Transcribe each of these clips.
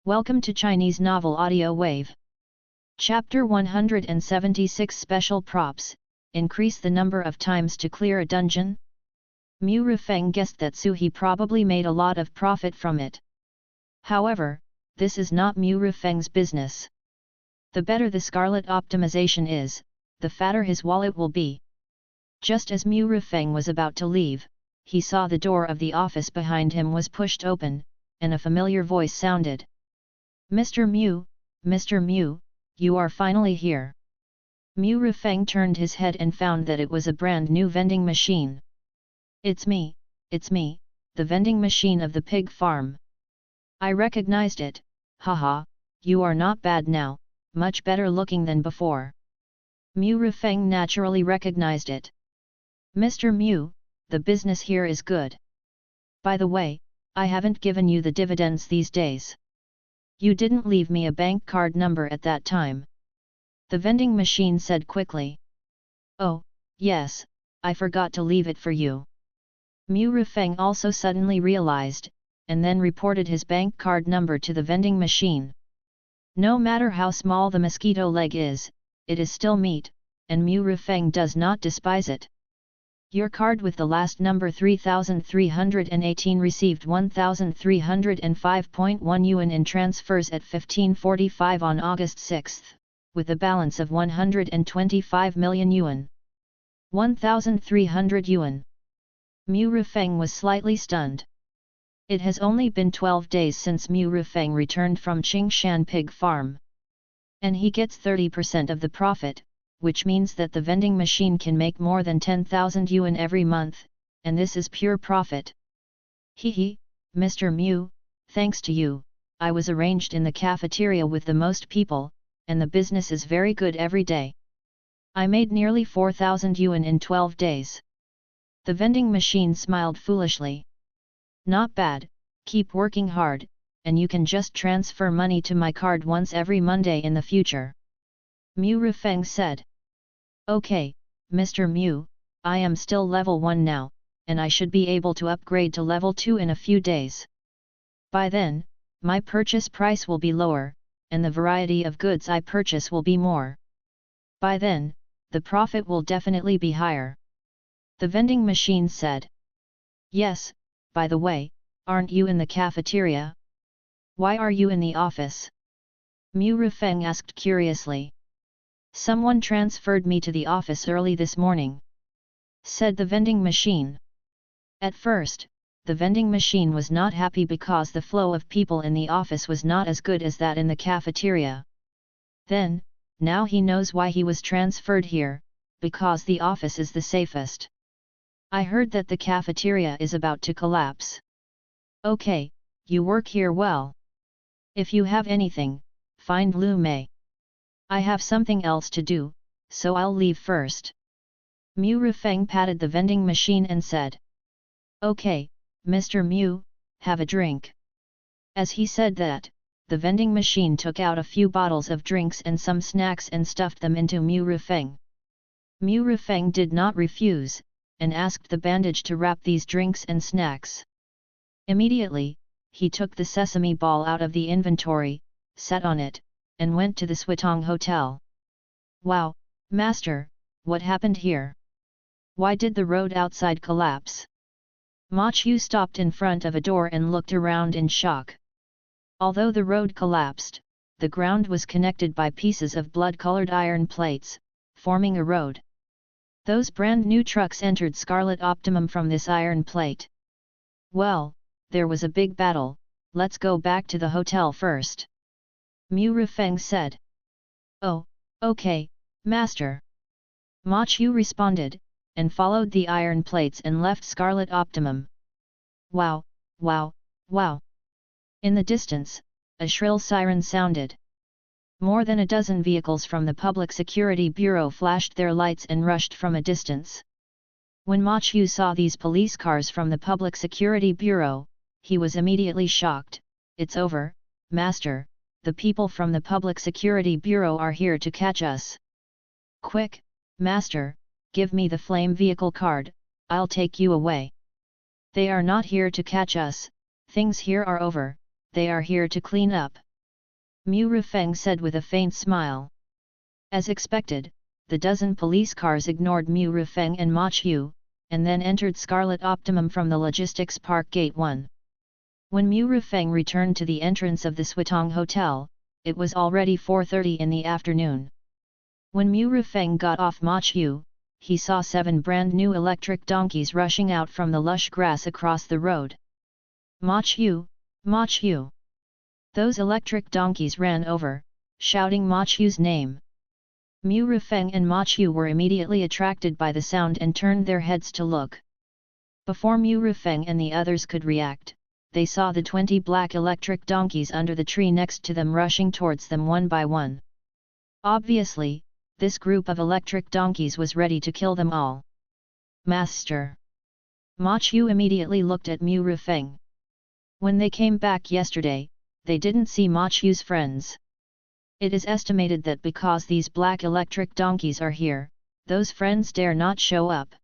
Welcome to Chinese Novel Audio Wave. Chapter 176 Special Props, Increase the number of times to clear a dungeon? Mu Rifeng guessed that Su He probably made a lot of profit from it. However, this is not Mu Rifeng's business. The better the Scarlet optimization is, the fatter his wallet will be. Just as Mu Rifeng was about to leave, he saw the door of the office behind him was pushed open, and a familiar voice sounded. Mr. Mu, you are finally here. Mu Rifeng turned his head and found that it was a brand new vending machine. It's me, the vending machine of the pig farm. I recognized it, haha, you are not bad now, much better looking than before. Mu Rifeng naturally recognized it. Mr. Mu, the business here is good. By the way, I haven't given you the dividends these days. You didn't leave me a bank card number at that time. The vending machine said quickly. Oh, yes, I forgot to leave it for you. Mu Rifeng also suddenly realized, and then reported his bank card number to the vending machine. No matter how small the mosquito leg is, it is still meat, and Mu Rifeng does not despise it. Your card with the last number 3318 received 1305.1 yuan in transfers at 15:45 on August 6, with a balance of 125 million yuan. 1300 yuan. Mu Rifeng was slightly stunned. It has only been 12 days since Mu Rifeng returned from Qingshan Pig Farm. And he gets 30% of the profit, which means that the vending machine can make more than 10,000 yuan every month, and this is pure profit. Hehe, Mr. Mu, thanks to you, I was arranged in the cafeteria with the most people, and the business is very good every day. I made nearly 4,000 yuan in 12 days. The vending machine smiled foolishly. Not bad, keep working hard, and you can just transfer money to my card once every Monday in the future. Mu Rifeng said. Okay, Mr. Mu, I am still level 1 now, and I should be able to upgrade to level 2 in a few days. By then, my purchase price will be lower, and the variety of goods I purchase will be more. By then, the profit will definitely be higher. The vending machine said. Yes, by the way, aren't you in the cafeteria? Why are you in the office? Mu Rifeng asked curiously. Someone transferred me to the office early this morning, said the vending machine. At first, the vending machine was not happy because the flow of people in the office was not as good as that in the cafeteria. Then, now he knows why he was transferred here, because the office is the safest. I heard that the cafeteria is about to collapse. Okay, you work here well. If you have anything, find Lu Mei. I have something else to do, so I'll leave first. Mu Rifeng patted the vending machine and said. Okay, Mr. Mu, have a drink. As he said that, the vending machine took out a few bottles of drinks and some snacks and stuffed them into Mu Rifeng. Mu Rifeng did not refuse, and asked the bandage to wrap these drinks and snacks. Immediately, he took the sesame ball out of the inventory, sat on it, and went to the Switong Hotel. Wow, master, what happened here? Why did the road outside collapse? Ma Chu stopped in front of a door and looked around in shock. Although the road collapsed, the ground was connected by pieces of blood-colored iron plates, forming a road. Those brand new trucks entered Scarlet Optimum from this iron plate. Well, there was a big battle, let's go back to the hotel first. Mu Rifeng said. Oh, okay, master. Ma Chu responded, and followed the iron plates and left Scarlet Optimum. Wow, wow, wow. In the distance, a shrill siren sounded. More than a dozen vehicles from the Public Security Bureau flashed their lights and rushed from a distance. When Ma Chu saw these police cars from the Public Security Bureau, he was immediately shocked. It's over, master. The people from the Public Security Bureau are here to catch us. Quick, master, give me the flame vehicle card, I'll take you away. They are not here to catch us, things here are over, they are here to clean up. Mu Rufeng said with a faint smile. As expected, the dozen police cars ignored Mu Rufeng and Ma Qiu, and then entered Scarlet Optimum from the Logistics Park Gate 1. When Mu Rufeng returned to the entrance of the Switong Hotel, it was already 4:30 in the afternoon. When Mu Rufeng got off Ma Qiu, he saw 7 brand new electric donkeys rushing out from the lush grass across the road. Ma Qiu, Ma Qiu! Those electric donkeys ran over, shouting Ma Qiu's name. Mu Rufeng and Ma Qiu were immediately attracted by the sound and turned their heads to look. Before Mu Rufeng and the others could react, they saw the 20 black electric donkeys under the tree next to them rushing towards them one by one. Obviously, this group of electric donkeys was ready to kill them all. Master! Ma Qiu immediately looked at Mu Rufeng. When they came back yesterday, they didn't see Ma Qiu's friends. It is estimated that because these black electric donkeys are here, those friends dare not show up.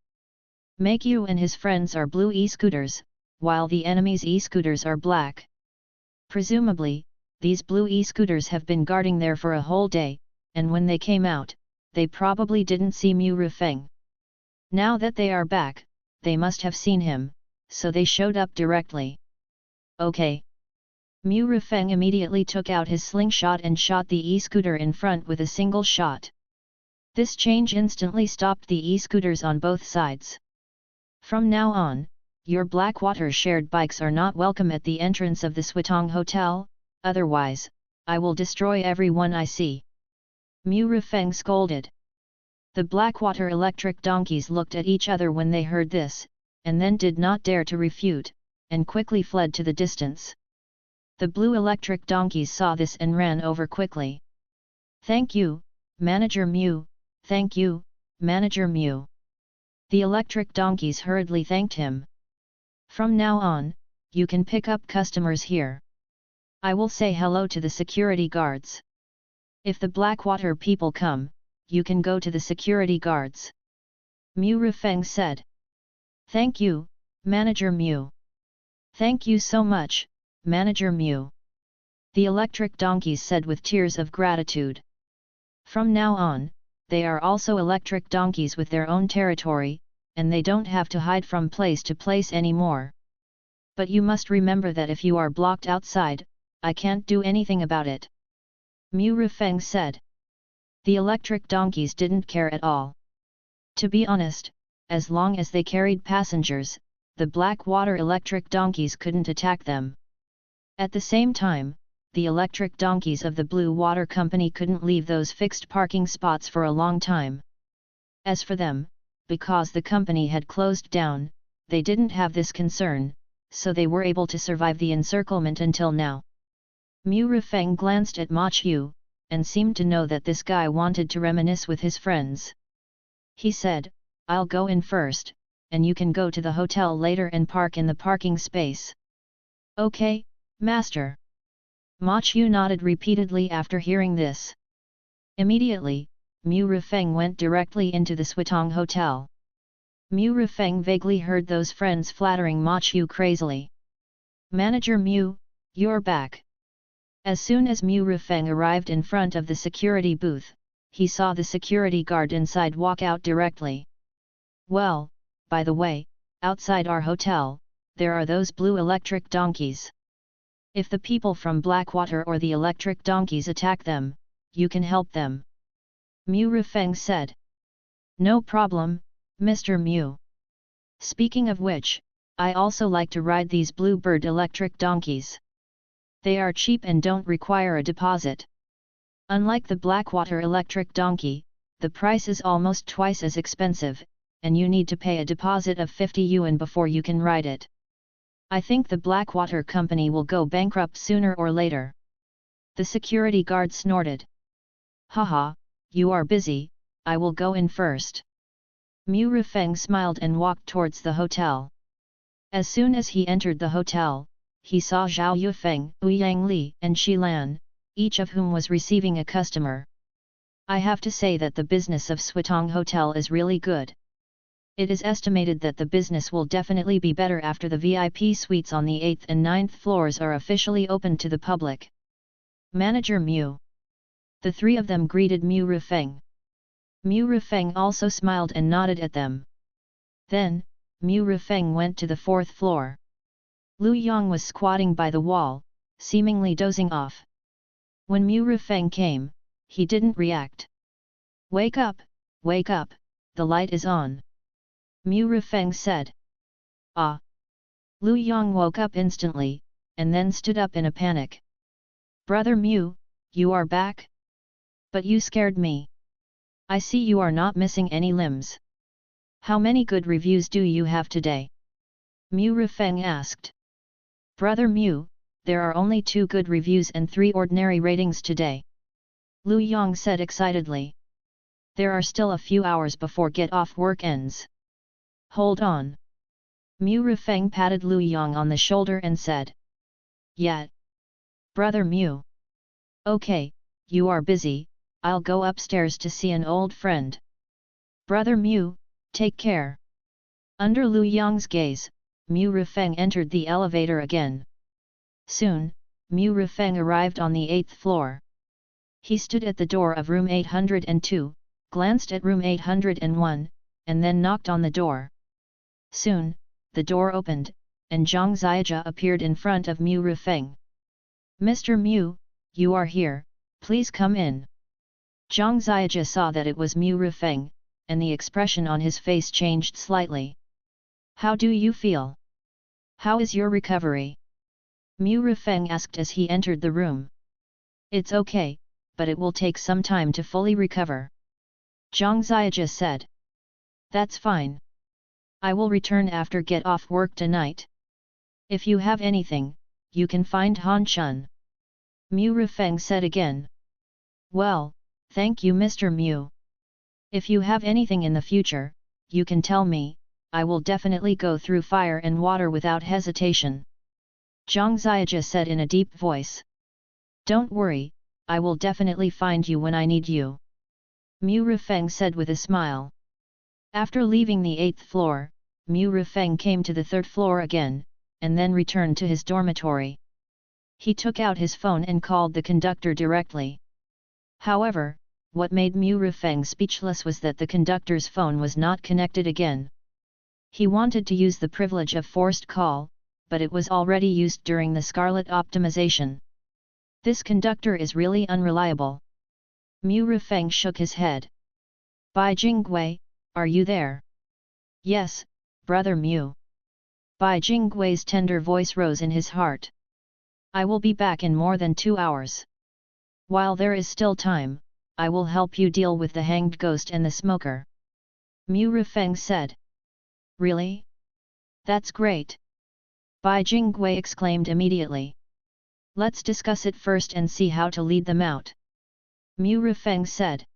Ma Qiu and his friends are blue e-scooters, while the enemy's e-scooters are black. Presumably, these blue e-scooters have been guarding there for a whole day, and when they came out, they probably didn't see Mu Rufeng. Now that they are back, they must have seen him, so they showed up directly. Okay. Mu Rufeng immediately took out his slingshot and shot the e-scooter in front with a single shot. This change instantly stopped the e-scooters on both sides. From now on, your Blackwater shared bikes are not welcome at the entrance of the Switong Hotel, otherwise, I will destroy everyone I see. Mu Rufeng scolded. The Blackwater electric donkeys looked at each other when they heard this, and then did not dare to refute, and quickly fled to the distance. The blue electric donkeys saw this and ran over quickly. Thank you, Manager Mu, thank you, Manager Mu. The electric donkeys hurriedly thanked him. From now on, you can pick up customers here. I will say hello to the security guards. If the Blackwater people come, you can go to the security guards. Mu Rufeng said. Thank you, Manager Mu. Thank you so much, Manager Mu. The electric donkeys said with tears of gratitude. From now on, they are also electric donkeys with their own territory, and they don't have to hide from place to place anymore. But you must remember that if you are blocked outside, I can't do anything about it. Mu Rufeng said. The electric donkeys didn't care at all. To be honest, as long as they carried passengers, the Blackwater electric donkeys couldn't attack them. At the same time, the electric donkeys of the Blue Water Company couldn't leave those fixed parking spots for a long time. As for them, because the company had closed down, they didn't have this concern, so they were able to survive the encirclement until now. Mu Rufeng glanced at Ma Qiu, and seemed to know that this guy wanted to reminisce with his friends. He said, I'll go in first, and you can go to the hotel later and park in the parking space. Okay, Master. Ma Qiu nodded repeatedly after hearing this. Immediately, Mu Rufeng went directly into the Switong Hotel. Mu Rufeng vaguely heard those friends flattering Ma Qiu crazily. Manager Mu, you're back. As soon as Mu Rufeng arrived in front of the security booth, he saw the security guard inside walk out directly. Well, by the way, outside our hotel, there are those blue electric donkeys. If the people from Blackwater or the electric donkeys attack them, you can help them. Mu Rufeng said. No problem, Mr. Mu. Speaking of which, I also like to ride these Bluebird electric donkeys. They are cheap and don't require a deposit. Unlike the Blackwater electric donkey, the price is almost twice as expensive, and you need to pay a deposit of 50 yuan before you can ride it. I think the Blackwater Company will go bankrupt sooner or later. The security guard snorted. Haha, you are busy, I will go in first. Mu Rufeng smiled and walked towards the hotel. As soon as he entered the hotel, he saw Zhao Yufeng, Ouyang Li and Shi Lan, each of whom was receiving a customer. I have to say that the business of Switong Hotel is really good. It is estimated that the business will definitely be better after the VIP suites on the 8th and 9th floors are officially opened to the public. Manager Mu. The three of them greeted Mu Rifeng. Mu Rifeng also smiled and nodded at them. Then, Mu Rifeng went to the fourth floor. Lu Yong was squatting by the wall, seemingly dozing off. When Mu Rifeng came, he didn't react. Wake up, the light is on. Mu Rifeng said. Ah! Lu Yong woke up instantly, and then stood up in a panic. Brother Mu, you are back? But you scared me. I see you are not missing any limbs. How many good reviews do you have today? Mu Rifeng asked. Brother Mu, there are only 2 good reviews and 3 ordinary ratings today. Lu Yong said excitedly. There are still a few hours before get off work ends. Hold on. Mu Rifeng patted Lu Yong on the shoulder and said. Yet. Brother Mu. Okay, you are busy, I'll go upstairs to see an old friend. Brother Mu, take care. Under Lu Yong's gaze, Mu Rifeng entered the elevator again. Soon, Mu Rifeng arrived on the 8th floor. He stood at the door of room 802, glanced at room 801, and then knocked on the door. Soon, the door opened, and Zhang Ziaja appeared in front of Mu Rifeng. Mr. Mu, you are here, please come in. Zhang Ziaja saw that it was Mu Rifeng, and the expression on his face changed slightly. How do you feel? How is your recovery? Mu Rifeng asked as he entered the room. It's okay, but it will take some time to fully recover. Zhang Ziaja said. That's fine. I will return after get off work tonight. If you have anything, you can find Han Chun. Mu Rifeng said again. Well, thank you Mr. Mu. If you have anything in the future, you can tell me, I will definitely go through fire and water without hesitation. Zhang Ziaja said in a deep voice. Don't worry, I will definitely find you when I need you. Mu Rifeng said with a smile. After leaving the 8th floor, Mu Rifeng came to the 3rd floor again, and then returned to his dormitory. He took out his phone and called the conductor directly. However, what made Mu Rifeng speechless was that the conductor's phone was not connected again. He wanted to use the privilege of forced call, but it was already used during the Scarlet optimization. This conductor is really unreliable. Mu Rifeng shook his head. Bai Jingwei, are you there? Yes, brother Mu. Bai Jingwei's tender voice rose in his heart. I will be back in more than 2 hours. While there is still time, I will help you deal with the hanged ghost and the smoker. Mu Rifeng said. Really? That's great. Bai Jingwei exclaimed immediately. Let's discuss it first and see how to lead them out. Mu Rifeng said.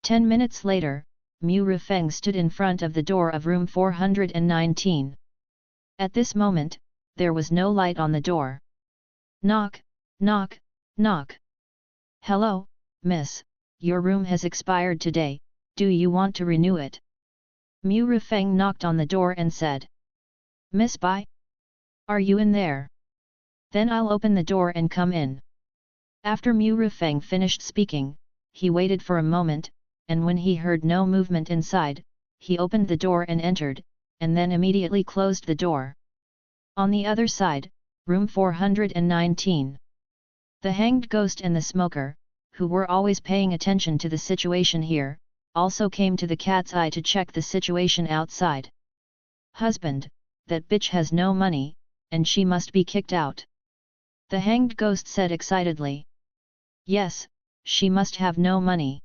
10 minutes later, Mu Rifeng stood in front of the door of room 419. At this moment, there was no light on the door. Knock, knock, knock. Hello, miss, your room has expired today, do you want to renew it? Mu Rifeng knocked on the door and said. Miss Bai? Are you in there? Then I'll open the door and come in. After Mu Rifeng finished speaking, he waited for a moment, and when he heard no movement inside, he opened the door and entered, and then immediately closed the door. On the other side, room 419. The hanged ghost and the smoker, who were always paying attention to the situation here, also came to the cat's eye to check the situation outside. Husband, that bitch has no money, and she must be kicked out. The hanged ghost said excitedly. Yes, she must have no money.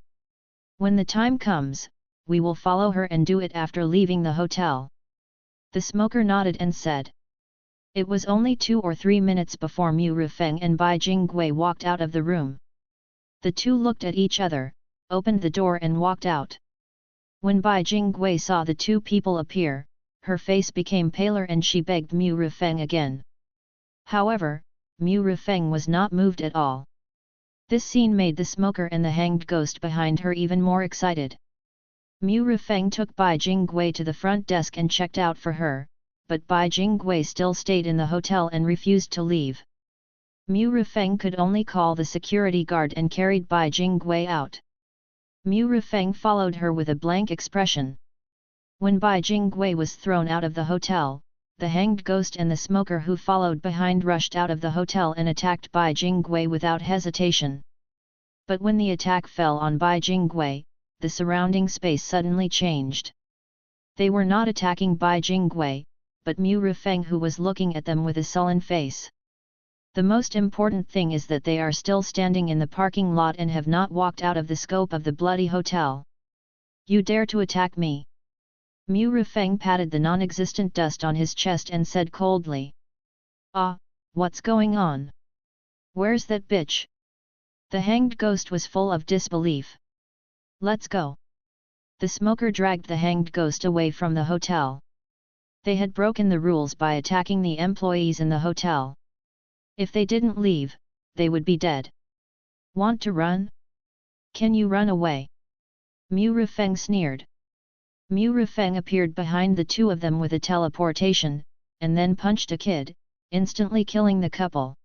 When the time comes, we will follow her and do it after leaving the hotel. The smoker nodded and said. It was only 2 or 3 minutes before Mu Rifeng and Bai Jingwei walked out of the room. The two looked at each other, opened the door and walked out. When Bai Jingwei saw the two people appear, her face became paler and she begged Mu Rifeng again. However, Mu Rifeng was not moved at all. This scene made the smoker and the hanged ghost behind her even more excited. Mu Rifeng took Bai Jingwei to the front desk and checked out for her, but Bai Jingwei still stayed in the hotel and refused to leave. Mu Rifeng could only call the security guard and carried Bai Jingwei out. Mu Rifeng followed her with a blank expression. When Bai Jingwei was thrown out of the hotel, the hanged ghost and the smoker who followed behind rushed out of the hotel and attacked Bai Jingwei without hesitation. But when the attack fell on Bai Jingwei, the surrounding space suddenly changed. They were not attacking Bai Jingwei, but Mu Rifeng, who was looking at them with a sullen face. The most important thing is that they are still standing in the parking lot and have not walked out of the scope of the bloody hotel. You dare to attack me? Mu Rifeng patted the non-existent dust on his chest and said coldly. Ah, what's going on? Where's that bitch? The hanged ghost was full of disbelief. Let's go. The smoker dragged the hanged ghost away from the hotel. They had broken the rules by attacking the employees in the hotel. If they didn't leave, they would be dead. Want to run? Can you run away? Mu Rifeng sneered. Mu Rifeng appeared behind the two of them with a teleportation, and then punched a kid, instantly killing the couple.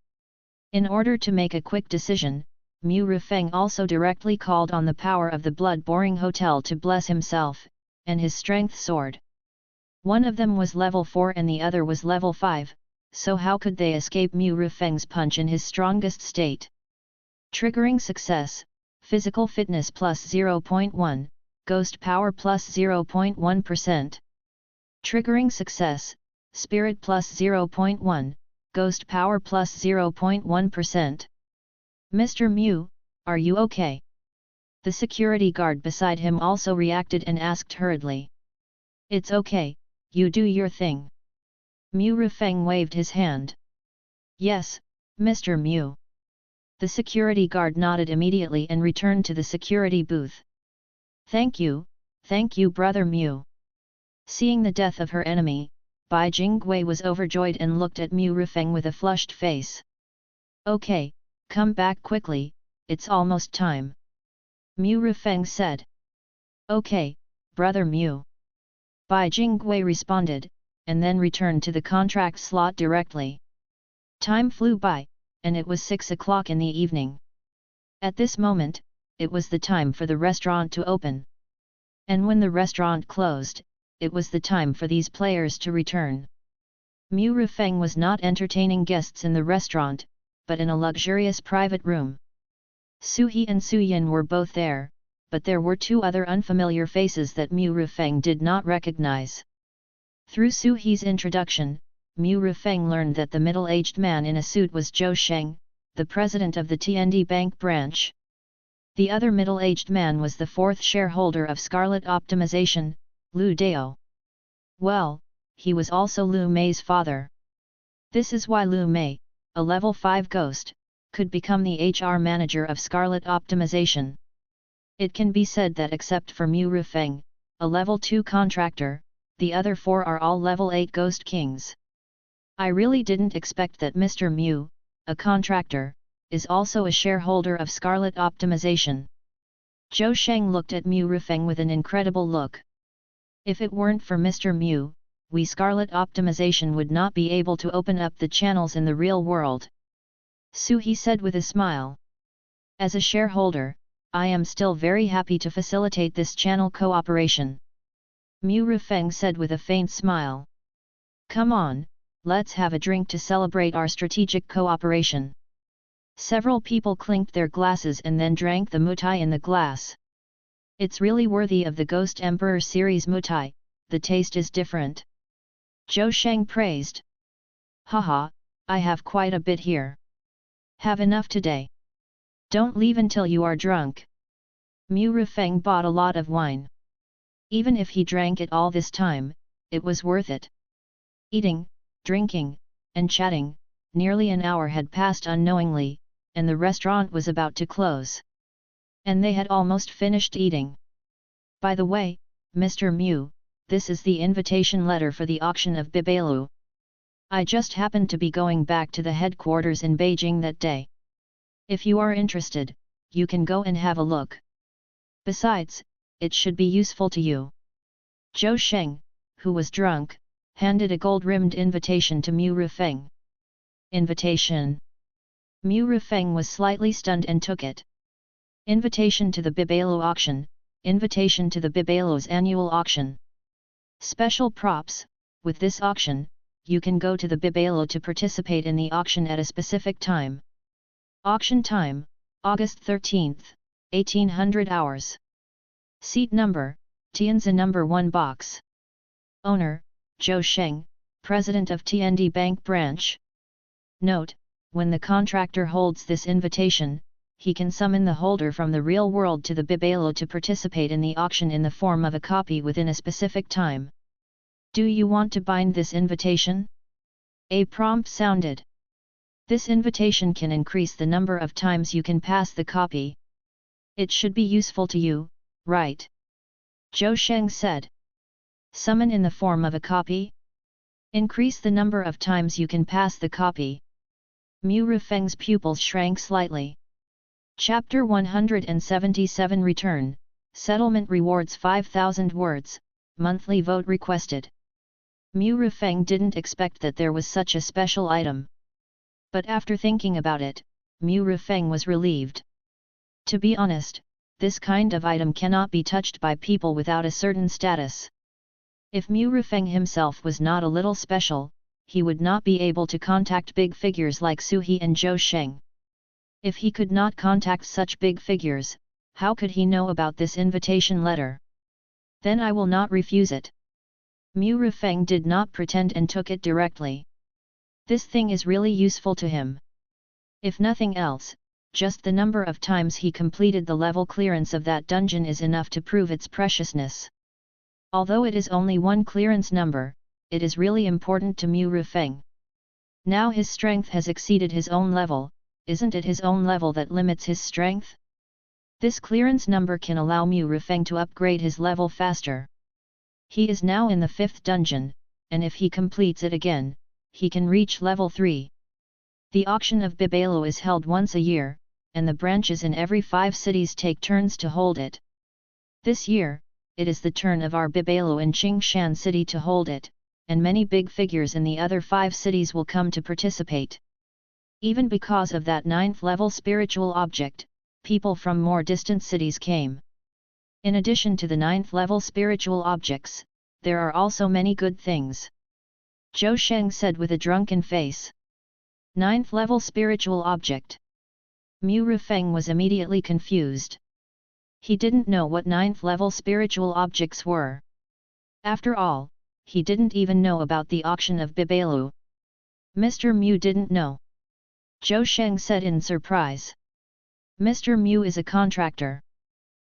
In order to make a quick decision, Mu Rifeng also directly called on the power of the blood-boring hotel to bless himself, and his strength soared. One of them was level 4 and the other was level 5, so how could they escape Mu Rifeng's punch in his strongest state? Triggering success, physical fitness plus 0.1, ghost power plus 0.1%. Triggering success, spirit plus 0.1, ghost power plus 0.1%. Mr. Mu, are you okay? The security guard beside him also reacted and asked hurriedly. It's okay, you do your thing. Mu Rifeng waved his hand. Yes, Mr. Mu. The security guard nodded immediately and returned to the security booth. Thank you, Brother Mu. Seeing the death of her enemy, Bai Jingwei was overjoyed and looked at Mu Rifeng with a flushed face. Okay, come back quickly, it's almost time. Mu Rifeng said. Okay, Brother Mu. Bai Jingwei responded, and then returned to the contract slot directly. Time flew by, and it was 6 o'clock in the evening. At this moment, it was the time for the restaurant to open. And when the restaurant closed, it was the time for these players to return. Mu Rifeng was not entertaining guests in the restaurant, but in a luxurious private room. Su He and Su Yin were both there, but there were two other unfamiliar faces that Mu Rifeng did not recognize. Through Su He's introduction, Mu Rifeng learned that the middle-aged man in a suit was Zhou Sheng, the president of the TND Bank branch. The other middle-aged man was the fourth shareholder of Scarlet Optimization, Lu Dao. Well, he was also Lu Mei's father. This is why Lu Mei, a level 5 ghost, could become the HR manager of Scarlet Optimization. It can be said that except for Mu Rifeng, a level 2 contractor, the other 4 are all level 8 ghost kings. I really didn't expect that Mr. Mu, a contractor, is also a shareholder of Scarlet Optimization. Zhou Sheng looked at Mu Rifeng with an incredible look. If it weren't for Mr. Mu, we Scarlet Optimization would not be able to open up the channels in the real world. Su He said with a smile. As a shareholder, I am still very happy to facilitate this channel cooperation. Mu Rifeng said with a faint smile. Come on, let's have a drink to celebrate our strategic cooperation. Several people clinked their glasses and then drank the mutai in the glass. It's really worthy of the Ghost Emperor series mutai, the taste is different. Zhou Sheng praised. Haha, I have quite a bit here. Have enough today. Don't leave until you are drunk. Mu Rifeng bought a lot of wine. Even if he drank it all this time, it was worth it. Eating, drinking, and chatting, nearly an hour had passed unknowingly, and the restaurant was about to close. And they had almost finished eating. By the way, Mr. Mu, this is the invitation letter for the auction of Bibalu. I just happened to be going back to the headquarters in Beijing that day. If you are interested, you can go and have a look. Besides, it should be useful to you. Zhou Sheng, who was drunk, handed a gold-rimmed invitation to Mu Rifeng. Invitation. Mu Rifeng was slightly stunned and took it. Invitation to the Bibelo auction, invitation to the Bibelo's annual auction. Special props, with this auction, you can go to the Bibelo to participate in the auction at a specific time. Auction time, August 13, 1800 hours. Seat number, Tianzi number 1 box. Owner, Zhou Sheng, President of TND Bank Branch. Note, when the contractor holds this invitation, he can summon the holder from the real world to the Bibelo to participate in the auction in the form of a copy within a specific time. Do you want to bind this invitation? A prompt sounded. This invitation can increase the number of times you can pass the copy. It should be useful to you, right? Zhou Sheng said. Summon in the form of a copy? Increase the number of times you can pass the copy. Mu Rifeng's pupils shrank slightly. Chapter 177 Return, Settlement Rewards 5,000 words, Monthly Vote Requested. Mu Rifeng didn't expect that there was such a special item. But after thinking about it, Mu Rifeng was relieved. To be honest, this kind of item cannot be touched by people without a certain status. If Mu Rifeng himself was not a little special, he would not be able to contact big figures like Su He and Zhou Sheng. If he could not contact such big figures, how could he know about this invitation letter? Then I will not refuse it. Mu Rifeng did not pretend and took it directly. This thing is really useful to him. If nothing else, just the number of times he completed the level clearance of that dungeon is enough to prove its preciousness. Although it is only one clearance number, it is really important to Mu Rifeng. Now his strength has exceeded his own level, isn't it his own level that limits his strength? This clearance number can allow Mu Rifeng to upgrade his level faster. He is now in the 5th dungeon, and if he completes it again, he can reach level 3. The auction of Bibelo is held once a year, and the branches in every 5 cities take turns to hold it. This year, it is the turn of our Bibelo in Qingshan City to hold it, and many big figures in the other 5 cities will come to participate. Even because of that 9th level spiritual object, people from more distant cities came. In addition to the 9th level spiritual objects, there are also many good things. Zhou Sheng said with a drunken face. 9th level spiritual object. Mu Rifeng was immediately confused. He didn't know what 9th level spiritual objects were. After all, he didn't even know about the auction of Bibelo. Mr. Mu didn't know. Zhou Sheng said in surprise. Mr. Mu is a contractor.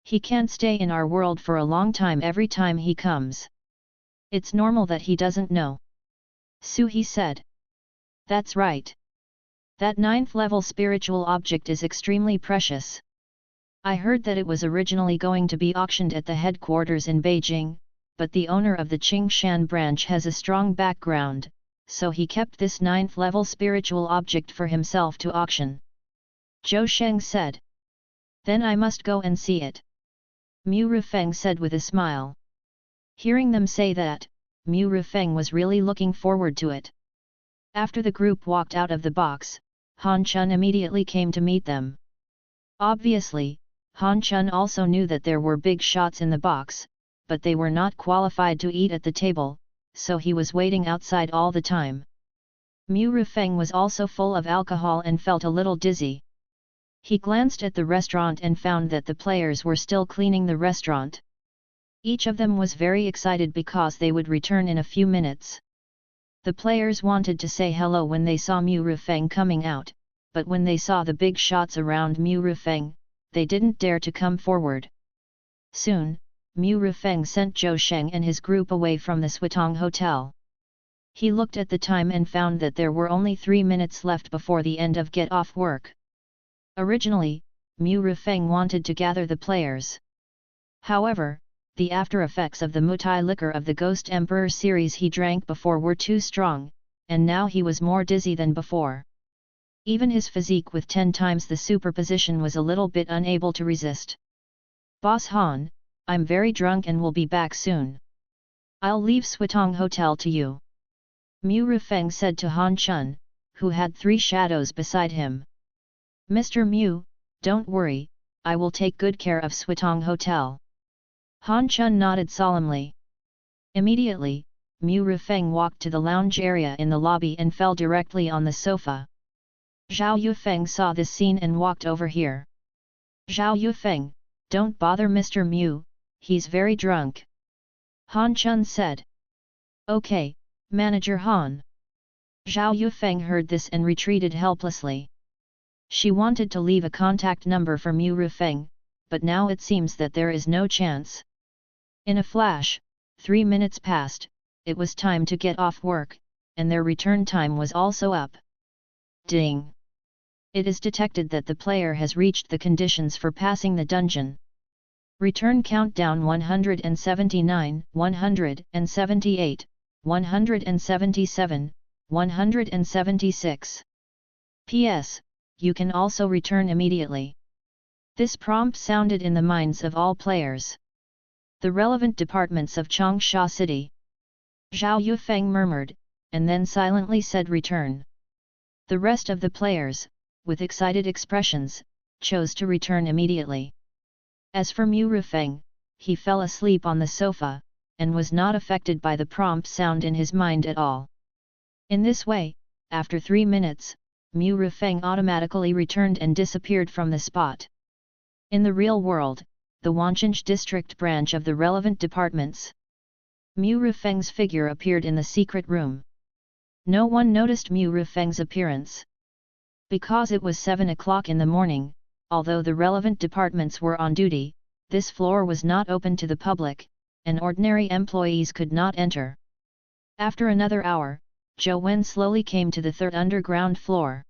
He can't stay in our world for a long time every time he comes. It's normal that he doesn't know. Su He said. That's right. That 9th level spiritual object is extremely precious. I heard that it was originally going to be auctioned at the headquarters in Beijing, but the owner of the Qingshan branch has a strong background, so he kept this 9th level spiritual object for himself to auction. Zhou Sheng said. Then I must go and see it. Mu Rifeng said with a smile. Hearing them say that, Mu Rifeng was really looking forward to it. After the group walked out of the box, Han Chun immediately came to meet them. Obviously, Han Chun also knew that there were big shots in the box, but they were not qualified to eat at the table, so he was waiting outside all the time. Mu Rifeng was also full of alcohol and felt a little dizzy. He glanced at the restaurant and found that the players were still cleaning the restaurant. Each of them was very excited because they would return in a few minutes. The players wanted to say hello when they saw Mu Rifeng coming out, but when they saw the big shots around Mu Rifeng, they didn't dare to come forward. Soon, Mu Rifeng sent Zhou Sheng and his group away from the Swatong Hotel. He looked at the time and found that there were only 3 minutes left before the end of get off work. Originally, Mu Rifeng wanted to gather the players. However, the after effects of the Mutai liquor of the Ghost Emperor series he drank before were too strong, and now he was more dizzy than before. Even his physique with 10 times the superposition was a little bit unable to resist. Boss Han, I'm very drunk and will be back soon. I'll leave Swatong Hotel to you. Mu Rifeng said to Han Chun, who had 3 shadows beside him. Mr. Mu, don't worry, I will take good care of Switong Hotel. Han Chun nodded solemnly. Immediately, Mu Rufeng walked to the lounge area in the lobby and fell directly on the sofa. Zhao Yufeng saw this scene and walked over here. Zhao Yufeng, don't bother Mr. Mu, he's very drunk. Han Chun said. Okay, Manager Han. Zhao Yufeng heard this and retreated helplessly. She wanted to leave a contact number for Mu Rufeng, but now it seems that there is no chance. In a flash, 3 minutes passed, it was time to get off work, and their return time was also up. Ding! It is detected that the player has reached the conditions for passing the dungeon. Return countdown 179, 178, 177, 176. PS, you can also return immediately. This prompt sounded in the minds of all players. The relevant departments of Changsha City. Zhao Yufeng murmured, and then silently said return. The rest of the players, with excited expressions, chose to return immediately. As for Mu Rufeng, he fell asleep on the sofa, and was not affected by the prompt sound in his mind at all. In this way, after 3 minutes, Mu Rufeng automatically returned and disappeared from the spot. In the real world, the Wancheng district branch of the relevant departments, Mu Rufeng's figure appeared in the secret room. No one noticed Mu Rufeng's appearance. Because it was 7 o'clock in the morning, although the relevant departments were on duty, this floor was not open to the public, and ordinary employees could not enter. After another hour, Zhou Wen slowly came to the third underground floor.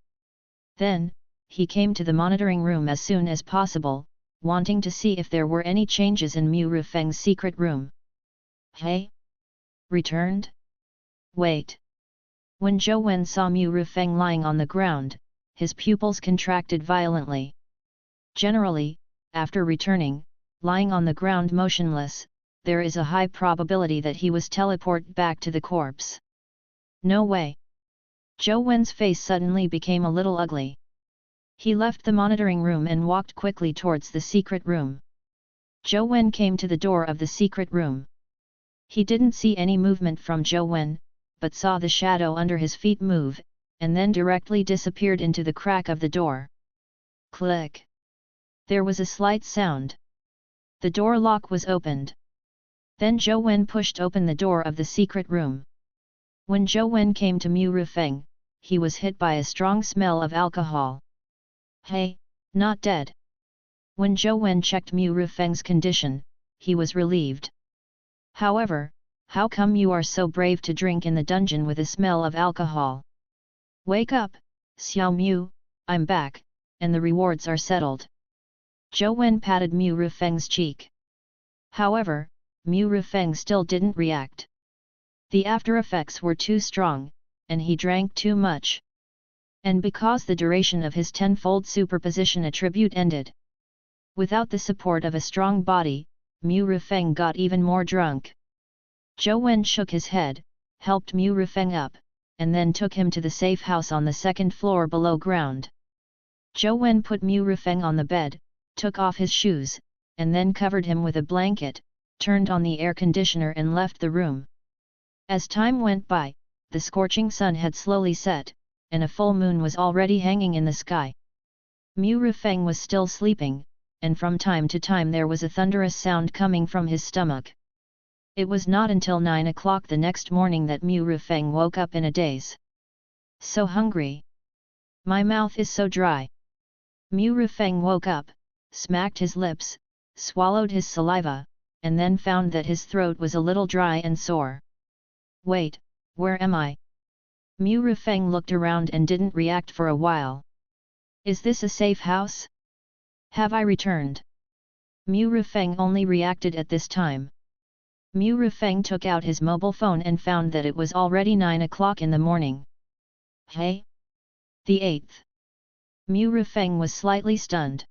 Then, he came to the monitoring room as soon as possible, wanting to see if there were any changes in Mu Rufeng's secret room. Hey? Returned? Wait. When Zhou Wen saw Mu Rufeng lying on the ground, his pupils contracted violently. Generally, after returning, lying on the ground motionless, there is a high probability that he was teleported back to the corpse. No way. Zhou Wen's face suddenly became a little ugly. He left the monitoring room and walked quickly towards the secret room. Zhou Wen came to the door of the secret room. He didn't see any movement from Zhou Wen, but saw the shadow under his feet move, and then directly disappeared into the crack of the door. Click! There was a slight sound. The door lock was opened. Then Zhou Wen pushed open the door of the secret room. When Zhou Wen came to Mu Rufeng, he was hit by a strong smell of alcohol. Hey, not dead. When Zhou Wen checked Mu Rufeng's condition, he was relieved. However, how come you are so brave to drink in the dungeon with a smell of alcohol? Wake up, Xiao Mu, I'm back, and the rewards are settled. Zhou Wen patted Mu Rufeng's cheek. However, Mu Rufeng still didn't react. The after effects were too strong, and he drank too much. And because the duration of his tenfold superposition attribute ended. Without the support of a strong body, Mu Rufeng got even more drunk. Zhou Wen shook his head, helped Mu Rufeng up, and then took him to the safe house on the second floor below ground. Zhou Wen put Mu Rufeng on the bed, took off his shoes, and then covered him with a blanket, turned on the air conditioner and left the room. As time went by, the scorching sun had slowly set, and a full moon was already hanging in the sky. Mu Rufeng was still sleeping, and from time to time there was a thunderous sound coming from his stomach. It was not until 9 o'clock the next morning that Mu Rufeng woke up in a daze. So hungry. My mouth is so dry. Mu Rufeng woke up, smacked his lips, swallowed his saliva, and then found that his throat was a little dry and sore. Wait, where am I? Mu Rufeng looked around and didn't react for a while. Is this a safe house? Have I returned? Mu Rufeng only reacted at this time. Mu Rufeng took out his mobile phone and found that it was already 9 o'clock in the morning. Hey? The 8th. Mu Rufeng was slightly stunned.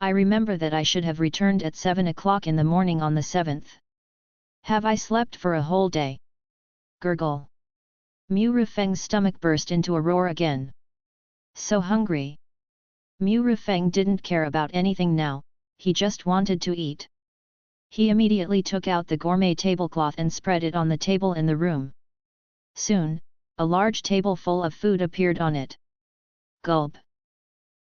I remember that I should have returned at 7 o'clock in the morning on the 7th. Have I slept for a whole day? Gurgle. Mu Rufeng's stomach burst into a roar again. So hungry. Mu Rifeng didn't care about anything now, he just wanted to eat. He immediately took out the gourmet tablecloth and spread it on the table in the room. Soon, a large table full of food appeared on it. Gulp!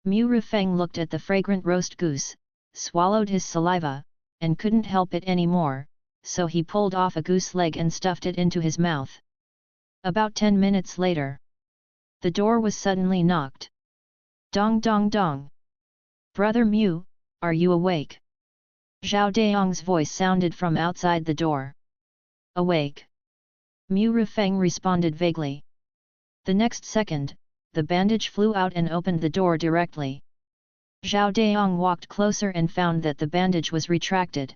Mu Rifeng looked at the fragrant roast goose, swallowed his saliva, and couldn't help it anymore, so he pulled off a goose leg and stuffed it into his mouth. About 10 minutes later, the door was suddenly knocked. Dong dong dong! Brother Mu, are you awake? Zhao Daong's voice sounded from outside the door. Awake? Mu Rifeng responded vaguely. The next second, the bandage flew out and opened the door directly. Zhao Daong walked closer and found that the bandage was retracted.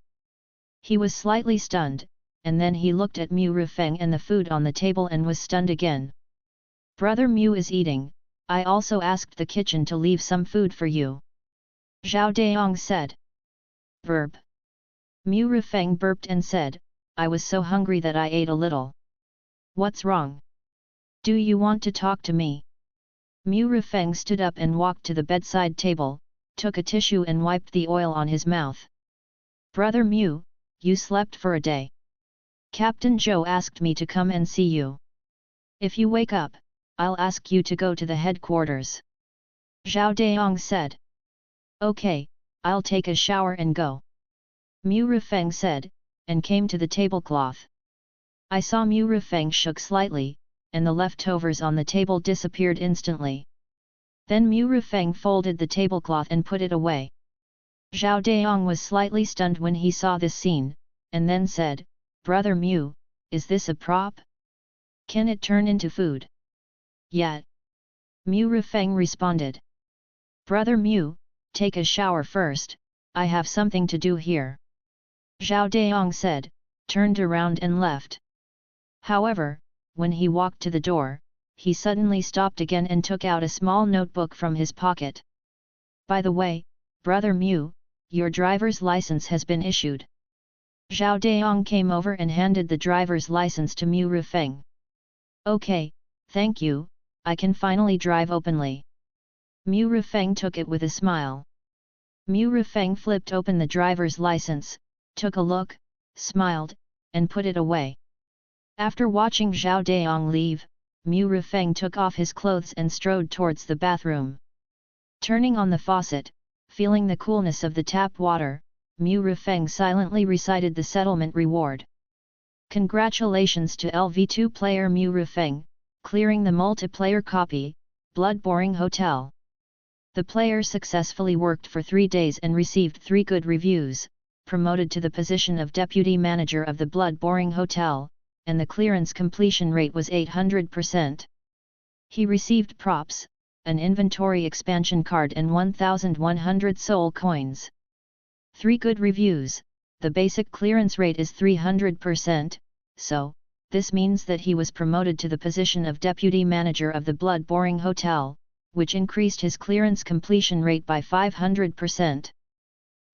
He was slightly stunned, and then he looked at Mu Rifeng and the food on the table and was stunned again. Brother Mu is eating, I also asked the kitchen to leave some food for you. Zhao Daong said. Burp. Mu Rifeng burped and said, I was so hungry that I ate a little. What's wrong? Do you want to talk to me? Mu Rifeng stood up and walked to the bedside table, took a tissue and wiped the oil on his mouth. Brother Mu, you slept for a day. Captain Zhou asked me to come and see you. If you wake up, I'll ask you to go to the headquarters. Zhao Daong said. Okay, I'll take a shower and go. Mu Rifeng said, and came to the tablecloth. I saw Mu Rifeng shook slightly, and the leftovers on the table disappeared instantly. Then Mu Rifeng folded the tablecloth and put it away. Zhao Daong was slightly stunned when he saw this scene, and then said, Brother Mu, is this a prop? Can it turn into food? Yet. Mu Rifeng responded. Brother Mu, take a shower first, I have something to do here. Zhao Daong said, turned around and left. However, when he walked to the door, he suddenly stopped again and took out a small notebook from his pocket. By the way, Brother Mu, your driver's license has been issued. Zhao Daong came over and handed the driver's license to Mu Rifeng. Okay, thank you, I can finally drive openly. Mu Rifeng took it with a smile. Mu Rifeng flipped open the driver's license, took a look, smiled, and put it away. After watching Zhao Daong leave, Mu Rifeng took off his clothes and strode towards the bathroom. Turning on the faucet, feeling the coolness of the tap water, Mu Rifeng silently recited the settlement reward. Congratulations to LV2 player Mu Rifeng, clearing the multiplayer copy, Blood-Boring Hotel. The player successfully worked for 3 days and received 3 good reviews, promoted to the position of Deputy Manager of the Blood-Boring Hotel, and the clearance completion rate was 800%. He received props, an inventory expansion card and 1,100 soul coins. 3 good reviews, the basic clearance rate is 300%, so, this means that he was promoted to the position of Deputy Manager of the Blood-Boring Hotel, which increased his clearance completion rate by 500%.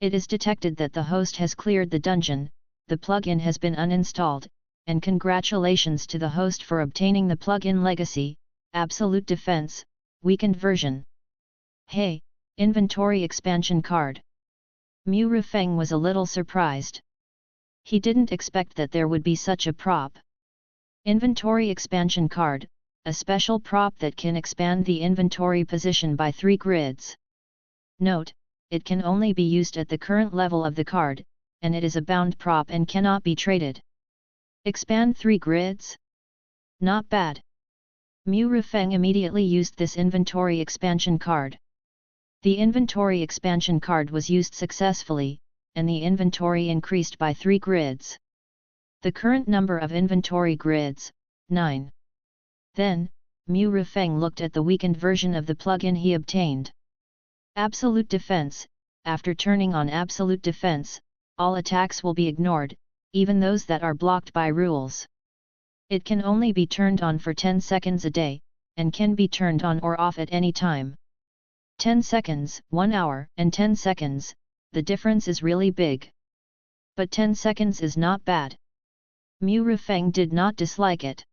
It is detected that the host has cleared the dungeon, the plugin has been uninstalled, and congratulations to the host for obtaining the plugin Legacy, Absolute Defense, Weakened version. Hey, inventory expansion card. Mu Rifeng was a little surprised. He didn't expect that there would be such a prop. Inventory expansion card, a special prop that can expand the inventory position by 3 grids. Note, it can only be used at the current level of the card, and it is a bound prop and cannot be traded. Expand 3 grids? Not bad. Mu Rifeng immediately used this inventory expansion card. The inventory expansion card was used successfully, and the inventory increased by 3 grids. The current number of inventory grids, 9. Then, Mu Rifeng looked at the weakened version of the plugin he obtained. Absolute Defense. After turning on Absolute Defense, all attacks will be ignored, even those that are blocked by rules. It can only be turned on for 10 seconds a day, and can be turned on or off at any time. 10 seconds, 1 hour, and 10 seconds, the difference is really big. But 10 seconds is not bad. Mu Rifeng did not dislike it.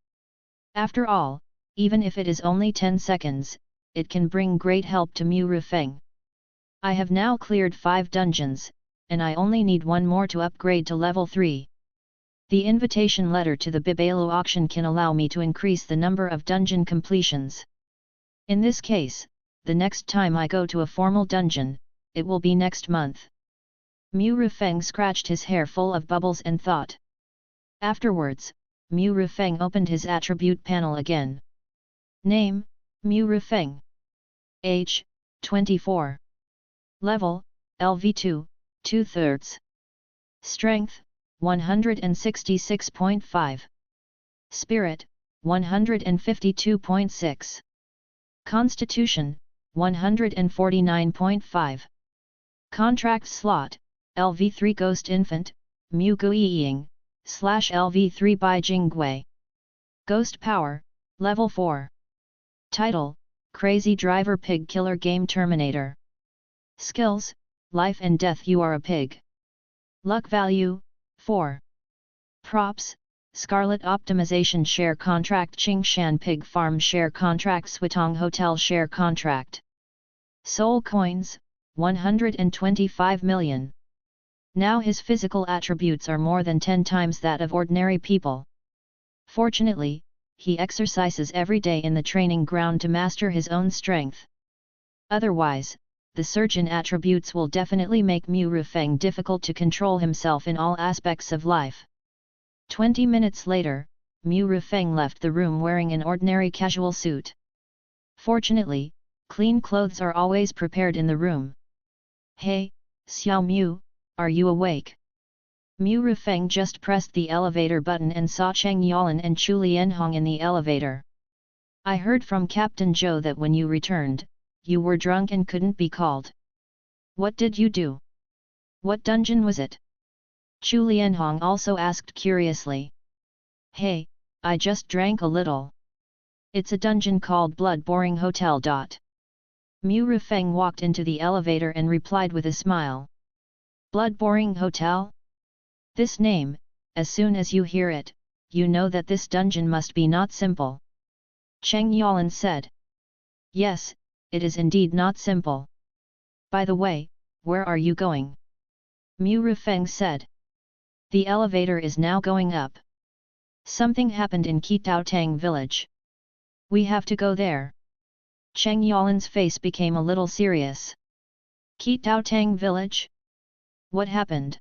After all, even if it is only 10 seconds, it can bring great help to Mu Rifeng. I have now cleared 5 dungeons, and I only need 1 more to upgrade to level 3. The invitation letter to the Bibalo auction can allow me to increase the number of dungeon completions. In this case, the next time I go to a formal dungeon, it will be next month. Mu Rufeng scratched his hair full of bubbles and thought. Afterwards, Mu Rufeng opened his attribute panel again. Name, Mu Rufeng. Age, 24. Level, LV2, 2/3. Strength, 166.5. Spirit, 152.6. Constitution, 149.5. Contract slot, LV3 Ghost Infant, Mu Guiying, /LV3 by Jingwei. Ghost Power, Level 4. Title, Crazy Driver Pig Killer Game Terminator. Skills, Life and Death You Are a Pig. Luck Value, 4. Props, Scarlet Optimization Share Contract Qingshan Pig Farm Share Contract Switong Hotel Share Contract. Soul Coins, 125 million. Now his physical attributes are more than 10 times that of ordinary people. Fortunately, he exercises every day in the training ground to master his own strength. Otherwise, the surge in attributes will definitely make Mu Rufeng difficult to control himself in all aspects of life. 20 minutes later, Mu Rufeng left the room wearing an ordinary casual suit. Fortunately, clean clothes are always prepared in the room. Hey, Xiao Mu, are you awake? Mu Rufeng just pressed the elevator button and saw Cheng Yalan and Chu Lianhong in the elevator. I heard from Captain Zhou that when you returned, you were drunk and couldn't be called. What did you do? What dungeon was it? Chu Lianhong also asked curiously. Hey, I just drank a little. It's a dungeon called Blood Boring Hotel. Mu Rufeng walked into the elevator and replied with a smile. Blood Boring Hotel? This name, as soon as you hear it, you know that this dungeon must be not simple. Cheng Yalan said. Yes, it is indeed not simple. By the way, where are you going? Mu Rufeng said. The elevator is now going up. Something happened in Qitaotang village. We have to go there. Cheng Yalan's face became a little serious. Qitaotang village? What happened?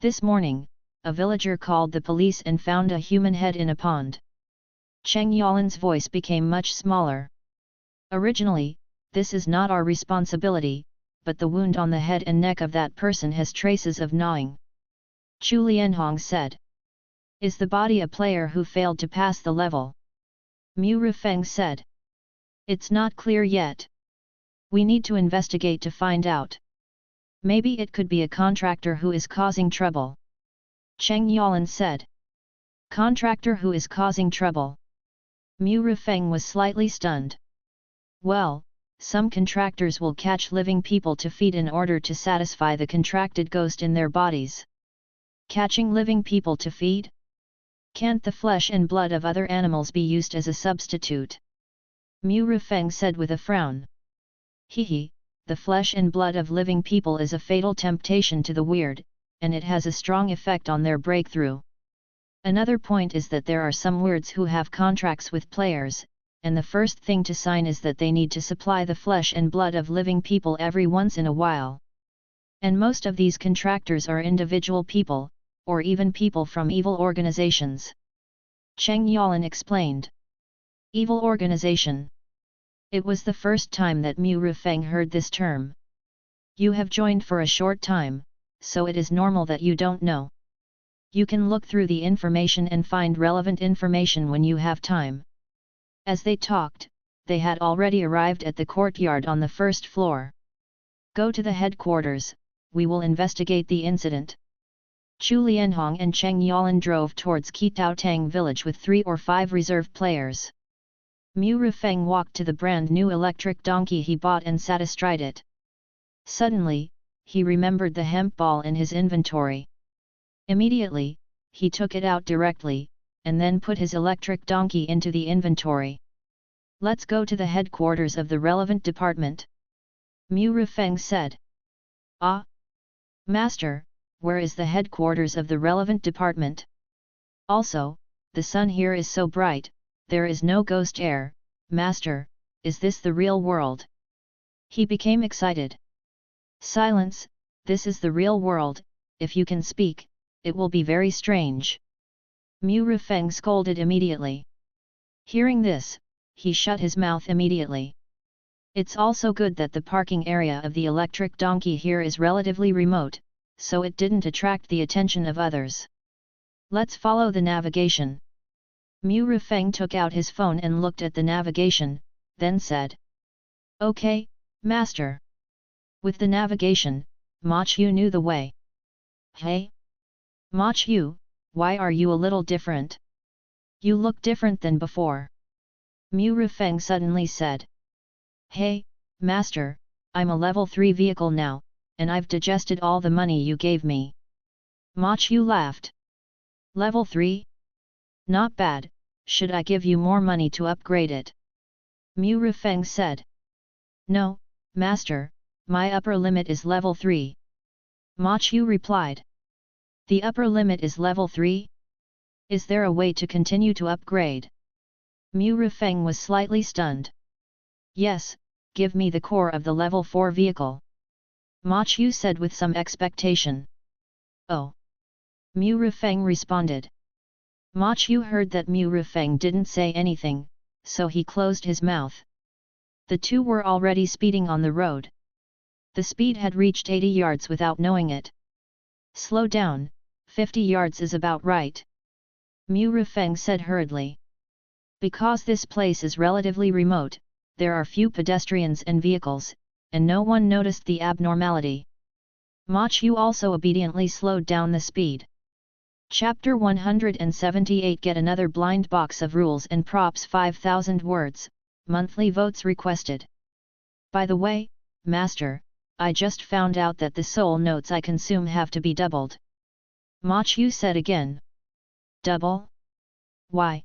This morning, a villager called the police and found a human head in a pond. Cheng Yalan's voice became much smaller. Originally, this is not our responsibility, but the wound on the head and neck of that person has traces of gnawing. Chu Lianhong said. Is the body a player who failed to pass the level? Mu Rufeng said. It's not clear yet. We need to investigate to find out. Maybe it could be a contractor who is causing trouble. Cheng Yalan said. Contractor who is causing trouble. Mu Rufeng was slightly stunned. Well, some contractors will catch living people to feed in order to satisfy the contracted ghost in their bodies. Catching living people to feed? Can't the flesh and blood of other animals be used as a substitute? Mu Rufeng said with a frown. Hehe, the flesh and blood of living people is a fatal temptation to the weird, and it has a strong effect on their breakthrough. Another point is that there are some weirds who have contracts with players, and the first thing to sign is that they need to supply the flesh and blood of living people every once in a while. And most of these contractors are individual people, or even people from evil organizations. Cheng Yalan explained. Evil organization. It was the first time that Mu Rufeng heard this term. You have joined for a short time, so it is normal that you don't know. You can look through the information and find relevant information when you have time. As they talked, they had already arrived at the courtyard on the first floor. Go to the headquarters, we will investigate the incident. Chu Lianhong and Cheng Yalan drove towards Qitaotang village with 3 or 5 reserve players. Mu Rufeng walked to the brand new electric donkey he bought and sat astride it. Suddenly, he remembered the hemp ball in his inventory. Immediately, he took it out directly, and then put his electric donkey into the inventory. Let's go to the headquarters of the relevant department. Mu Rifeng said. Ah! Master, where is the headquarters of the relevant department? Also, the sun here is so bright, there is no ghost air. Master, is this the real world? He became excited. Silence, this is the real world. If you can speak, it will be very strange. Mu Rifeng scolded immediately. Hearing this, he shut his mouth immediately. It's also good that the parking area of the electric donkey here is relatively remote, so it didn't attract the attention of others. Let's follow the navigation. Mu Rifeng took out his phone and looked at the navigation, then said. Okay, master. With the navigation, Ma Chiu knew the way. Hey? Ma Chiu, why are you a little different? You look different than before. Mu Rifeng suddenly said. Hey, master, I'm a level 3 vehicle now, and I've digested all the money you gave me. Ma Chiu laughed. Level 3? Not bad, should I give you more money to upgrade it? Mu Rifeng said. No, master, my upper limit is level 3. Ma Chiu replied. The upper limit is level 3? Is there a way to continue to upgrade? Mu Rifeng was slightly stunned. Yes, give me the core of the level 4 vehicle. Ma Chiu said with some expectation. Oh. Mu Rifeng responded. Ma Chiu heard that Mu Rifeng didn't say anything, so he closed his mouth. The two were already speeding on the road. The speed had reached 80 yards without knowing it. Slow down, 50 yards is about right. Mu Rifeng said hurriedly. Because this place is relatively remote, there are few pedestrians and vehicles, and no one noticed the abnormality. Ma Chiu also obediently slowed down the speed. Chapter 178 Get another blind box of rules and props 5,000 words, monthly votes requested. By the way, master, I just found out that the soul notes I consume have to be doubled. Ma Chiu said again. Double? Why?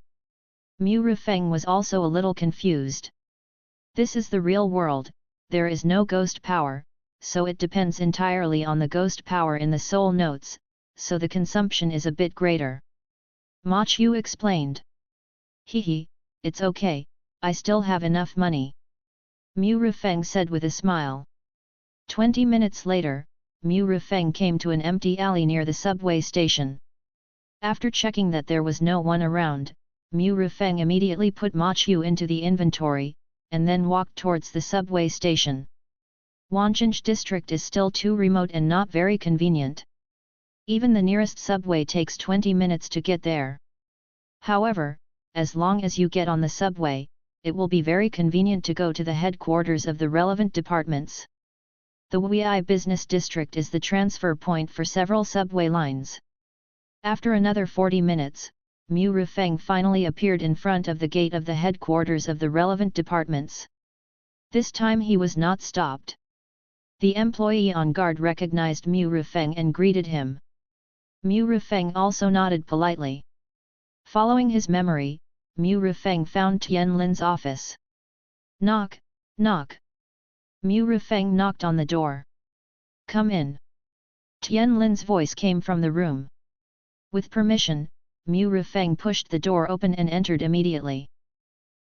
Mu Rifeng was also a little confused. This is the real world, there is no ghost power, so it depends entirely on the ghost power in the soul notes, so the consumption is a bit greater. Ma Chiu explained. Hehe, it's okay, I still have enough money. Mu Rifeng said with a smile. 20 minutes later, Mu Rifeng came to an empty alley near the subway station. After checking that there was no one around, Mu Rifeng immediately put Ma Chiu into the inventory, and then walked towards the subway station. Wancheng district is still too remote and not very convenient. Even the nearest subway takes 20 minutes to get there. However, as long as you get on the subway, it will be very convenient to go to the headquarters of the relevant departments. The Wei Business District is the transfer point for several subway lines. After another 40 minutes, Mu Rifeng finally appeared in front of the gate of the headquarters of the relevant departments. This time he was not stopped. The employee on guard recognized Mu Rifeng and greeted him. Mu Rifeng also nodded politely. Following his memory, Mu Rifeng found Tian Lin's office. Knock, knock. Mu Rifeng knocked on the door. Come in. Tian Lin's voice came from the room. With permission, Mu Rifeng pushed the door open and entered immediately.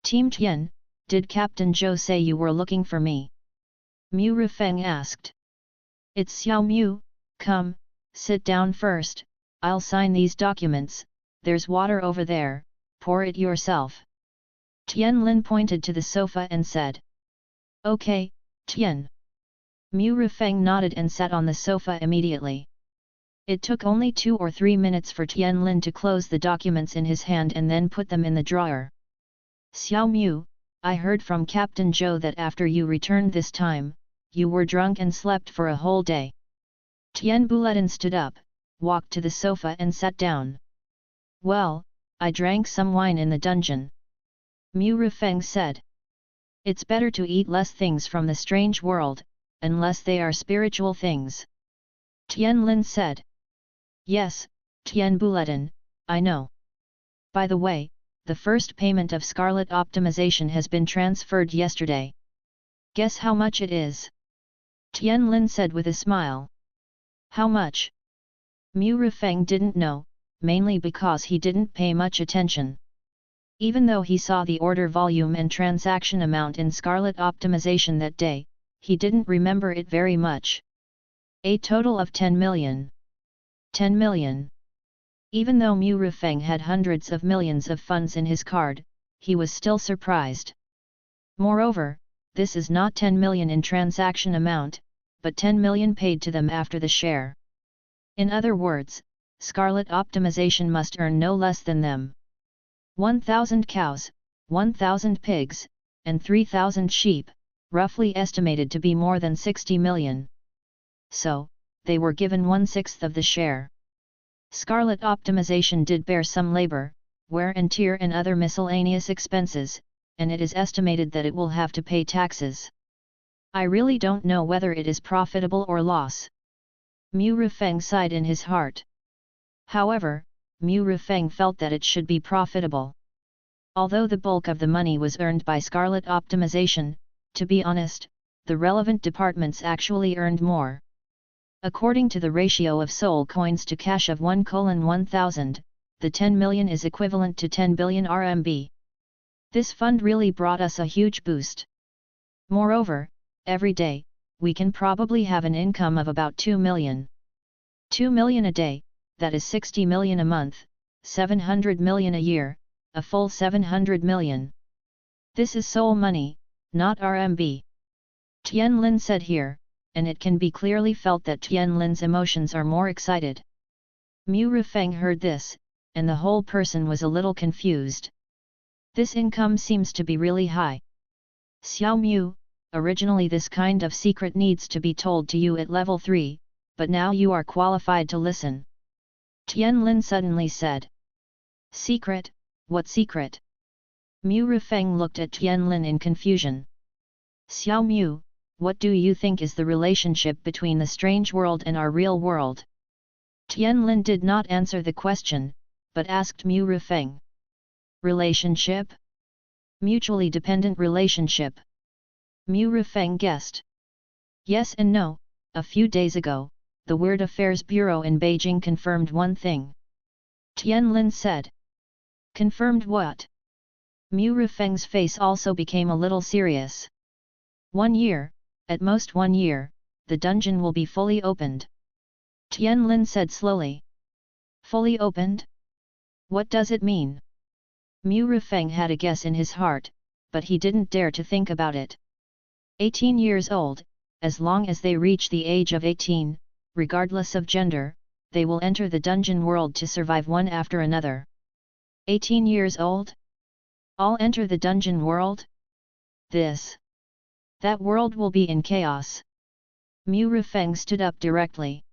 Team Tian, did Captain Zhou say you were looking for me? Mu Rifeng asked. It's Xiao Mu, come, sit down first, I'll sign these documents, there's water over there, pour it yourself. Tian Lin pointed to the sofa and said. Okay, Tian. Mu Rifeng nodded and sat on the sofa immediately. It took only 2 or 3 minutes for Tian Lin to close the documents in his hand and then put them in the drawer. Xiao Mu, I heard from Captain Zhou that after you returned this time, you were drunk and slept for a whole day. Tian Buletin stood up, walked to the sofa and sat down. Well, I drank some wine in the dungeon. Mu Rifeng said. It's better to eat less things from the strange world, unless they are spiritual things. Tian Lin said. Yes, Tian Buletin, I know. By the way, the first payment of Scarlet optimization has been transferred yesterday. Guess how much it is? Tianlin said with a smile. How much? Mu Rifeng didn't know, mainly because he didn't pay much attention. Even though he saw the order volume and transaction amount in Scarlet optimization that day, he didn't remember it very much. A total of 10 million. 10 million. Even though Mu Rifeng had hundreds of millions of funds in his card, he was still surprised. Moreover, this is not 10 million in transaction amount, but 10 million paid to them after the share. In other words, Scarlet optimization must earn no less than them. 1,000 cows, 1,000 pigs, and 3,000 sheep, roughly estimated to be more than 60 million. So, they were given 1/6 of the share. Scarlet optimization did bear some labor, wear and tear and other miscellaneous expenses, and it is estimated that it will have to pay taxes. I really don't know whether it is profitable or loss. Mu Rifeng sighed in his heart. However, Mu Rifeng felt that it should be profitable. Although the bulk of the money was earned by Scarlet optimization, to be honest, the relevant departments actually earned more. According to the ratio of soul coins to cash of 1:1000, the 10 million is equivalent to 10 billion RMB. This fund really brought us a huge boost. Moreover, every day, we can probably have an income of about 2 million. 2 million a day, that is 60 million a month, 700 million a year, a full 700 million. This is soul money, not RMB. Tianlin said here, and it can be clearly felt that Tianlin's emotions are more excited. Mu Rifeng heard this, and the whole person was a little confused. This income seems to be really high. Xiao Mu, originally this kind of secret needs to be told to you at level 3, but now you are qualified to listen. Tianlin suddenly said. Secret? What secret? Mu Rifeng looked at Tianlin in confusion. Xiao Mu, what do you think is the relationship between the strange world and our real world? Tianlin did not answer the question, but asked Mu Rifeng. Relationship? Mutually dependent relationship. Mu Rifeng guessed. Yes and no, a few days ago, the World Affairs Bureau in Beijing confirmed one thing. Tianlin said. Confirmed what? Mu Rifeng's face also became a little serious. 1 year, at most 1 year, the dungeon will be fully opened. Tianlin said slowly. Fully opened? What does it mean? Mu Rifeng had a guess in his heart, but he didn't dare to think about it. 18 years old, as long as they reach the age of 18, regardless of gender, they will enter the dungeon world to survive one after another. 18 years old? All enter the dungeon world? That world will be in chaos. Mu Rifeng stood up directly.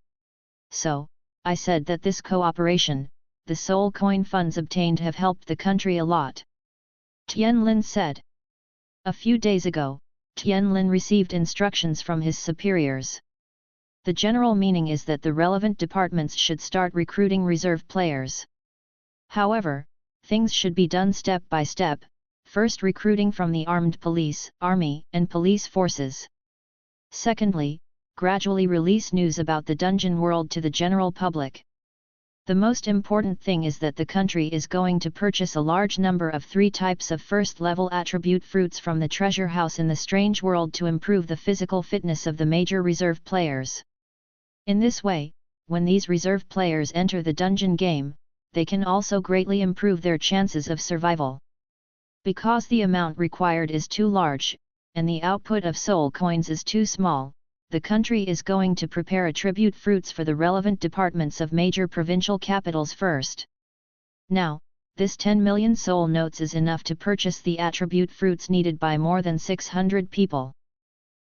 So, I said that this cooperation, the soul coin funds obtained have helped the country a lot. Tianlin said. A few days ago, Tianlin received instructions from his superiors. The general meaning is that the relevant departments should start recruiting reserve players. However, things should be done step by step, first recruiting from the armed police, army, and police forces. Secondly, gradually release news about the dungeon world to the general public. The most important thing is that the country is going to purchase a large number of 3 types of first-level attribute fruits from the treasure house in the strange world to improve the physical fitness of the major reserve players. In this way, when these reserve players enter the dungeon game, they can also greatly improve their chances of survival. Because the amount required is too large, and the output of soul coins is too small, the country is going to prepare attribute fruits for the relevant departments of major provincial capitals first. Now, this 10 million soul notes is enough to purchase the attribute fruits needed by more than 600 people.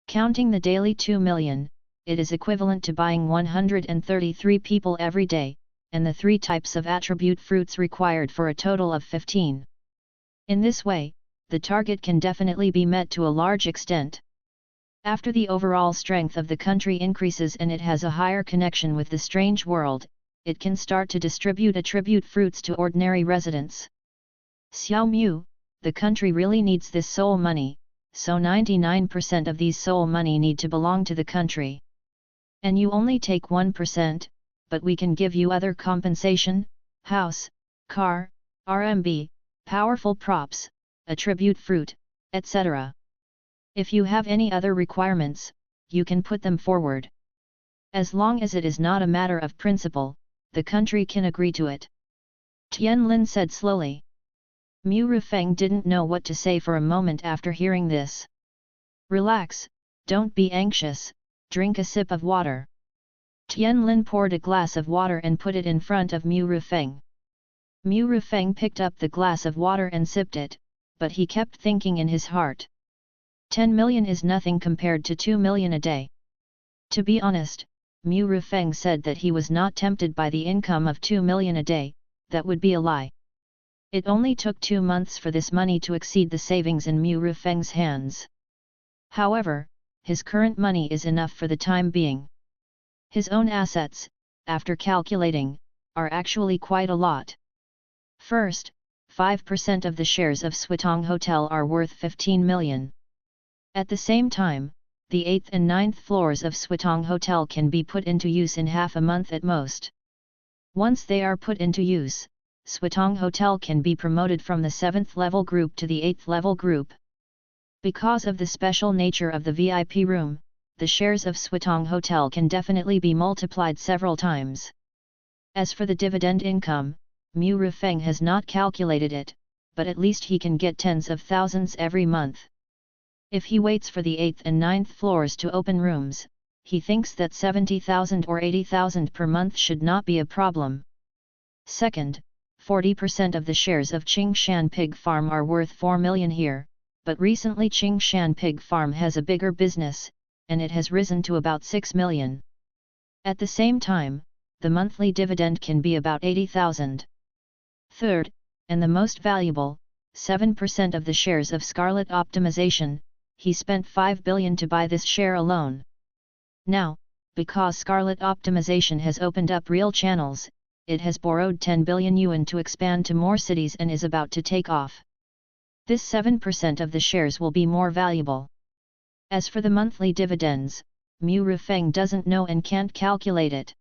Counting the daily 2 million, it is equivalent to buying 133 people every day, and the 3 types of attribute fruits required for a total of 15. In this way, the target can definitely be met to a large extent. After the overall strength of the country increases and it has a higher connection with the strange world, it can start to distribute attribute fruits to ordinary residents. Xiao Mu, the country really needs this soul money, so 99% of these soul money need to belong to the country. And you only take 1%, but we can give you other compensation, house, car, RMB, powerful props, attribute fruit, etc. If you have any other requirements, you can put them forward. As long as it is not a matter of principle, the country can agree to it. Tianlin said slowly. Mu Rifeng didn't know what to say for a moment after hearing this. Relax, don't be anxious, drink a sip of water. Tianlin poured a glass of water and put it in front of Mu Rifeng. Mu Rifeng picked up the glass of water and sipped it, but he kept thinking in his heart. 10 million is nothing compared to 2 million a day. To be honest, Mu Rifeng said that he was not tempted by the income of 2 million a day, that would be a lie. It only took 2 months for this money to exceed the savings in Mu Rifeng's hands. However, his current money is enough for the time being. His own assets, after calculating, are actually quite a lot. First, 5% of the shares of Switong Hotel are worth 15 million. At the same time, the 8th and 9th floors of Switong Hotel can be put into use in half a month at most. Once they are put into use, Switong Hotel can be promoted from the 7th level group to the 8th level group. Because of the special nature of the VIP room, the shares of Switong Hotel can definitely be multiplied several times. As for the dividend income, Mu Rifeng has not calculated it, but at least he can get tens of thousands every month. If he waits for the 8th and 9th floors to open rooms, he thinks that 70,000 or 80,000 per month should not be a problem. Second, 40% of the shares of Qingshan Pig Farm are worth 4 million here, but recently Qingshan Pig Farm has a bigger business, and it has risen to about 6 million. At the same time, the monthly dividend can be about 80,000. Third, and the most valuable, 7% of the shares of Scarlet Optimization, he spent 5 billion to buy this share alone. Now, because Scarlet Optimization has opened up real channels, it has borrowed 10 billion yuan to expand to more cities and is about to take off. This 7% of the shares will be more valuable. As for the monthly dividends, Mu Rifeng doesn't know and can't calculate it.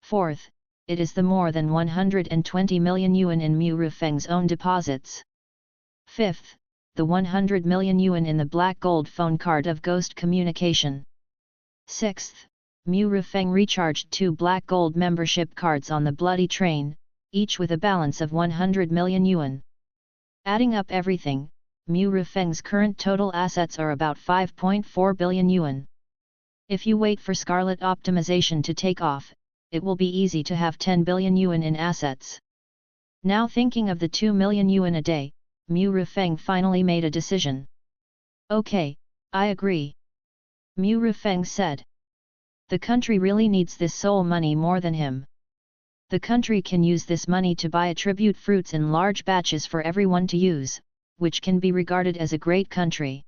Fourth, it is the more than 120 million yuan in Mu Rifeng's own deposits. Fifth, the 100 million yuan in the black gold phone card of Ghost Communication. Sixth, Mu Rifeng recharged 2 black gold membership cards on the Bloody Train, each with a balance of 100 million yuan. Adding up everything, Mu Rifeng's current total assets are about 5.4 billion yuan. If you wait for Scarlet Optimization to take off, it will be easy to have 10 billion yuan in assets. Now thinking of the 2 million yuan a day, Mu Rifeng finally made a decision. Okay, I agree. Mu Rifeng said. The country really needs this soul money more than him. The country can use this money to buy attribute fruits in large batches for everyone to use, which can be regarded as a great country.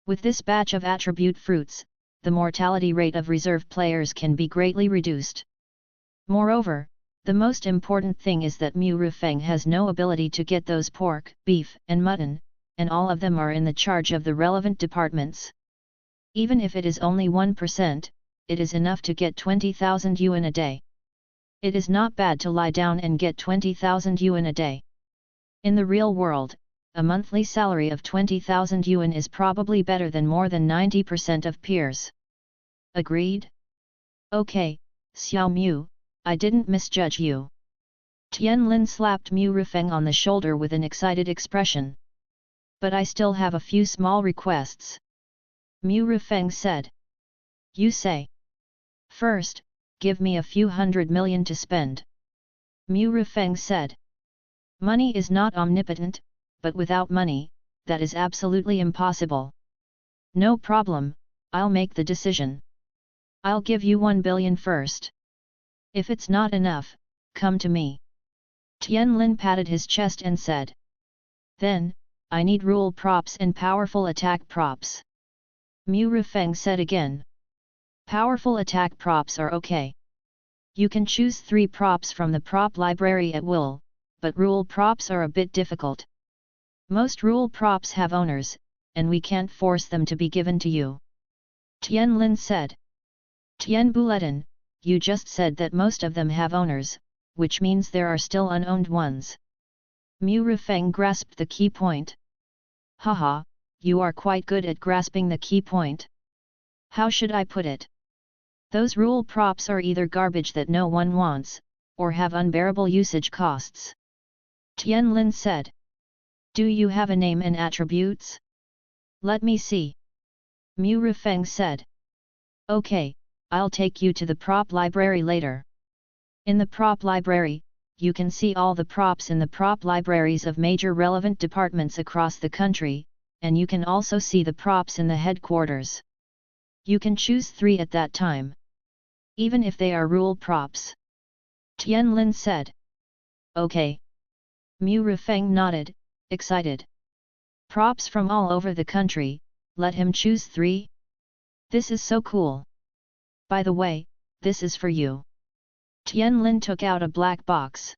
With this batch of attribute fruits, the mortality rate of reserve players can be greatly reduced. Moreover, the most important thing is that Mu Rifeng has no ability to get those pork, beef and mutton, and all of them are in the charge of the relevant departments. Even if it is only 1%, it is enough to get 20,000 yuan a day. It is not bad to lie down and get 20,000 yuan a day. In the real world, a monthly salary of 20,000 yuan is probably better than more than 90% of peers. Agreed? Okay, Xiao Mu, I didn't misjudge you. Tianlin slapped Mu Rifeng on the shoulder with an excited expression. But I still have a few small requests. Mu Rifeng said. You say. First, give me a few 100 million to spend. Mu Rifeng said. Money is not omnipotent, but without money, that is absolutely impossible. No problem, I'll make the decision. I'll give you 1 billion first. If it's not enough, come to me. Tianlin patted his chest and said. Then, I need rule props and powerful attack props. Mu Rifeng said again. Powerful attack props are okay. You can choose 3 props from the prop library at will, but rule props are a bit difficult. Most rule props have owners, and we can't force them to be given to you. Tian Lin said. Tian Bulletin, you just said that most of them have owners, which means there are still unowned ones. Mu Rifeng grasped the key point. Haha, you are quite good at grasping the key point. How should I put it? Those rule props are either garbage that no one wants, or have unbearable usage costs. Tian Lin said. Do you have a name and attributes? Let me see. Mu Rifeng said. Okay, I'll take you to the prop library later. In the prop library, you can see all the props in the prop libraries of major relevant departments across the country, and you can also see the props in the headquarters. You can choose 3 at that time. Even if they are rule props. Tian Lin said. Okay. Mu Rifeng nodded, excited. Props from all over the country, let him choose 3? This is so cool. By the way, this is for you. Tian Lin took out a black box.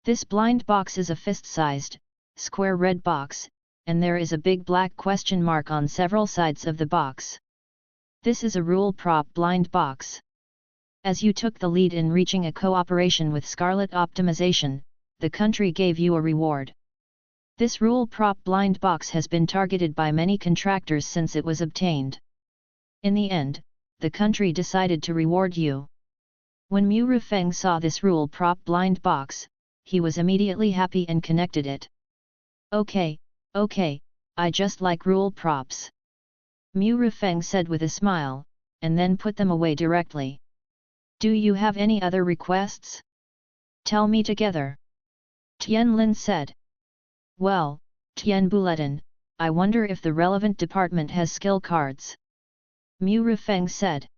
This blind box is a fist-sized, square red box, and there is a big black question mark on several sides of the box. This is a rule prop blind box. As you took the lead in reaching a cooperation with Scarlet Optimization, the country gave you a reward. This rule prop blind box has been targeted by many contractors since it was obtained. In the end, the country decided to reward you. When Mu Rifeng saw this rule prop blind box, he was immediately happy and connected it. Okay, I just like rule props. Mu Rifeng said with a smile, and then put them away directly. Do you have any other requests? Tell me together. Tian Lin said. Well, Tian Bulletin, I wonder if the relevant department has skill cards. Mu Rifeng said.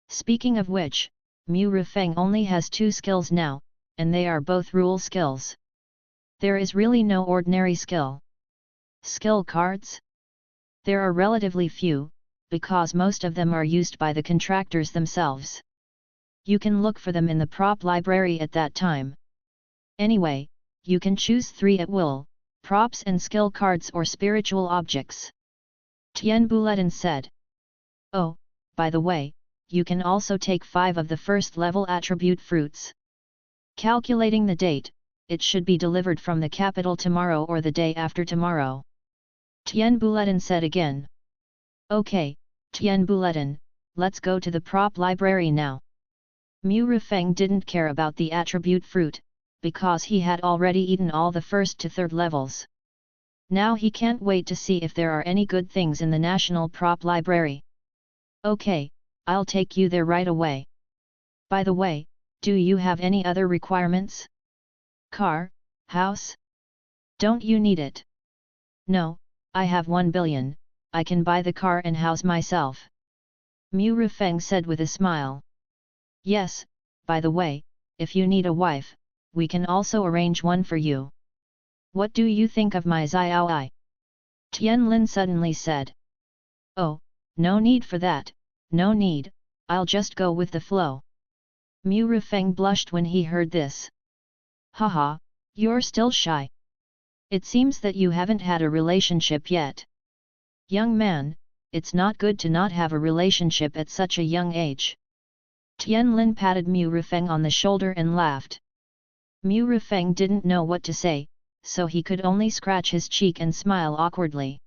Speaking of which, Mu Rifeng only has 2 skills now, and they are both rule skills. There is really no ordinary skill. Skill cards? There are relatively few, because most of them are used by the contractors themselves. You can look for them in the prop library at that time. Anyway, you can choose 3 at will, props and skill cards or spiritual objects. Tian Bulletin said. Oh, by the way, you can also take 5 of the first level attribute fruits. Calculating the date, it should be delivered from the capital tomorrow or the day after tomorrow. Tian Bulletin said again. Okay, Tian Bulletin, let's go to the prop library now. Mu Rifeng didn't care about the attribute fruit, because he had already eaten all the 1st to 3rd levels. Now he can't wait to see if there are any good things in the National Prop Library. Okay, I'll take you there right away. By the way, do you have any other requirements? Car, house? Don't you need it? No, I have 1 billion, I can buy the car and house myself. Mu Rifeng said with a smile. Yes, by the way, if you need a wife, we can also arrange one for you. What do you think of my Xiao? Tian Lin suddenly said. Oh, no need for that, no need, I'll just go with the flow. Mu Rifeng blushed when he heard this. Haha, you're still shy. It seems that you haven't had a relationship yet. Young man, it's not good to not have a relationship at such a young age. Tian Lin patted Mu Rifeng on the shoulder and laughed. Mu Rifeng didn't know what to say, so he could only scratch his cheek and smile awkwardly.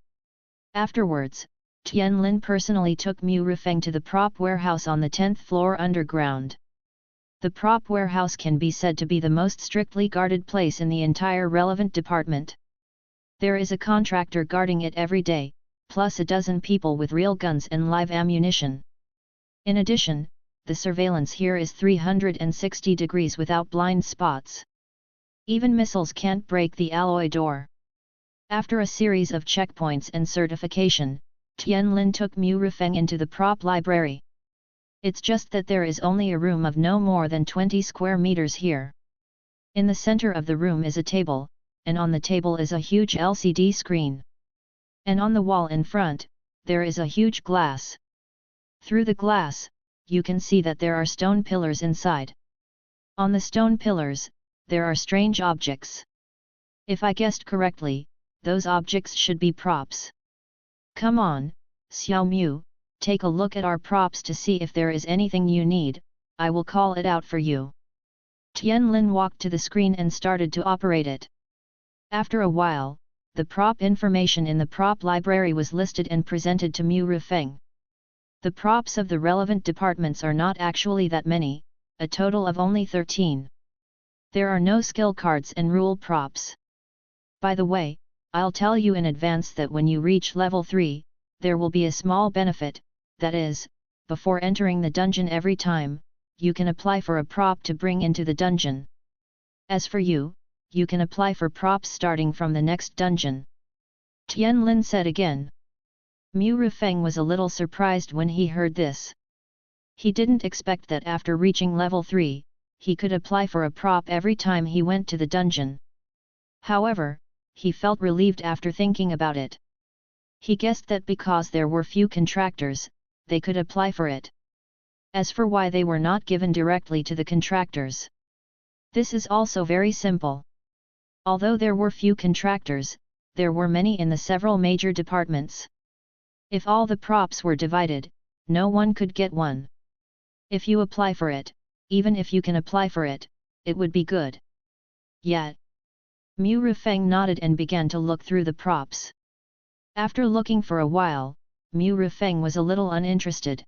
Afterwards, Tian Lin personally took Mu Rifeng to the prop warehouse on the 10th floor underground. The prop warehouse can be said to be the most strictly guarded place in the entire relevant department. There is a contractor guarding it every day, plus a dozen people with real guns and live ammunition. In addition, the surveillance here is 360 degrees without blind spots. Even missiles can't break the alloy door. After a series of checkpoints and certification, Tian Lin took Mu Rifeng into the prop library. It's just that there is only a room of no more than 20 square meters here. In the center of the room is a table, and on the table is a huge LCD screen. And on the wall in front, there is a huge glass. Through the glass, you can see that there are stone pillars inside. On the stone pillars, there are strange objects. If I guessed correctly, those objects should be props. Come on, Xiao Mu, take a look at our props to see if there is anything you need, I will call it out for you. Tianlin walked to the screen and started to operate it. After a while, the prop information in the prop library was listed and presented to Mu Rufeng. The props of the relevant departments are not actually that many, a total of only 13. There are no skill cards and rule props. By the way, I'll tell you in advance that when you reach level 3, there will be a small benefit, that is, before entering the dungeon every time, you can apply for a prop to bring into the dungeon. As for you, you can apply for props starting from the next dungeon. Tianlin said again. Mu Rufeng was a little surprised when he heard this. He didn't expect that after reaching level 3, he could apply for a prop every time he went to the dungeon. However, he felt relieved after thinking about it. He guessed that because there were few contractors, they could apply for it. As for why they were not given directly to the contractors, this is also very simple. Although there were few contractors, there were many in the several major departments. If all the props were divided, no one could get one. If you apply for it, even if you can apply for it, it would be good. Yet, Mu Rufeng nodded and began to look through the props. After looking for a while, Mu Rufeng was a little uninterested.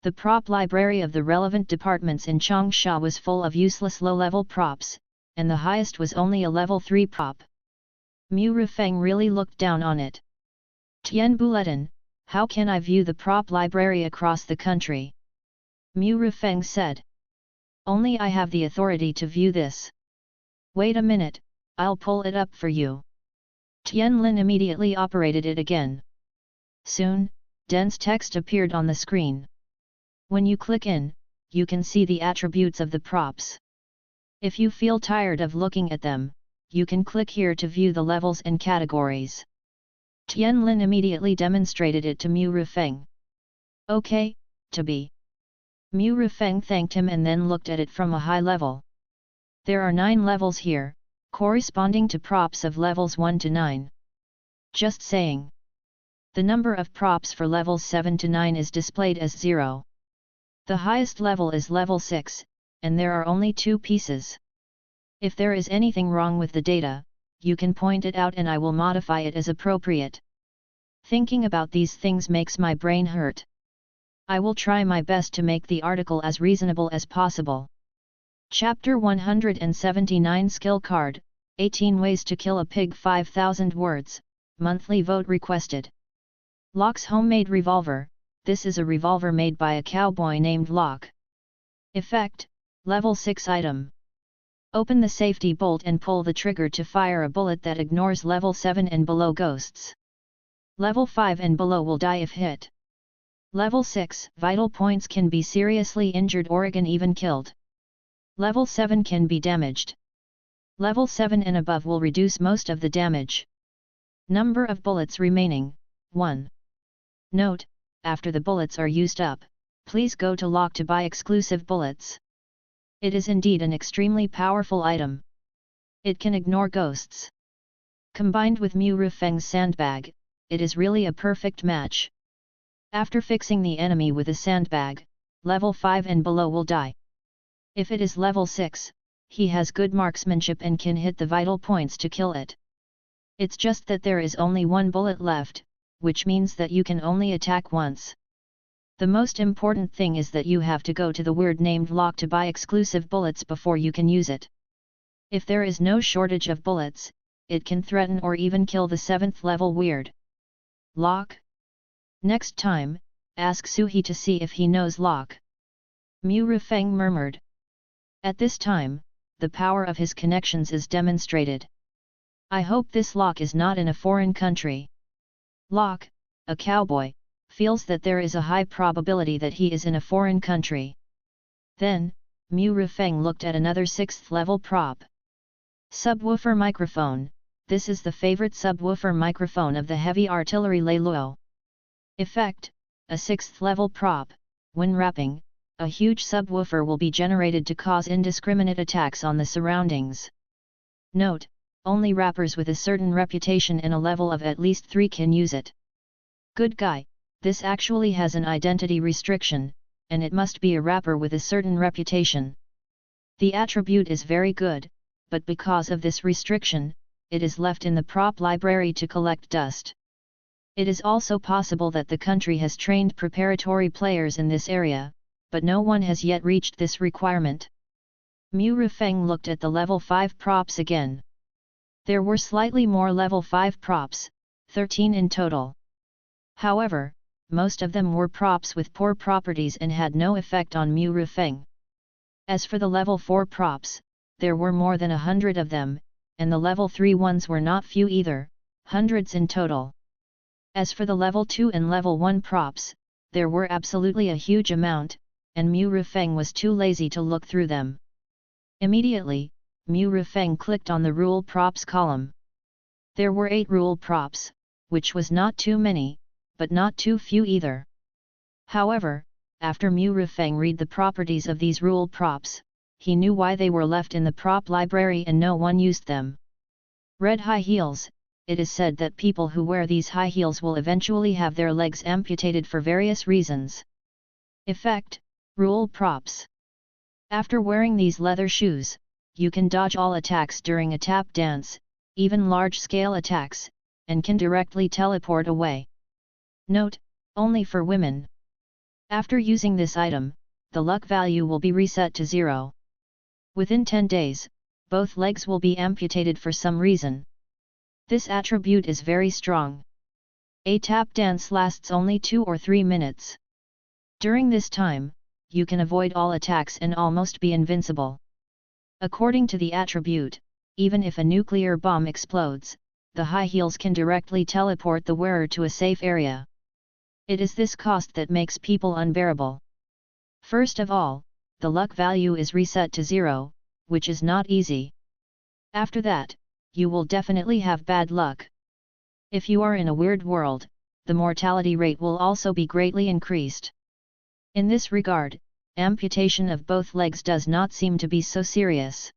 The prop library of the relevant departments in Changsha was full of useless low-level props, and the highest was only a level 3 prop. Mu Rufeng really looked down on it. Tian Bulletin, how can I view the prop library across the country? Mu Rufeng said. Only I have the authority to view this. Wait a minute, I'll pull it up for you. Tianlin immediately operated it again. Soon, dense text appeared on the screen. When you click in, you can see the attributes of the props. If you feel tired of looking at them, you can click here to view the levels and categories. Tianlin immediately demonstrated it to Mu Rufeng. Okay, to be. Mu Rufeng thanked him and then looked at it from a high level. There are 9 levels here, corresponding to props of levels 1 to 9. Just saying. The number of props for levels 7 to 9 is displayed as 0. The highest level is level 6, and there are only 2 pieces. If there is anything wrong with the data, you can point it out and I will modify it as appropriate. Thinking about these things makes my brain hurt. I will try my best to make the article as reasonable as possible. Chapter 179 Skill Card, 18 Ways to Kill a Pig 5000 words, monthly vote requested. Locke's homemade revolver, this is a revolver made by a cowboy named Locke. Effect, level 6 item. Open the safety bolt and pull the trigger to fire a bullet that ignores level 7 and below ghosts. Level 5 and below will die if hit. Level 6, vital points can be seriously injured or even killed. Level 7 can be damaged. Level 7 and above will reduce most of the damage. Number of bullets remaining, 1. Note, after the bullets are used up, please go to Locke to buy exclusive bullets. It is indeed an extremely powerful item. It can ignore ghosts. Combined with Mu Rufeng's sandbag, it is really a perfect match. After fixing the enemy with a sandbag, level 5 and below will die. If it is level 6, he has good marksmanship and can hit the vital points to kill it. It's just that there is only 1 bullet left, which means that you can only attack once. The most important thing is that you have to go to the word named Locke to buy exclusive bullets before you can use it. If there is no shortage of bullets, it can threaten or even kill the 7th level weird. Locke? Next time, ask Suhi to see if he knows Locke. Mu Rufeng murmured. At this time, the power of his connections is demonstrated. I hope this Locke is not in a foreign country. Locke, a cowboy, feels that there is a high probability that he is in a foreign country. Then, Mu Rufeng looked at another 6th level prop. Subwoofer microphone, this is the favorite subwoofer microphone of the heavy artillery Lei Luo. Effect, a 6th level prop, when rapping, a huge subwoofer will be generated to cause indiscriminate attacks on the surroundings. Note, only rappers with a certain reputation and a level of at least 3 can use it. Good guy, this actually has an identity restriction, and it must be a rapper with a certain reputation. The attribute is very good, but because of this restriction, it is left in the prop library to collect dust. It is also possible that the country has trained preparatory players in this area, but no one has yet reached this requirement. Mu Rufeng looked at the level 5 props again. There were slightly more level 5 props, 13 in total. However, most of them were props with poor properties and had no effect on Mu Rufeng. As for the level 4 props, there were more than 100 of them, and the level 3 ones were not few either, hundreds in total. As for the level 2 and level 1 props, there were absolutely a huge amount, and Mu Rufeng was too lazy to look through them. Immediately, Mu Rufeng clicked on the rule props column. There were 8 rule props, which was not too many, but not too few either. However, after Mu Rufeng read the properties of these rule props, he knew why they were left in the prop library and no one used them. Red high heels. It is said that people who wear these high heels will eventually have their legs amputated for various reasons. Effect: rule props. After wearing these leather shoes, you can dodge all attacks during a tap dance, even large-scale attacks, and can directly teleport away. Note: only for women. After using this item, the luck value will be reset to 0. Within 10 days, both legs will be amputated for some reason. This attribute is very strong. A tap dance lasts only 2 or 3 minutes. During this time, you can avoid all attacks and almost be invincible. According to the attribute, even if a nuclear bomb explodes, the high heels can directly teleport the wearer to a safe area. It is this cost that makes people unbearable. First of all, the luck value is reset to 0, which is not easy. After that, you will definitely have bad luck. If you are in a weird world, the mortality rate will also be greatly increased. In this regard, amputation of both legs does not seem to be so serious.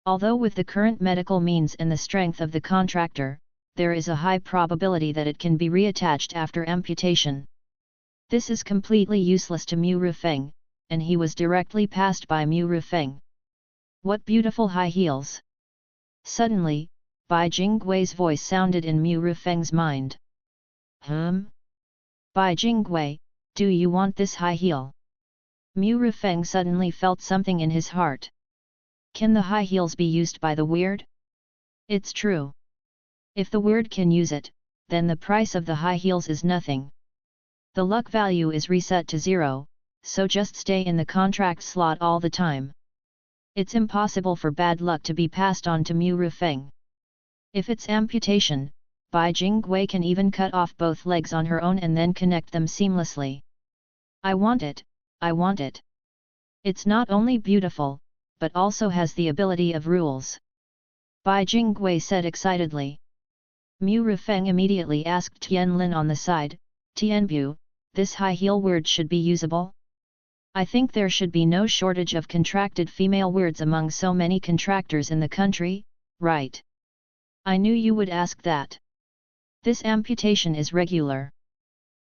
Although with the current medical means and the strength of the contractor, there is a high probability that it can be reattached after amputation. This is completely useless to Mu Rufeng, and he was directly passed by Mu Rufeng. What beautiful high heels! Suddenly, Bai Jinggui's voice sounded in Mu Rufeng's mind. Bai Jingui, do you want this high heel? Mu Rufeng suddenly felt something in his heart. Can the high heels be used by the weird? It's true. If the weird can use it, then the price of the high heels is nothing. The luck value is reset to 0, so just stay in the contract slot all the time. It's impossible for bad luck to be passed on to Mu Rufeng. If it's amputation, Bai Jingui can even cut off both legs on her own and then connect them seamlessly. I want it, I want it. It's not only beautiful, but also has the ability of rules. Bai Jingui said excitedly. Mu Rufeng immediately asked Tianlin on the side, Tianbu, this high heel weird should be usable? I think there should be no shortage of contracted female weirds among so many contractors in the country, right? I knew you would ask that. This amputation is regular.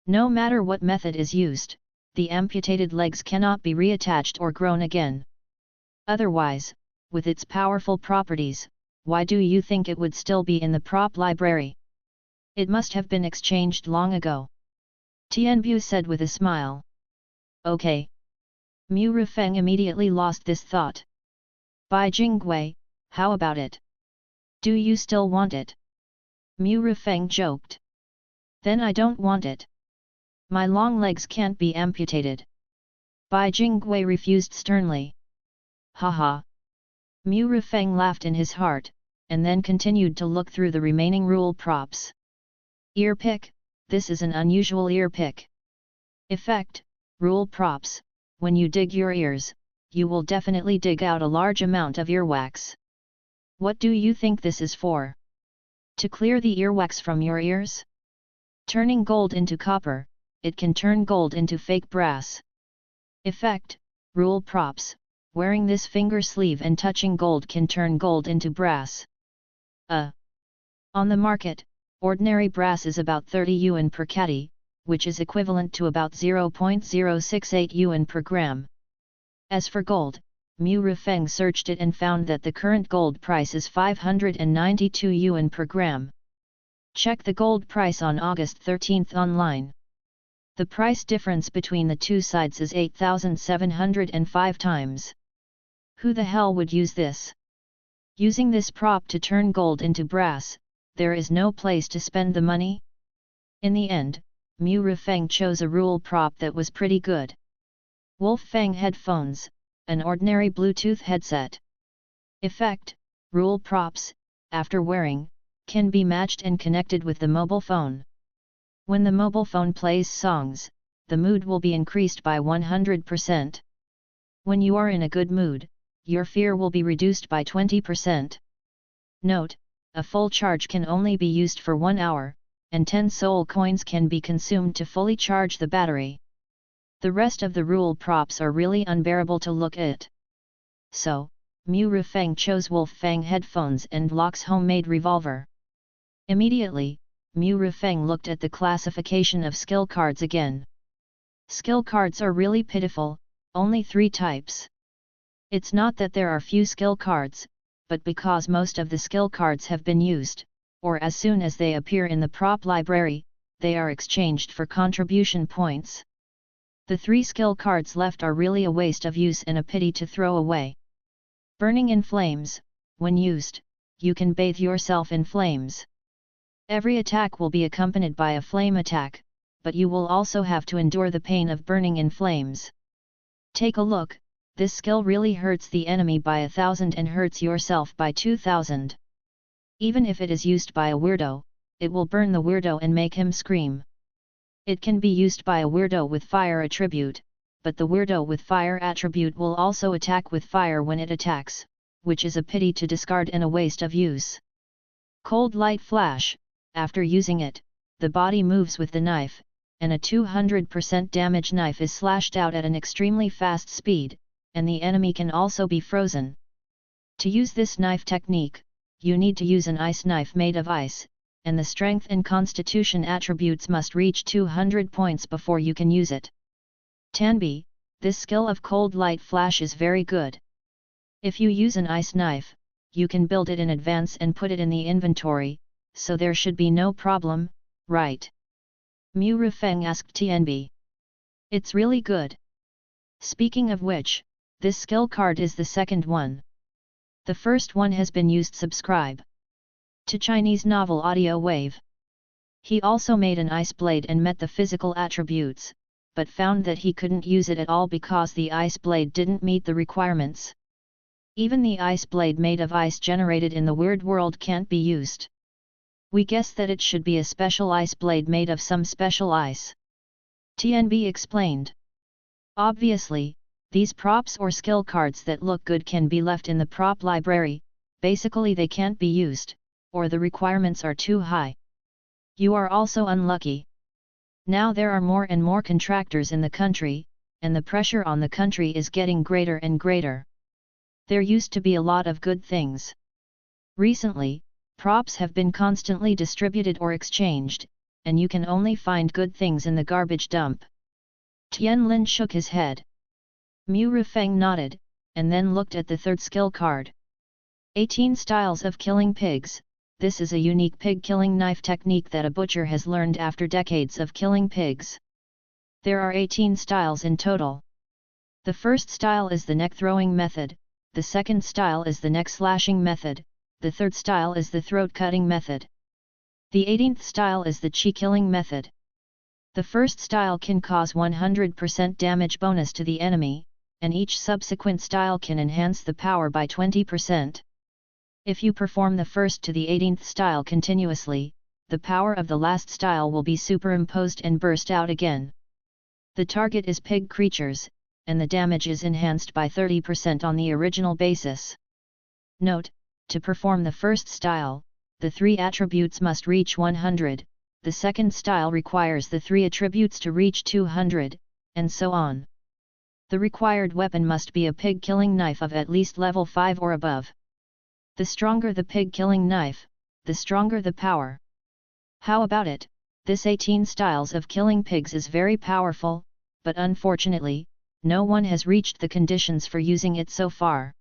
No matter what method is used, the amputated legs cannot be reattached or grown again. Otherwise, with its powerful properties, why do you think it would still be in the prop library? It must have been exchanged long ago. Tianbu said with a smile. Okay. Mu Rufeng immediately lost this thought. Bai Jingui, how about it? Do you still want it? Mu Rufeng joked. Then I don't want it. My long legs can't be amputated. Bai Jingui refused sternly. Haha. Mu Rufeng laughed in his heart, and then continued to look through the remaining rule props. Ear pick, this is an unusual ear pick. Effect: rule props, when you dig your ears, you will definitely dig out a large amount of earwax. What do you think this is for? To clear the earwax from your ears? Turning gold into copper, it can turn gold into fake brass. Effect: rule props. Wearing this finger sleeve and touching gold can turn gold into brass. On the market, ordinary brass is about 30 yuan per catty, which is equivalent to about 0.068 yuan per gram. As for gold, Purify searched it and found that the current gold price is 592 yuan per gram. Check the gold price on August 13 online. The price difference between the two sides is 8,705 times. Who the hell would use this? Using this prop to turn gold into brass, there is no place to spend the money? In the end, Purify chose a rule prop that was pretty good. Wolfgang headphones, an ordinary Bluetooth headset. Effect: rule props, after wearing, can be matched and connected with the mobile phone. When the mobile phone plays songs, the mood will be increased by 100%. When you are in a good mood, your fear will be reduced by 20%. Note: a full charge can only be used for 1 hour, and 10 soul coins can be consumed to fully charge the battery. The rest of the rule props are really unbearable to look at. So, Purify chose Wolfgang headphones and Locke's homemade revolver. Immediately, Purify looked at the classification of skill cards again. Skill cards are really pitiful, only 3 types. It's not that there are few skill cards, but because most of the skill cards have been used, or as soon as they appear in the prop library, they are exchanged for contribution points. The 3 skill cards left are really a waste of use and a pity to throw away. Burning in flames: when used, you can bathe yourself in flames. Every attack will be accompanied by a flame attack, but you will also have to endure the pain of burning in flames. Take a look, this skill really hurts the enemy by 1,000 and hurts yourself by 2,000. Even if it is used by a weirdo, it will burn the weirdo and make him scream. It can be used by a weirdo with fire attribute, but the weirdo with fire attribute will also attack with fire when it attacks, which is a pity to discard and a waste of use. Cold light flash: after using it, the body moves with the knife, and a 200% damage knife is slashed out at an extremely fast speed, and the enemy can also be frozen. To use this knife technique, you need to use an ice knife made of ice, and the strength and constitution attributes must reach 200 points before you can use it. Tanbi, this skill of cold light flash is very good. If you use an ice knife, you can build it in advance and put it in the inventory, so there should be no problem, right? Purify asked Tianbi. It's really good. Speaking of which, this skill card is the second one. The first one has been used. Subscribe to Chinese novel Audio Wave. He also made an ice blade and met the physical attributes, but found that he couldn't use it at all because the ice blade didn't meet the requirements. Even the ice blade made of ice generated in the weird world can't be used. We guess that it should be a special ice blade made of some special ice. Tianbi explained. Obviously, these props or skill cards that look good can be left in the prop library, basically they can't be used, or the requirements are too high. You are also unlucky. Now there are more and more contractors in the country, and the pressure on the country is getting greater and greater. There used to be a lot of good things. Recently, props have been constantly distributed or exchanged, and you can only find good things in the garbage dump. Tianlin shook his head. Purify nodded, and then looked at the third skill card. 18 Styles of Killing Pigs. This is a unique pig-killing knife technique that a butcher has learned after decades of killing pigs. There are 18 styles in total. The first style is the neck-throwing method, the second style is the neck-slashing method, the third style is the throat-cutting method. The 18th style is the chi-killing method. The first style can cause 100% damage bonus to the enemy, and each subsequent style can enhance the power by 20%. If you perform the first to the 18th style continuously, the power of the last style will be superimposed and burst out again. The target is pig creatures, and the damage is enhanced by 30% on the original basis. Note: to perform the first style, the 3 attributes must reach 100, the second style requires the 3 attributes to reach 200, and so on. The required weapon must be a pig-killing knife of at least level 5 or above. The stronger the pig-killing knife, the stronger the power. How about it? This 18 styles of killing pigs is very powerful, but unfortunately, no one has reached the conditions for using it so far.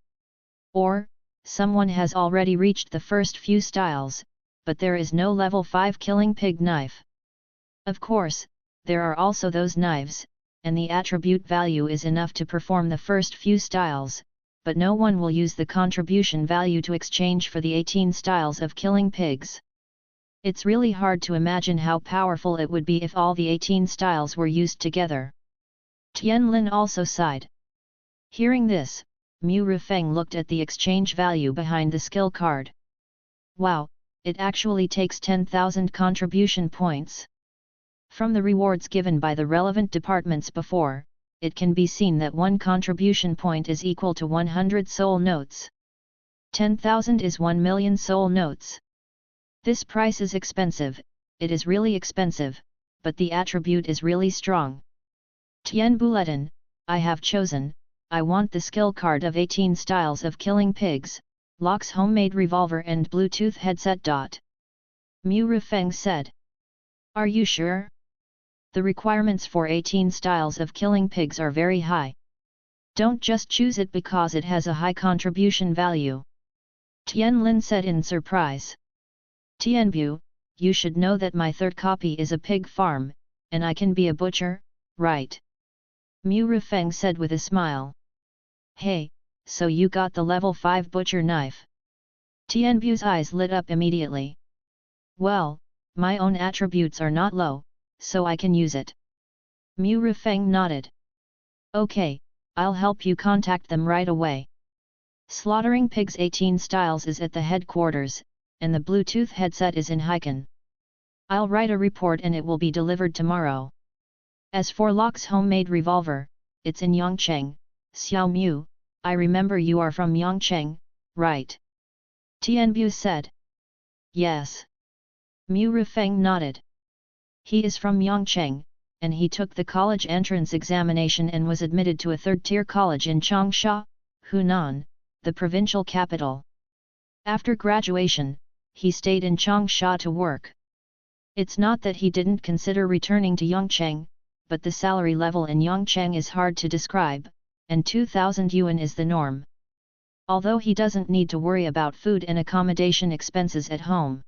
Or, someone has already reached the first few styles, but there is no level 5 killing pig knife. Of course, there are also those knives, and the attribute value is enough to perform the first few styles, but no one will use the contribution value to exchange for the 18 styles of killing pigs. It's really hard to imagine how powerful it would be if all the 18 styles were used together. Tianlin also sighed. Hearing this, Mu Rifeng looked at the exchange value behind the skill card. Wow, it actually takes 10,000 contribution points. From the rewards given by the relevant departments before, it can be seen that one contribution point is equal to 100 soul notes. 10,000 is 1 million soul notes. This price is expensive, it is really expensive, but the attribute is really strong. Tian Bulletin, I have chosen, I want the skill card of 18 styles of killing pigs, Locke's homemade revolver and Bluetooth headset. Mu Rifeng said. Are you sure? The requirements for 18 styles of killing pigs are very high. Don't just choose it because it has a high contribution value. Tianlin said in surprise. Tianbu, you should know that my third copy is a pig farm, and I can be a butcher, right? Mu Rifeng said with a smile. Hey, so you got the level 5 butcher knife? Tianbu's eyes lit up immediately. Well, my own attributes are not low, so I can use it. Mu Rifeng nodded. Okay, I'll help you contact them right away. Slaughtering Pigs 18 Styles is at the headquarters, and the Bluetooth headset is in Haikan. I'll write a report and it will be delivered tomorrow. As for Locke's homemade revolver, it's in Yongcheng. Xiao Mu, I remember you are from Yongcheng, right? Tianbu said. Yes. Mu Rifeng nodded. He is from Yongcheng, and he took the college entrance examination and was admitted to a third-tier college in Changsha, Hunan, the provincial capital. After graduation, he stayed in Changsha to work. It's not that he didn't consider returning to Yongcheng, but the salary level in Yongcheng is hard to describe, and 2,000 yuan is the norm. Although he doesn't need to worry about food and accommodation expenses at home.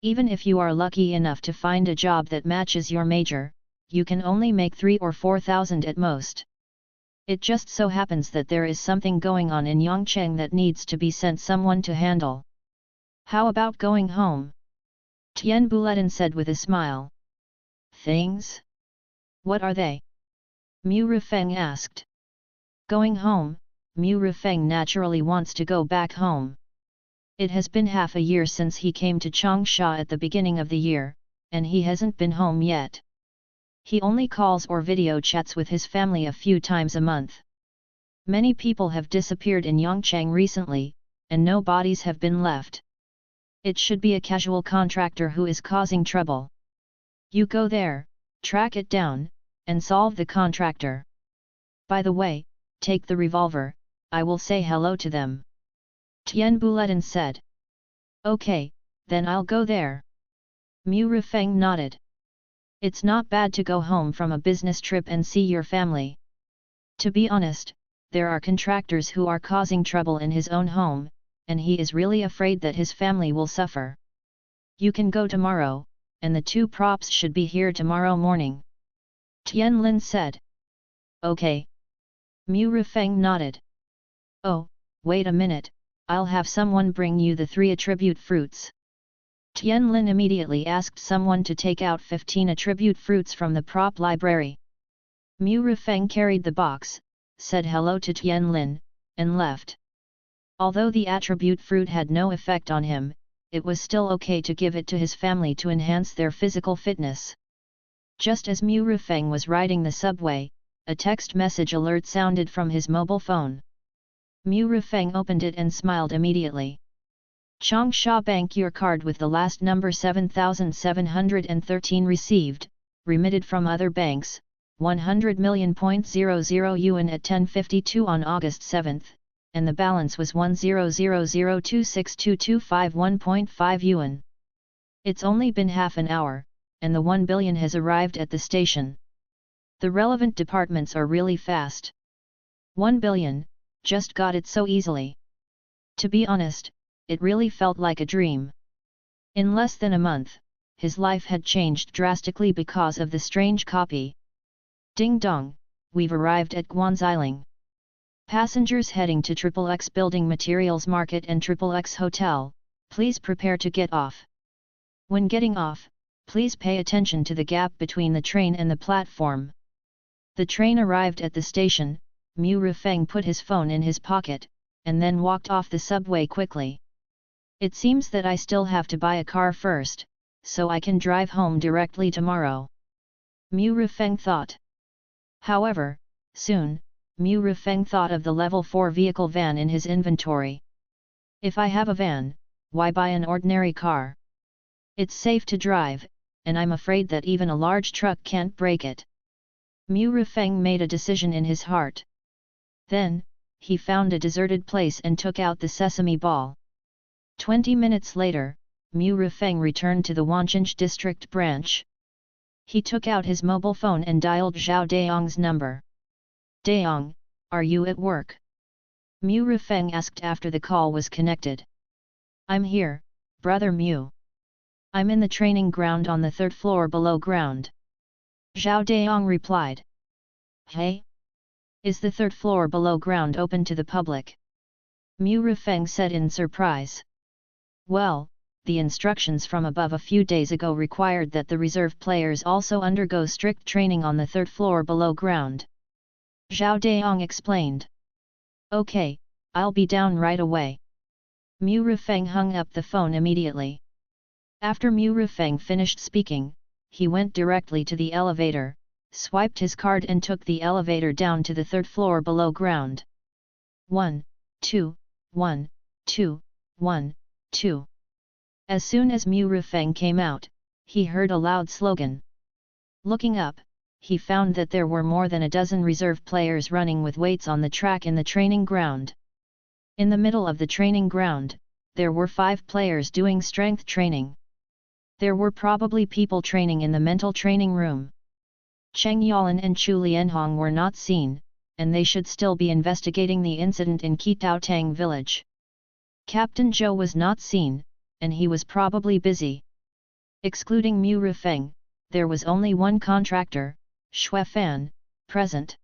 Even if you are lucky enough to find a job that matches your major, you can only make 3,000 or 4,000 at most. It just so happens that there is something going on in Yongcheng that needs to be sent someone to handle. How about going home? Tian Buletin said with a smile. Things? What are they? Mu Rifeng asked. Going home, Mu Rifeng naturally wants to go back home. It has been half a year since he came to Changsha at the beginning of the year, and he hasn't been home yet. He only calls or video chats with his family a few times a month. Many people have disappeared in Yongcheng recently, and no bodies have been left. It should be a casual contractor who is causing trouble. You go there, track it down, and solve the contractor. By the way, take the revolver, I will say hello to them. Tian Buletin said. Okay, then I'll go there. Mu Rifeng nodded. It's not bad to go home from a business trip and see your family. To be honest, there are contractors who are causing trouble in his own home, and he is really afraid that his family will suffer. You can go tomorrow, and the two props should be here tomorrow morning. Tian Lin said. Okay. Mu Rifeng nodded. Oh, wait a minute, I'll have someone bring you the 3 attribute fruits. Tian Lin immediately asked someone to take out 15 attribute fruits from the prop library. Mu Rifeng carried the box, said hello to Tian Lin, and left. Although the attribute fruit had no effect on him, it was still okay to give it to his family to enhance their physical fitness. Just as Mu Rifeng was riding the subway, a text message alert sounded from his mobile phone. Mu Rifeng opened it and smiled immediately. Changsha Bank, your card with the last number 7713 received, remitted from other banks, 100 million.00 yuan at 10:52 on August 7, and the balance was 100026225.1.5 yuan. It's only been half an hour, and the 1 billion has arrived at the station. The relevant departments are really fast. 1 billion, just got it so easily. To be honest, it really felt like a dream. In less than a month, his life had changed drastically because of the strange copy. Ding dong, we've arrived at Guanxiling. Passengers heading to XXX Building Materials Market and XXX Hotel, please prepare to get off. When getting off, please pay attention to the gap between the train and the platform. The train arrived at the station. Mu Rifeng put his phone in his pocket, and then walked off the subway quickly. It seems that I still have to buy a car first, so I can drive home directly tomorrow. Mu Rifeng thought. However, soon, Mu Rifeng thought of the level 4 vehicle van in his inventory. If I have a van, why buy an ordinary car? It's safe to drive, and I'm afraid that even a large truck can't break it. Mu Rifeng made a decision in his heart. Then, he found a deserted place and took out the sesame ball. 20 minutes later, Mu Rifeng returned to the Wancheng district branch. He took out his mobile phone and dialed Zhao Dayong's number. Dayong, are you at work? Mu Rifeng asked after the call was connected. I'm here, brother Mu. I'm in the training ground on the 3rd floor below ground. Zhao Dayong replied. Hey? Is the 3rd floor below ground open to the public? Mu Rifeng said in surprise. Well, the instructions from above a few days ago required that the reserve players also undergo strict training on the 3rd floor below ground. Zhao Dayong explained. Okay, I'll be down right away. Mu Rifeng hung up the phone immediately. After Mu Rifeng finished speaking, he went directly to the elevator, swiped his card and took the elevator down to the 3rd floor below ground. 1, 2, 1, 2, 1, 2. As soon as Mu Rifeng came out, he heard a loud slogan. Looking up, he found that there were more than a dozen reserve players running with weights on the track in the training ground. In the middle of the training ground, there were 5 players doing strength training. There were probably people training in the mental training room. Cheng Yalan and Chu Lianhong were not seen, and they should still be investigating the incident in Qitaotang village. Captain Zhou was not seen, and he was probably busy. Excluding Mu Rifeng, there was only one contractor, Xuefan, present.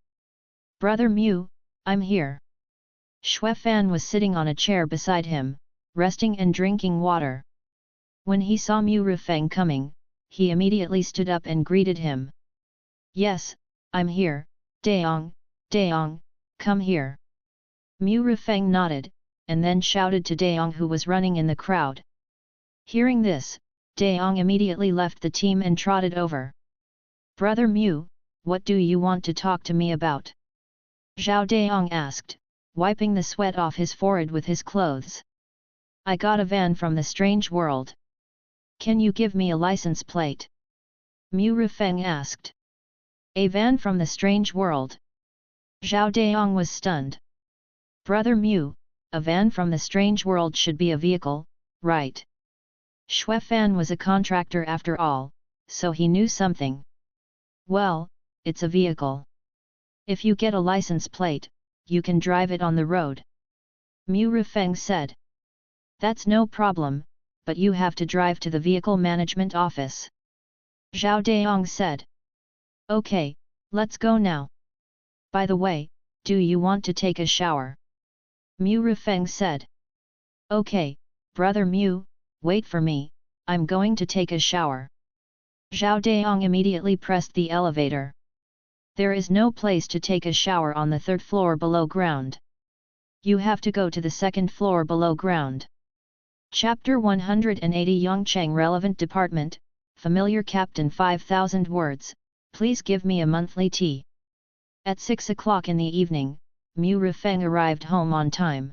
Brother Mu, I'm here. Xuefan was sitting on a chair beside him, resting and drinking water. When he saw Mu Rifeng coming, he immediately stood up and greeted him. Yes, I'm here, Dayong, Dayong, come here. Mu Rifeng nodded, and then shouted to Dayong who was running in the crowd. Hearing this, Dayong immediately left the team and trotted over. Brother Mu, what do you want to talk to me about? Zhao Dayong asked, wiping the sweat off his forehead with his clothes. I got a van from the strange world. Can you give me a license plate? Mu Rifeng asked. A van from the strange world? Zhao Dayong was stunned. Brother Mu, a van from the strange world should be a vehicle, right? Xuefan was a contractor after all, so he knew something. Well, it's a vehicle. If you get a license plate, you can drive it on the road. Mu Rifeng said. That's no problem, but you have to drive to the vehicle management office. Zhao Dayong said. Okay, let's go now. By the way, do you want to take a shower? Mu Rifeng said. Okay, brother Mu, wait for me, I'm going to take a shower. Zhao Dayong immediately pressed the elevator. There is no place to take a shower on the 3rd floor below ground. You have to go to the 2nd floor below ground. Chapter 180 Yongcheng Relevant Department, Familiar Captain 5000 words, please give me a monthly tea. At 6 o'clock in the evening, Mu Rifeng arrived home on time.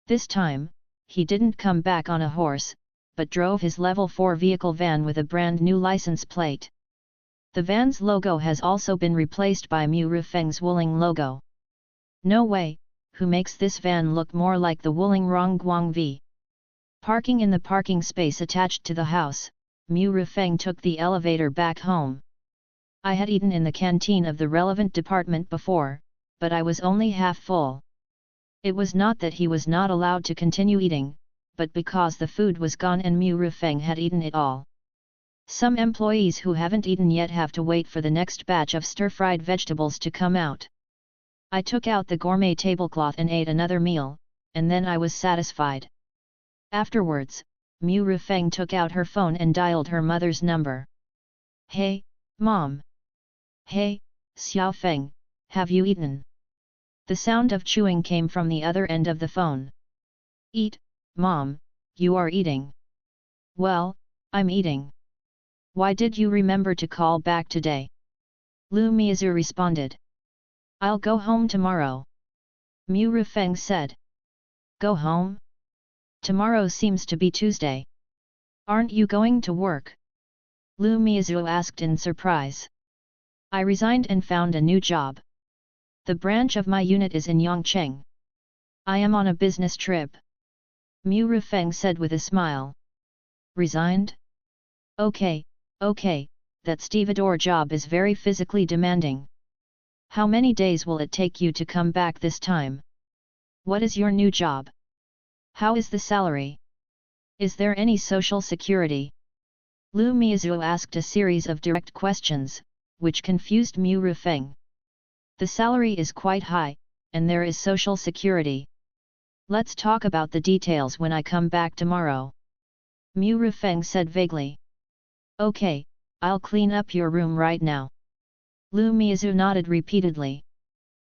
This time, he didn't come back on a horse, but drove his level 4 vehicle van with a brand new license plate. The van's logo has also been replaced by Mu Rifeng's Wuling logo. No way, who makes this van look more like the Wuling Rongguang V? Parking in the parking space attached to the house, Mu Rifeng took the elevator back home. I had eaten in the canteen of the relevant department before, but I was only half full. It was not that he was not allowed to continue eating, but because the food was gone and Mu Rifeng had eaten it all. Some employees who haven't eaten yet have to wait for the next batch of stir-fried vegetables to come out. I took out the gourmet tablecloth and ate another meal, and then I was satisfied. Afterwards, Mu Rifeng took out her phone and dialed her mother's number. "Hey, Mom! Hey, Xiaofeng, have you eaten?" The sound of chewing came from the other end of the phone. "Eat, Mom, you are eating." "Well, I'm eating. Why did you remember to call back today?" Lu Miazu responded. "I'll go home tomorrow," Mu Rifeng said. "Go home? Tomorrow seems to be Tuesday. Aren't you going to work?" Lu Miazu asked in surprise. "I resigned and found a new job. The branch of my unit is in Yongcheng. I am on a business trip," Mu Rifeng said with a smile. "Resigned? Okay, that stevedore job is very physically demanding. How many days will it take you to come back this time? What is your new job? How is the salary? Is there any social security?" Lu Miazu asked a series of direct questions, which confused Mu Rifeng. "The salary is quite high, and there is social security. Let's talk about the details when I come back tomorrow," Mu Rifeng said vaguely. "Okay, I'll clean up your room right now." Lu Miazu nodded repeatedly.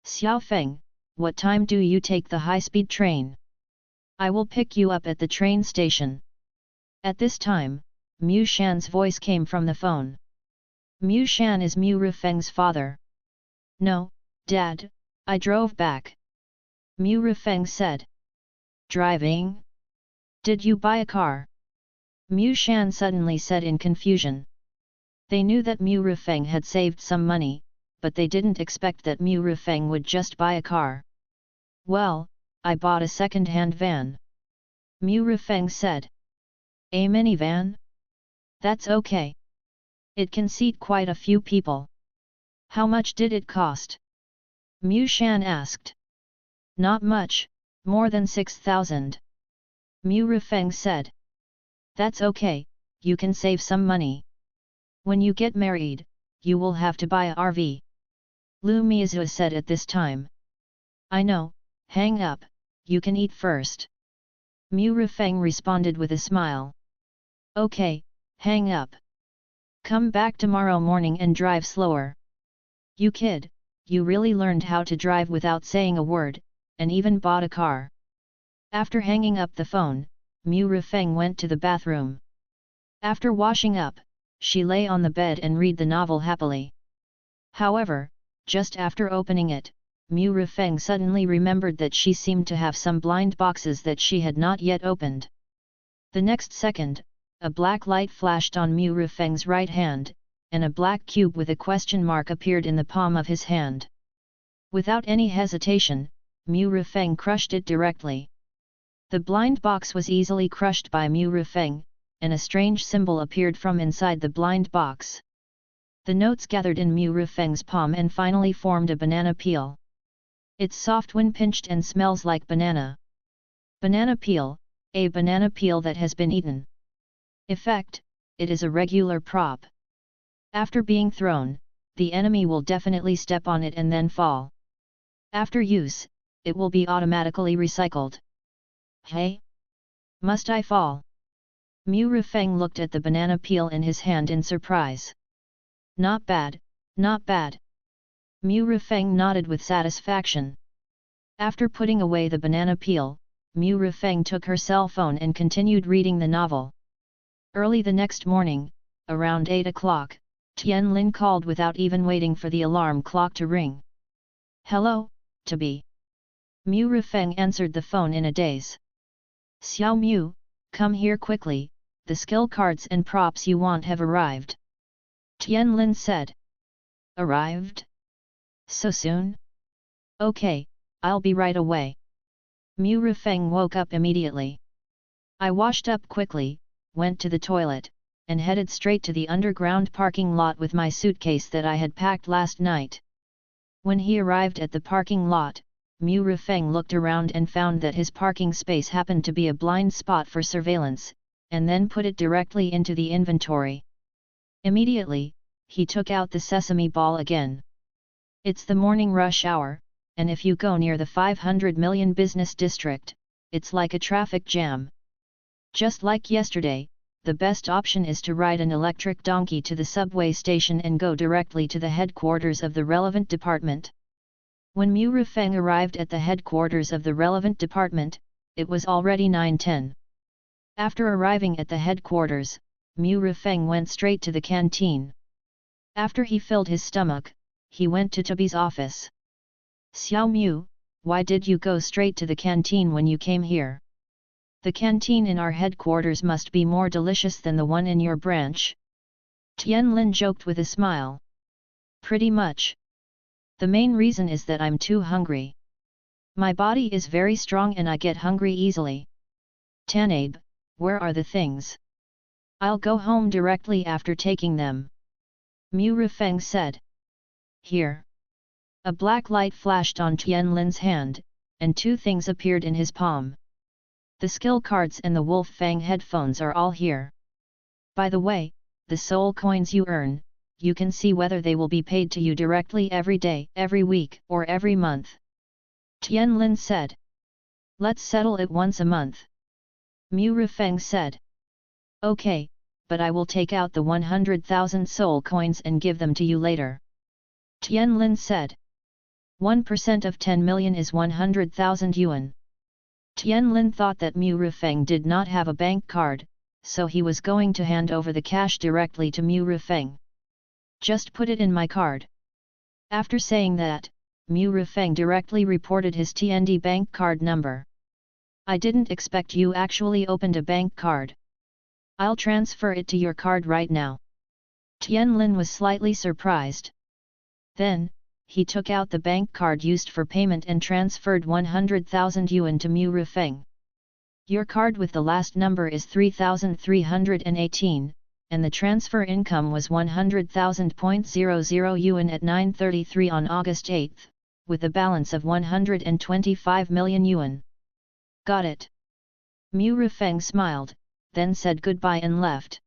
"Xiaofeng, what time do you take the high-speed train?" "I will pick you up at the train station." At this time, Mu Shan's voice came from the phone. Mu Shan is Mu Rifeng's father. "No, Dad, I drove back," Mu Rifeng said. "Driving? Did you buy a car?" Mu Shan suddenly said in confusion. They knew that Mu Rifeng had saved some money, but they didn't expect that Mu Rifeng would just buy a car. "Well, I bought a second-hand van," Mu Rifeng said. "A minivan? That's okay. It can seat quite a few people." "How much did it cost?" Mu Shan asked. "Not much, more than 6,000. Mu Rifeng said. "That's okay, you can save some money. When you get married, you will have to buy a RV," Lu Miazu said at this time. "I know, hang up, you can eat first," Mu Rifeng responded with a smile. "Okay, hang up. Come back tomorrow morning and drive slower. You kid, you really learned how to drive without saying a word, and even bought a car." After hanging up the phone, Mu Rifeng went to the bathroom. After washing up, she lay on the bed and read the novel happily. However, just after opening it, Mu Rifeng suddenly remembered that she seemed to have some blind boxes that she had not yet opened. The next second, a black light flashed on Mu Rifeng's right hand, and a black cube with a question mark appeared in the palm of his hand. Without any hesitation, Mu Rifeng crushed it directly. The blind box was easily crushed by Mu Rifeng, and a strange symbol appeared from inside the blind box. The notes gathered in Mu Rifeng's palm and finally formed a banana peel. It's soft when pinched and smells like banana. Banana peel, a banana peel that has been eaten. Effect, it is a regular prop. After being thrown, the enemy will definitely step on it and then fall. After use, it will be automatically recycled. Hey? Must I fall? Mu Rifeng looked at the banana peel in his hand in surprise. Not bad, not bad. Mu Rifeng nodded with satisfaction. After putting away the banana peel, Mu Rifeng took her cell phone and continued reading the novel. Early the next morning, around 8 o'clock, Tian Lin called without even waiting for the alarm clock to ring. "Hello, Tabi." Mu Rifeng answered the phone in a daze. "Xiao Mu, come here quickly, the skill cards and props you want have arrived," Tian Lin said. "Arrived? So soon? Okay, I'll be right away." Mu Rifeng woke up immediately. "I washed up quickly, went to the toilet, and headed straight to the underground parking lot with my suitcase that I had packed last night. When he arrived at the parking lot, Mu Rifeng looked around and found that his parking space happened to be a blind spot for surveillance, and then put it directly into the inventory. Immediately, he took out the sesame ball again. It's the morning rush hour, and if you go near the 500 million business district, it's like a traffic jam. Just like yesterday, the best option is to ride an electric donkey to the subway station and go directly to the headquarters of the relevant department. When Mu Rifeng arrived at the headquarters of the relevant department, it was already 9:10. After arriving at the headquarters, Mu Rifeng went straight to the canteen. After he filled his stomach, he went to Tubby's office. "Xiao Mu, why did you go straight to the canteen when you came here? The canteen in our headquarters must be more delicious than the one in your branch." Tianlin joked with a smile. "Pretty much. The main reason is that I'm too hungry. My body is very strong and I get hungry easily." "Tanabe, where are the things?" "I'll go home directly after taking them," Mu Rifeng said. "Here." A black light flashed on Tianlin's hand, and two things appeared in his palm. "The skill cards and the Wolf Fang headphones are all here. By the way, the soul coins you earn, you can see whether they will be paid to you directly every day, every week, or every month," Tianlin said. "Let's settle it once a month," Mu Rifeng said. "Okay, but I will take out the 100,000 soul coins and give them to you later," Tianlin said. 1% of 10 million is 100,000 yuan. Tianlin thought that Mu Rifeng did not have a bank card, so he was going to hand over the cash directly to Mu Rifeng. "Just put it in my card." After saying that, Mu Rifeng directly reported his TND bank card number. "I didn't expect you actually opened a bank card. I'll transfer it to your card right now." Tianlin was slightly surprised. Then, he took out the bank card used for payment and transferred 100,000 yuan to Mu Rifeng. "Your card with the last number is 3,318, and the transfer income was 100,000.00 yuan at 9:33 on August 8, with a balance of 125 million yuan. "Got it." Mu Rifeng smiled, then said goodbye and left.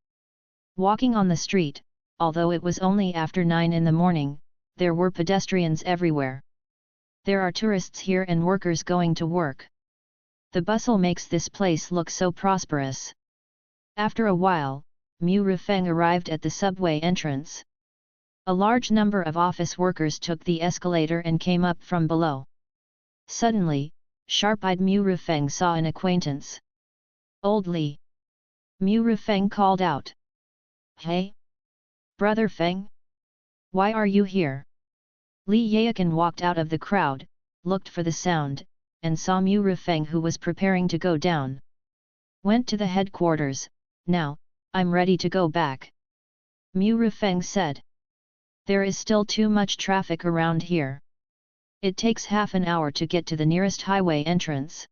Walking on the street, although it was only after 9 in the morning, there were pedestrians everywhere. There are tourists here and workers going to work. The bustle makes this place look so prosperous. After a while, Mu Rifeng arrived at the subway entrance. A large number of office workers took the escalator and came up from below. Suddenly, sharp-eyed Mu Rifeng saw an acquaintance. "Old Li." Mu Rifeng called out. "Hey! Brother Feng? Why are you here?" Li Yaokan walked out of the crowd, looked for the sound, and saw Mu Rifeng who was preparing to go down. "Went to the headquarters, now, I'm ready to go back," Mu Rifeng said. "There is still too much traffic around here. It takes half an hour to get to the nearest highway entrance."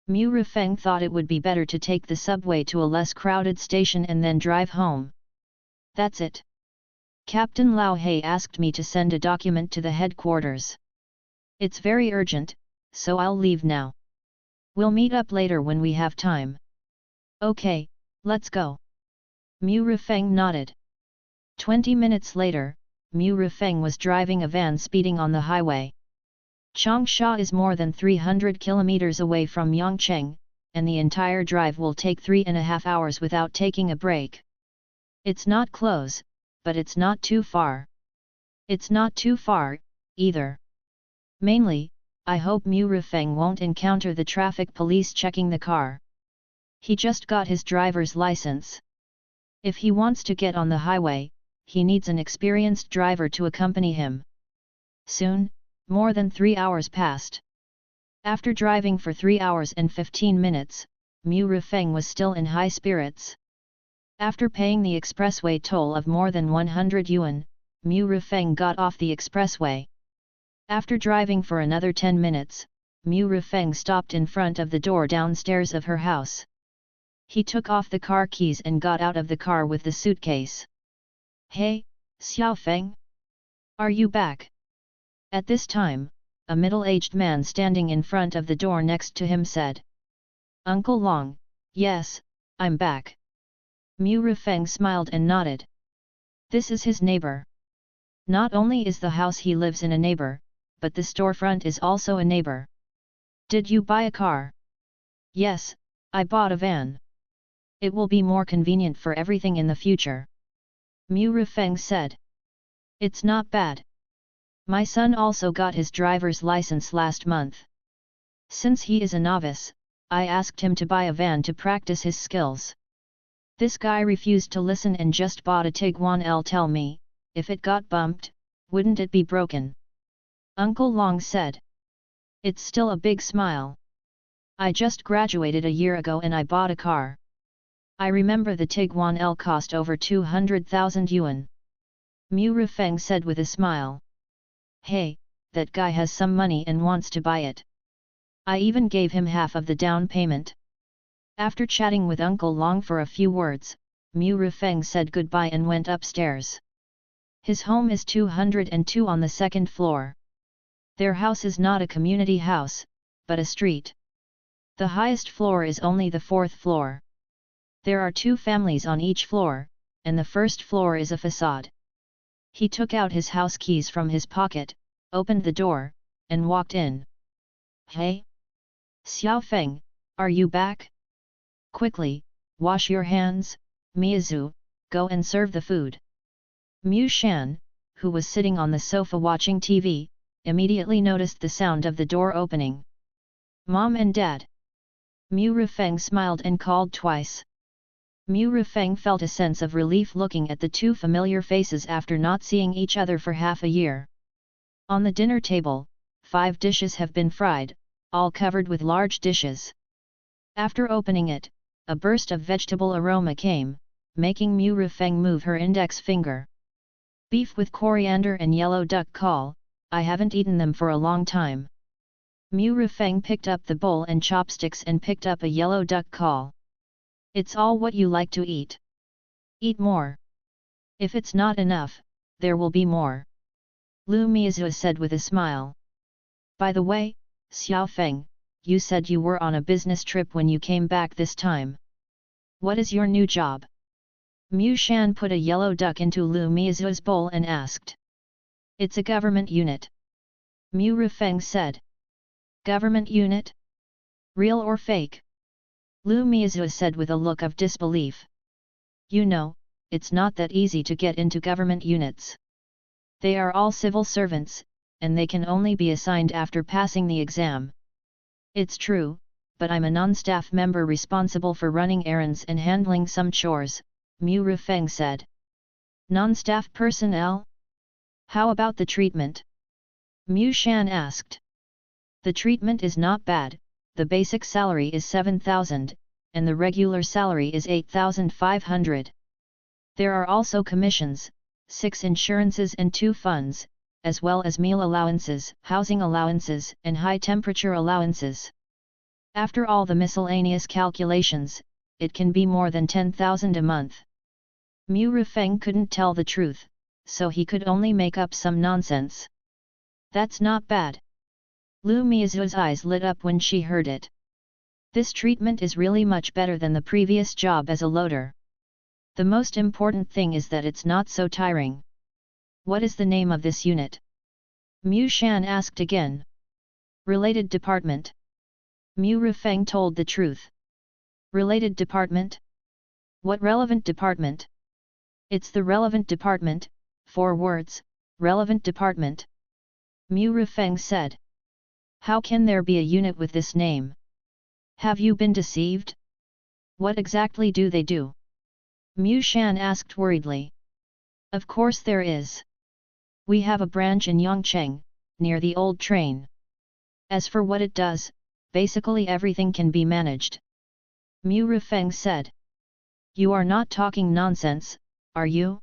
Mu Rifeng thought it would be better to take the subway to a less crowded station and then drive home. "That's it. Captain Lao He asked me to send a document to the headquarters. It's very urgent, so I'll leave now. We'll meet up later when we have time." "Okay, let's go." Mu Rifeng nodded. 20 minutes later, Mu Rifeng was driving a van speeding on the highway. Changsha is more than 300 kilometers away from Yongcheng, and the entire drive will take 3.5 hours without taking a break. It's not close, but it's not too far. It's not too far, either. Mainly, I hope Mu Rifeng won't encounter the traffic police checking the car. He just got his driver's license. If he wants to get on the highway, he needs an experienced driver to accompany him. Soon, more than 3 hours passed. After driving for 3 hours and 15 minutes, Mu Rifeng was still in high spirits. After paying the expressway toll of more than 100 yuan, Mu Rifeng got off the expressway. After driving for another 10 minutes, Mu Rifeng stopped in front of the door downstairs of her house. He took off the car keys and got out of the car with the suitcase. Hey, Xiao Feng? Are you back? At this time, a middle-aged man standing in front of the door next to him said. Uncle Long, yes, I'm back. Mu Rifeng smiled and nodded. This is his neighbor. Not only is the house he lives in a neighbor, but the storefront is also a neighbor. Did you buy a car? Yes, I bought a van. It will be more convenient for everything in the future. Mu Rifeng said. It's not bad. My son also got his driver's license last month. Since he is a novice, I asked him to buy a van to practice his skills. This guy refused to listen and just bought a Tiguan L. Tell me, if it got bumped, wouldn't it be broken? Uncle Long said. It's still a big smile. I just graduated a year ago and I bought a car. I remember the Tiguan L cost over 200,000 yuan. Mu Rifeng said with a smile. Hey, that guy has some money and wants to buy it. I even gave him half of the down payment. After chatting with Uncle Long for a few words, Mu Rifeng said goodbye and went upstairs. His home is 202 on the second floor. Their house is not a community house, but a street. The highest floor is only the fourth floor. There are 2 families on each floor, and the first floor is a facade. He took out his house keys from his pocket, opened the door, and walked in. Hey? Xiao Feng, are you back? Quickly, wash your hands, Miazu, go and serve the food. Mu Shan, who was sitting on the sofa watching TV, immediately noticed the sound of the door opening. Mom and Dad. Mu Rifeng smiled and called twice. Mu Rifeng felt a sense of relief looking at the 2 familiar faces after not seeing each other for half a year. On the dinner table, 5 dishes have been fried, all covered with large dishes. After opening it, a burst of vegetable aroma came, making Mu Rifeng move her index finger. Beef with coriander and yellow duck caul, I haven't eaten them for a long time. Mu Rifeng picked up the bowl and chopsticks and picked up a yellow duck caul. It's all what you like to eat. Eat more. If it's not enough, there will be more. Lu Miazu said with a smile. By the way, Xiao Feng, you said you were on a business trip when you came back this time. What is your new job? Mu Shan put a yellow duck into Lu Miazu's bowl and asked. It's a government unit. Mu Rifeng said. Government unit? Real or fake? Lu Miazu said with a look of disbelief. You know, it's not that easy to get into government units. They are all civil servants, and they can only be assigned after passing the exam. It's true, but I'm a non-staff member responsible for running errands and handling some chores, Mu Rifeng said. Non-staff personnel? How about the treatment? Mu Shan asked. The treatment is not bad. The basic salary is 7,000, and the regular salary is 8,500. There are also commissions, 6 insurances and 2 funds, as well as meal allowances, housing allowances, and high-temperature allowances. After all the miscellaneous calculations, it can be more than 10,000 a month. Mu Rifeng couldn't tell the truth, so he could only make up some nonsense. That's not bad. Lu Miazu's eyes lit up when she heard it. This treatment is really much better than the previous job as a loader. The most important thing is that it's not so tiring. What is the name of this unit? Mu Shan asked again. Related department. Mu Rifeng told the truth. Related department? What relevant department? It's the relevant department, 4 words, relevant department. Mu Rifeng said. How can there be a unit with this name? Have you been deceived? What exactly do they do? Mu Shan asked worriedly. Of course there is. We have a branch in Yongcheng, near the old train. As for what it does, basically everything can be managed. Mu Rifeng said. You are not talking nonsense, are you?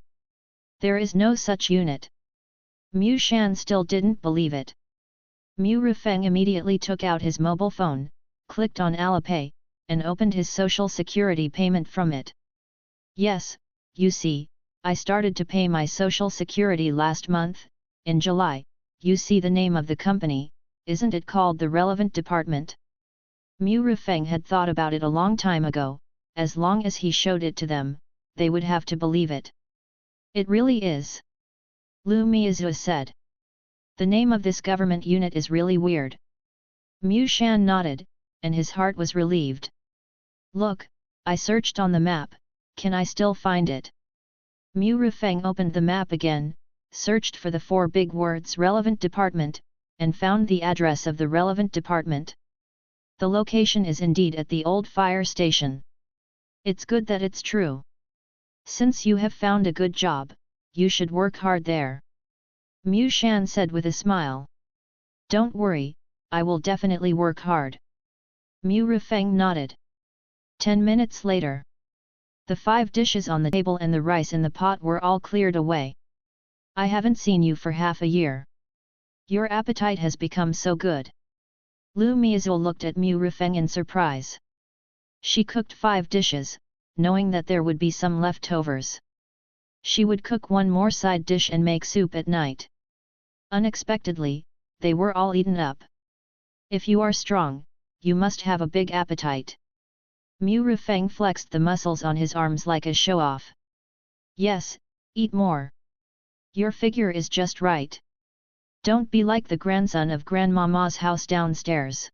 There is no such unit. Mu Shan still didn't believe it. Mu Rifeng immediately took out his mobile phone, clicked on Alipay, and opened his social security payment from it. Yes, you see, I started to pay my social security last month, in July. You see the name of the company, isn't it called the relevant department? Mu Rifeng had thought about it a long time ago. As long as he showed it to them, they would have to believe it. It really is. Lu Miazu said. The name of this government unit is really weird. Mu Shan nodded, and his heart was relieved. Look, I searched on the map, can I still find it? Mu Rifeng opened the map again, searched for the 4 big words relevant department, and found the address of the relevant department. The location is indeed at the old fire station. It's good that it's true. Since you have found a good job, you should work hard there. Mu Shan said with a smile. Don't worry, I will definitely work hard. Mu Rifeng nodded. 10 minutes later. The 5 dishes on the table and the rice in the pot were all cleared away. I haven't seen you for half a year. Your appetite has become so good. Lu Miazul looked at Mu Rifeng in surprise. She cooked 5 dishes, knowing that there would be some leftovers. She would cook one more side dish and make soup at night. Unexpectedly, they were all eaten up. If you are strong, you must have a big appetite. Mu Rifeng flexed the muscles on his arms like a show-off. Yes, eat more. Your figure is just right. Don't be like the grandson of Grandmama's house downstairs.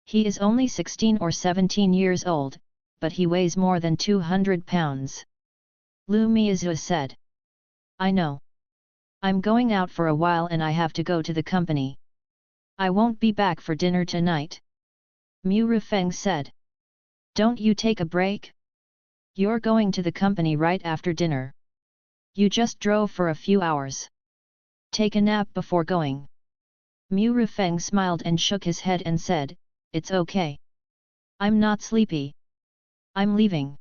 He is only 16 or 17 years old, but he weighs more than 200 pounds. Lu Miazu said. I know. I'm going out for a while and I have to go to the company. I won't be back for dinner tonight. Mu Rifeng said. Don't you take a break? You're going to the company right after dinner. You just drove for a few hours. Take a nap before going. Mu Rifeng smiled and shook his head and said, It's okay. I'm not sleepy. I'm leaving.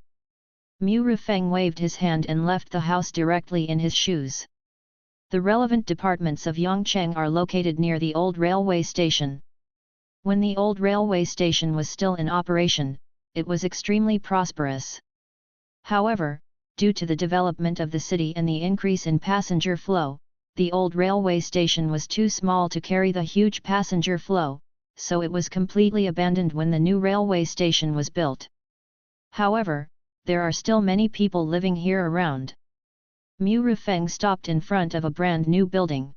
Mu Rifeng waved his hand and left the house directly in his shoes. The relevant departments of Yongcheng are located near the old railway station. When the old railway station was still in operation, it was extremely prosperous. However, due to the development of the city and the increase in passenger flow, the old railway station was too small to carry the huge passenger flow, so it was completely abandoned when the new railway station was built. However, there are still many people living here around. Mu Rifeng stopped in front of a brand new building.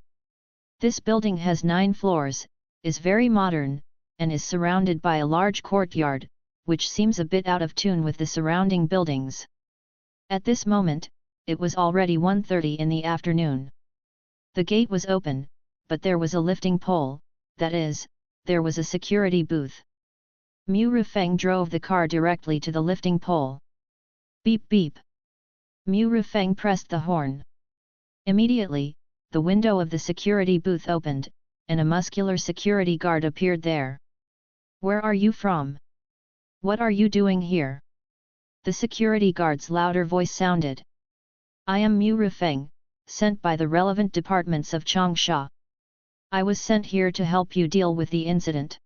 This building has 9 floors, is very modern, and is surrounded by a large courtyard, which seems a bit out of tune with the surrounding buildings. At this moment, it was already 1:30 in the afternoon. The gate was open, but there was a lifting pole, that is, there was a security booth. Mu Rifeng drove the car directly to the lifting pole. Beep beep. Mu Rifeng pressed the horn. Immediately, the window of the security booth opened, and a muscular security guard appeared there. Where are you from? What are you doing here? The security guard's louder voice sounded. I am Mu Rifeng, sent by the relevant departments of Changsha. I was sent here to help you deal with the incident.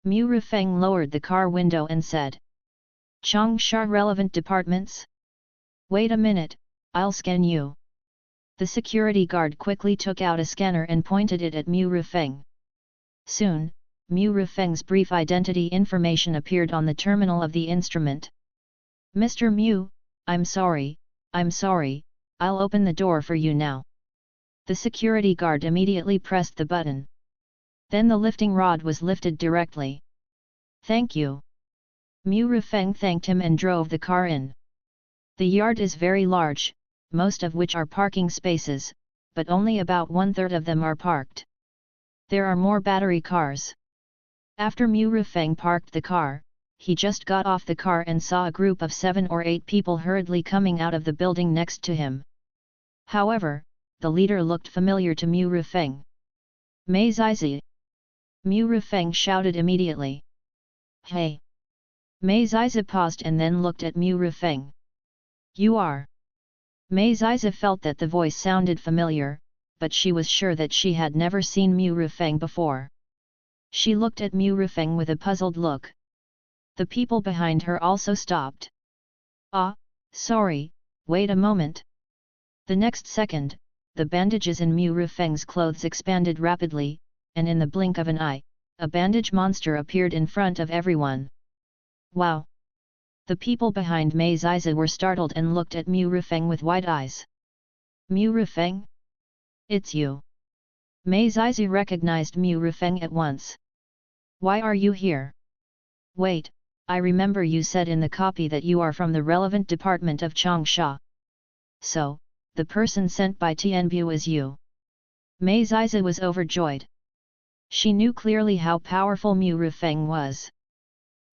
Mu Rifeng lowered the car window and said. Changsha relevant departments? Wait a minute, I'll scan you. The security guard quickly took out a scanner and pointed it at Mu Rifeng. Soon, Mu Rifeng's brief identity information appeared on the terminal of the instrument. Mr. Mu, I'm sorry, I'll open the door for you now. The security guard immediately pressed the button. Then the lifting rod was lifted directly. Thank you. Mu Rifeng thanked him and drove the car in. The yard is very large, most of which are parking spaces, but only about 1/3 of them are parked. There are more battery cars. After Mu Rifeng parked the car, he just got off the car and saw a group of 7 or 8 people hurriedly coming out of the building next to him. However, the leader looked familiar to Mu Rifeng. Mei Zizi! Mu Rifeng shouted immediately. Hey! Mei Zizi paused and then looked at Mu Rifeng. You are? Mei Zizi felt that the voice sounded familiar, but she was sure that she had never seen Mu Rifeng before. She looked at Mu Rifeng with a puzzled look. The people behind her also stopped. Ah, sorry, wait a moment. The next second, the bandages in Mu Rufeng's clothes expanded rapidly, and in the blink of an eye, a bandage monster appeared in front of everyone. Wow! The people behind Mei Ziza were startled and looked at Mu Rufeng with wide eyes. Mu Rufeng? It's you. Mei Ziza recognized Mu Rufeng at once. Why are you here? Wait, I remember you said in the copy that you are from the relevant department of Changsha. So, the person sent by Tianbu is you. Mei Ziza was overjoyed. She knew clearly how powerful Mu Rufeng was.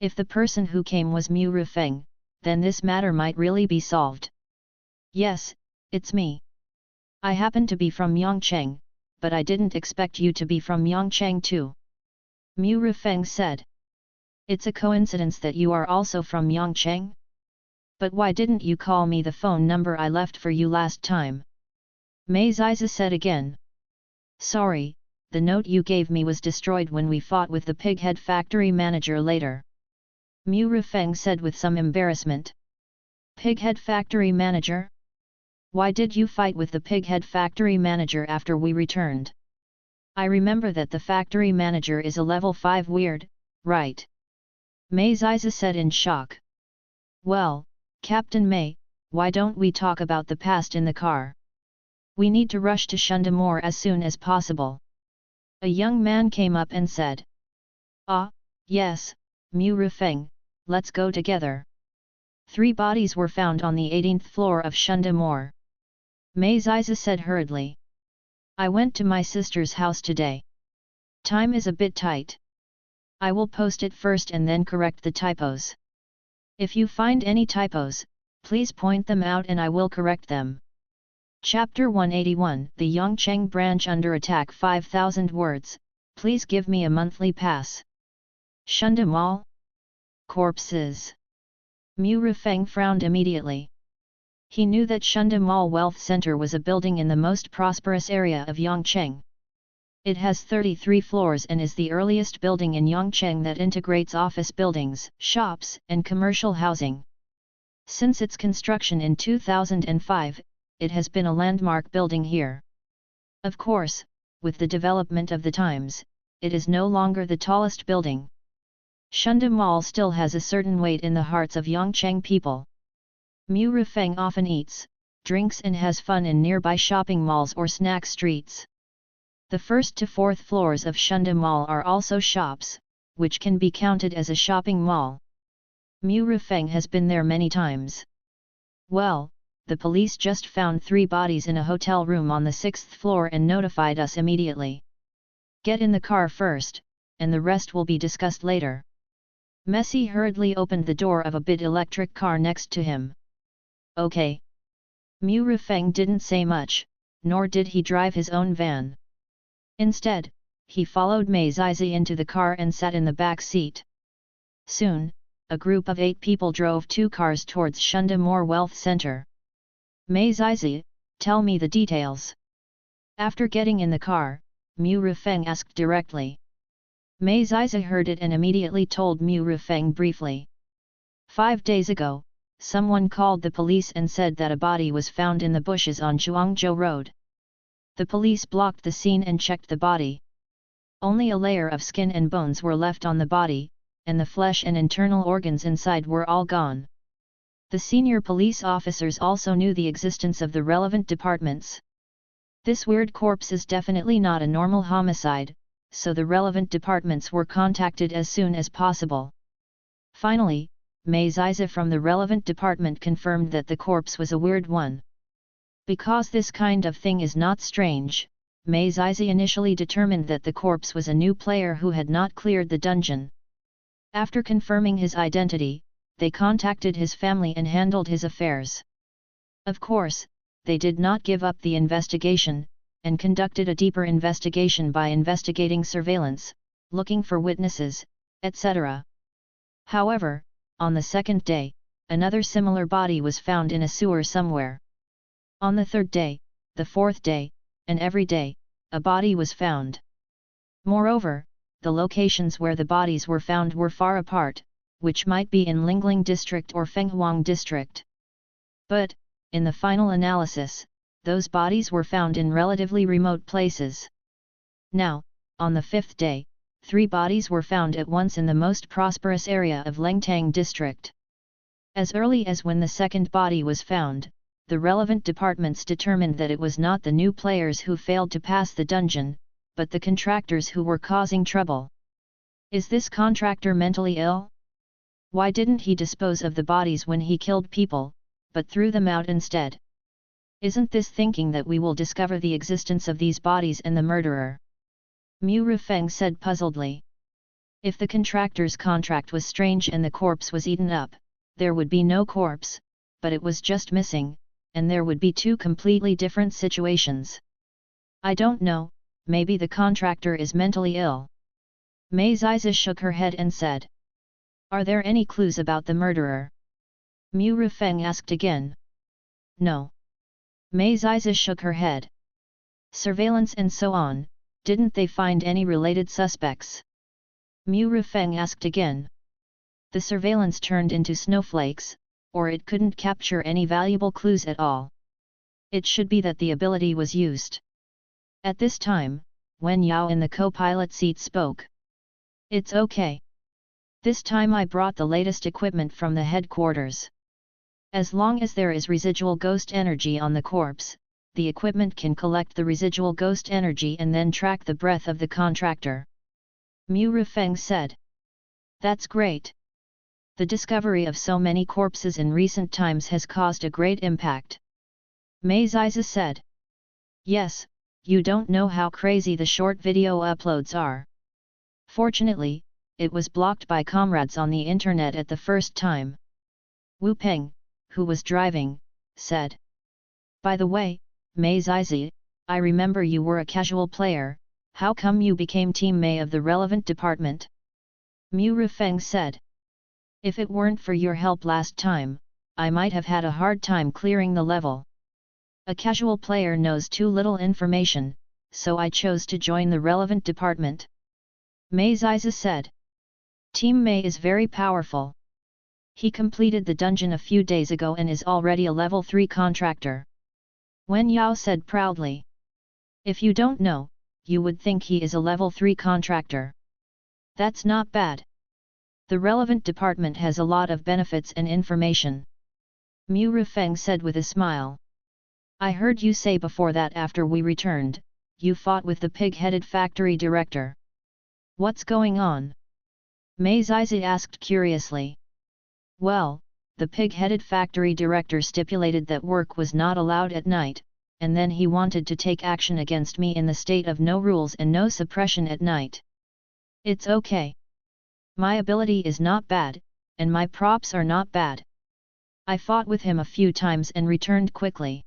If the person who came was Mu Rufeng, then this matter might really be solved. Yes, it's me. I happen to be from Yangcheng, but I didn't expect you to be from Yangcheng too. Mu Rufeng said. It's a coincidence that you are also from Yangcheng? But why didn't you call me the phone number I left for you last time? Mei Ziza said again. Sorry, the note you gave me was destroyed when we fought with the pighead factory manager later. Mu Rufeng said with some embarrassment. Pighead factory manager? Why did you fight with the pighead factory manager after we returned? I remember that the factory manager is a level 5 weird, right? Mei Ziza said in shock. Well, Captain Mei, why don't we talk about the past in the car? We need to rush to Shundamore as soon as possible. A young man came up and said. Ah, yes, Mu Rufeng, let's go together. 3 bodies were found on the 18th floor of Shundamore. Mei Ziza said hurriedly. I went to my sister's house today. Time is a bit tight. I will post it first and then correct the typos. If you find any typos, please point them out and I will correct them. Chapter 181 The Yangcheng branch under attack 5,000 words, please give me a monthly pass. Shunda Mall? Corpses. Mu Rufeng frowned immediately. He knew that Shunda Mall Wealth Center was a building in the most prosperous area of Yangcheng. It has 33 floors and is the earliest building in Yangcheng that integrates office buildings, shops, and commercial housing. Since its construction in 2005, it has been a landmark building here. Of course, with the development of the times, it is no longer the tallest building. Shunda Mall still has a certain weight in the hearts of Yangcheng people. Mu Rufeng often eats, drinks and has fun in nearby shopping malls or snack streets. The 1st to 4th floors of Shunda Mall are also shops, which can be counted as a shopping mall. Mu Rufeng has been there many times. Well, the police just found 3 bodies in a hotel room on the 6th floor and notified us immediately. Get in the car first, and the rest will be discussed later. Messi hurriedly opened the door of a big electric car next to him. Okay. Mu Rufeng didn't say much, nor did he drive his own van. Instead, he followed Mei Ziza into the car and sat in the back seat. Soon, a group of 8 people drove 2 cars towards Shundamore Wealth Center. Mei Ziza, tell me the details. After getting in the car, Mu Rufeng asked directly. Mei Ziza heard it and immediately told Mu Rufeng briefly. 5 days ago, someone called the police and said that a body was found in the bushes on Zhuangzhou Road. The police blocked the scene and checked the body. Only a layer of skin and bones were left on the body, and the flesh and internal organs inside were all gone. The senior police officers also knew the existence of the relevant departments. This weird corpse is definitely not a normal homicide, so the relevant departments were contacted as soon as possible. Finally, Mei Ziza from the relevant department confirmed that the corpse was a weird one. Because this kind of thing is not strange, Mei Ziza initially determined that the corpse was a new player who had not cleared the dungeon. After confirming his identity, they contacted his family and handled his affairs. Of course, they did not give up the investigation, and conducted a deeper investigation by investigating surveillance, looking for witnesses, etc. However, on the 2nd day, another similar body was found in a sewer somewhere. On the 3rd day, the 4th day, and every day, a body was found. Moreover, the locations where the bodies were found were far apart, which might be in Lingling District or Fenghuang District. But, in the final analysis, those bodies were found in relatively remote places. Now, on the fifth day, 3 bodies were found at once in the most prosperous area of Lengtang District. As early as when the second body was found, the relevant departments determined that it was not the new players who failed to pass the dungeon, but the contractors who were causing trouble. Is this contractor mentally ill? Why didn't he dispose of the bodies when he killed people, but threw them out instead? Isn't this thinking that we will discover the existence of these bodies and the murderer? Mu Rufeng said puzzledly. If the contractor's contract was strange and the corpse was eaten up, there would be no corpse, but it was just missing, and there would be 2 completely different situations. I don't know, maybe the contractor is mentally ill. Mei Ziza shook her head and said. Are there any clues about the murderer? Mu Rufeng asked again. No. Mei Ziza shook her head. Surveillance and so on, didn't they find any related suspects? Mu Rufeng asked again. The surveillance turned into snowflakes, or it couldn't capture any valuable clues at all. It should be that the ability was used. At this time, Wen Yao in the co-pilot seat spoke. It's okay. This time I brought the latest equipment from the headquarters. As long as there is residual ghost energy on the corpse, the equipment can collect the residual ghost energy and then track the breath of the contractor. Mu Rufeng said. That's great. The discovery of so many corpses in recent times has caused a great impact. Mei Ziza said. Yes, you don't know how crazy the short video uploads are. Fortunately, it was blocked by comrades on the internet at the first time. Wu Peng, who was driving, said. By the way, Mei Zizi, I remember you were a casual player, how come you became Team Mei of the relevant department? Mu Rufeng said. If it weren't for your help last time, I might have had a hard time clearing the level. A casual player knows too little information, so I chose to join the relevant department. Mei Ziza said. Team Mei is very powerful. He completed the dungeon a few days ago and is already a level 3 contractor. Wen Yao said proudly. If you don't know, you would think he is a level 3 contractor. That's not bad. The relevant department has a lot of benefits and information. Mu Rufeng said with a smile. I heard you say before that after we returned, you fought with the pig-headed factory director. What's going on? Mei Zizi asked curiously. Well, the pig-headed factory director stipulated that work was not allowed at night, and then he wanted to take action against me in the state of no rules and no suppression at night. It's okay. My ability is not bad, and my props are not bad. I fought with him a few times and returned quickly.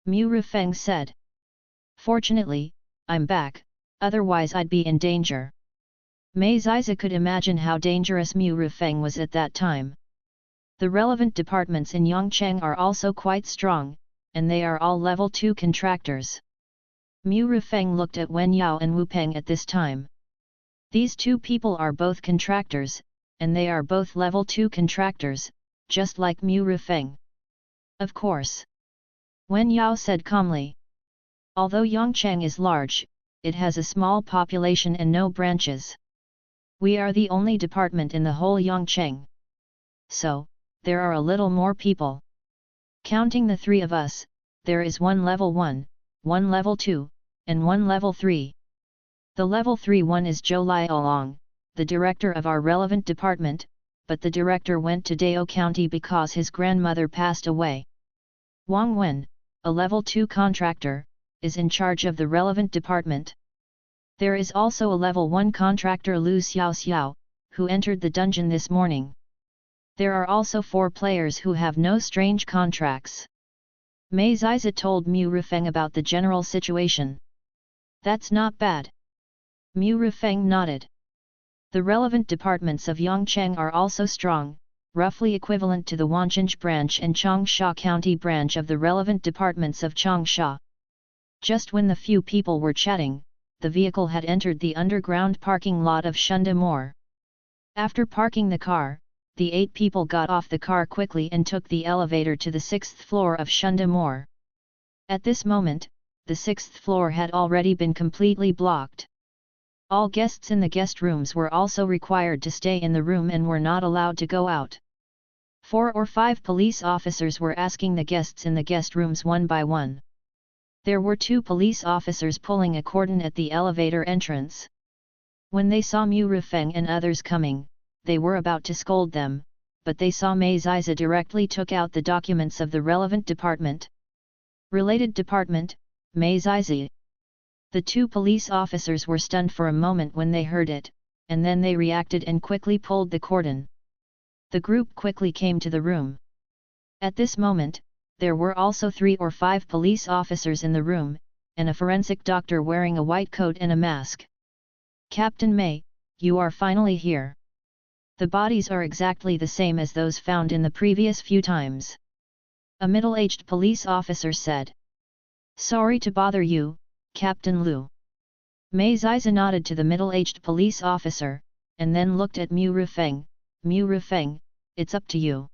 Mu Rufeng said. Fortunately, I'm back, otherwise I'd be in danger. Mei Ziza could imagine how dangerous Mu Rufeng was at that time. The relevant departments in Yongcheng are also quite strong, and they are all level 2 contractors. Mu Rufeng looked at Wen Yao and Wu Peng at this time. These 2 people are both contractors, and they are both level 2 contractors, just like Mu Rufeng. Of course. Wen Yao said calmly. Although Yongcheng is large, it has a small population and no branches. We are the only department in the whole Yongcheng. So, there are a little more people. Counting the 3 of us, there is 1 level 1, 1 level 2, and 1 level 3. The level 3 one is Zhou Liaolong, the director of our relevant department, but the director went to Dao County because his grandmother passed away. Wang Wen, a level 2 contractor, is in charge of the relevant department. There is also a level 1 contractor Lu Xiao, who entered the dungeon this morning. There are also 4 players who have no strange contracts. Mei Ziza told Mu Rufeng about the general situation. That's not bad. Mu Rufeng nodded. The relevant departments of Yongcheng are also strong, roughly equivalent to the Wancheng branch and Changsha County branch of the relevant departments of Changsha. Just when the few people were chatting, the vehicle had entered the underground parking lot of Shunda Moor. After parking the car, the 8 people got off the car quickly and took the elevator to the 6th floor of Shunda Moor. At this moment, the 6th floor had already been completely blocked. All guests in the guest rooms were also required to stay in the room and were not allowed to go out. 4 or 5 police officers were asking the guests in the guest rooms one by one. There were 2 police officers pulling a cordon at the elevator entrance. When they saw Mu Rufeng and others coming, they were about to scold them, but they saw Mei Ziza directly took out the documents of the relevant department. Related department, Mei Ziza. The 2 police officers were stunned for a moment when they heard it, and then they reacted and quickly pulled the cordon. The group quickly came to the room. At this moment, there were also 3 or 5 police officers in the room, and a forensic doctor wearing a white coat and a mask. Captain Mei, you are finally here. The bodies are exactly the same as those found in the previous few times. A middle-aged police officer said. Sorry to bother you, Captain Liu. Mei Ziza nodded to the middle-aged police officer, and then looked at Mu Rufeng. Mu Rufeng, it's up to you.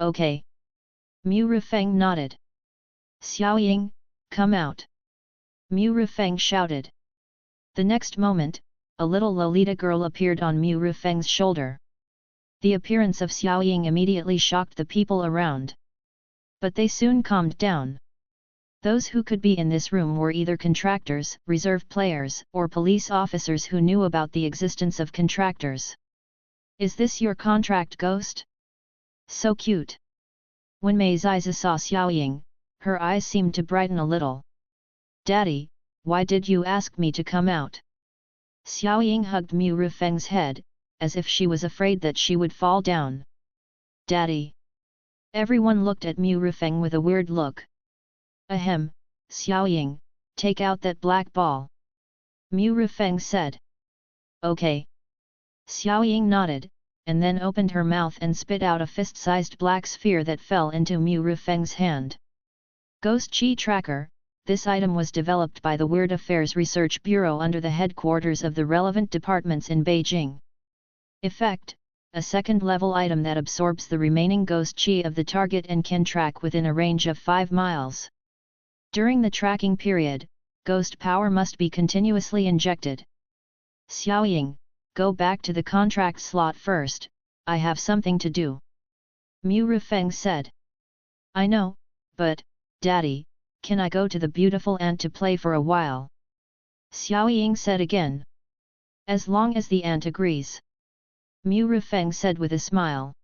Okay. Mu Rufeng nodded. Xiaoying, come out. Mu Rufeng shouted. The next moment, a little Lolita girl appeared on Mu Rufeng's shoulder. The appearance of Xiaoying immediately shocked the people around. But they soon calmed down. Those who could be in this room were either contractors, reserve players, or police officers who knew about the existence of contractors. Is this your contract ghost? So cute. When Mei Ziza saw Xiaoying, her eyes seemed to brighten a little. Daddy, why did you ask me to come out? Xiaoying hugged Mu Rufeng's head, as if she was afraid that she would fall down. Daddy. Everyone looked at Mu Rufeng with a weird look. Ahem, Xiaoying, take out that black ball. Mu Rufeng said. Okay. Xiaoying nodded, and then opened her mouth and spit out a fist-sized black sphere that fell into Mu Rufeng's hand. Ghost Chi Tracker. This item was developed by the Weird Affairs Research Bureau under the headquarters of the relevant departments in Beijing. Effect: a second-level item that absorbs the remaining ghost chi of the target and can track within a range of 5 miles. During the tracking period, ghost power must be continuously injected. Xiaoying, go back to the contract slot first, I have something to do. Mu Rufeng said. I know, but, Daddy, can I go to the beautiful ant to play for a while? Xiaoying said again. As long as the ant agrees. Mu Rufeng said with a smile.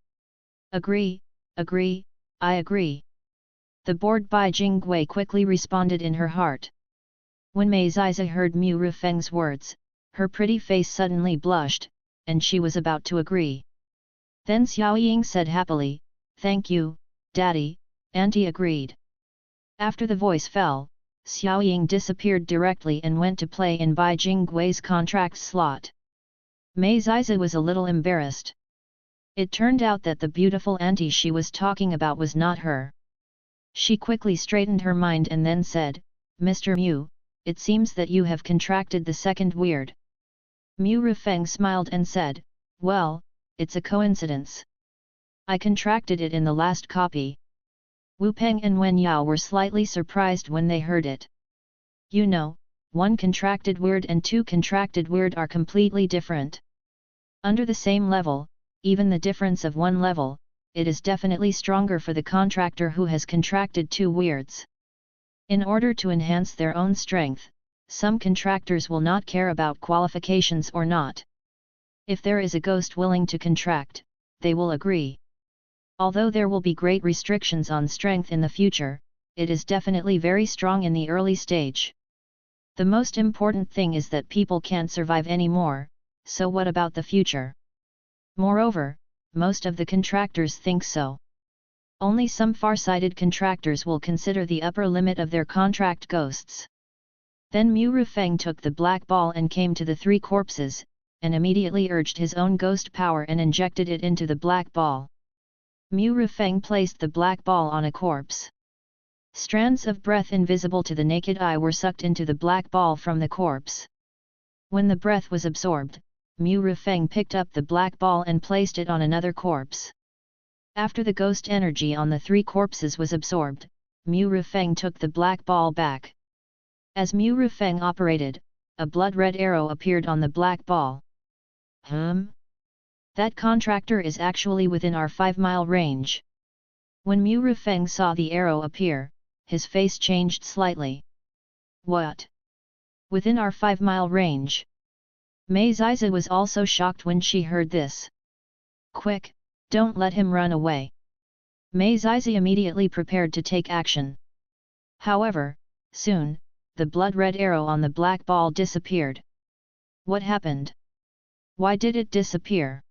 Agree, I agree. The bored Bai Jingwei quickly responded in her heart. When Mei Ziza heard Mu Rufeng's words, her pretty face suddenly blushed, and she was about to agree. Then Xiaoying said happily, Thank you, Daddy, Auntie agreed. After the voice fell, Xiaoying disappeared directly and went to play in Bai Jingwei's contract slot. Mei Ziza was a little embarrassed. It turned out that the beautiful auntie she was talking about was not her. She quickly straightened her mind and then said, Mr. Mu, it seems that you have contracted the second weird. Mu Rufeng smiled and said, Well, it's a coincidence. I contracted it in the last copy. Wu Peng and Wen Yao were slightly surprised when they heard it. You know, 1 contracted weird and 2 contracted weird are completely different. Under the same level, even the difference of 1 level, it is definitely stronger for the contractor who has contracted 2 weirds. In order to enhance their own strength, some contractors will not care about qualifications or not. If there is a ghost willing to contract, they will agree. Although there will be great restrictions on strength in the future, it is definitely very strong in the early stage. The most important thing is that people can't survive anymore, so what about the future? Moreover, most of the contractors think so. Only some far-sighted contractors will consider the upper limit of their contract ghosts. Then Mu Rufeng took the black ball and came to the 3 corpses, and immediately urged his own ghost power and injected it into the black ball. Mu Rufeng placed the black ball on a corpse. Strands of breath invisible to the naked eye were sucked into the black ball from the corpse. When the breath was absorbed, Mu Rufeng picked up the black ball and placed it on another corpse. After the ghost energy on the 3 corpses was absorbed, Mu Rufeng took the black ball back. As Mu Rufeng operated, a blood-red arrow appeared on the black ball. That contractor is actually within our 5-mile range. When Mu Rufeng saw the arrow appear, his face changed slightly. What? Within our 5-mile range? Mei Ziza was also shocked when she heard this. Quick, don't let him run away. Mei Ziza immediately prepared to take action. However, soon, the blood-red arrow on the black ball disappeared. What happened? Why did it disappear?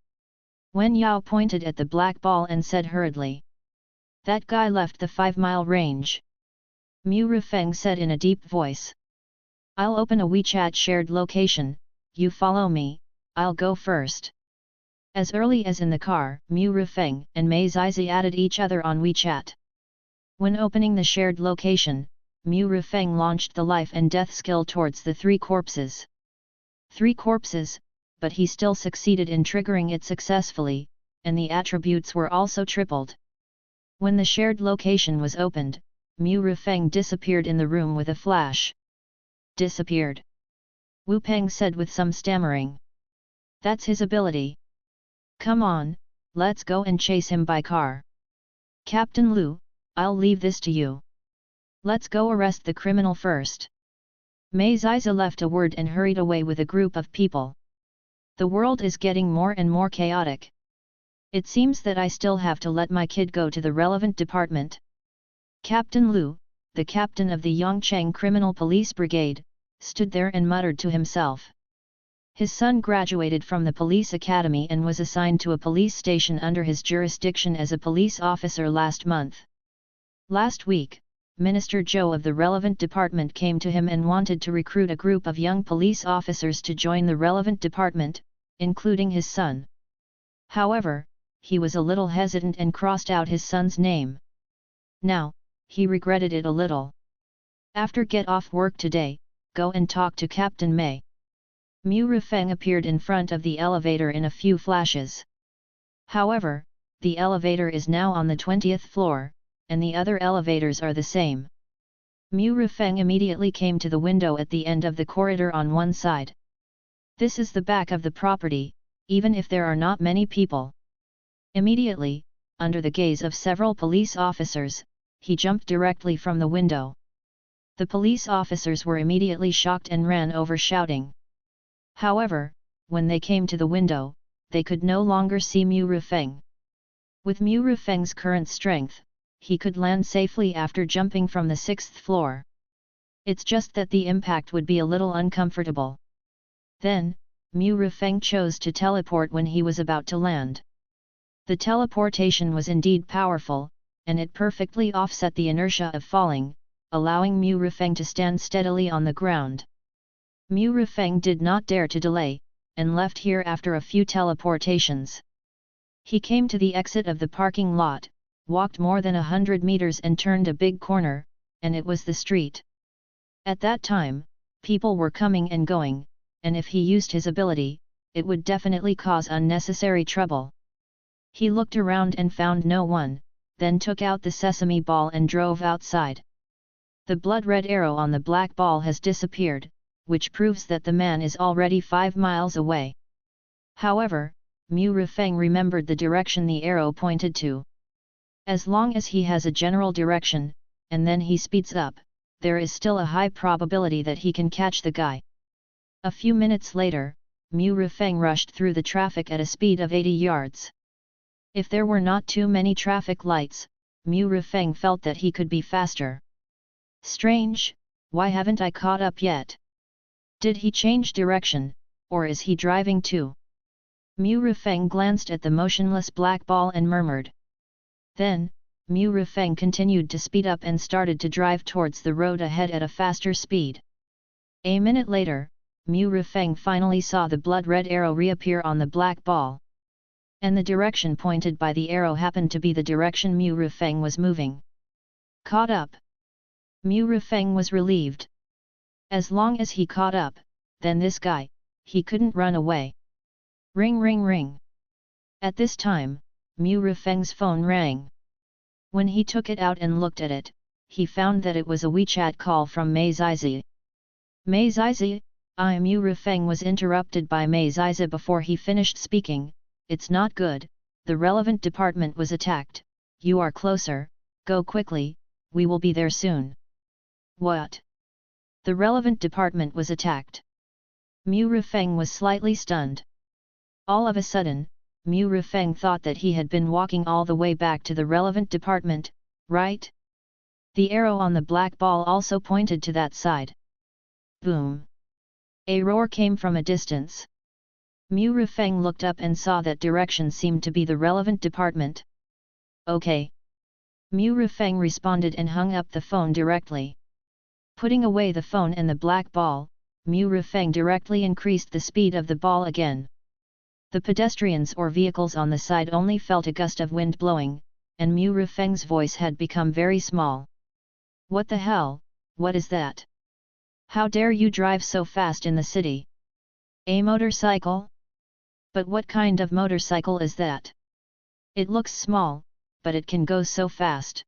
Wen Yao pointed at the black ball and said hurriedly. That guy left the 5-mile range. Mu Rufeng said in a deep voice. I'll open a WeChat shared location, you follow me, I'll go first. As early as in the car, Mu Rufeng and Mei Zizi added each other on WeChat. When opening the shared location, Mu Rufeng launched the life and death skill towards the 3 corpses. 3 corpses, but he still succeeded in triggering it successfully, and the attributes were also tripled. When the shared location was opened, Mu Rufeng disappeared in the room with a flash. Disappeared. Wu Peng said with some stammering. That's his ability. Come on, let's go and chase him by car. Captain Lu, I'll leave this to you. Let's go arrest the criminal first. Mei Ziza left a word and hurried away with a group of people. The world is getting more and more chaotic. It seems that I still have to let my kid go to the relevant department. Captain Lu, the captain of the Yongcheng Criminal Police Brigade, stood there and muttered to himself. His son graduated from the police academy and was assigned to a police station under his jurisdiction as a police officer last month. Last week, Minister Zhou of the relevant department came to him and wanted to recruit a group of young police officers to join the relevant department, including his son. However, he was a little hesitant and crossed out his son's name. Now, he regretted it a little. After get off work today, go and talk to Captain Mei. Mu Rufeng appeared in front of the elevator in a few flashes. However, the elevator is now on the 20th floor, and the other elevators are the same. Mu Rufeng immediately came to the window at the end of the corridor on one side. This is the back of the property, even if there are not many people. Immediately, under the gaze of several police officers, he jumped directly from the window. The police officers were immediately shocked and ran over shouting. However, when they came to the window, they could no longer see Mu Rufeng. With Mu Rufeng's current strength, he could land safely after jumping from the 6th floor. It's just that the impact would be a little uncomfortable. Then, Mu Rufeng chose to teleport when he was about to land. The teleportation was indeed powerful, and it perfectly offset the inertia of falling, allowing Mu Rufeng to stand steadily on the ground. Mu Rufeng did not dare to delay, and left here after a few teleportations. He came to the exit of the parking lot, walked more than 100 meters and turned a big corner, and it was the street. At that time, people were coming and going, and if he used his ability, it would definitely cause unnecessary trouble. He looked around and found no one, then took out the sesame ball and drove outside. The blood-red arrow on the black ball has disappeared, which proves that the man is already 5 miles away. However, Mu Rufeng remembered the direction the arrow pointed to. As long as he has a general direction, and then he speeds up, there is still a high probability that he can catch the guy. A few minutes later, Mu Rufeng rushed through the traffic at a speed of 80 yards. If there were not too many traffic lights, Mu Rufeng felt that he could be faster. Strange, why haven't I caught up yet? Did he change direction, or is he driving too? Mu Rufeng glanced at the motionless black ball and murmured. Then, Mu Rufeng continued to speed up and started to drive towards the road ahead at a faster speed. A minute later, Mu Rufeng finally saw the blood-red arrow reappear on the black ball. And the direction pointed by the arrow happened to be the direction Mu Rufeng was moving. Caught up. Mu Rufeng was relieved. As long as he caught up, then this guy, he couldn't run away. Ring ring ring. At this time, Mu Rifeng's phone rang. When he took it out and looked at it, he found that it was a WeChat call from Mei Zizi. Mei Zizi, Mu Rifeng was interrupted by Mei Zizi before he finished speaking. It's not good, the relevant department was attacked, you are closer, go quickly, we will be there soon. What? The relevant department was attacked. Mu Rifeng was slightly stunned. All of a sudden, Mu Rifeng thought that he had been walking all the way back to the relevant department, right? The arrow on the black ball also pointed to that side. Boom! A roar came from a distance. Mu Rifeng looked up and saw that direction seemed to be the relevant department. Okay. Mu Rifeng responded and hung up the phone directly. Putting away the phone and the black ball, Mu Rifeng directly increased the speed of the ball again. The pedestrians or vehicles on the side only felt a gust of wind blowing, and Mu Rifeng's voice had become very small. What the hell, what is that? How dare you drive so fast in the city? A motorcycle? But what kind of motorcycle is that? It looks small, but it can go so fast.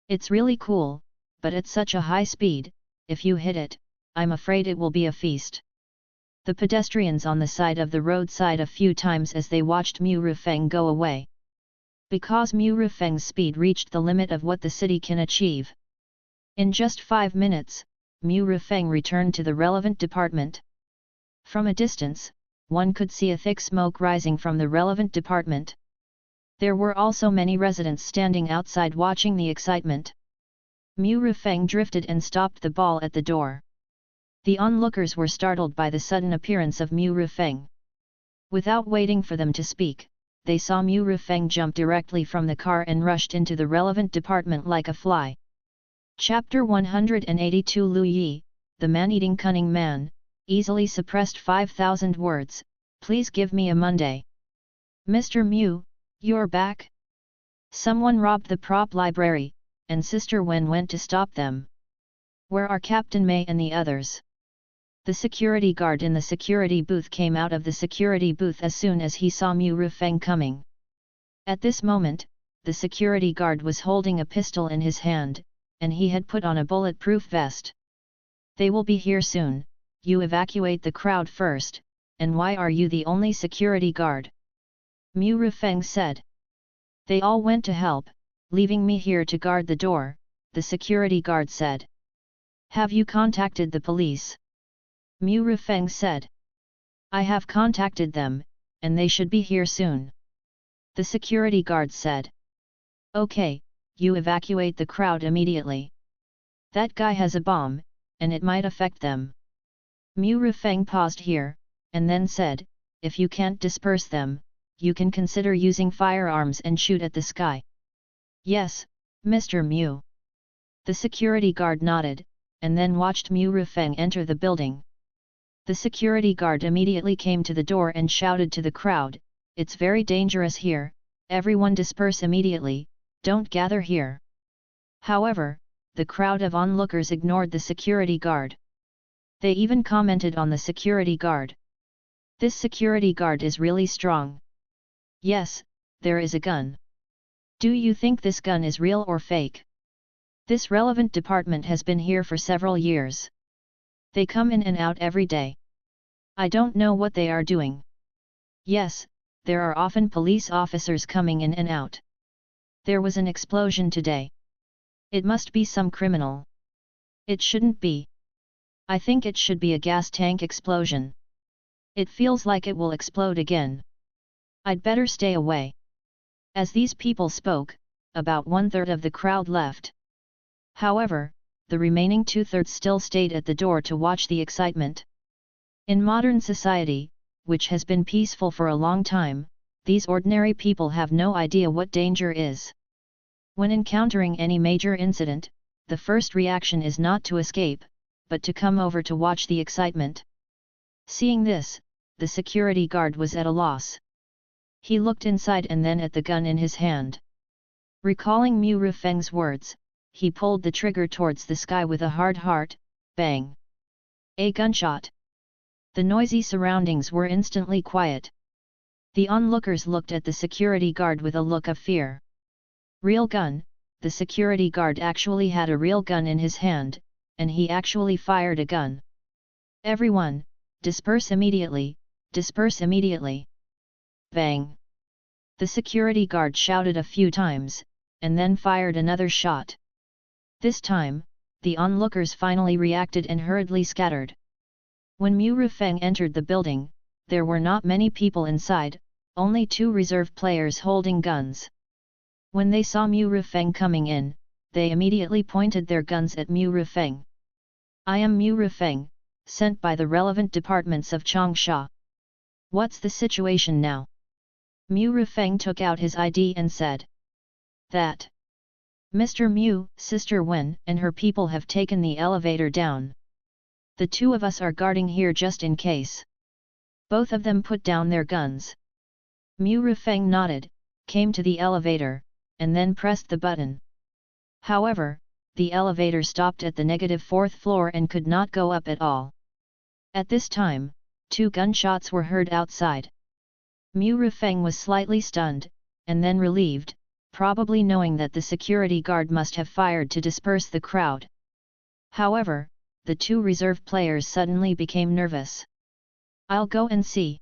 It's really cool, but at such a high speed, if you hit it, I'm afraid it will be a feast. The pedestrians on the side of the road sighed a few times as they watched Mu Rifeng go away. Because Mu Rifeng's speed reached the limit of what the city can achieve. In just 5 minutes, Mu Rifeng returned to the relevant department. From a distance, one could see a thick smoke rising from the relevant department. There were also many residents standing outside watching the excitement. Mu Rifeng drifted and stopped the ball at the door. The onlookers were startled by the sudden appearance of Mu Rifeng. Without waiting for them to speak, they saw Mu Rifeng jump directly from the car and rushed into the relevant department like a fly. Chapter 182 Lu Yi, the man-eating cunning man, easily suppressed 5,000 words, please give me a Monday. Mr. Mu, you're back? Someone robbed the prop library, and Sister Wen went to stop them. Where are Captain Mei and the others? The security guard in the security booth came out of the security booth as soon as he saw Mu Rifeng coming. At this moment, the security guard was holding a pistol in his hand, and he had put on a bulletproof vest. They will be here soon, you evacuate the crowd first, and why are you the only security guard? Mu Rifeng said. They all went to help, leaving me here to guard the door, the security guard said. Have you contacted the police? Mu Rifeng said. I have contacted them, and they should be here soon. The security guard said. Okay, you evacuate the crowd immediately. That guy has a bomb, and it might affect them. Mu Rifeng paused here, and then said, if you can't disperse them, you can consider using firearms and shoot at the sky. Yes, Mr. Mu. The security guard nodded, and then watched Mu Rifeng enter the building. The security guard immediately came to the door and shouted to the crowd, it's very dangerous here, everyone disperse immediately, don't gather here. However, the crowd of onlookers ignored the security guard. They even commented on the security guard. This security guard is really strong. Yes, there is a gun. Do you think this gun is real or fake? This relevant department has been here for several years. They come in and out every day. I don't know what they are doing. Yes, there are often police officers coming in and out. There was an explosion today. It must be some criminal. It shouldn't be. I think it should be a gas tank explosion. It feels like it will explode again. I'd better stay away. As these people spoke, about 1/3 of the crowd left. However, the remaining 2/3 still stayed at the door to watch the excitement. In modern society, which has been peaceful for a long time, these ordinary people have no idea what danger is. When encountering any major incident, the first reaction is not to escape, but to come over to watch the excitement. Seeing this, the security guard was at a loss. He looked inside and then at the gun in his hand. Recalling Mu Rifeng's words, he pulled the trigger towards the sky with a hard heart, bang! A gunshot. The noisy surroundings were instantly quiet. The onlookers looked at the security guard with a look of fear. Real gun, the security guard actually had a real gun in his hand, and he actually fired a gun. Everyone, disperse immediately, disperse immediately. Bang! The security guard shouted a few times, and then fired another shot. This time, the onlookers finally reacted and hurriedly scattered. When Mu Rufeng entered the building, there were not many people inside, only 2 reserve players holding guns. When they saw Mu Rufeng coming in, they immediately pointed their guns at Mu Rufeng. "I am Mu Rufeng, sent by the relevant departments of Changsha. What's the situation now?" Mu Rufeng took out his ID and said that Mr. Mu, Sister Wen and her people have taken the elevator down. The 2 of us are guarding here just in case. Both of them put down their guns. Mu Rufeng nodded, came to the elevator, and then pressed the button. However, the elevator stopped at the -4th floor and could not go up at all. At this time, 2 gunshots were heard outside. Mu Rufeng was slightly stunned, and then relieved, probably knowing that the security guard must have fired to disperse the crowd. However, the 2 reserve players suddenly became nervous. "I'll go and see."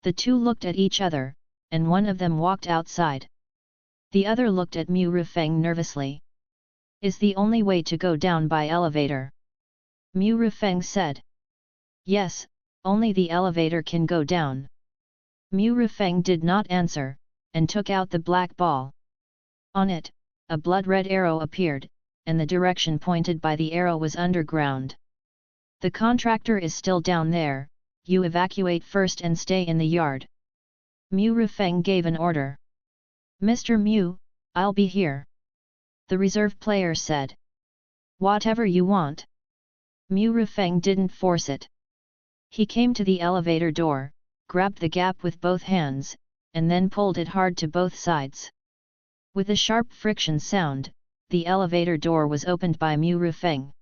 The 2 looked at each other, and one of them walked outside. The other looked at Mu Rufeng nervously. "Is the only way to go down by elevator?" Mu Rufeng said. "Yes, only the elevator can go down." Mu Rufeng did not answer, and took out the black ball. On it, a blood-red arrow appeared, and the direction pointed by the arrow was underground. "The contractor is still down there, you evacuate first and stay in the yard." Mu Rufeng gave an order. "Mr. Mu, I'll be here," the reserve player said. "Whatever you want." Mu Rufeng didn't force it. He came to the elevator door, grabbed the gap with both hands, and then pulled it hard to both sides. With a sharp friction sound, the elevator door was opened by Mu Rufeng.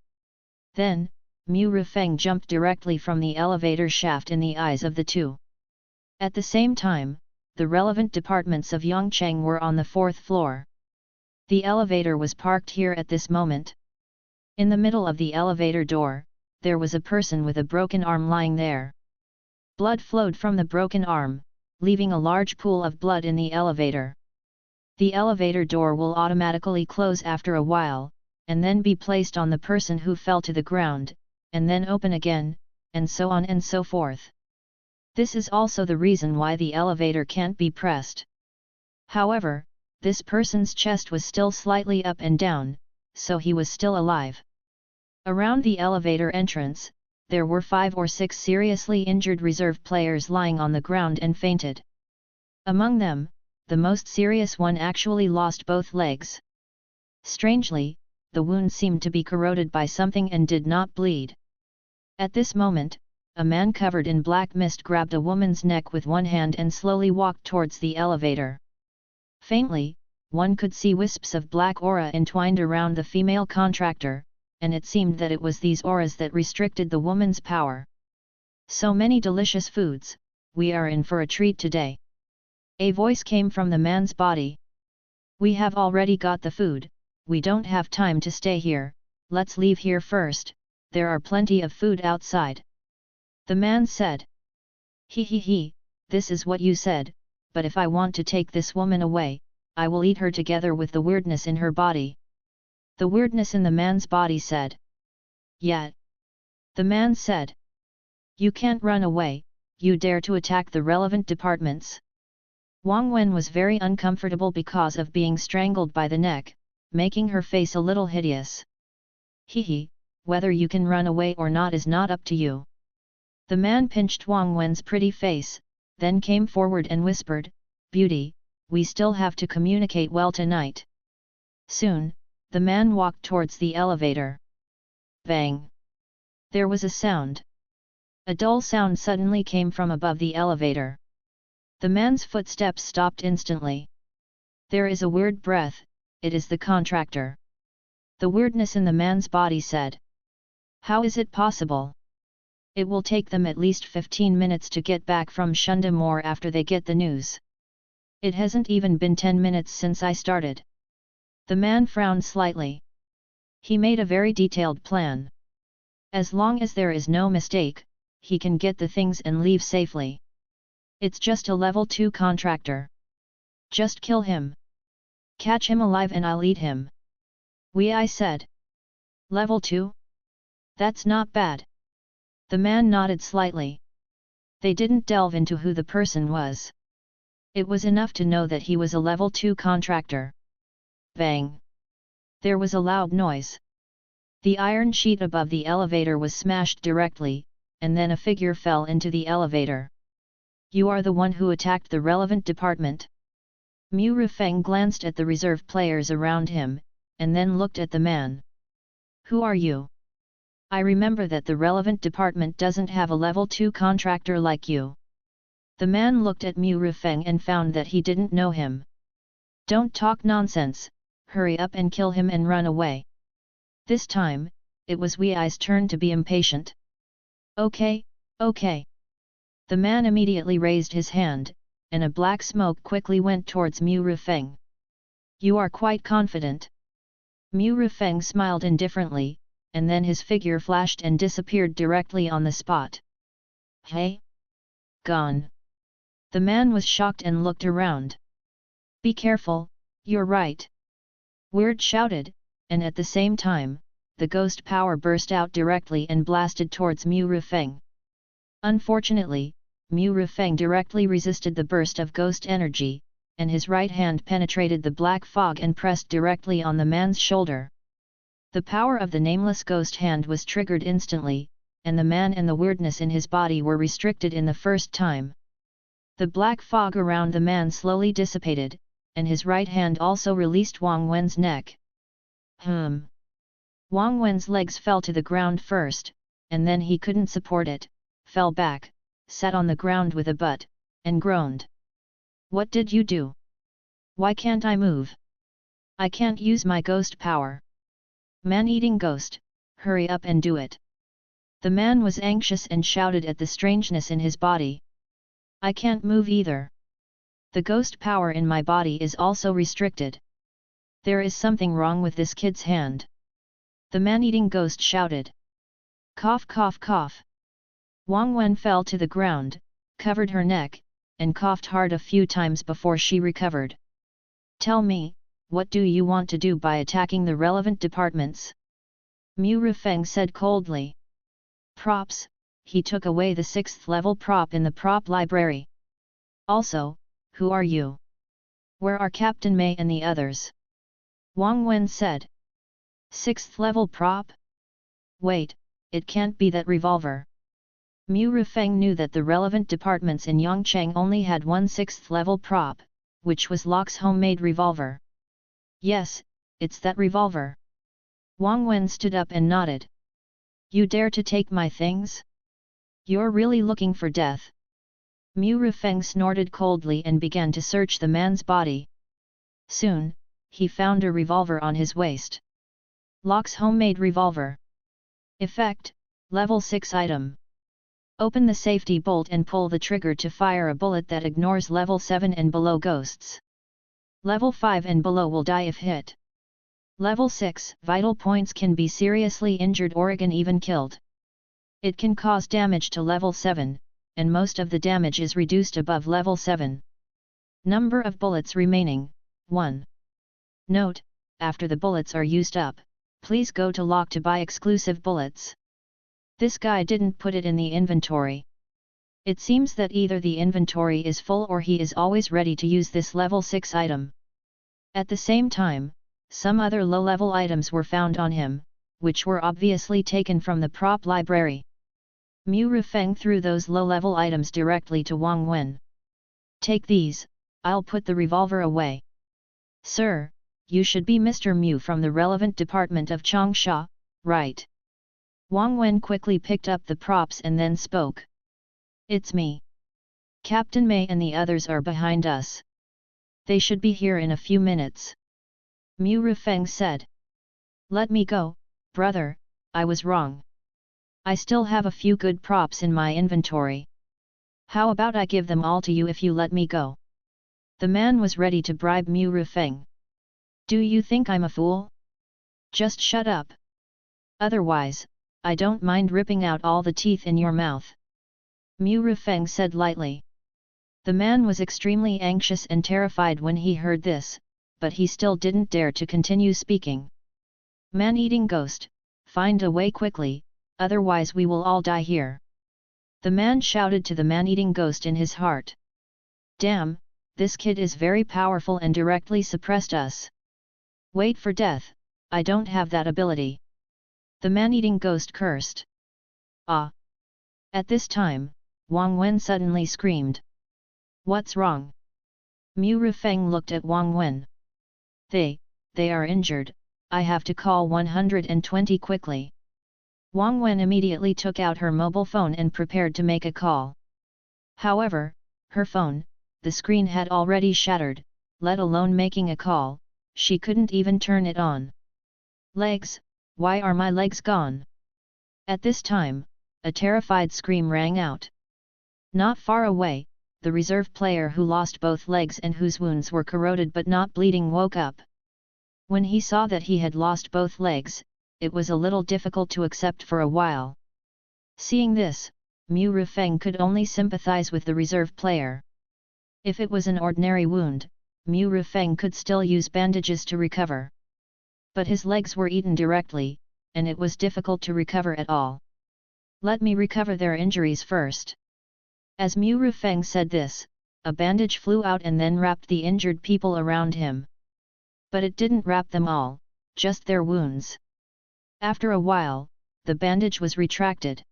Then, Mu Rufeng jumped directly from the elevator shaft in the eyes of the 2. At the same time, the relevant departments of Yongcheng were on the 4th floor. The elevator was parked here at this moment. In the middle of the elevator door, there was a person with a broken arm lying there. Blood flowed from the broken arm, leaving a large pool of blood in the elevator. The elevator door will automatically close after a while, and then be placed on the person who fell to the ground, and then open again, and so on and so forth. This is also the reason why the elevator can't be pressed. However, this person's chest was still slightly up and down, so he was still alive. Around the elevator entrance, there were 5 or 6 seriously injured reserve players lying on the ground and fainted. Among them, the most serious one actually lost both legs. Strangely, the wound seemed to be corroded by something and did not bleed. At this moment, a man covered in black mist grabbed a woman's neck with one hand and slowly walked towards the elevator. Faintly, one could see wisps of black aura entwined around the female contractor, and it seemed that it was these auras that restricted the woman's power. "So many delicious foods, we are in for a treat today." A voice came from the man's body. "We have already got the food, we don't have time to stay here, let's leave here first, there are plenty of food outside." The man said. He, this is what you said, but if I want to take this woman away, I will eat her together with the weirdness in her body." The weirdness in the man's body said. "Yet." The man said. "You can't run away, you dare to attack the relevant departments." Wang Wen was very uncomfortable because of being strangled by the neck, making her face a little hideous. Whether you can run away or not is not up to you." The man pinched Wang Wen's pretty face, then came forward and whispered, "Beauty, we still have to communicate well tonight." Soon, the man walked towards the elevator. Bang! There was a sound. A dull sound suddenly came from above the elevator. The man's footsteps stopped instantly. "There is a weird breath, it is the contractor." The weirdness in the man's body said. "How is it possible?" It will take them at least 15 minutes to get back from Shundamore after they get the news. It hasn't even been 10 minutes since I started. The man frowned slightly. He made a very detailed plan. As long as there is no mistake, he can get the things and leave safely. It's just a level 2 contractor. Just kill him. Catch him alive and I'll eat him. I said. Level 2? That's not bad. The man nodded slightly. They didn't delve into who the person was. It was enough to know that he was a level 2 contractor. Bang! There was a loud noise. The iron sheet above the elevator was smashed directly, and then a figure fell into the elevator. You are the one who attacked the relevant department. Mu Rifeng glanced at the reserve players around him, and then looked at the man. Who are you? I remember that the relevant department doesn't have a level 2 contractor like you. The man looked at Mu Rifeng and found that he didn't know him. Don't talk nonsense, hurry up and kill him and run away. This time, it was Wei's turn to be impatient. Okay, okay. The man immediately raised his hand, and a black smoke quickly went towards Mu Rifeng. You are quite confident. Mu Rifeng smiled indifferently, and then his figure flashed and disappeared directly on the spot. Hey? Gone. The man was shocked and looked around. Be careful, you're right. Weird shouted, and at the same time, the ghost power burst out directly and blasted towards Mu Rifeng. Unfortunately, Mu Rifeng directly resisted the burst of ghost energy, and his right hand penetrated the black fog and pressed directly on the man's shoulder. The power of the nameless ghost hand was triggered instantly, and the man and the weirdness in his body were restricted in the first time. The black fog around the man slowly dissipated, and his right hand also released Wang Wen's neck. Wang Wen's legs fell to the ground first, and then he couldn't support it, fell back, sat on the ground with a butt, and groaned. What did you do? Why can't I move? I can't use my ghost power. Man-eating ghost, hurry up and do it. The man was anxious and shouted at the strangeness in his body. I can't move either. The ghost power in my body is also restricted. There is something wrong with this kid's hand. The man-eating ghost shouted. Cough cough cough. Wang Wen fell to the ground, covered her neck, and coughed hard a few times before she recovered. Tell me, what do you want to do by attacking the relevant departments? Mu Rifeng said coldly. Props, he took away the 6th level prop in the prop library. Also, who are you? Where are Captain Mei and the others? Wang Wen said. 6th level prop? Wait, it can't be that revolver. Mu Rifeng knew that the relevant departments in Yongcheng only had one 6th level prop, which was Locke's homemade revolver. Yes, it's that revolver. Wang Wen stood up and nodded. You dare to take my things? You're really looking for death. Mu Rifeng snorted coldly and began to search the man's body. Soon, he found a revolver on his waist. Locke's homemade revolver. Effect, level 6 item. Open the safety bolt and pull the trigger to fire a bullet that ignores level 7 and below ghosts. Level 5 and below will die if hit. Level 6 vital points can be seriously injured or even killed. It can cause damage to level 7, and most of the damage is reduced above level 7. Number of bullets remaining, 1. Note, after the bullets are used up, please go to Locke to buy exclusive bullets. This guy didn't put it in the inventory. It seems that either the inventory is full or he is always ready to use this level 6 item. At the same time, some other low-level items were found on him, which were obviously taken from the prop library. Mu Rifeng threw those low-level items directly to Wang Wen. Take these, I'll put the revolver away. Sir, you should be Mr. Mu from the relevant department of Changsha, right? Wang Wen quickly picked up the props and then spoke. It's me. Captain Mei and the others are behind us. They should be here in a few minutes. Mu Rifeng said. Let me go, brother, I was wrong. I still have a few good props in my inventory. How about I give them all to you if you let me go? The man was ready to bribe Mu Rufeng. Do you think I'm a fool? Just shut up. Otherwise, I don't mind ripping out all the teeth in your mouth. Mu Rufeng said lightly. The man was extremely anxious and terrified when he heard this, but he still didn't dare to continue speaking. Man-eating ghost, find a way quickly, otherwise we will all die here. The man shouted to the man-eating ghost in his heart. Damn, this kid is very powerful and directly suppressed us. Wait for death, I don't have that ability. The man-eating ghost cursed. Ah! At this time, Wang Wen suddenly screamed. What's wrong? Mu Rufeng looked at Wang Wen. They are injured, I have to call 120 quickly. Wang Wen immediately took out her mobile phone and prepared to make a call. However, her phone, the screen had already shattered, let alone making a call, she couldn't even turn it on. Legs, why are my legs gone? At this time, a terrified scream rang out. Not far away, the reserve player who lost both legs and whose wounds were corroded but not bleeding woke up. When he saw that he had lost both legs, it was a little difficult to accept for a while. Seeing this, Mu Rufeng could only sympathize with the reserve player. If it was an ordinary wound, Mu Rufeng could still use bandages to recover. But his legs were eaten directly, and it was difficult to recover at all. Let me recover their injuries first. As Mu Rufeng said this, a bandage flew out and then wrapped the injured people around him. But it didn't wrap them all, just their wounds. After a while, the bandage was retracted.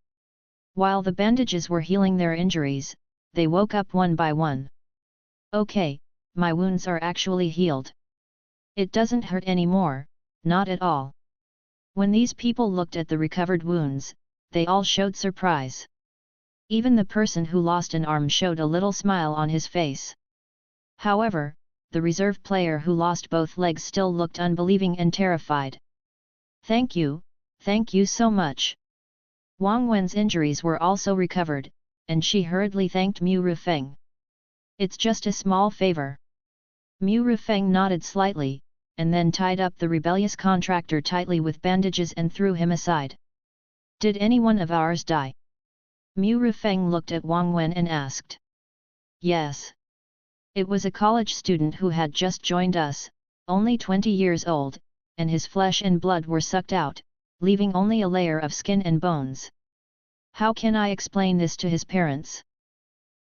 While the bandages were healing their injuries, they woke up one by one. Okay, my wounds are actually healed. It doesn't hurt anymore, not at all. When these people looked at the recovered wounds, they all showed surprise. Even the person who lost an arm showed a little smile on his face. However, the reserve player who lost both legs still looked unbelieving and terrified. Thank you so much. Wang Wen's injuries were also recovered, and she hurriedly thanked Mu Rufeng. It's just a small favor. Mu Rufeng nodded slightly, and then tied up the rebellious contractor tightly with bandages and threw him aside. Did anyone of ours die? Mu Rufeng looked at Wang Wen and asked. Yes. It was a college student who had just joined us, only 20 years old, and his flesh and blood were sucked out, leaving only a layer of skin and bones. How can I explain this to his parents?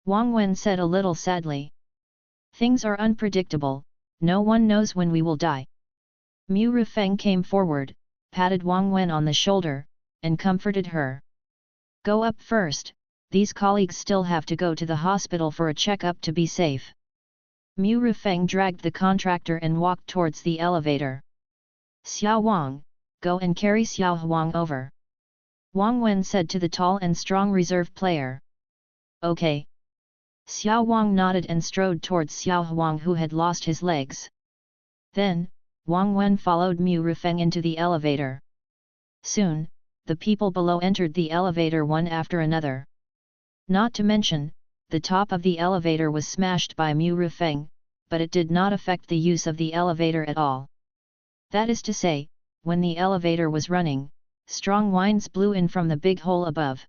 Wang Wen said a little sadly. Things are unpredictable, no one knows when we will die. Mu Rufeng came forward, patted Wang Wen on the shoulder, and comforted her. Go up first, these colleagues still have to go to the hospital for a checkup to be safe. Mu Rufeng dragged the contractor and walked towards the elevator. Xiao Wang, go and carry Xiao Huang over. Wang Wen said to the tall and strong reserve player. Okay. Xiao Wang nodded and strode towards Xiao Huang who had lost his legs. Then, Wang Wen followed Mu Rufeng into the elevator. Soon, the people below entered the elevator one after another. Not to mention, the top of the elevator was smashed by Mu Rufeng, but it did not affect the use of the elevator at all. That is to say, when the elevator was running, strong winds blew in from the big hole above.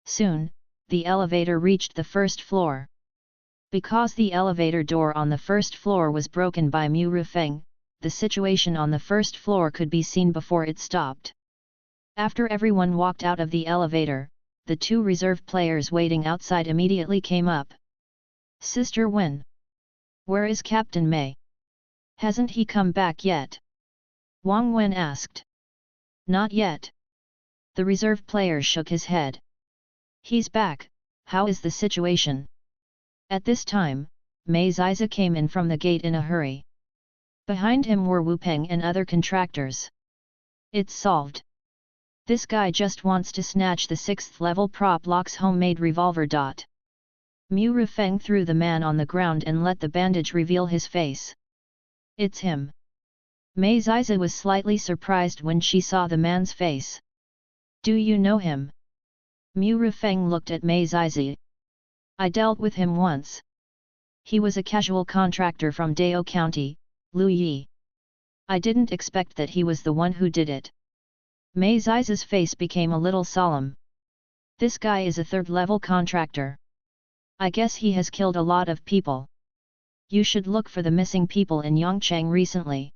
Soon, the elevator reached the first floor. Because the elevator door on the first floor was broken by Mu Rufeng, the situation on the first floor could be seen before it stopped. After everyone walked out of the elevator, the two reserve players waiting outside immediately came up. Sister Wen. Where is Captain Mei? Hasn't he come back yet? Wang Wen asked. Not yet. The reserve player shook his head. He's back, how is the situation? At this time, Mei Ziza came in from the gate in a hurry. Behind him were Wu Peng and other contractors. It's solved. This guy just wants to snatch the 6th level prop lock's homemade revolver. Mu Rufeng threw the man on the ground and let the bandage reveal his face. It's him. Mei Ziza was slightly surprised when she saw the man's face. Do you know him? Mu Rifeng looked at Mei Zizi. I dealt with him once. He was a casual contractor from Dao County, Lu Yi. I didn't expect that he was the one who did it. Mei Zizi's face became a little solemn. This guy is a third-level contractor. I guess he has killed a lot of people. You should look for the missing people in Yongchang recently.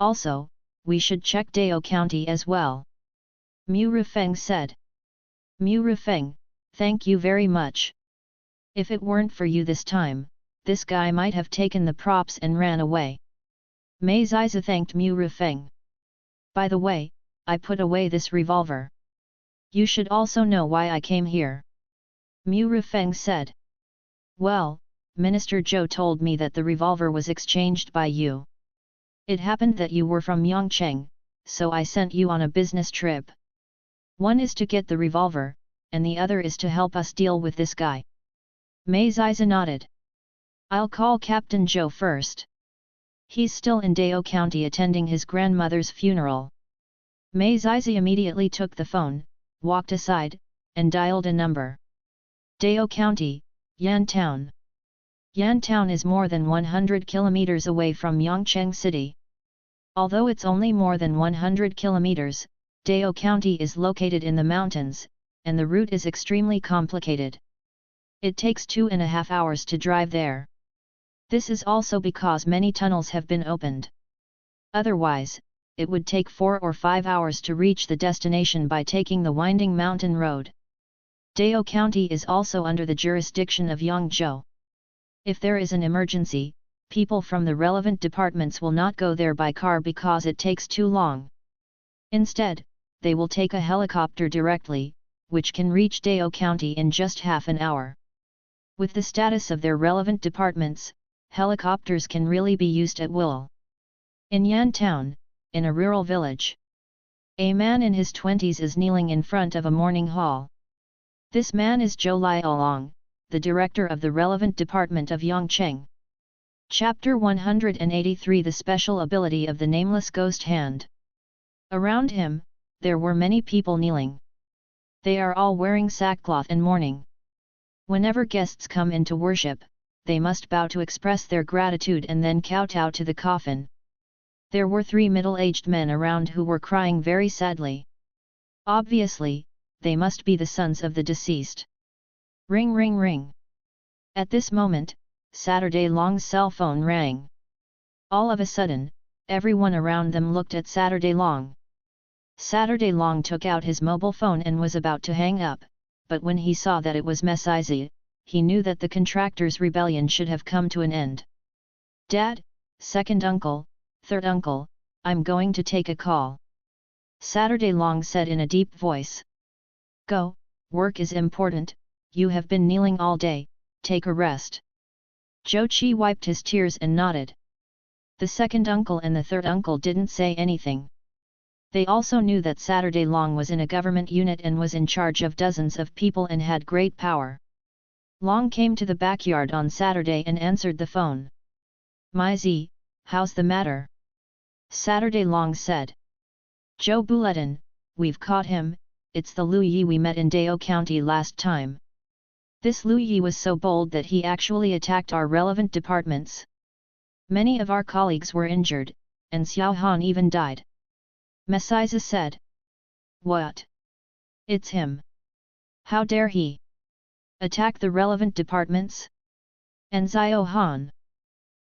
Also, we should check Dao County as well. Mu Rifeng said. Mu Rifeng, thank you very much. If it weren't for you this time, this guy might have taken the props and ran away. Mei Zizi thanked Mu Rifeng. By the way, I put away this revolver. You should also know why I came here. Mu Rifeng said. Well, Minister Zhou told me that the revolver was exchanged by you. It happened that you were from Yongcheng, so I sent you on a business trip. One is to get the revolver, and the other is to help us deal with this guy. Mei Zizi nodded. I'll call Captain Zhou first. He's still in Dao County attending his grandmother's funeral. Mei Zizi immediately took the phone, walked aside, and dialed a number. Dao County, Yan Town. Yan Town is more than 100 kilometers away from Yongcheng City. Although it's only more than 100 kilometers, Dao County is located in the mountains, and the route is extremely complicated. It takes 2.5 hours to drive there. This is also because many tunnels have been opened. Otherwise, it would take 4 or 5 hours to reach the destination by taking the winding mountain road. Dao County is also under the jurisdiction of Yangzhou. If there is an emergency, people from the relevant departments will not go there by car because it takes too long. Instead, they will take a helicopter directly, which can reach Dao County in just half an hour. With the status of their relevant departments, helicopters can really be used at will. In Yan Town, in a rural village, a man in his 20s is kneeling in front of a mourning hall. This man is Zhou Liaolong, the director of the relevant department of Yongcheng. Chapter 183 The Special Ability of the Nameless Ghost Hand. Around him, there were many people kneeling. They are all wearing sackcloth and mourning. Whenever guests come in to worship, they must bow to express their gratitude and then kowtow to the coffin. There were 3 middle-aged men around who were crying very sadly. Obviously, they must be the sons of the deceased. Ring ring ring. At this moment, Saturday Long's cell phone rang. All of a sudden, everyone around them looked at Saturday Long. Saturday Long took out his mobile phone and was about to hang up, but when he saw that it was Messizi, he knew that the contractors' rebellion should have come to an end. Dad, second uncle, third uncle, I'm going to take a call. Saturday Long said in a deep voice. Go, work is important, you have been kneeling all day, take a rest. Zhou Qi wiped his tears and nodded. The second uncle and the third uncle didn't say anything. They also knew that Saturday Long was in a government unit and was in charge of dozens of people and had great power. Long came to the backyard on Saturday and answered the phone. "My Z, how's the matter?" Saturday Long said. "Zhou Bulletin, we've caught him, it's the Lu Yi we met in Dao County last time. This Lu Yi was so bold that he actually attacked our relevant departments. Many of our colleagues were injured, and Xiao Han even died." Messiza said. "What? It's him. How dare he attack the relevant departments? And Xiao Han?"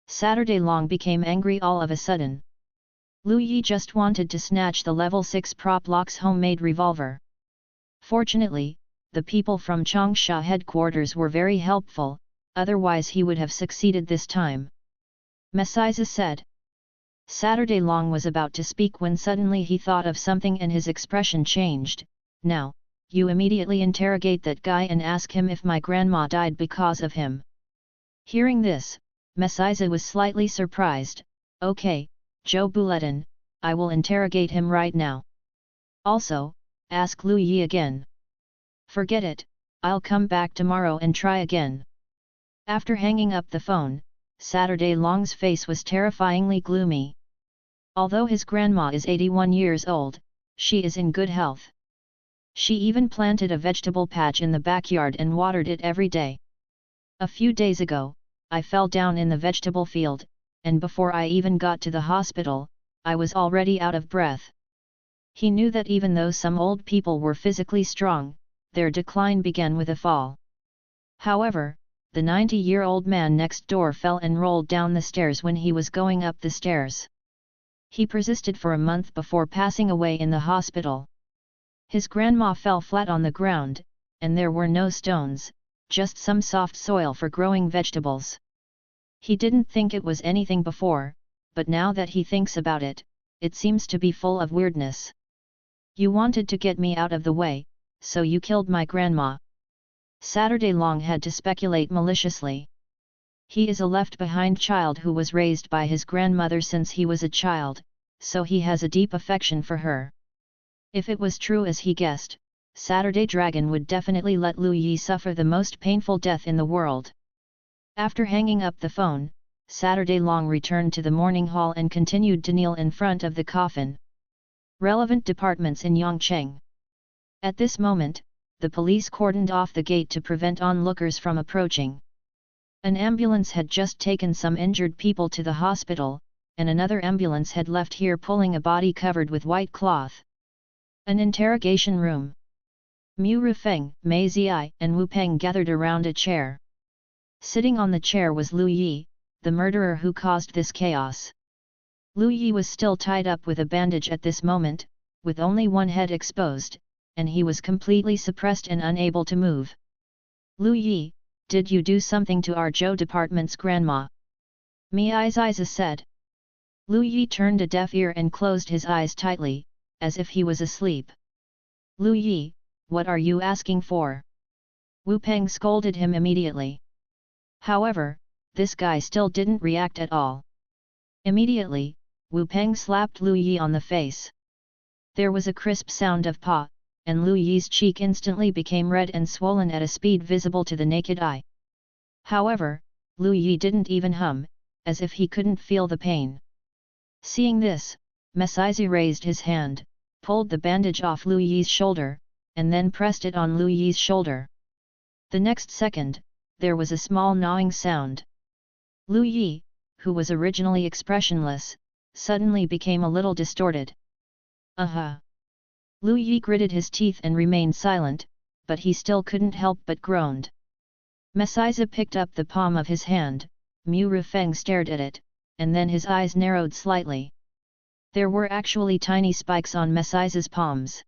Saturday Long became angry all of a sudden. Lu Yi just wanted to snatch the level 6 prop lock's homemade revolver. Fortunately, the people from Changsha headquarters were very helpful, otherwise he would have succeeded this time. Messiza said. Saturday Long was about to speak when suddenly he thought of something and his expression changed. "Now, you immediately interrogate that guy and ask him if my grandma died because of him." Hearing this, Messiza was slightly surprised. "Okay, Zhou Bulletin, I will interrogate him right now. Also, ask Lu Yi again." "Forget it, I'll come back tomorrow and try again." After hanging up the phone, Saturday Long's face was terrifyingly gloomy. Although his grandma is 81 years old, she is in good health. She even planted a vegetable patch in the backyard and watered it every day. A few days ago, I fell down in the vegetable field, and before I even got to the hospital, I was already out of breath. He knew that even though some old people were physically strong, their decline began with a fall. However, the 90-year-old man next door fell and rolled down the stairs when he was going up the stairs. He persisted for a month before passing away in the hospital. His grandma fell flat on the ground, and there were no stones, just some soft soil for growing vegetables. He didn't think it was anything before, but now that he thinks about it, it seems to be full of weirdness. You wanted to get me out of the way, so you killed my grandma. Saturday Long had to speculate maliciously. He is a left-behind child who was raised by his grandmother since he was a child, so he has a deep affection for her. If it was true as he guessed, Saturday Dragon would definitely let Lu Yi suffer the most painful death in the world. After hanging up the phone, Saturday Long returned to the morning hall and continued to kneel in front of the coffin. Relevant departments in Yongcheng. At this moment, the police cordoned off the gate to prevent onlookers from approaching. An ambulance had just taken some injured people to the hospital, and another ambulance had left here pulling a body covered with white cloth. An interrogation room. Mu Rifeng, Mei Ziyi, and Wu Peng gathered around a chair. Sitting on the chair was Lu Yi, the murderer who caused this chaos. Lu Yi was still tied up with a bandage at this moment, with only one head exposed, and he was completely suppressed and unable to move. Lu Yi, did you do something to our Zhou department's grandma? Mei Ziyi said. Lu Yi turned a deaf ear and closed his eyes tightly, as if he was asleep. Lu Yi, what are you asking for? Wu Peng scolded him immediately. However, this guy still didn't react at all. Immediately, Wu Peng slapped Lu Yi on the face. There was a crisp sound of "pa," and Lu Yi's cheek instantly became red and swollen at a speed visible to the naked eye. However, Lu Yi didn't even hum, as if he couldn't feel the pain. Seeing this, Messizi raised his hand, pulled the bandage off Lu Yi's shoulder, and then pressed it on Lu Yi's shoulder. The next second, there was a small gnawing sound. Lu Yi, who was originally expressionless, suddenly became a little distorted. Aha! Lu Yi gritted his teeth and remained silent, but he still couldn't help but groaned. Messizi picked up the palm of his hand, Mu Rifeng stared at it, and then his eyes narrowed slightly. There were actually tiny spikes on Messizi's palms.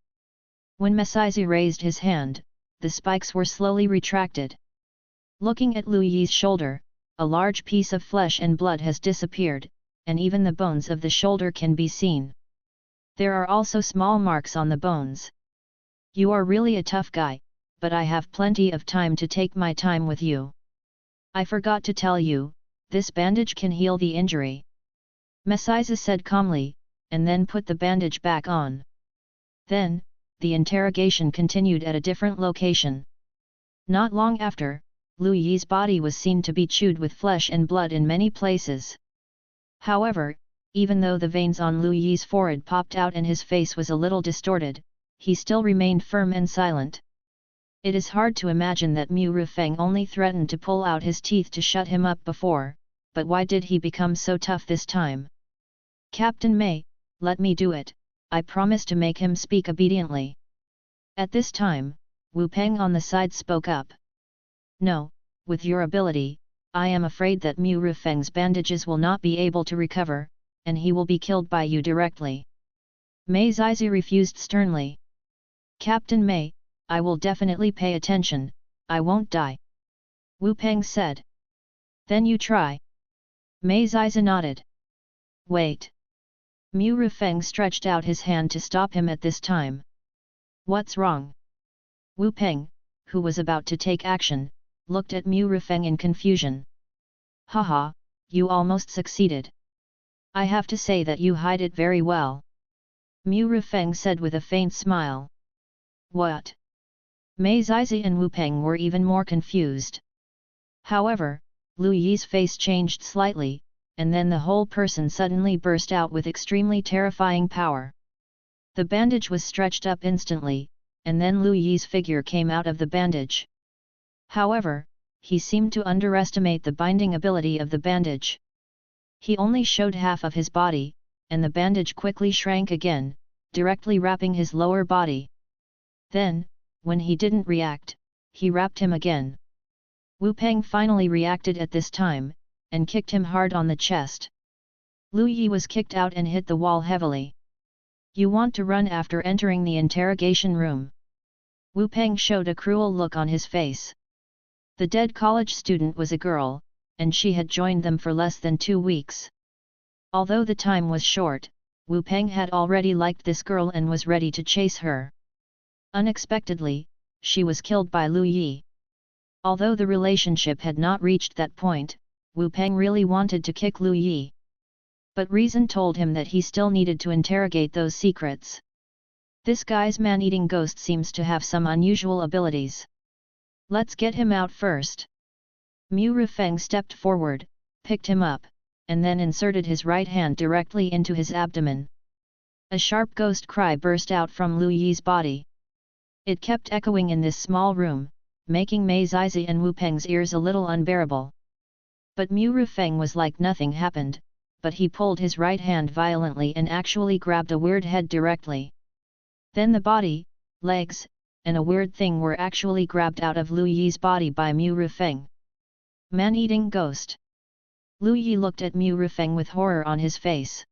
When Messizi raised his hand, the spikes were slowly retracted. Looking at Lu Yi's shoulder, a large piece of flesh and blood has disappeared, and even the bones of the shoulder can be seen. There are also small marks on the bones. You are really a tough guy, but I have plenty of time to take my time with you. I forgot to tell you, this bandage can heal the injury. Messizi said calmly, and then put the bandage back on. Then, the interrogation continued at a different location. Not long after, Lu Yi's body was seen to be chewed with flesh and blood in many places. However, even though the veins on Lu Yi's forehead popped out and his face was a little distorted, he still remained firm and silent. It is hard to imagine that Mu Rifeng only threatened to pull out his teeth to shut him up before, but why did he become so tough this time? Captain Mei, let me do it, I promise to make him speak obediently. At this time, Wu Peng on the side spoke up. No, with your ability, I am afraid that Mu Rifeng's bandages will not be able to recover, and he will be killed by you directly. Mei Ziyi refused sternly. Captain Mei, I will definitely pay attention, I won't die. Wu Peng said. Then you try. Mei Ziyi nodded. Wait. Mu Rifeng stretched out his hand to stop him at this time. What's wrong? Wu Peng, who was about to take action, looked at Mu Rifeng in confusion. Haha, you almost succeeded. I have to say that you hide it very well. Mu Rifeng said with a faint smile. What? Mei Ziyi and Wu Peng were even more confused. However, Lu Yi's face changed slightly, and then the whole person suddenly burst out with extremely terrifying power. The bandage was stretched up instantly, and then Lu Yi's figure came out of the bandage. However, he seemed to underestimate the binding ability of the bandage. He only showed half of his body, and the bandage quickly shrank again, directly wrapping his lower body. Then, when he didn't react, he wrapped him again. Wu Peng finally reacted at this time, and kicked him hard on the chest. Lu Yi was kicked out and hit the wall heavily. "You want to run after entering the interrogation room?" Wu Peng showed a cruel look on his face. The dead college student was a girl, and she had joined them for less than 2 weeks. Although the time was short, Wu Peng had already liked this girl and was ready to chase her. Unexpectedly, she was killed by Lu Yi. Although the relationship had not reached that point, Wu Peng really wanted to kick Lu Yi. But reason told him that he still needed to interrogate those secrets. This guy's man-eating ghost seems to have some unusual abilities. Let's get him out first. Mu Rifeng stepped forward, picked him up, and then inserted his right hand directly into his abdomen. A sharp ghost cry burst out from Lu Yi's body. It kept echoing in this small room, making Mei Zizi and Wu Peng's ears a little unbearable. But Mu Rifeng was like nothing happened, but he pulled his right hand violently and actually grabbed a weird head directly. Then the body, legs, and a weird thing were actually grabbed out of Lu Yi's body by Mu Rifeng. Man-eating ghost. Lu Yi looked at Mu Rifeng with horror on his face.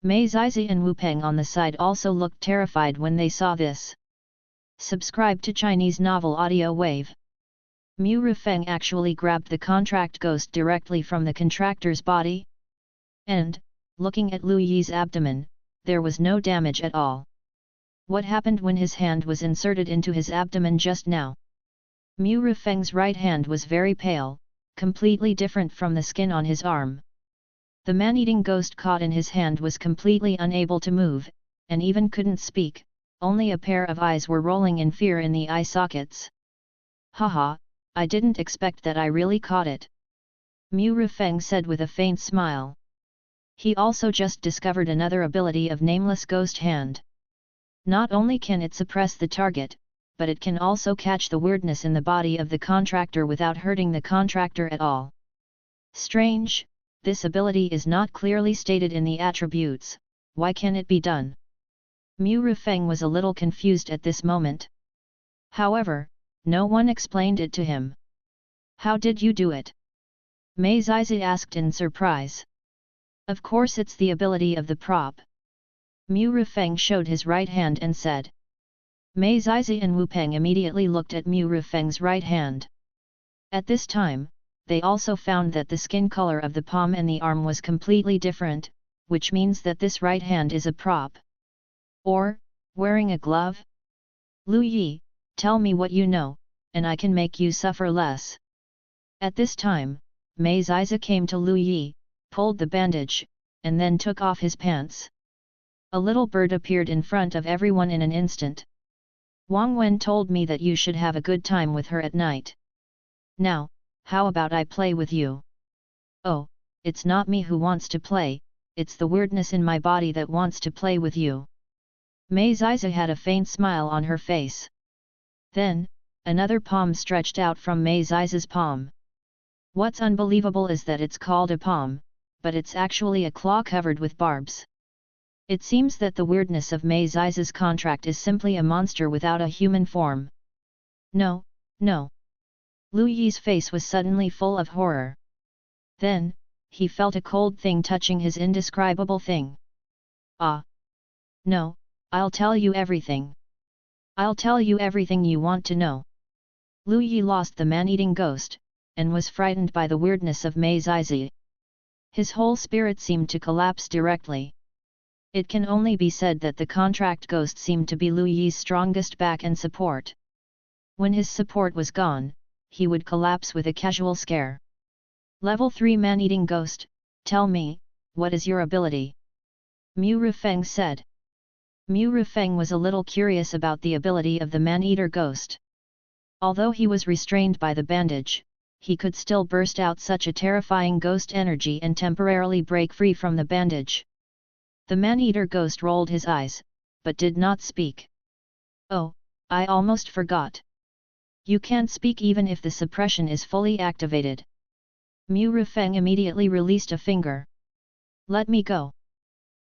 Mei Zizi and Wu Peng on the side also looked terrified when they saw this. Subscribe to Chinese Novel Audio Wave. Mu Rifeng actually grabbed the contract ghost directly from the contractor's body. And, looking at Lu Yi's abdomen, there was no damage at all. What happened when his hand was inserted into his abdomen just now? Mu Rifeng's right hand was very pale, completely different from the skin on his arm. The man-eating ghost caught in his hand was completely unable to move, and even couldn't speak, only a pair of eyes were rolling in fear in the eye sockets. "Haha, I didn't expect that I really caught it," Mu Rifeng said with a faint smile. He also just discovered another ability of Nameless Ghost Hand. Not only can it suppress the target, but it can also catch the weirdness in the body of the contractor without hurting the contractor at all. Strange, this ability is not clearly stated in the attributes. Why can it be done? Mu Rifeng was a little confused at this moment. However, no one explained it to him. "How did you do it?" Mei Zizi asked in surprise. "Of course it's the ability of the prop." Mu Rifeng showed his right hand and said. Mei Zizi and Wu Peng immediately looked at Mu Rifeng's right hand. At this time, they also found that the skin color of the palm and the arm was completely different, which means that this right hand is a prop. Or, wearing a glove? "Lu Yi, tell me what you know, and I can make you suffer less." At this time, Mei Zizi came to Lu Yi, pulled the bandage, and then took off his pants. A little bird appeared in front of everyone in an instant. "Wang Wen told me that you should have a good time with her at night. Now, how about I play with you?" "Oh, it's not me who wants to play, it's the weirdness in my body that wants to play with you." Mei Zizi had a faint smile on her face. Then, another palm stretched out from Mei Zizi's palm. What's unbelievable is that it's called a palm, but it's actually a claw covered with barbs. It seems that the weirdness of Mei Zizi's contract is simply a monster without a human form. No, no. Lu Yi's face was suddenly full of horror. Then, he felt a cold thing touching his indescribable thing. "Ah! No, I'll tell you everything. I'll tell you everything you want to know." Lu Yi lost the man-eating ghost, and was frightened by the weirdness of Mei Zizi. His whole spirit seemed to collapse directly. It can only be said that the contract ghost seemed to be Lu Yi's strongest back and support. When his support was gone, he would collapse with a casual scare. "Level 3 man-eating ghost, tell me, what is your ability?" Mu Rifeng said. Mu Rifeng was a little curious about the ability of the man-eater ghost. Although he was restrained by the bandage, he could still burst out such a terrifying ghost energy and temporarily break free from the bandage. The man-eater ghost rolled his eyes, but did not speak. "Oh, I almost forgot. You can't speak even if the suppression is fully activated. Mu Rufeng immediately released a finger. Let me go.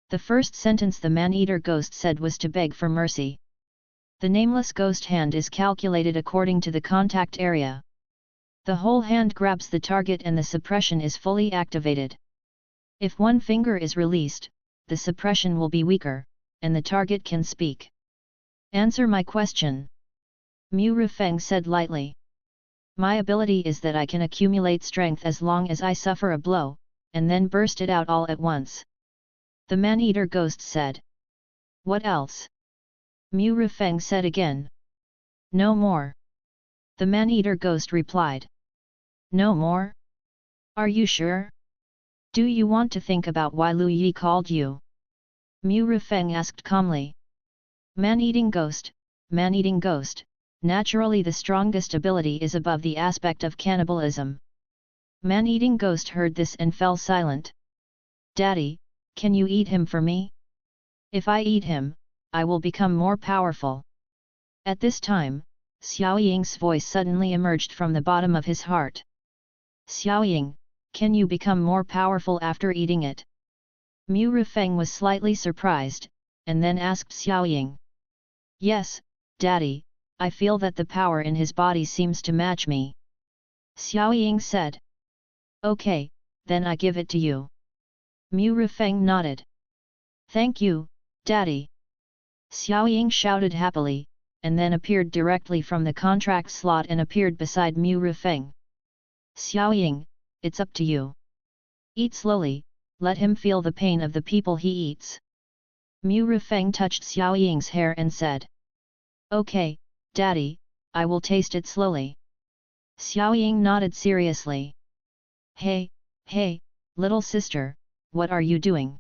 The first sentence the man-eater ghost said was to beg for mercy. The nameless ghost hand is calculated according to the contact area. The whole hand grabs the target and the suppression is fully activated. If one finger is released, the suppression will be weaker, and the target can speak. Answer my question. Mu Rufeng said lightly. My ability is that I can accumulate strength as long as I suffer a blow, and then burst it out all at once. The man-eater ghost said. What else? Mu Rufeng said again. No more. The man-eater ghost replied. No more? Are you sure? Do you want to think about why Lu Yi called you? Mu Rufeng asked calmly. Man-eating ghost, naturally the strongest ability is above the aspect of cannibalism. Man-eating ghost heard this and fell silent. Daddy, can you eat him for me? If I eat him, I will become more powerful. At this time, Xiao Ying's voice suddenly emerged from the bottom of his heart. Xiao Ying, can you become more powerful after eating it? Mu Rufeng was slightly surprised, and then asked Xiao Ying. Yes, Daddy, I feel that the power in his body seems to match me. Xiao Ying said. Okay, then I give it to you. Mu Rufeng nodded. Thank you, Daddy. Xiao Ying shouted happily, and then appeared directly from the contract slot and appeared beside Mu Rufeng. Xiao Ying, it's up to you. Eat slowly, let him feel the pain of the people he eats. Mu Rufeng touched Xiao Ying's hair and said. Okay, Daddy, I will taste it slowly. Xiao Ying nodded seriously. Hey, little sister, what are you doing?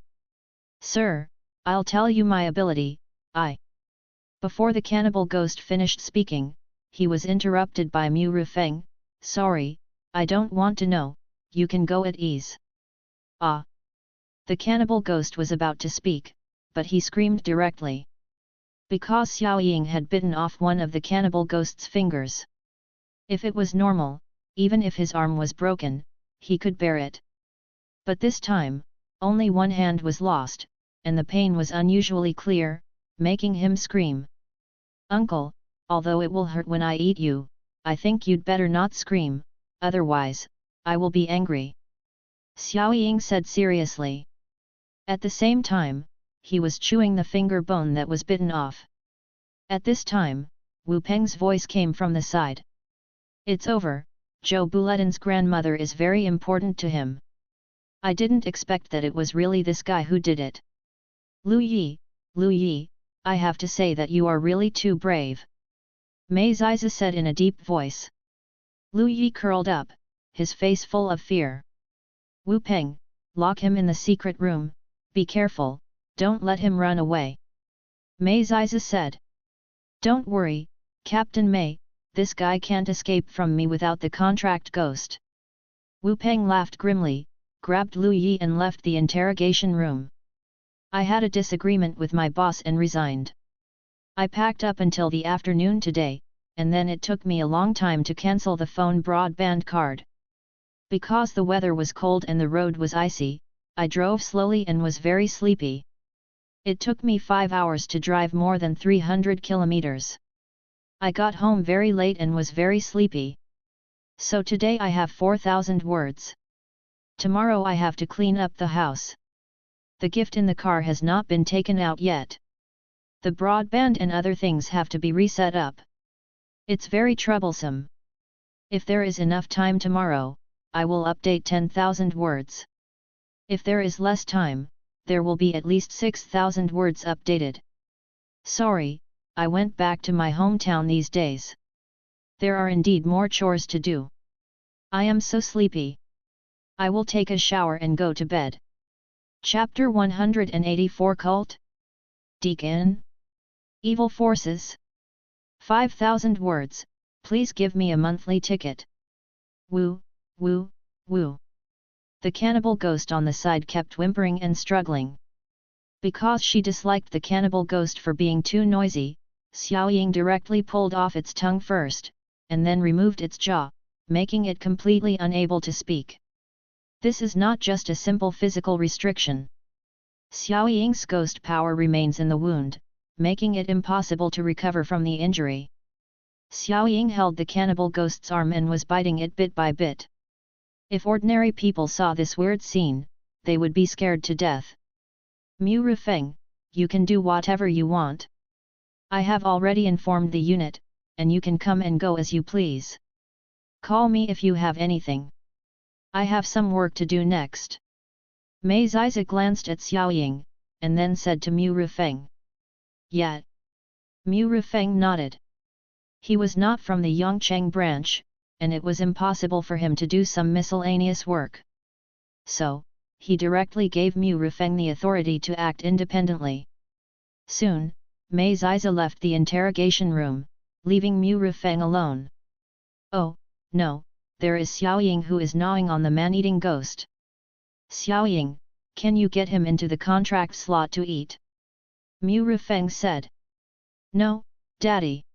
Sir, I'll tell you my ability, Before the cannibal ghost finished speaking, he was interrupted by Mu Rufeng. Sorry, I don't want to know, you can go at ease. Ah! The cannibal ghost was about to speak, but he screamed directly. Because Xiao Ying had bitten off one of the cannibal ghost's fingers. If it was normal, even if his arm was broken, he could bear it. But this time, only one hand was lost, and the pain was unusually clear, making him scream. Uncle, although it will hurt when I eat you, I think you'd better not scream, otherwise, I will be angry. Xiao Ying said seriously. At the same time, he was chewing the finger bone that was bitten off. At this time, Wu Peng's voice came from the side. It's over, Zhou Buletin's grandmother is very important to him. I didn't expect that it was really this guy who did it. Lu Yi, I have to say that you are really too brave. Mei Ziza said in a deep voice. Lu Yi curled up, his face full of fear. Wu Peng, lock him in the secret room, be careful, don't let him run away. Mei Ziza said. Don't worry, Captain Mei, this guy can't escape from me without the contract ghost. Wu Peng laughed grimly, grabbed Lu Yi and left the interrogation room. I had a disagreement with my boss and resigned. I packed up until the afternoon today, and then it took me a long time to cancel the phone broadband card. Because the weather was cold and the road was icy, I drove slowly and was very sleepy. It took me 5 hours to drive more than 300 kilometers. I got home very late and was very sleepy. So today I have 4,000 words. Tomorrow I have to clean up the house. The gift in the car has not been taken out yet. The broadband and other things have to be reset up. It's very troublesome. If there is enough time tomorrow, I will update 10,000 words. If there is less time, there will be at least 6,000 words updated. Sorry, I went back to my hometown these days. There are indeed more chores to do. I am so sleepy. I will take a shower and go to bed. Chapter 184 Cult? Deacon? Evil Forces? 5,000 words, please give me a monthly ticket. Woo. The cannibal ghost on the side kept whimpering and struggling. Because she disliked the cannibal ghost for being too noisy, Xiaoying directly pulled off its tongue first, and then removed its jaw, making it completely unable to speak. This is not just a simple physical restriction. Xiaoying's ghost power remains in the wound, making it impossible to recover from the injury. Xiaoying held the cannibal ghost's arm and was biting it bit by bit. If ordinary people saw this weird scene, they would be scared to death. Mu Rifeng, you can do whatever you want. I have already informed the unit, and you can come and go as you please. Call me if you have anything. I have some work to do next. Mei Ziza glanced at Xiaoying, and then said to Mu Rifeng. Yet. Mu Rifeng nodded. He was not from the Yongcheng branch, and it was impossible for him to do some miscellaneous work. So, he directly gave Mu Rifeng the authority to act independently. Soon, Mei Ziza left the interrogation room, leaving Mu Rifeng alone. Oh, no, there is Xiaoying who is gnawing on the man-eating ghost. Xiaoying, can you get him into the contract slot to eat? Mu Rifeng said. No, Daddy.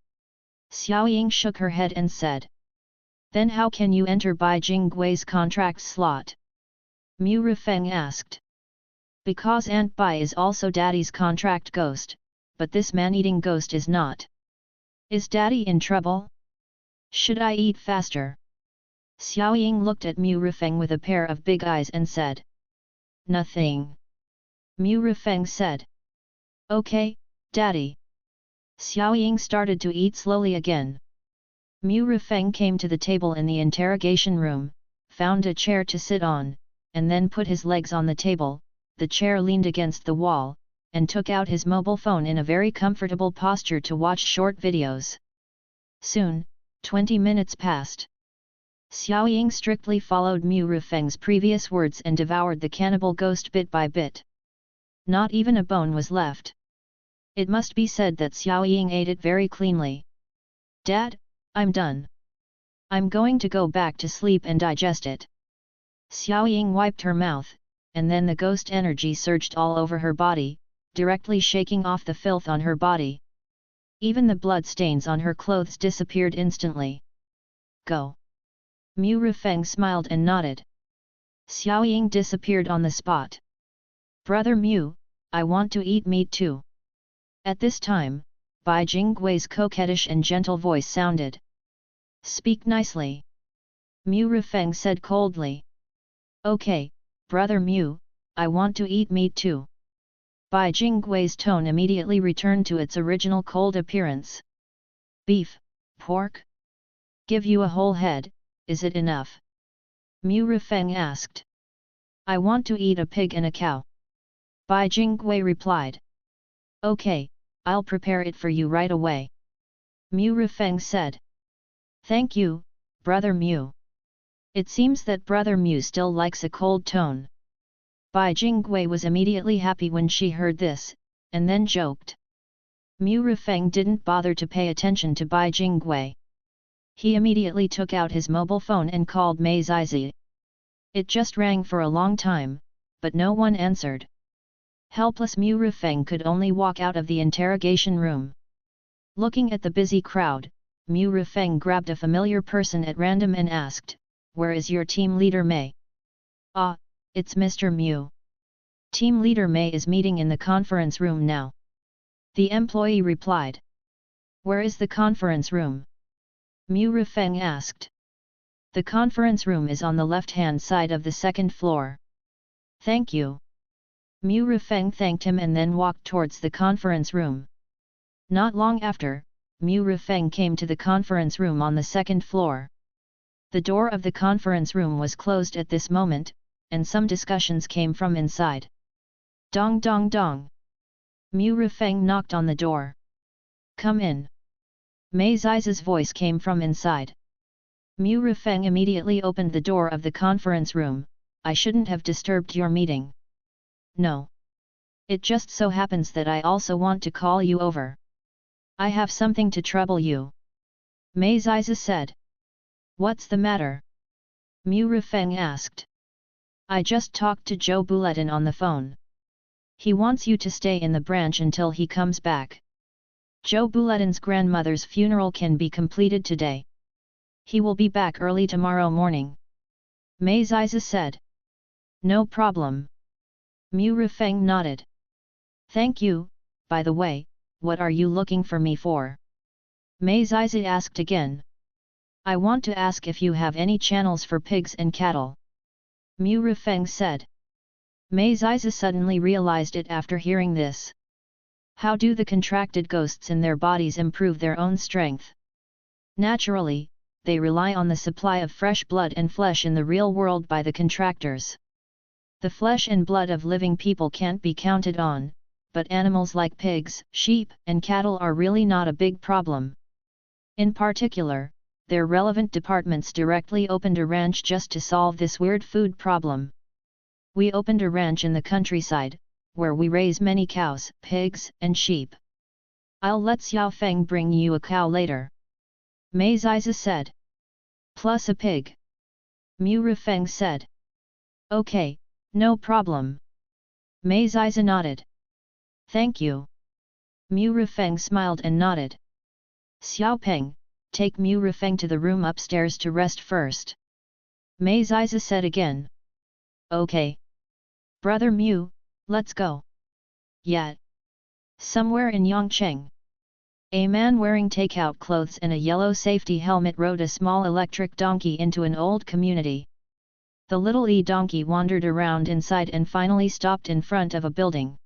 Xiaoying shook her head and said. Then how can you enter Bai Jinggui's contract slot? Mu Rifeng asked. Because Aunt Bai is also Daddy's contract ghost, but this man-eating ghost is not. Is Daddy in trouble? Should I eat faster? Xiaoying looked at Mu Rifeng with a pair of big eyes and said. Nothing. Mu Rifeng said. Okay, Daddy. Xiaoying started to eat slowly again. Mu Rifeng came to the table in the interrogation room, found a chair to sit on, and then put his legs on the table. The chair leaned against the wall, and took out his mobile phone in a very comfortable posture to watch short videos. Soon, 20 minutes passed. Xiaoying strictly followed Mu Rifeng's previous words and devoured the cannibal ghost bit by bit. Not even a bone was left. It must be said that Xiaoying ate it very cleanly. Dad, I'm done. I'm going to go back to sleep and digest it. Xiaoying wiped her mouth, and then the ghost energy surged all over her body, directly shaking off the filth on her body. Even the blood stains on her clothes disappeared instantly. Go. Mu Rifeng smiled and nodded. Xiaoying disappeared on the spot. Brother Mu, I want to eat meat too. At this time, Bai Jinggui's coquettish and gentle voice sounded. Speak nicely. Mu Rifeng said coldly. Okay, Brother Mu, I want to eat meat too. Bai Jinggui's tone immediately returned to its original cold appearance. Beef, pork? Give you a whole head, is it enough? Mu Rifeng asked. I want to eat a pig and a cow. Bai Jinggui replied. Okay, I'll prepare it for you right away. Mu Rifeng said. Thank you, Brother Mu. It seems that Brother Mu still likes a cold tone. Bai Jinggui was immediately happy when she heard this, and then joked. Mu Rifeng didn't bother to pay attention to Bai Jinggui. He immediately took out his mobile phone and called Mei Zizi. It just rang for a long time, but no one answered. Helpless Mu Rifeng could only walk out of the interrogation room. Looking at the busy crowd, Mu Rifeng grabbed a familiar person at random and asked, Where is your team leader Mei? Ah, it's Mr. Mu. Team leader Mei is meeting in the conference room now. The employee replied. Where is the conference room? Mu Rifeng asked. The conference room is on the left-hand side of the second floor. Thank you. Mu Rifeng thanked him and then walked towards the conference room. Not long after, Mu Rifeng came to the conference room on the second floor. The door of the conference room was closed at this moment, and some discussions came from inside. Dong dong dong. Mu Rifeng knocked on the door. Come in. Mei Ziza's voice came from inside. Mu Rifeng immediately opened the door of the conference room. I shouldn't have disturbed your meeting. No. It just so happens that I also want to call you over. I have something to trouble you. Mei Ziza said. What's the matter? Mu Rifeng asked. I just talked to Zhou Bulletin on the phone. He wants you to stay in the branch until he comes back. Joe Buletin's grandmother's funeral can be completed today. He will be back early tomorrow morning. Mei Ziza said. No problem. Mu Rifeng nodded. Thank you. By the way, what are you looking for me for? Mei Ziza asked again. I want to ask if you have any channels for pigs and cattle. Mu Rifeng said. Mei Ziza suddenly realized it after hearing this. How do the contracted ghosts in their bodies improve their own strength? Naturally, they rely on the supply of fresh blood and flesh in the real world by the contractors. The flesh and blood of living people can't be counted on, but animals like pigs, sheep, and cattle are really not a big problem. In particular, their relevant departments directly opened a ranch just to solve this weird food problem. We opened a ranch in the countryside, where we raise many cows, pigs, and sheep. I'll let Xiao Feng bring you a cow later. Mei Ziza said. Plus a pig. Mu Rifeng said. Okay, no problem. Mei Ziza nodded. Thank you. Mu Rifeng smiled and nodded. Xiao Peng, take Mu Rifeng to the room upstairs to rest first. Mei Ziza said again. Okay. Brother Mu, let's go. Yet. Somewhere in Yongcheng. A man wearing takeout clothes and a yellow safety helmet rode a small electric donkey into an old community. The little donkey wandered around inside and finally stopped in front of a building.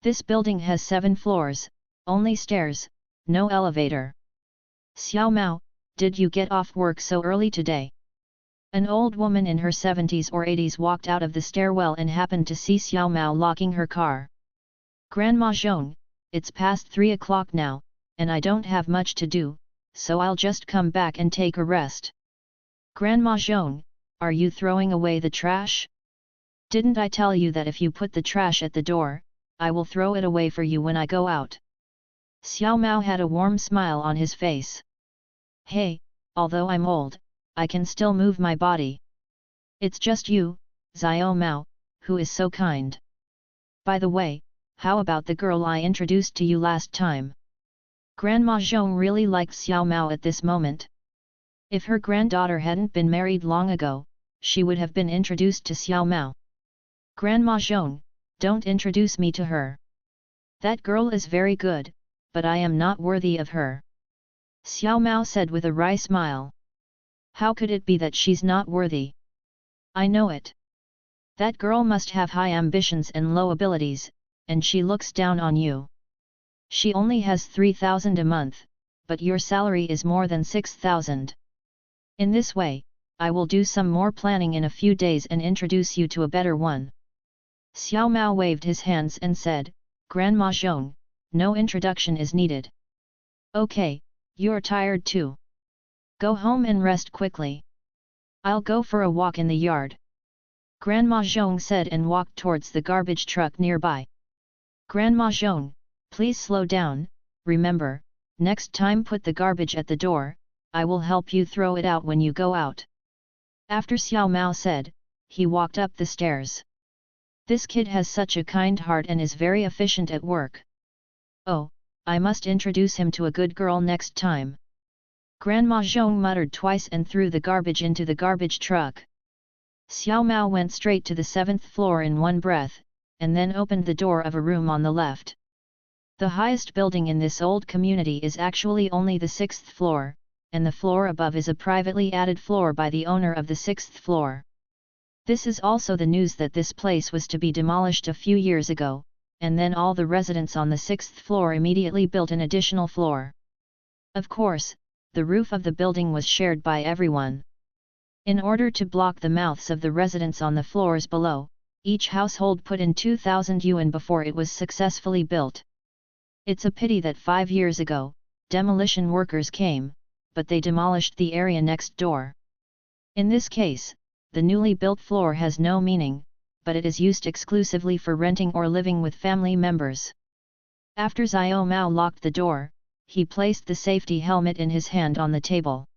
This building has 7 floors, only stairs, no elevator. Xiao Mao, did you get off work so early today? An old woman in her 70s or 80s walked out of the stairwell and happened to see Xiao Mao locking her car. Grandma Zhong, it's past 3 o'clock now, and I don't have much to do, so I'll just come back and take a rest. Grandma Zhong, are you throwing away the trash? Didn't I tell you that if you put the trash at the door, I will throw it away for you when I go out? Xiao Mao had a warm smile on his face. Hey, although I'm old, I can still move my body. It's just you, Xiao Mao, who is so kind. By the way, how about the girl I introduced to you last time? Grandma Zhong really liked Xiao Mao at this moment. If her granddaughter hadn't been married long ago, she would have been introduced to Xiao Mao. Grandma Zhong, don't introduce me to her. That girl is very good, but I am not worthy of her. Xiao Mao said with a wry smile. How could it be that she's not worthy? I know it. That girl must have high ambitions and low abilities, and she looks down on you. She only has 3,000 a month, but your salary is more than 6,000. In this way, I will do some more planning in a few days and introduce you to a better one. Xiao Mao waved his hands and said, Grandma Zhong, no introduction is needed. Okay, you're tired too. Go home and rest quickly. I'll go for a walk in the yard. Grandma Zhong said and walked towards the garbage truck nearby. Grandma Zhong, please slow down, remember, next time put the garbage at the door, I will help you throw it out when you go out. After Xiao Mao said, he walked up the stairs. This kid has such a kind heart and is very efficient at work. Oh, I must introduce him to a good girl next time. Grandma Zhong muttered twice and threw the garbage into the garbage truck. Xiao Mao went straight to the 7th floor in one breath, and then opened the door of a room on the left. The highest building in this old community is actually only the 6th floor, and the floor above is a privately added floor by the owner of the 6th floor. This is also the news that this place was to be demolished a few years ago, and then all the residents on the 6th floor immediately built an additional floor. Of course, the roof of the building was shared by everyone. In order to block the mouths of the residents on the floors below, each household put in 2,000 yuan before it was successfully built. It's a pity that 5 years ago, demolition workers came, but they demolished the area next door. In this case, the newly built floor has no meaning, but it is used exclusively for renting or living with family members. After Xiao Mao locked the door, he placed the safety helmet in his hand on the table.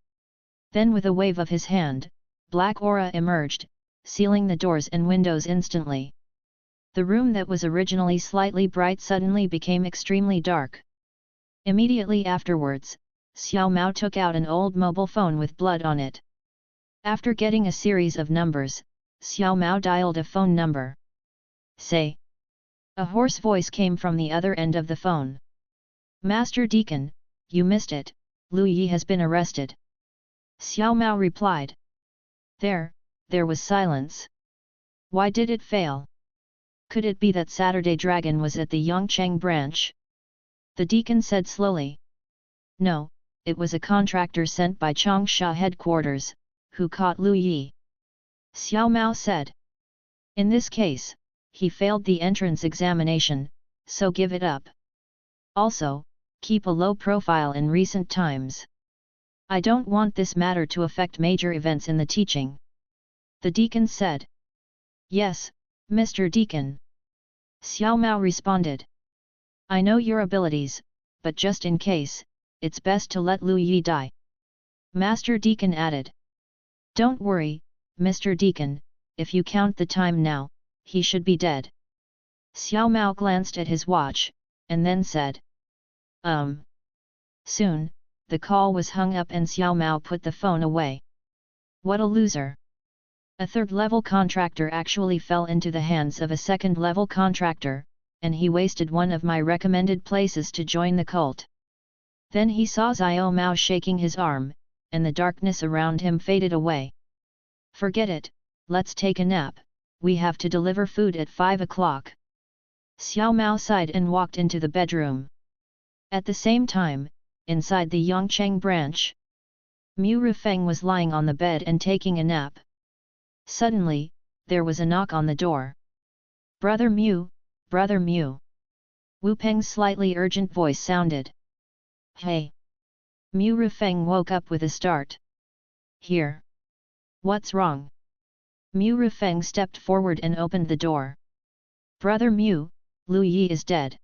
Then with a wave of his hand, black aura emerged, sealing the doors and windows instantly. The room that was originally slightly bright suddenly became extremely dark. Immediately afterwards, Xiao Mao took out an old mobile phone with blood on it. After getting a series of numbers, Xiao Mao dialed a phone number. Say. A hoarse voice came from the other end of the phone. Master Deacon, you missed it, Lu Yi has been arrested. Xiao Mao replied. There was silence. Why did it fail? Could it be that Saturday Dragon was at the Yongcheng branch? The deacon said slowly. No, it was a contractor sent by Changsha headquarters, who caught Lu Yi. Xiao Mao said. In this case, he failed the entrance examination, so give it up. Also, keep a low profile in recent times. I don't want this matter to affect major events in the teaching. The deacon said. Yes, Mr. Deacon. Xiao Mao responded. I know your abilities, but just in case, it's best to let Lu Yi die. Master Deacon added. Don't worry, Mr. Deacon, if you count the time now, he should be dead. Xiao Mao glanced at his watch, and then said. Soon, the call was hung up and Xiao Mao put the phone away. What a loser! A third-level contractor actually fell into the hands of a second-level contractor, and he wasted one of my recommended places to join the cult. Then he saw Xiao Mao shaking his arm, and the darkness around him faded away. Forget it, let's take a nap, we have to deliver food at 5 o'clock. Xiao Mao sighed and walked into the bedroom. At the same time, inside the Yongcheng branch, Mu Rifeng was lying on the bed and taking a nap. Suddenly, there was a knock on the door. Brother Mu, Brother Mu. Wu Peng's slightly urgent voice sounded. Hey! Mu Rifeng woke up with a start. Here. What's wrong? Mu Rifeng stepped forward and opened the door. Brother Mu, Lu Yi is dead.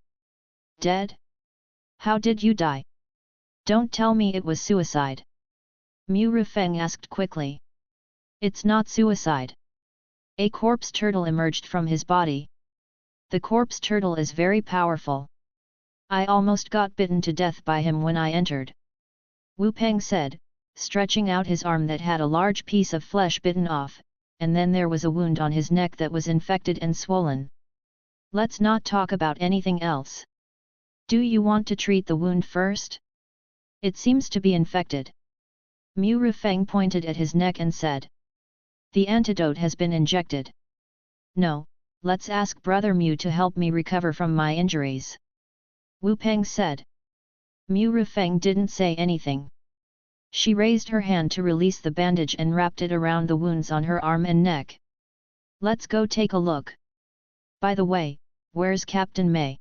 Dead? How did you die? Don't tell me it was suicide. Mu Rifeng asked quickly. It's not suicide. A corpse turtle emerged from his body. The corpse turtle is very powerful. I almost got bitten to death by him when I entered. Wu Peng said, stretching out his arm that had a large piece of flesh bitten off, and then there was a wound on his neck that was infected and swollen. Let's not talk about anything else. Do you want to treat the wound first? It seems to be infected. Mu Rifeng pointed at his neck and said. The antidote has been injected. No, let's ask Brother Mu to help me recover from my injuries. Wu Peng said. Mu Rifeng didn't say anything. She raised her hand to release the bandage and wrapped it around the wounds on her arm and neck. Let's go take a look. By the way, where's Captain Mei?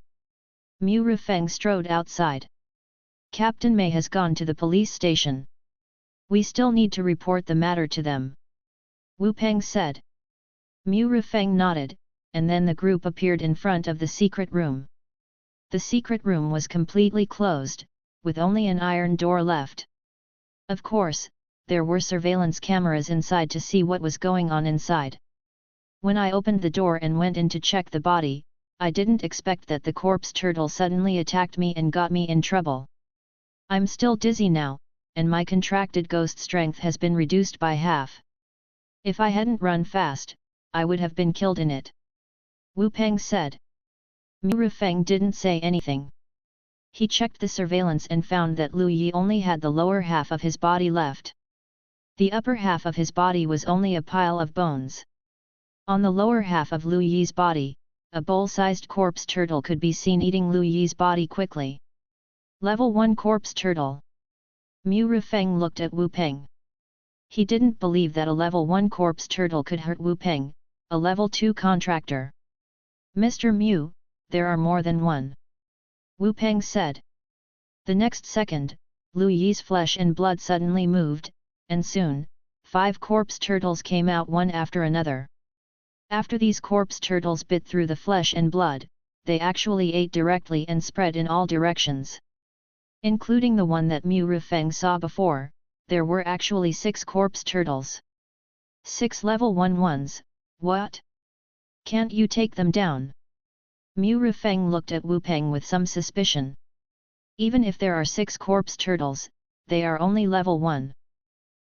Mu Rifeng strode outside. Captain Mei has gone to the police station. We still need to report the matter to them. Wu Peng said. Mu Rifeng nodded, and then the group appeared in front of the secret room. The secret room was completely closed, with only an iron door left. Of course, there were surveillance cameras inside to see what was going on inside. When I opened the door and went in to check the body, I didn't expect that the corpse turtle suddenly attacked me and got me in trouble. I'm still dizzy now, and my contracted ghost strength has been reduced by half. If I hadn't run fast, I would have been killed in it. Wu Peng said. Mu Rifeng didn't say anything. He checked the surveillance and found that Lu Yi only had the lower half of his body left. The upper half of his body was only a pile of bones. On the lower half of Lu Yi's body, a bowl-sized corpse turtle could be seen eating Lu Yi's body quickly. Level 1 corpse turtle. Mu Rifeng looked at Wu Peng. He didn't believe that a level 1 corpse turtle could hurt Wu Peng, a level 2 contractor. Mr. Mu, there are more than one. Wu Peng said. The next second, Lu Yi's flesh and blood suddenly moved, and soon, 5 corpse turtles came out one after another. After these corpse turtles bit through the flesh and blood, they actually ate directly and spread in all directions. Including the one that Mu Rifeng saw before, there were actually 6 corpse turtles. 6 level 1 ones, what? Can't you take them down? Mu Rifeng looked at Wu Peng with some suspicion. Even if there are 6 corpse turtles, they are only level 1.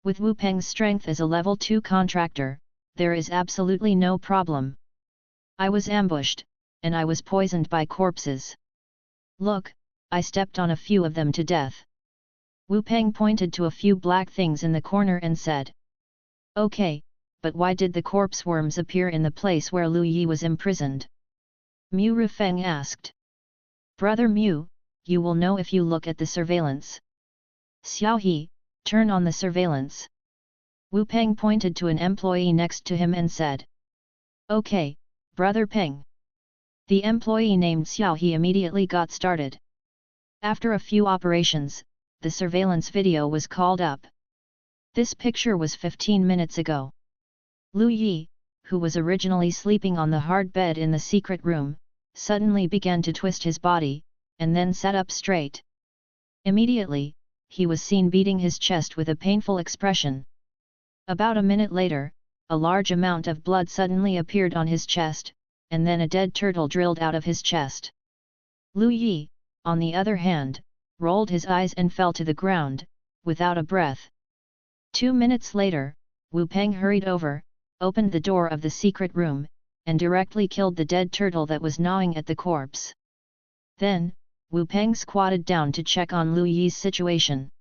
With Wu Peng's strength as a level 2 contractor, there is absolutely no problem. I was ambushed, and I was poisoned by corpses. Look, I stepped on a few of them to death. Wu Peng pointed to a few black things in the corner and said. Okay, but why did the corpse worms appear in the place where Lu Yi was imprisoned? Mu Rifeng asked. Brother Mu, you will know if you look at the surveillance. Xiao He, turn on the surveillance. Wu Peng pointed to an employee next to him and said. Okay, Brother Peng. The employee named Xiao He immediately got started. After a few operations, the surveillance video was called up. This picture was 15 minutes ago. Lu Yi, who was originally sleeping on the hard bed in the secret room, suddenly began to twist his body, and then sat up straight. Immediately, he was seen beating his chest with a painful expression. About a minute later, a large amount of blood suddenly appeared on his chest, and then a dead turtle drilled out of his chest. Lu Yi, on the other hand, rolled his eyes and fell to the ground, without a breath. 2 minutes later, Wu Peng hurried over, opened the door of the secret room, and directly killed the dead turtle that was gnawing at the corpse. Then, Wu Peng squatted down to check on Lu Yi's situation.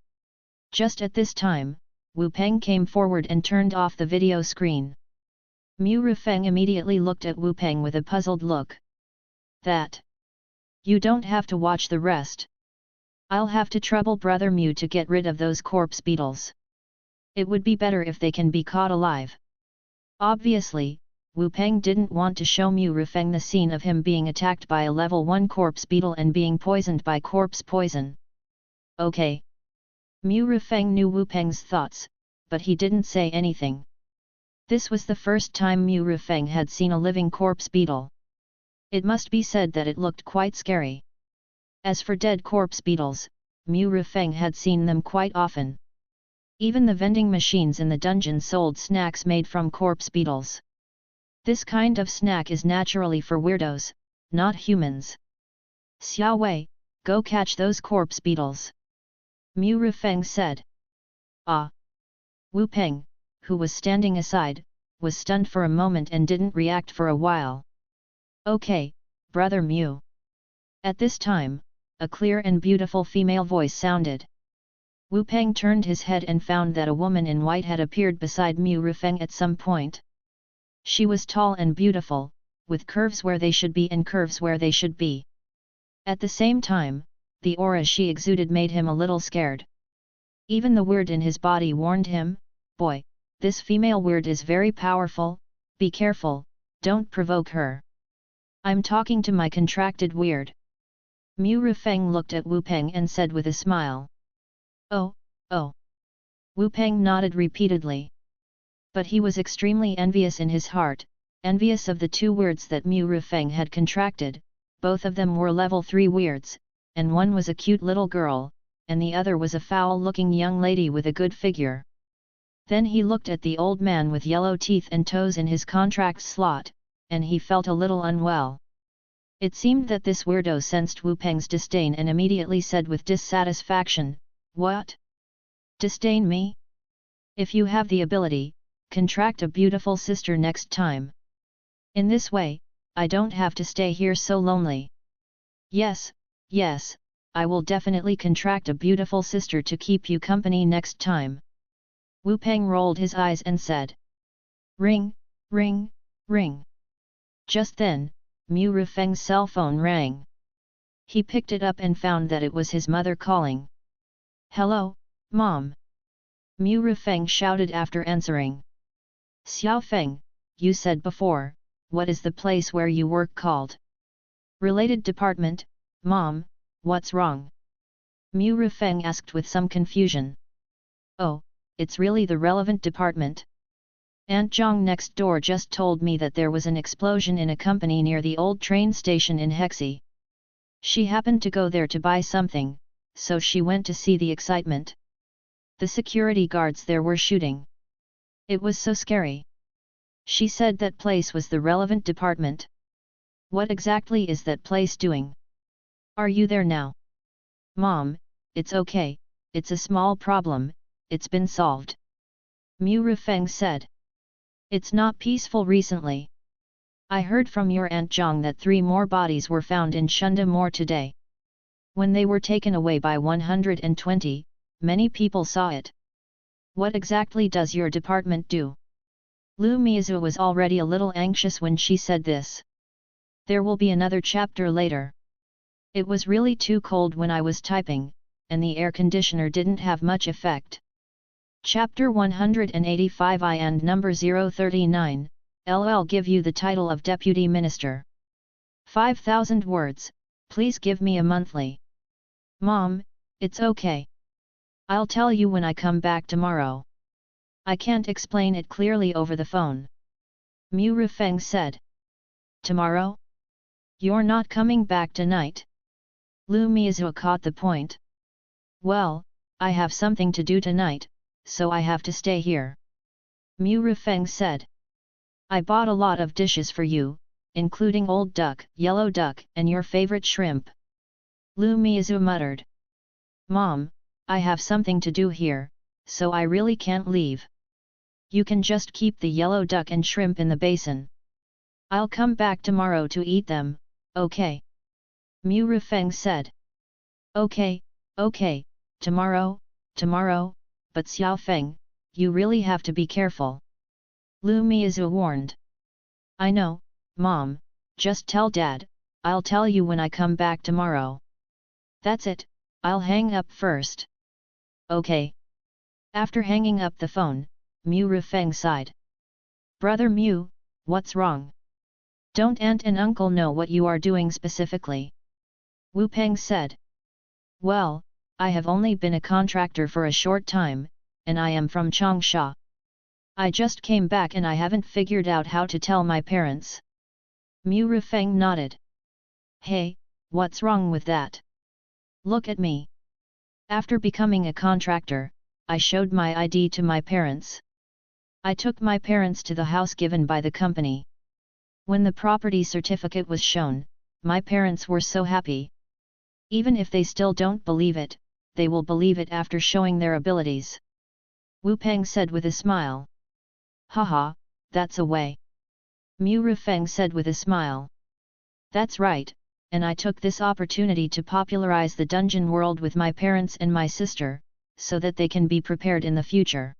Just at this time, Wu Peng came forward and turned off the video screen. Mu Rifeng immediately looked at Wu Peng with a puzzled look. That. You don't have to watch the rest. I'll have to trouble Brother Mu to get rid of those corpse beetles. It would be better if they can be caught alive. Obviously, Wu Peng didn't want to show Mu Rifeng the scene of him being attacked by a level 1 corpse beetle and being poisoned by corpse poison. Okay. Mu Rifeng knew Wu Peng's thoughts, but he didn't say anything. This was the first time Mu Rifeng had seen a living corpse beetle. It must be said that it looked quite scary. As for dead corpse beetles, Mu Rifeng had seen them quite often. Even the vending machines in the dungeon sold snacks made from corpse beetles. This kind of snack is naturally for weirdos, not humans. Xiao Wei, go catch those corpse beetles. Mu Rifeng said. Ah! Wu Peng, who was standing aside, was stunned for a moment and didn't react for a while. Okay, Brother Mu. At this time, a clear and beautiful female voice sounded. Wu Peng turned his head and found that a woman in white had appeared beside Mu Rifeng at some point. She was tall and beautiful, with curves where they should be and curves where they should be. At the same time, the aura she exuded made him a little scared. Even the weird in his body warned him, boy, this female weird is very powerful, be careful, don't provoke her. I'm talking to my contracted weird. Mu Rifeng looked at Wu Peng and said with a smile. Oh, oh. Wu Peng nodded repeatedly. But he was extremely envious in his heart, envious of the 2 weirds that Mu Rifeng had contracted. Both of them were level 3 weirds, and one was a cute little girl, and the other was a foul-looking young lady with a good figure. Then he looked at the old man with yellow teeth and toes in his contract slot, and he felt a little unwell. It seemed that this weirdo sensed Wu Peng's disdain and immediately said with dissatisfaction, What? Disdain me? If you have the ability, contract a beautiful sister next time. In this way, I don't have to stay here so lonely. Yes, yes, I will definitely contract a beautiful sister to keep you company next time. Wu Peng rolled his eyes and said. Ring, ring, ring. Just then, Mu Rifeng's cell phone rang. He picked it up and found that it was his mother calling. Hello, Mom. Mu Rifeng shouted after answering. Xiao Feng, you said before, what is the place where you work called? Related department, Mom, what's wrong? Mu Rifeng asked with some confusion. Oh, it's really the relevant department. Aunt Zhang next door just told me that there was an explosion in a company near the old train station in Hexi. She happened to go there to buy something, so she went to see the excitement. The security guards there were shooting. It was so scary. She said that place was the relevant department. What exactly is that place doing? Are you there now? Mom, it's okay, it's a small problem, it's been solved. Mu Rifeng said. It's not peaceful recently. I heard from your Aunt Zhang that 3 more bodies were found in Shunda Moor today. When they were taken away by 120, many people saw it. What exactly does your department do? Lu Mizu was already a little anxious when she said this. There will be another chapter later. It was really too cold when I was typing, and the air conditioner didn't have much effect. Chapter 185 I and number 039, LL give you the title of Deputy Minister. 5,000 words, please give me a monthly. Mom, it's okay. I'll tell you when I come back tomorrow. I can't explain it clearly over the phone. Mu Rifeng said. Tomorrow? You're not coming back tonight? Lu Mizu caught the point. Well, I have something to do tonight, so I have to stay here. Mu Rifeng said. I bought a lot of dishes for you, including old duck, yellow duck, and your favorite shrimp. Lu Mizu muttered. Mom, I have something to do here, so I really can't leave. You can just keep the yellow duck and shrimp in the basin. I'll come back tomorrow to eat them, okay? Mu Rifeng said. Okay, tomorrow, but Xiao Feng, you really have to be careful. Lu Mizu warned. I know, Mom, just tell Dad, I'll tell you when I come back tomorrow. That's it, I'll hang up first. Okay. After hanging up the phone, Mu Rifeng sighed. Brother Mu, what's wrong? Don't aunt and uncle know what you are doing specifically? Wu Peng said. Well, I have only been a contractor for a short time, and I am from Changsha. I just came back and I haven't figured out how to tell my parents. Mu Rifeng nodded. Hey, what's wrong with that? Look at me. After becoming a contractor, I showed my ID to my parents. I took my parents to the house given by the company. When the property certificate was shown, my parents were so happy. Even if they still don't believe it, they will believe it after showing their abilities. Wu Peng said with a smile. Haha, that's a way. Mu Rifeng said with a smile. That's right, and I took this opportunity to popularize the dungeon world with my parents and my sister, so that they can be prepared in the future.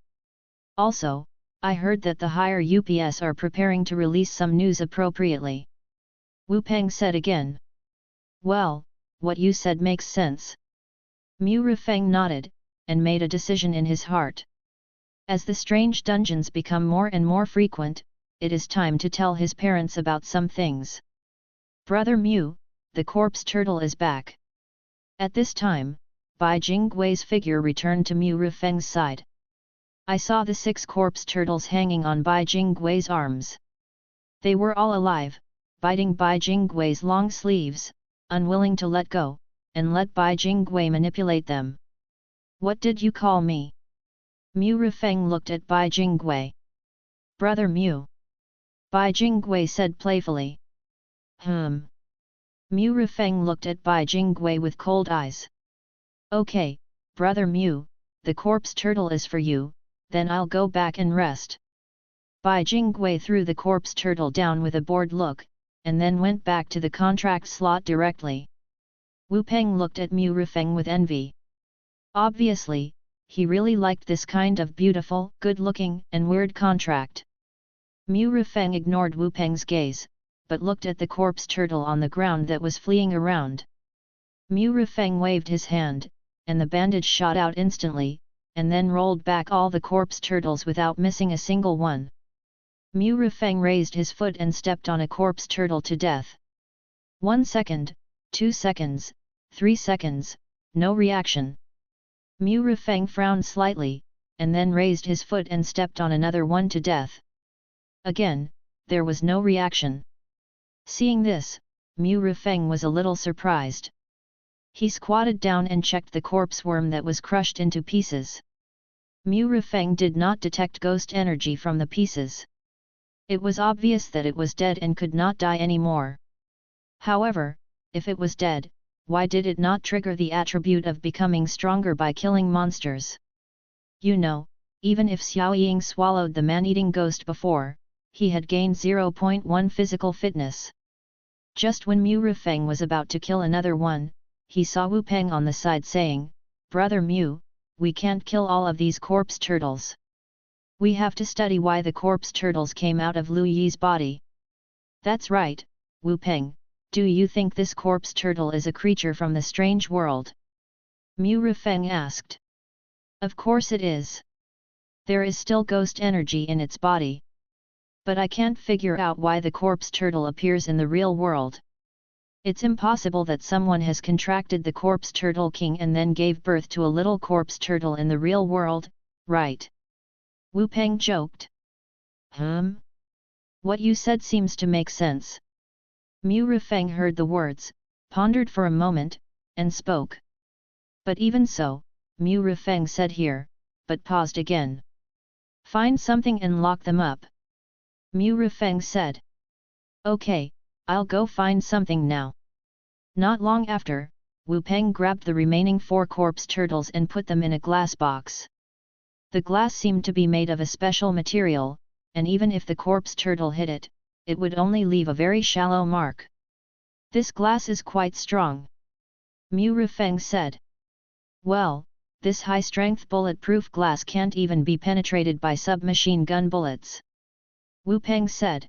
Also, I heard that the higher UPS are preparing to release some news appropriately. Wu Peng said again. Well, what you said makes sense. Mu Rifeng nodded, and made a decision in his heart. As the strange dungeons become more and more frequent, it is time to tell his parents about some things. Brother Mu, the corpse turtle is back. At this time, Bai Jinggui's figure returned to Mu Rifeng's side. I saw the 6 corpse turtles hanging on Bai Jinggui's arms. They were all alive, biting Bai Jinggui's long sleeves, unwilling to let go, and let Bai Jingui manipulate them. What did you call me? Mu Rifeng looked at Bai Jingui. Brother Mu. Bai Jingui said playfully. Mu Rifeng looked at Bai Jingui with cold eyes. Okay, Brother Mu, the corpse turtle is for you, then I'll go back and rest. Bai Jingui threw the corpse turtle down with a bored look, and then went back to the contract slot directly. Wu Peng looked at Mu Rifeng with envy. Obviously, he really liked this kind of beautiful, good-looking, and weird contract. Mu Rifeng ignored Wu Peng's gaze, but looked at the corpse turtle on the ground that was fleeing around. Mu Rifeng waved his hand, and the bandage shot out instantly, and then rolled back all the corpse turtles without missing a single one. Mu Rifeng raised his foot and stepped on a corpse turtle to death. 1 second, 2 seconds, 3 seconds, no reaction. Mu Rifeng frowned slightly, and then raised his foot and stepped on another one to death. Again, there was no reaction. Seeing this, Mu Rifeng was a little surprised. He squatted down and checked the corpse worm that was crushed into pieces. Mu Rifeng did not detect ghost energy from the pieces. It was obvious that it was dead and could not die anymore. However, if it was dead, why did it not trigger the attribute of becoming stronger by killing monsters? You know, even if Xiao Ying swallowed the man-eating ghost before, he had gained 0.1 physical fitness. Just when Mu Rifeng was about to kill another one, he saw Wu Peng on the side saying, "Brother Mu, we can't kill all of these corpse turtles. We have to study why the corpse turtles came out of Lu Yi's body." "That's right, Wu Peng, do you think this corpse turtle is a creature from the strange world?" Mu Rifeng asked. "Of course it is. There is still ghost energy in its body. But I can't figure out why the corpse turtle appears in the real world. It's impossible that someone has contracted the corpse turtle king and then gave birth to a little corpse turtle in the real world, right?" Wu Peng joked. What you said seems to make sense." Mu Rifeng heard the words, pondered for a moment, and spoke. "But even so," Mu Rifeng said here, but paused again. "Find something and lock them up." Mu Rifeng said. "Okay, I'll go find something now." Not long after, Wu Peng grabbed the remaining 4 corpse turtles and put them in a glass box. The glass seemed to be made of a special material, and even if the corpse turtle hit it, it would only leave a very shallow mark. "This glass is quite strong," Mu Rifeng said. "Well, this high-strength bulletproof glass can't even be penetrated by submachine gun bullets," Wu Peng said.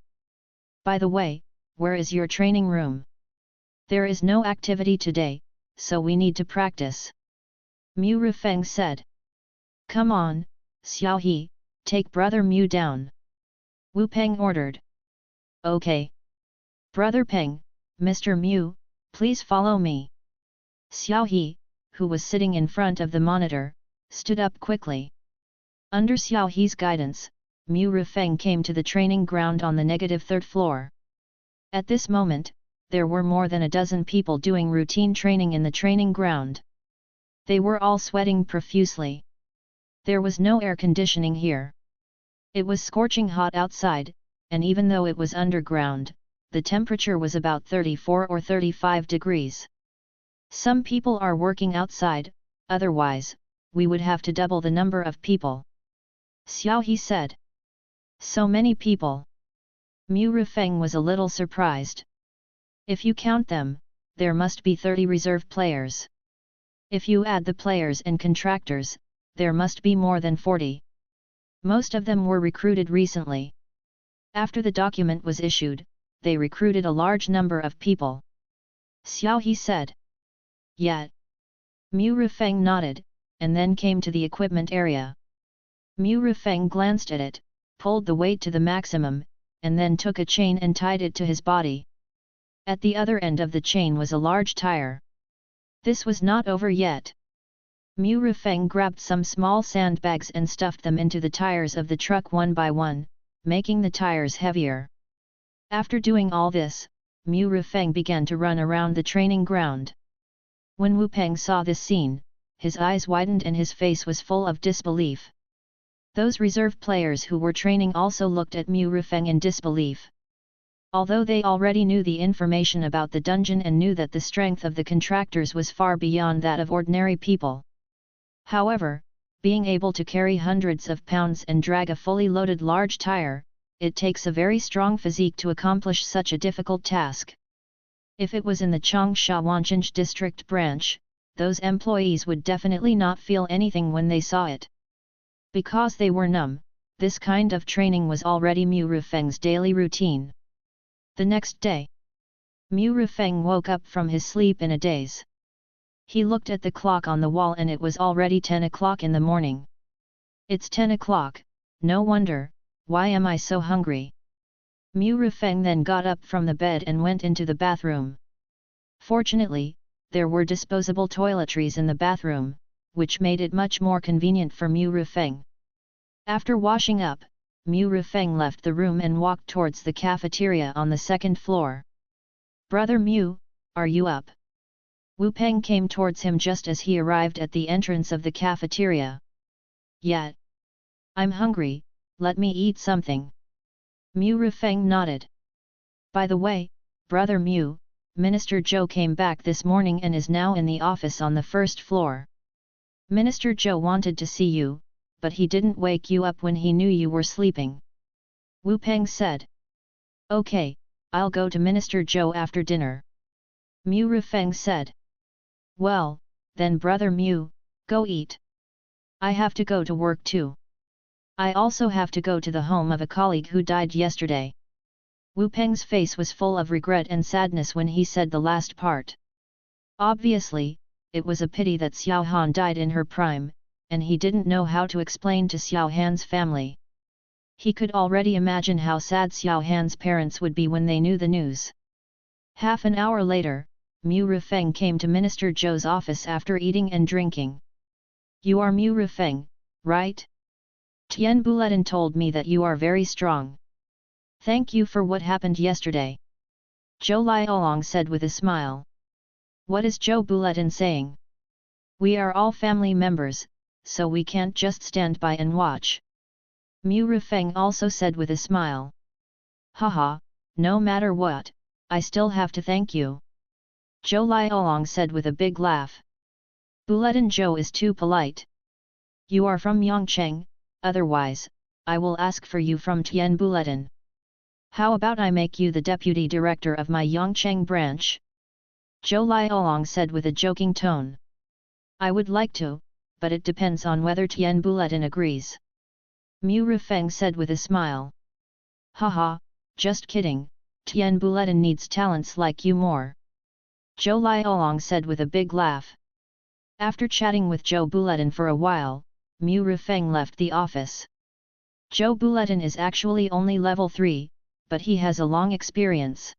"By the way, where is your training room? There is no activity today, so we need to practice," Mu Rifeng said. "Come on, Xiao He, take Brother Mu down," Wu Peng ordered. "Okay. Brother Peng, Mr. Mu, please follow me." Xiao He, who was sitting in front of the monitor, stood up quickly. Under Xiao He's guidance, Mu Rifeng came to the training ground on the -3rd floor. At this moment, there were more than a dozen people doing routine training in the training ground. They were all sweating profusely. There was no air conditioning here. It was scorching hot outside, and even though it was underground, the temperature was about 34 or 35 degrees. "Some people are working outside, otherwise, we would have to double the number of people," Xiao He said. "So many people?" Mu Rifeng was a little surprised. "If you count them, there must be 30 reserve players. If you add the players and contractors, there must be more than 40. Most of them were recruited recently. After the document was issued, they recruited a large number of people," Xiao He said. "Yet." Mu Rifeng nodded, and then came to the equipment area. Mu Rifeng glanced at it, pulled the weight to the maximum, and then took a chain and tied it to his body. At the other end of the chain was a large tire. This was not over yet. Mu Rifeng grabbed some small sandbags and stuffed them into the tires of the truck one by one, making the tires heavier. After doing all this, Mu Rifeng began to run around the training ground. When Wu Peng saw this scene, his eyes widened and his face was full of disbelief. Those reserve players who were training also looked at Mu Rifeng in disbelief. Although they already knew the information about the dungeon and knew that the strength of the contractors was far beyond that of ordinary people. However, being able to carry hundreds of pounds and drag a fully loaded large tire, it takes a very strong physique to accomplish such a difficult task. If it was in the Changsha Wanchinj district branch, those employees would definitely not feel anything when they saw it. Because they were numb, this kind of training was already Mu Rifeng's daily routine. The next day, Mu Rifeng woke up from his sleep in a daze. He looked at the clock on the wall and it was already 10 o'clock in the morning. "It's 10 o'clock, no wonder, why am I so hungry?" Mu Rifeng then got up from the bed and went into the bathroom. Fortunately, there were disposable toiletries in the bathroom, which made it much more convenient for Mu Rifeng. After washing up, Mu Rifeng left the room and walked towards the cafeteria on the 2nd floor. "Brother Mu, are you up?" Wu Peng came towards him just as he arrived at the entrance of the cafeteria. "Yeah. I'm hungry, let me eat something." Mu Rifeng nodded. "By the way, Brother Mu, Minister Zhou came back this morning and is now in the office on the first floor. Minister Zhou wanted to see you, but he didn't wake you up when he knew you were sleeping. Wu Peng said. Okay, I'll go to Minister Zhou after dinner. Mu Rifeng said. Well, then brother Mu, go eat. I have to go to work too. I also have to go to the home of a colleague who died yesterday. Wu Peng's face was full of regret and sadness when he said the last part. Obviously, it was a pity that Xiao Han died in her prime, and he didn't know how to explain to Xiao Han's family. He could already imagine how sad Xiao Han's parents would be when they knew the news. Half an hour later, Mu Rifeng came to Minister Zhou's office after eating and drinking. You are Mu Rifeng, right? Tian Buletin told me that you are very strong. Thank you for what happened yesterday. Zhou Liaolong said with a smile. What is Zhou Buletin saying? We are all family members, so we can't just stand by and watch. Mu Rifeng also said with a smile. Haha, no matter what, I still have to thank you. Zhou Liaolong said with a big laugh. Buletin Zhou is too polite. You are from Yongcheng, otherwise, I will ask for you from Tian Buletin. How about I make you the deputy director of my Yongcheng branch? Zhou Liaolong said with a joking tone. I would like to, but it depends on whether Tian Buletin agrees. Mu Rifeng said with a smile. Haha, just kidding, Tian Buletin needs talents like you more. Zhou Liaolong said with a big laugh. After chatting with Zhou Buletin for a while, Mu Rifeng left the office. Zhou Buletin is actually only level 3, but he has a long experience.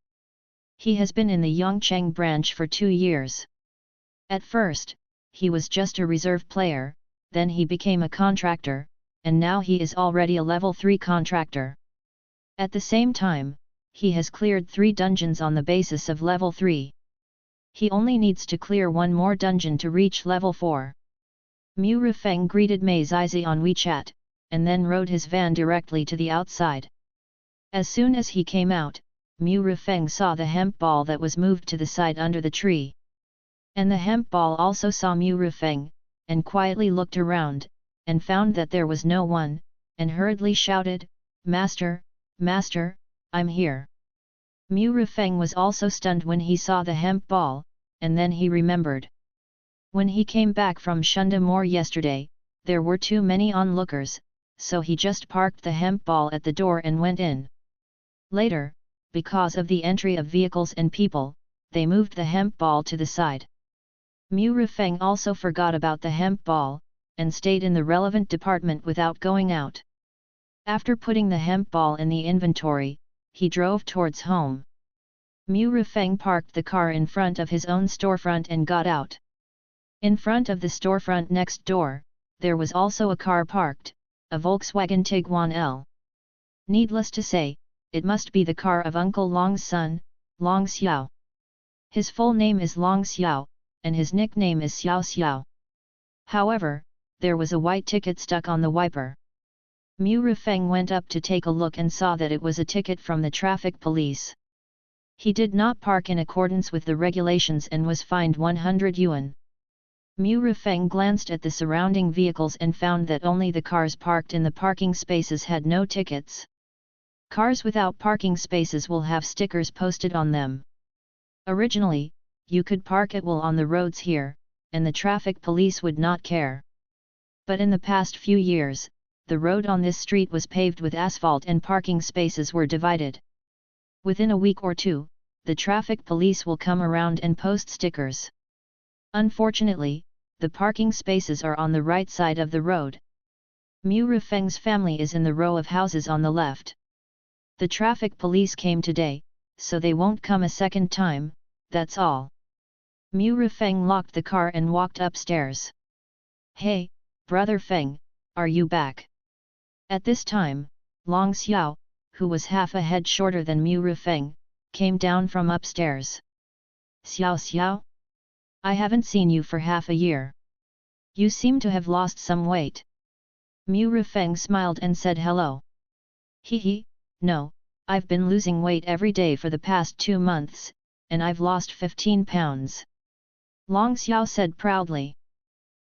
He has been in the Yongcheng branch for 2 years. At first, he was just a reserve player, then he became a contractor, and now he is already a level 3 contractor. At the same time, he has cleared 3 dungeons on the basis of level 3. He only needs to clear 1 more dungeon to reach level 4. Mu Rifeng greeted Mei Zizi on WeChat, and then rode his van directly to the outside. As soon as he came out, Mu Rifeng saw the hemp ball that was moved to the side under the tree. And the hemp ball also saw Mu Rifeng, and quietly looked around, and found that there was no one, and hurriedly shouted, Master, Master, I'm here. Mu Rifeng was also stunned when he saw the hemp ball, and then he remembered. When he came back from Shunda Moor yesterday, there were too many onlookers, so he just parked the hemp ball at the door and went in. Later, because of the entry of vehicles and people, they moved the hemp ball to the side. Mu Rifeng also forgot about the hemp ball, and stayed in the relevant department without going out. After putting the hemp ball in the inventory, he drove towards home. Mu Rifeng parked the car in front of his own storefront and got out. In front of the storefront next door, there was also a car parked, a Volkswagen Tiguan L. Needless to say, it must be the car of Uncle Long's son, Long Xiao. His full name is Long Xiao, and his nickname is Xiao Xiao. However, there was a white ticket stuck on the wiper. Mu Rifeng went up to take a look and saw that it was a ticket from the traffic police. He did not park in accordance with the regulations and was fined 100 yuan. Mu Rifeng glanced at the surrounding vehicles and found that only the cars parked in the parking spaces had no tickets. Cars without parking spaces will have stickers posted on them. Originally, you could park at will on the roads here, and the traffic police would not care. But in the past few years, the road on this street was paved with asphalt and parking spaces were divided. Within a week or 2, the traffic police will come around and post stickers. Unfortunately, the parking spaces are on the right side of the road. Mu Rifeng's family is in the row of houses on the left. The traffic police came today, so they won't come a second time, that's all. Mu Rifeng locked the car and walked upstairs. Hey, brother Feng, are you back? At this time, Long Xiao, who was half a head shorter than Mu Rifeng, came down from upstairs. Xiao Xiao? I haven't seen you for half a year. You seem to have lost some weight. Mu Rifeng smiled and said hello. Hee, no, I've been losing weight every day for the past 2 months, and I've lost 15 pounds. Long Xiao said proudly.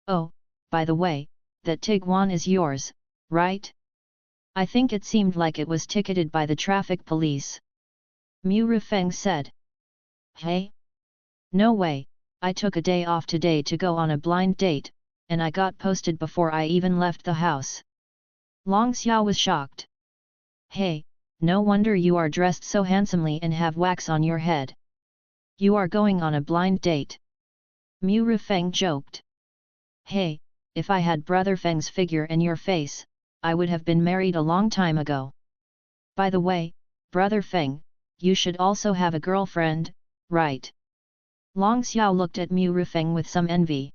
Oh, by the way, that Tiguan is yours, right? I think it seemed like it was ticketed by the traffic police. Mu Rifeng said. Hey? No way, I took a day off today to go on a blind date, and I got posted before I even left the house. Long Xiao was shocked. Hey, no wonder you are dressed so handsomely and have wax on your head. You are going on a blind date. Mu Rifeng joked. Hey, if I had Brother Feng's figure and your face, I would have been married a long time ago. By the way, Brother Feng, you should also have a girlfriend, right? Long Xiao looked at Mu Rifeng with some envy.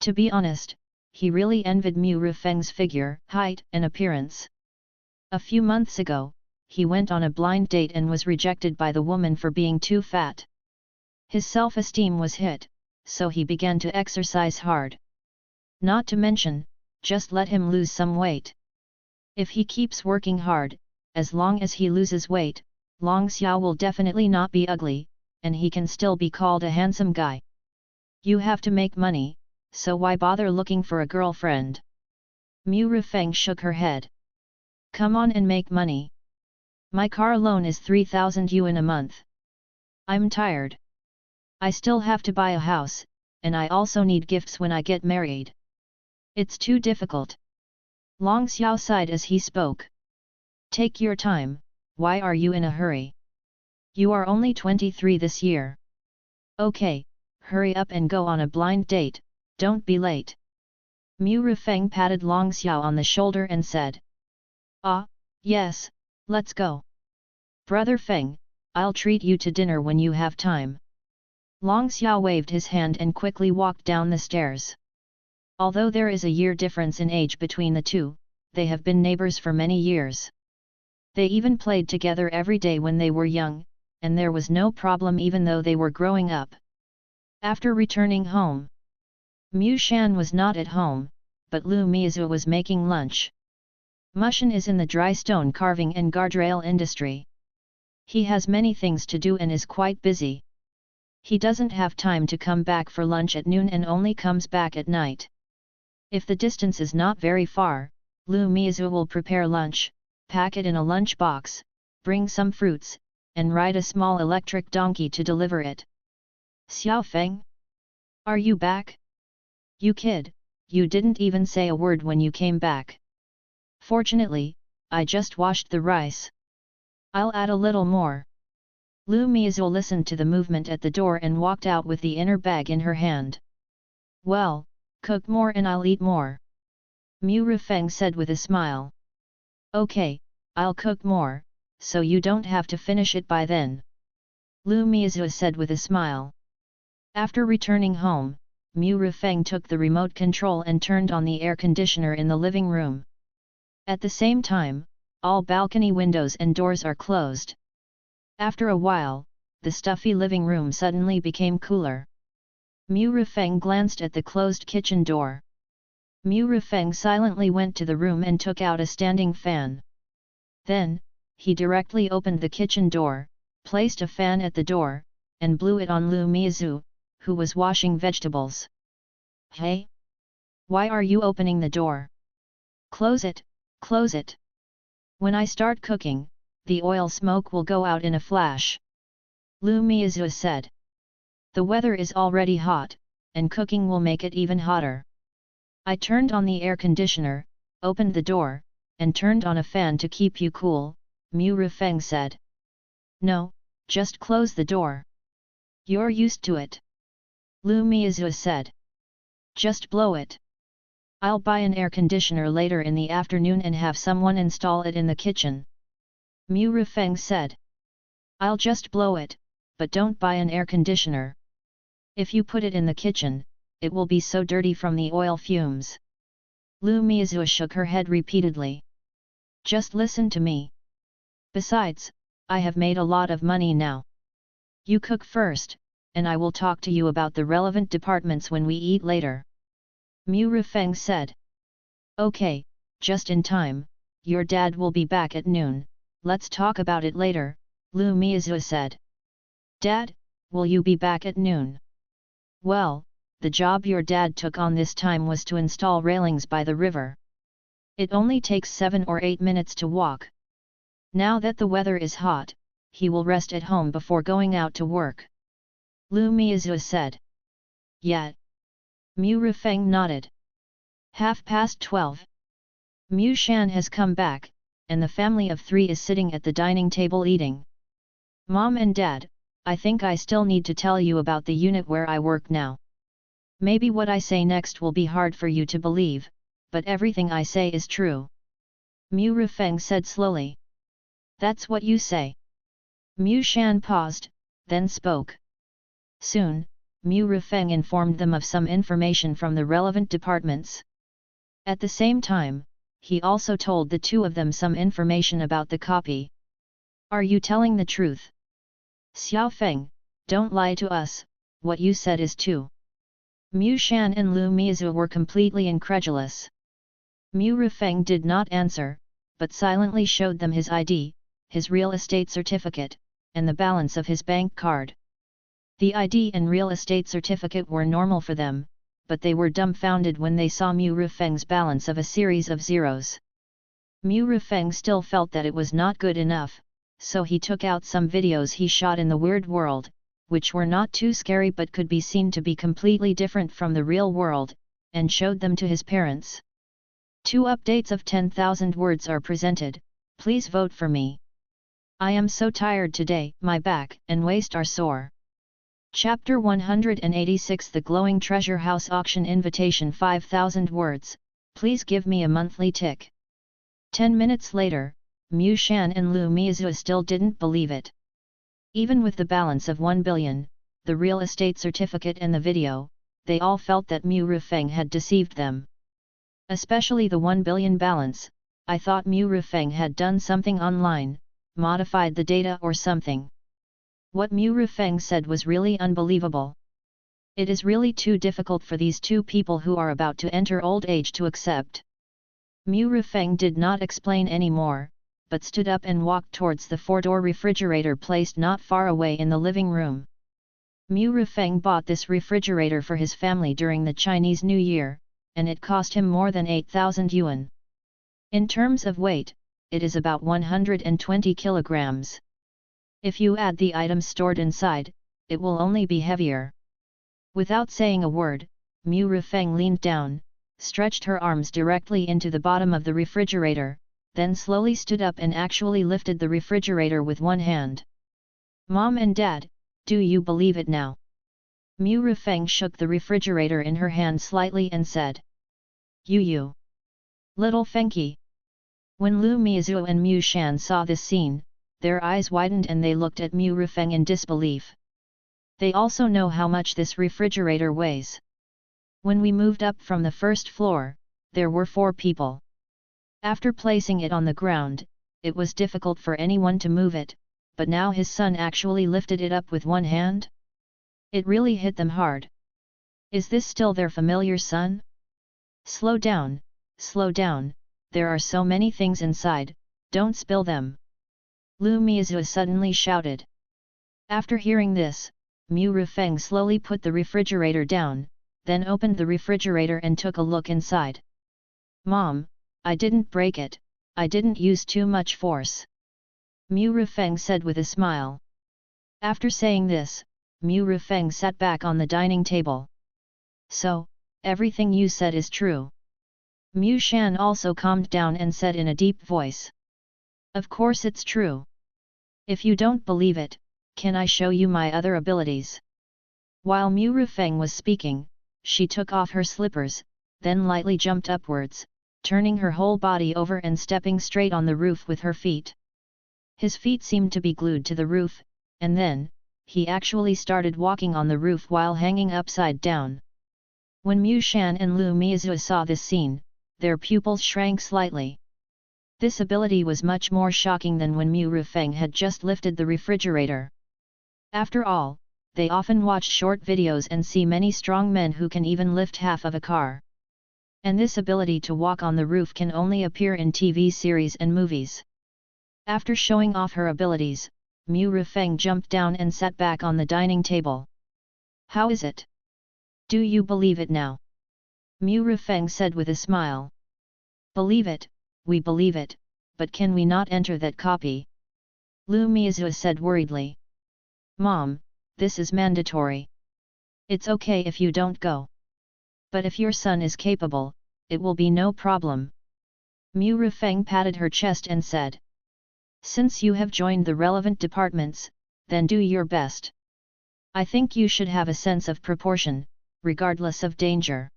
To be honest, he really envied Mu Rifeng's figure, height and appearance. A few months ago, he went on a blind date and was rejected by the woman for being too fat. His self-esteem was hit, so he began to exercise hard. Not to mention, just let him lose some weight. If he keeps working hard, as long as he loses weight, Long Xiao will definitely not be ugly, and he can still be called a handsome guy. You have to make money, so why bother looking for a girlfriend? Mu Rifeng shook her head. Come on and make money. My car loan is 3,000 yuan a month. I'm tired. I still have to buy a house, and I also need gifts when I get married. It's too difficult. Long Xiao sighed as he spoke. Take your time, why are you in a hurry? You are only 23 this year. Okay, hurry up and go on a blind date, don't be late. Mu Rifeng patted Long Xiao on the shoulder and said. Ah, yes, let's go. Brother Feng, I'll treat you to dinner when you have time. Long Xiao waved his hand and quickly walked down the stairs. Although there is a year difference in age between the two, they have been neighbors for many years. They even played together every day when they were young, and there was no problem even though they were growing up. After returning home, Mu Shan was not at home, but Lu Mizu was making lunch. Mushan is in the dry stone carving and guardrail industry. He has many things to do and is quite busy. He doesn't have time to come back for lunch at noon and only comes back at night. If the distance is not very far, Lu Mizu will prepare lunch, pack it in a lunch box, bring some fruits, and ride a small electric donkey to deliver it. Xiao Feng? Are you back? You kid, you didn't even say a word when you came back. Fortunately, I just washed the rice. I'll add a little more. Lu Mizu listened to the movement at the door and walked out with the inner bag in her hand. Well, cook more and I'll eat more. Mu Rifeng said with a smile. Okay, I'll cook more, so you don't have to finish it by then. Lu Mizu said with a smile. After returning home, Mu Rifeng took the remote control and turned on the air conditioner in the living room. At the same time, all balcony windows and doors are closed. After a while, the stuffy living room suddenly became cooler. Mu Rifeng glanced at the closed kitchen door. Mu Rifeng silently went to the room and took out a standing fan. Then, he directly opened the kitchen door, placed a fan at the door, and blew it on Lu Mizu, who was washing vegetables. Hey? Why are you opening the door? Close it, close it. When I start cooking, the oil smoke will go out in a flash. Lu Mizu said. The weather is already hot, and cooking will make it even hotter. I turned on the air conditioner, opened the door, and turned on a fan to keep you cool, Mu Rifeng said. No, just close the door. You're used to it. Lu Mizu said. Just blow it. I'll buy an air conditioner later in the afternoon and have someone install it in the kitchen. Mu Rifeng said. I'll just blow it, but don't buy an air conditioner. If you put it in the kitchen, it will be so dirty from the oil fumes. Lu Mizu shook her head repeatedly. Just listen to me. Besides, I have made a lot of money now. You cook first, and I will talk to you about the relevant departments when we eat later. Mu Rifeng said. Okay, just in time, your dad will be back at noon, let's talk about it later, Lu Mizu said. Dad, Will you be back at noon? Well, the job your dad took on this time was to install railings by the river. It only takes 7 or 8 minutes to walk. Now that the weather is hot, he will rest at home before going out to work. Lu Mizue said. Yet. Mu Rifeng nodded. 12:30. Mu Shan has come back, and the family of 3 is sitting at the dining table eating. Mom and Dad, I think I still need to tell you about the unit where I work now. Maybe what I say next will be hard for you to believe, but everything I say is true. Mu Rifeng said slowly. That's what you say. Mu Shan paused, then spoke. Soon, Mu Rifeng informed them of some information from the relevant departments. At the same time, he also told the 2 of them some information about the copy. Are you telling the truth? Xiao Feng, don't lie to us, what you said is true. Mu Shan and Lu Mizue were completely incredulous. Mu Rifeng did not answer, but silently showed them his ID, his real estate certificate, and the balance of his bank card. The ID and real estate certificate were normal for them, but they were dumbfounded when they saw Mu Rifeng's balance of a series of zeros. Mu Rifeng still felt that it was not good enough, so he took out some videos he shot in the weird world, which were not too scary but could be seen to be completely different from the real world, and showed them to his parents. 2 updates of 10,000 words are presented, please vote for me. I am so tired today, my back and waist are sore. Chapter 186 The Glowing Treasure House Auction Invitation 5,000 words, please give me a monthly tick. 10 minutes later, Mu Shan and Lu Mizue still didn't believe it. Even with the balance of 1 billion, the real estate certificate and the video, they all felt that Mu Rifeng had deceived them. Especially the 1 billion balance, I thought Mu Rifeng had done something online, modified the data or something. What Mu Rifeng said was really unbelievable. It is really too difficult for these 2 people who are about to enter old age to accept. Mu Rifeng did not explain any more, but stood up and walked towards the 4-door refrigerator placed not far away in the living room. Mu Rifeng bought this refrigerator for his family during the Chinese New Year, and it cost him more than 8,000 yuan. In terms of weight, it is about 120 kilograms. If you add the items stored inside, it will only be heavier. Without saying a word, Mu Rifeng leaned down, stretched her arms directly into the bottom of the refrigerator, then slowly stood up and actually lifted the refrigerator with one hand. Mom and Dad, do you believe it now? Mu Rifeng shook the refrigerator in her hand slightly and said. You. Little Fenqi. When Lu Mizue and Mu Shan saw this scene, their eyes widened and they looked at Mu Rifeng in disbelief. They also know how much this refrigerator weighs. When we moved up from the first floor, there were 4 people. After placing it on the ground, it was difficult for anyone to move it, but now his son actually lifted it up with one hand? It really hit them hard. Is this still their familiar son? Slow down, there are so many things inside, don't spill them. Lu Mizue suddenly shouted. After hearing this, Mu Rifeng slowly put the refrigerator down, then opened the refrigerator and took a look inside. Mom, I didn't break it, I didn't use too much force. Mu Rifeng said with a smile. After saying this, Mu Rifeng sat back on the dining table. So, everything you said is true. Mu Shan also calmed down and said in a deep voice. Of course it's true. If you don't believe it, can I show you my other abilities? While Mu Rifeng was speaking, she took off her slippers, then lightly jumped upwards, turning her whole body over and stepping straight on the roof with her feet. His feet seemed to be glued to the roof, and then, he actually started walking on the roof while hanging upside down. When Mu Shan and Lu Mizue saw this scene, their pupils shrank slightly. This ability was much more shocking than when Mu Rifeng had just lifted the refrigerator. After all, they often watch short videos and see many strong men who can even lift half of a car. And this ability to walk on the roof can only appear in TV series and movies. After showing off her abilities, Mu Rifeng jumped down and sat back on the dining table. How is it? Do you believe it now? Mu Rifeng said with a smile. Believe it, we believe it, but can we not enter that copy? Lu Mizua said worriedly. Mom, this is mandatory. It's okay if you don't go. But if your son is capable, it will be no problem. Mu Rifeng patted her chest and said. Since you have joined the relevant departments, then do your best. I think you should have a sense of proportion, regardless of danger.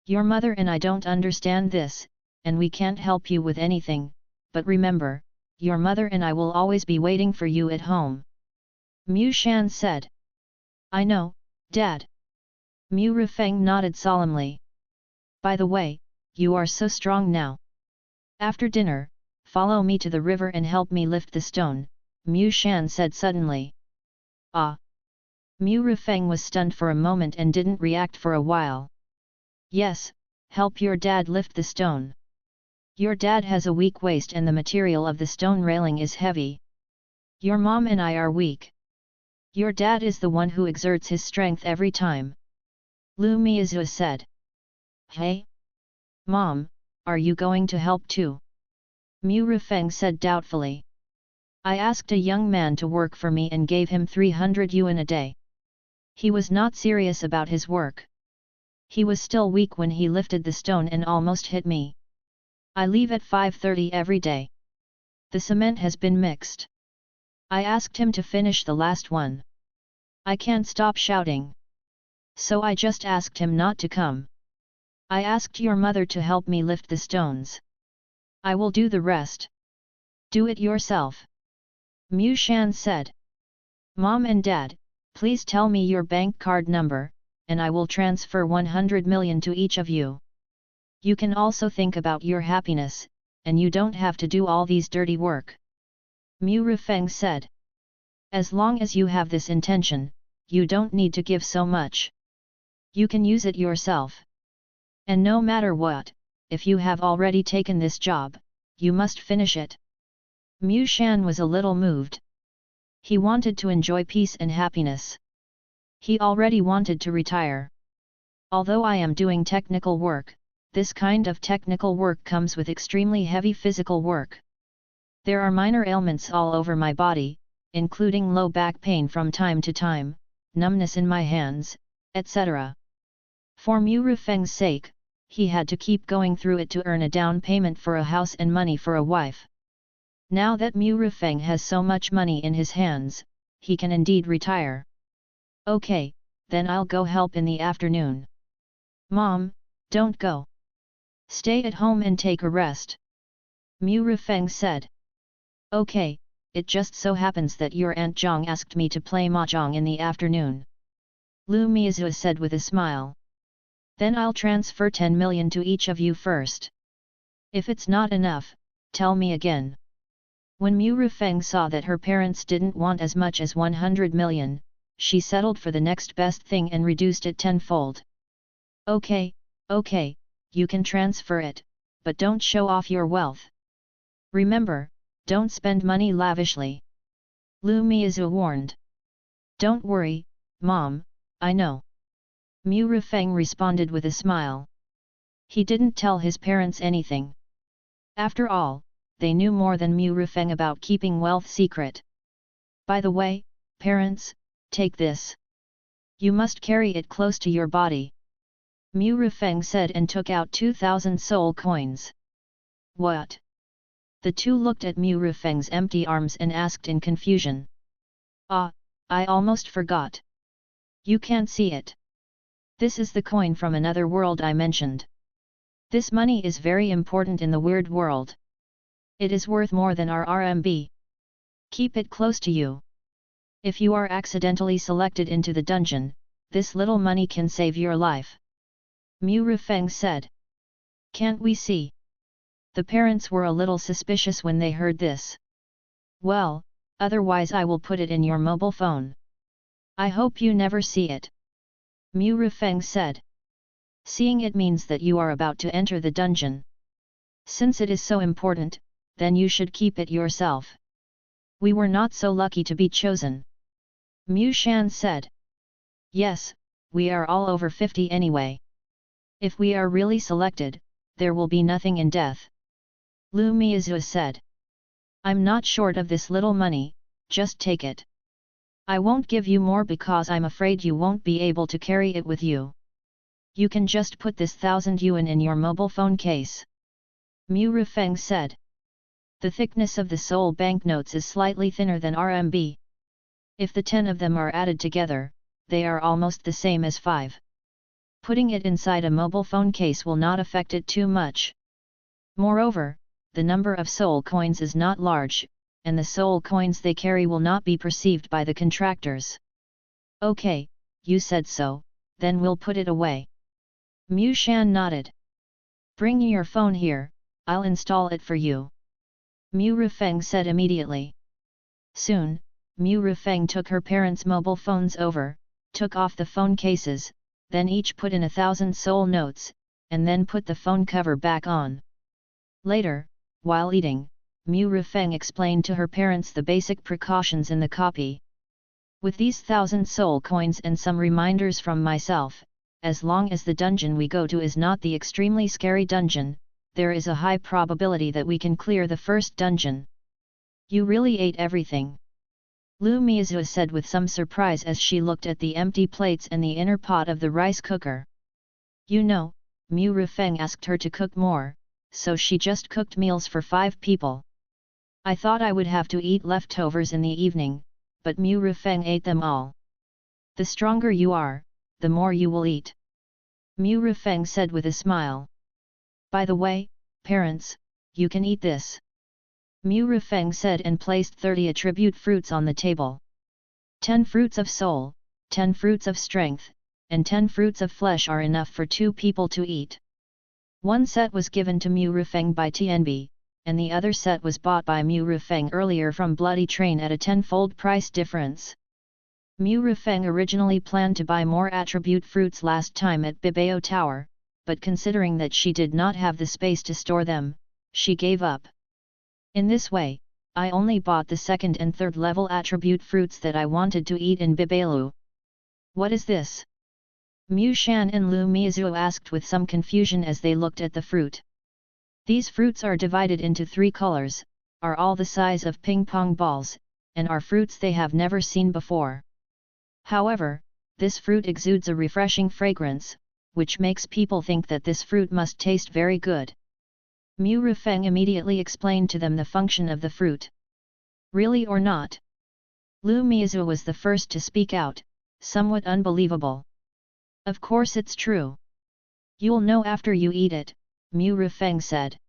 Your mother and I don't understand this, and we can't help you with anything, but remember, your mother and I will always be waiting for you at home. Mu Shan said. I know, Dad. Mu Rifeng nodded solemnly. By the way, you are so strong now. After dinner, follow me to the river and help me lift the stone, Mu Shan said suddenly. Ah! Mu Rifeng was stunned for a moment and didn't react for a while. Yes, help your dad lift the stone. Your dad has a weak waist and the material of the stone railing is heavy. Your mom and I are weak. Your dad is the one who exerts his strength every time. Lu Mizua said. Hey? Mom, are you going to help too? Mu Rifeng said doubtfully. I asked a young man to work for me and gave him 300 yuan a day. He was not serious about his work. He was still weak when he lifted the stone and almost hit me. I leave at 5:30 every day. The cement has been mixed. I asked him to finish the last one. I can't stop shouting. So I just asked him not to come. I asked your mother to help me lift the stones. I will do the rest. Do it yourself. Mu Shan said. Mom and Dad, please tell me your bank card number, and I will transfer 100 million to each of you. You can also think about your happiness, and you don't have to do all these dirty work. Mu Rifeng said. As long as you have this intention, you don't need to give so much. You can use it yourself. And no matter what, if you have already taken this job, you must finish it. Mu Shan was a little moved. He wanted to enjoy peace and happiness. He already wanted to retire. Although I am doing technical work, this kind of technical work comes with extremely heavy physical work. There are minor ailments all over my body, including low back pain from time to time, numbness in my hands, etc. For Mu Rifeng's sake, he had to keep going through it to earn a down payment for a house and money for a wife. Now that Mu Rifeng has so much money in his hands, he can indeed retire. Okay, then I'll go help in the afternoon. Mom, don't go. Stay at home and take a rest. Mu Rifeng said. Okay, it just so happens that your Aunt Zhang asked me to play mahjong in the afternoon. Lu Mizua said with a smile. Then I'll transfer 10 million to each of you first. If it's not enough, tell me again. When Mu Rifeng saw that her parents didn't want as much as 100 million, she settled for the next best thing and reduced it tenfold. Okay, you can transfer it, but don't show off your wealth. Remember, don't spend money lavishly. Lu Mizua warned. Don't worry, Mom, I know. Mu Rifeng responded with a smile. He didn't tell his parents anything. After all, they knew more than Mu Rifeng about keeping wealth secret. By the way, parents, take this. You must carry it close to your body. Mu Rifeng said and took out 2,000 soul coins. What? The two looked at Mu Rifeng's empty arms and asked in confusion. Ah, I almost forgot. You can't see it. This is the coin from another world I mentioned. This money is very important in the weird world. It is worth more than our RMB. Keep it close to you. If you are accidentally selected into the dungeon, this little money can save your life. Mu Rifeng said. Can't we see? The parents were a little suspicious when they heard this. Well, otherwise I will put it in your mobile phone. I hope you never see it. Mu Rifeng said. Seeing it means that you are about to enter the dungeon. Since it is so important, then you should keep it yourself. We were not so lucky to be chosen. Mu Shan said. Yes, we are all over 50 anyway. If we are really selected, there will be nothing in death. Lu Miazu said. I'm not short of this little money, just take it. I won't give you more because I'm afraid you won't be able to carry it with you. You can just put this 1,000 yuan in your mobile phone case. Mu Rufeng said. The thickness of the Seoul banknotes is slightly thinner than RMB. If the 10 of them are added together, they are almost the same as 5. Putting it inside a mobile phone case will not affect it too much. Moreover, the number of Seoul coins is not large, and the Seoul coins they carry will not be perceived by the contractors. Okay, you said so, then we'll put it away. Mu Shan nodded. Bring your phone here, I'll install it for you. Mu Rufeng said immediately. Soon, Mu Rufeng took her parents' mobile phones over, took off the phone cases, then each put in 1,000 Seoul notes, and then put the phone cover back on. Later, while eating, Mu Rufeng explained to her parents the basic precautions in the copy. With these 1,000 Seoul coins and some reminders from myself, as long as the dungeon we go to is not the extremely scary dungeon, there is a high probability that we can clear the first dungeon. You really ate everything. Lu Miazu said with some surprise as she looked at the empty plates and the inner pot of the rice cooker. You know, Mu Rufeng asked her to cook more, so she just cooked meals for 5 people. I thought I would have to eat leftovers in the evening, but Mu Rufeng ate them all. The stronger you are, the more you will eat. Mu Rufeng said with a smile. By the way, parents, you can eat this. Mu Rufeng said and placed 30 attribute fruits on the table. 10 fruits of soul, 10 fruits of strength, and 10 fruits of flesh are enough for 2 people to eat. One set was given to Mu Rufeng by Tianbi, and the other set was bought by Mu Rufeng earlier from Bloody Train at a 10-fold price difference. Mu Rufeng originally planned to buy more attribute fruits last time at Bibao Tower, but considering that she did not have the space to store them, she gave up. In this way, I only bought the 2nd and 3rd level attribute fruits that I wanted to eat in Bibalu. What is this? Mu Shan and Lu Miazu asked with some confusion as they looked at the fruit. These fruits are divided into 3 colors, are all the size of ping-pong balls, and are fruits they have never seen before. However, this fruit exudes a refreshing fragrance, which makes people think that this fruit must taste very good. Mu Rufeng immediately explained to them the function of the fruit. Really or not? Lu Miazu was the first to speak out, somewhat unbelievable. Of course it's true. You'll know after you eat it, Mu Rufeng said.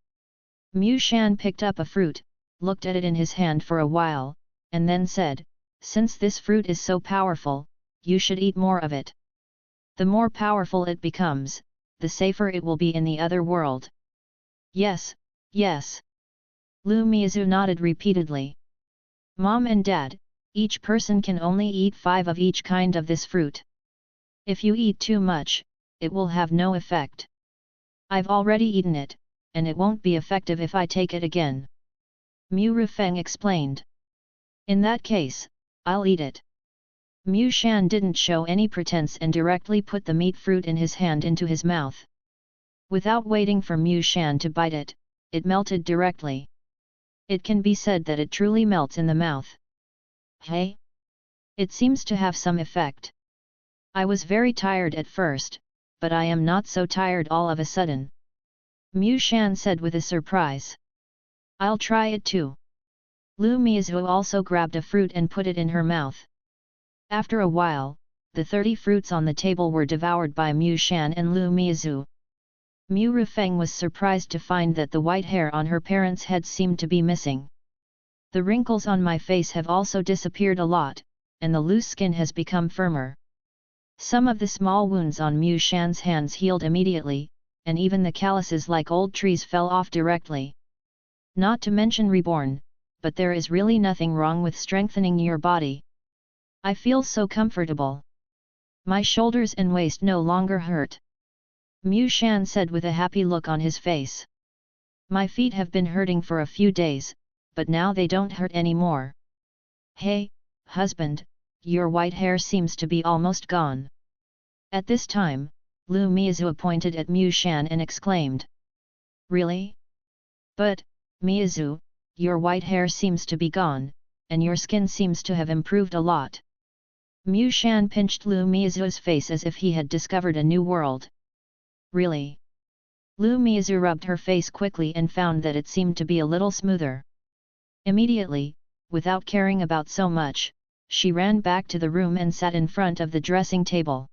Mu Shan picked up a fruit, looked at it in his hand for a while, and then said, since this fruit is so powerful, you should eat more of it. The more powerful it becomes, the safer it will be in the other world. Yes, yes. Lu Miazu nodded repeatedly. Mom and Dad, each person can only eat 5 of each kind of this fruit. If you eat too much, it will have no effect. I've already eaten it, and it won't be effective if I take it again. Mu Rufeng explained. In that case, I'll eat it. Mu Shan didn't show any pretense and directly put the meat fruit in his hand into his mouth. Without waiting for Mu Shan to bite it, it melted directly. It can be said that it truly melts in the mouth. Hey? It seems to have some effect. I was very tired at first, but I am not so tired all of a sudden. Mu Shan said with a surprise. I'll try it too. Lu Miazu also grabbed a fruit and put it in her mouth. After a while, the 30 fruits on the table were devoured by Mu Shan and Lu Miazu. Mu Rufeng was surprised to find that the white hair on her parents' heads seemed to be missing. The wrinkles on my face have also disappeared a lot, and the loose skin has become firmer. Some of the small wounds on Mu Shan's hands healed immediately, and even the calluses like old trees fell off directly. Not to mention reborn, but there is really nothing wrong with strengthening your body. I feel so comfortable. My shoulders and waist no longer hurt. Mu Shan said with a happy look on his face. My feet have been hurting for a few days, but now they don't hurt anymore. "Hey, husband, your white hair seems to be almost gone." At this time, Lu Miazu pointed at Mu Shan and exclaimed. "Really? But, Miazu, your white hair seems to be gone, and your skin seems to have improved a lot." Mu Shan pinched Lu Miazu's face as if he had discovered a new world. "Really?" Lu Miazu rubbed her face quickly and found that it seemed to be a little smoother. Immediately, without caring about so much, she ran back to the room and sat in front of the dressing table.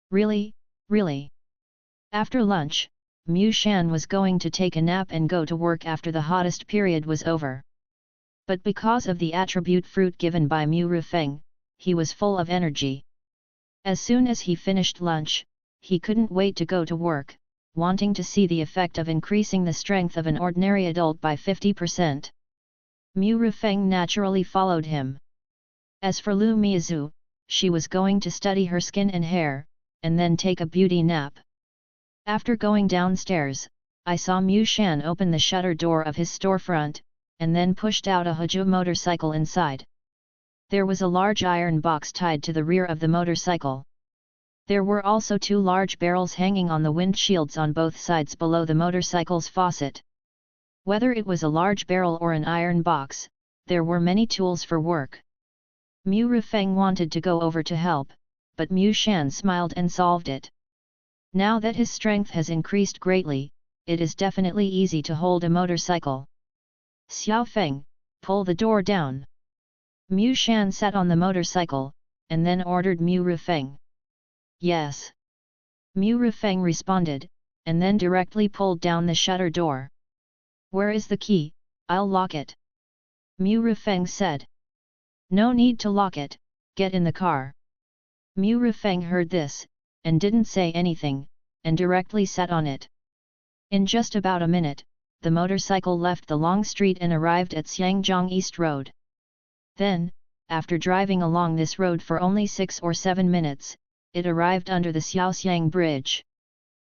"Really, really?" After lunch, Mu Shan was going to take a nap and go to work after the hottest period was over. But because of the attribute fruit given by Mu Rufeng, he was full of energy. As soon as he finished lunch, he couldn't wait to go to work, wanting to see the effect of increasing the strength of an ordinary adult by 50%. Mu Rufeng naturally followed him. As for Lu Miazu, she was going to study her skin and hair, and then take a beauty nap. After going downstairs, I saw Mu Shan open the shutter door of his storefront, and then pushed out a Haju motorcycle inside. There was a large iron box tied to the rear of the motorcycle. There were also 2 large barrels hanging on the windshields on both sides below the motorcycle's faucet. Whether it was a large barrel or an iron box, there were many tools for work. Mu Rufeng wanted to go over to help, but Mu Shan smiled and solved it. Now that his strength has increased greatly, it is definitely easy to hold a motorcycle. "Xiao Feng, pull the door down." Mu Shan sat on the motorcycle, and then ordered Mu Rufeng. "Yes." Mu Rufeng responded, and then directly pulled down the shutter door. "Where is the key? I'll lock it." Mu Rufeng said. "No need to lock it, get in the car." Mu Rufeng heard this, and didn't say anything, and directly sat on it. In just about a minute, the motorcycle left the long street and arrived at Xiangjiang East Road. Then, after driving along this road for only 6 or 7 minutes, it arrived under the Xiaoxiang Bridge.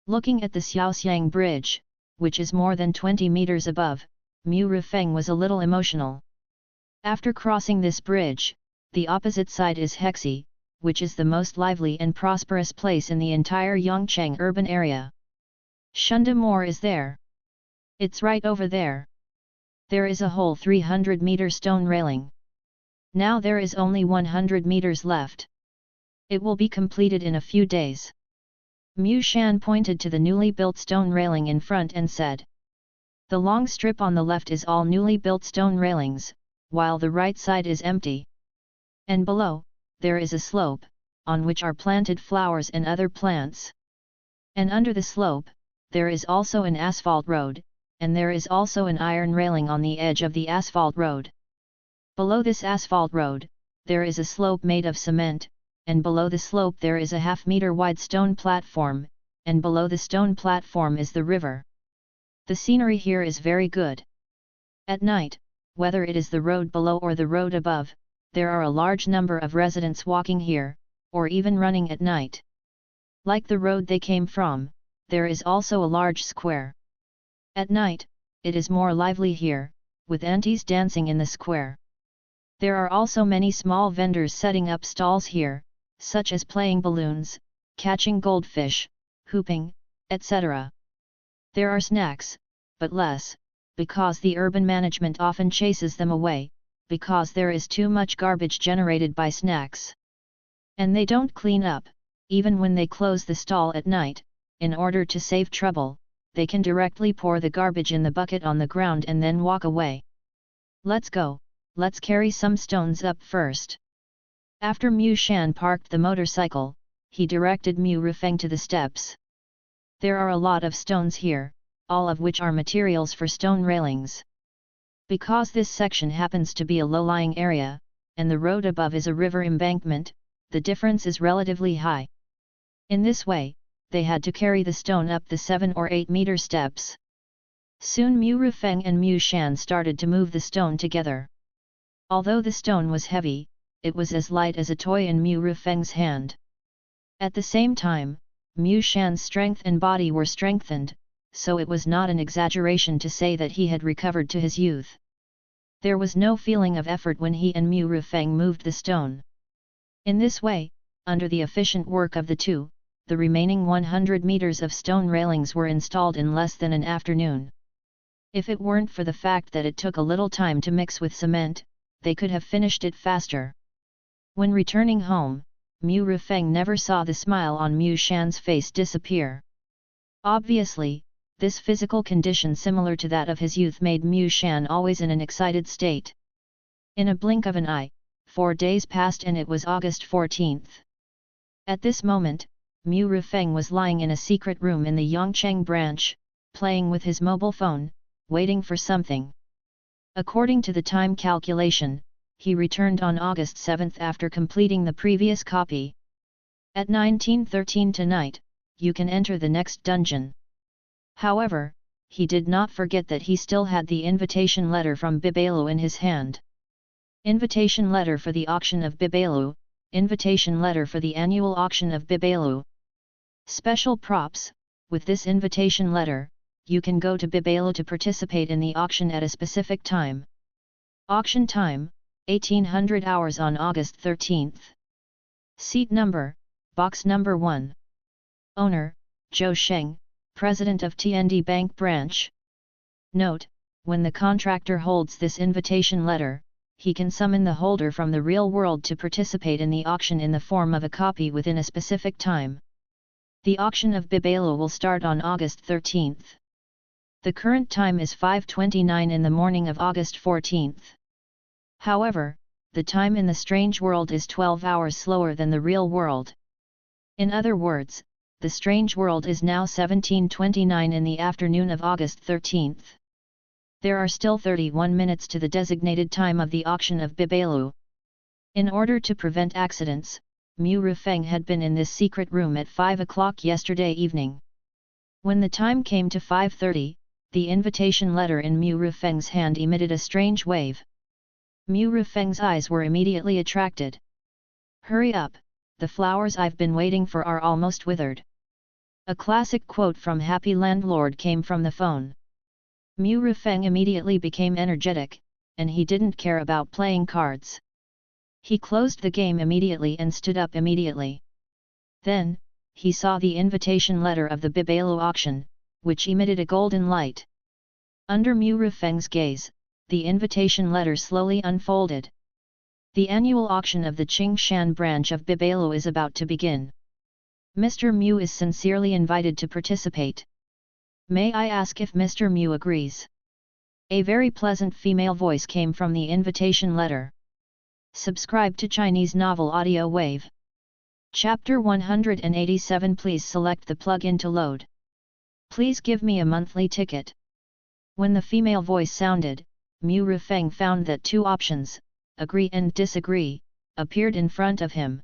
Looking at the Xiaoxiang Bridge, which is more than 20 meters above, Mu Rufeng was a little emotional. After crossing this bridge, the opposite side is Hexi, which is the most lively and prosperous place in the entire Yongchang urban area. Shunda Moor is there. It's right over there. There is a whole 300-meter stone railing. Now there is only 100 meters left. It will be completed in a few days. Mu Shan pointed to the newly built stone railing in front and said. The long strip on the left is all newly built stone railings, while the right side is empty. And below, there is a slope, on which are planted flowers and other plants. And under the slope, there is also an asphalt road, and there is also an iron railing on the edge of the asphalt road. Below this asphalt road, there is a slope made of cement, and below the slope there is a half-meter wide stone platform, and below the stone platform is the river. The scenery here is very good. At night, whether it is the road below or the road above, there are a large number of residents walking here, or even running at night. Like the road they came from, there is also a large square. At night, it is more lively here, with aunties dancing in the square. There are also many small vendors setting up stalls here, such as playing balloons, catching goldfish, hooping, etc. There are snacks, but less, because the urban management often chases them away, because there is too much garbage generated by snacks. And they don't clean up, even when they close the stall at night. In order to save trouble, they can directly pour the garbage in the bucket on the ground and then walk away. Let's go, let's carry some stones up first. After Mu Shan parked the motorcycle, he directed Mu Rufeng to the steps. There are a lot of stones here, all of which are materials for stone railings. Because this section happens to be a low-lying area, and the road above is a river embankment, the difference is relatively high. In this way, they had to carry the stone up the 7 or 8 meter steps. Soon Mu Rufeng and Mu Shan started to move the stone together. Although the stone was heavy, it was as light as a toy in Mu Rufeng's hand. At the same time, Mu Shan's strength and body were strengthened, so it was not an exaggeration to say that he had recovered to his youth. There was no feeling of effort when he and Mu Rufeng moved the stone. In this way, under the efficient work of the two, the remaining 100 meters of stone railings were installed in less than an afternoon. If it weren't for the fact that it took a little time to mix with cement, they could have finished it faster. When returning home, Mu Rufeng never saw the smile on Mu Shan's face disappear. Obviously, this physical condition similar to that of his youth made Mu Shan always in an excited state. In a blink of an eye, 4 days passed and it was August 14th. At this moment, Mu Rufeng was lying in a secret room in the Yongcheng branch, playing with his mobile phone, waiting for something. According to the time calculation, he returned on August 7th after completing the previous copy. At 19:13 tonight, you can enter the next dungeon. However, he did not forget that he still had the invitation letter from Bibelu in his hand. Invitation letter for the auction of Bibelu, invitation letter for the annual auction of Bibelu. Special props: with this invitation letter, you can go to Bibelu to participate in the auction at a specific time. Auction time, 1800 hours on August 13th. Seat number, box number 1. Owner, Zhou Sheng, President of TND Bank Branch. Note: when the contractor holds this invitation letter, he can summon the holder from the real world to participate in the auction in the form of a copy within a specific time. The auction of Bibelu will start on August 13th. The current time is 5:29 in the morning of August 14th. However, the time in the strange world is 12 hours slower than the real world. In other words, the strange world is now 17:29 in the afternoon of August 13th. There are still 31 minutes to the designated time of the auction of Bibelu. In order to prevent accidents, Mu Rufeng had been in this secret room at 5 o'clock yesterday evening. When the time came to 5:30, the invitation letter in Mu Rufeng's hand emitted a strange wave. Mu Rufeng's eyes were immediately attracted. "Hurry up, the flowers I've been waiting for are almost withered." A classic quote from Happy Landlord came from the phone. Mu Rufeng immediately became energetic, and he didn't care about playing cards. He closed the game immediately and stood up immediately. Then, he saw the invitation letter of the Bibelu auction, which emitted a golden light. Under Mu Rufeng's gaze, the invitation letter slowly unfolded. The annual auction of the Qingshan branch of Bibelu is about to begin. Mr. Mu is sincerely invited to participate. May I ask if Mr. Mu agrees? A very pleasant female voice came from the invitation letter. Subscribe to Chinese Novel Audio Wave. Chapter 187. Please select the plugin to load. Please give me a monthly ticket. When the female voice sounded, Mu Rufeng found that two options, agree and disagree, appeared in front of him.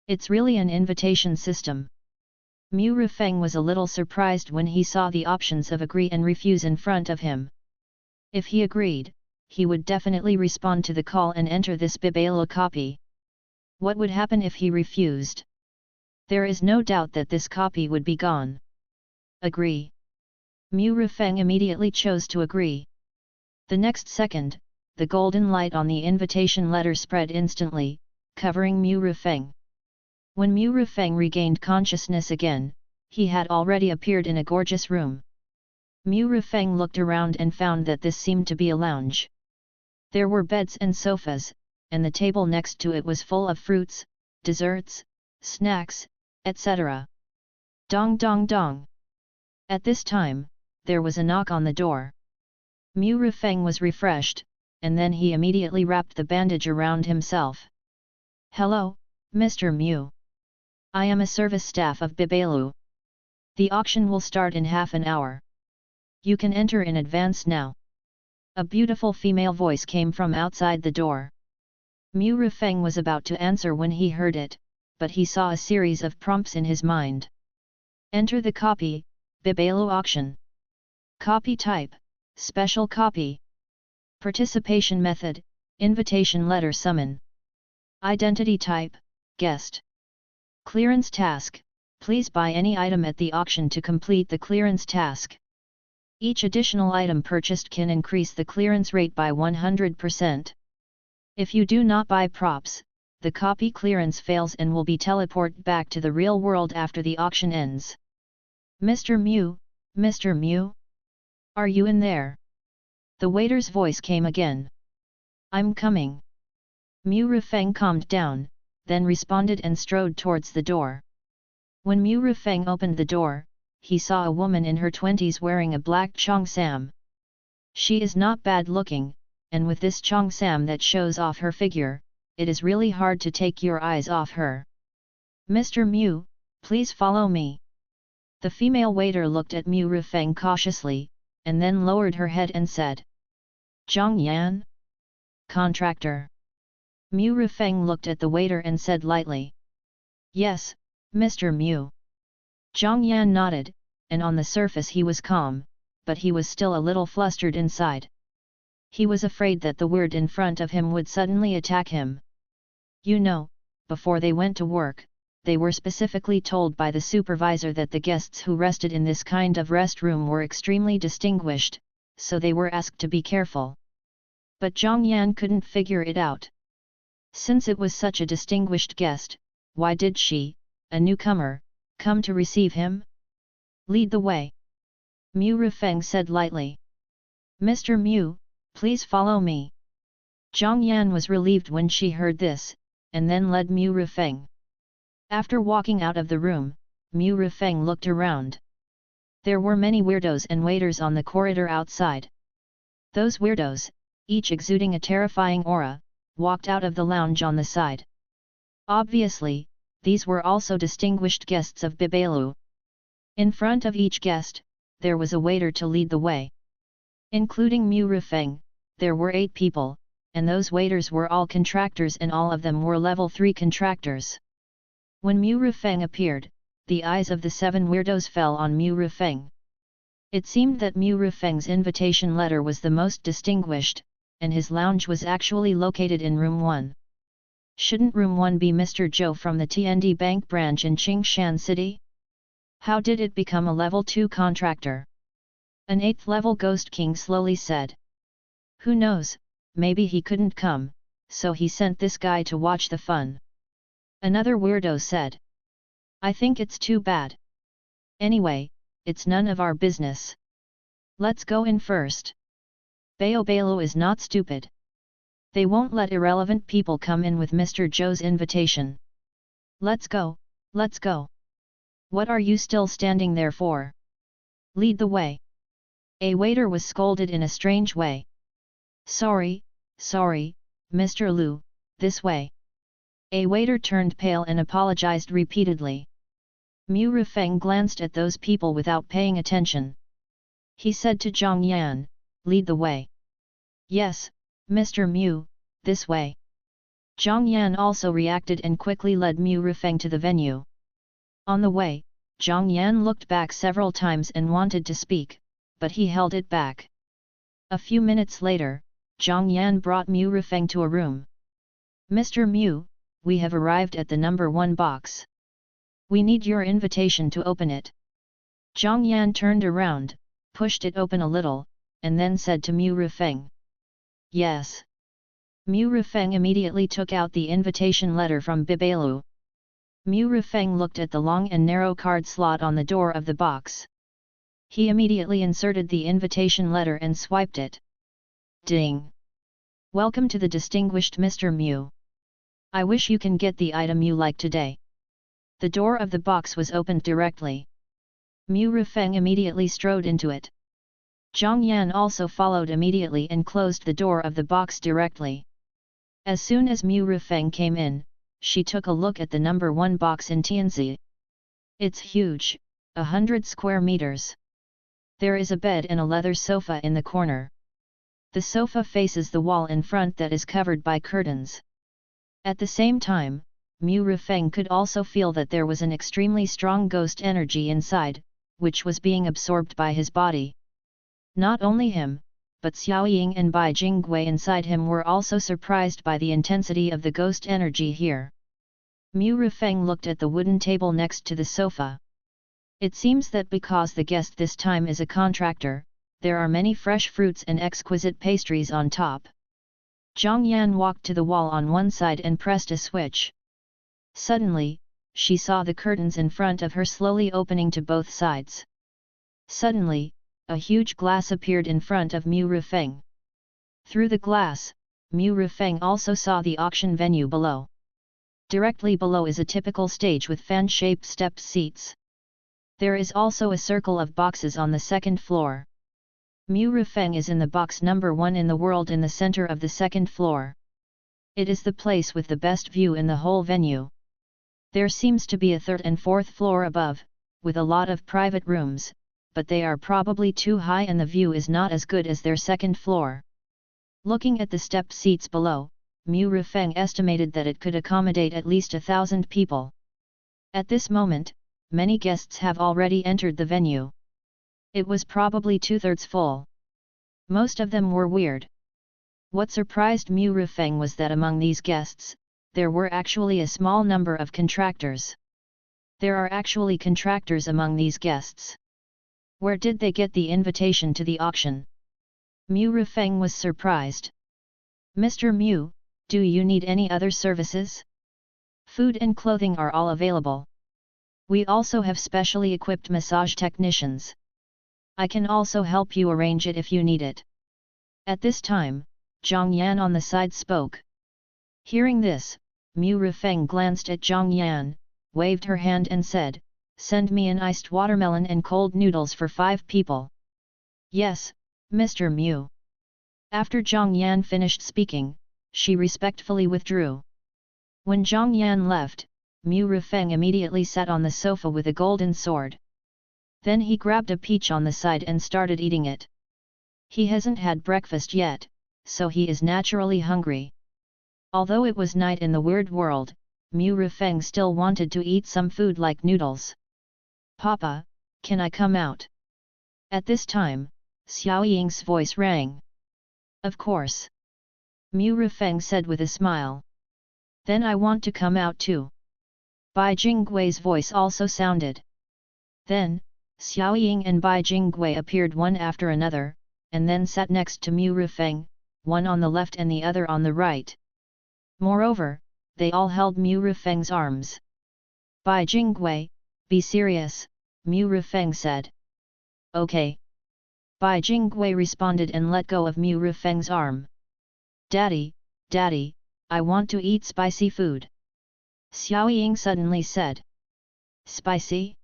It's really an invitation system. Mu Rufeng was a little surprised when he saw the options of agree and refuse in front of him. If he agreed, he would definitely respond to the call and enter this Bibelu copy. What would happen if he refused? There is no doubt that this copy would be gone. Agree. Mu Rufeng immediately chose to agree. The next second, the golden light on the invitation letter spread instantly, covering Mu Rufeng. When Mu Rufeng regained consciousness again, he had already appeared in a gorgeous room. Mu Rufeng looked around and found that this seemed to be a lounge. There were beds and sofas, and the table next to it was full of fruits, desserts, snacks, etc. Dong dong dong. At this time, there was a knock on the door. Mu Rufeng was refreshed, and then he immediately wrapped the bandage around himself. "Hello, Mr. Mu. I am a service staff of Bibelu. The auction will start in half an hour. You can enter in advance now." A beautiful female voice came from outside the door. Mu Rufeng was about to answer when he heard it, but he saw a series of prompts in his mind. Enter the copy, Bibelu auction. Copy type, special copy. Participation method, invitation letter summon. Identity type, guest. Clearance task, please buy any item at the auction to complete the clearance task. Each additional item purchased can increase the clearance rate by 100%. If you do not buy props, the copy clearance fails and will be teleported back to the real world after the auction ends. Mr. Mew, Mr. Mew? Are you in there? The waiter's voice came again. I'm coming. Mu Rufeng calmed down, then responded and strode towards the door. When Mu Rufeng opened the door, he saw a woman in her 20s wearing a black cheongsam. She is not bad looking, and with this cheongsam that shows off her figure, it is really hard to take your eyes off her. Mr. Mew, please follow me. The female waiter looked at Mu Rufeng cautiously, and then lowered her head and said, Zhang Yan? Contractor. Mu Rufeng looked at the waiter and said lightly, Yes, Mr. Mew. Zhang Yan nodded, and on the surface he was calm, but he was still a little flustered inside. He was afraid that the word in front of him would suddenly attack him. You know, before they went to work, they were specifically told by the supervisor that the guests who rested in this kind of rest room were extremely distinguished, so they were asked to be careful. But Zhang Yan couldn't figure it out. Since it was such a distinguished guest, why did she, a newcomer, come to receive him? Lead the way. Mu Rufeng said lightly. Mr. Mew, please follow me. Zhang Yan was relieved when she heard this, and then led Mu Rufeng. After walking out of the room, Mu Rufeng looked around. There were many weirdos and waiters on the corridor outside. Those weirdos, each exuding a terrifying aura, walked out of the lounge on the side. Obviously, these were also distinguished guests of Bibalu. In front of each guest, there was a waiter to lead the way. Including Mu Rufeng, there were 8 people, and those waiters were all contractors and all of them were level 3 contractors. When Mu Rufeng appeared, the eyes of the 7 weirdos fell on Mu Rufeng. It seemed that Mu Rufeng's invitation letter was the most distinguished, and his lounge was actually located in room 1. Shouldn't room 1 be Mr. Zhou from the TND Bank branch in Qingshan City? How did it become a level 2 contractor? An 8th level Ghost King slowly said. Who knows, maybe he couldn't come, so he sent this guy to watch the fun. Another weirdo said. I think it's too bad. Anyway, it's none of our business. Let's go in first. Baobalo is not stupid. They won't let irrelevant people come in with Mr. Zhou's invitation. Let's go, let's go. What are you still standing there for? Lead the way. A waiter was scolded in a strange way. Sorry, Mr. Liu, this way. A waiter turned pale and apologized repeatedly. Mu Rufeng glanced at those people without paying attention. He said to Zhang Yan, lead the way. Yes, Mr. Mew, this way. Zhang Yan also reacted and quickly led Mu Rufeng to the venue. On the way, Zhang Yan looked back several times and wanted to speak, but he held it back. A few minutes later, Zhang Yan brought Mu Rufeng to a room. Mr. Mew, we have arrived at the number 1 box. We need your invitation to open it. Zhang Yan turned around, pushed it open a little, and then said to Mu Rufeng. Yes. Mu Rufeng immediately took out the invitation letter from Bibalu. Mu Rufeng looked at the long and narrow card slot on the door of the box. He immediately inserted the invitation letter and swiped it. Ding! Welcome to the distinguished Mr. Mew. I wish you can get the item you like today. The door of the box was opened directly. Mu Rufeng immediately strode into it. Zhang Yan also followed immediately and closed the door of the box directly. As soon as Mu Rufeng came in, she took a look at the number 1 box in Tianzi. It's huge, 100 square meters. There is a bed and a leather sofa in the corner. The sofa faces the wall in front that is covered by curtains. At the same time, Mu Rufeng could also feel that there was an extremely strong ghost energy inside, which was being absorbed by his body. Not only him, but Xiao Ying and Bai Jingui inside him were also surprised by the intensity of the ghost energy here. Mu Rufeng looked at the wooden table next to the sofa. It seems that because the guest this time is a contractor, there are many fresh fruits and exquisite pastries on top. Zhang Yan walked to the wall on one side and pressed a switch. Suddenly, she saw the curtains in front of her slowly opening to both sides. Suddenly, a huge glass appeared in front of Mu Rifeng. Through the glass, Mu Rifeng also saw the auction venue below. Directly below is a typical stage with fan-shaped step seats. There is also a circle of boxes on the second floor. Mu Rifeng is in the box number 1 in the world in the center of the second floor. It is the place with the best view in the whole venue. There seems to be a third and fourth floor above, with a lot of private rooms, but they are probably too high and the view is not as good as their second floor. Looking at the step seats below, Mu Rifeng estimated that it could accommodate at least 1,000 people. At this moment, many guests have already entered the venue. It was probably 2/3 full. Most of them were weird. What surprised Mu Rifeng was that among these guests, there were actually a small number of contractors. There are actually contractors among these guests. Where did they get the invitation to the auction? Mu Rifeng was surprised. Mr. Mu, do you need any other services? Food and clothing are all available. We also have specially equipped massage technicians. I can also help you arrange it if you need it. At this time, Zhang Yan on the side spoke. Hearing this, Mu Rifeng glanced at Zhang Yan, waved her hand and said, "Send me an iced watermelon and cold noodles for 5 people." "Yes, Mr. Mu." After Zhang Yan finished speaking, she respectfully withdrew. When Zhang Yan left, Mu Rifeng immediately sat on the sofa with a golden sword. Then he grabbed a peach on the side and started eating it. He hasn't had breakfast yet, so he is naturally hungry. Although it was night in the weird world, Mu Rifeng still wanted to eat some food like noodles. "Papa, can I come out?" At this time, Xiao Ying's voice rang. "Of course," Mu Rifeng said with a smile. "Then I want to come out too." Bai Jinggui's voice also sounded. Then, Xiao Ying and Bai Jingui appeared one after another, and then sat next to Mu Rifeng, one on the left and the other on the right. Moreover, they all held Mu Rifeng's arms. "Bai Jingui, be serious," Mu Rifeng said. "Okay." Bai Jingui responded and let go of Mu Rifeng's arm. Daddy, I want to eat spicy food," Xiao Ying suddenly said. "Spicy?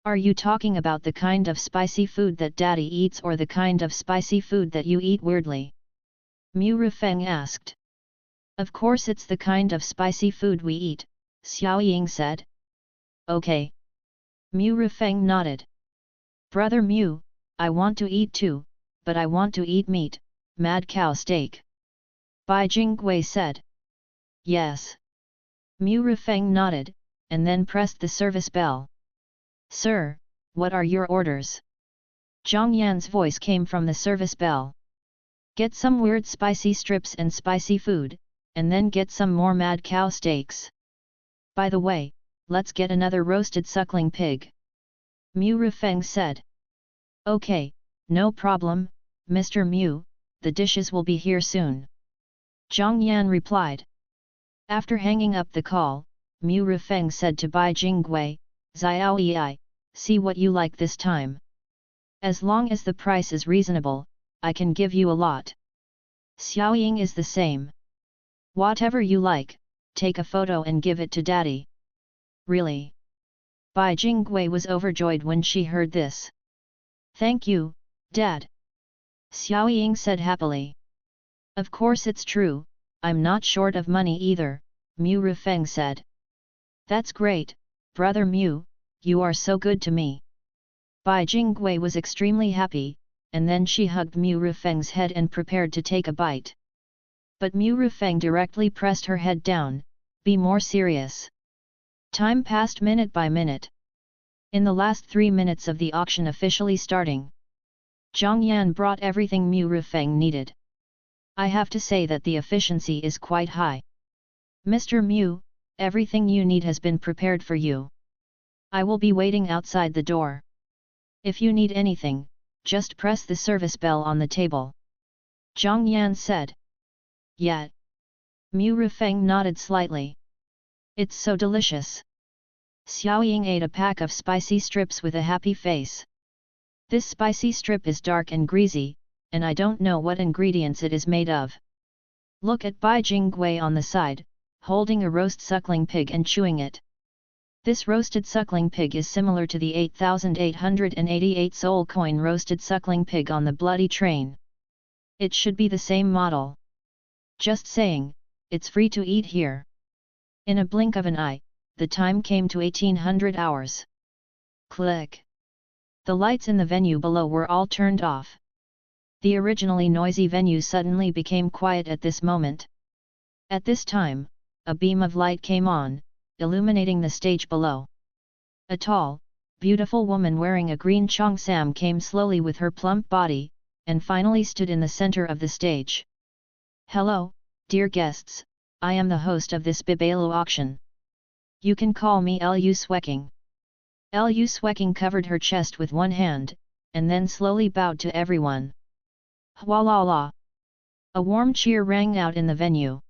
Are you talking about the kind of spicy food that Daddy eats or the kind of spicy food that you eat weirdly?" Mu Rifeng asked. "Of course it's the kind of spicy food we eat," Xiao Ying said. "Okay." Mu Rifeng nodded. "Brother Mu, I want to eat too, but I want to eat meat, mad cow steak," Bai Jingui said. "Yes." Mu Rifeng nodded, and then pressed the service bell. "Sir, what are your orders?" Zhang Yan's voice came from the service bell. "Get some weird spicy strips and spicy food, and then get some more mad cow steaks. By the way, let's get another roasted suckling pig," Mu Rifeng said. "Okay, no problem, Mr. Mu, the dishes will be here soon," Zhang Yan replied. After hanging up the call, Mu Rifeng said to Bai Jingui, "Xiao Yi, see what you like this time. As long as the price is reasonable, I can give you a lot. Xiao Ying is the same. Whatever you like, take a photo and give it to Daddy." "Really?" Bai Jingui was overjoyed when she heard this. "Thank you, Dad," Xiao Ying said happily. "Of course it's true, I'm not short of money either," Mu Rifeng said. "That's great, Brother Mu, you are so good to me." Bai Jingui was extremely happy, and then she hugged Mu Rifeng's head and prepared to take a bite. But Mu Rifeng directly pressed her head down, "Be more serious." Time passed minute by minute. In the last 3 minutes of the auction officially starting, Zhang Yan brought everything Mu Rifeng needed. I have to say that the efficiency is quite high. "Mr. Mu, everything you need has been prepared for you. I will be waiting outside the door. If you need anything, Just press the service bell on the table. Zhang Yan said. Yet. Mu Rifeng nodded slightly. It's so delicious. Xiaoying ate a pack of spicy strips with a happy face. This spicy strip is dark and greasy, and I don't know what ingredients it is made of. Look at Bai Jingwei on the side, holding a roast suckling pig and chewing it. This roasted suckling pig is similar to the 8,888 soul coin roasted suckling pig on the bloody train. It should be the same model. Just saying, it's free to eat here. In a blink of an eye, the time came to 1800 hours. Click. The lights in the venue below were all turned off. The originally noisy venue suddenly became quiet at this moment. At this time, a beam of light came on, illuminating the stage below. A tall, beautiful woman wearing a green cheongsam came slowly with her plump body, and finally stood in the center of the stage. Hello, dear guests, I am the host of this Bibalu auction. You can call me Lu Swecking. Lu Swecking covered her chest with one hand, and then slowly bowed to everyone. Hwalala! A warm cheer rang out in the venue.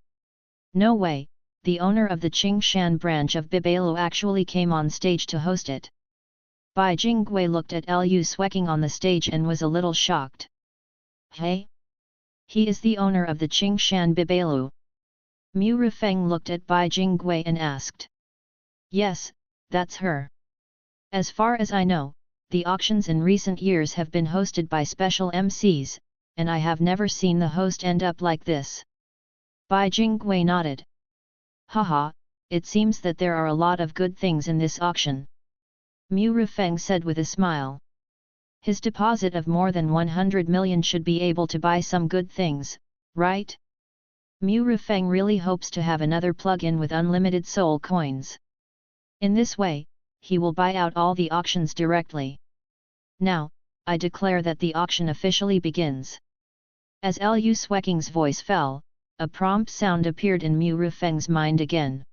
No way, the owner of the Qingshan branch of Bibalu actually came on stage to host it. Bai Jingwei looked at Lu Swecking on the stage and was a little shocked. Hey? He is the owner of the Qingshan Bibalu. Mu Rifeng looked at Bai Jingwei and asked. Yes, that's her. As far as I know, the auctions in recent years have been hosted by special MCs, and I have never seen the host end up like this. Bai Jingwei nodded. Haha, it seems that there are a lot of good things in this auction. Mu Rifeng said with a smile. His deposit of more than 100 million should be able to buy some good things, right? Mu Rifeng really hopes to have another plug-in with unlimited soul coins. In this way, he will buy out all the auctions directly. Now, I declare that the auction officially begins. As Lu Swecking's voice fell, a prompt sound appeared in Mu Rifeng's mind again.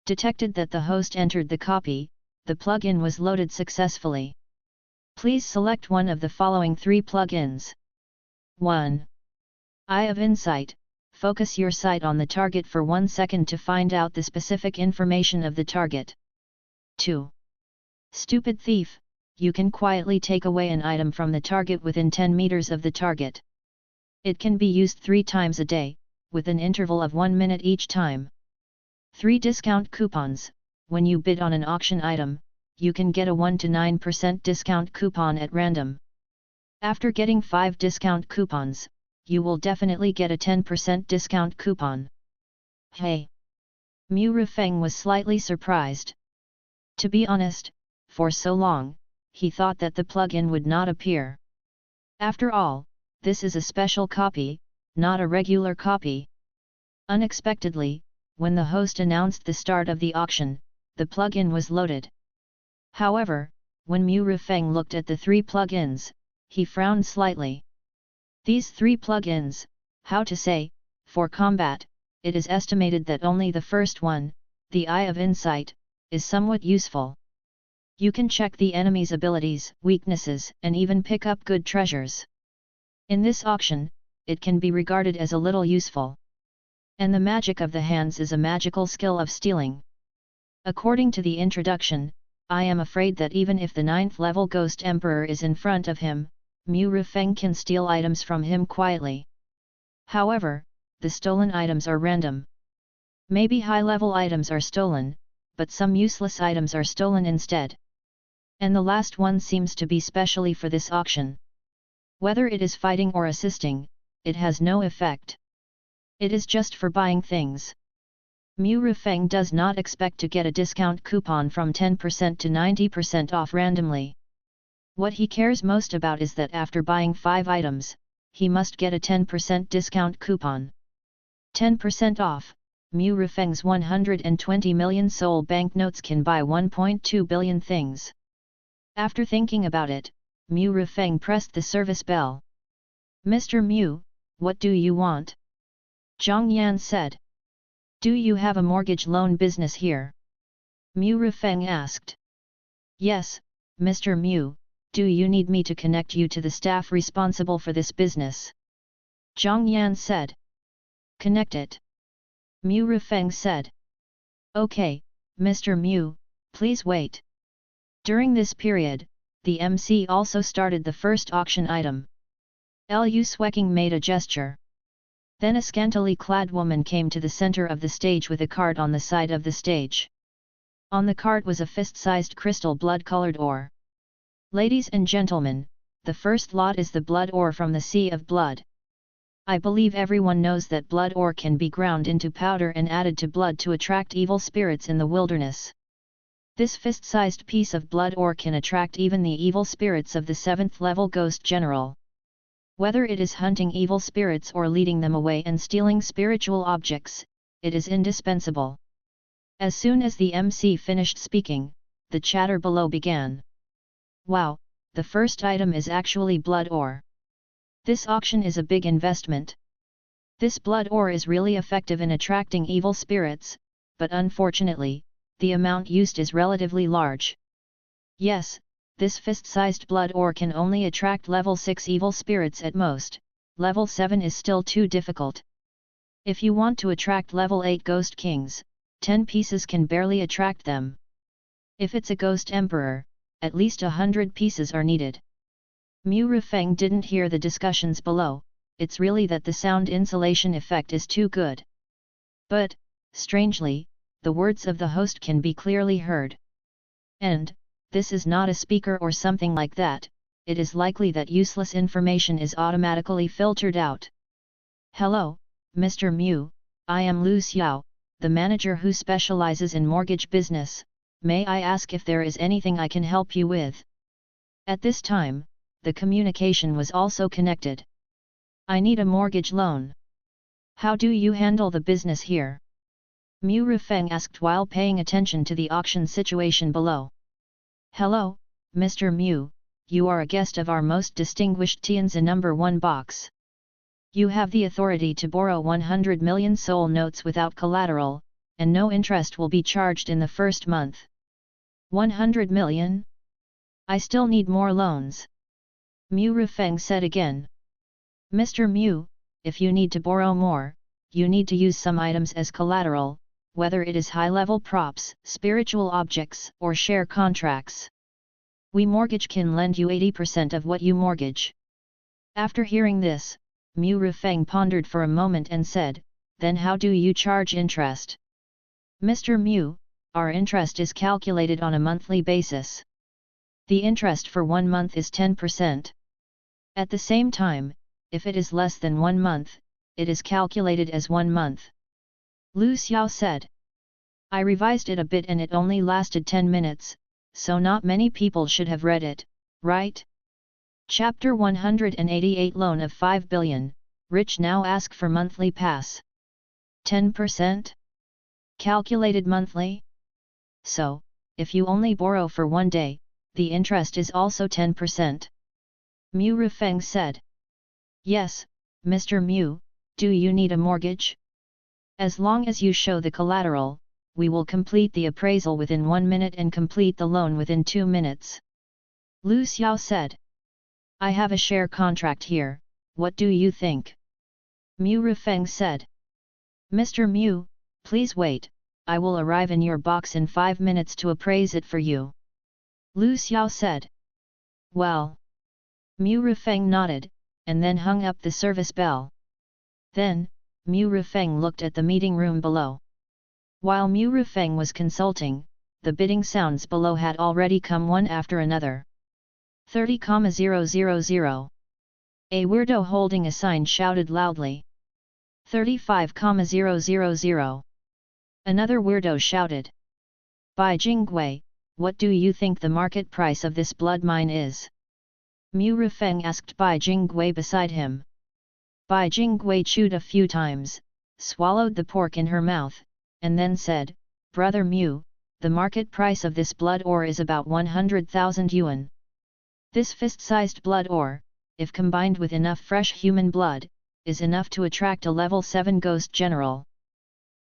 Detected that the host entered the copy, the plug-in was loaded successfully. Please select one of the following 3 plug-ins. 1. Eye of Insight. Focus your sight on the target for 1 second to find out the specific information of the target. 2. Stupid Thief. You can quietly take away an item from the target within 10 meters of the target. It can be used 3 times a day, with an interval of 1 minute each time. 3 discount coupons. When you bid on an auction item, you can get a 1 to 9% discount coupon at random. After getting 5 discount coupons, you will definitely get a 10% discount coupon. Hey! Mu Rifeng was slightly surprised. To be honest, for so long, he thought that the plug-in would not appear. After all, this is a special copy, not a regular copy. Unexpectedly, when the host announced the start of the auction, the plug-in was loaded. However, when Mu Rifeng looked at the 3 plug-ins, he frowned slightly. These 3 plug-ins, how to say, for combat, it is estimated that only the first one, the Eye of Insight, is somewhat useful. You can check the enemy's abilities, weaknesses, and even pick up good treasures. In this auction, it can be regarded as a little useful. And the magic of the hands is a magical skill of stealing. According to the introduction, I am afraid that even if the 9th level Ghost Emperor is in front of him, Mu Rifeng can steal items from him quietly. However, the stolen items are random. Maybe high-level items are stolen, but some useless items are stolen instead. And the last one seems to be specially for this auction. Whether it is fighting or assisting, it has no effect. It is just for buying things. Mu Rifeng does not expect to get a discount coupon from 10% to 90% off randomly. What he cares most about is that after buying 5 items, he must get a 10% discount coupon. 10% off. Mu Rifeng's 120 million soul banknotes can buy 1.2 billion things. After thinking about it, Mu Rifeng pressed the service bell. Mr. Mu, what do you want? Zhang Yan said. Do you have a mortgage loan business here? Mu Rifeng asked. Yes, Mr. Mu, Do you need me to connect you to the staff responsible for this business? Zhang Yan said. Connect it. Mu Rifeng said. Okay, Mr. Mu, please wait. During this period, the MC also started the first auction item. Lu Sweking made a gesture. Then a scantily clad woman came to the center of the stage with a cart on the side of the stage. On the cart was a fist-sized crystal blood-colored ore. Ladies and gentlemen, the first lot is the blood ore from the Sea of Blood. I believe everyone knows that blood ore can be ground into powder and added to blood to attract evil spirits in the wilderness. This fist-sized piece of blood ore can attract even the evil spirits of the 7th level Ghost General. Whether it is hunting evil spirits or leading them away and stealing spiritual objects, it is indispensable. As soon as the MC finished speaking, the chatter below began. Wow, the first item is actually blood ore. This auction is a big investment. This blood ore is really effective in attracting evil spirits, but unfortunately, the amount used is relatively large. Yes, this fist-sized blood ore can only attract level 6 evil spirits at most, level 7 is still too difficult. If you want to attract level 8 ghost kings, 10 pieces can barely attract them. If it's a ghost emperor, at least 100 pieces are needed. Mu Rifeng didn't hear the discussions below, it's really that the sound insulation effect is too good. But, strangely, the words of the host can be clearly heard. And, this is not a speaker or something like that, it is likely that useless information is automatically filtered out. Hello, Mr. Mu, I am Lu Xiao, the manager who specializes in mortgage business, may I ask if there is anything I can help you with? At this time, the communication was also connected. I need a mortgage loan. How do you handle the business here? Mu Rifeng asked while paying attention to the auction situation below. Hello, Mr. Mu, you are a guest of our most distinguished Tianzi number 1 box. You have the authority to borrow 100 million soul notes without collateral, and no interest will be charged in the first month. 100 million? I still need more loans. Mu Rifeng said again. Mr. Mu, if you need to borrow more, you need to use some items as collateral, whether it is high-level props, spiritual objects, or share contracts. We mortgage can lend you 80% of what you mortgage. After hearing this, Mu Rifeng pondered for a moment and said, then how do you charge interest? Mr. Mu, our interest is calculated on a monthly basis. The interest for 1 month is 10%. At the same time, if it is less than 1 month, it is calculated as 1 month. Lu Xiao said. I revised it a bit and it only lasted 10 minutes, so not many people should have read it, right? Chapter 188 Loan of 5 billion, Rich now ask for monthly pass. 10%? Calculated monthly? So, if you only borrow for 1 day, the interest is also 10%. Mu Rifeng said. Yes, Mr. Mu, do you need a mortgage? As long as you show the collateral, we will complete the appraisal within 1 minute and complete the loan within 2 minutes. Lu Xiao said. I have a share contract here, what do you think? Mu Rifeng said. Mr. Mu, please wait, I will arrive in your box in 5 minutes to appraise it for you. Lu Xiao said. Well. Mu Rifeng nodded, and then hung up the service bell. Then, Mu Rifeng looked at the meeting room below. While Mu Rifeng was consulting, the bidding sounds below had already come one after another. 30,000. A weirdo holding a sign shouted loudly. 35,000. Another weirdo shouted. Bai Jingwei, what do you think the market price of this blood mine is? Mu Rifeng asked Bai Jingwei beside him. Bai Jingwei chewed a few times, swallowed the pork in her mouth, and then said, Brother Mu, the market price of this blood ore is about 100,000 yuan. This fist-sized blood ore, if combined with enough fresh human blood, is enough to attract a level 7 ghost general.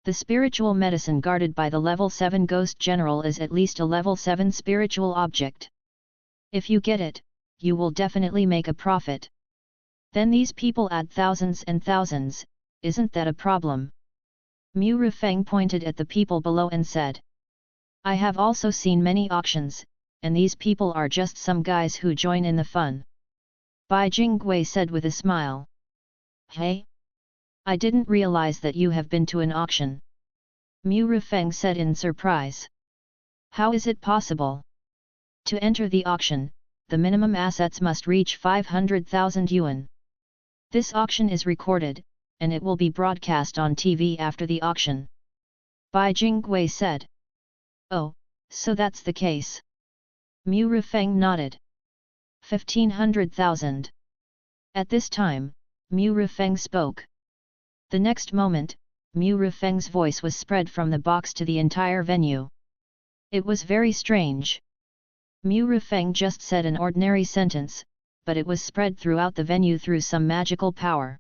The spiritual medicine guarded by the level 7 ghost general is at least a level 7 spiritual object. If you get it, you will definitely make a profit. Then these people add thousands and thousands, isn't that a problem? Mu Rifeng pointed at the people below and said. I have also seen many auctions, and these people are just some guys who join in the fun. Bai Jingwei said with a smile. Hey? I didn't realize that you have been to an auction. Mu Rifeng said in surprise. How is it possible? To enter the auction, the minimum assets must reach 500,000 yuan. This auction is recorded, and it will be broadcast on TV after the auction. Bai Jingwei said. Oh, so that's the case. Mu Rifeng nodded. 1,500,000. At this time, Mu Rifeng spoke. The next moment, Mu Rifeng's voice was spread from the box to the entire venue. It was very strange. Mu Rifeng just said an ordinary sentence, but it was spread throughout the venue through some magical power.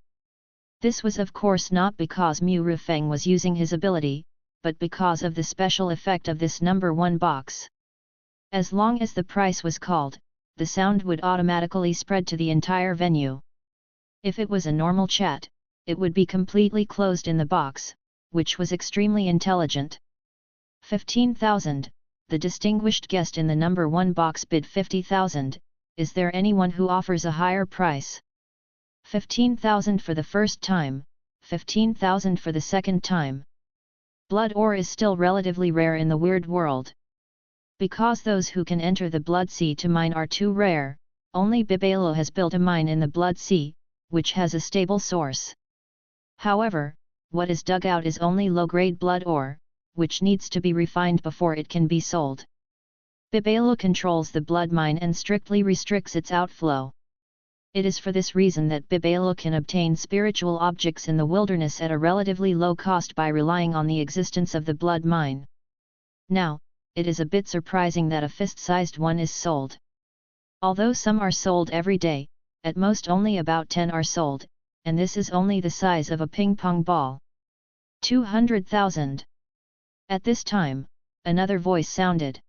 This was of course not because Mu Rifeng was using his ability, but because of the special effect of this number 1 box. As long as the price was called, the sound would automatically spread to the entire venue. If it was a normal chat, it would be completely closed in the box, which was extremely intelligent. 15,000, the distinguished guest in the number 1 box bid 50,000, is there anyone who offers a higher price? 15,000 for the first time, 15,000 for the second time. Blood ore is still relatively rare in the weird world. Because those who can enter the Blood Sea to mine are too rare, only Bibelo has built a mine in the Blood Sea, which has a stable source. However, what is dug out is only low-grade blood ore, which needs to be refined before it can be sold. Bibelo controls the blood mine and strictly restricts its outflow. It is for this reason that Bibelo can obtain spiritual objects in the wilderness at a relatively low cost by relying on the existence of the blood mine. Now, it is a bit surprising that a fist-sized one is sold. Although some are sold every day, at most only about 10 are sold, and this is only the size of a ping-pong ball. 200,000. At this time, another voice sounded.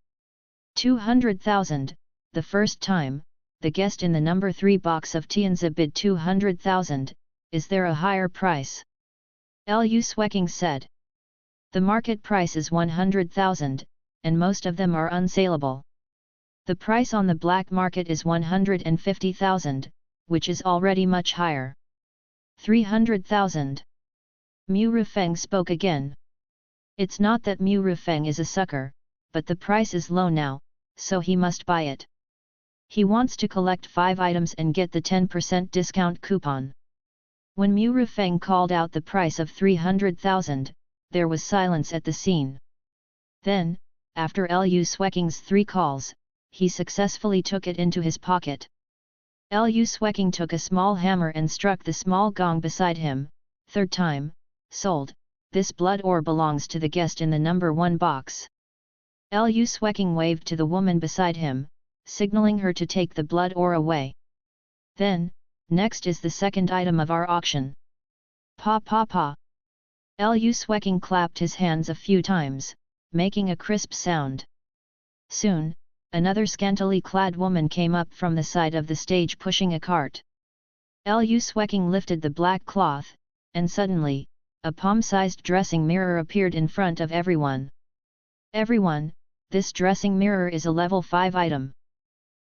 200,000, the first time, the guest in the number 3 box of Tianzi bid 200,000, is there a higher price? Lu Sweking said. The market price is 100,000, and most of them are unsaleable. The price on the black market is 150,000, which is already much higher. 300,000. Mu Rifeng spoke again. It's not that Mu Rifeng is a sucker, but the price is low now, so he must buy it. He wants to collect 5 items and get the 10% discount coupon. When Mu Rifeng called out the price of 300,000, there was silence at the scene. Then, after Lu Sweking's 3 calls, he successfully took it into his pocket. Lu Sweking took a small hammer and struck the small gong beside him. 3rd time, sold, this blood ore belongs to the guest in the number 1 box. Lu Sweking waved to the woman beside him, signaling her to take the blood ore away. Then, next is the second item of our auction. Pa pa pa. Lu Sweking clapped his hands a few times, making a crisp sound. Soon, another scantily clad woman came up from the side of the stage pushing a cart. Lu Sweking lifted the black cloth, and suddenly, a palm-sized dressing mirror appeared in front of everyone. Everyone, this dressing mirror is a level 5 item.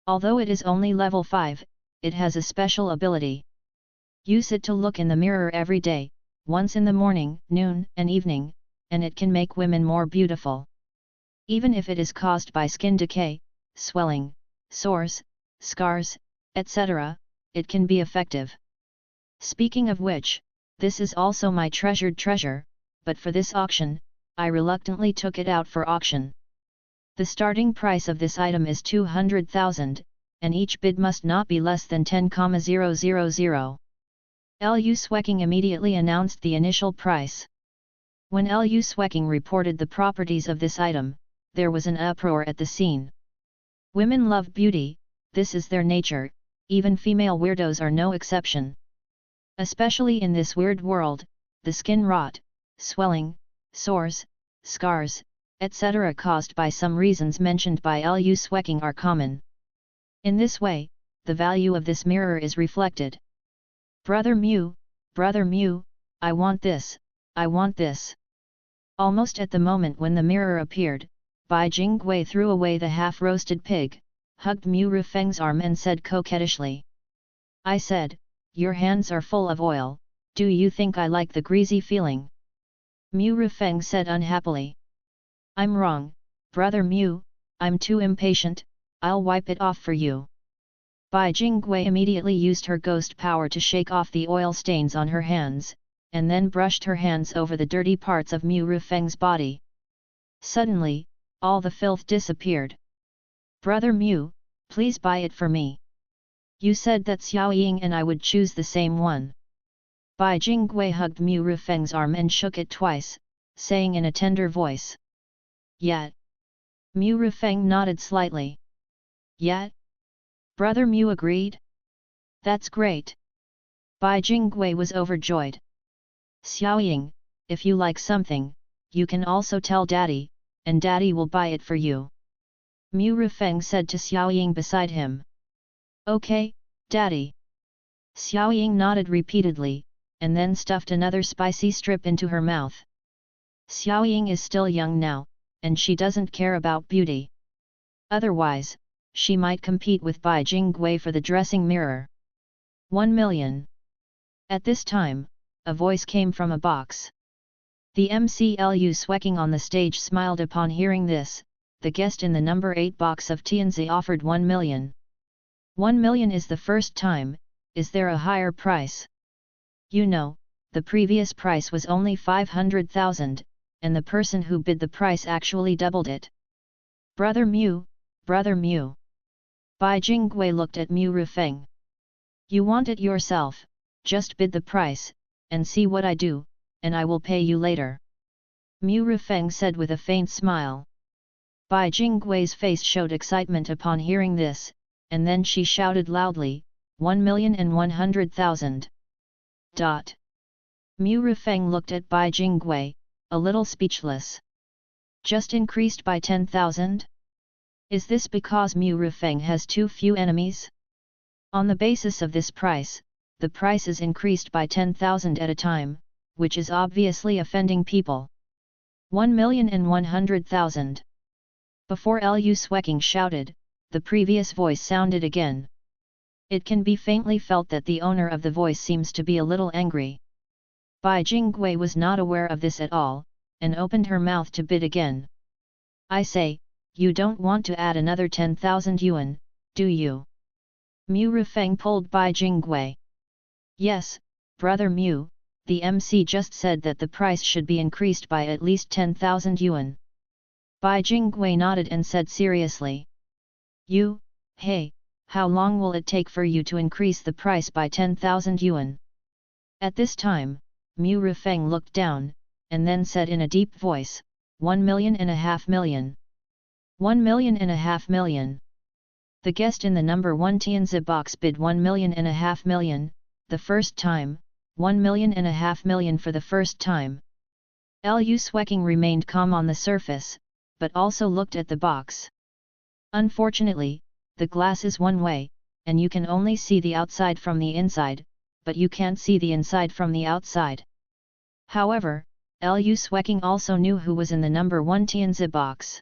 Although it is only level 5, it has a special ability. Use it to look in the mirror every day, once in the morning, noon, and evening, and it can make women more beautiful. Even if it is caused by skin decay, swelling, sores, scars, etc., it can be effective. Speaking of which, this is also my treasured treasure, but for this auction, I reluctantly took it out for auction. The starting price of this item is 200,000, and each bid must not be less than 10,000. Lu Sweking immediately announced the initial price. When Lu Sweking reported the properties of this item, there was an uproar at the scene. Women love beauty, this is their nature, even female weirdos are no exception. Especially in this weird world, the skin rot, swelling, sores, scars, etc. caused by some reasons mentioned by Lu Sweking are common. In this way, the value of this mirror is reflected. Brother Mew, I want this, I want this. Almost at the moment when the mirror appeared, Bai Jingwei threw away the half-roasted pig, hugged Mu Rufeng's arm and said coquettishly. I said, your hands are full of oil, do you think I like the greasy feeling? Mu Rufeng said unhappily. I'm wrong, Brother Mew, I'm too impatient, I'll wipe it off for you. Bai Jingwei immediately used her ghost power to shake off the oil stains on her hands, and then brushed her hands over the dirty parts of Mu Rufeng's body. Suddenly, all the filth disappeared. Brother Mew, please buy it for me. You said that Xiao Ying and I would choose the same one. Bai Jingwei hugged Mu Rufeng's arm and shook it twice, saying in a tender voice. Yet. Mu Rufeng nodded slightly. Yet? Brother Mew agreed. That's great. Bai Jingwei was overjoyed. Xiao Ying, if you like something, you can also tell Daddy, and Daddy will buy it for you. Mu Rufeng said to Xiao Ying beside him. Okay, Daddy. Xiao Ying nodded repeatedly, and then stuffed another spicy strip into her mouth. Xiao Ying is still young now, and she doesn't care about beauty. Otherwise, she might compete with Bai Jingwei for the dressing mirror. 1 million. At this time, a voice came from a box. The MCLU Swecking on the stage smiled upon hearing this. The guest in the number 8 box of Tianzi offered 1 million. 1 million is the first time, is there a higher price? You know, the previous price was only 500,000, and the person who bid the price actually doubled it. Brother Mew, Brother Mew. Bai Jingwei looked at Mu Rufeng. You want it yourself, just bid the price, and see what I do, and I will pay you later. Mu Rufeng said with a faint smile. Bai Jingwei's face showed excitement upon hearing this, and then she shouted loudly, 1,100,000. Mu Rufeng looked at Bai Jingwei, a little speechless. Just increased by 10,000? Is this because Mu Rufeng has too few enemies? On the basis of this price, the price is increased by 10,000 at a time, which is obviously offending people. 1,100,000. Before Lu Swecking shouted, the previous voice sounded again. It can be faintly felt that the owner of the voice seems to be a little angry. Bai Jingwei was not aware of this at all, and opened her mouth to bid again. I say, you don't want to add another 10,000 yuan, do you? Mu Rufeng pulled Bai Jingwei. Yes, Brother Mew, the MC just said that the price should be increased by at least 10,000 yuan. Bai Jingwei nodded and said seriously. Hey, how long will it take for you to increase the price by 10,000 yuan? At this time, Mu Rufeng looked down, and then said in a deep voice, 1.5 million. 1.5 million. The guest in the number 1 Tianzi box bid 1.5 million, the first time, 1.5 million for the first time. Lu Swecking remained calm on the surface, but also looked at the box. Unfortunately, the glass is one way, and you can only see the outside from the inside, but you can't see the inside from the outside. However, Lu Swecking also knew who was in the number 1 Tianzi box.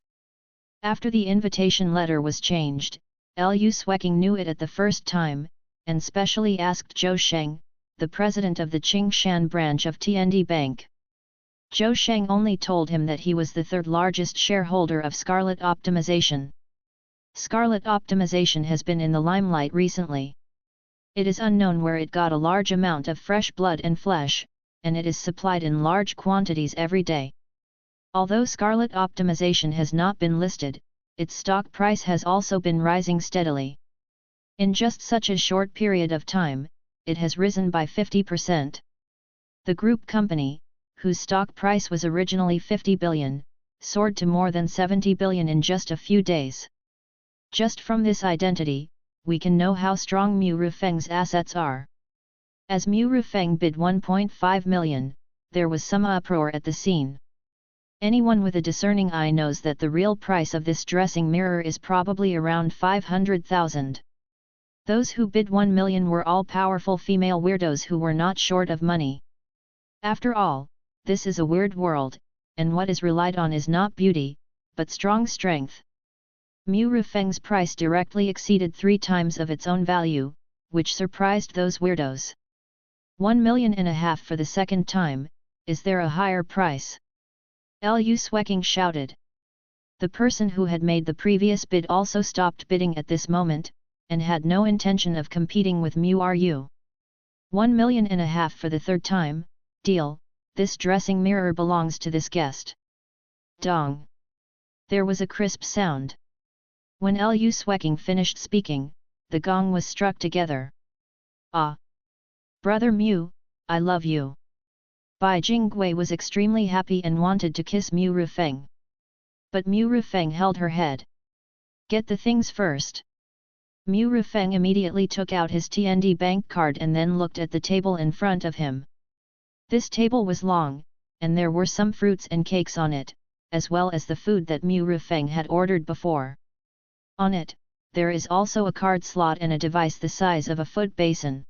After the invitation letter was changed, Lu Swecking knew it at the first time, and specially asked Zhou Sheng, the president of the Qingshan branch of TND Bank. Zhou Sheng only told him that he was the third largest shareholder of Scarlet Optimization. Scarlet Optimization has been in the limelight recently. It is unknown where it got a large amount of fresh blood and flesh, and it is supplied in large quantities every day. Although Scarlet Optimization has not been listed, its stock price has also been rising steadily. In just such a short period of time, it has risen by 50%. The group company, whose stock price was originally 50 billion, soared to more than 70 billion in just a few days. Just from this identity, we can know how strong Mu Rufeng's assets are. As Mu Rufeng bid 1.5 million, there was some uproar at the scene. Anyone with a discerning eye knows that the real price of this dressing mirror is probably around 500,000. Those who bid 1 million were all powerful female weirdos who were not short of money. After all, this is a weird world, and what is relied on is not beauty, but strong strength. Mu Rufeng's price directly exceeded 3 times of its own value, which surprised those weirdos. 1.5 million for the second time, is there a higher price? Lu Swecking shouted. The person who had made the previous bid also stopped bidding at this moment, and had no intention of competing with Mu Ru. 1.5 million for the third time, deal, this dressing mirror belongs to this guest. Dong. There was a crisp sound. When Lu Swecking finished speaking, the gong was struck together. Ah! Brother Mu, I love you. Bai Jingwei was extremely happy and wanted to kiss Mu Rufeng. But Mu Rufeng held her head. Get the things first. Mu Rufeng immediately took out his TND bank card and then looked at the table in front of him. This table was long, and there were some fruits and cakes on it, as well as the food that Mu Rufeng had ordered before. On it, there is also a card slot and a device the size of a foot basin.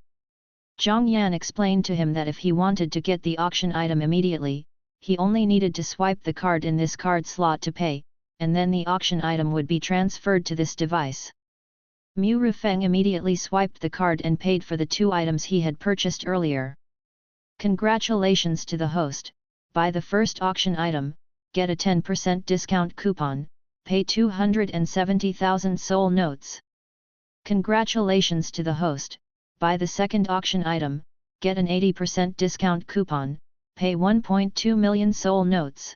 Zhang Yan explained to him that if he wanted to get the auction item immediately, he only needed to swipe the card in this card slot to pay, and then the auction item would be transferred to this device. Mu Rufeng immediately swiped the card and paid for the 2 items he had purchased earlier. Congratulations to the host, buy the first auction item, get a 10% discount coupon, pay 270,000 soul notes. Congratulations to the host, buy the second auction item, get an 80% discount coupon, pay 1.2 million soul notes.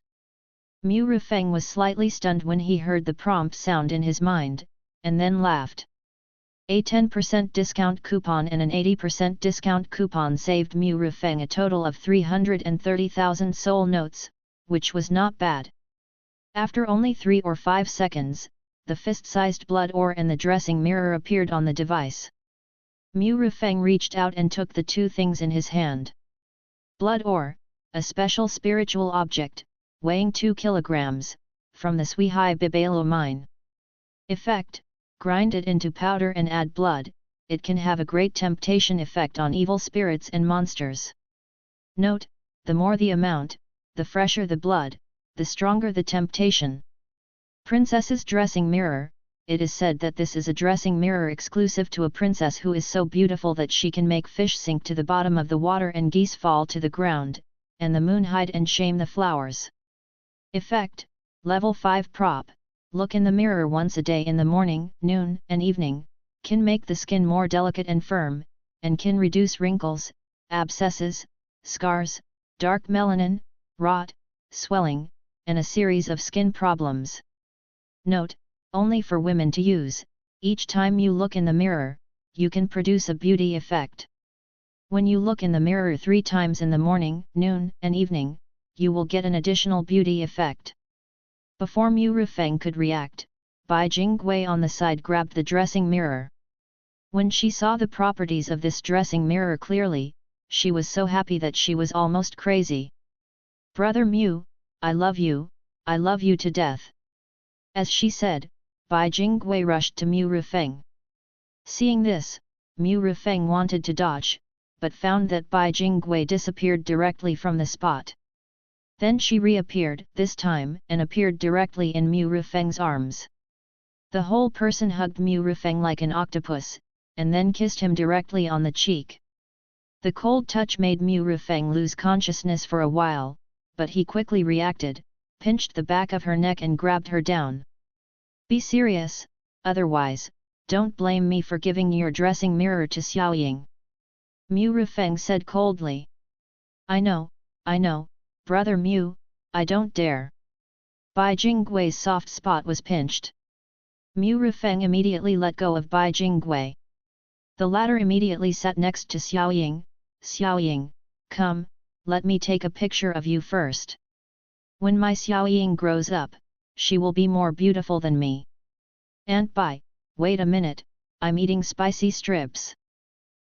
Mu Rufeng was slightly stunned when he heard the prompt sound in his mind, and then laughed. A 10% discount coupon and an 80% discount coupon saved Mu Rufeng a total of 330,000 soul notes, which was not bad. After only 3 or 5 seconds, the fist-sized blood ore and the dressing mirror appeared on the device. Mu Rufeng reached out and took the 2 things in his hand. Blood ore, a special spiritual object, weighing 2 kilograms, from the Suihai Bibalo mine. Effect: grind it into powder and add blood, it can have a great temptation effect on evil spirits and monsters. Note, the more the amount, the fresher the blood, the stronger the temptation. Princess's dressing mirror. It is said that this is a dressing mirror exclusive to a princess who is so beautiful that she can make fish sink to the bottom of the water and geese fall to the ground, and the moon hide and shame the flowers. Effect: Level 5 prop. Look in the mirror once a day in the morning, noon, and evening, can make the skin more delicate and firm, and can reduce wrinkles, abscesses, scars, dark melanin, rot, swelling, and a series of skin problems. Note: only for women to use. Each time you look in the mirror, you can produce a beauty effect. When you look in the mirror 3 times in the morning, noon, and evening, you will get an additional beauty effect. Before Mu Rufeng could react, Bai Jingwei on the side grabbed the dressing mirror. When she saw the properties of this dressing mirror clearly, she was so happy that she was almost crazy. Brother Mu, I love you to death. As she said, Bai Jingwei rushed to Mu Rufeng. Seeing this, Mu Rufeng wanted to dodge, but found that Bai Jingwei disappeared directly from the spot. Then she reappeared, this time, and appeared directly in Mu Rufeng's arms. The whole person hugged Mu Rufeng like an octopus, and then kissed him directly on the cheek. The cold touch made Mu Rufeng lose consciousness for a while, but he quickly reacted, pinched the back of her neck and grabbed her down. Be serious, otherwise, don't blame me for giving your dressing mirror to Xiaoying. Mu Rufeng said coldly. I know, brother Mu, I don't dare. Bai Jingwei's soft spot was pinched. Mu Rufeng immediately let go of Bai Jingwei. The latter immediately sat next to Xiaoying. Xiaoying, come, let me take a picture of you first. When my Xiaoying grows up, she will be more beautiful than me. Aunt Bai, wait a minute, I'm eating spicy strips.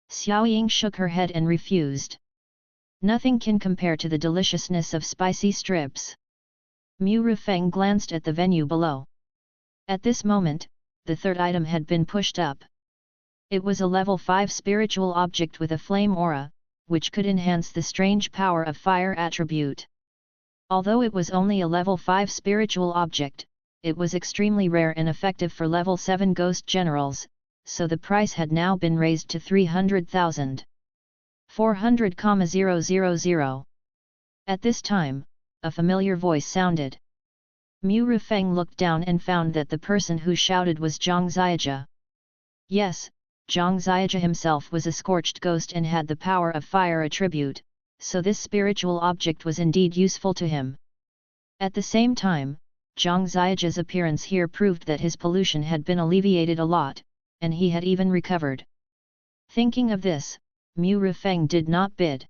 Xiaoying shook her head and refused. Nothing can compare to the deliciousness of spicy strips. Mu Rufeng glanced at the venue below. At this moment, the third item had been pushed up. It was a level 5 spiritual object with a flame aura, which could enhance the strange power of fire attribute. Although it was only a level 5 spiritual object, it was extremely rare and effective for level 7 ghost generals, so the price had now been raised to 300,000. 400,000. At this time, a familiar voice sounded. Mu Rufeng looked down and found that the person who shouted was Zhang Ziaja. Yes, Zhang Ziaja himself was a scorched ghost and had the power of fire attribute, so this spiritual object was indeed useful to him. At the same time, Zhang Ziaja's appearance here proved that his pollution had been alleviated a lot, and he had even recovered. Thinking of this, Mu Rufeng did not bid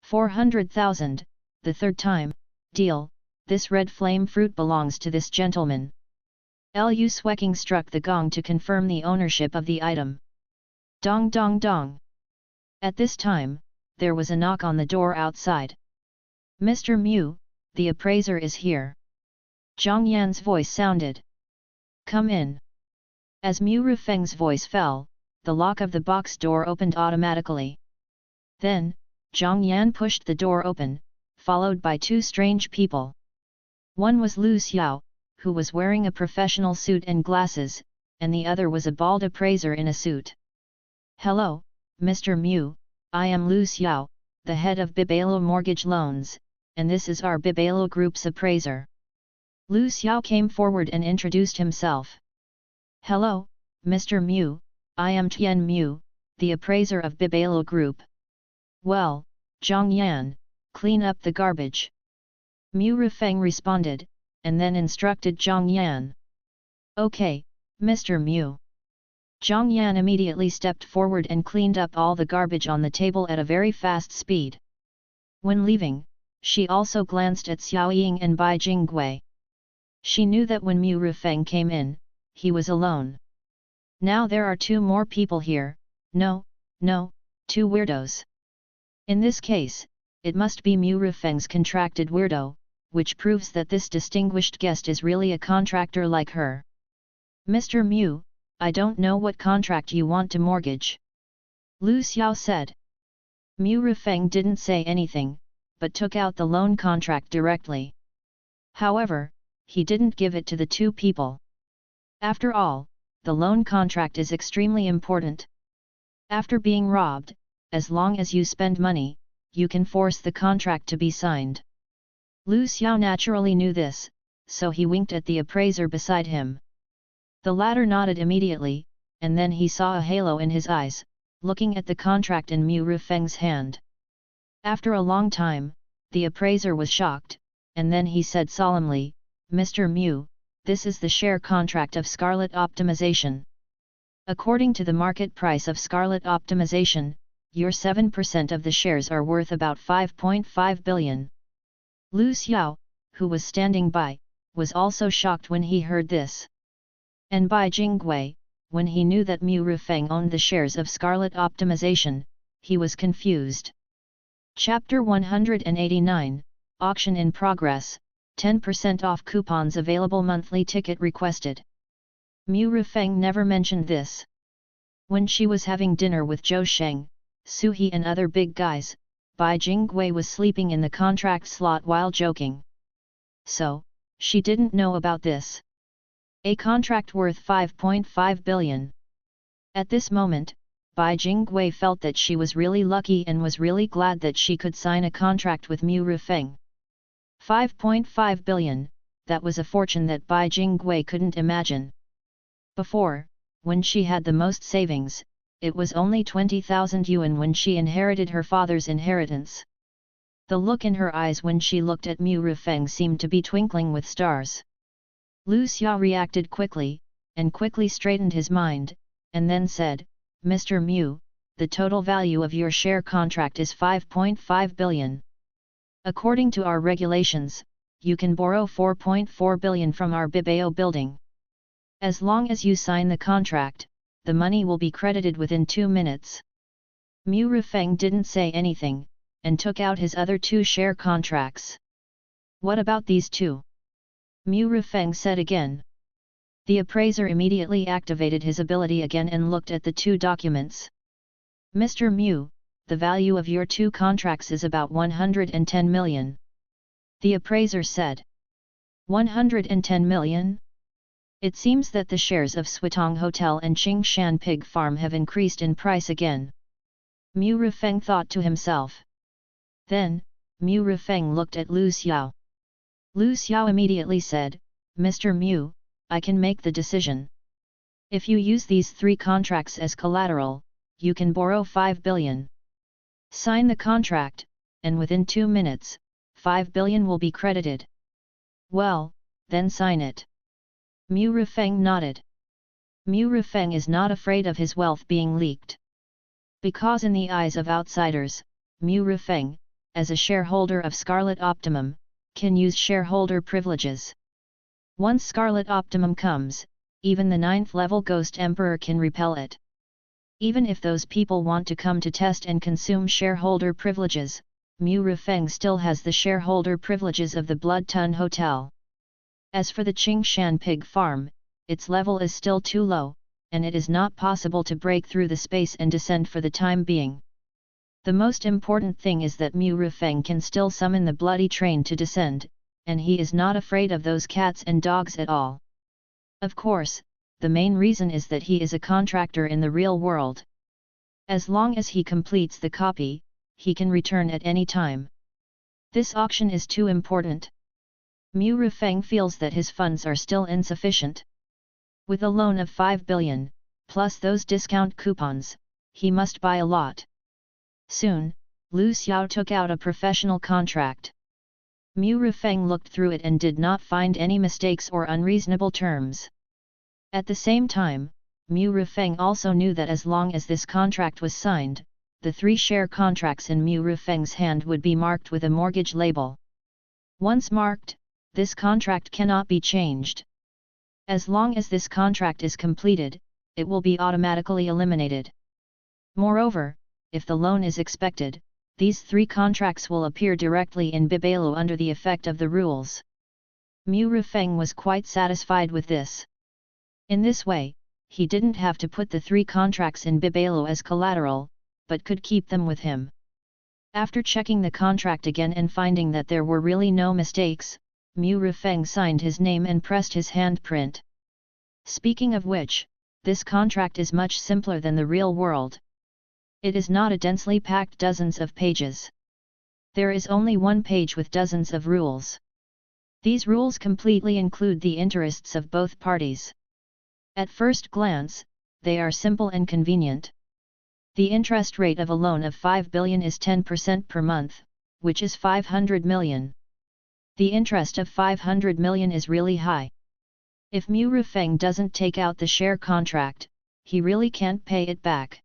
400,000, the third time, deal, this red flame fruit belongs to this gentleman. Lu Sweking struck the gong to confirm the ownership of the item. Dong dong dong. At this time, there was a knock on the door outside. Mr. Mu, the appraiser is here. Zhang Yan's voice sounded. Come in. As Mu Rufeng's voice fell, the lock of the box door opened automatically. Then, Zhang Yan pushed the door open, followed by two strange people. One was Lu Xiao, who was wearing a professional suit and glasses, and the other was a bald appraiser in a suit. Hello, Mr. Mu, I am Lu Xiao, the head of Bibalo Mortgage Loans, and this is our Bibalo Group's appraiser. Lu Xiao came forward and introduced himself. Hello, Mr. Mu, I am Tian Mu, the appraiser of Bibalo Group. Well, Zhang Yan, clean up the garbage. Mu Rufeng responded, and then instructed Zhang Yan. Okay, Mr. Mu. Zhang Yan immediately stepped forward and cleaned up all the garbage on the table at a very fast speed. When leaving, she also glanced at Xiao Ying and Bai Jingwei. She knew that when Mu Rufeng came in, he was alone. Now there are two more people here, no, two weirdos. In this case, it must be Mu Rufeng's contracted weirdo, which proves that this distinguished guest is really a contractor like her. Mr. Mu, I don't know what contract you want to mortgage. Lu Xiao said. Mu Rufeng didn't say anything, but took out the loan contract directly. However, he didn't give it to the two people. After all, the loan contract is extremely important. After being robbed, as long as you spend money, you can force the contract to be signed. Lu Xiao naturally knew this, so he winked at the appraiser beside him. The latter nodded immediately, and then he saw a halo in his eyes, looking at the contract in Mu Rufeng's hand. After a long time, the appraiser was shocked, and then he said solemnly, Mr. Mu, this is the share contract of Scarlet Optimization. According to the market price of Scarlet Optimization, your 7% of the shares are worth about 5.5 billion. Lu Xiao, who was standing by, was also shocked when he heard this. And Bai Jingwei, when he knew that Mu Rufeng owned the shares of Scarlet Optimization, he was confused. Chapter 189, Auction in Progress, 10% off coupons available, monthly ticket requested. Mu Rufeng never mentioned this. When she was having dinner with Zhou Sheng, Su He and other big guys, Bai Jingwei was sleeping in the contract slot while joking. So, she didn't know about this. A contract worth 5.5 billion. At this moment, Bai Jingwei felt that she was really lucky and was really glad that she could sign a contract with Mu Rufeng. 5.5 billion, that was a fortune that Bai Jingwei couldn't imagine. Before, when she had the most savings, it was only 20,000 yuan when she inherited her father's inheritance. The look in her eyes when she looked at Mu Rufeng seemed to be twinkling with stars. Lu Xiao reacted quickly, and quickly straightened his mind, and then said, Mr. Mu, the total value of your share contract is 5.5 billion. According to our regulations, you can borrow 4.4 billion from our Bibao building. As long as you sign the contract, the money will be credited within 2 minutes. Mu Rufeng didn't say anything, and took out his other two share contracts. What about these two? Mu Rufeng said again. The appraiser immediately activated his ability again and looked at the two documents. Mr. Mew, the value of your two contracts is about 110 million. The appraiser said. 110 million? It seems that the shares of Switong Hotel and Qingshan Pig Farm have increased in price again. Mu Rifeng thought to himself. Then, Mu Rifeng looked at Lu Xiao. Lu Xiao immediately said, Mr. Mu, I can make the decision. If you use these three contracts as collateral, you can borrow 5 billion. Sign the contract, and within 2 minutes, 5 billion will be credited. Well, then sign it. Mu Rifeng nodded. Mu Rifeng is not afraid of his wealth being leaked. Because in the eyes of outsiders, Mu Rifeng, as a shareholder of Scarlet Optimum, can use shareholder privileges. Once Scarlet Optimum comes, even the 9th level Ghost Emperor can repel it. Even if those people want to come to test and consume shareholder privileges, Mu Rifeng still has the shareholder privileges of the Blood Tun Hotel. As for the Qingshan Pig Farm, its level is still too low, and it is not possible to break through the space and descend for the time being. The most important thing is that Mu Rifeng can still summon the bloody train to descend, and he is not afraid of those cats and dogs at all. Of course, the main reason is that he is a contractor in the real world. As long as he completes the copy, he can return at any time. This auction is too important. Mu Rifeng feels that his funds are still insufficient. With a loan of 5 billion, plus those discount coupons, he must buy a lot. Soon, Lu Xiao took out a professional contract. Mu Rifeng looked through it and did not find any mistakes or unreasonable terms. At the same time, Mu Rifeng also knew that as long as this contract was signed, the 3 share contracts in Mu Rifeng's hand would be marked with a mortgage label. Once marked, this contract cannot be changed. As long as this contract is completed, it will be automatically eliminated. Moreover, if the loan is expected, these 3 contracts will appear directly in Bibelu under the effect of the rules. Mu Rifeng was quite satisfied with this. In this way, he didn't have to put the 3 contracts in Bibelu as collateral, but could keep them with him. After checking the contract again and finding that there were really no mistakes, Mu Rifeng signed his name and pressed his handprint. Speaking of which, this contract is much simpler than the real world. It is not a densely packed dozens of pages. There is only one page with dozens of rules. These rules completely include the interests of both parties. At first glance, they are simple and convenient. The interest rate of a loan of 5 billion is 10% per month, which is 500 million. The interest of 500 million is really high. If Mu Rifeng doesn't take out the share contract, he really can't pay it back.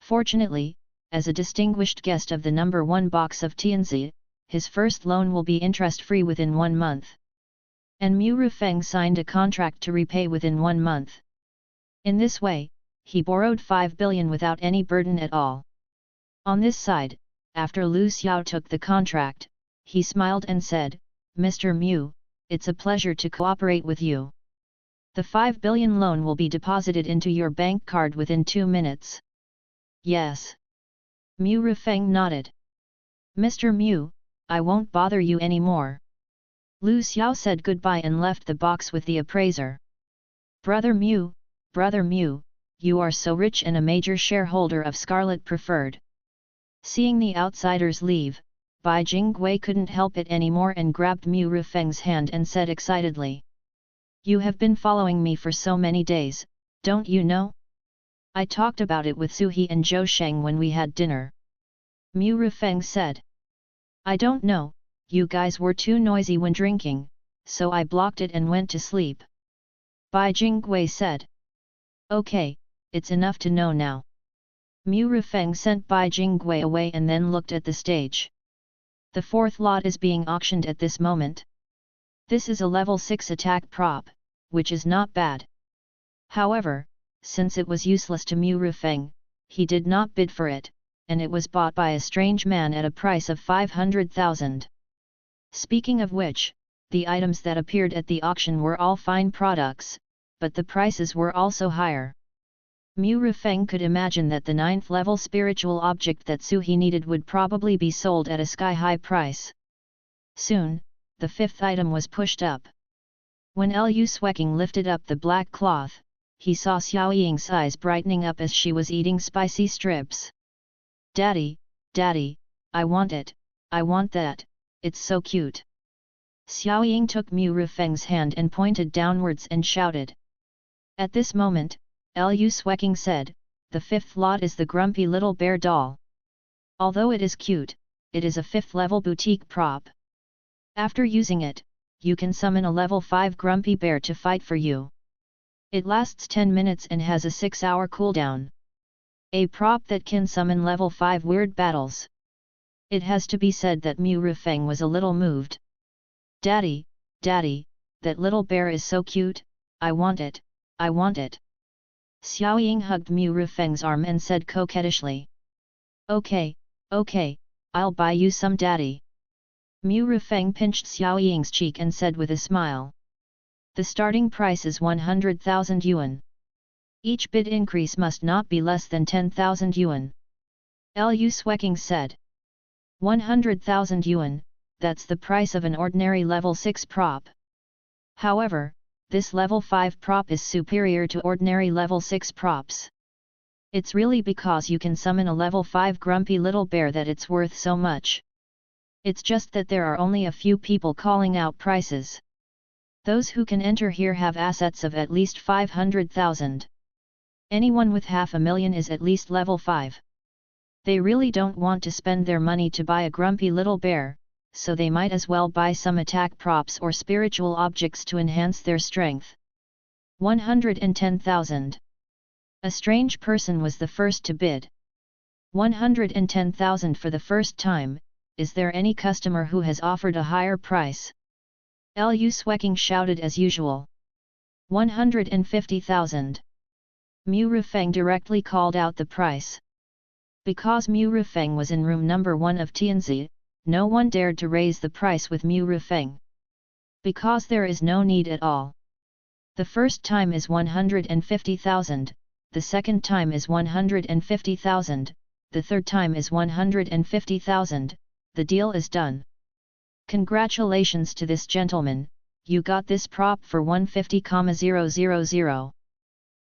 Fortunately, as a distinguished guest of the number 1 box of Tianzi, his first loan will be interest-free within 1 month. And Mu Rifeng signed a contract to repay within 1 month. In this way, he borrowed 5 billion without any burden at all. On this side, after Lu Xiao took the contract, he smiled and said, Mr. Mu, it's a pleasure to cooperate with you. The 5 billion loan will be deposited into your bank card within 2 minutes. Yes. Mu Rifeng nodded. Mr. Mu, I won't bother you anymore. Lu Xiao said goodbye and left the box with the appraiser. Brother Mu, you are so rich and a major shareholder of Scarlet Preferred. Seeing the outsiders leave, Bai Jingwei couldn't help it anymore and grabbed Mu Rifeng's hand and said excitedly. You have been following me for so many days, don't you know? I talked about it with Suhi and Zhou Sheng when we had dinner. Mu Rifeng said. I don't know, you guys were too noisy when drinking, so I blocked it and went to sleep. Bai Jingwei said. Okay, it's enough to know now. Mu Rifeng sent Bai Jingwei away and then looked at the stage. The 4th lot is being auctioned at this moment. This is a level 6 attack prop, which is not bad. However, since it was useless to Mu Rifeng, he did not bid for it, and it was bought by a strange man at a price of 500,000. Speaking of which, the items that appeared at the auction were all fine products, but the prices were also higher. Mu Rufeng could imagine that the 9th level spiritual object that Suhe needed would probably be sold at a sky-high price. Soon, the 5th item was pushed up. When Lu Sweking lifted up the black cloth, he saw Xiao Ying's eyes brightening up as she was eating spicy strips. "Daddy, Daddy, I want it, I want that, it's so cute." Xiao Ying took Mu Rufeng's hand and pointed downwards and shouted. At this moment, Lu Sweking said, "The 5th lot is the grumpy little bear doll. Although it is cute, it is a 5th level boutique prop. After using it, you can summon a level 5 grumpy bear to fight for you. It lasts 10 minutes and has a 6-hour cooldown. A prop that can summon level 5 weird battles." It has to be said that Mu Rufeng was a little moved. "Daddy, Daddy, that little bear is so cute, I want it, I want it." Xiao Ying hugged Mu Rufeng's arm and said coquettishly. Okay, I'll buy you some, Daddy." Mu Rufeng pinched Xiao Ying's cheek and said with a smile. "The starting price is 100,000 yuan. Each bid increase must not be less than 10,000 yuan. Lu Sweking said. 100,000 yuan, that's the price of an ordinary level 6 prop. However, this level 5 prop is superior to ordinary level 6 props. It's really because you can summon a level 5 grumpy little bear that it's worth so much. It's just that there are only a few people calling out prices. Those who can enter here have assets of at least 500,000. Anyone with 500,000 is at least level 5. They really don't want to spend their money to buy a grumpy little bear, so they might as well buy some attack props or spiritual objects to enhance their strength. 110,000. A strange person was the first to bid. 110,000 for the first time. Is there any customer who has offered a higher price? Lu Sweking shouted as usual. 150,000. Mu Rufeng directly called out the price. Because Mu Rufeng was in room number 1 of Tianzi, no one dared to raise the price with Mu Rufeng. Because there is no need at all. The first time is 150,000, the second time is 150,000, the third time is 150,000, the deal is done. Congratulations to this gentleman, you got this prop for 150,000.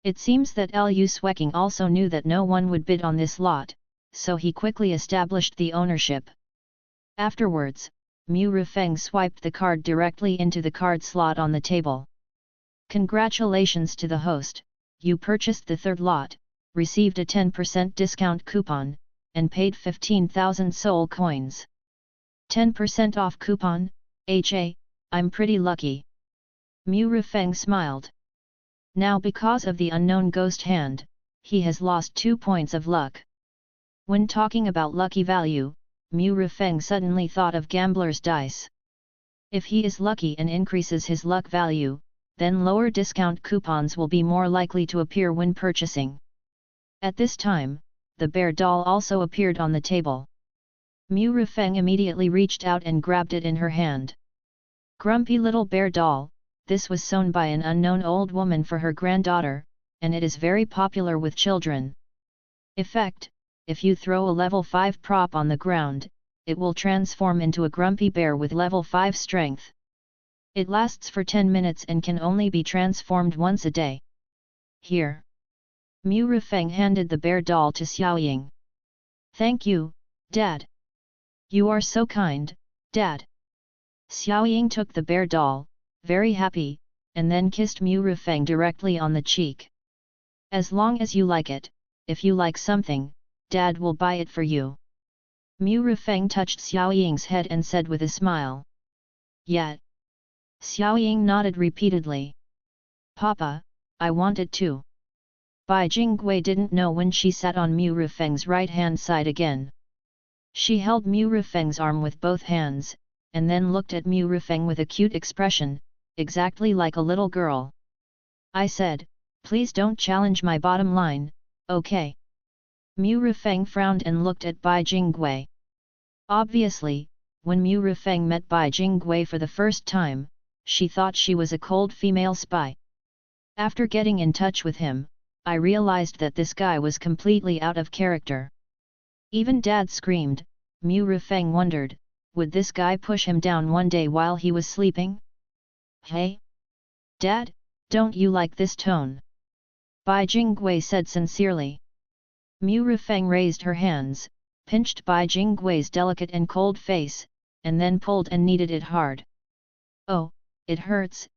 It seems that Lu Sweking also knew that no one would bid on this lot, so he quickly established the ownership. Afterwards, Mu Rufeng swiped the card directly into the card slot on the table. Congratulations to the host, you purchased the third lot, received a 10% discount coupon, and paid 15,000 soul coins. 10% off coupon, I'm pretty lucky. Mu Rufeng smiled. Now because of the unknown ghost hand, he has lost 2 points of luck. When talking about lucky value, Mu Rufeng suddenly thought of gambler's dice. If he is lucky and increases his luck value, then lower discount coupons will be more likely to appear when purchasing. At this time, the bear doll also appeared on the table. Mu Rufeng immediately reached out and grabbed it in her hand. Grumpy little bear doll, this was sewn by an unknown old woman for her granddaughter, and it is very popular with children. Effect: if you throw a level 5 prop on the ground, it will transform into a grumpy bear with level 5 strength. It lasts for 10 minutes and can only be transformed once a day. Here. Mu Rufeng handed the bear doll to Xiao Ying. Thank you, Dad. You are so kind, Dad. Xiao Ying took the bear doll, very happy, and then kissed Mu Rufeng directly on the cheek. As long as you like it, if you like something, Dad will buy it for you. Mu Rufeng touched Xiao Ying's head and said with a smile. Yet. Xiao Ying nodded repeatedly. Papa, I want it too. Bai Jingwei didn't know when she sat on Mu Rufeng's right-hand side again. She held Mu Rufeng's arm with both hands, and then looked at Mu Rufeng with a cute expression, exactly like a little girl. I said, please don't challenge my bottom line, okay? Mu Rufeng frowned and looked at Bai Jingwei. Obviously, when Mu Rufeng met Bai Jingwei for the first time, she thought she was a cold female spy. After getting in touch with him, I realized that this guy was completely out of character. Even Dad screamed. Mu Rifeng wondered, would this guy push him down one day while he was sleeping? Hey? Dad, don't you like this tone? Bai Jingwei said sincerely. Mu Rifeng raised her hands, pinched Bai Jingwei's delicate and cold face, and then pulled and kneaded it hard. Oh, it hurts,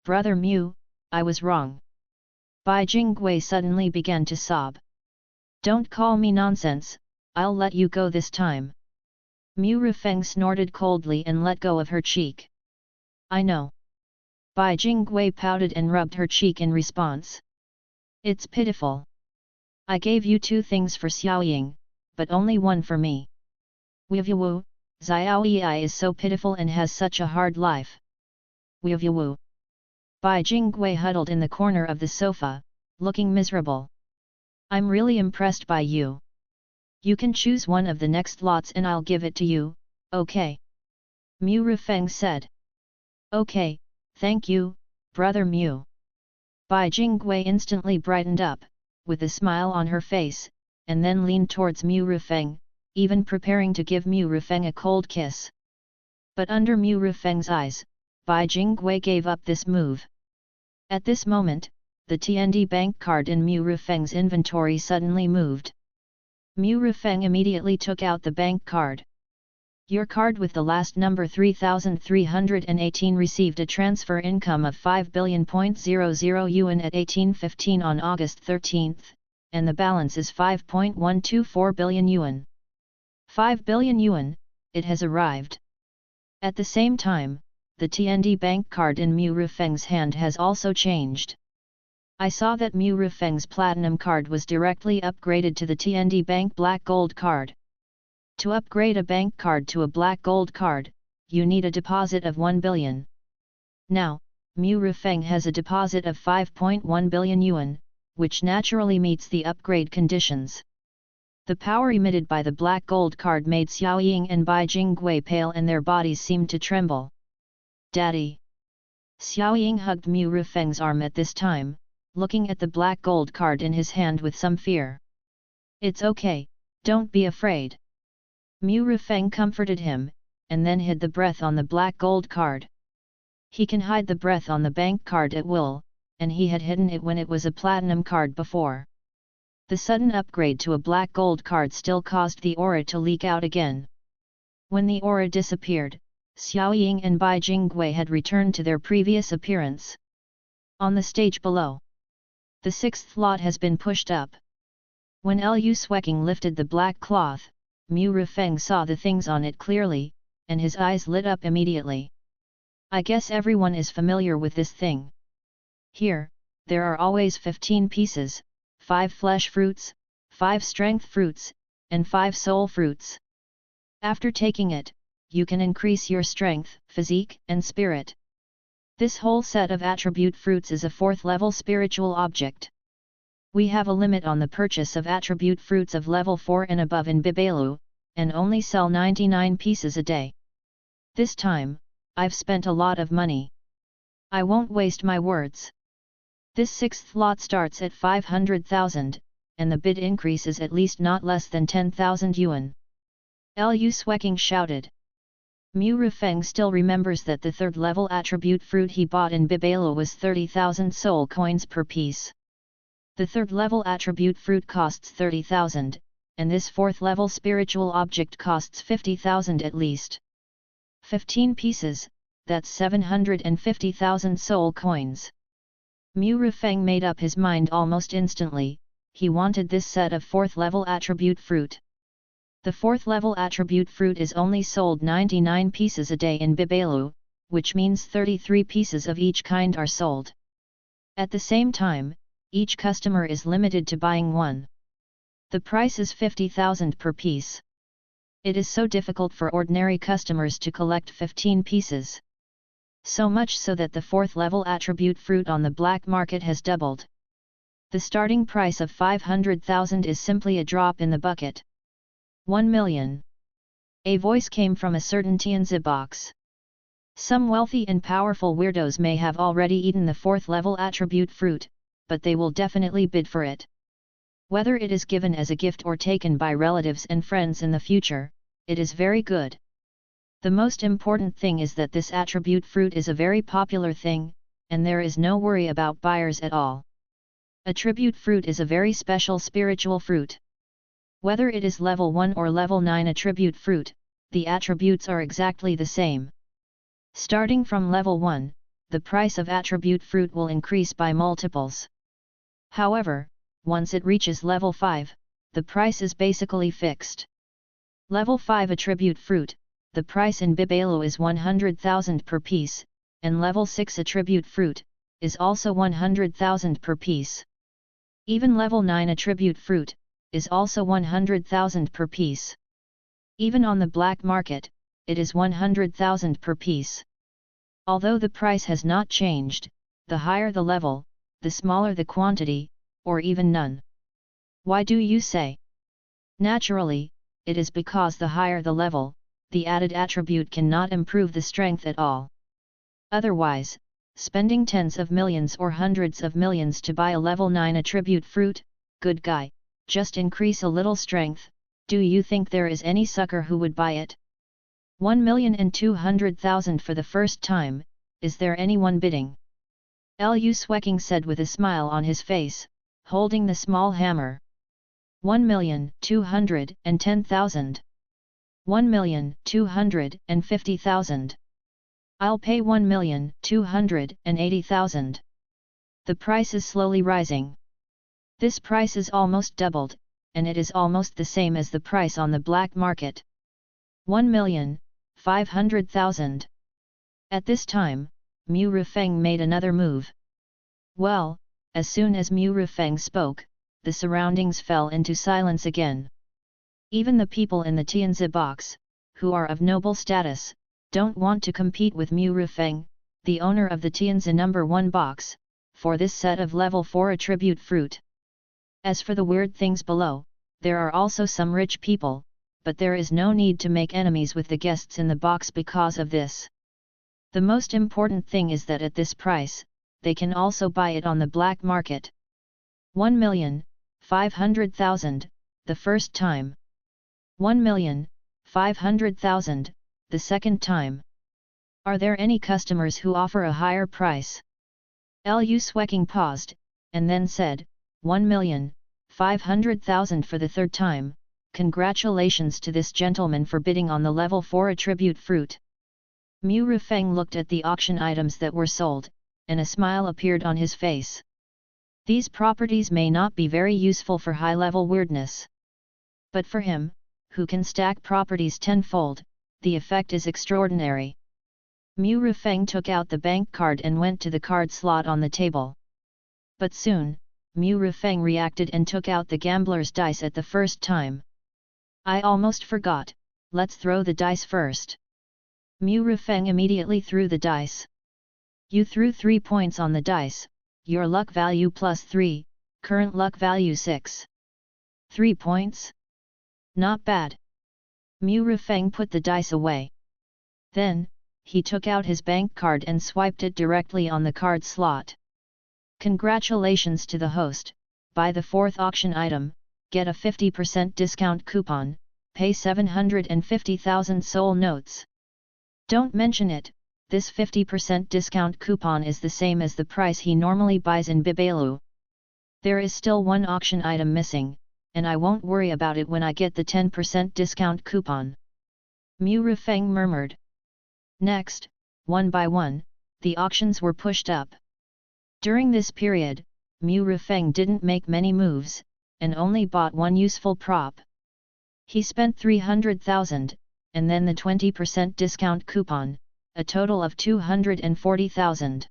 brother Mu, I was wrong. Bai Jingwei suddenly began to sob. Don't call me nonsense, I'll let you go this time. Mu Rifeng snorted coldly and let go of her cheek. I know. Bai Jingwei pouted and rubbed her cheek in response. It's pitiful. I gave you 2 things for Xiaoying, but only 1 for me. Weevu, Xiaoyi is so pitiful and has such a hard life. Weevu. Bai Jingwei huddled in the corner of the sofa, looking miserable. I'm really impressed by you. You can choose one of the next lots and I'll give it to you, okay? Mu Rifeng said. Okay, thank you, brother Mu. Bai Jingwei instantly brightened up, with a smile on her face, and then leaned towards Mu Rifeng, even preparing to give Mu Rifeng a cold kiss. But under Mu Rifeng's eyes, Bai Jingwei gave up this move. At this moment, the TND bank card in Mu Rifeng's inventory suddenly moved. Mu Rifeng immediately took out the bank card. Your card with the last number 3318 received a transfer income of 5 billion.00 yuan at 18:15 on August 13, and the balance is 5.124 billion yuan. 5 billion yuan, it has arrived. At the same time, the TND bank card in Mu Rifeng's hand has also changed. I saw that Mu Rifeng's platinum card was directly upgraded to the TND bank black gold card. To upgrade a bank card to a black gold card, you need a deposit of 1 billion. Now, Mu Rifeng has a deposit of 5.1 billion yuan, which naturally meets the upgrade conditions. The power emitted by the black gold card made Xiaoying and Bai Jingwei pale and their bodies seemed to tremble. Daddy! Xiaoying hugged Mu Rifeng's arm at this time, looking at the black gold card in his hand with some fear. It's okay, don't be afraid. Mu Rifeng comforted him, and then hid the breath on the black gold card. He can hide the breath on the bank card at will, and he had hidden it when it was a platinum card before. The sudden upgrade to a black gold card still caused the aura to leak out again. When the aura disappeared, Xiaoying and Bai Jingwei had returned to their previous appearance. On the stage below, the 6th lot has been pushed up. When Lu Sweking lifted the black cloth, Mu Rifeng saw the things on it clearly, and his eyes lit up immediately. I guess everyone is familiar with this thing. Here, there are always 15 pieces, 5 flesh fruits, 5 strength fruits, and 5 soul fruits. After taking it, you can increase your strength, physique, and spirit. This whole set of attribute fruits is a 4th level spiritual object. We have a limit on the purchase of attribute fruits of level 4 and above in Bibalu, and only sell 99 pieces a day. This time, I've spent a lot of money. I won't waste my words. This 6th lot starts at 500,000, and the bid increase is at least not less than 10,000 yuan. Lu Sweking shouted. Mu Rifeng still remembers that the 3rd level attribute fruit he bought in Bibalu was 30,000 soul coins per piece. The 3rd level attribute fruit costs 30,000, and this 4th level spiritual object costs 50,000 at least. 15 pieces, that's 750,000 soul coins. Mu Rifeng made up his mind almost instantly, he wanted this set of 4th level attribute fruit. The 4th level attribute fruit is only sold 99 pieces a day in Bibalu, which means 33 pieces of each kind are sold. At the same time, each customer is limited to buying one. The price is 50,000 per piece. It is so difficult for ordinary customers to collect 15 pieces. So much so that the 4th level attribute fruit on the black market has doubled. The starting price of 500,000 is simply a drop in the bucket. 1 million. A voice came from a certain Tianzi box. Some wealthy and powerful weirdos may have already eaten the 4th level attribute fruit, but they will definitely bid for it. Whether it is given as a gift or taken by relatives and friends in the future, it is very good. The most important thing is that this attribute fruit is a very popular thing, and there is no worry about buyers at all. Attribute fruit is a very special spiritual fruit. Whether it is level 1 or level 9 attribute fruit, the attributes are exactly the same. Starting from level 1, the price of attribute fruit will increase by multiples. However, once it reaches level 5, the price is basically fixed. Level 5 attribute fruit, the price in Bibelu is 100,000 per piece, and level 6 attribute fruit, is also 100,000 per piece. Even level 9 attribute fruit, is also 100,000 per piece. Even on the black market, it is 100,000 per piece. Although the price has not changed, the higher the level, the smaller the quantity, or even none. Why do you say? Naturally, it is because the higher the level, the added attribute cannot improve the strength at all. Otherwise, spending tens of millions or hundreds of millions to buy a level 9 attribute fruit, good guy, just increase a little strength, do you think there is any sucker who would buy it? 1,200,000 for the first time, is there anyone bidding? Lu Swecking said with a smile on his face, holding the small hammer. 1,210,000. 1,250,000. I'll pay 1,280,000. The price is slowly rising. This price is almost doubled, and it is almost the same as the price on the black market. 1,500,000. At this time, Mu Rufeng made another move. Well, as soon as Mu Rufeng spoke, the surroundings fell into silence again. Even the people in the Tianzi box, who are of noble status, don't want to compete with Mu Rufeng, the owner of the Tianzi number 1 box, for this set of level 4 attribute fruit. As for the weird things below, there are also some rich people, but there is no need to make enemies with the guests in the box because of this. The most important thing is that at this price, they can also buy it on the black market. 1,500,000, the first time. 1,500,000, the second time. Are there any customers who offer a higher price? Lu Swecking paused, and then said, 1,500,000 for the third time, congratulations to this gentleman for bidding on the level 4 attribute fruit. Mu Rufeng looked at the auction items that were sold, and a smile appeared on his face. These properties may not be very useful for high-level weirdness. But for him, who can stack properties tenfold, the effect is extraordinary. Mu Rufeng took out the bank card and went to the card slot on the table. But soon, Mu Rufeng reacted and took out the gambler's dice at the first time. I almost forgot, let's throw the dice first. Mu Rufeng immediately threw the dice. You threw 3 points on the dice, your luck value +3, current luck value 6. 3 points? Not bad. Mu Rufeng put the dice away. Then, he took out his bank card and swiped it directly on the card slot. Congratulations to the host, buy the 4th auction item, get a 50% discount coupon, pay 750,000 soul notes. Don't mention it, this 50% discount coupon is the same as the price he normally buys in Bibelu. There is still one auction item missing, and I won't worry about it when I get the 10% discount coupon. Mu Rufeng murmured. Next, one by one, the auctions were pushed up. During this period, Mu Rufeng didn't make many moves, and only bought one useful prop. He spent 300,000, and then the 20% discount coupon, a total of 240,000.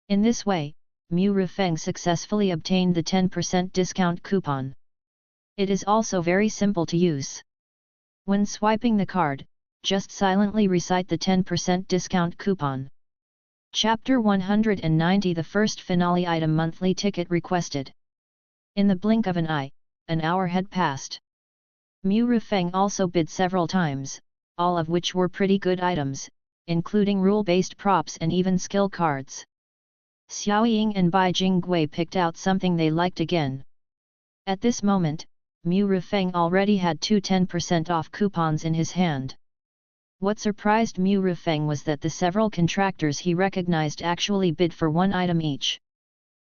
In this way, Mu Rufeng successfully obtained the 10% discount coupon. It is also very simple to use. When swiping the card, just silently recite the 10% discount coupon. Chapter 190 The first finale item monthly ticket requested. In the blink of an eye, an hour had passed. Mu Rufeng also bid several times, all of which were pretty good items, including rule-based props and even skill cards. Xiaoying and Bai Jingui picked out something they liked again. At this moment, Mu Rifeng already had two 10% off coupons in his hand. What surprised Mu Rifeng was that the several contractors he recognized actually bid for one item each.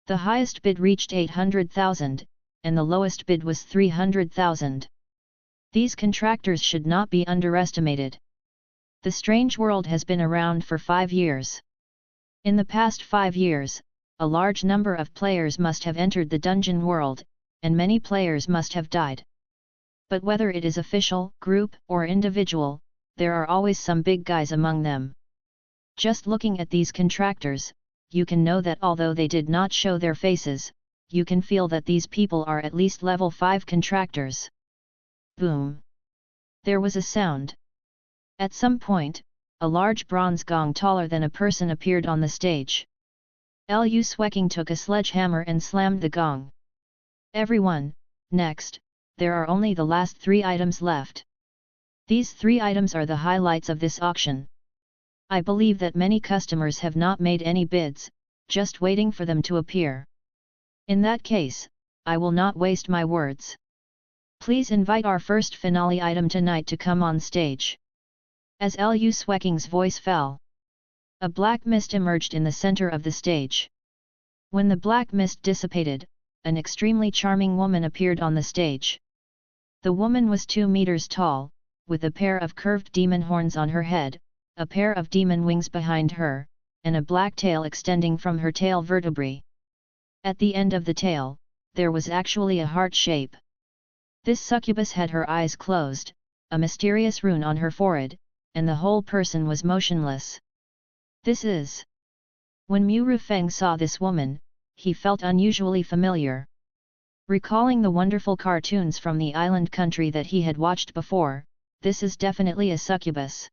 The highest bid reached 800,000, and the lowest bid was 300,000. These contractors should not be underestimated. The strange world has been around for 5 years. In the past 5 years, a large number of players must have entered the dungeon world, and many players must have died. But whether it is official, group, or individual, there are always some big guys among them. Just looking at these contractors, you can know that although they did not show their faces, you can feel that these people are at least level 5 contractors. Boom! There was a sound. At some point, a large bronze gong taller than a person appeared on the stage. Lu Swecking took a sledgehammer and slammed the gong. Everyone, next, there are only the last 3 items left. These 3 items are the highlights of this auction. I believe that many customers have not made any bids, just waiting for them to appear. In that case, I will not waste my words. Please invite our first finale item tonight to come on stage. As Lu Swecking's voice fell, a black mist emerged in the center of the stage. When the black mist dissipated, an extremely charming woman appeared on the stage. The woman was 2 meters tall, with a pair of curved demon horns on her head, a pair of demon wings behind her, and a black tail extending from her tail vertebrae. At the end of the tail, there was actually a heart shape. This succubus had her eyes closed, a mysterious rune on her forehead, and the whole person was motionless. This is... When Mu Rifeng saw this woman, he felt unusually familiar. Recalling the wonderful cartoons from the island country that he had watched before, this is definitely a succubus.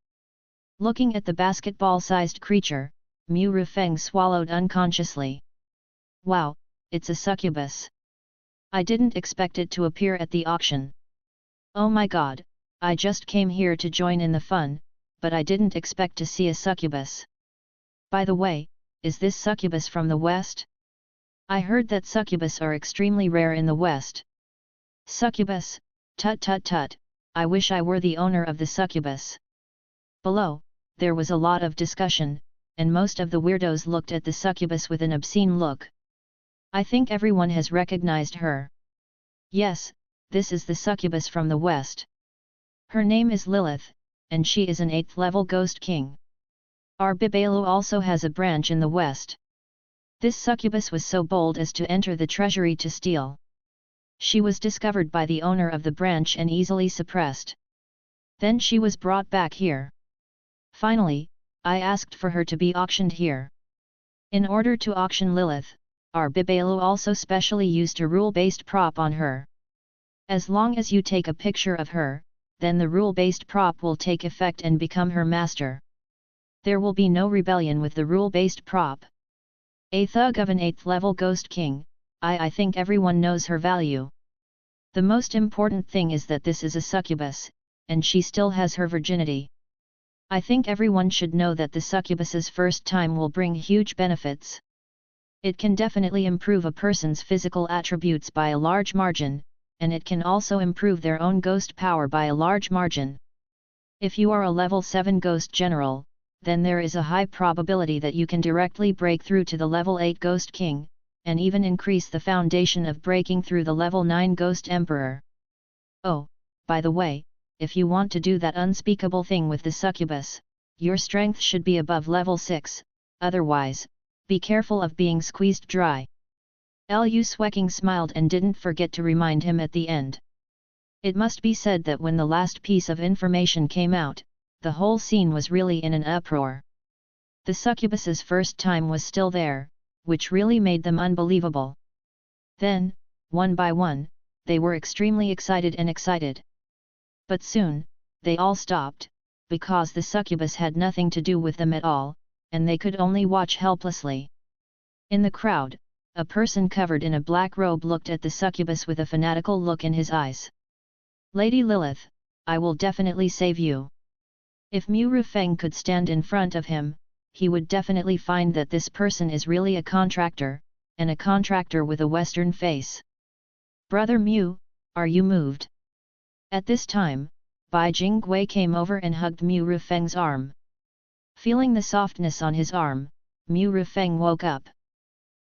Looking at the basketball-sized creature, Mu Rifeng swallowed unconsciously. Wow, it's a succubus. I didn't expect it to appear at the auction. Oh my god, I just came here to join in the fun, but I didn't expect to see a succubus. By the way, is this succubus from the West? I heard that succubus are extremely rare in the West. Succubus, tut tut tut, I wish I were the owner of the succubus. Below, there was a lot of discussion, and most of the weirdos looked at the succubus with an obscene look. I think everyone has recognized her. Yes, this is the succubus from the West. Her name is Lilith, and she is an 8th level ghost king. Our Bibalu also has a branch in the West. This succubus was so bold as to enter the treasury to steal. She was discovered by the owner of the branch and easily suppressed. Then she was brought back here. Finally, I asked for her to be auctioned here. In order to auction Lilith, our Bibalu also specially used a rule-based prop on her. As long as you take a picture of her, then the rule-based prop will take effect and become her master. There will be no rebellion with the rule-based prop. A thug of an 8th level ghost king, I think everyone knows her value. The most important thing is that this is a succubus, and she still has her virginity. I think everyone should know that the succubus's first time will bring huge benefits. It can definitely improve a person's physical attributes by a large margin, and it can also improve their own ghost power by a large margin. If you are a level 7 ghost general, then there is a high probability that you can directly break through to the level 8 Ghost King, and even increase the foundation of breaking through the level 9 Ghost Emperor. Oh, by the way, if you want to do that unspeakable thing with the succubus, your strength should be above level 6, otherwise, be careful of being squeezed dry. Lu Swecking smiled and didn't forget to remind him at the end. It must be said that when the last piece of information came out, the whole scene was really in an uproar. The succubus's first time was still there, which really made them unbelievable. Then, one by one, they were extremely excited. But soon, they all stopped, because the succubus had nothing to do with them at all, and they could only watch helplessly. In the crowd, a person covered in a black robe looked at the succubus with a fanatical look in his eyes. Lady Lilith, I will definitely save you. If Mu Rufeng could stand in front of him, he would definitely find that this person is really a contractor, and a contractor with a Western face. Brother Mu, are you moved? At this time, Bai Jingwei came over and hugged Mu Rufeng's arm. Feeling the softness on his arm, Mu Rufeng woke up.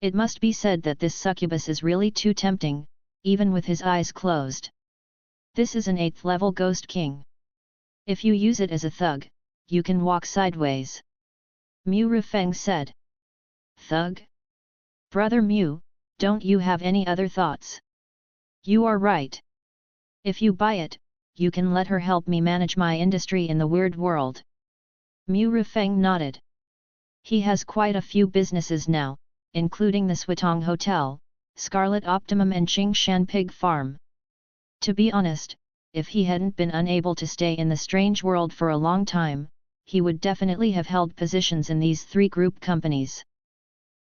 It must be said that this succubus is really too tempting, even with his eyes closed. This is an 8th level ghost king. If you use it as a thug, you can walk sideways. Mu Rufeng said. Thug? Brother Mu, don't you have any other thoughts? You are right. If you buy it, you can let her help me manage my industry in the weird world. Mu Rufeng nodded. He has quite a few businesses now, including the Swatong Hotel, Scarlet Optimum and Qingshan Pig Farm. To be honest, if he hadn't been unable to stay in the strange world for a long time, he would definitely have held positions in these 3 group companies.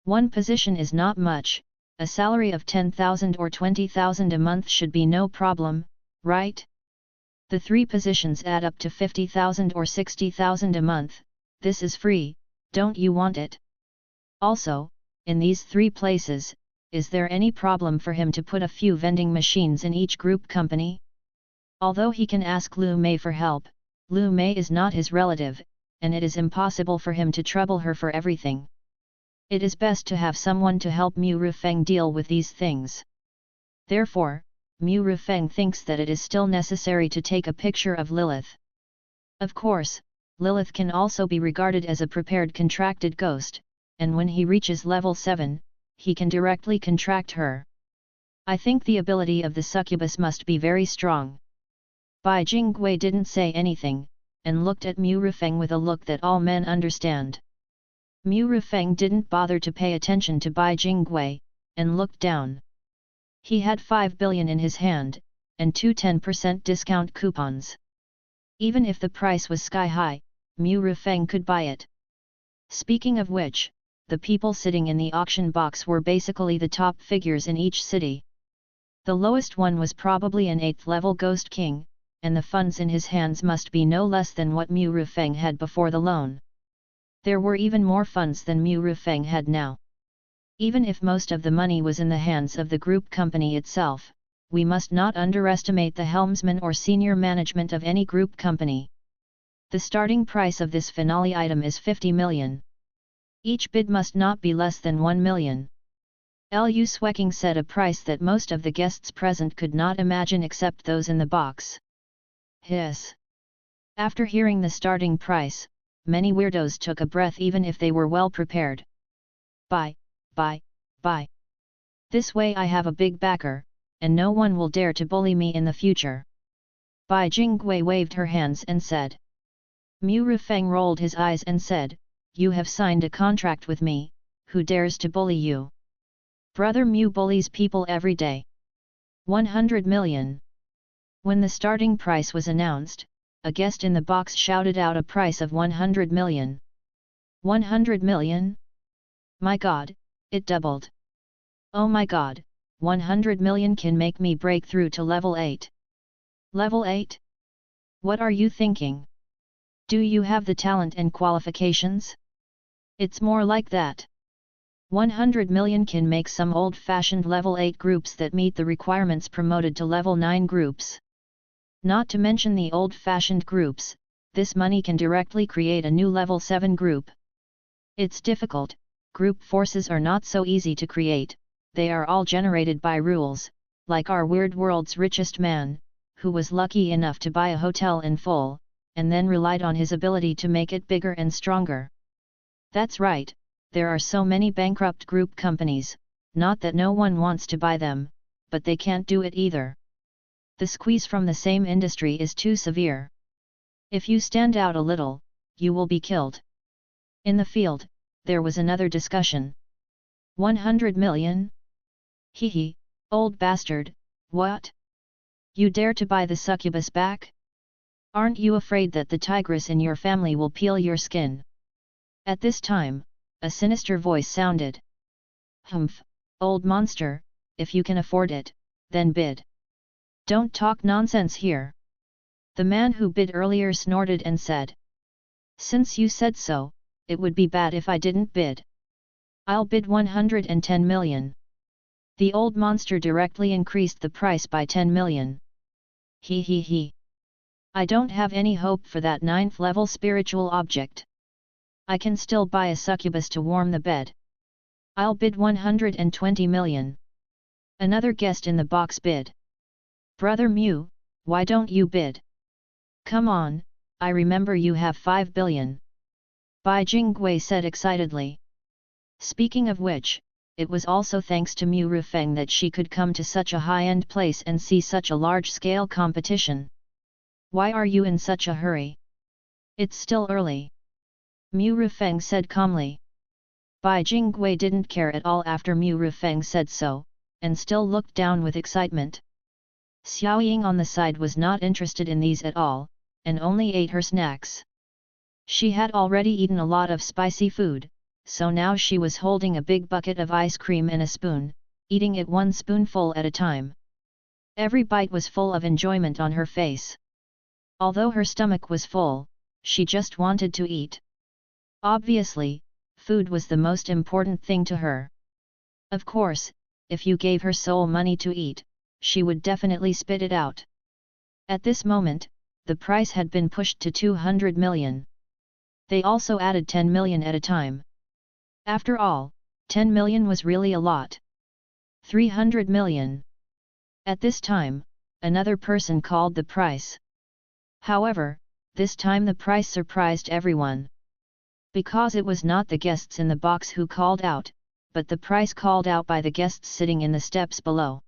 One position is not much, a salary of 10,000 or 20,000 a month should be no problem, right? The 3 positions add up to 50,000 or 60,000 a month, this is free, don't you want it? Also, in these 3 places, is there any problem for him to put a few vending machines in each group company? Although he can ask Lu Mei for help, Lu Mei is not his relative, and it is impossible for him to trouble her for everything. It is best to have someone to help Mu Rufeng deal with these things. Therefore, Mu Rufeng thinks that it is still necessary to take a picture of Lilith. Of course, Lilith can also be regarded as a prepared contracted ghost, and when he reaches level 7, he can directly contract her. I think the ability of the succubus must be very strong. Bai Jingwei didn't say anything, and looked at Mu Rufeng with a look that all men understand. Mu Rufeng didn't bother to pay attention to Bai Jingwei, and looked down. He had 5 billion in his hand, and 2 10% discount coupons. Even if the price was sky high, Mu Rufeng could buy it. Speaking of which, the people sitting in the auction box were basically the top figures in each city. The lowest one was probably an 8th level ghost king, and the funds in his hands must be no less than what Mu Rufeng had before the loan. There were even more funds than Mu Rufeng had now. Even if most of the money was in the hands of the group company itself, we must not underestimate the helmsman or senior management of any group company. The starting price of this finale item is 50 million. Each bid must not be less than 1 million. Lu Swecking said a price that most of the guests present could not imagine except those in the box. Hiss. After hearing the starting price, many weirdos took a breath even if they were well prepared. Buy. This way I have a big backer, and no one will dare to bully me in the future. Bai Jingwei waved her hands and said. Mu Rufeng rolled his eyes and said, you have signed a contract with me, who dares to bully you? Brother Mu bullies people every day. 100 million. When the starting price was announced, a guest in the box shouted out a price of 100 million. 100 million? My god, it doubled. Oh my god, 100 million can make me break through to level 8. Level 8? What are you thinking? Do you have the talent and qualifications? It's more like that. 100 million can make some old-fashioned level 8 groups that meet the requirements promoted to level 9 groups. Not to mention the old-fashioned groups, this money can directly create a new level 7 group. It's difficult, group forces are not so easy to create, they are all generated by rules, like our weird world's richest man, who was lucky enough to buy a hotel in full, and then relied on his ability to make it bigger and stronger. That's right, there are so many bankrupt group companies, not that no one wants to buy them, but they can't do it either. The squeeze from the same industry is too severe. If you stand out a little, you will be killed. In the field, there was another discussion. 100 million? Hee, old bastard, what? You dare to buy the succubus back? Aren't you afraid that the tigress in your family will peel your skin? At this time, a sinister voice sounded. Humph, old monster, if you can afford it, then bid. Don't talk nonsense here. The man who bid earlier snorted and said. Since you said so, it would be bad if I didn't bid. I'll bid 110 million. The old monster directly increased the price by 10 million. He. I don't have any hope for that 9th level spiritual object. I can still buy a succubus to warm the bed. I'll bid 120 million. Another guest in the box bid. Brother Mew, why don't you bid? Come on, I remember you have 5 billion. Bai Jingwei said excitedly. Speaking of which, it was also thanks to Mu Rufeng that she could come to such a high-end place and see such a large-scale competition. Why are you in such a hurry? It's still early. Mu Rufeng said calmly. Bai Jingwei didn't care at all after Mu Rufeng said so, and still looked down with excitement. Xiaoying on the side was not interested in these at all, and only ate her snacks. She had already eaten a lot of spicy food, so now she was holding a big bucket of ice cream and a spoon, eating it one spoonful at a time. Every bite was full of enjoyment on her face. Although her stomach was full, she just wanted to eat. Obviously, food was the most important thing to her. Of course, if you gave her soul money to eat, she would definitely spit it out. At this moment, the price had been pushed to 200 million. They also added 10 million at a time. After all, 10 million was really a lot. 300 million. At this time, another person called the price. However, this time the price surprised everyone. Because it was not the guests in the box who called out, but the price called out by the guests sitting in the steps below.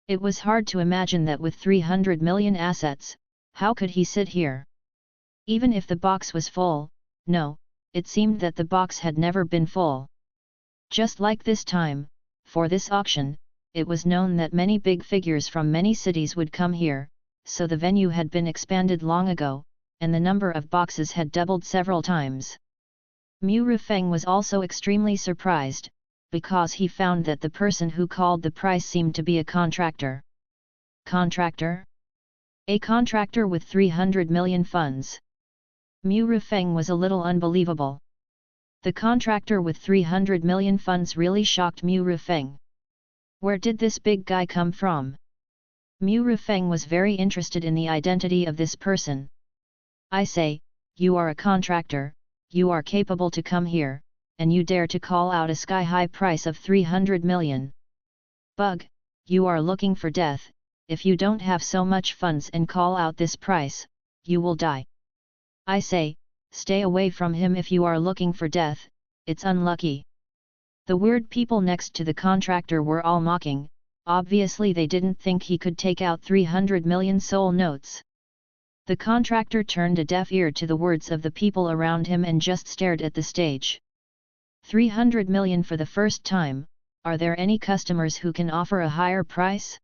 It was hard to imagine that with 300 million assets, how could he sit here? Even if the box was full, no, it seemed that the box had never been full. Just like this time, for this auction, it was known that many big figures from many cities would come here, so the venue had been expanded long ago, and the number of boxes had doubled several times. Mu Rufeng was also extremely surprised, because he found that the person who called the price seemed to be a contractor. Contractor? A contractor with 300 million funds. Mu Rufeng was a little unbelievable. The contractor with 300 million funds really shocked Mu Rufeng. Where did this big guy come from? Mu Rufeng was very interested in the identity of this person. I say, you are a contractor, you are capable to come here, and you dare to call out a sky-high price of 300 million. Bug, you are looking for death. If you don't have so much funds and call out this price, you will die. I say, stay away from him if you are looking for death, it's unlucky. The weird people next to the contractor were all mocking, obviously they didn't think he could take out 300 million soul notes. The contractor turned a deaf ear to the words of the people around him and just stared at the stage. 300 million for the first time, are there any customers who can offer a higher price?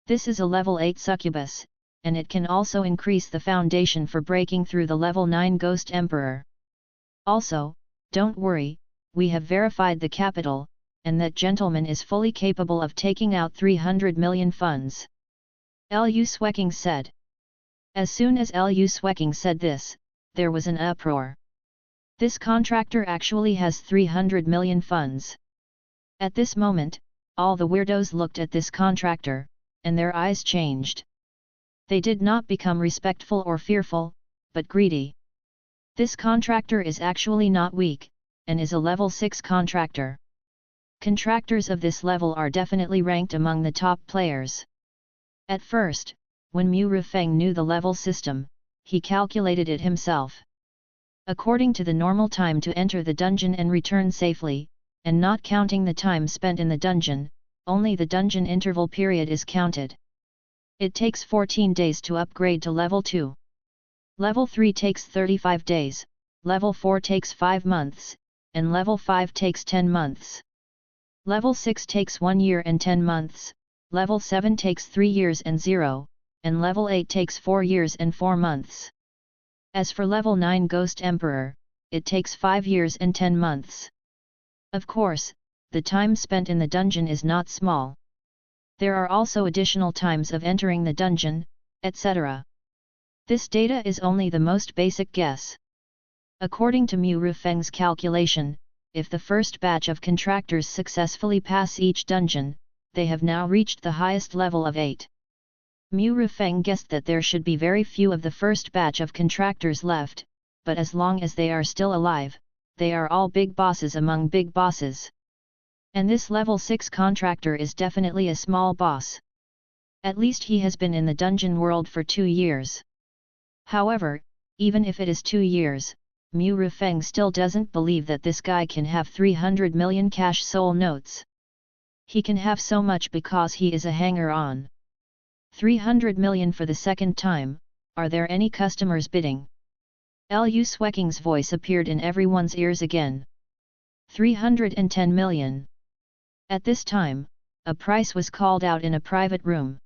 This is a level 8 succubus, and it can also increase the foundation for breaking through the level 9 Ghost Emperor. Also, don't worry, we have verified the capital, and that gentleman is fully capable of taking out 300 million funds. Lu Swecking said. As soon as Lu Swecking said this, there was an uproar. This contractor actually has 300 million funds. At this moment, all the weirdos looked at this contractor, and their eyes changed. They did not become respectful or fearful, but greedy. This contractor is actually not weak, and is a level 6 contractor. Contractors of this level are definitely ranked among the top players. At first, when Mu Rufeng knew the level system, he calculated it himself. According to the normal time to enter the dungeon and return safely, and not counting the time spent in the dungeon, only the dungeon interval period is counted. It takes 14 days to upgrade to level 2. Level 3 takes 35 days, level 4 takes 5 months, and level 5 takes 10 months. Level 6 takes 1 year and 10 months, level 7 takes 3 years and 0, and level 8 takes 4 years and 4 months. As for level 9 Ghost Emperor, it takes 5 years and 10 months. Of course, the time spent in the dungeon is not small. There are also additional times of entering the dungeon, etc. This data is only the most basic guess. According to Mu Rufeng's calculation, if the first batch of contractors successfully pass each dungeon, they have now reached the highest level of 8. Mu Rufeng guessed that there should be very few of the first batch of contractors left, but as long as they are still alive, they are all big bosses among big bosses. And this level 6 contractor is definitely a small boss. At least he has been in the dungeon world for 2 years. However, even if it is 2 years, Mu Rufeng still doesn't believe that this guy can have 300 million cash soul notes. He can have so much because he is a hanger-on. 300 million for the second time, are there any customers bidding? Lu Sweking's voice appeared in everyone's ears again. 310 million. At this time, a price was called out in a private room.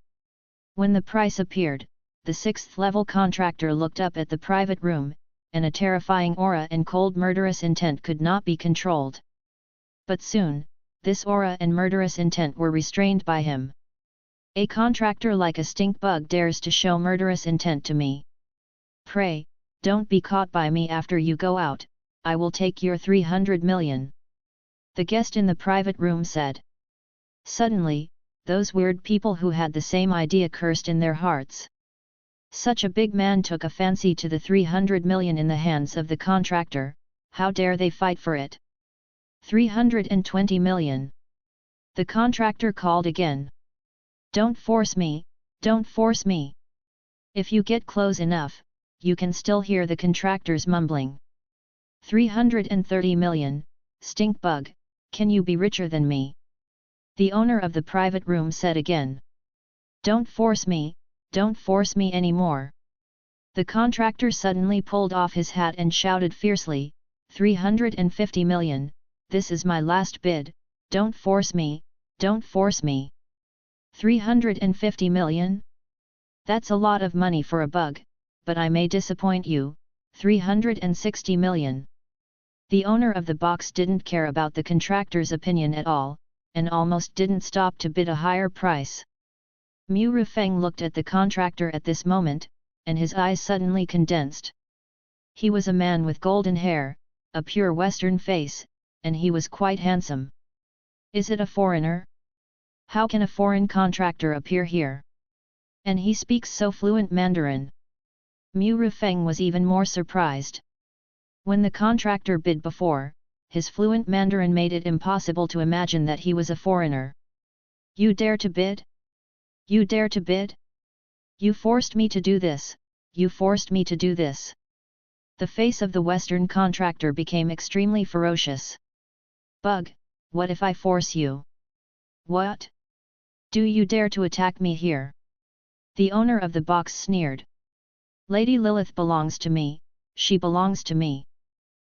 When the price appeared, the 6th level contractor looked up at the private room, and a terrifying aura and cold murderous intent could not be controlled. But soon, this aura and murderous intent were restrained by him. A contractor like a stink bug dares to show murderous intent to me. Pray, don't be caught by me after you go out, I will take your 300 million. The guest in the private room said. Suddenly, those weird people who had the same idea cursed in their hearts. Such a big man took a fancy to the 300 million in the hands of the contractor, how dare they fight for it? 320 million. The contractor called again. Don't force me, don't force me. If you get close enough, you can still hear the contractors mumbling. 330 million, stink bug, can you be richer than me? The owner of the private room said again. Don't force me anymore. The contractor suddenly pulled off his hat and shouted fiercely, 350 million, this is my last bid, don't force me, don't force me. 350 million? That's a lot of money for a bug, but I may disappoint you, 360 million. The owner of the box didn't care about the contractor's opinion at all, and almost didn't stop to bid a higher price. Mu Rufeng looked at the contractor at this moment, and his eyes suddenly condensed. He was a man with golden hair, a pure Western face, and he was quite handsome. Is it a foreigner? How can a foreign contractor appear here? And he speaks so fluent Mandarin. Mu Rufeng was even more surprised. When the contractor bid before, his fluent Mandarin made it impossible to imagine that he was a foreigner. You dare to bid? You dare to bid? You forced me to do this, you forced me to do this. The face of the Western contractor became extremely ferocious. Bug, what if I force you? What? Do you dare to attack me here? The owner of the box sneered. Lady Lilith belongs to me, she belongs to me.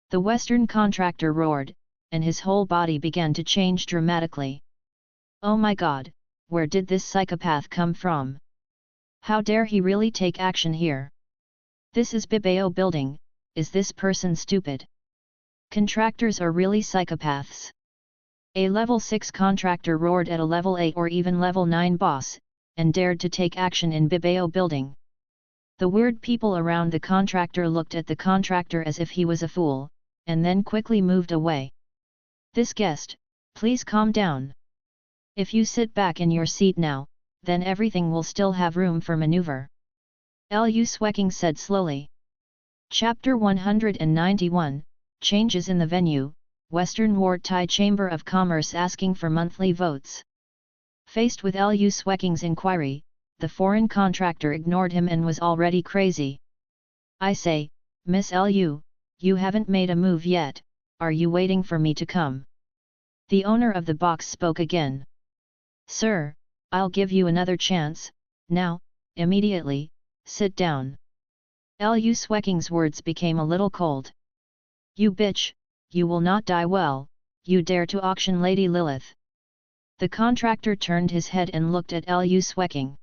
The Western contractor roared, and his whole body began to change dramatically. Oh my god, where did this psychopath come from? How dare he really take action here? This is Bibao building, is this person stupid? Contractors are really psychopaths. A level 6 contractor roared at a level 8 or even level 9 boss, and dared to take action in Bibao building. The weird people around the contractor looked at the contractor as if he was a fool, and then quickly moved away. This guest, please calm down. If you sit back in your seat now, then everything will still have room for maneuver. Lu Sweking said slowly. Chapter 191, Changes in the Venue, Western Ward Thai Chamber of Commerce asking for monthly votes. Faced with Lu Sweking's inquiry, the foreign contractor ignored him and was already crazy. I say, Miss Lu, you haven't made a move yet, are you waiting for me to come? The owner of the box spoke again. Sir, I'll give you another chance, now, immediately, sit down. Lu Sweking's words became a little cold. You bitch, you will not die well, you dare to auction Lady Lilith. The contractor turned his head and looked at Lu Sweking.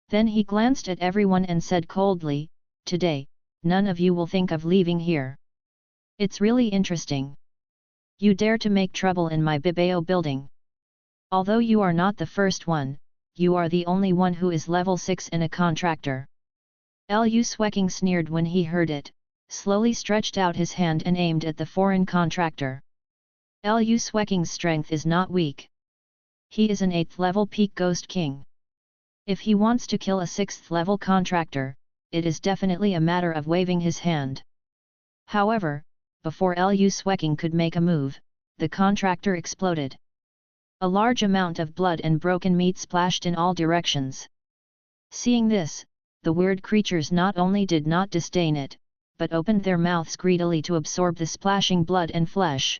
Then he glanced at everyone and said coldly, today, none of you will think of leaving here. It's really interesting. You dare to make trouble in my Bibao building. Although you are not the first one, you are the only one who is level 6 and a contractor. Lu Sweking sneered when he heard it, slowly stretched out his hand and aimed at the foreign contractor. Lu Sweking's strength is not weak. He is an 8th level peak ghost king. If he wants to kill a 6th level contractor, it is definitely a matter of waving his hand. However, before Lu Sweking could make a move, the contractor exploded. A large amount of blood and broken meat splashed in all directions. Seeing this, the weird creatures not only did not disdain it, but opened their mouths greedily to absorb the splashing blood and flesh.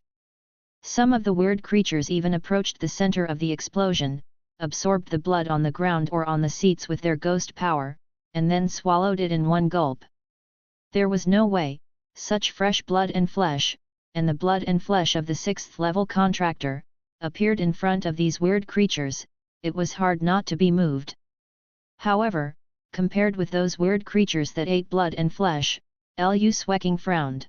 Some of the weird creatures even approached the center of the explosion, absorbed the blood on the ground or on the seats with their ghost power, and then swallowed it in one gulp. There was no way, such fresh blood and flesh, and the blood and flesh of the 6th level contractor, appeared in front of these weird creatures. It was hard not to be moved. However, compared with those weird creatures that ate blood and flesh, Lu Sweking frowned.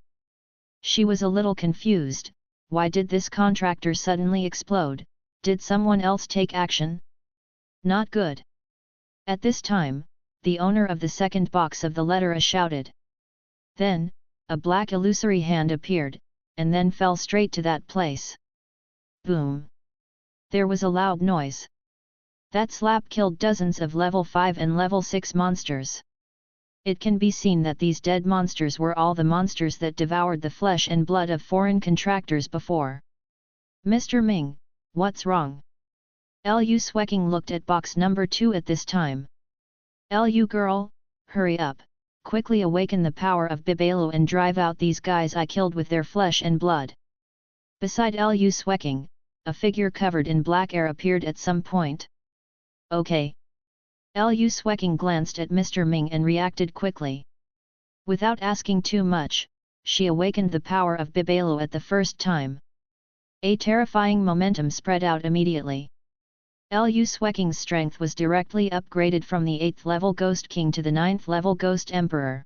She was a little confused. Why did this contractor suddenly explode? Did someone else take action? Not good. At this time, the owner of the second box of the letter A shouted. Then, a black illusory hand appeared, and then fell straight to that place. Boom! There was a loud noise. That slap killed dozens of level 5 and level 6 monsters. It can be seen that these dead monsters were all the monsters that devoured the flesh and blood of foreign contractors before. Mr. Ming, what's wrong? Lu Sweking looked at box number 2 at this time. Lu girl, hurry up, quickly awaken the power of Bibelu and drive out these guys I killed with their flesh and blood. Beside Lu Sweking, a figure covered in black air appeared at some point. Okay. Lu Sweking glanced at Mr. Ming and reacted quickly. Without asking too much, she awakened the power of Bibelu at the first time. A terrifying momentum spread out immediately. Lu Sweking's strength was directly upgraded from the 8th level Ghost King to the 9th level Ghost Emperor.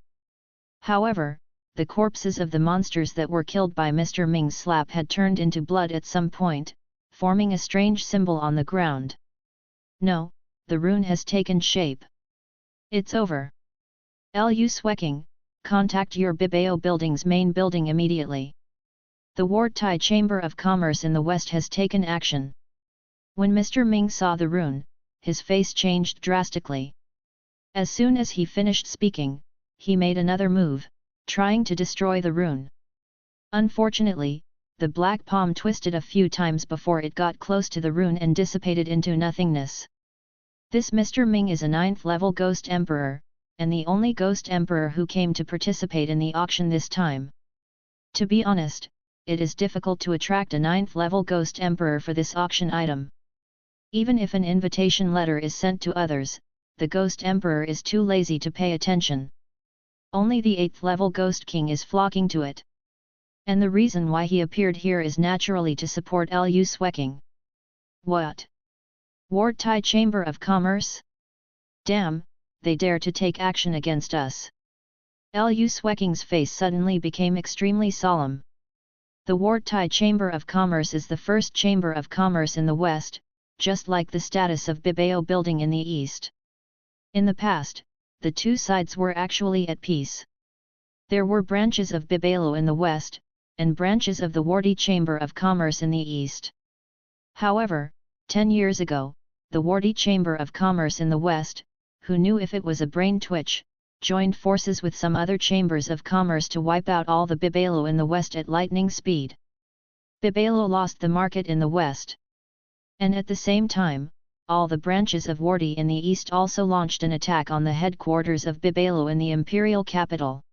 However, the corpses of the monsters that were killed by Mr. Ming's slap had turned into blood at some point, forming a strange symbol on the ground. No, the rune has taken shape. It's over. Lu Sweking, contact your Bibeo building's main building immediately. The Ward Tai Chamber of Commerce in the west has taken action. When Mr. Ming saw the rune, his face changed drastically. As soon as he finished speaking, he made another move, trying to destroy the rune. Unfortunately, the black palm twisted a few times before it got close to the rune and dissipated into nothingness. This Mr. Ming is a 9th level Ghost Emperor, and the only Ghost Emperor who came to participate in the auction this time. To be honest, it is difficult to attract a 9th level Ghost Emperor for this auction item. Even if an invitation letter is sent to others, the Ghost Emperor is too lazy to pay attention. Only the 8th level Ghost King is flocking to it. And the reason why he appeared here is naturally to support Lu Sweking. What? Ward Tai Chamber of Commerce? Damn, they dare to take action against us. Lu Sweking's face suddenly became extremely solemn. The Ward Tai Chamber of Commerce is the first chamber of commerce in the west, just like the status of Bibeo building in the east. In the past, the two sides were actually at peace. There were branches of Bibelo in the west, and branches of the Wardi Chamber of Commerce in the east. However, 10 years ago, the Wardi Chamber of Commerce in the west, who knew if it was a brain twitch, joined forces with some other chambers of commerce to wipe out all the Bibelo in the west at lightning speed. Bibelo lost the market in the west. And at the same time, all the branches of Wardi in the east also launched an attack on the headquarters of Bibelo in the imperial capital.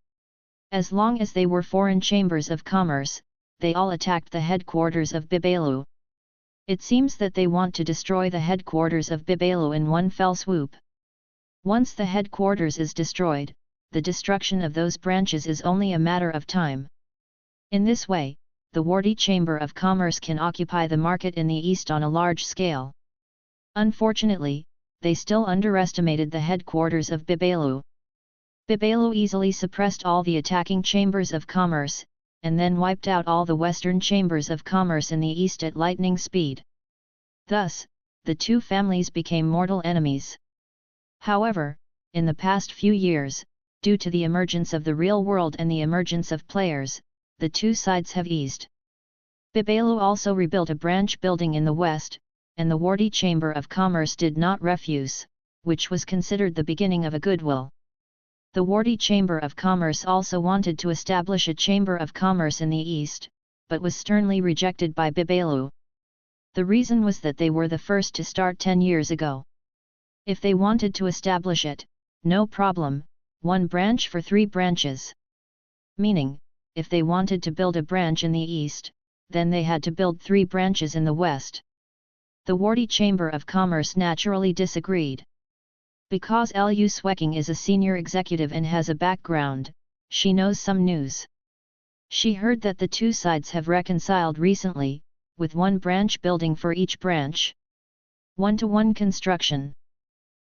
As long as they were foreign chambers of commerce, they all attacked the headquarters of Bibelo. It seems that they want to destroy the headquarters of Bibelo in one fell swoop. Once the headquarters is destroyed, the destruction of those branches is only a matter of time. In this way, the Wardi Chamber of Commerce can occupy the market in the east on a large scale. Unfortunately, they still underestimated the headquarters of Bibelo. Bibelo easily suppressed all the attacking chambers of commerce, and then wiped out all the western chambers of commerce in the east at lightning speed. Thus, the two families became mortal enemies. However, in the past few years, due to the emergence of the real world and the emergence of players, the two sides have eased. Bibalu also rebuilt a branch building in the west, and the Wardi Chamber of Commerce did not refuse, which was considered the beginning of a goodwill. The Wardi Chamber of Commerce also wanted to establish a Chamber of Commerce in the east, but was sternly rejected by Bibalu. The reason was that they were the first to start 10 years ago. If they wanted to establish it, no problem, 1 branch for 3 branches. Meaning, if they wanted to build a branch in the east, then they had to build 3 branches in the west. The Wardi Chamber of Commerce naturally disagreed. Because Lu Sweking is a senior executive and has a background, she knows some news. She heard that the two sides have reconciled recently, with 1 branch building for each branch. 1-to-1 construction.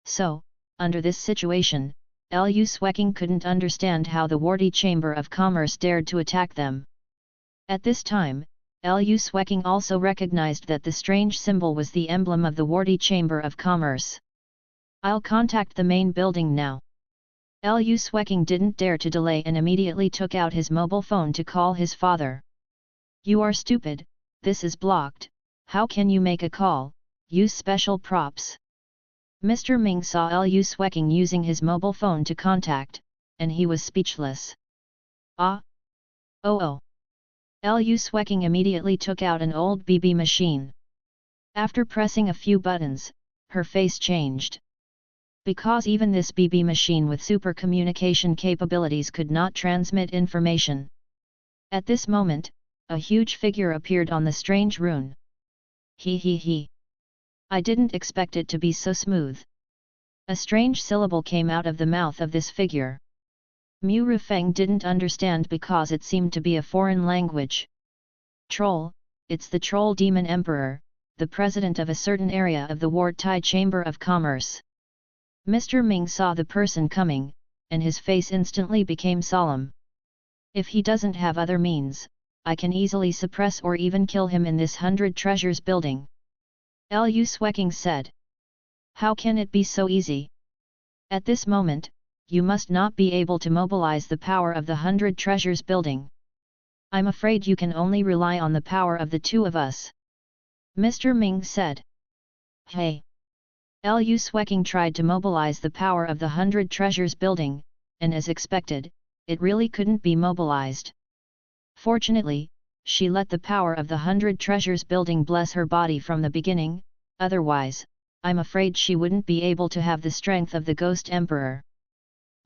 So, under this situation, Lu Sweking couldn't understand how the Wardi Chamber of Commerce dared to attack them. At this time, Lu Sweking also recognized that the strange symbol was the emblem of the Wardi Chamber of Commerce. I'll contact the main building now. Lu Sweking didn't dare to delay and immediately took out his mobile phone to call his father. You are stupid, this is blocked, how can you make a call, use special props. Mr. Ming saw Lu Sweking using his mobile phone to contact, and he was speechless. Ah! Oh! Lu Sweking immediately took out an old BB machine. After pressing a few buttons, her face changed. Because even this BB machine with super communication capabilities could not transmit information. At this moment, a huge figure appeared on the strange rune. He. I didn't expect it to be so smooth. A strange syllable came out of the mouth of this figure. Mu Rufeng didn't understand because it seemed to be a foreign language. Troll, it's the Troll Demon Emperor, the president of a certain area of the Ward Tai Chamber of Commerce. Mr. Ming saw the person coming, and his face instantly became solemn. If he doesn't have other means, I can easily suppress or even kill him in this 100 treasures building. Lu Sweking said. How can it be so easy? At this moment, you must not be able to mobilize the power of the 100 treasures building. I'm afraid you can only rely on the power of the 2 of us. Mr. Ming said. Hey! Lu Sweking tried to mobilize the power of the 100 treasures building, and as expected, it really couldn't be mobilized. Fortunately, she let the power of the 100 treasures building bless her body from the beginning, otherwise, I'm afraid she wouldn't be able to have the strength of the Ghost Emperor.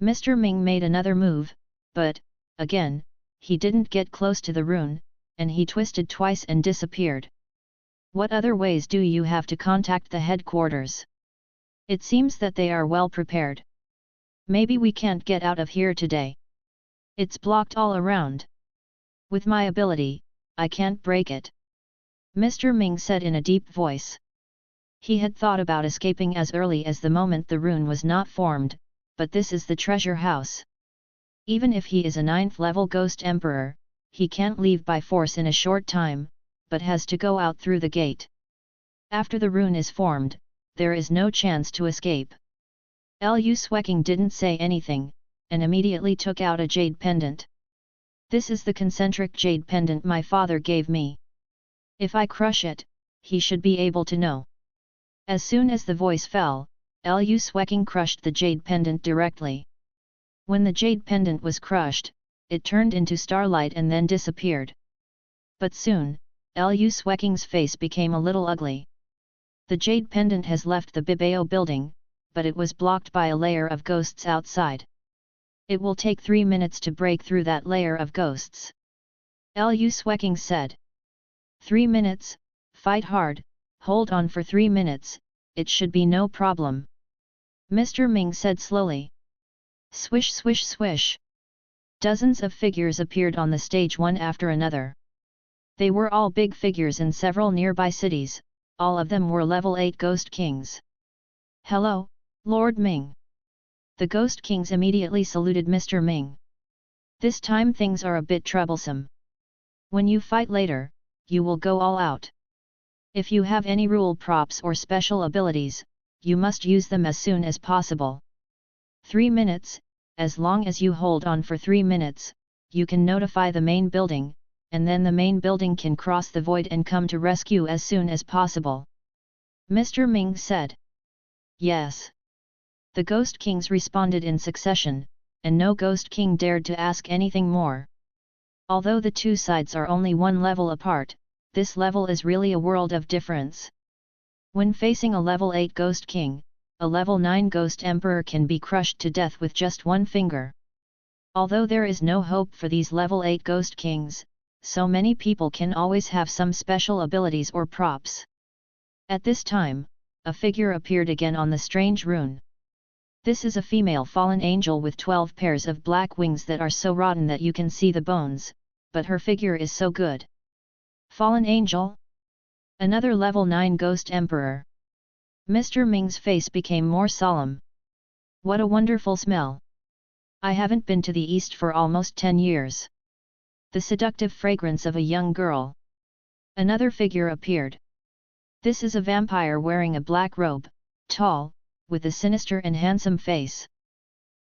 Mr. Ming made another move, but, again, he didn't get close to the rune, and he twisted twice and disappeared. What other ways do you have to contact the headquarters? It seems that they are well prepared. Maybe we can't get out of here today. It's blocked all around. With my ability, I can't break it. Mr. Ming said in a deep voice. He had thought about escaping as early as the moment the rune was not formed, but this is the treasure house. Even if he is a 9th level Ghost Emperor, he can't leave by force in a short time, but has to go out through the gate. After the rune is formed, there is no chance to escape. Lu Sweking didn't say anything, and immediately took out a jade pendant. This is the concentric jade pendant my father gave me. If I crush it, he should be able to know. As soon as the voice fell, Lu Sweking crushed the jade pendant directly. When the jade pendant was crushed, it turned into starlight and then disappeared. But soon, Lu Sweking's face became a little ugly. The jade pendant has left the Bibao building, but it was blocked by a layer of ghosts outside. It will take 3 minutes to break through that layer of ghosts. Lu Sweking said. 3 minutes, fight hard, hold on for 3 minutes, it should be no problem. Mr. Ming said slowly. Swish swish swish. Dozens of figures appeared on the stage one after another. They were all big figures in several nearby cities, all of them were level 8 Ghost Kings. Hello, Lord Ming. The Ghost Kings immediately saluted Mr. Ming. This time things are a bit troublesome. When you fight later, you will go all out. If you have any rule props or special abilities, you must use them as soon as possible. 3 minutes, as long as you hold on for 3 minutes, you can notify the main building, and then the main building can cross the void and come to rescue as soon as possible. Mr. Ming said. Yes. The Ghost Kings responded in succession, and no Ghost King dared to ask anything more. Although the two sides are only one level apart, this level is really a world of difference. When facing a level 8 Ghost King, a level 9 Ghost Emperor can be crushed to death with just one finger. Although there is no hope for these level 8 Ghost Kings, so many people can always have some special abilities or props. At this time, a figure appeared again on the strange rune. This is a female fallen angel with 12 pairs of black wings that are so rotten that you can see the bones, but her figure is so good. Fallen angel? Another level 9 Ghost Emperor. Mr. Ming's face became more solemn. What a wonderful smell! I haven't been to the east for almost 10 years. The seductive fragrance of a young girl. Another figure appeared. This is a vampire wearing a black robe, tall, with a sinister and handsome face.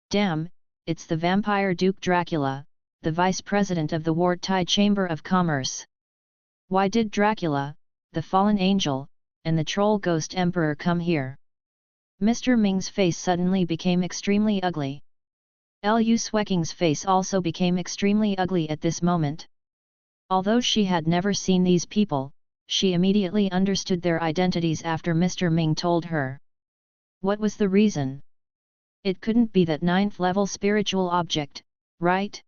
Damn, it's the vampire Duke Dracula, the vice president of the Wartai Chamber of Commerce. Why did Dracula, the fallen angel, and the troll ghost emperor come here? Mr. Ming's face suddenly became extremely ugly. Lu Sweking's face also became extremely ugly at this moment. Although she had never seen these people, she immediately understood their identities after Mr. Ming told her. What was the reason? It couldn't be that 9th level spiritual object, right?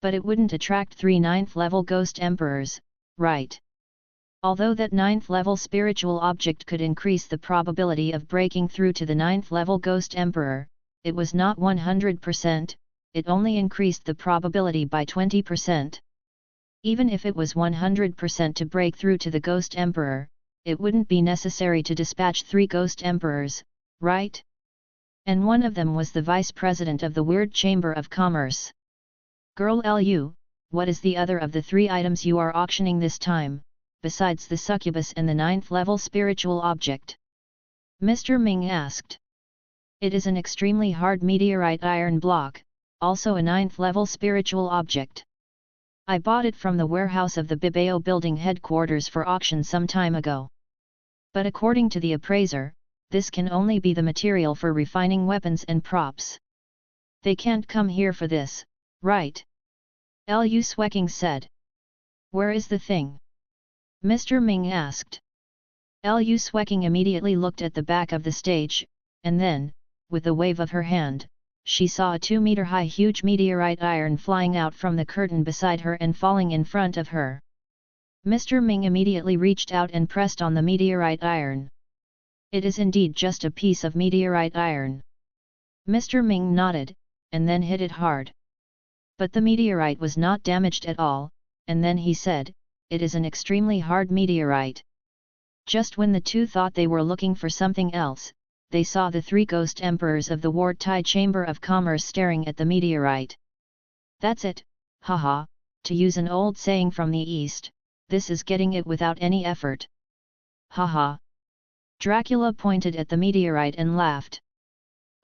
But it wouldn't attract 3 9th level ghost emperors, right? Although that 9th level spiritual object could increase the probability of breaking through to the 9th level ghost emperor, it was not 100%, it only increased the probability by 20%. Even if it was 100% to break through to the Ghost Emperor, it wouldn't be necessary to dispatch 3 Ghost Emperors, right? And one of them was the Vice President of the Weird Chamber of Commerce. Girl Lu, what is the other of the 3 items you are auctioning this time, besides the succubus and the 9th level spiritual object? Mr. Ming asked. It is an extremely hard meteorite iron block, also a 9th level spiritual object. I bought it from the warehouse of the Bibao building headquarters for auction some time ago. But according to the appraiser, this can only be the material for refining weapons and props. They can't come here for this, right? Lu Sweking said. Where is the thing? Mr. Ming asked. Lu Sweking immediately looked at the back of the stage, and then, with a wave of her hand, she saw a 2-meter-high huge meteorite iron flying out from the curtain beside her and falling in front of her. Mr. Ming immediately reached out and pressed on the meteorite iron. It is indeed just a piece of meteorite iron. Mr. Ming nodded, and then hit it hard. But the meteorite was not damaged at all, and then he said, it is an extremely hard meteorite. Just when the two thought they were looking for something else, they saw the 3 Ghost Emperors of the Wartai Chamber of Commerce staring at the meteorite. That's it, haha, to use an old saying from the East, this is getting it without any effort. Haha. Dracula pointed at the meteorite and laughed.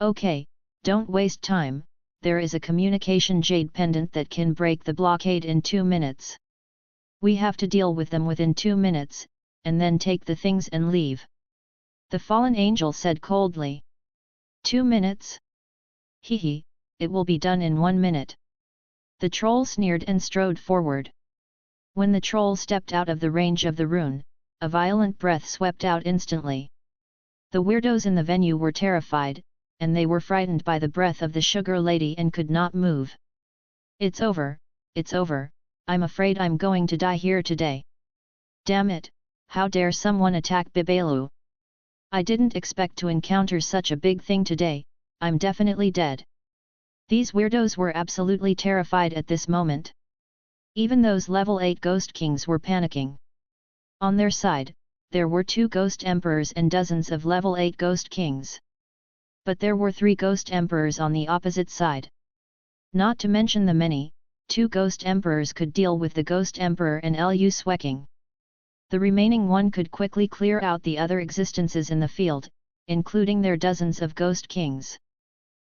Okay, don't waste time, there is a communication jade pendant that can break the blockade in 2 minutes. We have to deal with them within 2 minutes, and then take the things and leave. The fallen angel said coldly. 2 minutes? Hee, it will be done in 1 minute. The troll sneered and strode forward. When the troll stepped out of the range of the rune, a violent breath swept out instantly. The weirdos in the venue were terrified, and they were frightened by the breath of the sugar lady and could not move. It's over, I'm afraid I'm going to die here today. Damn it, how dare someone attack Bibalu? I didn't expect to encounter such a big thing today, I'm definitely dead. These weirdos were absolutely terrified at this moment. Even those level 8 Ghost Kings were panicking. On their side, there were 2 Ghost Emperors and dozens of level 8 Ghost Kings. But there were 3 Ghost Emperors on the opposite side. Not to mention the many, 2 Ghost Emperors could deal with the Ghost Emperor and Lu Sweking. The remaining one could quickly clear out the other existences in the field, including their dozens of Ghost Kings.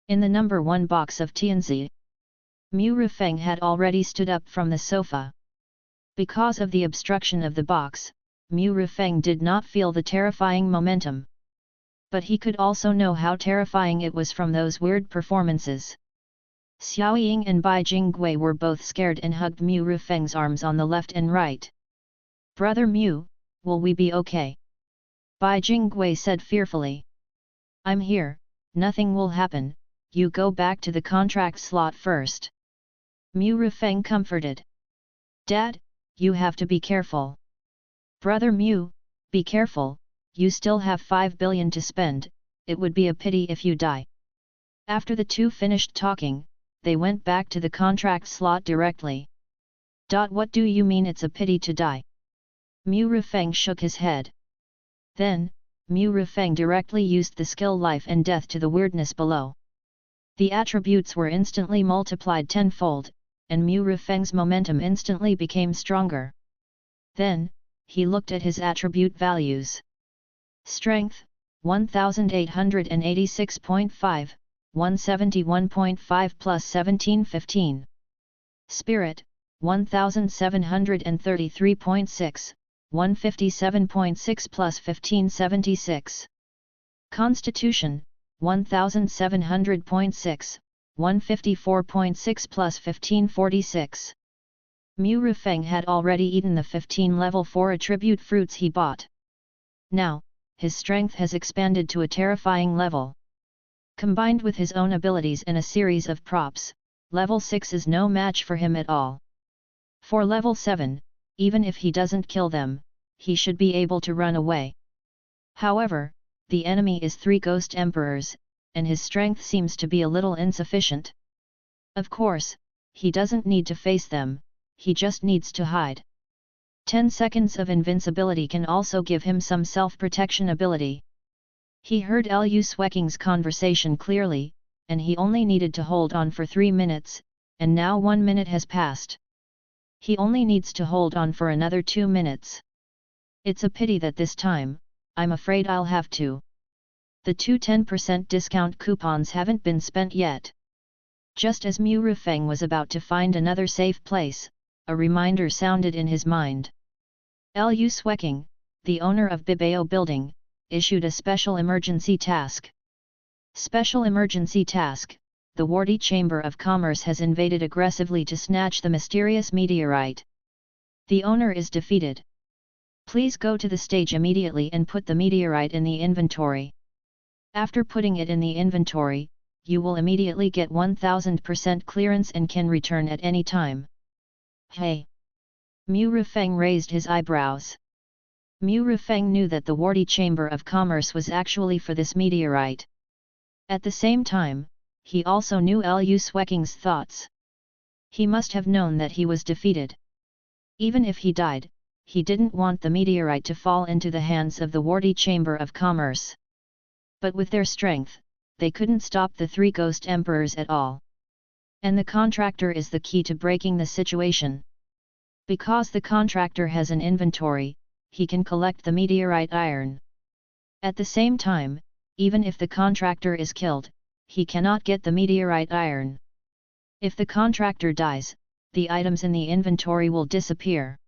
In the number 1 box of Tianzi, Mu Rifeng had already stood up from the sofa. Because of the obstruction of the box, Mu Rifeng did not feel the terrifying momentum. But he could also know how terrifying it was from those weird performances. Xiao Ying and Bai Jingwei were both scared and hugged Mu Rifeng's arms on the left and right. "Brother Mu, will we be okay?" Bai Jingwei said fearfully. "I'm here, nothing will happen, you go back to the contract slot first." Mu Rifeng comforted. "Dad, you have to be careful." "Brother Mu, be careful, you still have 5 billion to spend, it would be a pity if you die." After the two finished talking, they went back to the contract slot directly. "What do you mean it's a pity to die?" Mu Rifeng shook his head. Then, Mu Rifeng directly used the skill life and death to the weirdness below. The attributes were instantly multiplied tenfold, and Mu Rifeng's momentum instantly became stronger. Then, he looked at his attribute values. Strength, 1886.5, 171.5 plus 1715. Spirit, 1733.6, 157.6 plus 1576. Constitution, 1700.6, 154.6 plus 1546. Mu Rifeng had already eaten the 15 level 4 attribute fruits he bought. Now, his strength has expanded to a terrifying level. Combined with his own abilities and a series of props, level 6 is no match for him at all. For level 7, even if he doesn't kill them, he should be able to run away. However, the enemy is 3 ghost emperors, and his strength seems to be a little insufficient. Of course, he doesn't need to face them, he just needs to hide. 10 seconds of invincibility can also give him some self-protection ability. He heard Lu Sweking's conversation clearly, and he only needed to hold on for 3 minutes, and now 1 minute has passed. He only needs to hold on for another 2 minutes. It's a pity that this time, I'm afraid I'll have to. The 2 10% discount coupons haven't been spent yet. Just as Mu Rifeng was about to find another safe place, a reminder sounded in his mind. Lu Sweking, the owner of Bibao Building, issued a special emergency task. Special emergency task: the Warty Chamber of Commerce has invaded aggressively to snatch the mysterious meteorite. The owner is defeated. Please go to the stage immediately and put the meteorite in the inventory. After putting it in the inventory, you will immediately get 1000% clearance and can return at any time. Hey! Mu Rifeng raised his eyebrows. Mu Rifeng knew that the Warty Chamber of Commerce was actually for this meteorite. At the same time, he also knew Lu Sweking's thoughts. He must have known that he was defeated. Even if he died, he didn't want the meteorite to fall into the hands of the Warty Chamber of Commerce. But with their strength, they couldn't stop the 3 ghost emperors at all. And the contractor is the key to breaking the situation. Because the contractor has an inventory, he can collect the meteorite iron. At the same time, even if the contractor is killed, he cannot get the meteorite iron. If the contractor dies, the items in the inventory will disappear.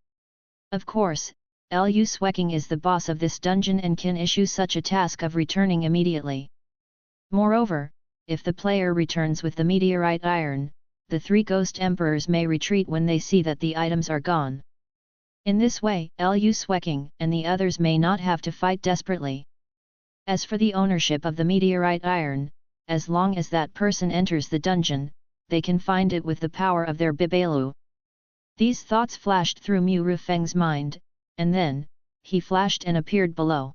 Of course, Lu Sweking is the boss of this dungeon and can issue such a task of returning immediately. Moreover, if the player returns with the meteorite iron, the 3 ghost emperors may retreat when they see that the items are gone. In this way, Lu Sweking and the others may not have to fight desperately. As for the ownership of the meteorite iron, as long as that person enters the dungeon, they can find it with the power of their Bibalu. These thoughts flashed through Mu Rifeng's mind, and then, he flashed and appeared below.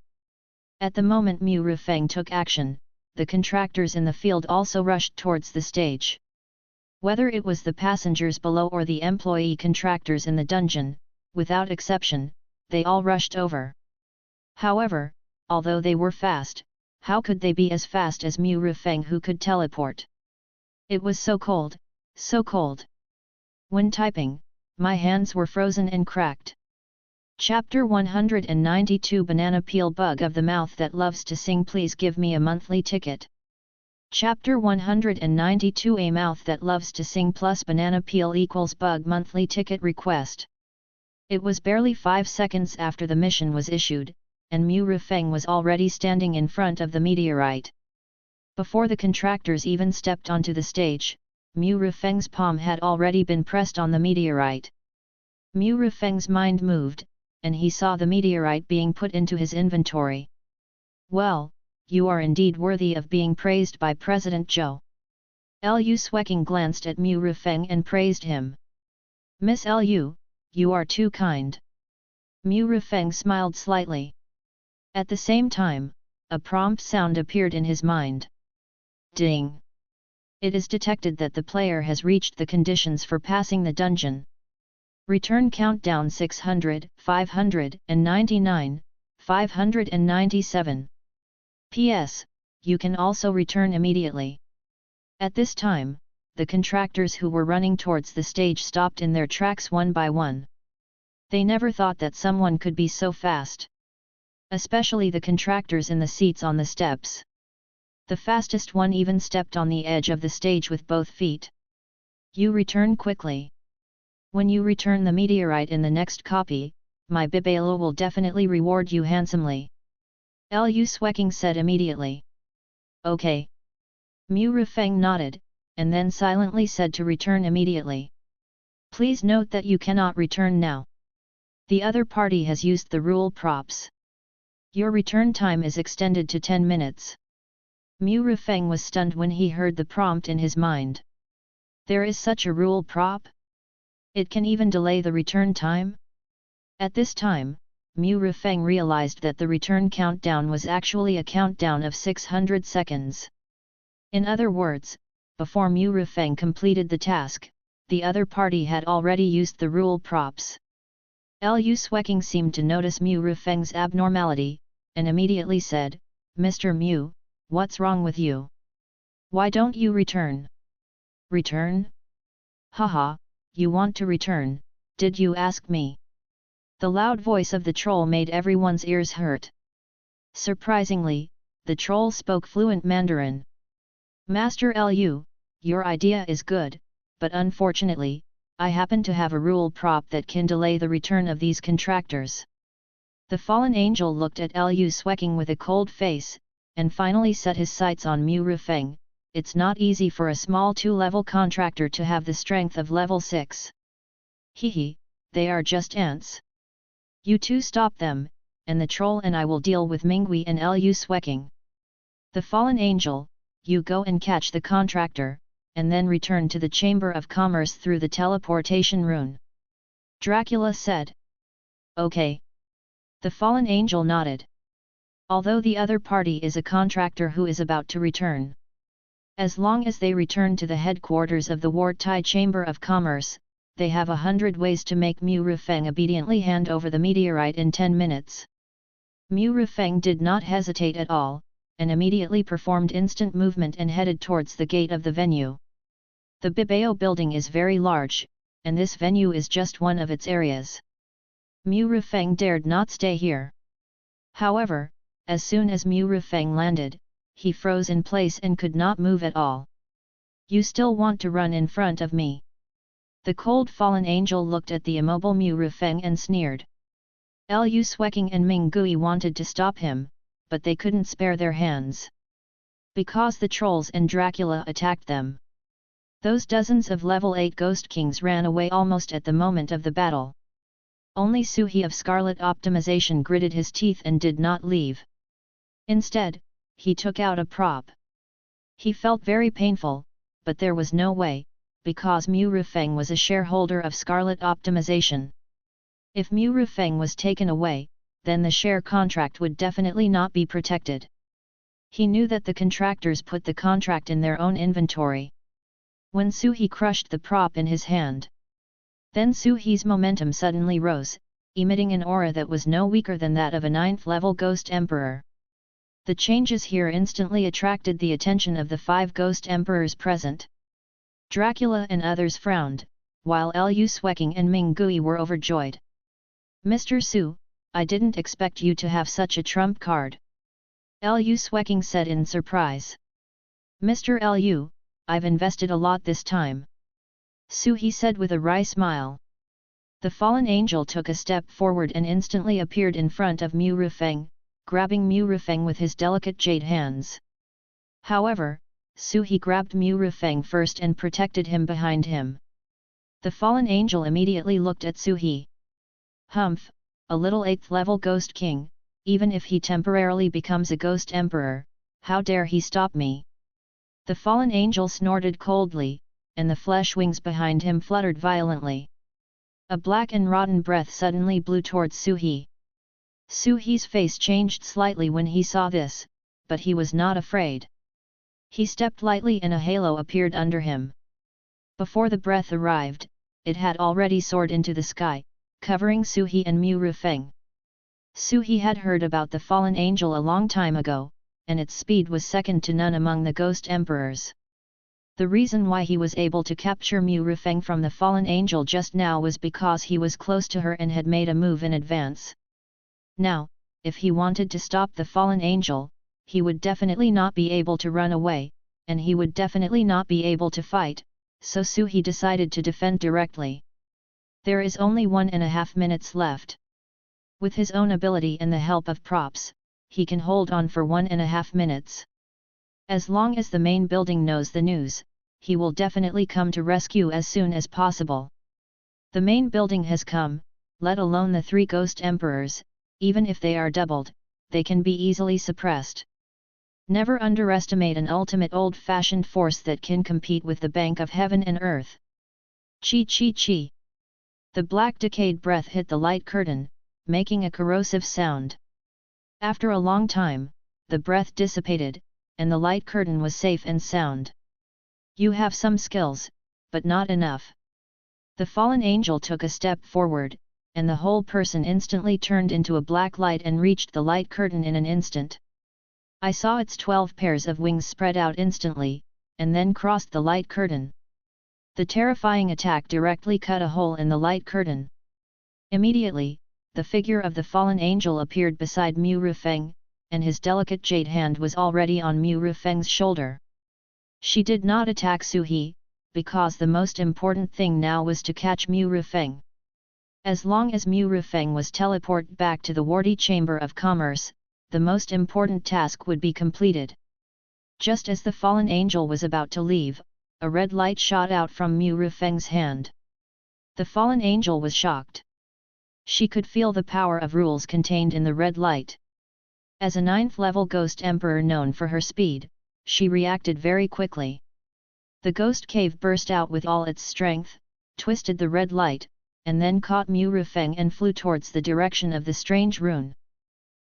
At the moment Mu Rifeng took action, the contractors in the field also rushed towards the stage. Whether it was the passengers below or the employee contractors in the dungeon, without exception, they all rushed over. However, although they were fast, how could they be as fast as Mu Rifeng, who could teleport? It was so cold, so cold. When typing, my hands were frozen and cracked. Chapter 192 Banana Peel Bug of the Mouth That Loves to Sing. Please give me a monthly ticket. Chapter 192 A Mouth That Loves to Sing plus Banana Peel equals Bug Monthly Ticket Request. It was barely 5 seconds after the mission was issued, and Mu Rifeng was already standing in front of the meteorite. Before the contractors even stepped onto the stage, Mu Rifeng's palm had already been pressed on the meteorite. Mu Rifeng's mind moved, and he saw the meteorite being put into his inventory. Well, you are indeed worthy of being praised by President Zhou. Lu Sueking glanced at Mu Rifeng and praised him. Miss Lu, you are too kind. Mu Rifeng smiled slightly. At the same time, a prompt sound appeared in his mind. Ding! It is detected that the player has reached the conditions for passing the dungeon. Return countdown 600, 599, 597. P.S. You can also return immediately. At this time, the contractors who were running towards the stage stopped in their tracks one by one. They never thought that someone could be so fast. Especially the contractors in the seats on the steps. The fastest one even stepped on the edge of the stage with both feet. You return quickly. When you return the meteorite in the next copy, my Bibelo will definitely reward you handsomely. Lu Sueking said immediately. Okay. Mu Rifeng nodded, and then silently said to return immediately. Please note that you cannot return now. The other party has used the rule props. Your return time is extended to 10 minutes. Mu Rifeng was stunned when he heard the prompt in his mind. There is such a rule prop? It can even delay the return time? At this time, Mu Rifeng realized that the return countdown was actually a countdown of 600 seconds. In other words, before Mu Rifeng completed the task, the other party had already used the rule props. Lu Sueking seemed to notice Mu Rifeng's abnormality, and immediately said, Mr. Mu, what's wrong with you? Why don't you return? Return? Haha, you want to return, did you ask me? The loud voice of the troll made everyone's ears hurt. Surprisingly, the troll spoke fluent Mandarin. Master Lu, your idea is good, but unfortunately, I happen to have a rule prop that can delay the return of these contractors. The fallen angel looked at Lu Sueking with a cold face, and finally set his sights on Mu Rifeng. It's not easy for a small 2-level contractor to have the strength of level 6. Hehe, they are just ants. You two stop them, and the troll and I will deal with Minghui and Lu Sueking. The fallen angel, you go and catch the contractor, and then return to the Chamber of Commerce through the teleportation rune. Dracula said. Okay. The fallen angel nodded. Although the other party is a contractor who is about to return. As long as they return to the headquarters of the Wartai Chamber of Commerce, they have 100 ways to make Mu Rifeng obediently hand over the meteorite in 10 minutes. Mu Rifeng did not hesitate at all, and immediately performed instant movement and headed towards the gate of the venue. The Bibeo building is very large, and this venue is just one of its areas. Mu Rifeng dared not stay here. However, as soon as Mu Rifeng landed, he froze in place and could not move at all. You still want to run in front of me? The cold fallen angel looked at the immobile Mu Rifeng and sneered. Lu Sueking and Ming Gui wanted to stop him, but they couldn't spare their hands. Because the trolls and Dracula attacked them. Those dozens of level 8 Ghost Kings ran away almost at the moment of the battle. Only Suhi of Scarlet optimization gritted his teeth and did not leave. Instead, he took out a prop. He felt very painful, but there was no way, because Mu Rifeng was a shareholder of Scarlet optimization. If Mu Rifeng was taken away, then the share contract would definitely not be protected. He knew that the contractors put the contract in their own inventory. When Suhi crushed the prop in his hand. Then Suhi's momentum suddenly rose, emitting an aura that was no weaker than that of a 9th-level Ghost Emperor. The changes here instantly attracted the attention of the 5 Ghost Emperors present. Dracula and others frowned, while Lu Sueking and Ming Gui were overjoyed. Mr. Su, I didn't expect you to have such a trump card. Lu Sueking said in surprise. Mr. Lu, I've invested a lot this time. Suhi said with a wry smile. The fallen angel took a step forward and instantly appeared in front of Mu Rufeng, grabbing Mu Rufeng with his delicate jade hands. However, Suhi grabbed Mu Rufeng first and protected him behind him. The fallen angel immediately looked at Suhi. Humph, a little 8th level ghost king, even if he temporarily becomes a ghost emperor, how dare he stop me? The fallen angel snorted coldly, and the flesh wings behind him fluttered violently. A black and rotten breath suddenly blew towards Suhi. Suhi's face changed slightly when he saw this, but he was not afraid. He stepped lightly and a halo appeared under him. Before the breath arrived, it had already soared into the sky, covering Suhi and Mu Rufeng. Suhi had heard about the fallen angel a long time ago, and its speed was second to none among the ghost emperors. The reason why he was able to capture Mu Rufeng from the fallen angel just now was because he was close to her and had made a move in advance. Now, if he wanted to stop the fallen angel, he would definitely not be able to run away, and he would definitely not be able to fight, so Suhi decided to defend directly. There is only 1.5 minutes left. With his own ability and the help of props, he can hold on for 1.5 minutes. As long as the main building knows the news, he will definitely come to rescue as soon as possible. The main building has come, let alone the 3 ghost emperors, even if they are doubled, they can be easily suppressed. Never underestimate an ultimate old-fashioned force that can compete with the Bank of Heaven and Earth. Chi chi chi. The black decayed breath hit the light curtain, making a corrosive sound. After a long time, the breath dissipated, and the light curtain was safe and sound. You have some skills, but not enough. The fallen angel took a step forward, and the whole person instantly turned into a black light and reached the light curtain in an instant. I saw its 12 pairs of wings spread out instantly, and then crossed the light curtain. The terrifying attack directly cut a hole in the light curtain. Immediately, the figure of the fallen angel appeared beside Mu Rufeng, and his delicate jade hand was already on Mu Rufeng's shoulder. She did not attack Suhi, because the most important thing now was to catch Mu Rufeng. As long as Mu Rufeng was teleported back to the Warty Chamber of Commerce, the most important task would be completed. Just as the fallen angel was about to leave, a red light shot out from Mu Rufeng's hand. The fallen angel was shocked. She could feel the power of rules contained in the red light. As a 9th level ghost emperor known for her speed, she reacted very quickly. The ghost cave burst out with all its strength, twisted the red light, and then caught Mu Rufeng and flew towards the direction of the strange rune.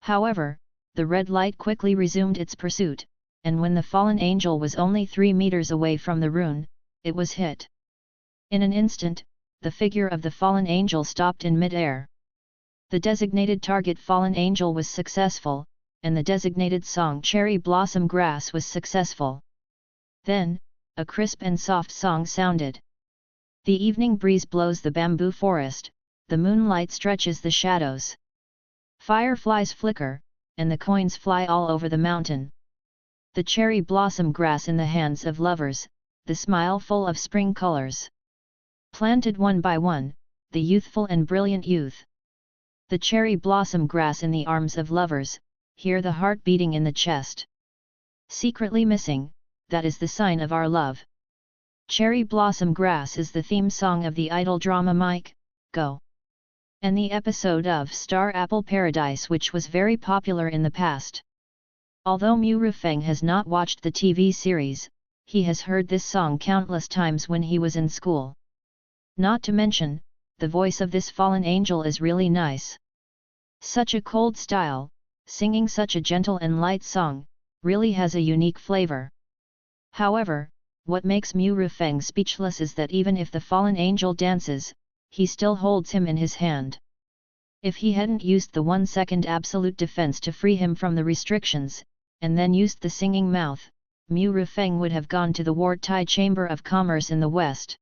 However, the red light quickly resumed its pursuit, and when the fallen angel was only 3 meters away from the rune, it was hit. In an instant, the figure of the fallen angel stopped in mid-air. The designated target fallen angel was successful, and the designated song Cherry Blossom Grass was successful. Then, a crisp and soft song sounded. The evening breeze blows the bamboo forest, the moonlight stretches the shadows. Fireflies flicker, and the coins fly all over the mountain. The cherry blossom grass in the hands of lovers, the smile full of spring colors. Planted one by one, the youthful and brilliant youth. The cherry blossom grass in the arms of lovers, hear the heart beating in the chest. Secretly missing, that is the sign of our love. Cherry Blossom Grass is the theme song of the idol drama Mike, Go! And the episode of Star Apple Paradise, which was very popular in the past. Although Mu Rufeng has not watched the TV series, he has heard this song countless times when he was in school. Not to mention, the voice of this fallen angel is really nice. Such a cold style, singing such a gentle and light song, really has a unique flavor. However, what makes Mu Rufeng speechless is that even if the fallen angel dances, he still holds him in his hand. If he hadn't used the 1-second absolute defense to free him from the restrictions, and then used the singing mouth, Mu Rufeng would have gone to the Wartai Chamber of Commerce in the west.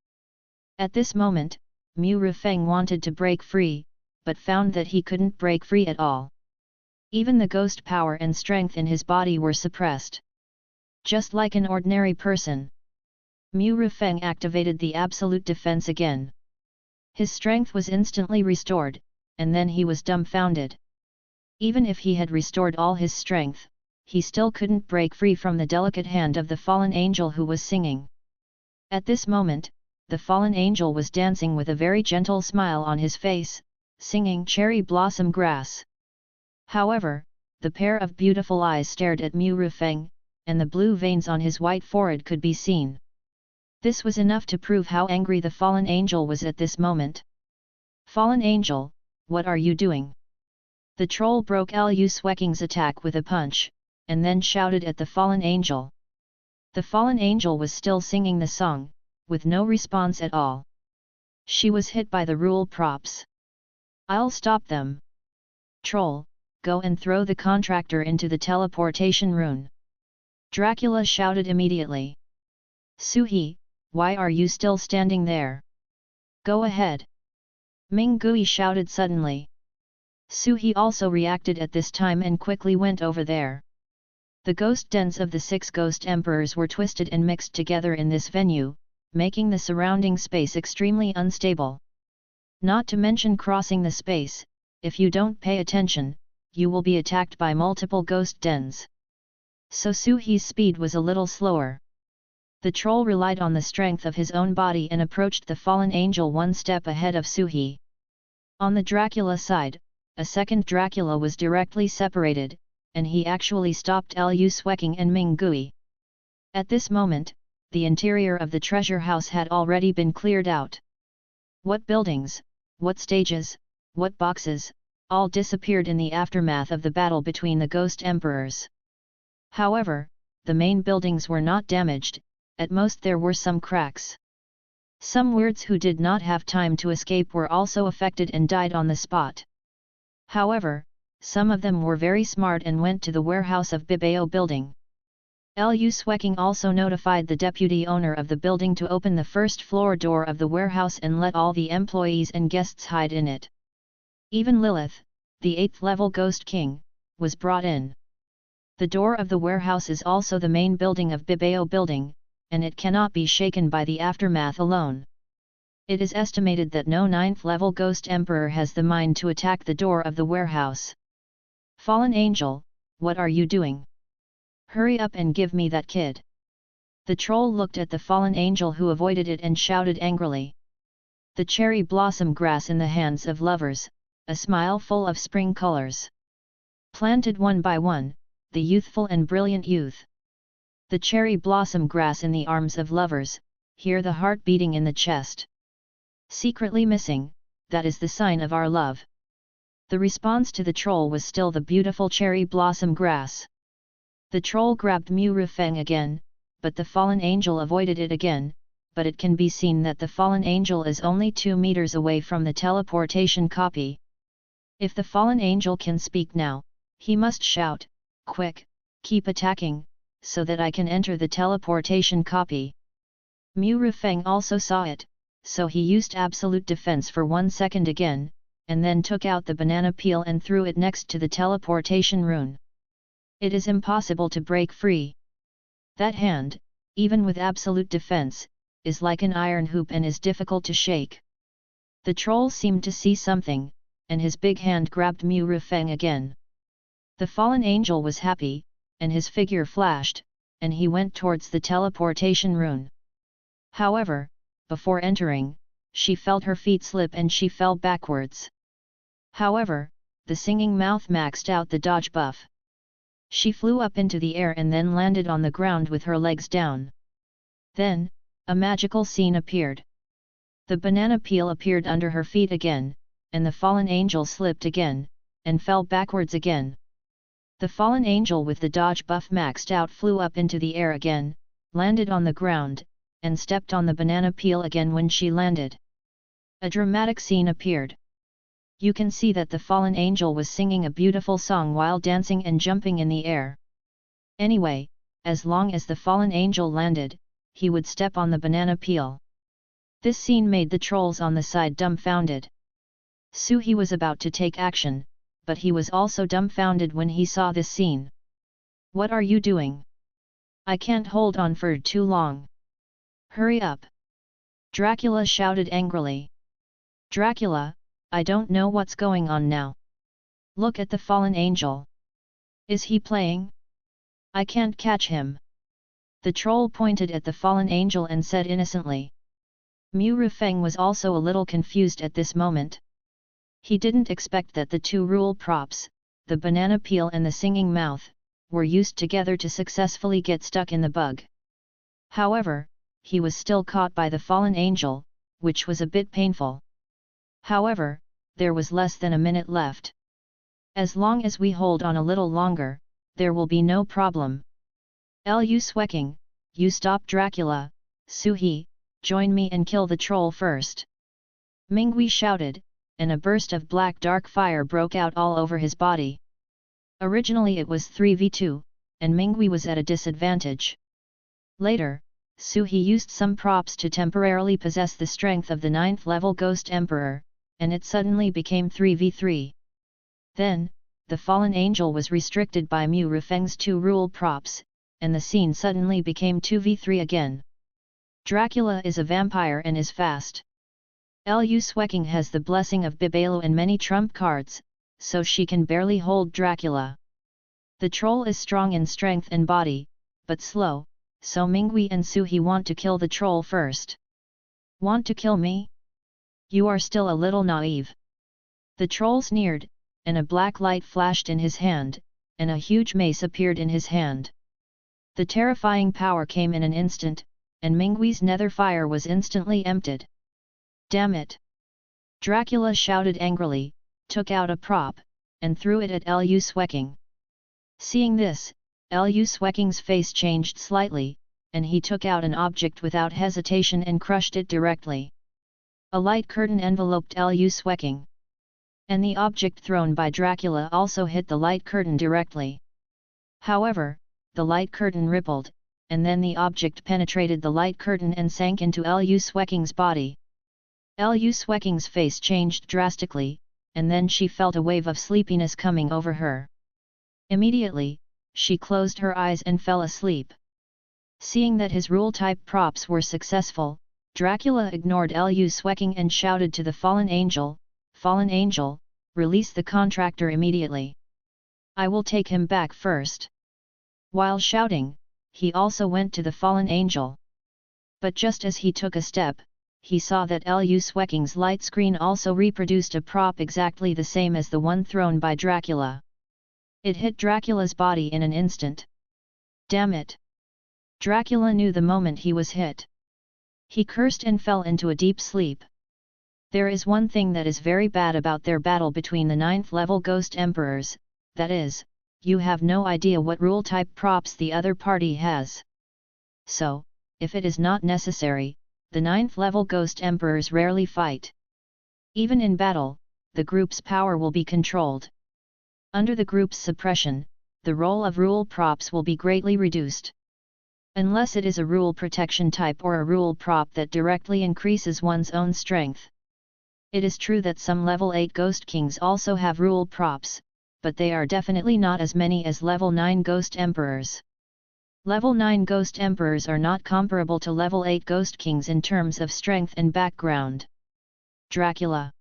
At this moment, Mu Rufeng wanted to break free, but found that he couldn't break free at all. Even the ghost power and strength in his body were suppressed. Just like an ordinary person. Mu Rufeng activated the absolute defense again. His strength was instantly restored, and then he was dumbfounded. Even if he had restored all his strength, he still couldn't break free from the delicate hand of the fallen angel who was singing. At this moment, the fallen angel was dancing with a very gentle smile on his face, singing Cherry Blossom Grass. However, the pair of beautiful eyes stared at Mu Rufeng, and the blue veins on his white forehead could be seen. This was enough to prove how angry the fallen angel was at this moment. Fallen angel, what are you doing? The troll broke Lu Sweking's attack with a punch, and then shouted at the fallen angel. The fallen angel was still singing the song, with no response at all. She was hit by the rule props. I'll stop them. Troll, go and throw the contractor into the teleportation rune. Dracula shouted immediately. Suhi, why are you still standing there? Go ahead. Ming Gui shouted suddenly. Suhi also reacted at this time and quickly went over there. The ghost dens of the 6 ghost emperors were twisted and mixed together in this venue, making the surrounding space extremely unstable. Not to mention crossing the space, if you don't pay attention, you will be attacked by multiple ghost dens. So Suhi's speed was a little slower. The troll relied on the strength of his own body and approached the fallen angel one step ahead of Suhi. On the Dracula side, a second Dracula was directly separated, and he actually stopped Lu Sweking and Ming Gui. At this moment, the interior of the treasure house had already been cleared out. What buildings, what stages, what boxes, all disappeared in the aftermath of the battle between the ghost emperors. However, the main buildings were not damaged, at most there were some cracks. Some weirds who did not have time to escape were also affected and died on the spot. However, some of them were very smart and went to the warehouse of Bibao building. Lu Sweking also notified the deputy owner of the building to open the first floor door of the warehouse and let all the employees and guests hide in it. Even Lilith, the 8th level Ghost King, was brought in. The door of the warehouse is also the main building of Bibao building, and it cannot be shaken by the aftermath alone. It is estimated that no 9th level Ghost Emperor has the mind to attack the door of the warehouse. Fallen Angel, what are you doing? Hurry up and give me that kid. The troll looked at the fallen angel who avoided it and shouted angrily. The cherry blossom grass in the hands of lovers, a smile full of spring colors. Planted one by one, the youthful and brilliant youth. The cherry blossom grass in the arms of lovers, hear the heart beating in the chest. Secretly missing, that is the sign of our love. The response to the troll was still the beautiful cherry blossom grass. The troll grabbed Mu Rufeng again, but the fallen angel avoided it again, but it can be seen that the fallen angel is only 2 meters away from the teleportation copy. If the fallen angel can speak now, he must shout, "Quick, keep attacking, so that I can enter the teleportation copy." Mu Rufeng also saw it, so he used absolute defense for 1 second again, and then took out the banana peel and threw it next to the teleportation rune. It is impossible to break free. That hand, even with absolute defense, is like an iron hoop and is difficult to shake. The troll seemed to see something, and his big hand grabbed Mu Rufeng again. The fallen angel was happy, and his figure flashed, and he went towards the teleportation rune. However, before entering, she felt her feet slip and she fell backwards. However, the singing mouth maxed out the dodge buff. She flew up into the air and then landed on the ground with her legs down. Then, a magical scene appeared. The banana peel appeared under her feet again, and the fallen angel slipped again, and fell backwards again. The fallen angel with the dodge buff maxed out flew up into the air again, landed on the ground, and stepped on the banana peel again when she landed. A dramatic scene appeared. You can see that the fallen angel was singing a beautiful song while dancing and jumping in the air. Anyway, as long as the fallen angel landed, he would step on the banana peel. This scene made the trolls on the side dumbfounded. Suhi was about to take action, but he was also dumbfounded when he saw this scene. What are you doing? I can't hold on for too long. Hurry up! Dracula shouted angrily. Dracula, I don't know what's going on now. Look at the fallen angel. Is he playing? I can't catch him. The troll pointed at the fallen angel and said innocently. Purify was also a little confused at this moment. He didn't expect that the two rule props, the banana peel and the singing mouth, were used together to successfully get stuck in the bug. However, he was still caught by the fallen angel, which was a bit painful. However, there was less than a minute left. As long as we hold on a little longer, there will be no problem. Lu Swecking, you stop Dracula, Suhi, join me and kill the troll first. Minghui shouted, and a burst of black dark fire broke out all over his body. Originally it was 3v2, and Minghui was at a disadvantage. Later, Suhi used some props to temporarily possess the strength of the 9th level Ghost Emperor, and it suddenly became 3v3. Then, the fallen angel was restricted by Purify's two rule props, and the scene suddenly became 2v3 again. Dracula is a vampire and is fast. Lu Swecking has the blessing of Bibalu and many trump cards, so she can barely hold Dracula. The troll is strong in strength and body, but slow, so Minghui and Suhi want to kill the troll first. Want to kill me? You are still a little naive. The troll sneered, and a black light flashed in his hand, and a huge mace appeared in his hand. The terrifying power came in an instant, and Minghui's nether fire was instantly emptied. Damn it! Dracula shouted angrily, took out a prop, and threw it at Lu Swecking. Seeing this, Lu Swecking's face changed slightly, and he took out an object without hesitation and crushed it directly. A light curtain enveloped Lu Swecking. And the object thrown by Dracula also hit the light curtain directly. However, the light curtain rippled, and then the object penetrated the light curtain and sank into Lu Swecking's body. Lu Swecking's face changed drastically, and then she felt a wave of sleepiness coming over her. Immediately, she closed her eyes and fell asleep. Seeing that his rule-type props were successful, Dracula ignored Lu Swecking and shouted to the fallen angel, "Fallen angel, release the contractor immediately. I will take him back first." While shouting, he also went to the fallen angel. But just as he took a step, he saw that Lu Swecking's light screen also reproduced a prop exactly the same as the one thrown by Dracula. It hit Dracula's body in an instant. Damn it! Dracula knew the moment he was hit. He cursed and fell into a deep sleep. There is one thing that is very bad about their battle between the 9th level Ghost Emperors, that is, you have no idea what rule-type props the other party has. So, if it is not necessary, the 9th level Ghost Emperors rarely fight. Even in battle, the group's power will be controlled. Under the group's suppression, the role of rule props will be greatly reduced. Unless it is a rule protection type or a rule prop that directly increases one's own strength. It is true that some level 8 Ghost Kings also have rule props, but they are definitely not as many as level 9 Ghost Emperors. Level 9 Ghost Emperors are not comparable to level 8 Ghost Kings in terms of strength and background. Dracula.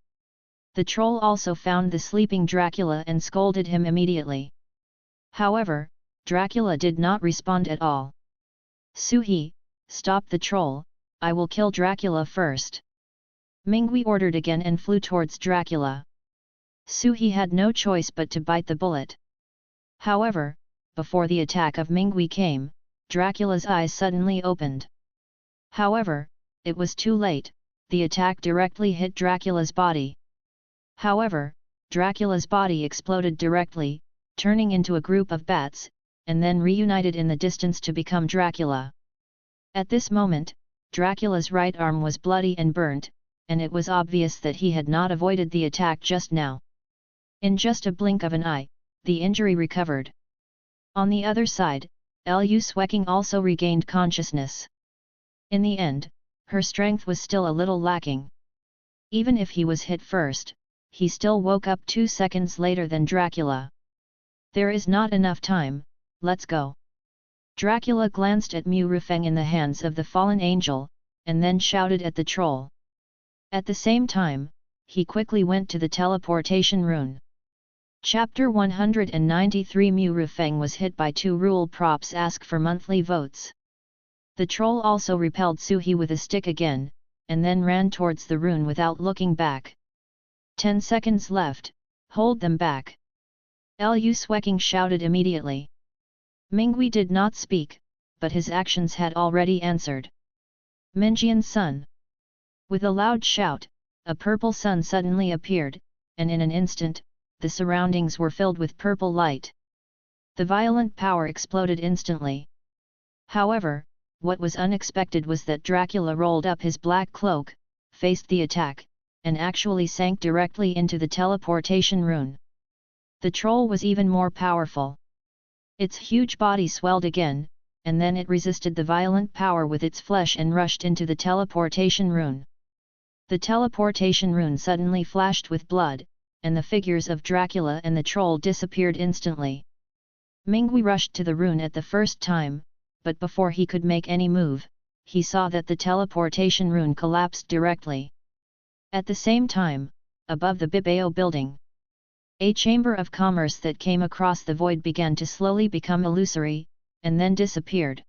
The troll also found the sleeping Dracula and scolded him immediately. However, Dracula did not respond at all. Suhi, stop the troll, I will kill Dracula first. Minghui ordered again and flew towards Dracula. Suhi had no choice but to bite the bullet. However, before the attack of Minghui came, Dracula's eyes suddenly opened. However, it was too late, the attack directly hit Dracula's body. However, Dracula's body exploded directly, turning into a group of bats, and then reunited in the distance to become Dracula. At this moment, Dracula's right arm was bloody and burnt, and it was obvious that he had not avoided the attack just now. In just a blink of an eye, the injury recovered. On the other side, Lu Swecking also regained consciousness. In the end, her strength was still a little lacking. Even if he was hit first, he still woke up 2 seconds later than Dracula. There is not enough time, let's go. Dracula glanced at Murifeng in the hands of the fallen angel, and then shouted at the troll. At the same time, he quickly went to the teleportation rune. Chapter 193 Murifeng was hit by 2 rule props. Ask for monthly votes. The troll also repelled Suhi with a stick again, and then ran towards the rune without looking back. 10 seconds left, hold them back. Lu Swecking shouted immediately. Minghui did not speak, but his actions had already answered. Minjian's sun. With a loud shout, a purple sun suddenly appeared, and in an instant, the surroundings were filled with purple light. The violent power exploded instantly. However, what was unexpected was that Dracula rolled up his black cloak, faced the attack, and actually sank directly into the teleportation rune. The troll was even more powerful. Its huge body swelled again, and then it resisted the violent power with its flesh and rushed into the teleportation rune. The teleportation rune suddenly flashed with blood, and the figures of Dracula and the troll disappeared instantly. Minghui rushed to the rune at the first time, but before he could make any move, he saw that the teleportation rune collapsed directly. At the same time, above the Bibao building, a chamber of commerce that came across the void began to slowly become illusory, and then disappeared.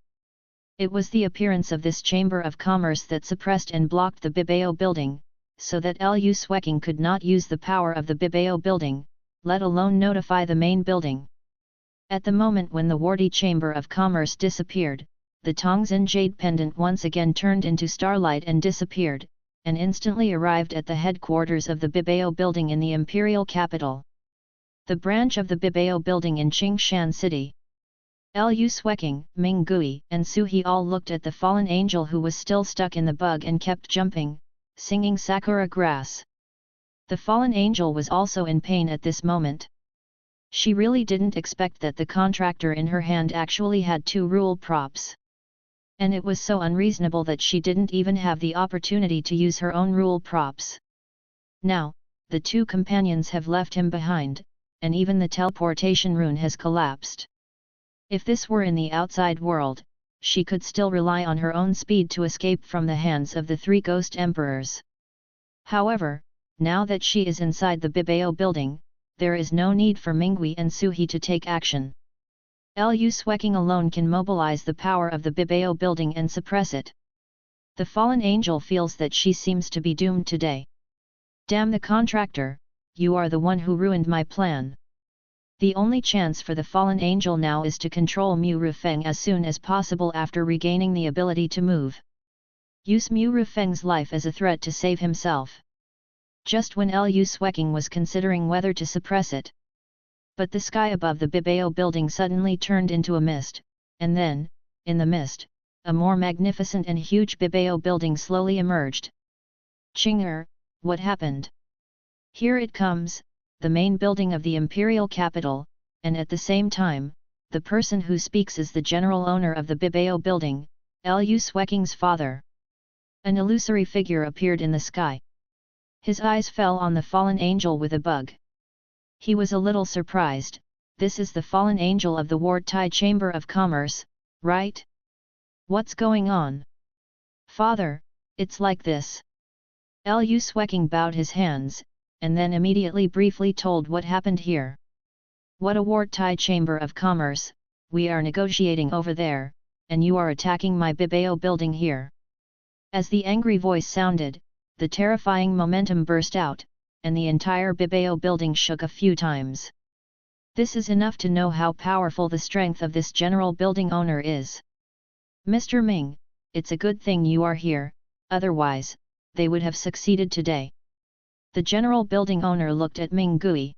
It was the appearance of this chamber of commerce that suppressed and blocked the Bibao building, so that Lu Swecking could not use the power of the Bibao building, let alone notify the main building. At the moment when the warty chamber of commerce disappeared, the Tongzhen jade pendant once again turned into starlight and disappeared, and instantly arrived at the headquarters of the Bibao building in the imperial capital. The branch of the Bibao building in Qingshan City. Lu Swecking, Minghui, and Suhi all looked at the fallen angel who was still stuck in the bug and kept jumping, singing Sakura Grass. The fallen angel was also in pain at this moment. She really didn't expect that the contractor in her hand actually had 2 rule props. And it was so unreasonable that she didn't even have the opportunity to use her own rule props. Now, the 2 companions have left him behind, and even the teleportation rune has collapsed. If this were in the outside world, she could still rely on her own speed to escape from the hands of the 3 ghost emperors. However, now that she is inside the Bibao building, there is no need for Minghui and Suhi to take action. Lu Swecking alone can mobilize the power of the Bibao building and suppress it. The fallen angel feels that she seems to be doomed today. Damn the contractor, you are the one who ruined my plan. The only chance for the fallen angel now is to control Murifeng as soon as possible after regaining the ability to move. Use Murifeng's life as a threat to save himself. Just when Lu Swecking was considering whether to suppress it. But the sky above the Bibao building suddenly turned into a mist, and then, in the mist, a more magnificent and huge Bibao building slowly emerged. Chinger, what happened? Here it comes, the main building of the imperial capital, and at the same time, the person who speaks is the general owner of the Bibao building, Lu Swecking's father. An illusory figure appeared in the sky. His eyes fell on the fallen angel with a bug. He was a little surprised. This is the fallen angel of the Wardtai Chamber of Commerce, right? What's going on? Father, it's like this. Lu Swecking bowed his hands, and then immediately briefly told what happened here. What a Wardtai Chamber of Commerce, we are negotiating over there, and you are attacking my Bibao building here. As the angry voice sounded, the terrifying momentum burst out, and the entire Bibao building shook a few times. This is enough to know how powerful the strength of this general building owner is. Mr. Ming, it's a good thing you are here, otherwise, they would have succeeded today. The general building owner looked at Minghui.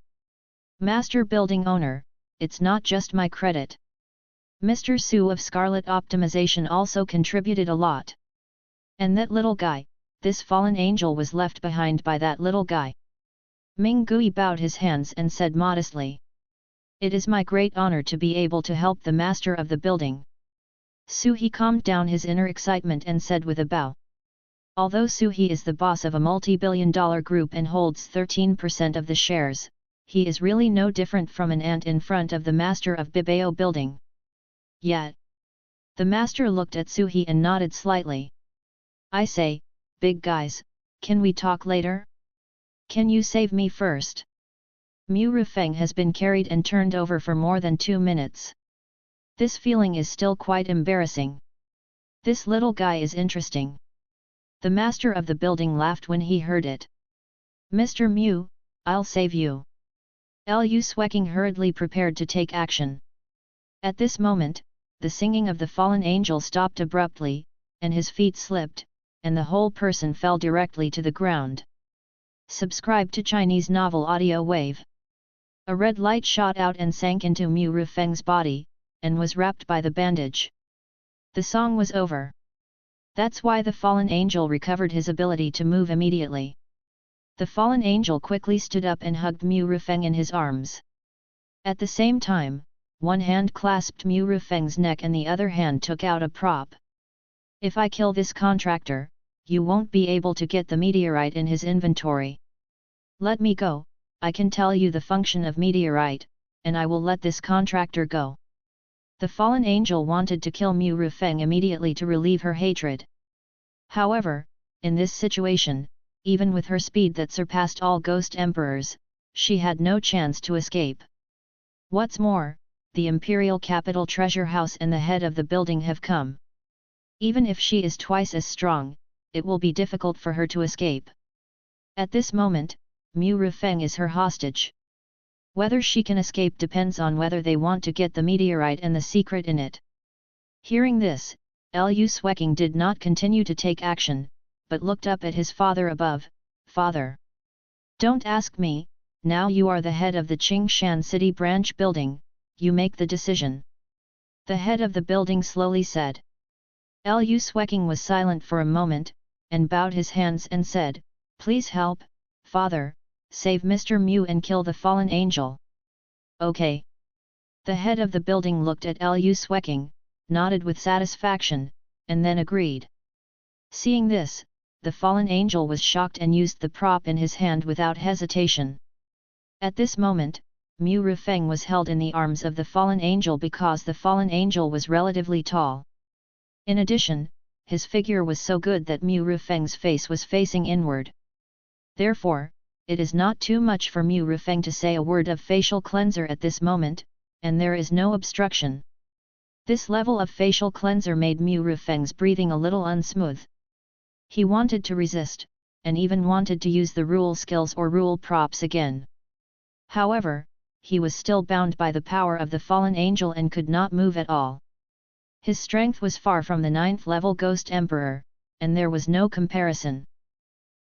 Master building owner, it's not just my credit. Mr. Su of Scarlet Optimization also contributed a lot. And that little guy, this fallen angel was left behind by that little guy. Minghui bowed his hands and said modestly. It is my great honor to be able to help the master of the building. Suhi calmed down his inner excitement and said with a bow. Although Suhi is the boss of a multi-billion-dollar group and holds 13% of the shares, he is really no different from an ant in front of the master of Bibao building. Yet, The master looked at Suhi and nodded slightly. I say, big guys, can we talk later? Can you save me first? Mu Rufeng has been carried and turned over for more than 2 minutes. This feeling is still quite embarrassing. This little guy is interesting. The master of the building laughed when he heard it. Mr. Mu, I'll save you. Lu Swecking hurriedly prepared to take action. At this moment, the singing of the fallen angel stopped abruptly, and his feet slipped, and the whole person fell directly to the ground. Subscribe to Chinese Novel Audio Wave. A red light shot out and sank into Mu Rufeng's body, and was wrapped by the bandage. The song was over. That's why the fallen angel recovered his ability to move immediately. The fallen angel quickly stood up and hugged Mu Rufeng in his arms. At the same time, one hand clasped Mu Rufeng's neck and the other hand took out a prop. If I kill this contractor, you won't be able to get the meteorite in his inventory. Let me go, I can tell you the function of meteorite, and I will let this contractor go. The fallen angel wanted to kill Mu Rufeng immediately to relieve her hatred. However, in this situation, even with her speed that surpassed all ghost emperors, she had no chance to escape. What's more, the imperial capital treasure house and the head of the building have come. Even if she is twice as strong, it will be difficult for her to escape. At this moment, Mu Rufeng is her hostage. Whether she can escape depends on whether they want to get the meteorite and the secret in it. Hearing this, Lu Swecking did not continue to take action, but looked up at his father above. Father! Don't ask me, now you are the head of the Qingshan City branch building, you make the decision. The head of the building slowly said. Lu Swecking was silent for a moment, and bowed his hands and said, Please help, father, save Mr. Mu and kill the fallen angel. Okay. The head of the building looked at Lu Swecking, nodded with satisfaction, and then agreed. Seeing this, the fallen angel was shocked and used the prop in his hand without hesitation. At this moment, Mu Rufeng was held in the arms of the fallen angel because the fallen angel was relatively tall. In addition, his figure was so good that Mu Rufeng's face was facing inward. Therefore, it is not too much for Mu Rufeng to say a word of facial cleanser at this moment, and there is no obstruction. This level of facial cleanser made Mu Rufeng's breathing a little unsmooth. He wanted to resist, and even wanted to use the rule skills or rule props again. However, he was still bound by the power of the fallen angel and could not move at all. His strength was far from the 9th level Ghost Emperor, and there was no comparison.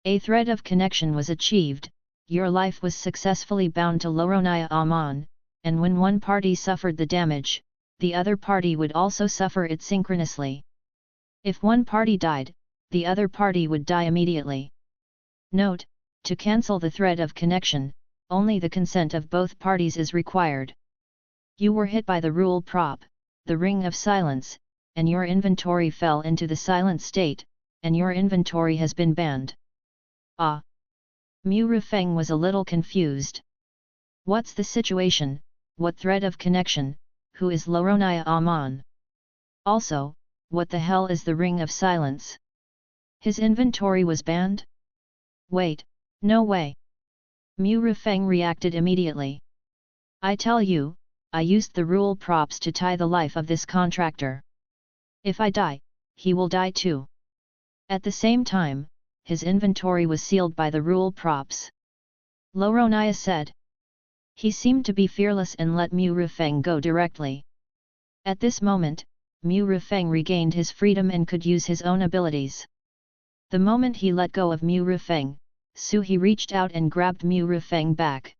A thread of connection was achieved, your life was successfully bound to Loronia Aman, and when one party suffered the damage, the other party would also suffer it synchronously. If one party died, the other party would die immediately. Note, to cancel the thread of connection, only the consent of both parties is required. You were hit by the rule prop, the Ring of Silence, and your inventory fell into the silent state, and your inventory has been banned. Ah! Mu Rufeng was a little confused. What's the situation, what thread of connection, who is Loronia Aman? Also, what the hell is the Ring of Silence? His inventory was banned? Wait, no way! Mu Rufeng reacted immediately. I tell you, I used the rule props to tie the life of this contractor. If I die, he will die too. At the same time, his inventory was sealed by the rule props. Loronia said. He seemed to be fearless and let Mu Rufeng go directly. At this moment, Mu Rufeng regained his freedom and could use his own abilities. The moment he let go of Mu Rufeng, Suhi reached out and grabbed Mu Rufeng back.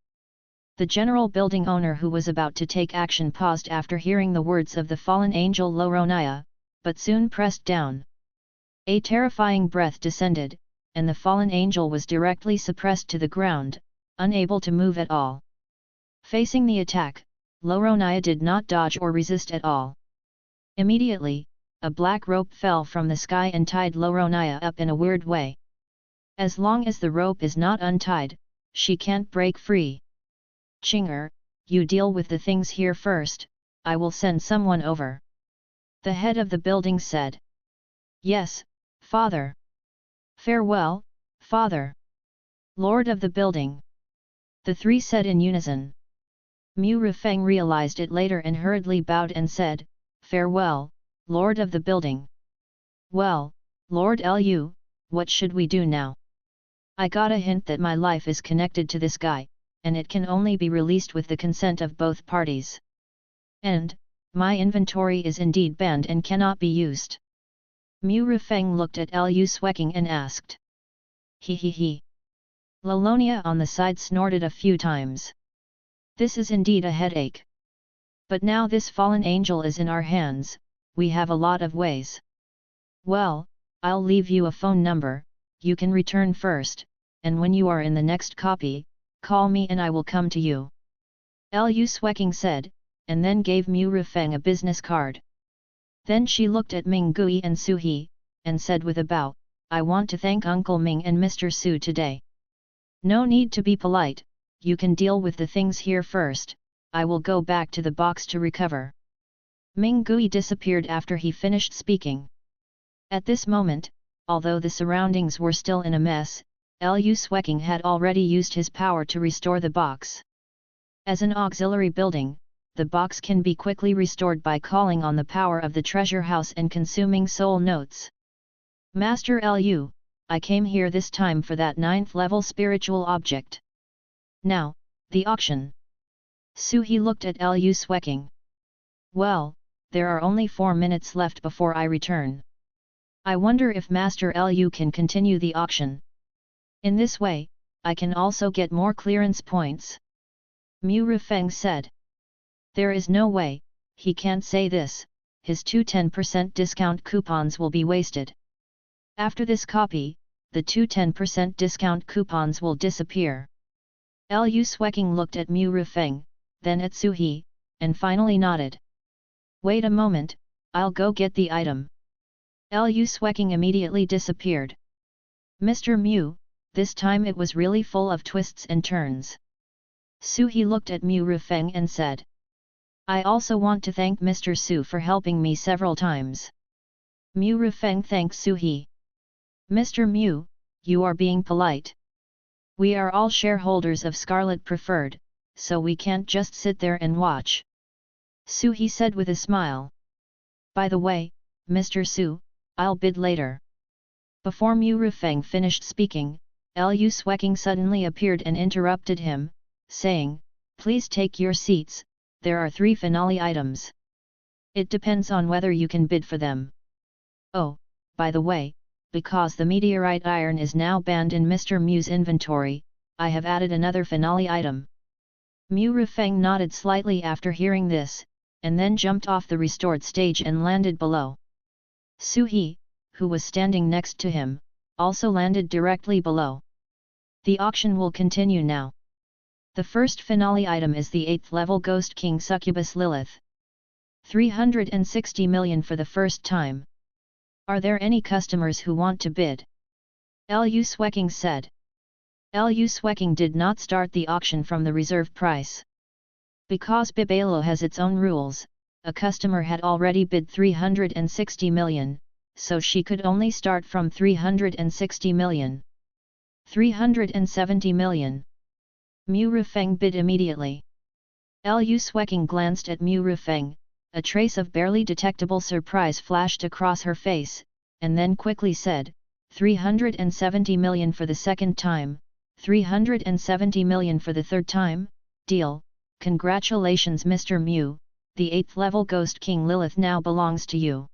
The general building owner who was about to take action paused after hearing the words of the fallen angel Loronia, but soon pressed down. A terrifying breath descended, and the fallen angel was directly suppressed to the ground, unable to move at all. Facing the attack, Loronia did not dodge or resist at all. Immediately, a black rope fell from the sky and tied Loronia up in a weird way. As long as the rope is not untied, she can't break free. Chinger, you deal with the things here first, I will send someone over. The head of the building said. Yes, father. Farewell, father. Lord of the building. The three said in unison. Mu Rifeng realized it later and hurriedly bowed and said, Farewell, Lord of the building. Well, Lord Lu, what should we do now? I got a hint that my life is connected to this guy, and it can only be released with the consent of both parties. And, my inventory is indeed banned and cannot be used. Mu Rifeng looked at Lu Sweking and asked. He. Lalonia on the side snorted a few times. This is indeed a headache. But now this fallen angel is in our hands, we have a lot of ways. Well, I'll leave you a phone number, you can return first, and when you are in the next copy, call me and I will come to you. Lu Sweking said, and then gave Mu Rifeng a business card. Then she looked at Ming Gui and Su He, and said with a bow, I want to thank Uncle Ming and Mr. Su today. No need to be polite, you can deal with the things here first, I will go back to the box to recover. Ming Gui disappeared after he finished speaking. At this moment, although the surroundings were still in a mess, Lu Sweking had already used his power to restore the box. As an auxiliary building, the box can be quickly restored by calling on the power of the treasure house and consuming soul notes. Master Lu, I came here this time for that 9th level spiritual object. Now, the auction. Su He looked at Lu Sweking. Well, there are only 4 minutes left before I return. I wonder if Master Lu can continue the auction. In this way, I can also get more clearance points. Mu Rifeng said. There is no way, he can't say this, his 2 10% discount coupons will be wasted. After this copy, the 2 10% discount coupons will disappear. Lu Sweking looked at Mu Rifeng, then at Su He, and finally nodded. Wait a moment, I'll go get the item. Lu Sweking immediately disappeared. Mr. Mu, this time it was really full of twists and turns. Su He looked at Mu Rifeng and said. I also want to thank Mr. Su for helping me several times. Mu Rifeng thanked Su He. Mr. Mu, you are being polite. We are all shareholders of Scarlet Preferred, so we can't just sit there and watch. Su He said with a smile. By the way, Mr. Su, I'll bid later. Before Mu Rifeng finished speaking, Lu Sweking suddenly appeared and interrupted him, saying, Please take your seats, there are 3 finale items. It depends on whether you can bid for them. Oh, by the way, because the meteorite iron is now banned in Mr. Mu's inventory, I have added another finale item. Mu Rifeng nodded slightly after hearing this, and then jumped off the restored stage and landed below. Su He, who was standing next to him, also landed directly below. The auction will continue now. The first finale item is the 8th level Ghost King Succubus Lilith. 360 million for the first time. Are there any customers who want to bid? Lu Sweking said. Lu Sweking did not start the auction from the reserve price. Because Bibalo has its own rules, a customer had already bid 360 million, so she could only start from 360 million. 370 million. Mu Rifeng bid immediately. Lu Sweking glanced at Mu Rifeng, a trace of barely detectable surprise flashed across her face, and then quickly said, 370 million for the second time, 370 million for the third time, deal, congratulations Mr. Mu, the 8th level Ghost King Lilith now belongs to you.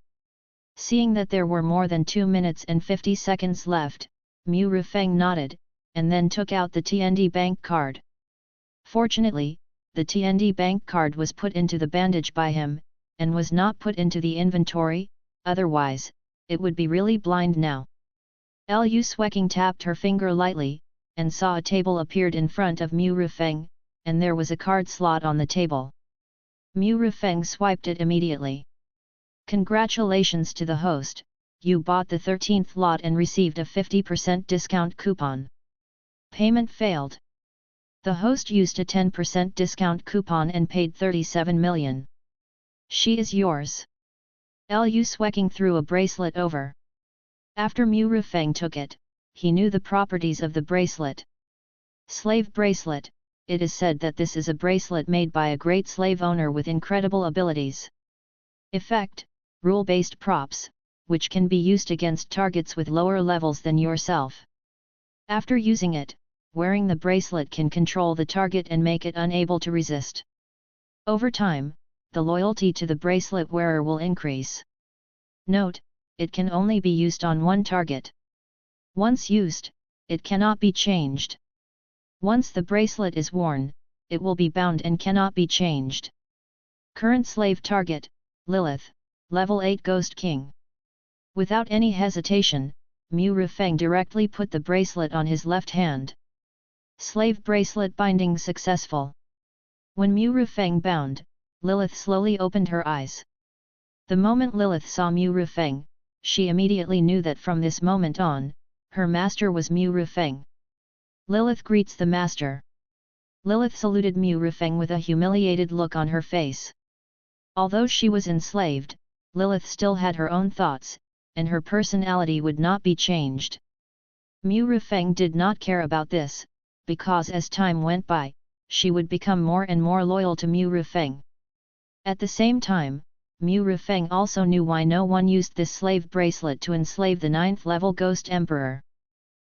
Seeing that there were more than 2 minutes and 50 seconds left, Mu Rifeng nodded, and then took out the TND bank card. Fortunately, the TND bank card was put into the bandage by him, and was not put into the inventory, otherwise, it would be really blind now. Lu Sweking tapped her finger lightly, and saw a table appeared in front of Mu Rifeng, and there was a card slot on the table. Mu Rifeng swiped it immediately. Congratulations to the host, you bought the 13th lot and received a 50% discount coupon. Payment failed. The host used a 10% discount coupon and paid 37 million. She is yours. Lu Swecking threw a bracelet over. After Mu Rufeng took it, he knew the properties of the bracelet. Slave bracelet. It is said that this is a bracelet made by a great slave owner with incredible abilities. Effect: rule-based props, which can be used against targets with lower levels than yourself. After using it, wearing the bracelet can control the target and make it unable to resist. Over time, the loyalty to the bracelet wearer will increase. Note: it can only be used on one target. Once used, it cannot be changed. Once the bracelet is worn, it will be bound and cannot be changed. Current slave target: Lilith, level 8 Ghost King. Without any hesitation, Mu Rufeng directly put the bracelet on his left hand. Slave bracelet binding successful. When Mu Rufeng bound, Lilith slowly opened her eyes. The moment Lilith saw Mu Rufeng, she immediately knew that from this moment on, her master was Mu Rufeng. Lilith greets the master. Lilith saluted Mu Rufeng with a humiliated look on her face. Although she was enslaved, Lilith still had her own thoughts, and her personality would not be changed. Mu Rufeng did not care about this, because as time went by, she would become more and more loyal to Mu Rufeng. At the same time, Mu Rufeng also knew why no one used this slave bracelet to enslave the 9th level Ghost Emperor.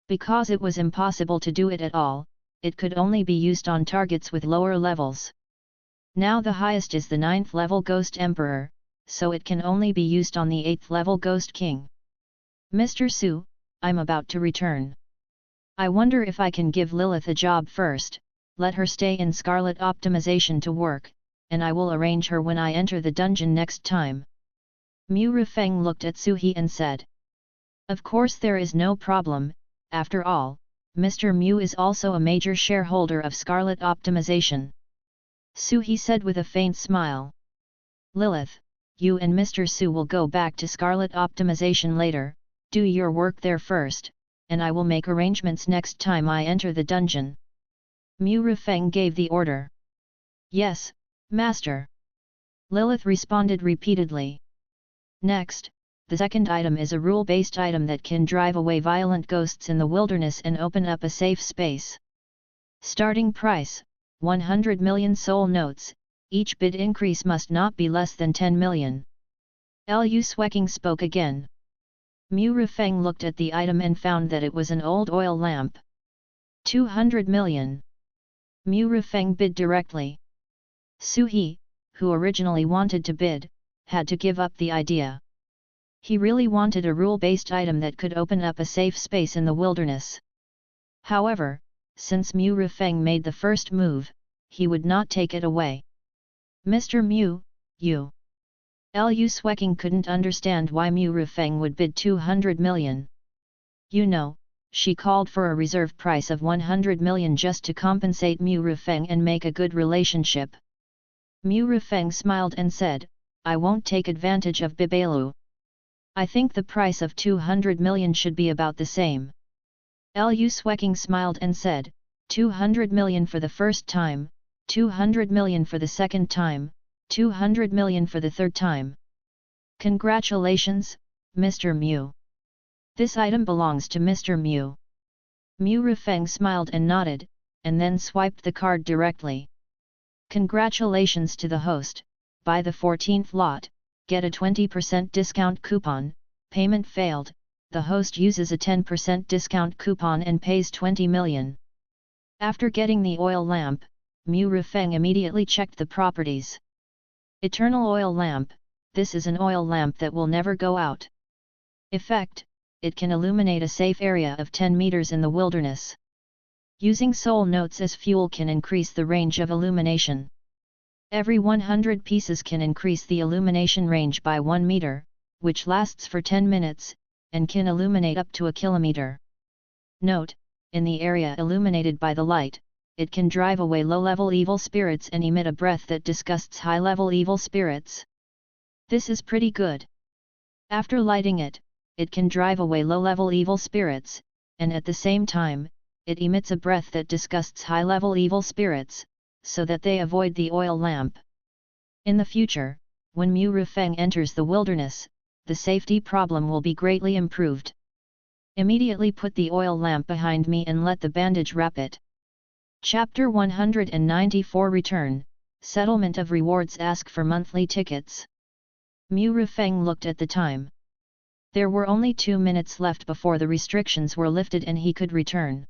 Because it was impossible to do it at all, it could only be used on targets with lower levels. Now the highest is the 9th level Ghost Emperor, so it can only be used on the 8th level Ghost King. Mr. Su, I'm about to return. I wonder if I can give Lilith a job first, let her stay in Scarlet optimization to work, and I will arrange her when I enter the dungeon next time. Mu Rufeng looked at Su-He and said. Of course there is no problem, after all, Mr. Mu is also a major shareholder of Scarlet optimization. Su-He said with a faint smile. Lilith, you and Mr. Su will go back to Scarlet optimization later, do your work there first, and I will make arrangements next time I enter the dungeon. Mu Rufeng gave the order. Yes, Master. Lilith responded repeatedly. Next, the second item is a rule-based item that can drive away violent ghosts in the wilderness and open up a safe space. Starting price, 100 million soul notes, each bid increase must not be less than 10 million. Lu Swecking spoke again. Mu Rufeng looked at the item and found that it was an old oil lamp. 200 million. Mu Rufeng bid directly. Su-He, who originally wanted to bid, had to give up the idea. He really wanted a rule-based item that could open up a safe space in the wilderness. However, since Mu Rufeng made the first move, he would not take it away. Mr. Mu, you. Lu Swecking couldn't understand why Mu Rufeng would bid 200 million. You know, she called for a reserve price of 100 million just to compensate Mu Rufeng and make a good relationship. Mu Rufeng smiled and said, I won't take advantage of Bibalu. I think the price of 200 million should be about the same. Lu Swecking smiled and said, 200 million for the first time, 200 million for the second time, 200 million for the third time. Congratulations, Mr. Mu. This item belongs to Mr. Mu. Mu Rufeng smiled and nodded, and then swiped the card directly. Congratulations to the host, buy the 14th lot, get a 20% discount coupon, payment failed, the host uses a 10% discount coupon and pays 20 million. After getting the oil lamp, Mu Rufeng immediately checked the properties. Eternal oil lamp, this is an oil lamp that will never go out. Effect, it can illuminate a safe area of 10 meters in the wilderness. Using soul notes as fuel can increase the range of illumination. Every 100 pieces can increase the illumination range by 1 meter, which lasts for 10 minutes, and can illuminate up to a kilometer. Note, in the area illuminated by the light, it can drive away low-level evil spirits and emit a breath that disgusts high-level evil spirits. This is pretty good. After lighting it, it can drive away low-level evil spirits, and at the same time, it emits a breath that disgusts high-level evil spirits, so that they avoid the oil lamp. In the future, when Mu Rufeng enters the wilderness, the safety problem will be greatly improved. Immediately put the oil lamp behind me and let the bandage wrap it. Chapter 194 Return, Settlement of Rewards. Ask for monthly tickets. Mu Rufeng looked at the time. There were only 2 minutes left before the restrictions were lifted and he could return.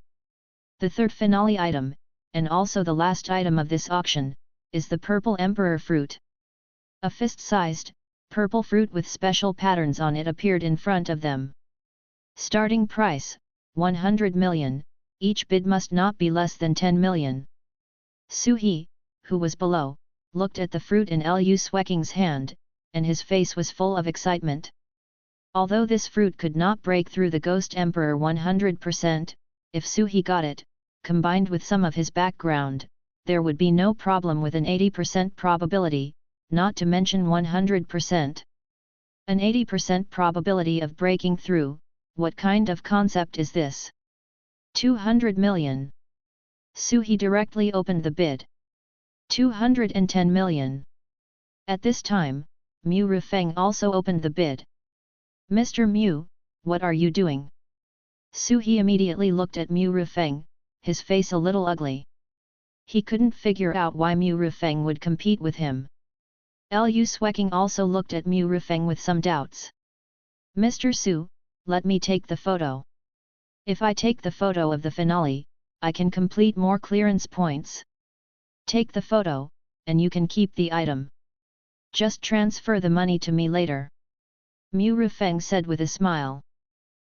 The third finale item, and also the last item of this auction, is the purple emperor fruit. A fist-sized, purple fruit with special patterns on it appeared in front of them. Starting price, 100 million, each bid must not be less than 10 million. Suhi, who was below, looked at the fruit in Lu Sweking's hand, and his face was full of excitement. Although this fruit could not break through the Ghost Emperor 100%, if Suhi got it, combined with some of his background, there would be no problem with an 80% probability, not to mention 100%. An 80% probability of breaking through, what kind of concept is this? 200 million. Suhi directly opened the bid. 210 million. At this time, Mu Rufeng also opened the bid. Mr. Mu, what are you doing? Suhi immediately looked at Mu Rufeng, his face a little ugly. He couldn't figure out why Mu Rufeng would compete with him. Lu Sweking also looked at Mu Rufeng with some doubts. Mr. Su, let me take the photo. If I take the photo of the finale, I can complete more clearance points. Take the photo, and you can keep the item. Just transfer the money to me later. Mu Rufeng said with a smile.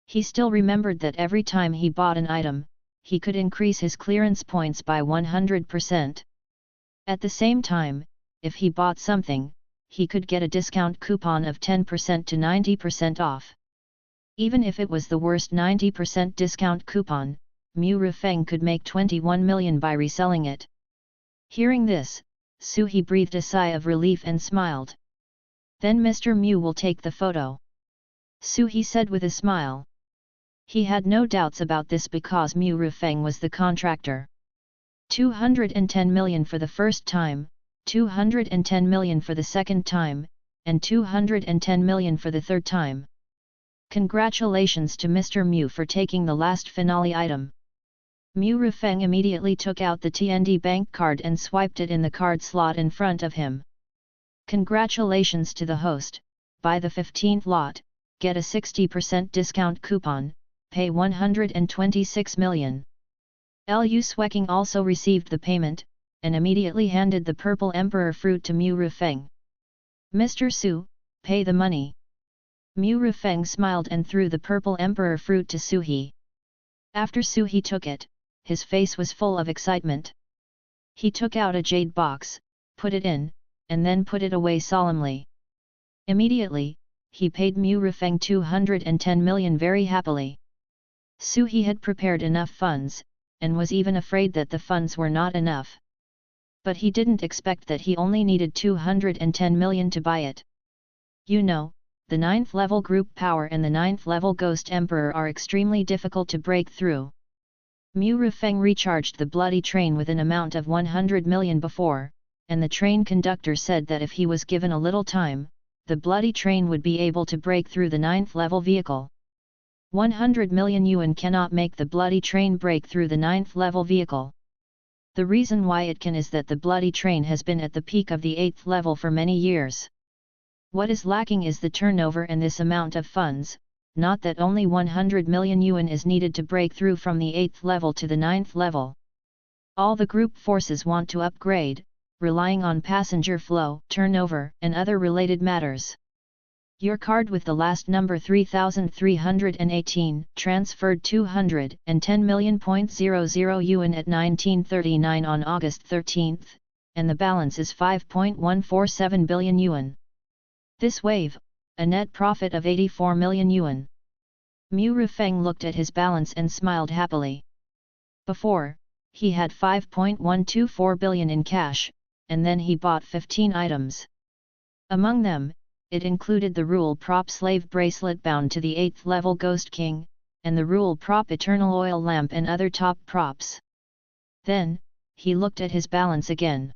He still remembered that every time he bought an item, he could increase his clearance points by 100%. At the same time, if he bought something, he could get a discount coupon of 10% to 90% off. Even if it was the worst 90% discount coupon, Mu Rufeng could make 21 million by reselling it. Hearing this, Suhi breathed a sigh of relief and smiled. Then Mr. Mu will take the photo. Suhi said with a smile. He had no doubts about this because Mu Rufeng was the contractor. 210 million for the first time, 210 million for the second time, and 210 million for the third time. Congratulations to Mr. Mu for taking the last finale item. Mu Rufeng immediately took out the TND bank card and swiped it in the card slot in front of him. Congratulations to the host, buy the 15th lot, get a 60% discount coupon, pay 126 million. Lu Sweking also received the payment, and immediately handed the purple emperor fruit to Mu Rufeng. Mr. Su, pay the money. Mu Rufeng smiled and threw the purple emperor fruit to Suhi. After Suhi took it, his face was full of excitement. He took out a jade box, put it in, and then put it away solemnly. Immediately, he paid Mu Rufeng 210 million very happily. Suhi had prepared enough funds, and was even afraid that the funds were not enough. But he didn't expect that he only needed 210 million to buy it. You know, the 9th level group power and the 9th level Ghost Emperor are extremely difficult to break through. Mu Rufeng recharged the bloody train with an amount of 100 million before, and the train conductor said that if he was given a little time, the bloody train would be able to break through the 9th level vehicle. 100 million yuan cannot make the bloody train break through the 9th level vehicle. The reason why it can is that the bloody train has been at the peak of the 8th level for many years. What is lacking is the turnover and this amount of funds, not that only 100 million yuan is needed to break through from the 8th level to the 9th level. All the group forces want to upgrade, relying on passenger flow, turnover, and other related matters. Your card with the last number 3318 transferred 210 million.00 yuan at 1939 on August 13, and the balance is 5.147 billion yuan. This wave, a net profit of 84 million yuan. Mu Rufeng looked at his balance and smiled happily. Before, he had 5.124 billion in cash, and then he bought 15 items. Among them, it included the Rule Prop Slave Bracelet bound to the 8th level Ghost King, and the Rule Prop Eternal Oil Lamp and other top props. Then, he looked at his balance again.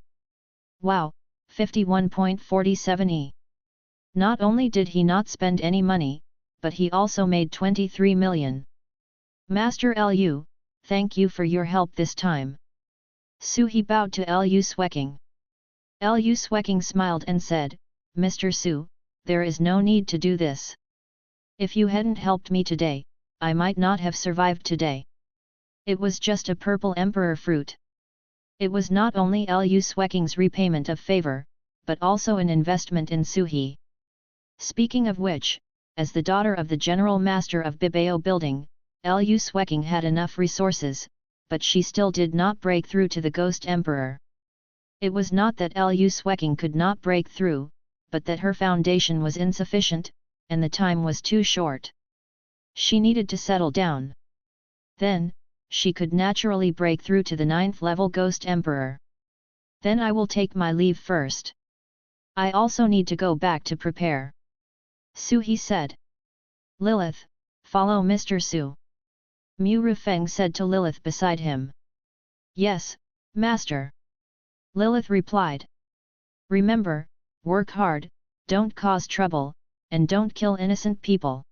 Wow, 51.47 E. Not only did he not spend any money, but he also made 23 million. Master Lu, thank you for your help this time. Su-he bowed to Lu Sueking. Lu Sueking smiled and said, Mr. Su, there is no need to do this. If you hadn't helped me today, I might not have survived today. It was just a purple emperor fruit. It was not only Lu Sueking's repayment of favor, but also an investment in Su-he. Speaking of which, as the daughter of the General Master of Bibao Building, Lu Sueking had enough resources, but she still did not break through to the Ghost Emperor. It was not that Lu Sueking could not break through, but that her foundation was insufficient, and the time was too short. She needed to settle down. Then, she could naturally break through to the 9th level Ghost Emperor. Then I will take my leave first. I also need to go back to prepare. Su-he said. Lilith, follow Mr. Su. Mu Rifeng said to Lilith beside him. Yes, Master. Lilith replied. Remember, work hard, don't cause trouble, and don't kill innocent people.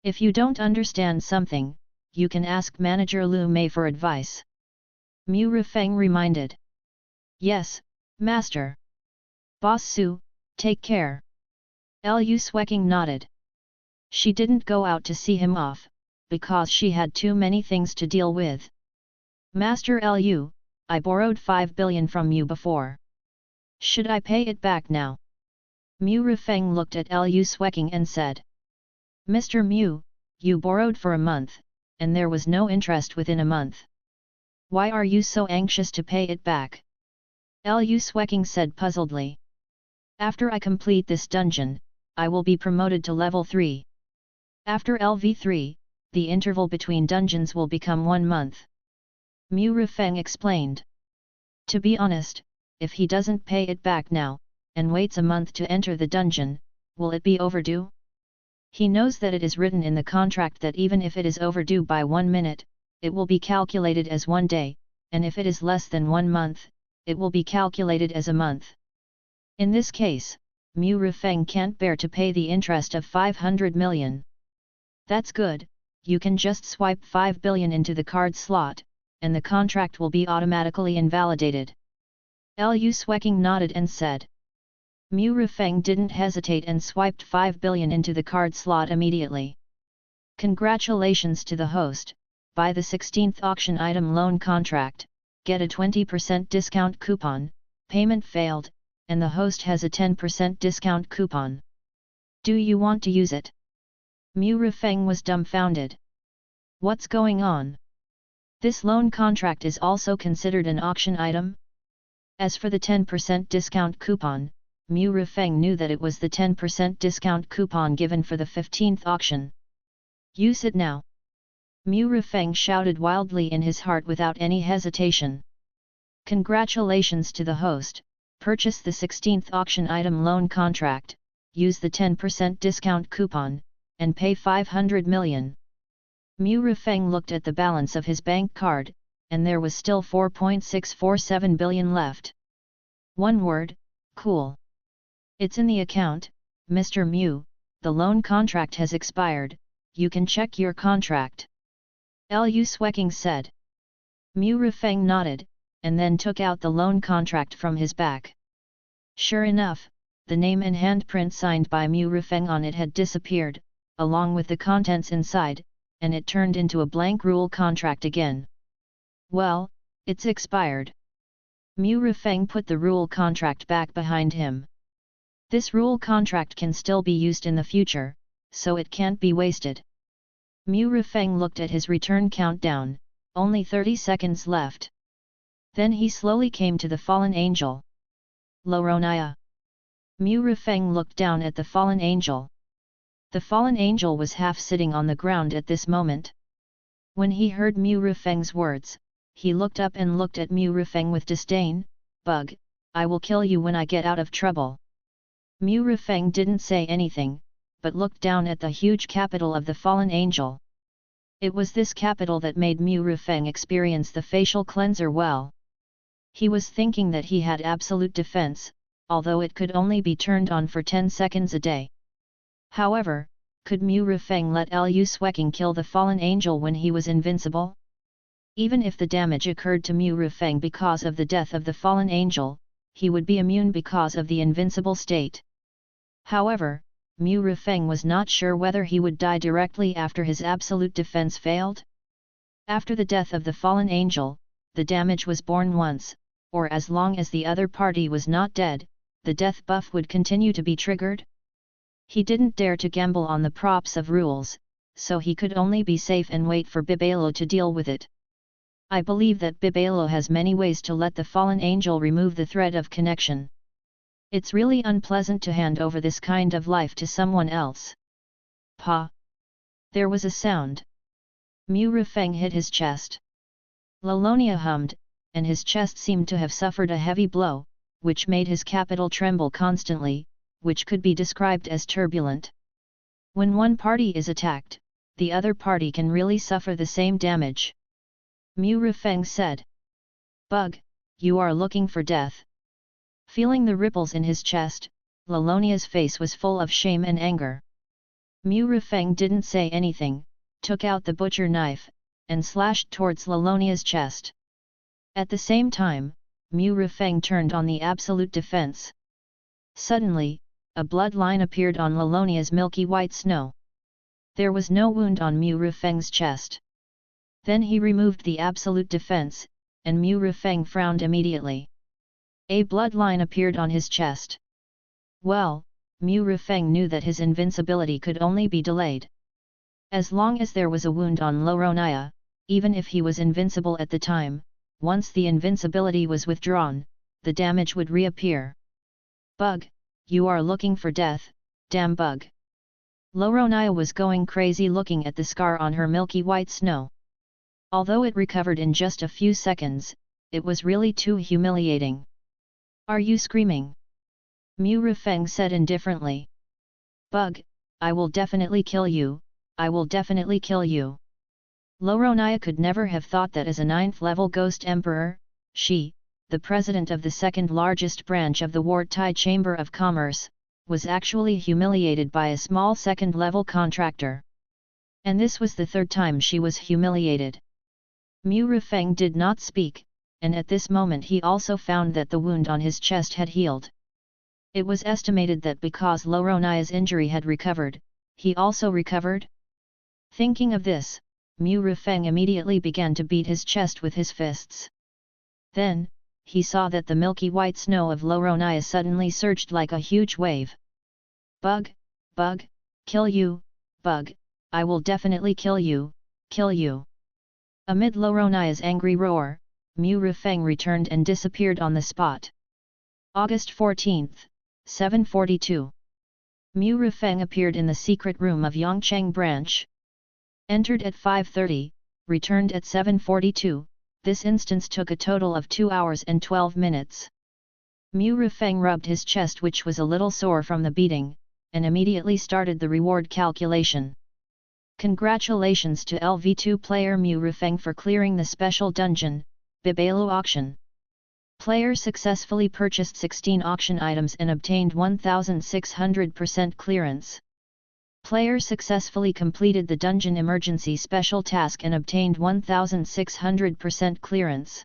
If you don't understand something, you can ask Manager Lu Mei for advice. Mu Rifeng reminded. Yes, Master. Boss Su, take care. Lu Sueking nodded. She didn't go out to see him off, because she had too many things to deal with. Master Lu, I borrowed 5 billion from you before. Should I pay it back now? Mu Rifeng looked at Lu Sueking and said. Mr. Mu, you borrowed for a month, and there was no interest within a month. Why are you so anxious to pay it back? Lu Sueking said puzzledly. After I complete this dungeon, I will be promoted to level 3. After LV3, the interval between dungeons will become 1 month. Mu Rifeng explained. To be honest, if he doesn't pay it back now, and waits a month to enter the dungeon, will it be overdue? He knows that it is written in the contract that even if it is overdue by 1 minute, it will be calculated as 1 day, and if it is less than 1 month, it will be calculated as a month. In this case, Mu Rifeng can't bear to pay the interest of 500 million. That's good, you can just swipe 5 billion into the card slot, and the contract will be automatically invalidated. Lu Sueking nodded and said. Mu Rifeng didn't hesitate and swiped 5 billion into the card slot immediately. Congratulations to the host, buy the 16th auction item loan contract, get a 20% discount coupon, payment failed, and the host has a 10% discount coupon. Do you want to use it? Mu Rifeng was dumbfounded. What's going on? This loan contract is also considered an auction item? As for the 10% discount coupon, Mu Rifeng knew that it was the 10% discount coupon given for the 15th auction. Use it now! Mu Rifeng shouted wildly in his heart without any hesitation. Congratulations to the host, purchase the 16th auction item loan contract, use the 10% discount coupon, and pay 500 million. Mu Rifeng looked at the balance of his bank card, and there was still 4.647 billion left. One word, cool. It's in the account, Mr. Mu, the loan contract has expired, you can check your contract. Lu Sueking said. Mu Rifeng nodded, and then took out the loan contract from his back. Sure enough, the name and handprint signed by Mu Rifeng on it had disappeared, along with the contents inside, and it turned into a blank rule contract again. Well, it's expired. Mu Rifeng put the rule contract back behind him. This rule contract can still be used in the future, so it can't be wasted. Mu Rifeng looked at his return countdown, only 30 seconds left. Then he slowly came to the fallen angel. Loronia. Mu Rifeng looked down at the fallen angel. The fallen angel was half sitting on the ground at this moment. When he heard Mu Rifeng's words, he looked up and looked at Mu Rifeng with disdain. Bug, I will kill you when I get out of trouble. Mu Rifeng didn't say anything, but looked down at the huge capital of the fallen angel. It was this capital that made Mu Rifeng experience the facial cleanser well. He was thinking that he had absolute defense, although it could only be turned on for 10 seconds a day. However, could Mu Rufeng let Lu Sueking kill the fallen angel when he was invincible? Even if the damage occurred to Mu Rufeng because of the death of the fallen angel, he would be immune because of the invincible state. However, Mu Rufeng was not sure whether he would die directly after his absolute defense failed. After the death of the fallen angel, the damage was born once, or as long as the other party was not dead, the death buff would continue to be triggered. He didn't dare to gamble on the props of rules, so he could only be safe and wait for Bibelo to deal with it. I believe that Bibelo has many ways to let the fallen angel remove the thread of connection. It's really unpleasant to hand over this kind of life to someone else. Pa! There was a sound. Mu Rufeng hit his chest. Lalonia hummed, and his chest seemed to have suffered a heavy blow, which made his capital tremble constantly, which could be described as turbulent. When one party is attacked, the other party can really suffer the same damage. Mu Rufeng said. Bug, you are looking for death. Feeling the ripples in his chest, Lalonia's face was full of shame and anger. Mu Rufeng didn't say anything, took out the butcher knife, and slashed towards Lalonia's chest. At the same time, Mu Rufeng turned on the absolute defense. Suddenly, a bloodline appeared on Lalonia's milky white snow. There was no wound on Mu Rufeng's chest. Then he removed the absolute defense, and Mu Rufeng frowned immediately. A bloodline appeared on his chest. Well, Mu Rufeng knew that his invincibility could only be delayed. As long as there was a wound on Loronia, even if he was invincible at the time, once the invincibility was withdrawn, the damage would reappear. Bug, you are looking for death, damn bug. Loronia was going crazy looking at the scar on her milky white snow. Although it recovered in just a few seconds, it was really too humiliating. Are you screaming? Mu Rufeng said indifferently. Bug, I will definitely kill you, I will definitely kill you. Loronia could never have thought that as a 9th level ghost emperor, she, the president of the second largest branch of the Wartai Chamber of Commerce, was actually humiliated by a small 2nd level contractor. And this was the 3rd time she was humiliated. Mu Rufeng did not speak, and at this moment he also found that the wound on his chest had healed. It was estimated that because Loronia's injury had recovered, he also recovered? Thinking of this, Mu Rufeng immediately began to beat his chest with his fists. Then, he saw that the milky white snow of Loronia suddenly surged like a huge wave. Bug, bug, kill you, bug, I will definitely kill you, kill you. Amid Loronia's angry roar, Mu Rufeng returned and disappeared on the spot. August 14, 7:42. Mu Rufeng appeared in the secret room of Yongcheng branch. Entered at 5:30, returned at 7:42, this instance took a total of 2 hours and 12 minutes. Mu Rufeng rubbed his chest, which was a little sore from the beating, and immediately started the reward calculation. Congratulations to LV2 player Mu Rufeng for clearing the special dungeon, Bibelu auction. Player successfully purchased 16 auction items and obtained 1600% clearance. Player successfully completed the dungeon emergency special task and obtained 1600% clearance.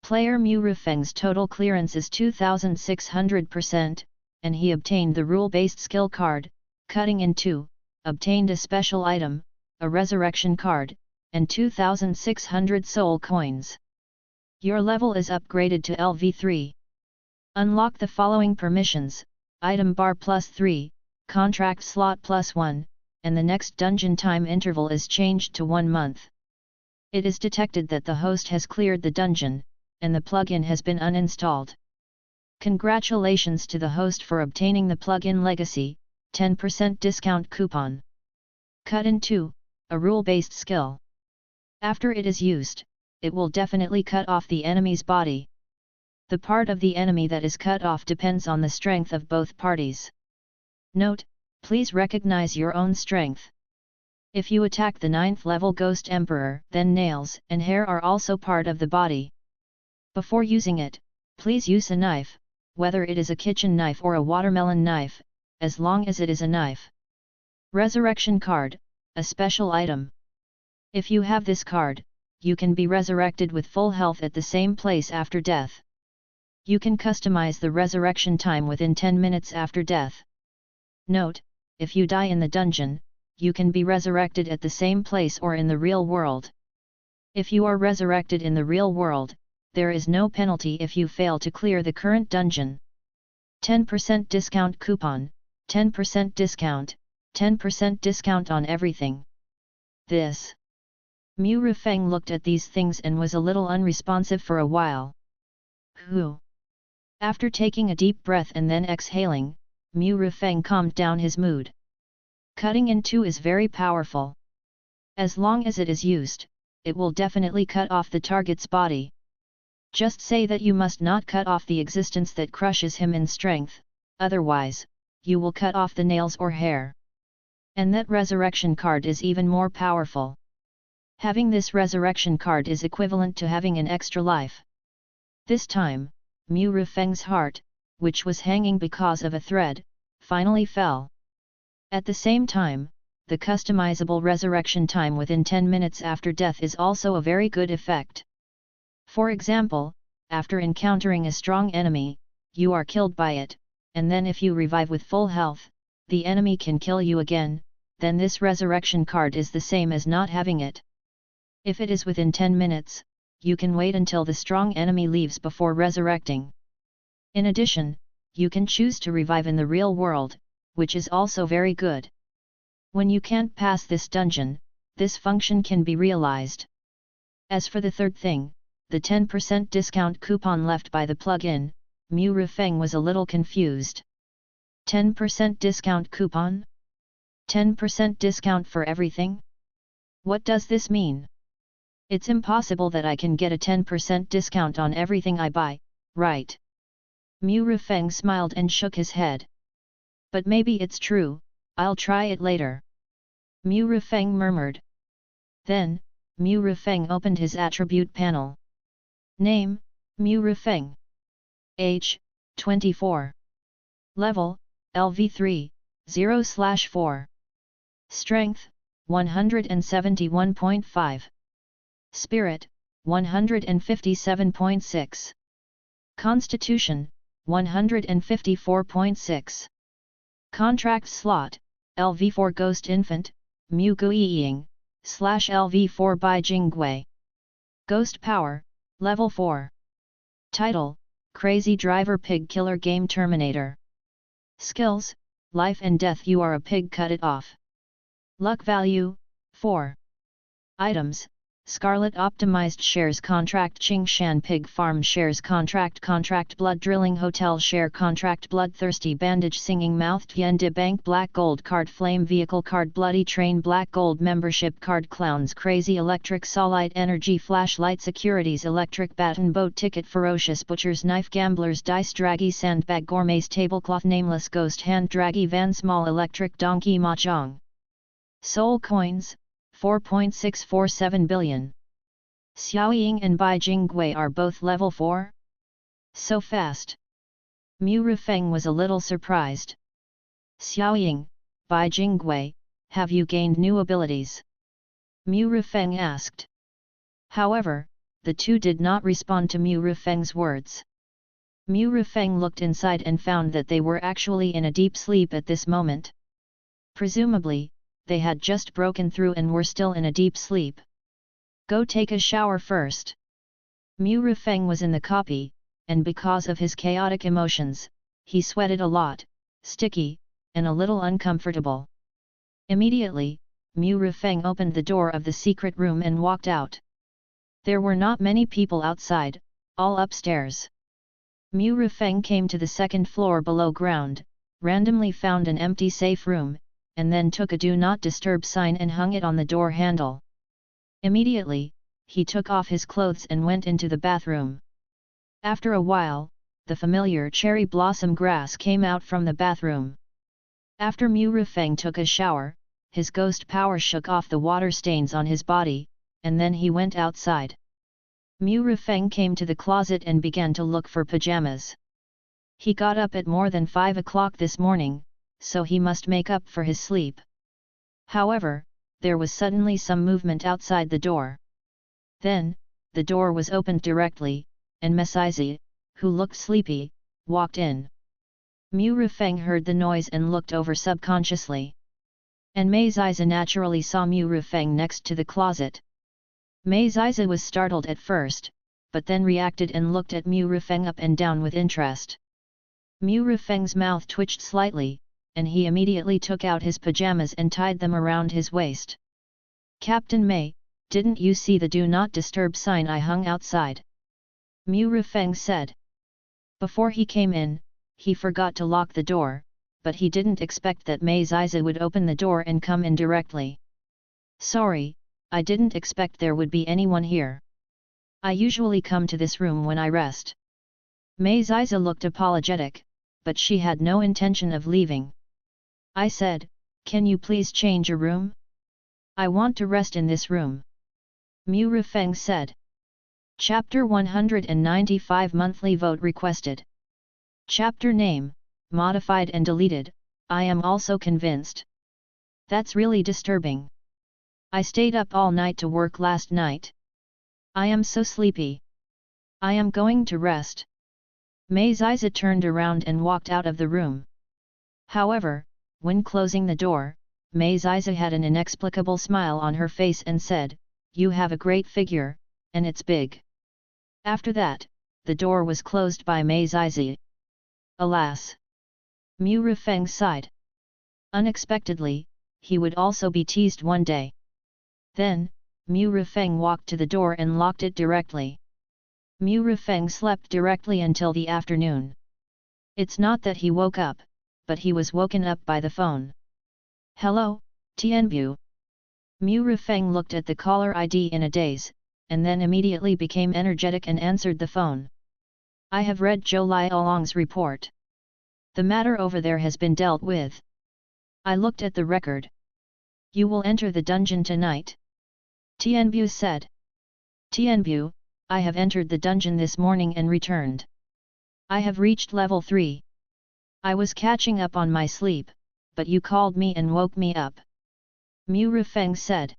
Player Mu Rufeng's total clearance is 2600%, and he obtained the rule-based skill card, Cutting in Two, obtained a special item, a resurrection card, and 2600 soul coins. Your level is upgraded to LV3. Unlock the following permissions: item bar +3, contract slot +1, and the next dungeon time interval is changed to 1 month. It is detected that the host has cleared the dungeon, and the plugin has been uninstalled. Congratulations to the host for obtaining the plugin Legacy, 10% discount coupon. Cut in Two, a rule-based skill. After it is used, it will definitely cut off the enemy's body. The part of the enemy that is cut off depends on the strength of both parties. Note, please recognize your own strength. If you attack the 9th level Ghost Emperor, then nails and hair are also part of the body. Before using it, please use a knife, whether it is a kitchen knife or a watermelon knife, as long as it is a knife. Resurrection card, a special item. If you have this card, you can be resurrected with full health at the same place after death. You can customize the resurrection time within 10 minutes after death. Note, if you die in the dungeon, you can be resurrected at the same place or in the real world. If you are resurrected in the real world, there is no penalty if you fail to clear the current dungeon. 10% discount coupon, 10% discount, 10% discount on everything. This. Mu Rifeng looked at these things and was a little unresponsive for a while. Who? After taking a deep breath and then exhaling, Mu Rifeng calmed down his mood. Cutting in two is very powerful. As long as it is used, it will definitely cut off the target's body. Just say that you must not cut off the existence that crushes him in strength, otherwise, you will cut off the nails or hair. And that resurrection card is even more powerful. Having this resurrection card is equivalent to having an extra life. This time, Mu Rifeng's heart, which was hanging because of a thread, finally fell. At the same time, the customizable resurrection time within 10 minutes after death is also a very good effect. For example, after encountering a strong enemy, you are killed by it, and then if you revive with full health, the enemy can kill you again, then this resurrection card is the same as not having it. If it is within 10 minutes, you can wait until the strong enemy leaves before resurrecting. In addition, you can choose to revive in the real world, which is also very good. When you can't pass this dungeon, this function can be realized. As for the third thing, the 10% discount coupon left by the plugin, Mu Rifeng was a little confused. 10% discount coupon? 10% discount for everything? What does this mean? It's impossible that I can get a 10% discount on everything I buy, right? Mu Rifeng smiled and shook his head. But maybe it's true, I'll try it later. Mu Rifeng murmured. Then, Mu Rifeng opened his attribute panel. Name, Mu Rifeng. Age, 24. Level, LV3, 0/4. Strength, 171.5. Spirit, 157.6. Constitution, 154.6. Contract slot, LV4 Ghost Infant, Mu Guiying, /LV4 by Jingwei. Ghost Power, Level 4. Title, Crazy Driver Pig Killer Game Terminator. Skills, Life and Death You are a pig cut it off. Luck Value, 4. Items, Scarlet Optimized Shares Contract Qingshan Pig Farm Shares Contract Blood Drilling Hotel Share Contract Bloodthirsty Bandage Singing Mouth Tien de Bank Black Gold Card Flame Vehicle Card Bloody Train Black Gold Membership Card Clowns Crazy Electric Solite Energy Flashlight Securities Electric Baton Boat Ticket Ferocious Butcher's Knife Gamblers Dice Draggy Sandbag Gourmet's Tablecloth Nameless Ghost Hand Draggy Van Small Electric Donkey Mahjong. Soul Coins, 4.647 billion. Xiaoying and Bai Jingwei are both level 4? So fast. Mu Rifeng was a little surprised. Xiaoying, Bai Jingwei, have you gained new abilities? Mu Rifeng asked. However, the two did not respond to Mu Rifeng's words. Mu Rifeng looked inside and found that they were actually in a deep sleep at this moment. Presumably, they had just broken through and were still in a deep sleep. Go take a shower first. Mu Rifeng was in the copy, and because of his chaotic emotions, he sweated a lot, sticky, and a little uncomfortable. Immediately, Mu Rifeng opened the door of the secret room and walked out. There were not many people outside, all upstairs. Mu Rifeng came to the second floor below ground, randomly found an empty safe room, and then took a Do Not Disturb sign and hung it on the door handle. Immediately, he took off his clothes and went into the bathroom. After a while, the familiar cherry blossom grass came out from the bathroom. After Mu Rifeng took a shower, his ghost power shook off the water stains on his body, and then he went outside. Mu Rifeng came to the closet and began to look for pajamas. He got up at more than 5 o'clock this morning, so he must make up for his sleep. However, there was suddenly some movement outside the door. Then, the door was opened directly, and Miss Izzy, who looked sleepy, walked in. Mu Rufeng heard the noise and looked over subconsciously. And Mei Ziza naturally saw Mu Rufeng next to the closet. Mei Ziza was startled at first, but then reacted and looked at Mu Rufeng up and down with interest. Mu Rufeng's mouth twitched slightly, and he immediately took out his pajamas and tied them around his waist. "Captain Mei, didn't you see the do not disturb sign I hung outside?" Mu Rufeng said. Before he came in, he forgot to lock the door, but he didn't expect that Mei Ziza would open the door and come in directly. "Sorry, I didn't expect there would be anyone here. I usually come to this room when I rest." Mei Ziza looked apologetic, but she had no intention of leaving. "I said, can you please change your room? I want to rest in this room," Mu Rufeng said. Chapter 195 Monthly Vote Requested. Chapter Name, Modified and Deleted, I am also convinced. That's really disturbing. I stayed up all night to work last night. I am so sleepy. I am going to rest. Mei Ziza turned around and walked out of the room. However, when closing the door, Mei Ziza had an inexplicable smile on her face and said, "You have a great figure, and it's big." After that, the door was closed by Mei Ziza. Alas! Mu Rufeng sighed. Unexpectedly, he would also be teased one day. Then, Mu Rufeng walked to the door and locked it directly. Mu Rufeng slept directly until the afternoon. It's not that he woke up, but he was woken up by the phone. "Hello, Tianbu." Mu Rufeng looked at the caller ID in a daze, and then immediately became energetic and answered the phone. "I have read Zhou Liaolong's report. The matter over there has been dealt with. I looked at the record. You will enter the dungeon tonight," Tianbu said. "Tianbu, I have entered the dungeon this morning and returned. I have reached level 3. I was catching up on my sleep, but you called me and woke me up," Mu Rufeng said.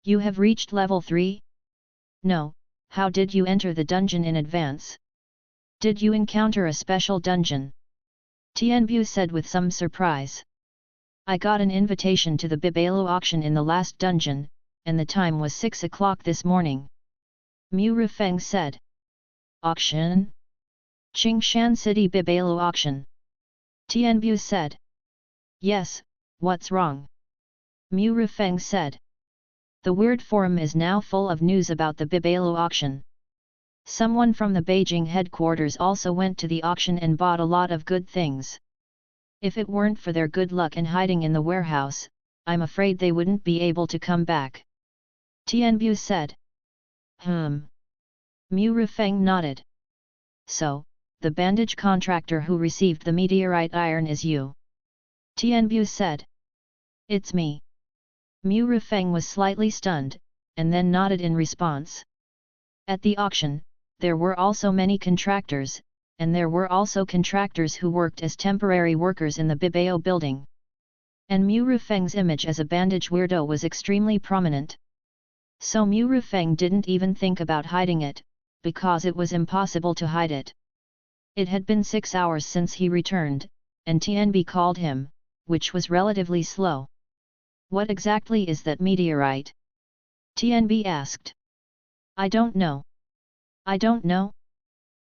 You have reached level 3? No, how did you enter the dungeon in advance? Did you encounter a special dungeon?" Tianbu said with some surprise. "I got an invitation to the Bibalu auction in the last dungeon, and the time was 6 o'clock this morning," Mu Rufeng said. "Auction? Qingshan City Bibalu auction?" Tianbu said. "Yes, what's wrong?" Mu Rufeng said. "The Weird Forum is now full of news about the Bibalu auction. Someone from the Beijing headquarters also went to the auction and bought a lot of good things. If it weren't for their good luck and hiding in the warehouse, I'm afraid they wouldn't be able to come back," Tianbu said. Mu Rufeng nodded. "So, the bandage contractor who received the meteorite iron is you?" Tianbu said. "It's me." Mu Rufeng was slightly stunned, and then nodded in response. At the auction, there were also many contractors, and there were also contractors who worked as temporary workers in the Bibao building. And Mu Rufeng's image as a bandage weirdo was extremely prominent. So Mu Rufeng didn't even think about hiding it, because it was impossible to hide it. It had been 6 hours since he returned, and Tianbi called him, which was relatively slow. "What exactly is that meteorite?" Tianbi asked. "I don't know." "I don't know?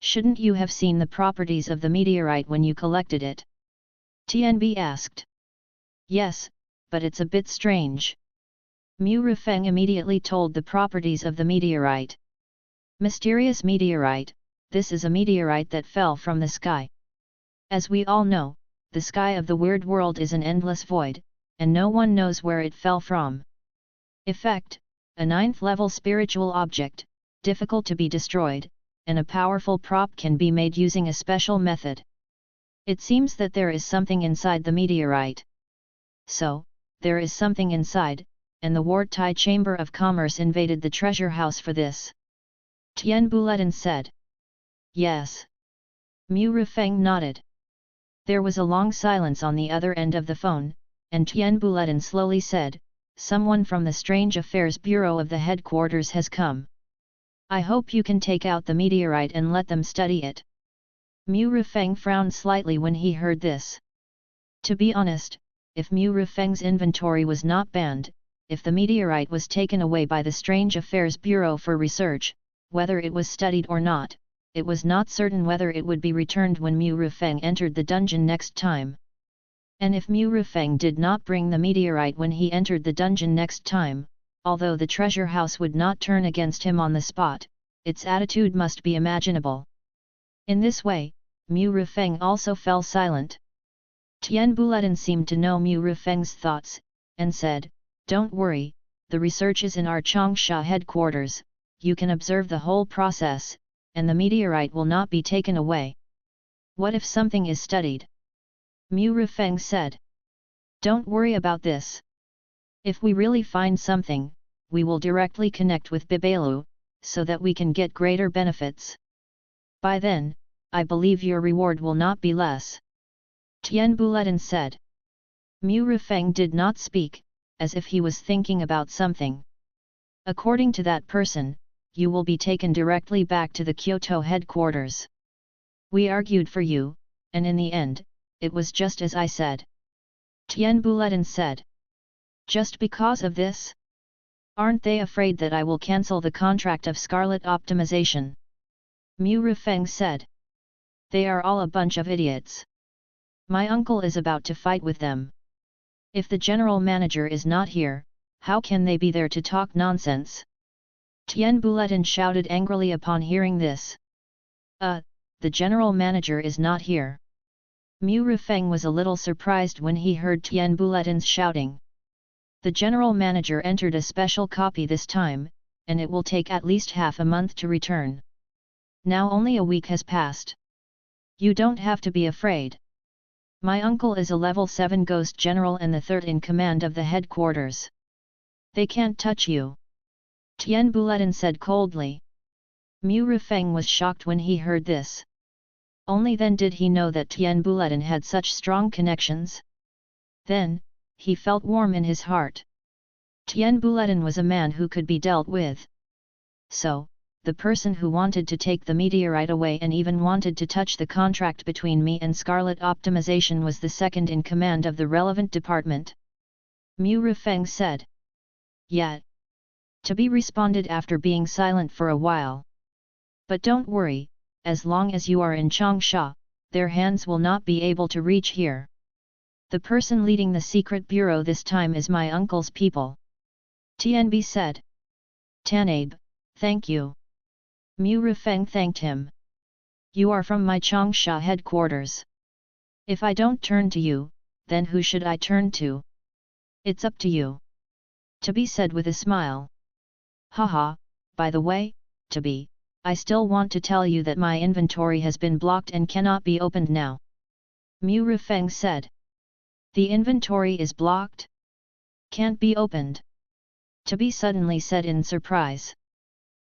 Shouldn't you have seen the properties of the meteorite when you collected it?" Tianbi asked. "Yes, but it's a bit strange." Mu Rufeng immediately told the properties of the meteorite. "Mysterious meteorite, this is a meteorite that fell from the sky. As we all know, the sky of the weird world is an endless void, and no one knows where it fell from. Effect, a 9th level spiritual object, difficult to be destroyed, and a powerful prop can be made using a special method. It seems that there is something inside the meteorite. So, there is something inside, and the Ward Tai Chamber of Commerce invaded the treasure house for this," Tian Buletin said. "Yes. Mu Rifeng nodded. There was a long silence on the other end of the phone, and Tian Buletin slowly said, "Someone from the Strange Affairs Bureau of the headquarters has come. I hope you can take out the meteorite and let them study it." Mu Rifeng frowned slightly when he heard this. To be honest, if Mu Rifeng's inventory was not banned, if the meteorite was taken away by the Strange Affairs Bureau for research, whether it was studied or not, it was not certain whether it would be returned when Mu Rifeng entered the dungeon next time. And if Mu Rifeng did not bring the meteorite when he entered the dungeon next time, although the treasure house would not turn against him on the spot, its attitude must be imaginable. In this way, Mu Rifeng also fell silent. Tian Buletin seemed to know Mu Rifeng's thoughts, and said, "Don't worry, the research is in our Changsha headquarters, you can observe the whole process, and the meteorite will not be taken away." "What if something is studied?" Mu Rifeng said. "Don't worry about this. If we really find something, we will directly connect with Bibalu, so that we can get greater benefits. By then, I believe your reward will not be less." Tian Buletin said. Mu Rifeng did not speak, as if he was thinking about something. "According to that person, you will be taken directly back to the Kyoto headquarters. We argued for you, and in the end, it was just as I said." Tian Buletin said. "Just because of this? Aren't they afraid that I will cancel the contract of Scarlet optimization?" Mu Rifeng said. "They are all a bunch of idiots. My uncle is about to fight with them. If the general manager is not here, how can they be there to talk nonsense?" Tian Buletin shouted angrily upon hearing this. The general manager is not here." Mu Rifeng was a little surprised when he heard Tian Buletin's shouting. "The general manager entered a special copy this time, and it will take at least half a month to return. Now only a week has passed. You don't have to be afraid. My uncle is a level 7 ghost general and the third in command of the headquarters. They can't touch you." Tian Buletin said coldly. Mu Rifeng was shocked when he heard this. Only then did he know that Tian Buletin had such strong connections. Then, he felt warm in his heart. Tian Buletin was a man who could be dealt with. So, the person who wanted to take the meteorite away and even wanted to touch the contract between me and Scarlet Optimization was the second in command of the relevant department. Mu Rifeng said. "Yet." To be responded after being silent for a while. "But don't worry, as long as you are in Changsha, their hands will not be able to reach here. The person leading the secret bureau this time is my uncle's people." Tianbi said. "Tanabe, thank you." Mu Rifeng thanked him. "You are from my Changsha headquarters. If I don't turn to you, then who should I turn to? It's up to you." Tabi said with a smile. "Haha, by the way, Tabi, I still want to tell you that my inventory has been blocked and cannot be opened now." Mu Rifeng said. "The inventory is blocked? Can't be opened?" Tabi suddenly said in surprise.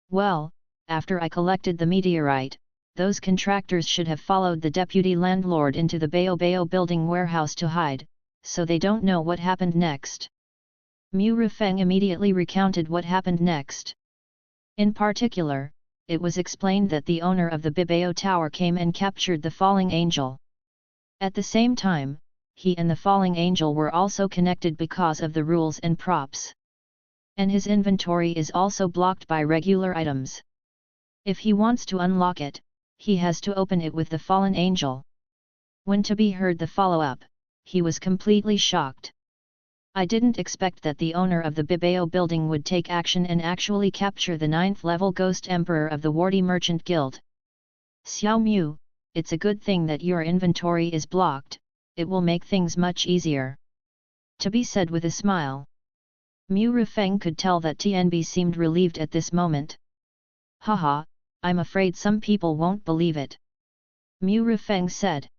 "Well, after I collected the meteorite, those contractors should have followed the deputy landlord into the Bayo building warehouse to hide, so they don't know what happened next." Mu Rifeng immediately recounted what happened next. In particular, it was explained that the owner of the Bibayo Tower came and captured the falling angel. At the same time, he and the falling angel were also connected because of the rules and props. And his inventory is also blocked by regular items. If he wants to unlock it, he has to open it with the fallen angel. When Tabi heard the follow-up, he was completely shocked. "I didn't expect that the owner of the Bibayo building would take action and actually capture the 9th level Ghost Emperor of the Warty Merchant Guild. Xiao Mu, it's a good thing that your inventory is blocked, it will make things much easier." Tabi said with a smile. Mu Rifeng could tell that Tianbi seemed relieved at this moment. "Haha, I'm afraid some people won't believe it." Mu Rifeng said.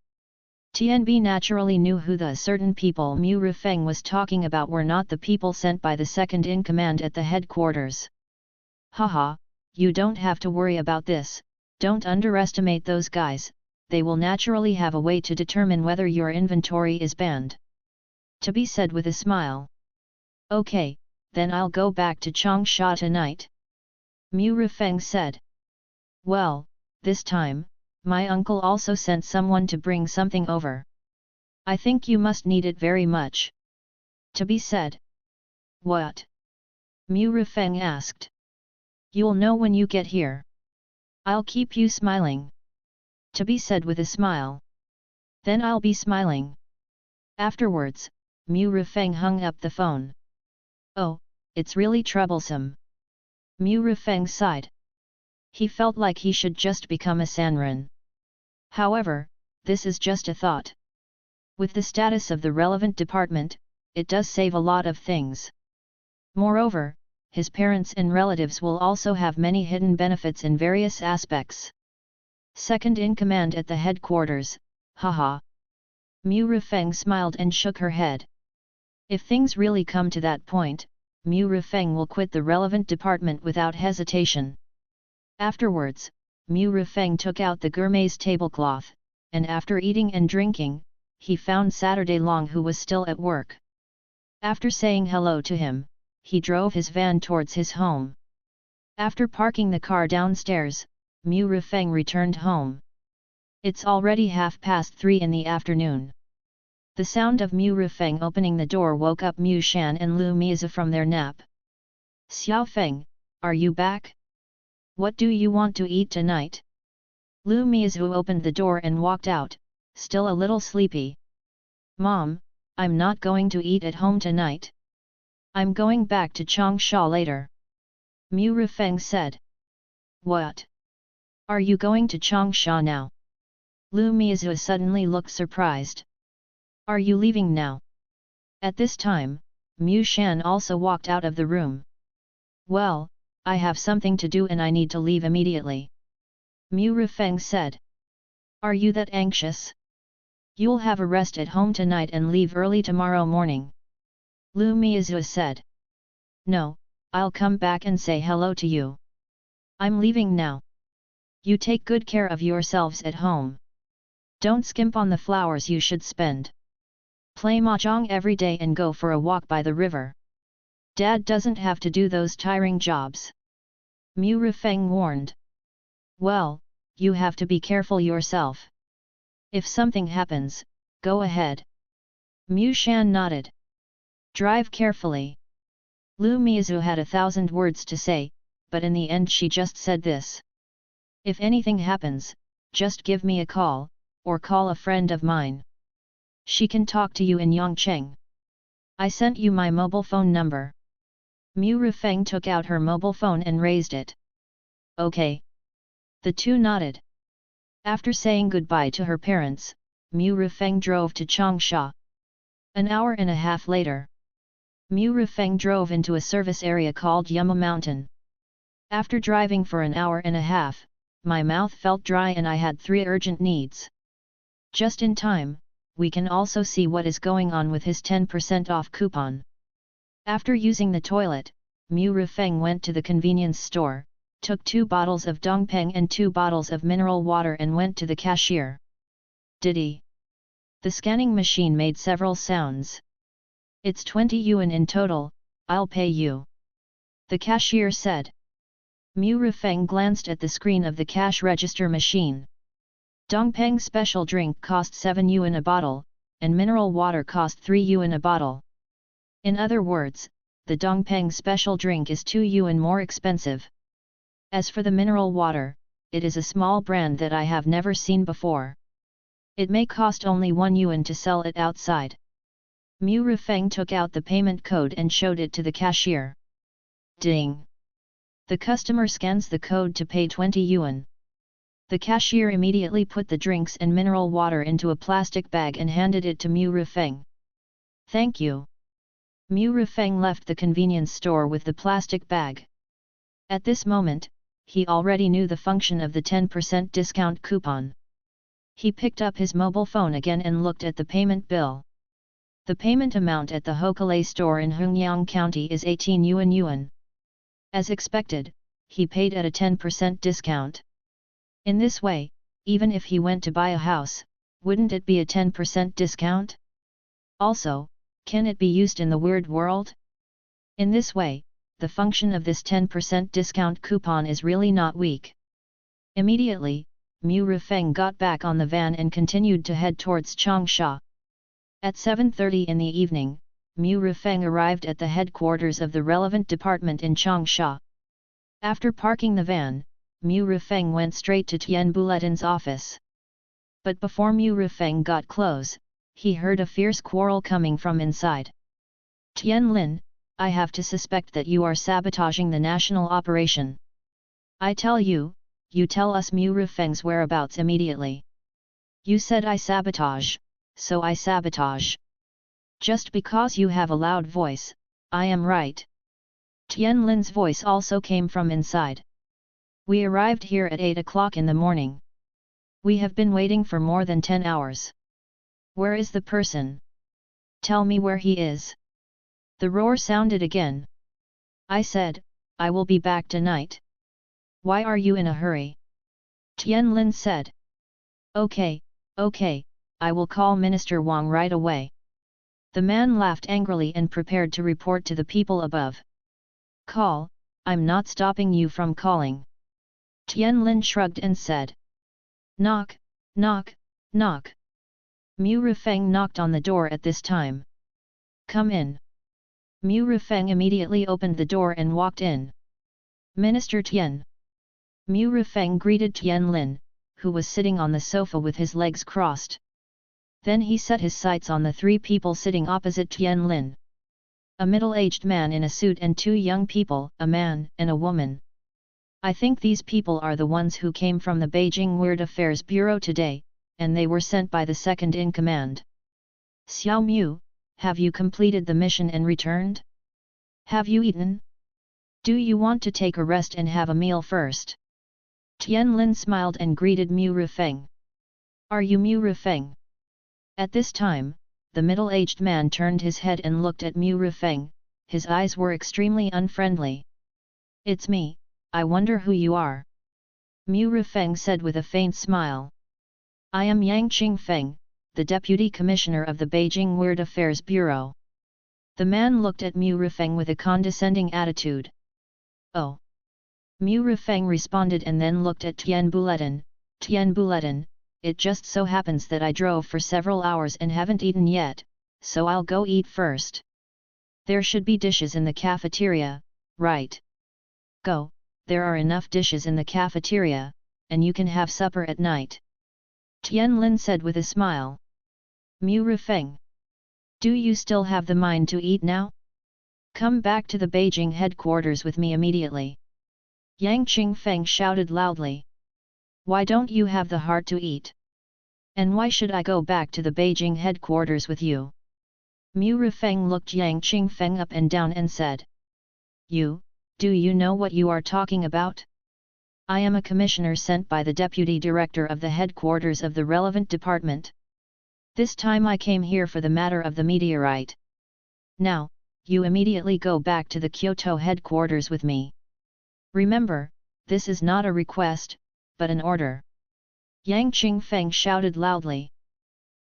Tianbi naturally knew who the certain people Mu Rifeng was talking about were not the people sent by the second-in-command at the headquarters. "Haha, you don't have to worry about this, don't underestimate those guys, they will naturally have a way to determine whether your inventory is banned. To be said with a smile. Okay, then I'll go back to Changsha tonight. Mu Rifeng said. Well, this time, my uncle also sent someone to bring something over. I think you must need it very much. To be said. What? Mu Rifeng asked. You'll know when you get here. I'll keep you smiling. To be said with a smile. Then I'll be smiling. Afterwards, Mu Rifeng hung up the phone. Oh, it's really troublesome. Mu Rifeng sighed. He felt like he should just become a Sanren. However, this is just a thought. With the status of the relevant department, it does save a lot of things. Moreover, his parents and relatives will also have many hidden benefits in various aspects. Second in command at the headquarters, haha. Mu Rifeng smiled and shook her head. If things really come to that point, Mu Rifeng will quit the relevant department without hesitation. Afterwards, Mu Rifeng took out the gourmet's tablecloth, and after eating and drinking, he found Saturday Long who was still at work. After saying hello to him, he drove his van towards his home. After parking the car downstairs, Mu Rifeng returned home. It's already 3:30 in the afternoon. The sound of Mu Rifeng opening the door woke up Mu Shan and Lu Miazu from their nap. Xiao Feng, are you back? What do you want to eat tonight? Lu Miazu opened the door and walked out, still a little sleepy. Mom, I'm not going to eat at home tonight. I'm going back to Changsha later. Mu Rifeng said. What? Are you going to Changsha now? Lu Miazu suddenly looked surprised. Are you leaving now? At this time, Mu Shan also walked out of the room. Well, I have something to do and I need to leave immediately. Mu Rifeng said. Are you that anxious? You'll have a rest at home tonight and leave early tomorrow morning. Lu Miazu said. No, I'll come back and say hello to you. I'm leaving now. You take good care of yourselves at home. Don't skimp on the flowers you should spend. Play mahjong every day and go for a walk by the river. Dad doesn't have to do those tiring jobs. Mu Rifeng warned. Well, you have to be careful yourself. If something happens, go ahead. Mu Shan nodded. Drive carefully. Lu Miazu had 1,000 words to say, but in the end she just said this. If anything happens, just give me a call, or call a friend of mine. She can talk to you in Yongcheng. I sent you my mobile phone number. Mu Rifeng took out her mobile phone and raised it. Okay. The two nodded. After saying goodbye to her parents, Mu Rifeng drove to Changsha. An hour and a half later, Mu Rifeng drove into a service area called Yuma Mountain. After driving for an hour and a half, my mouth felt dry and I had 3 urgent needs. Just in time, we can also see what is going on with his 10% off coupon. After using the toilet, Mu Rifeng went to the convenience store, took 2 bottles of dongpeng and 2 bottles of mineral water and went to the cashier. Diddy. The scanning machine made several sounds. It's 20 yuan in total, I'll pay you. The cashier said. Mu Rifeng glanced at the screen of the cash register machine. Dongpeng special drink cost 7 yuan a bottle, and mineral water cost 3 yuan a bottle. In other words, the Dongpeng special drink is 2 yuan more expensive. As for the mineral water, it is a small brand that I have never seen before. It may cost only 1 yuan to sell it outside. Mu Rifeng took out the payment code and showed it to the cashier. Ding! The customer scans the code to pay 20 yuan. The cashier immediately put the drinks and mineral water into a plastic bag and handed it to Mu Rifeng. Thank you. Mu Rifeng left the convenience store with the plastic bag. At this moment, he already knew the function of the 10% discount coupon. He picked up his mobile phone again and looked at the payment bill. The payment amount at the Hokulei store in Hungyang County is 18 yuan. As expected, he paid at a 10% discount. In this way, even if he went to buy a house, wouldn't it be a 10% discount? Also, can it be used in the weird world? In this way, the function of this 10% discount coupon is really not weak. Immediately, Mu Rifeng got back on the van and continued to head towards Changsha. At 7:30 in the evening, Mu Rifeng arrived at the headquarters of the relevant department in Changsha. After parking the van, Mu Rifeng went straight to Tian Buletin's office. But before Mu Rifeng got close, he heard a fierce quarrel coming from inside. Tian Lin, I have to suspect that you are sabotaging the national operation. I tell you, you tell us Mu Rifeng's whereabouts immediately. You said I sabotage, so I sabotage. Just because you have a loud voice, I am right. Tian Lin's voice also came from inside. We arrived here at 8 o'clock in the morning. We have been waiting for more than 10 hours. Where is the person? Tell me where he is. The roar sounded again. I said, I will be back tonight. Why are you in a hurry? Tian Lin said. Okay, I will call Minister Wang right away. The man laughed angrily and prepared to report to the people above. Call, I'm not stopping you from calling. Tian Lin shrugged and said. Knock, knock, knock. Mu Rifeng knocked on the door at this time. Come in. Mu Rifeng immediately opened the door and walked in. Minister Tian. Mu Rifeng greeted Tian Lin, who was sitting on the sofa with his legs crossed. Then he set his sights on the three people sitting opposite Tian Lin. A middle-aged man in a suit and two young people, a man and a woman. I think these people are the ones who came from the Beijing Weird Affairs Bureau today, and they were sent by the second-in-command. Xiao Mu, have you completed the mission and returned? Have you eaten? Do you want to take a rest and have a meal first? Tian Lin smiled and greeted Mu Rifeng. Are you Mu Rifeng? At this time, the middle-aged man turned his head and looked at Mu Rifeng, his eyes were extremely unfriendly. It's me, I wonder who you are. Mu Rifeng said with a faint smile. I am Yang Qingfeng, the Deputy Commissioner of the Beijing Weird Affairs Bureau. The man looked at Mu Rifeng with a condescending attitude. Oh. Mu Rifeng responded and then looked at Tian Buletin. Tian Buletin, it just so happens that I drove for several hours and haven't eaten yet, so I'll go eat first. There should be dishes in the cafeteria, right? Go, there are enough dishes in the cafeteria, and you can have supper at night. Tian Lin said with a smile. Mu Rifeng. Do you still have the mind to eat now? Come back to the Beijing headquarters with me immediately. Yang Qingfeng shouted loudly. Why don't you have the heart to eat? And why should I go back to the Beijing headquarters with you? Mu Rifeng looked Yang Qingfeng up and down and said. Do you know what you are talking about? I am a commissioner sent by the deputy director of the headquarters of the relevant department. This time I came here for the matter of the meteorite. Now, you immediately go back to the Kyoto headquarters with me. Remember, this is not a request, but an order. Yang Qingfeng shouted loudly.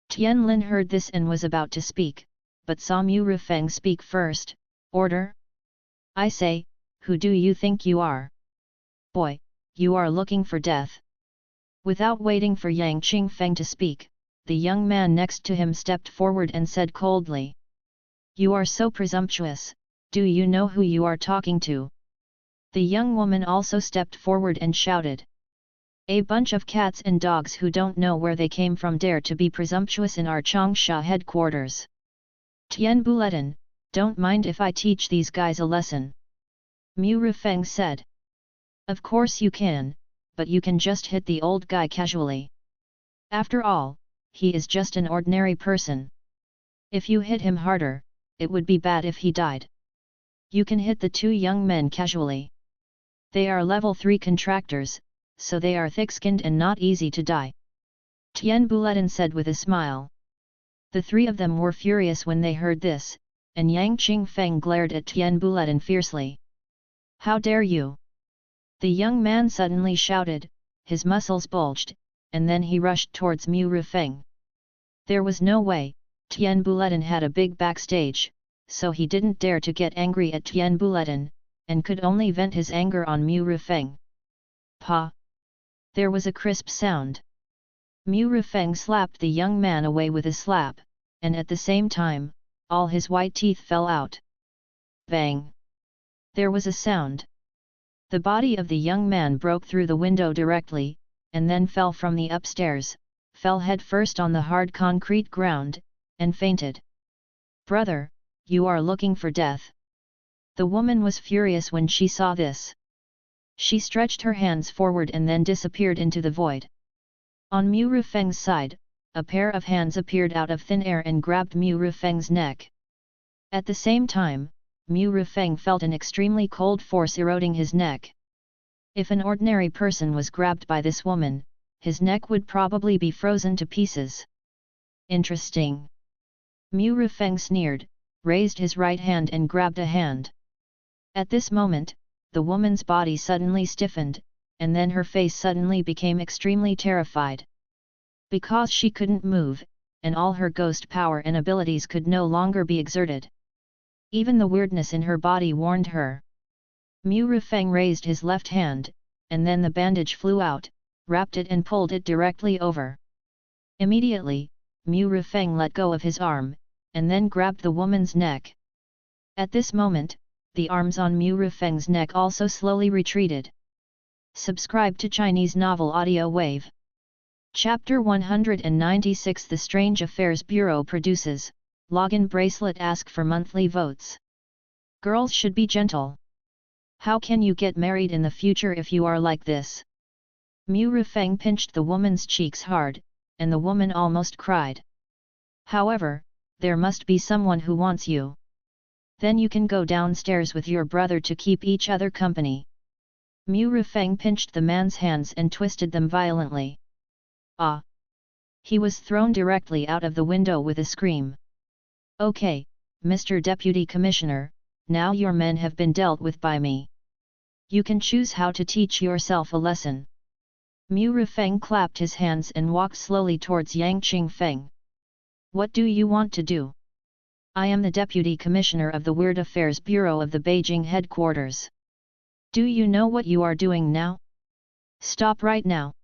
Tian Lin heard this and was about to speak, but saw Mu Rifeng speak first. Order? I say, who do you think you are? Boy, you are looking for death. Without waiting for Yang Qingfeng to speak, the young man next to him stepped forward and said coldly. You are so presumptuous, do you know who you are talking to? The young woman also stepped forward and shouted. A bunch of cats and dogs who don't know where they came from dare to be presumptuous in our Changsha headquarters. Tian Buletin, don't mind if I teach these guys a lesson. Mu Rifeng said. Of course you can, but you can just hit the old guy casually. After all, he is just an ordinary person. If you hit him harder, it would be bad if he died. You can hit the two young men casually. They are level 3 contractors, so they are thick-skinned and not easy to die. Tian Buletin said with a smile. The three of them were furious when they heard this, and Yang Qingfeng glared at Tian Buletin fiercely. How dare you? The young man suddenly shouted, his muscles bulged, and then he rushed towards Mu Rufeng. There was no way, Tian Buletin had a big backstage, so he didn't dare to get angry at Tian Buletin, and could only vent his anger on Mu Rufeng. Pa! There was a crisp sound. Mu Rufeng slapped the young man away with a slap, and at the same time, all his white teeth fell out. Bang! There was a sound. The body of the young man broke through the window directly, and then fell from the upstairs, fell head first on the hard concrete ground, and fainted. Brother, you are looking for death. The woman was furious when she saw this. She stretched her hands forward and then disappeared into the void. On Mu Rufeng's side, a pair of hands appeared out of thin air and grabbed Mu Rufeng's neck. At the same time, Mu Rufeng felt an extremely cold force eroding his neck. If an ordinary person was grabbed by this woman, his neck would probably be frozen to pieces. Interesting. Mu Rufeng sneered, raised his right hand and grabbed a hand. At this moment, the woman's body suddenly stiffened, and then her face suddenly became extremely terrified. Because she couldn't move, and all her ghost power and abilities could no longer be exerted. Even the weirdness in her body warned her. Mu Rufeng raised his left hand, and then the bandage flew out, wrapped it and pulled it directly over. Immediately, Mu Rufeng let go of his arm, and then grabbed the woman's neck. At this moment, the arms on Mu Rufeng's neck also slowly retreated. Subscribe to Chinese Novel Audio Wave. Chapter 196 The Strange Affairs Bureau produces, Login Bracelet ask for monthly votes. Girls should be gentle. How can you get married in the future if you are like this? Mu Rufeng pinched the woman's cheeks hard, and the woman almost cried. However, there must be someone who wants you. Then you can go downstairs with your brother to keep each other company. Mu Rufeng pinched the man's hands and twisted them violently. Ah! He was thrown directly out of the window with a scream. Okay, Mr. Deputy Commissioner, now your men have been dealt with by me. You can choose how to teach yourself a lesson. Mu Rufeng clapped his hands and walked slowly towards Yang Qingfeng. What do you want to do? I am the Deputy Commissioner of the Weird Affairs Bureau of the Beijing headquarters. Do you know what you are doing now? Stop right now.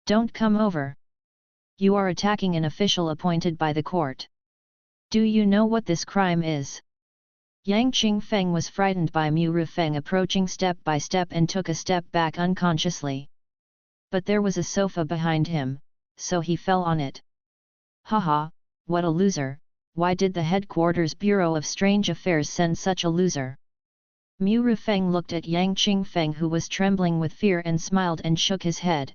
Don't come over. You are attacking an official appointed by the court. Do you know what this crime is? Yang Qingfeng was frightened by Mu Rufeng approaching step by step and took a step back unconsciously. But there was a sofa behind him, so he fell on it. Haha, what a loser! Why did the Headquarters Bureau of Strange Affairs send such a loser? Mu Rufeng looked at Yang Qingfeng who was trembling with fear and smiled and shook his head.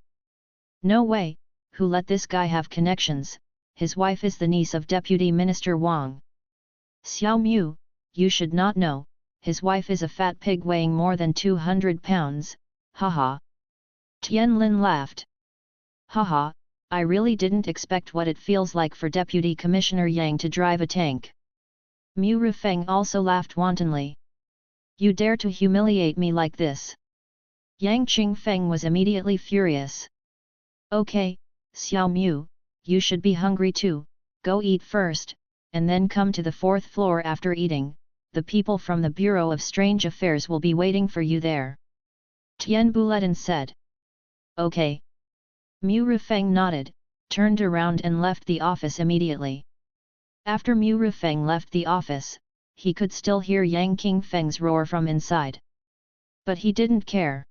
No way, who let this guy have connections? His wife is the niece of Deputy Minister Wang. Xiao Mu, you should not know, his wife is a fat pig weighing more than 200 pounds, haha. Tian Lin laughed. Haha. I really didn't expect what it feels like for Deputy Commissioner Yang to drive a tank. Mu Rufeng also laughed wantonly. You dare to humiliate me like this? Yang Qingfeng was immediately furious. Okay, Xiao Mu, you should be hungry too, go eat first, and then come to the 4th floor after eating, the people from the Bureau of Strange Affairs will be waiting for you there. Tian Buletin said. Okay. Mu Rufeng nodded, turned around and left the office immediately. After Mu Rufeng left the office, he could still hear Yang Qingfeng's roar from inside. But he didn't care.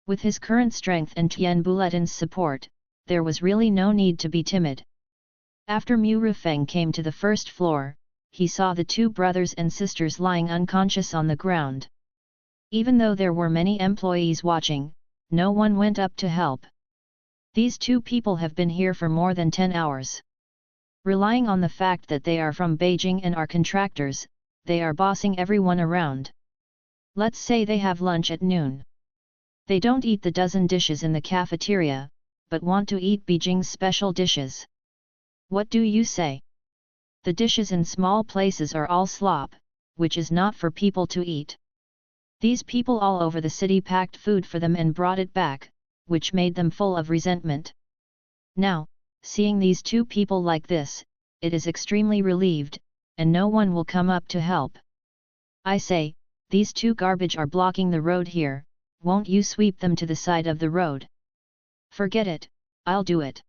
With his current strength and Tian Buletin's support, there was really no need to be timid. After Mu Rufeng came to the 1st floor, he saw the 2 brothers and sisters lying unconscious on the ground. Even though there were many employees watching, no one went up to help. These 2 people have been here for more than 10 hours. Relying on the fact that they are from Beijing and are contractors, they are bossing everyone around. Let's say they have lunch at noon. They don't eat the dozen dishes in the cafeteria, but want to eat Beijing's special dishes. What do you say? The dishes in small places are all slop, which is not for people to eat. These people all over the city packed food for them and brought it back, which made them full of resentment. Now, seeing these two people like this, it is extremely relieved, and no one will come up to help. I say, these two garbage are blocking the road here, won't you sweep them to the side of the road? Forget it, I'll do it.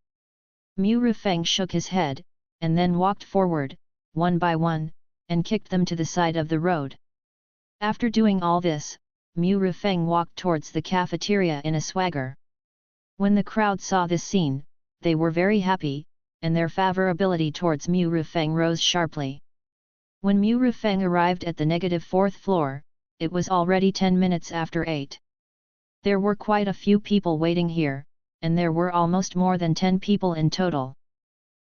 Mu Rifeng shook his head, and then walked forward, one by one, and kicked them to the side of the road. After doing all this, Mu Rifeng walked towards the cafeteria in a swagger. When the crowd saw this scene, they were very happy, and their favorability towards Mu Rifeng rose sharply. When Mu Rifeng arrived at the -4th floor, it was already 10 minutes after 8. There were quite a few people waiting here, and there were almost more than 10 people in total.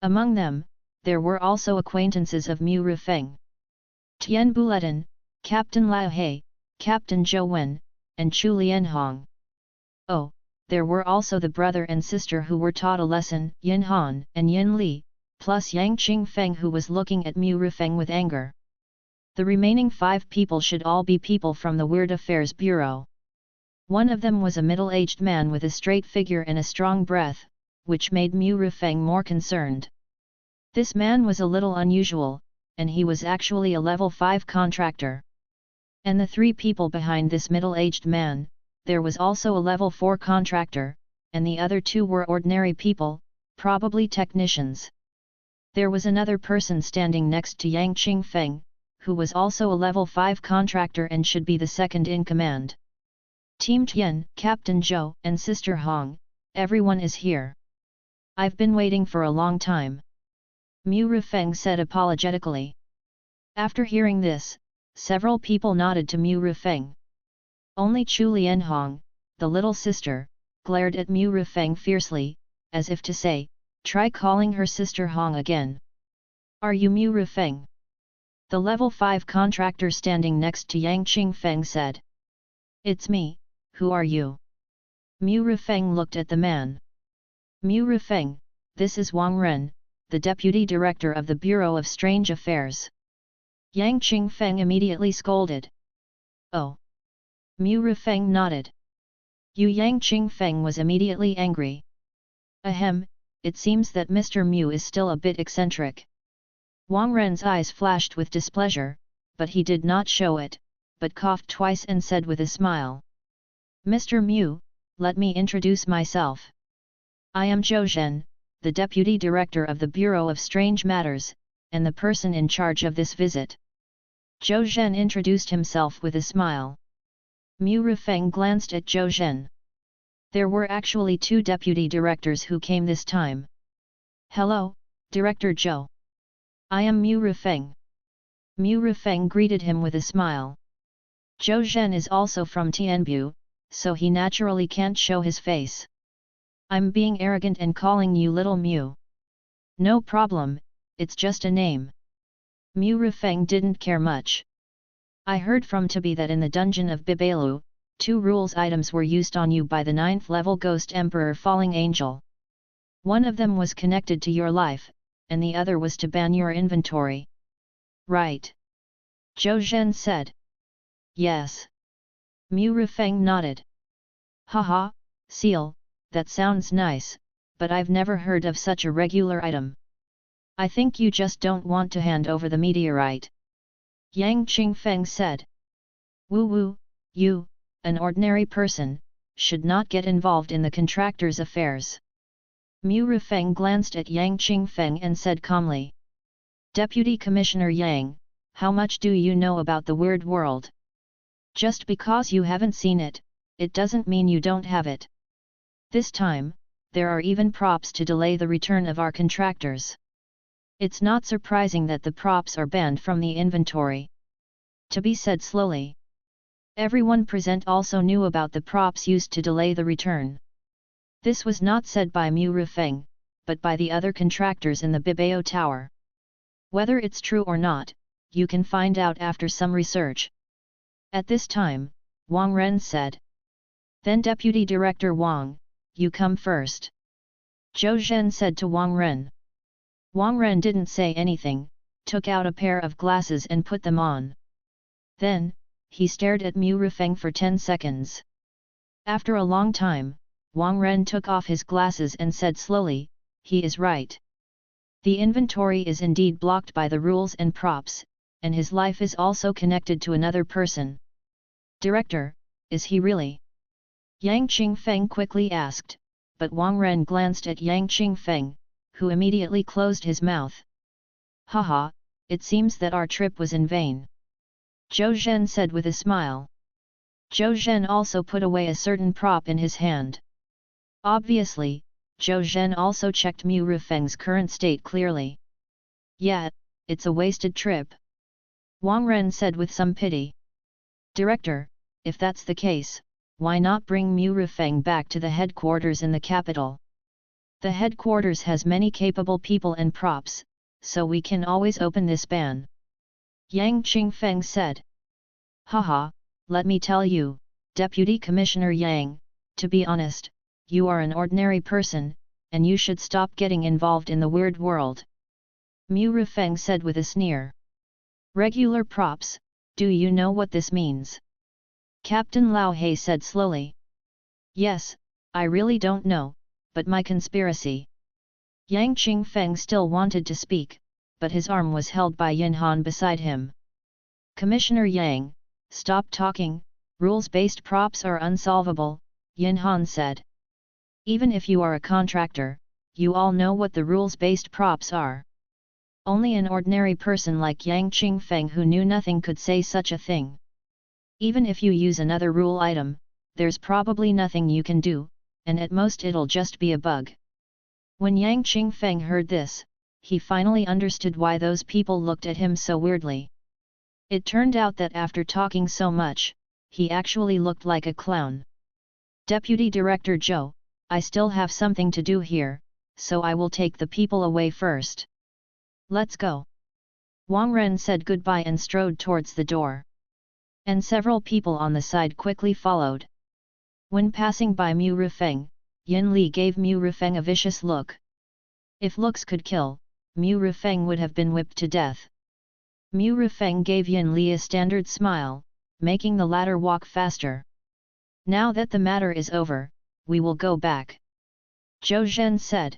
Among them, there were also acquaintances of Mu Rifeng. Tian Buletin, Captain Lao He, Captain Zhou Wen, and Chu Lianhong. Oh, there were also the brother and sister who were taught a lesson, Yin Han and Yin Li, plus Yang Qingfeng who was looking at Mu Rifeng with anger. The remaining 5 people should all be people from the Weird Affairs Bureau. One of them was a middle-aged man with a straight figure and a strong breath, which made Mu Rifeng more concerned. This man was a little unusual, and he was actually a level 5 contractor. And the 3 people behind this middle-aged man, there was also a level 4 contractor, and the other 2 were ordinary people, probably technicians. There was another person standing next to Yang Qingfeng, who was also a level 5 contractor and should be the second in command. Team Tian, Captain Zhou, and Sister Hong, everyone is here. I've been waiting for a long time. Mu Rifeng said apologetically. After hearing this, several people nodded to Mu Rifeng. Only Chu Lianhong, the little sister, glared at Mu Rifeng fiercely, as if to say, try calling her sister Hong again. Are you Mu Rifeng? The level 5 contractor standing next to Yang Qingfeng said. It's me, who are you? Mu Rifeng looked at the man. Mu Rifeng, this is Wang Ren, the Deputy Director of the Bureau of Strange Affairs. Yang Qingfeng immediately scolded. Oh. Mu Rifeng nodded. Yang Qingfeng was immediately angry. Ahem, it seems that Mr. Mu is still a bit eccentric. Wang Ren's eyes flashed with displeasure, but he did not show it, but coughed twice and said with a smile. Mr. Mu, let me introduce myself. I am Zhou Zhen, the Deputy Director of the Bureau of Strange Matters, and the person in charge of this visit. Zhou Zhen introduced himself with a smile. Mu Rifeng glanced at Zhou Zhen. There were actually 2 deputy directors who came this time. Hello, Director Zhou. I am Mu Rifeng. Mu Rifeng greeted him with a smile. Zhou Zhen is also from Tianbu, so he naturally can't show his face. I'm being arrogant and calling you Little Mu. No problem, it's just a name. Mu Rifeng didn't care much. I heard from Tabi that in the dungeon of Bibalu, 2 rules items were used on you by the 9th level Ghost Emperor Falling Angel. One of them was connected to your life, and the other was to ban your inventory. Right. Zhou Zhen said. Yes. Mu Rifeng nodded. Haha, seal, that sounds nice, but I've never heard of such a regular item. I think you just don't want to hand over the meteorite. Yang Qingfeng said. Woo, you, an ordinary person, should not get involved in the contractor's affairs. Mu Rifeng glanced at Yang Qingfeng and said calmly. Deputy Commissioner Yang, how much do you know about the weird world? Just because you haven't seen it, it doesn't mean you don't have it. This time, there are even props to delay the return of our contractors. It's not surprising that the props are banned from the inventory. Tabi said slowly. Everyone present also knew about the props used to delay the return. This was not said by Mu Rifeng, but by the other contractors in the Bibao Tower. Whether it's true or not, you can find out after some research. At this time, Wang Ren said. Then Deputy Director Wang, you come first. Zhou Zhen said to Wang Ren. Wang Ren didn't say anything, took out a pair of glasses and put them on. Then, he stared at Mu Rifeng for 10 seconds. After a long time, Wang Ren took off his glasses and said slowly, he is right. The inventory is indeed blocked by the rules and props, and his life is also connected to another person. Director, is he really? Yang Qingfeng quickly asked, but Wang Ren glanced at Yang Qingfeng, who immediately closed his mouth. Haha, it seems that our trip was in vain. Zhou Zhen said with a smile. Zhou Zhen also put away a certain prop in his hand. Obviously, Zhou Zhen also checked Mu Rufeng's current state clearly. Yeah, it's a wasted trip. Wang Ren said with some pity. Director, if that's the case, why not bring Mu Rufeng back to the headquarters in the capital? The headquarters has many capable people and props, so we can always open this ban. Yang Qingfeng said. Haha, let me tell you, Deputy Commissioner Yang, to be honest, you are an ordinary person, and you should stop getting involved in the weird world. Mu Rufeng said with a sneer. Regular props, do you know what this means? Captain Lao He said slowly. Yes, I really don't know, but my conspiracy. Yang Qingfeng still wanted to speak, but his arm was held by Yin Han beside him. Commissioner Yang, stop talking, rules-based props are unsolvable, Yin Han said. Even if you are a contractor, you all know what the rules-based props are. Only an ordinary person like Yang Qingfeng who knew nothing could say such a thing. Even if you use another rule item, there's probably nothing you can do, and at most it'll just be a bug. When Yang Qingfeng heard this, he finally understood why those people looked at him so weirdly. It turned out that after talking so much, he actually looked like a clown. Deputy Director Zhou, I still have something to do here, so I will take the people away first. Let's go. Wang Ren said goodbye and strode towards the door. And several people on the side quickly followed. When passing by Mu Rufeng, Yin Li gave Mu Rufeng a vicious look. If looks could kill, Mu Rufeng would have been whipped to death. Mu Rufeng gave Yin Li a standard smile, making the latter walk faster. Now that the matter is over, we will go back. Zhou Zhen said.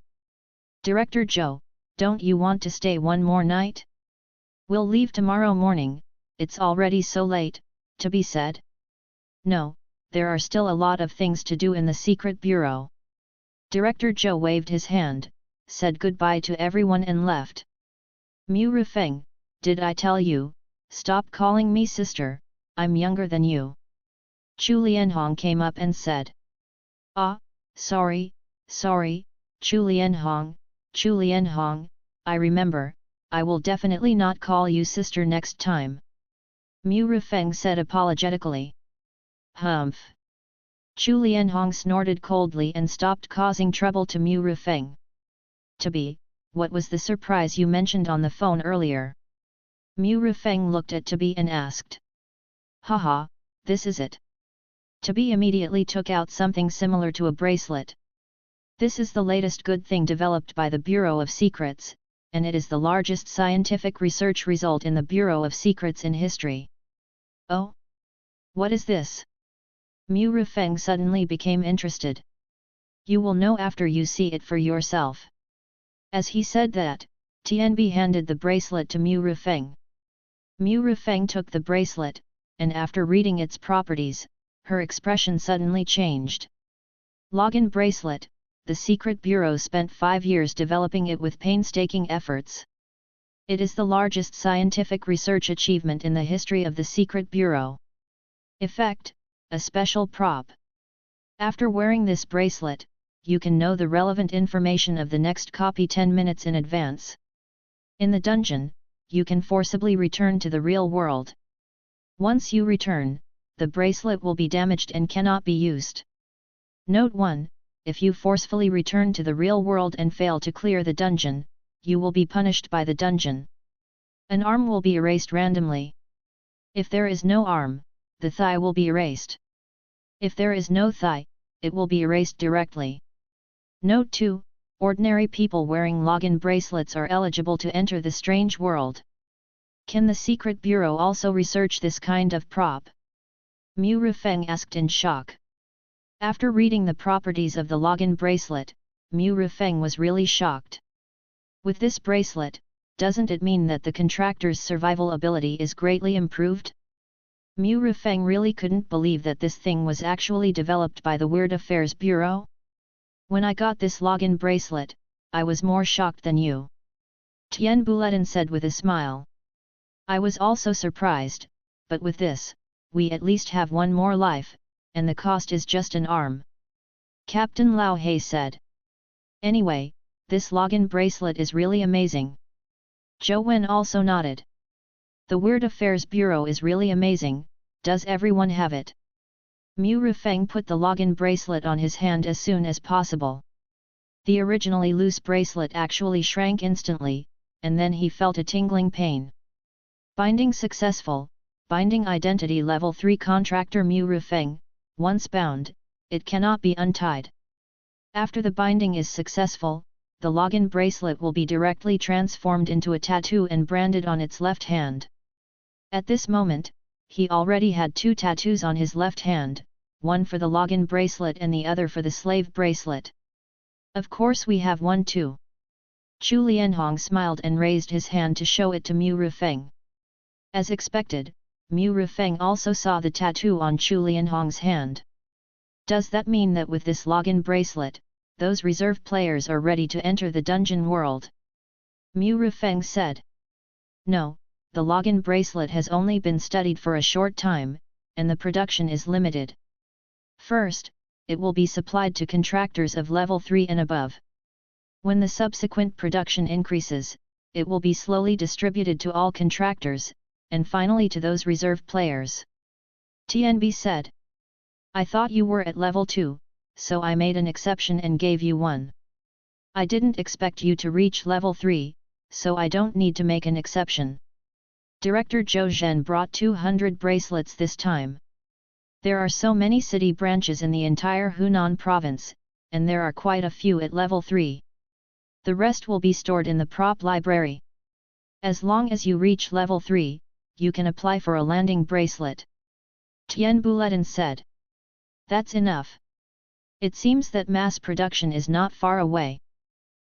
Director Zhou, don't you want to stay one more night? We'll leave tomorrow morning, it's already so late, to be said. No, there are still a lot of things to do in the secret bureau. Director Zhou waved his hand, said goodbye to everyone and left. Mu Rufeng, did I tell you, stop calling me sister, I'm younger than you. Chu Lianhong came up and said. Ah, sorry, Chu Lianhong, I remember, I will definitely not call you sister next time. Mu Rufeng said apologetically. Humph. Chu Lianhong snorted coldly and stopped causing trouble to Mu Rufeng. To be, what was the surprise you mentioned on the phone earlier? Mu Rufeng looked at To Be and asked. Haha, this is it. To Be immediately took out something similar to a bracelet. This is the latest good thing developed by the Bureau of Secrets, and it is the largest scientific research result in the Bureau of Secrets in history. Oh? What is this? Mu Rufeng suddenly became interested. You will know after you see it for yourself. As he said that, Tianbi handed the bracelet to Mu Rufeng. Mu Rufeng took the bracelet, and after reading its properties, her expression suddenly changed. Login bracelet, the Secret Bureau spent 5 years developing it with painstaking efforts. It is the largest scientific research achievement in the history of the Secret Bureau. Effect, a special prop. After wearing this bracelet, you can know the relevant information of the next copy 10 minutes in advance. In the dungeon, you can forcibly return to the real world. Once you return, the bracelet will be damaged and cannot be used. Note 1, if you forcefully return to the real world and fail to clear the dungeon, you will be punished by the dungeon. An arm will be erased randomly. If there is no arm, the thigh will be erased. If there is no thigh, it will be erased directly. Note 2, ordinary people wearing login bracelets are eligible to enter the strange world. Can the Secret Bureau also research this kind of prop? Mu Rufeng asked in shock. After reading the properties of the login bracelet, Mu Rifeng was really shocked. With this bracelet, doesn't it mean that the contractor's survival ability is greatly improved? Mu Rifeng really couldn't believe that this thing was actually developed by the Weird Affairs Bureau. When I got this login bracelet, I was more shocked than you. Tian Buletin said with a smile. I was also surprised, but with this, we at least have one more life, and the cost is just an arm. Captain Lao He said. Anyway, this login bracelet is really amazing. Zhou Wen also nodded. The Weird Affairs Bureau is really amazing, does everyone have it? Mu Rifeng put the login bracelet on his hand as soon as possible. The originally loose bracelet actually shrank instantly, and then he felt a tingling pain. Binding successful, binding identity level 3 contractor Mu Rifeng, once bound, it cannot be untied. After the binding is successful, the login bracelet will be directly transformed into a tattoo and branded on its left hand. At this moment, he already had 2 tattoos on his left hand, one for the login bracelet and the other for the slave bracelet. Of course we have one too. Chu Lianhong smiled and raised his hand to show it to Mu Rifeng. As expected, Mu Rifeng also saw the tattoo on Chu Lianhong's hand. Does that mean that with this login bracelet, those reserve players are ready to enter the dungeon world? Mu Rifeng said. No, the login bracelet has only been studied for a short time, and the production is limited. First, it will be supplied to contractors of level 3 and above. When the subsequent production increases, it will be slowly distributed to all contractors, and finally to those reserve players. TNB said. I thought you were at level 2, so I made an exception and gave you one. I didn't expect you to reach level 3, so I don't need to make an exception. Director Zhou Zhen brought 200 bracelets this time. There are so many city branches in the entire Hunan province, and there are quite a few at level 3. The rest will be stored in the prop library. As long as you reach level 3, you can apply for a landing bracelet. Tian Buletin said. That's enough. It seems that mass production is not far away.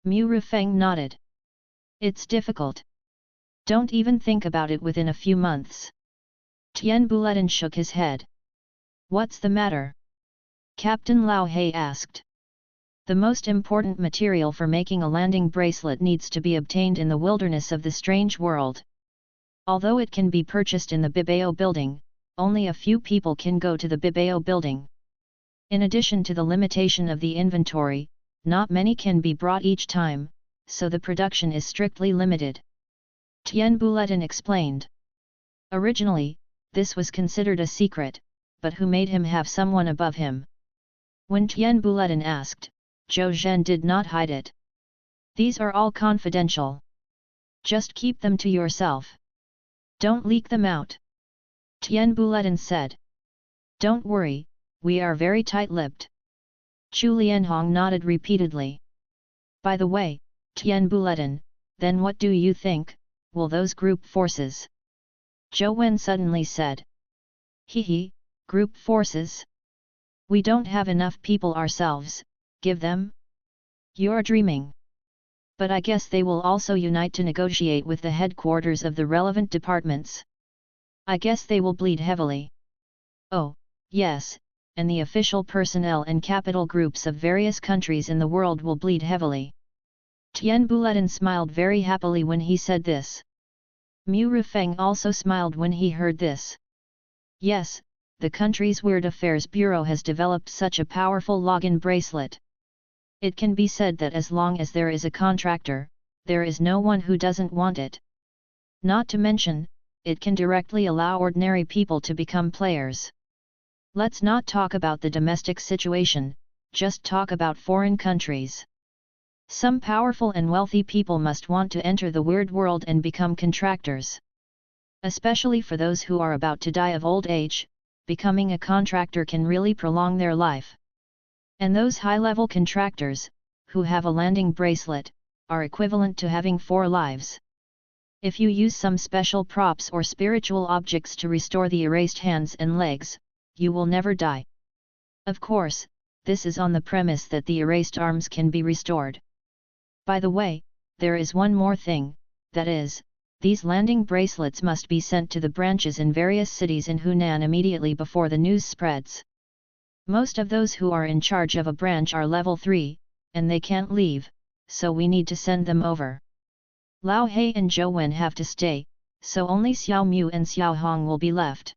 Mu Rifeng nodded. It's difficult. Don't even think about it within a few months. Tian Buletin shook his head. What's the matter? Captain Lao He asked. The most important material for making a landing bracelet needs to be obtained in the wilderness of the strange world. Although it can be purchased in the Bibao building, only a few people can go to the Bibao building. In addition to the limitation of the inventory, not many can be brought each time, so the production is strictly limited. Tian Buletin explained. Originally, this was considered a secret, but who made him have someone above him? When Tian Buletin asked, Zhou Zhen did not hide it. These are all confidential. Just keep them to yourself. Don't leak them out. Tian Buletin said. Don't worry, we are very tight-lipped. Chu Lianhong nodded repeatedly. By the way, Tian Buletin, then what do you think, will those group forces? Zhou Wen suddenly said. Hee, group forces? We don't have enough people ourselves, give them? You're dreaming. But I guess they will also unite to negotiate with the headquarters of the relevant departments. I guess they will bleed heavily. Oh, yes, and the official personnel and capital groups of various countries in the world will bleed heavily. Tian Buletin smiled very happily when he said this. Mu Rifeng also smiled when he heard this. Yes, the country's Weird Affairs Bureau has developed such a powerful login bracelet. It can be said that as long as there is a contractor, there is no one who doesn't want it. Not to mention, it can directly allow ordinary people to become players. Let's not talk about the domestic situation, just talk about foreign countries. Some powerful and wealthy people must want to enter the weird world and become contractors. Especially for those who are about to die of old age, becoming a contractor can really prolong their life. And those high-level contractors, who have a landing bracelet, are equivalent to having 4 lives. If you use some special props or spiritual objects to restore the erased hands and legs, you will never die. Of course, this is on the premise that the erased arms can be restored. By the way, there is one more thing, that is, these landing bracelets must be sent to the branches in various cities in Hunan immediately before the news spreads. Most of those who are in charge of a branch are level 3, and they can't leave, so we need to send them over. Lao He and Zhou Wen have to stay, so only Xiao Mu and Xiao Hong will be left.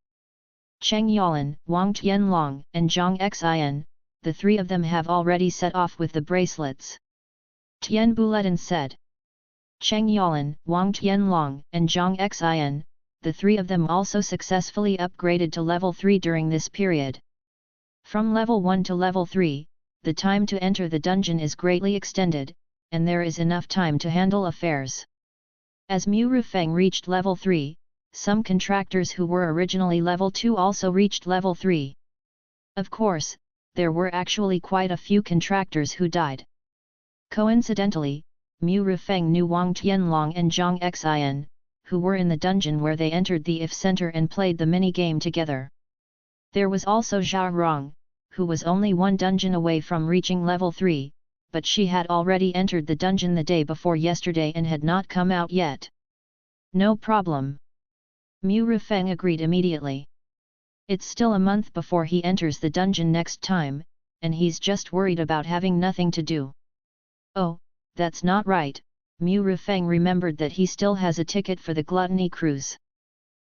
Cheng Yalan, Wang Tianlong, and Zhang Xin, the three of them have already set off with the bracelets. Tian Buletin said. Cheng Yalan, Wang Tianlong, and Zhang Xin, the three of them also successfully upgraded to level 3 during this period. From level 1 to level 3, the time to enter the dungeon is greatly extended, and there is enough time to handle affairs. As Mu Rufeng reached level 3, some contractors who were originally level 2 also reached level 3. Of course, there were actually quite a few contractors who died. Coincidentally, Mu Rufeng knew Wang Tianlong and Zhang Xin, who were in the dungeon where they entered the IF Center and played the mini-game together. There was also Zhao Rong, who was only one dungeon away from reaching level 3, but she had already entered the dungeon the day before yesterday and had not come out yet. No problem. Mu Rufeng agreed immediately. It's still a month before he enters the dungeon next time, and he's just worried about having nothing to do. Oh, that's not right, Mu Rufeng remembered that he still has a ticket for the Gluttony Cruise.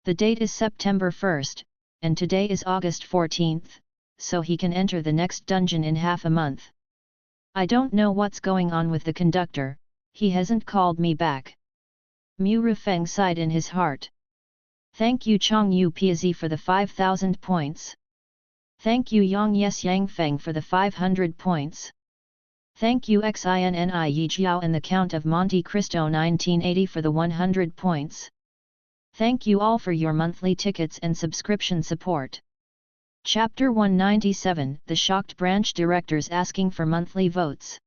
The date is September 1st, and today is August 14th, so he can enter the next dungeon in half a month. I don't know what's going on with the conductor, he hasn't called me back. Mu Rufeng sighed in his heart. Thank you Chong Yu Piazi for the 5,000 points. Thank you Yang Yes Yang Feng for the 500 points. Thank you Xinni Yi Jiao and the Count of Monte Cristo 1980 for the 100 points. Thank you all for your monthly tickets and subscription support. Chapter 197 The Shocked Branch Directors Asking for Monthly Votes.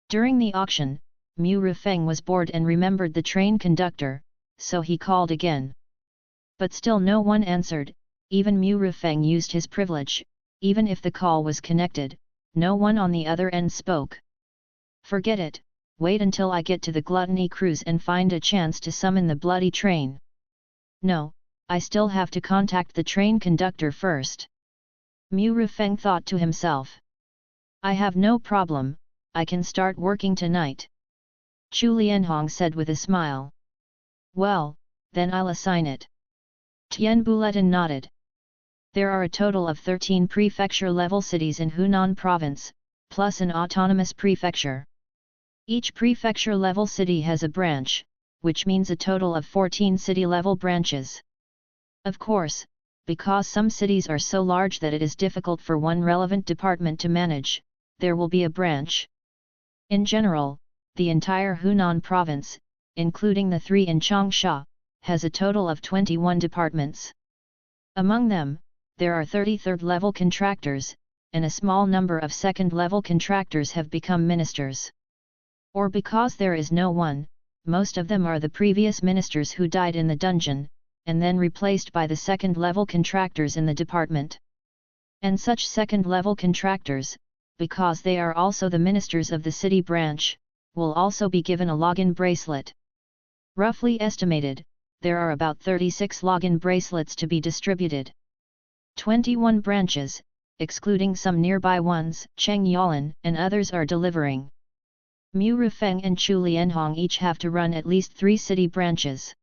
During the auction, Mu Rufeng was bored and remembered the train conductor, so he called again. But still no one answered, even Mu Rufeng used his privilege, even if the call was connected, no one on the other end spoke. Forget it, wait until I get to the Gluttony Cruise and find a chance to summon the bloody train. No, I still have to contact the train conductor first. Mu Rufeng thought to himself. I have no problem, I can start working tonight. Chu Lianhong said with a smile. Well, then I'll assign it. Tian Buletin nodded. There are a total of 13 prefecture-level cities in Hunan Province, plus an autonomous prefecture. Each prefecture-level city has a branch, which means a total of 14 city-level branches. Of course, because some cities are so large that it is difficult for one relevant department to manage, there will be a branch. In general, the entire Hunan Province, including the 3 in Changsha, has a total of 21 departments. Among them, there are 30 third-level contractors, and a small number of second-level contractors have become ministers. Or because there is no one, most of them are the previous ministers who died in the dungeon, and then replaced by the second-level contractors in the department. And such second-level contractors, because they are also the ministers of the city branch, will also be given a login bracelet. Roughly estimated, there are about 36 login bracelets to be distributed. 21 branches, excluding some nearby ones, Cheng Yalan and others are delivering. Mu Rufeng and Chu Lianhong each have to run at least 3 city branches.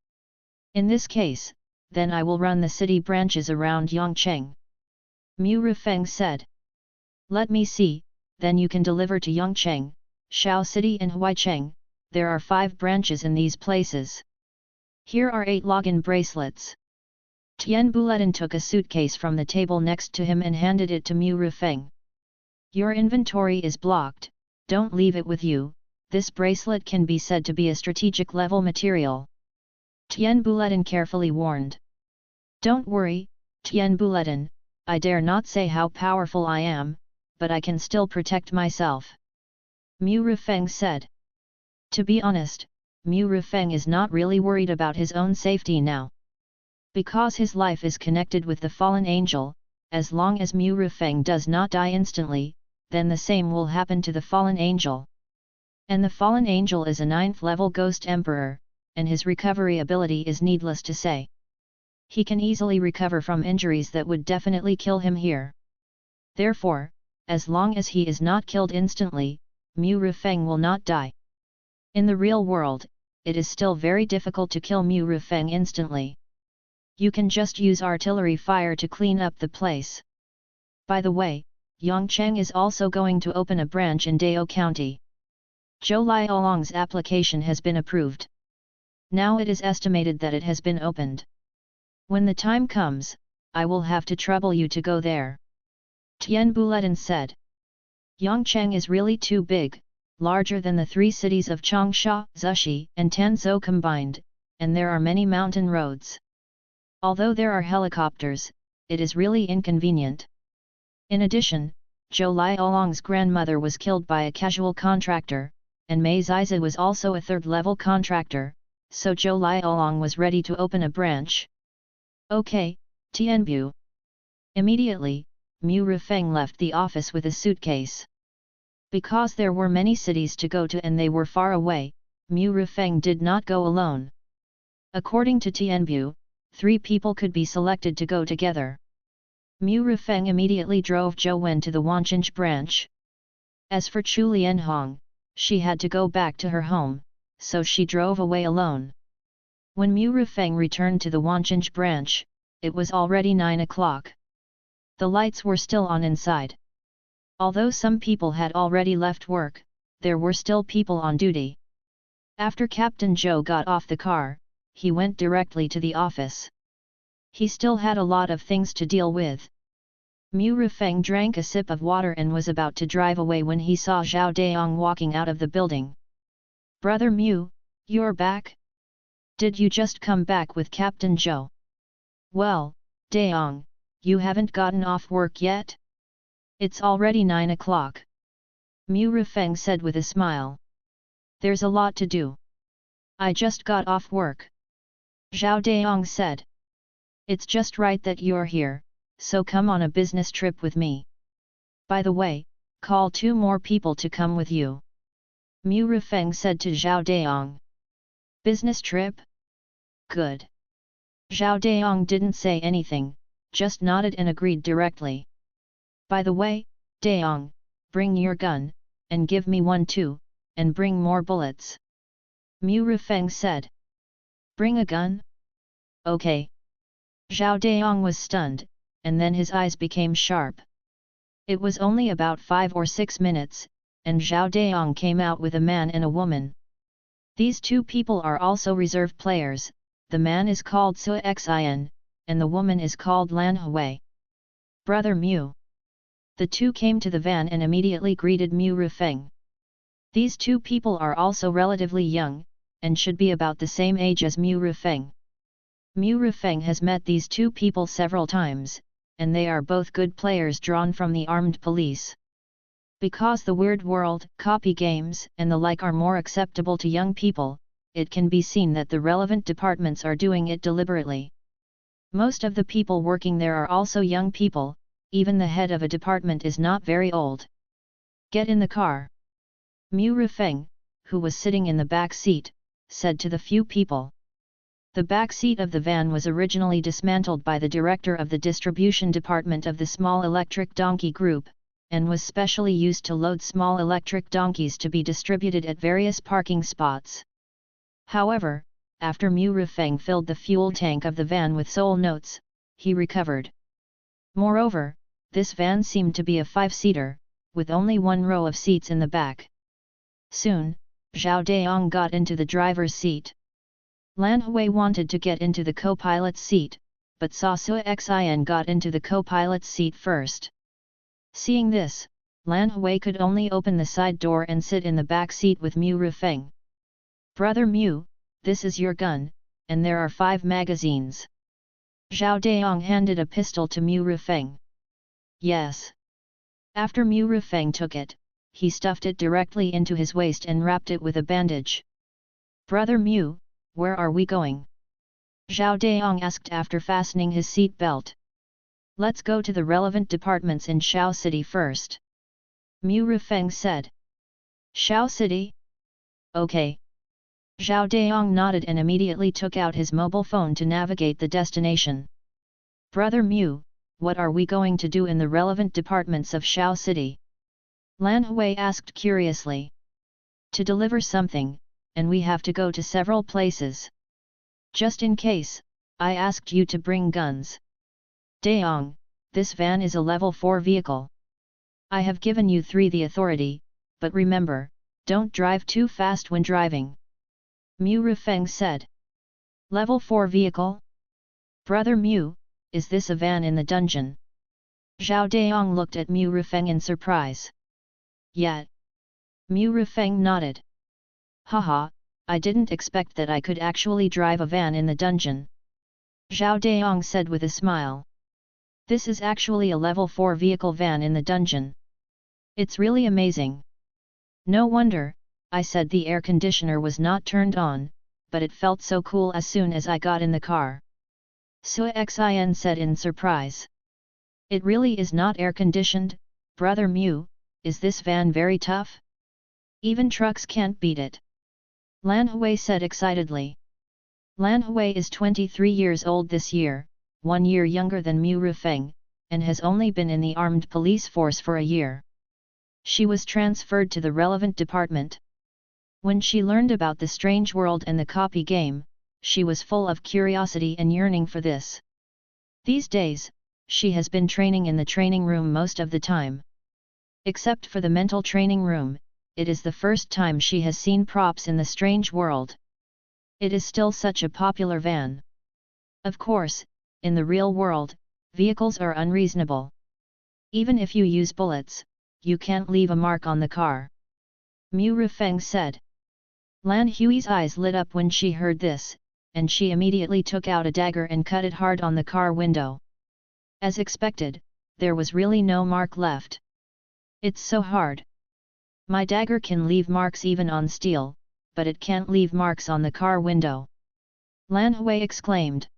In this case, then I will run the city branches around Yangcheng. Mu Rufeng said. Let me see, then you can deliver to Yangcheng, Shao City and Huaicheng, there are 5 branches in these places. Here are 8 login bracelets. Tian Buletin took a suitcase from the table next to him and handed it to Mu Rufeng. Your inventory is blocked, don't leave it with you, this bracelet can be said to be a strategic level material. Tian Buletin carefully warned. Don't worry, Tian Buletin, I dare not say how powerful I am, but I can still protect myself. Mu Rufeng said. To be honest, Mu Rufeng is not really worried about his own safety now. Because his life is connected with the fallen angel, as long as Mu Rufeng does not die instantly, then the same will happen to the fallen angel. And the fallen angel is a 9th level ghost emperor, and his recovery ability is needless to say. He can easily recover from injuries that would definitely kill him here. Therefore, as long as he is not killed instantly, Mu Rufeng will not die. In the real world, it is still very difficult to kill Mu Rufeng instantly. You can just use artillery fire to clean up the place. By the way, Yongcheng is also going to open a branch in Dao County. Zhou Liaolong's application has been approved. Now it is estimated that it has been opened. When the time comes, I will have to trouble you to go there. Tian Buletin said. Yongcheng is really too big, larger than the 3 cities of Changsha, Zushi, and Tanzhou combined, and there are many mountain roads. Although there are helicopters, it is really inconvenient. In addition, Zhou Liaolong's grandmother was killed by a casual contractor, and Mei Ziza was also a 3rd-level contractor, so Zhou Liaolong was ready to open a branch. Okay, Tianbu. Immediately, Mu Rufeng left the office with a suitcase. Because there were many cities to go to and they were far away, Mu Rufeng did not go alone. According to Tianbu, 3 people could be selected to go together. Mu Rufeng immediately drove Zhou Wen to the Wanchinj branch. As for Chu Lianhong, she had to go back to her home, so she drove away alone. When Mu Rufeng returned to the Wanchinj branch, it was already 9 o'clock. The lights were still on inside. Although some people had already left work, there were still people on duty. After Captain Zhou got off the car, he went directly to the office. He still had a lot of things to deal with. Mu Rufeng drank a sip of water and was about to drive away when he saw Zhao Daong walking out of the building. Brother Mu, you're back? Did you just come back with Captain Zhou? Well, Daong, you haven't gotten off work yet? It's already 9 o'clock. Mu Rufeng said with a smile. There's a lot to do. I just got off work. Zhao Daong said. It's just right that you're here, so come on a business trip with me. By the way, call 2 more people to come with you. Mu Rufeng said to Zhao Daong. Business trip? Good. Zhao Daong didn't say anything, just nodded and agreed directly. By the way, Daong, bring your gun, and give me one too, and bring more bullets. Mu Rufeng said. Bring a gun? Okay. Zhao Daong was stunned, and then his eyes became sharp. It was only about 5 or 6 minutes, and Zhao Daong came out with a man and a woman. These 2 people are also reserve players, the man is called Sua Xin, and the woman is called Lan Hui. Brother Mu. The 2 came to the van and immediately greeted Mu Rufeng. These 2 people are also relatively young, and should be about the same age as Mu Rufeng. Mu Rufeng has met these 2 people several times, and they are both good players drawn from the armed police. Because the weird world, copy games, and the like are more acceptable to young people, it can be seen that the relevant departments are doing it deliberately. Most of the people working there are also young people, even the head of a department is not very old. Get in the car. Mu Rufeng, who was sitting in the back seat, said to the few people. The back seat of the van was originally dismantled by the director of the distribution department of the small electric donkey group, and was specially used to load small electric donkeys to be distributed at various parking spots. However, after Mu Rufeng filled the fuel tank of the van with soul notes, he recovered. Moreover, this van seemed to be a 5-seater, with only 1 row of seats in the back. Soon, Zhao Daong got into the driver's seat. Lan Hui wanted to get into the co-pilot's seat, but saw Sua Xin got into the co-pilot's seat first. Seeing this, Lan Hui could only open the side door and sit in the back seat with Mu Rufeng. Brother Mu, this is your gun, and there are 5 magazines. Zhao Daong handed a pistol to Mu Rufeng. Yes. After Mu Rufeng took it, he stuffed it directly into his waist and wrapped it with a bandage. Brother Mu, where are we going? Zhao Daong asked after fastening his seat belt. Let's go to the relevant departments in Shao City first. Mu Rifeng said. Shao City? Okay. Zhao Daong nodded and immediately took out his mobile phone to navigate the destination. Brother Mu, what are we going to do in the relevant departments of Shao City? Lan Hui asked curiously. To deliver something, and we have to go to several places. Just in case, I asked you to bring guns. Daong, this van is a level 4 vehicle. I have given you 3 the authority, but remember, don't drive too fast when driving. Mu Rifeng said. Level 4 vehicle? Brother Mu, is this a van in the dungeon? Zhao Daong looked at Mu Rifeng in surprise. Yet. Mu Rifeng nodded. Haha, I didn't expect that I could actually drive a van in the dungeon. Zhao Daong said with a smile. This is actually a level 4 vehicle van in the dungeon. It's really amazing. No wonder, I said the air conditioner was not turned on, but it felt so cool as soon as I got in the car. Sui Xin said in surprise. It really is not air conditioned, Brother Mu, is this van very tough? Even trucks can't beat it. Lan Hui said excitedly. Lan Hui is 23 years old this year, 1 year younger than Mu Rifeng, and has only been in the armed police force for a year. She was transferred to the relevant department. When she learned about the strange world and the copy game, she was full of curiosity and yearning for this. These days, she has been training in the training room most of the time. Except for the mental training room, it is the first time she has seen props in the strange world. It is still such a popular van. Of course, in the real world, vehicles are unreasonable. Even if you use bullets, you can't leave a mark on the car. Mu Rifeng said. Lan Hui's eyes lit up when she heard this, and she immediately took out a dagger and cut it hard on the car window. As expected, there was really no mark left. It's so hard. My dagger can leave marks even on steel, but it can't leave marks on the car window. Lan Hui exclaimed.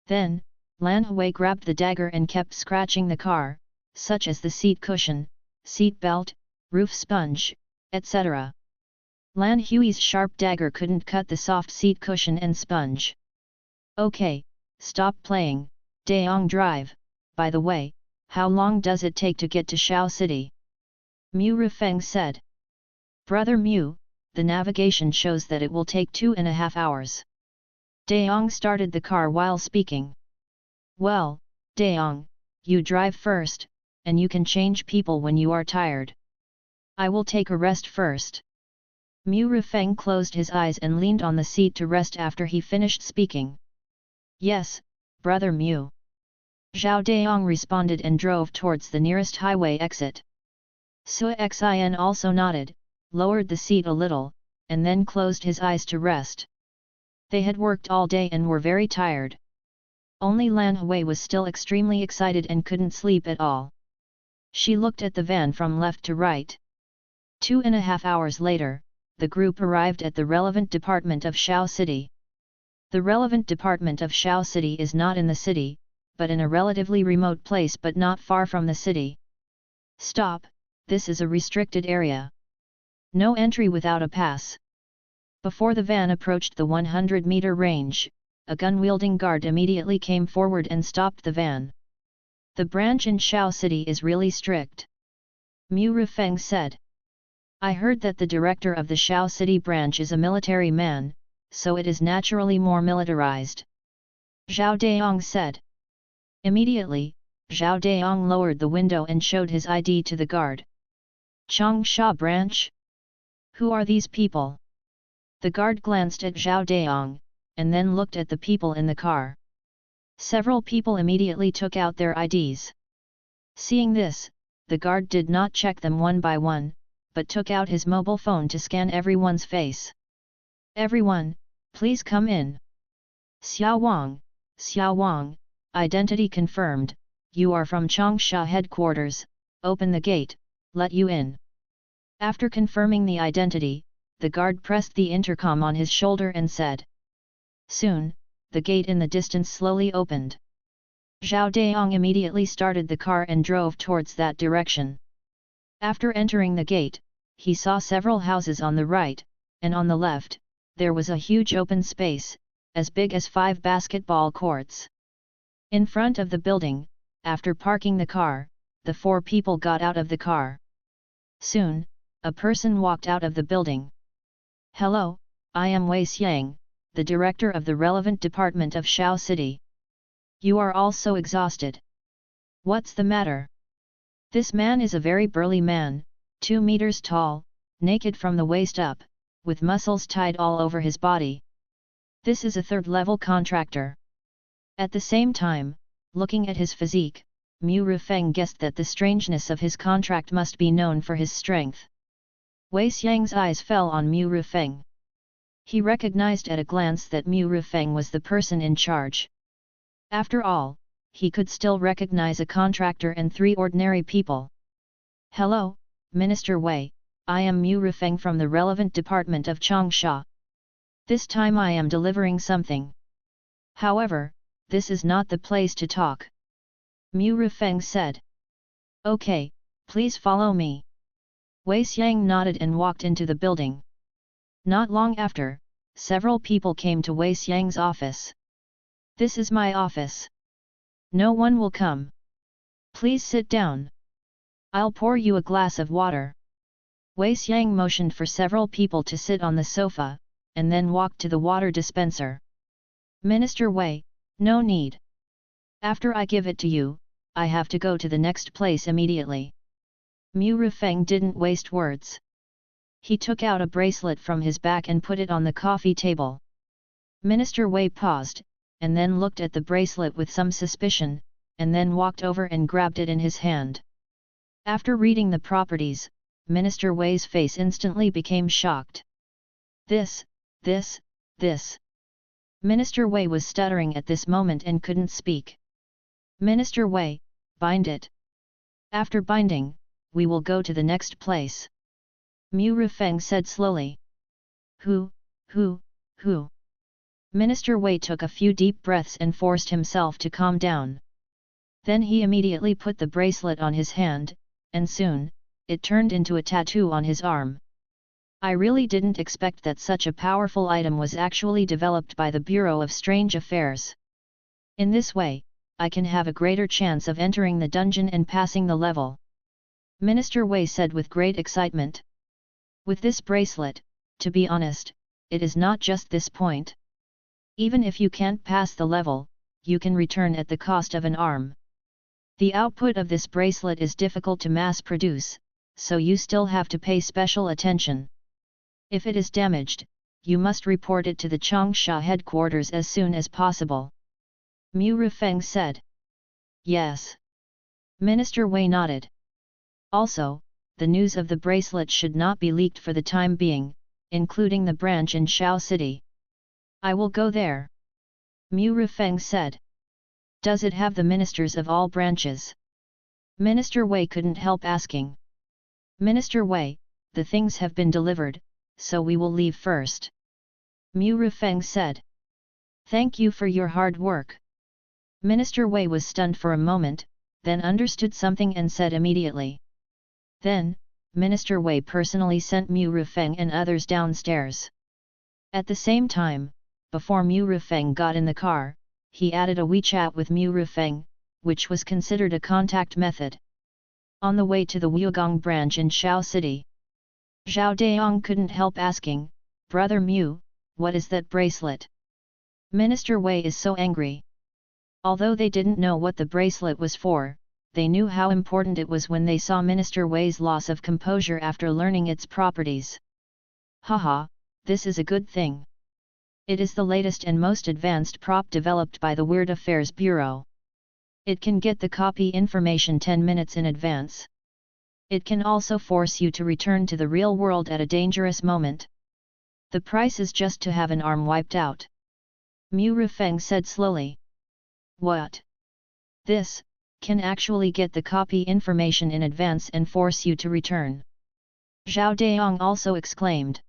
Then, Lan Hui grabbed the dagger and kept scratching the car, such as the seat cushion, seat belt, roof sponge, etc. Lan Hui's sharp dagger couldn't cut the soft seat cushion and sponge. Okay, stop playing, Daong drive. By the way, how long does it take to get to Shao City? Mu Rifeng said. Brother Mu, the navigation shows that it will take 2.5 hours. Daong started the car while speaking. Well, Daong, you drive first, and you can change people when you are tired. I will take a rest first. Mu Rifeng closed his eyes and leaned on the seat to rest after he finished speaking. Yes, Brother Mu. Zhao Daong responded and drove towards the nearest highway exit. Sui Xin also nodded, lowered the seat a little, and then closed his eyes to rest. They had worked all day and were very tired. Only Lan Hui was still extremely excited and couldn't sleep at all. She looked at the van from left to right. 2.5 hours later, the group arrived at the relevant department of Shao City. The relevant department of Shao City is not in the city, but in a relatively remote place but not far from the city. Stop, this is a restricted area. No entry without a pass. Before the van approached the 100-meter range, a gun-wielding guard immediately came forward and stopped the van. The branch in Shao City is really strict. Mu Rifeng said. I heard that the director of the Shao City branch is a military man, so it is naturally more militarized. Zhao Daong said. Immediately, Zhao Daong lowered the window and showed his ID to the guard. Changsha branch? Who are these people? The guard glanced at Zhao Daong, and then looked at the people in the car. Several people immediately took out their IDs. Seeing this, the guard did not check them one by one, but took out his mobile phone to scan everyone's face. Everyone, please come in. Xiao Wang, identity confirmed, you are from Changsha headquarters, open the gate, let you in. After confirming the identity, the guard pressed the intercom on his shoulder and said. Soon, the gate in the distance slowly opened. Zhao Daong immediately started the car and drove towards that direction. After entering the gate, he saw several houses on the right, and on the left, there was a huge open space, as big as 5 basketball courts. In front of the building, after parking the car, the 4 people got out of the car. Soon, a person walked out of the building. "Hello, I am Wei Xiang, the director of the relevant department of Shao City. You are all so exhausted. What's the matter?" This man is a very burly man, 2 meters tall, naked from the waist up, with muscles tied all over his body. This is a 3rd-level contractor. At the same time, looking at his physique, Mu Rufeng guessed that the strangeness of his contract must be known for his strength. Wei Xiang's eyes fell on Mu Rufeng. He recognized at a glance that Mu Rufeng was the person in charge. After all, he could still recognize a contractor and 3 ordinary people. "Hello, Minister Wei, I am Mu Rufeng from the relevant department of Changsha. This time I am delivering something. However, this is not the place to talk." Mu Rufeng said. "Okay, please follow me." Wei Xiang nodded and walked into the building. Not long after, several people came to Wei Xiang's office. "This is my office. No one will come. Please sit down. I'll pour you a glass of water." Wei Xiang motioned for several people to sit on the sofa, and then walked to the water dispenser. "Minister Wei, no need. After I give it to you, I have to go to the next place immediately." Mu Rufeng didn't waste words. He took out a bracelet from his back and put it on the coffee table. Minister Wei paused, and then looked at the bracelet with some suspicion, and then walked over and grabbed it in his hand. After reading the properties, Minister Wei's face instantly became shocked. This. Minister Wei was stuttering at this moment and couldn't speak. "Minister Wei, bind it. After binding, we will go to the next place." Mu Rufeng said slowly. Who? Minister Wei took a few deep breaths and forced himself to calm down. Then he immediately put the bracelet on his hand, and soon, it turned into a tattoo on his arm. "I really didn't expect that such a powerful item was actually developed by the Bureau of Strange Affairs. In this way, I can have a greater chance of entering the dungeon and passing the level," Minister Wei said with great excitement. "With this bracelet, to be honest, it is not just this point. Even if you can't pass the level, you can return at the cost of an arm. The output of this bracelet is difficult to mass produce, so you still have to pay special attention. If it is damaged, you must report it to the Changsha headquarters as soon as possible," Mu Rufeng said. "Yes." Minister Wei nodded. "Also, the news of the bracelet should not be leaked for the time being, including the branch in Shao City." "I will go there," Mu Rufeng said. "Does it have the ministers of all branches?" Minister Wei couldn't help asking. "Minister Wei, the things have been delivered, so we will leave first," Mu Rufeng said. "Thank you for your hard work." Minister Wei was stunned for a moment, then understood something and said immediately. Then, Minister Wei personally sent Mu Rufeng and others downstairs. At the same time, before Mu Rufeng got in the car, he added a WeChat with Mu Rufeng, which was considered a contact method. On the way to the Wuogong branch in Shao City, Zhao Daong couldn't help asking, "Brother Mu, what is that bracelet?" Minister Wei is so angry. Although they didn't know what the bracelet was for, they knew how important it was when they saw Minister Wei's loss of composure after learning its properties. "Haha, this is a good thing. It is the latest and most advanced prop developed by the Weird Affairs Bureau. It can get the copy information 10 minutes in advance. It can also force you to return to the real world at a dangerous moment. The price is just to have an arm wiped out," Mu Rufeng said slowly. "What? This can actually get the copy information in advance and force you to return?" Zhao Daong also exclaimed.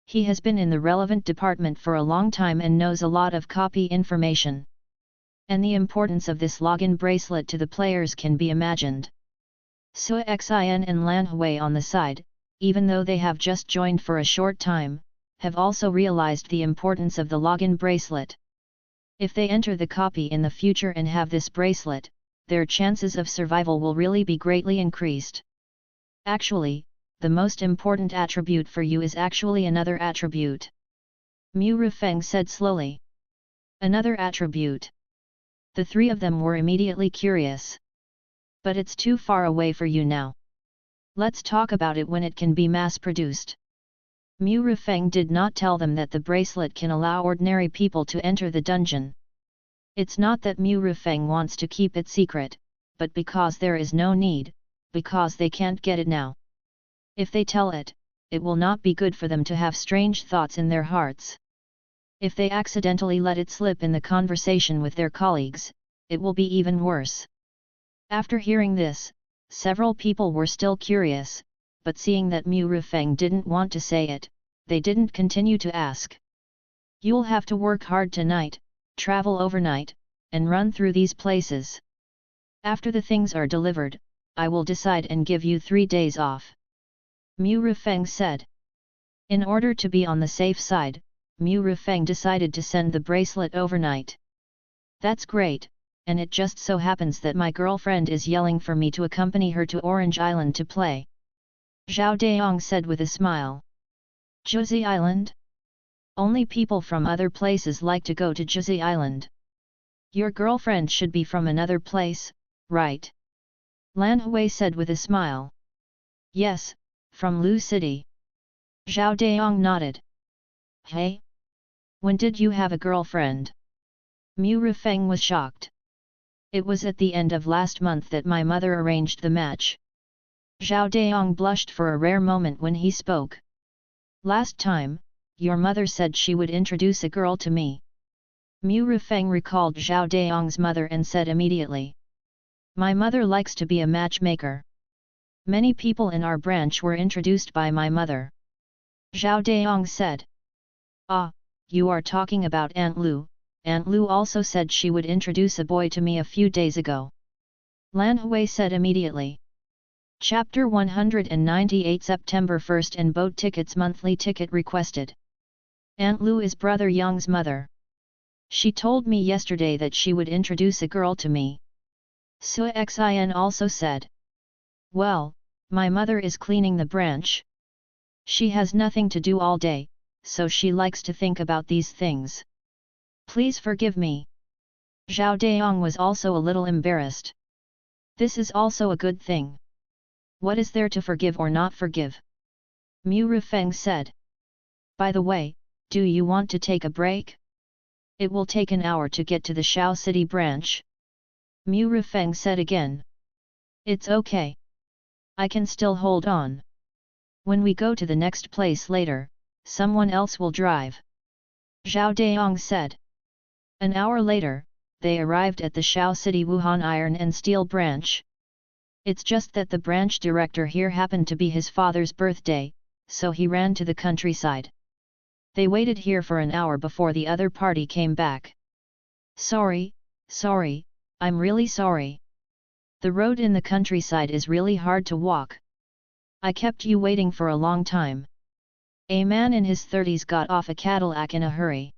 He has been in the relevant department for a long time and knows a lot of copy information. And the importance of this login bracelet to the players can be imagined. Sui Xin and Lan Hui on the side, even though they have just joined for a short time, have also realized the importance of the login bracelet. If they enter the copy in the future and have this bracelet, their chances of survival will really be greatly increased. Actually, the most important attribute for you is actually another attribute. Mu Rifeng said slowly. Another attribute. The three of them were immediately curious. But it's too far away for you now. Let's talk about it when it can be mass-produced. Mu Rifeng did not tell them that the bracelet can allow ordinary people to enter the dungeon. It's not that Mu Rifeng wants to keep it secret, but because there is no need, because they can't get it now. If they tell it, it will not be good for them to have strange thoughts in their hearts. If they accidentally let it slip in the conversation with their colleagues, it will be even worse. After hearing this, several people were still curious, but seeing that Mu Rifeng didn't want to say it, they didn't continue to ask. You'll have to work hard tonight, travel overnight, and run through these places. After the things are delivered, I will decide and give you 3 days off. Mu Rifeng said. In order to be on the safe side, Mu Rifeng decided to send the bracelet overnight. That's great, and it just so happens that my girlfriend is yelling for me to accompany her to Orange Island to play. Zhao Daong said with a smile. Juzi Island? Only people from other places like to go to Juzi Island. Your girlfriend should be from another place, right? Lan Hui said with a smile. Yes, from Lu City. Zhao Daong nodded. Hey? When did you have a girlfriend? Mu Rifeng was shocked. It was at the end of last month that my mother arranged the match. Zhao Daong blushed for a rare moment when he spoke. Last time, your mother said she would introduce a girl to me. Mu Rifeng recalled Zhao Daong's mother and said immediately. My mother likes to be a matchmaker. Many people in our branch were introduced by my mother. Zhao Daong said. Ah, you are talking about Aunt Lu. Aunt Lu also said she would introduce a boy to me a few days ago. Lan Hui said immediately. Chapter 198 September 1st and boat tickets monthly ticket requested. Aunt Lu is Brother Yang's mother. She told me yesterday that she would introduce a girl to me. Sui Xin also said. Well, my mother is cleaning the branch. She has nothing to do all day, so she likes to think about these things. Please forgive me. Zhao Daong was also a little embarrassed. This is also a good thing. What is there to forgive or not forgive? Mu Rifeng said. By the way, do you want to take a break? It will take an hour to get to the Shao City branch. Mu Rifeng said again. It's okay. I can still hold on. When we go to the next place later, someone else will drive. Zhao Daong said. An hour later, they arrived at the Shao City Wuhan Iron and Steel branch. It's just that the branch director here happened to be his father's birthday, so he ran to the countryside. They waited here for an hour before the other party came back. Sorry, I'm really sorry. The road in the countryside is really hard to walk. I kept you waiting for a long time. A man in his 30s got off a Cadillac in a hurry.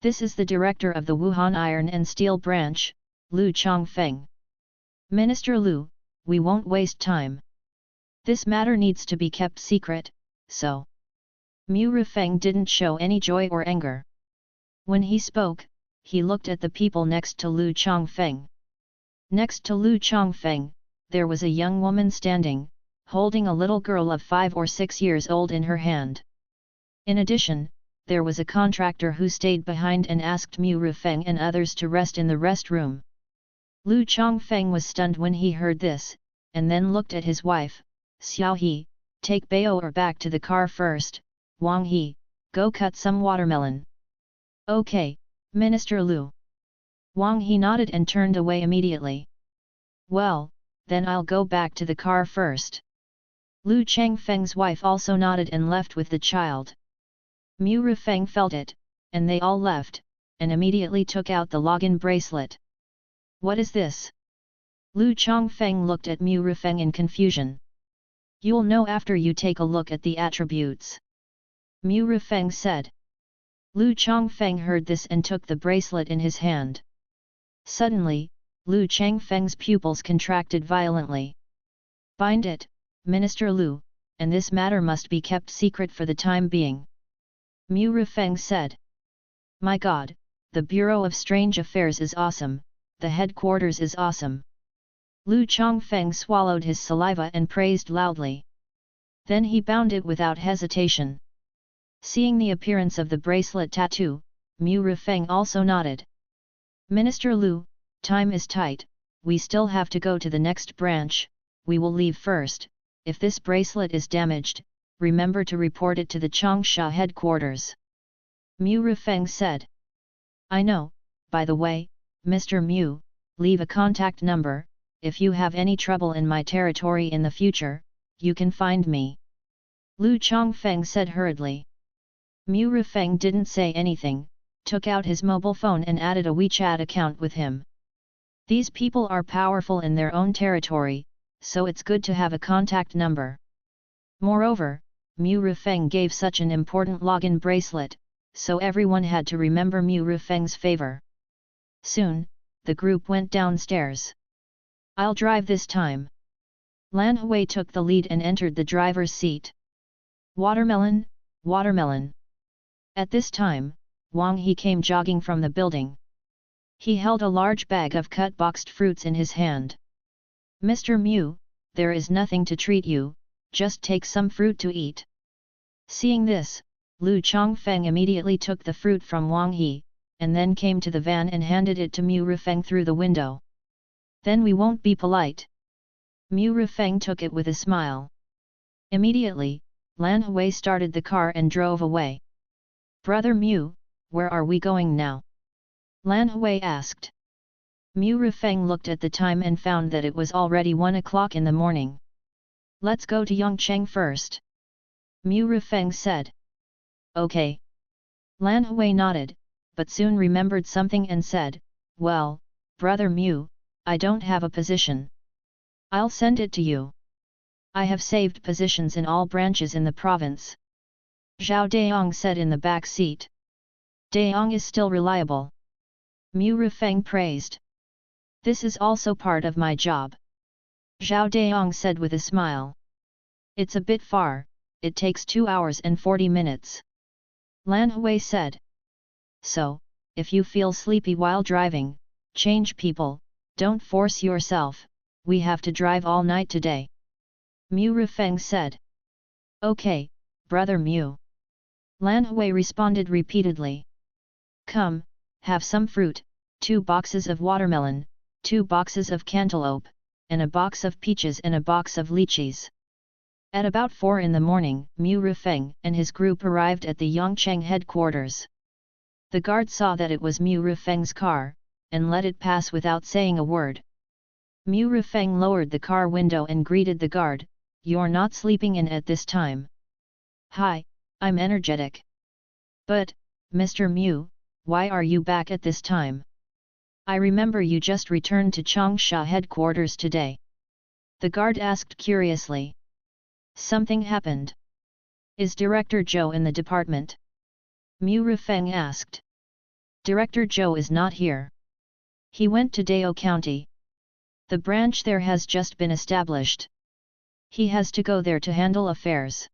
This is the director of the Wuhan Iron and Steel branch, Lu Chongfeng. Minister Lu, we won't waste time. This matter needs to be kept secret, so. Mu Rifeng didn't show any joy or anger. When he spoke, he looked at the people next to Lu Chongfeng. Next to Lu Chongfeng, there was a young woman standing, holding a little girl of 5 or 6 years old in her hand. In addition, there was a contractor who stayed behind and asked Mu Rifeng and others to rest in the rest room. Lu Chongfeng was stunned when he heard this, and then looked at his wife. Xiao He, take Bao'er back to the car first. Wang He, go cut some watermelon. Okay, Minister Lu. Wang He nodded and turned away immediately. Well, then I'll go back to the car first. Lu Changfeng's wife also nodded and left with the child. Mu Rifeng felt it, and they all left, and immediately took out the login bracelet. What is this? Lu Chongfeng looked at Mu Rifeng in confusion. You'll know after you take a look at the attributes. Mu Rifeng said. Lu Chongfeng heard this and took the bracelet in his hand. Suddenly, Lu Changfeng's pupils contracted violently. Bind it, Minister Lu, and this matter must be kept secret for the time being. Mu Rifeng said. My God, the Bureau of Strange Affairs is awesome, the headquarters is awesome. Lu Chongfeng swallowed his saliva and praised loudly. Then he bound it without hesitation. Seeing the appearance of the bracelet tattoo, Mu Rifeng also nodded. Minister Lu, time is tight, we still have to go to the next branch, we will leave first. If this bracelet is damaged, remember to report it to the Changsha headquarters. Mu Rifeng said. I know, by the way, Mr. Mu, leave a contact number, if you have any trouble in my territory in the future, you can find me. Lu Chongfeng said hurriedly. Mu Rifeng didn't say anything, took out his mobile phone and added a WeChat account with him. These people are powerful in their own territory, so it's good to have a contact number. Moreover, Mu Rifeng gave such an important login bracelet, so everyone had to remember Mu Rifeng's favor. Soon, the group went downstairs. I'll drive this time. Lan Hui took the lead and entered the driver's seat. Watermelon, watermelon. At this time, Wang He came jogging from the building. He held a large bag of cut boxed fruits in his hand. Mr. Mu, there is nothing to treat you, just take some fruit to eat. Seeing this, Lu Chongfeng immediately took the fruit from Wang He, and then came to the van and handed it to Mu Rifeng through the window. Then we won't be polite. Mu Rifeng took it with a smile. Immediately, Lan Hui started the car and drove away. Brother Mu, where are we going now? Lan Hui asked. Mu Rifeng looked at the time and found that it was already 1 o'clock in the morning. Let's go to Yongcheng first. Mu Rifeng said. Okay. Lan Hui nodded, but soon remembered something and said, well, Brother Mu, I don't have a position. I'll send it to you. I have saved positions in all branches in the province. Zhao Daong said in the back seat. Daong is still reliable. Mu Rifeng praised. This is also part of my job. Zhao Daong said with a smile. It's a bit far, it takes 2 hours and 40 minutes. Lan Hui said. So, if you feel sleepy while driving, change people, don't force yourself, we have to drive all night today. Mu Rifeng said. Okay, Brother Mu. Lan Hui responded repeatedly. Come, have some fruit, 2 boxes of watermelon, 2 boxes of cantaloupe, and a box of peaches and a box of lychees. At about 4 in the morning, Mu Rifeng and his group arrived at the Yongcheng headquarters. The guard saw that it was Mu Rifeng's car, and let it pass without saying a word. Mu Rifeng lowered the car window and greeted the guard, You're not sleeping in at this time. Hi, I'm energetic. But, Mr. Mu, why are you back at this time? I remember you just returned to Changsha headquarters today. The guard asked curiously. Something happened. Is Director Zhou in the department? Mu Rifeng asked. Director Zhou is not here. He went to Dao County. The branch there has just been established. He has to go there to handle affairs.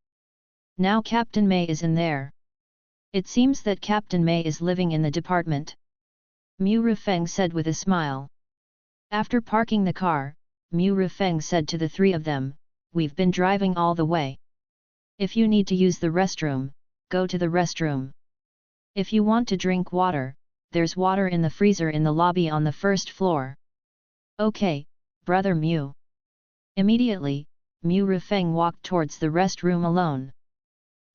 Now Captain Mei is in there. It seems that Captain Mei is living in the department. Mu Rifeng said with a smile. After parking the car, Mu Rifeng said to the 3 of them, We've been driving all the way. If you need to use the restroom, go to the restroom. If you want to drink water, there's water in the freezer in the lobby on the 1st floor. Okay, Brother Mu. Immediately, Mu Rifeng walked towards the restroom alone.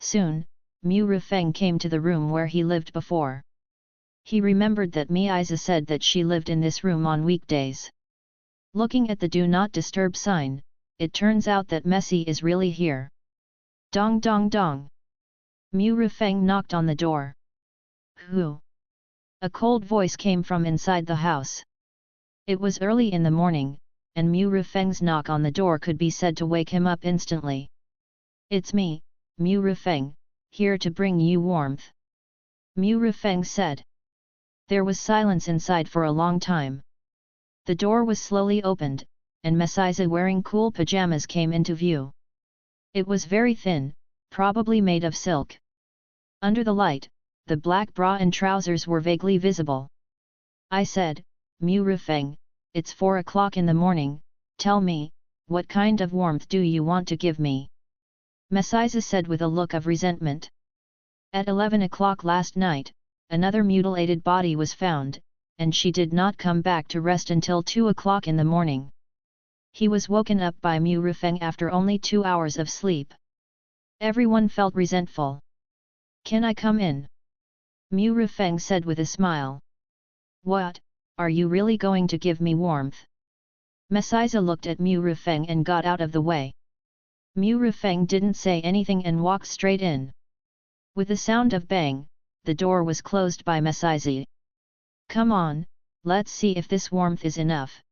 Soon, Mu Rifeng came to the room where he lived before. He remembered that Mi Isa said that she lived in this room on weekdays. Looking at the Do Not Disturb sign, it turns out that Messi is really here. Dong dong dong. Mu Rifeng knocked on the door. Who? A cold voice came from inside the house. It was early in the morning, and Mu Rifeng's knock on the door could be said to wake him up instantly. "It's me, Mu Rifeng, here to bring you warmth," Mu Rifeng said. There was silence inside for a long time. The door was slowly opened, and Messiza wearing cool pajamas came into view. It was very thin, probably made of silk. Under the light, the black bra and trousers were vaguely visible. I said, "Mu Rifeng, it's 4 o'clock in the morning, tell me, what kind of warmth do you want to give me?" Messiza said with a look of resentment. At 11 o'clock last night, another mutilated body was found, and she did not come back to rest until 2 o'clock in the morning. He was woken up by Mu Rifeng after only 2 hours of sleep. Everyone felt resentful. "Can I come in?" Mu Rifeng said with a smile. "What, are you really going to give me warmth?" Messiza looked at Mu Rifeng and got out of the way. Mu Rifeng didn't say anything and walked straight in. With the sound of bang, the door was closed by Messiza. "Come on, let's see if this warmth is enough."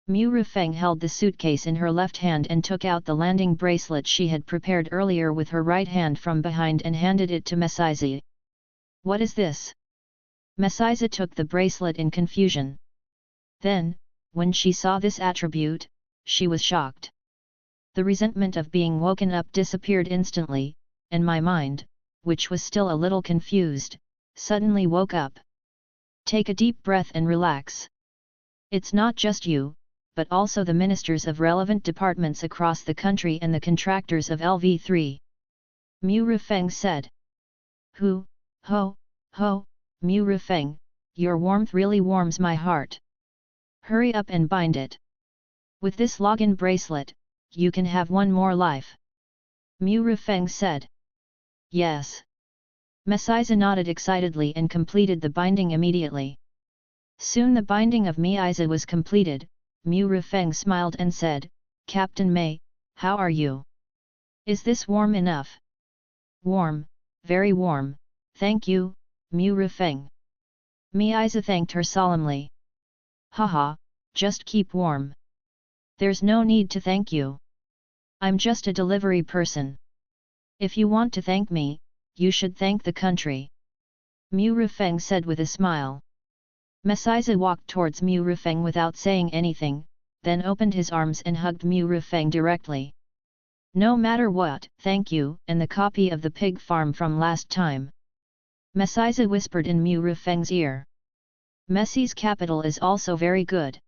Mu Rifeng held the suitcase in her left hand and took out the landing bracelet she had prepared earlier with her right hand from behind and handed it to Messiza. "What is this?" Messiza took the bracelet in confusion. Then, when she saw this attribute, she was shocked. The resentment of being woken up disappeared instantly, and my mind, which was still a little confused, suddenly woke up. Take a deep breath and relax. It's not just you, but also the ministers of relevant departments across the country and the contractors of LV3. Mu Rifeng said. Ho, Mu Rifeng, your warmth really warms my heart. Hurry up and bind it. With this login bracelet, you can have one more life. Mu Rifeng said. Yes. Messiza nodded excitedly and completed the binding immediately. Soon the binding of Meiza was completed. Mu Rifeng smiled and said, Captain Mei, how are you? Is this warm enough? Warm, very warm, thank you, Mu Rifeng. Meiza thanked her solemnly. Haha, just keep warm. There's no need to thank you. I'm just a delivery person. If you want to thank me, you should thank the country. Mu Rifeng said with a smile. Messiza walked towards Mu Rifeng without saying anything, then opened his arms and hugged Mu Rifeng directly. No matter what, thank you, and the copy of the pig farm from last time. Messiza whispered in Mu Rifeng's ear. Messi's capital is also very good.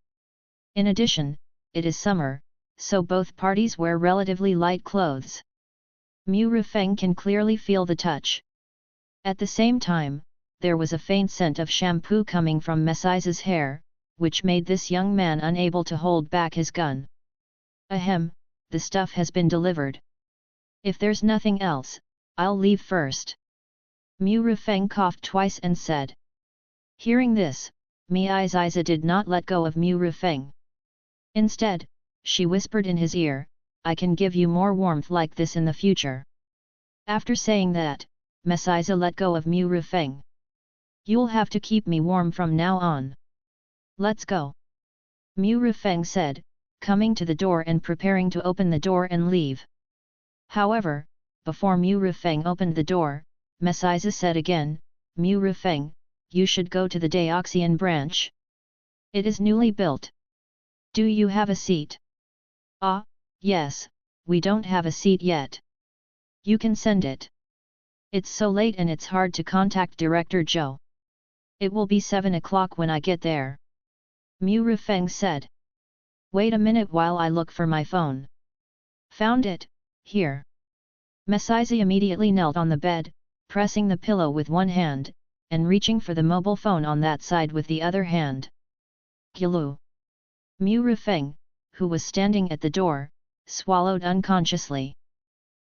In addition, it is summer, so both parties wear relatively light clothes. Mu Rifeng can clearly feel the touch. At the same time, there was a faint scent of shampoo coming from Messiza's hair, which made this young man unable to hold back his gun. Ahem, the stuff has been delivered. If there's nothing else, I'll leave first. Mu Rifeng coughed twice and said. Hearing this, Meiza did not let go of Mu Rifeng. Instead, she whispered in his ear, I can give you more warmth like this in the future. After saying that, Messiza let go of Mu Rifeng. You'll have to keep me warm from now on. Let's go. Mu Rifeng said, coming to the door and preparing to open the door and leave. However, before Mu Rifeng opened the door, Messiza said again, Mu Rifeng, you should go to the Dioxian branch. It is newly built. Do you have a seat? Ah, yes, we don't have a seat yet. You can send it. It's so late and it's hard to contact Director Zhou. It will be 7 o'clock when I get there. Mu Rifeng said. Wait a minute while I look for my phone. Found it, here. Messiza immediately knelt on the bed, pressing the pillow with one hand, and reaching for the mobile phone on that side with the other hand. Gilu. Mu Rifeng, who was standing at the door, swallowed unconsciously.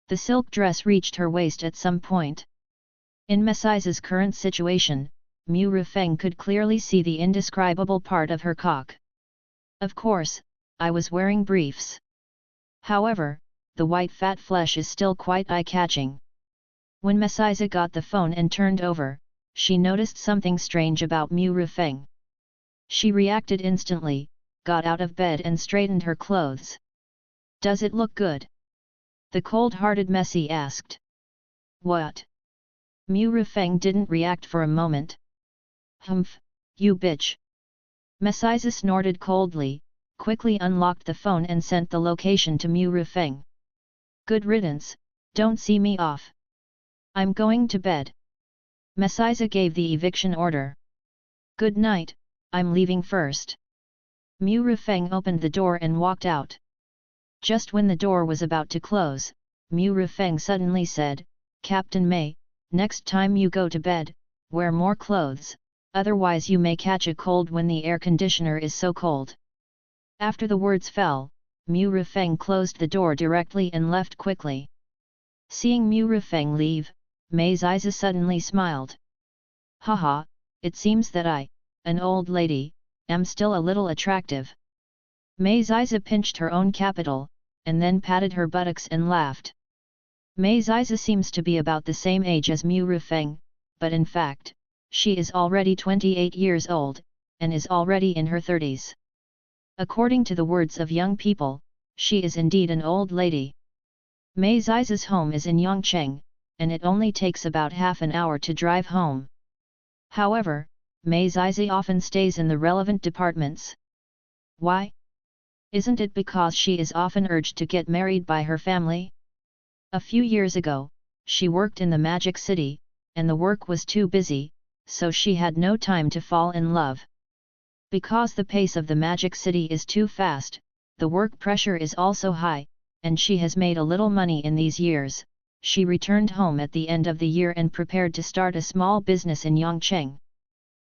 The silk dress reached her waist at some point. In Messiza's current situation, Mu Rifeng could clearly see the indescribable part of her cock. Of course, I was wearing briefs. However, the white fat flesh is still quite eye-catching. When Messiza got the phone and turned over, she noticed something strange about Mu Rifeng. She reacted instantly, got out of bed and straightened her clothes. Does it look good? The cold-hearted Messi asked. What? Mu Rifeng didn't react for a moment. Humph, you bitch. Messiza snorted coldly, quickly unlocked the phone and sent the location to Mu Rifeng. Good riddance, don't see me off. I'm going to bed. Messiza gave the eviction order. Good night, I'm leaving first. Mu Rifeng opened the door and walked out. Just when the door was about to close, Mu Rifeng suddenly said, Captain Mei, next time you go to bed, wear more clothes, otherwise you may catch a cold when the air conditioner is so cold. After the words fell, Mu Rifeng closed the door directly and left quickly. Seeing Mu Rifeng leave, Mei Ziza suddenly smiled. Haha, it seems that I, an old lady, am still a little attractive. Mei Ziza pinched her own capital, and then patted her buttocks and laughed. Mei Ziza seems to be about the same age as Mu Rifeng, but in fact, she is already 28 years old, and is already in her 30s. According to the words of young people, she is indeed an old lady. Mei Ziza's home is in Yongcheng, and it only takes about half an hour to drive home. However, Mei Ziza often stays in the relevant departments. Why? Isn't it because she is often urged to get married by her family? A few years ago, she worked in the Magic City, and the work was too busy, so she had no time to fall in love. Because the pace of the Magic City is too fast, the work pressure is also high, and she has made a little money in these years. She returned home at the end of the year and prepared to start a small business in Yongcheng.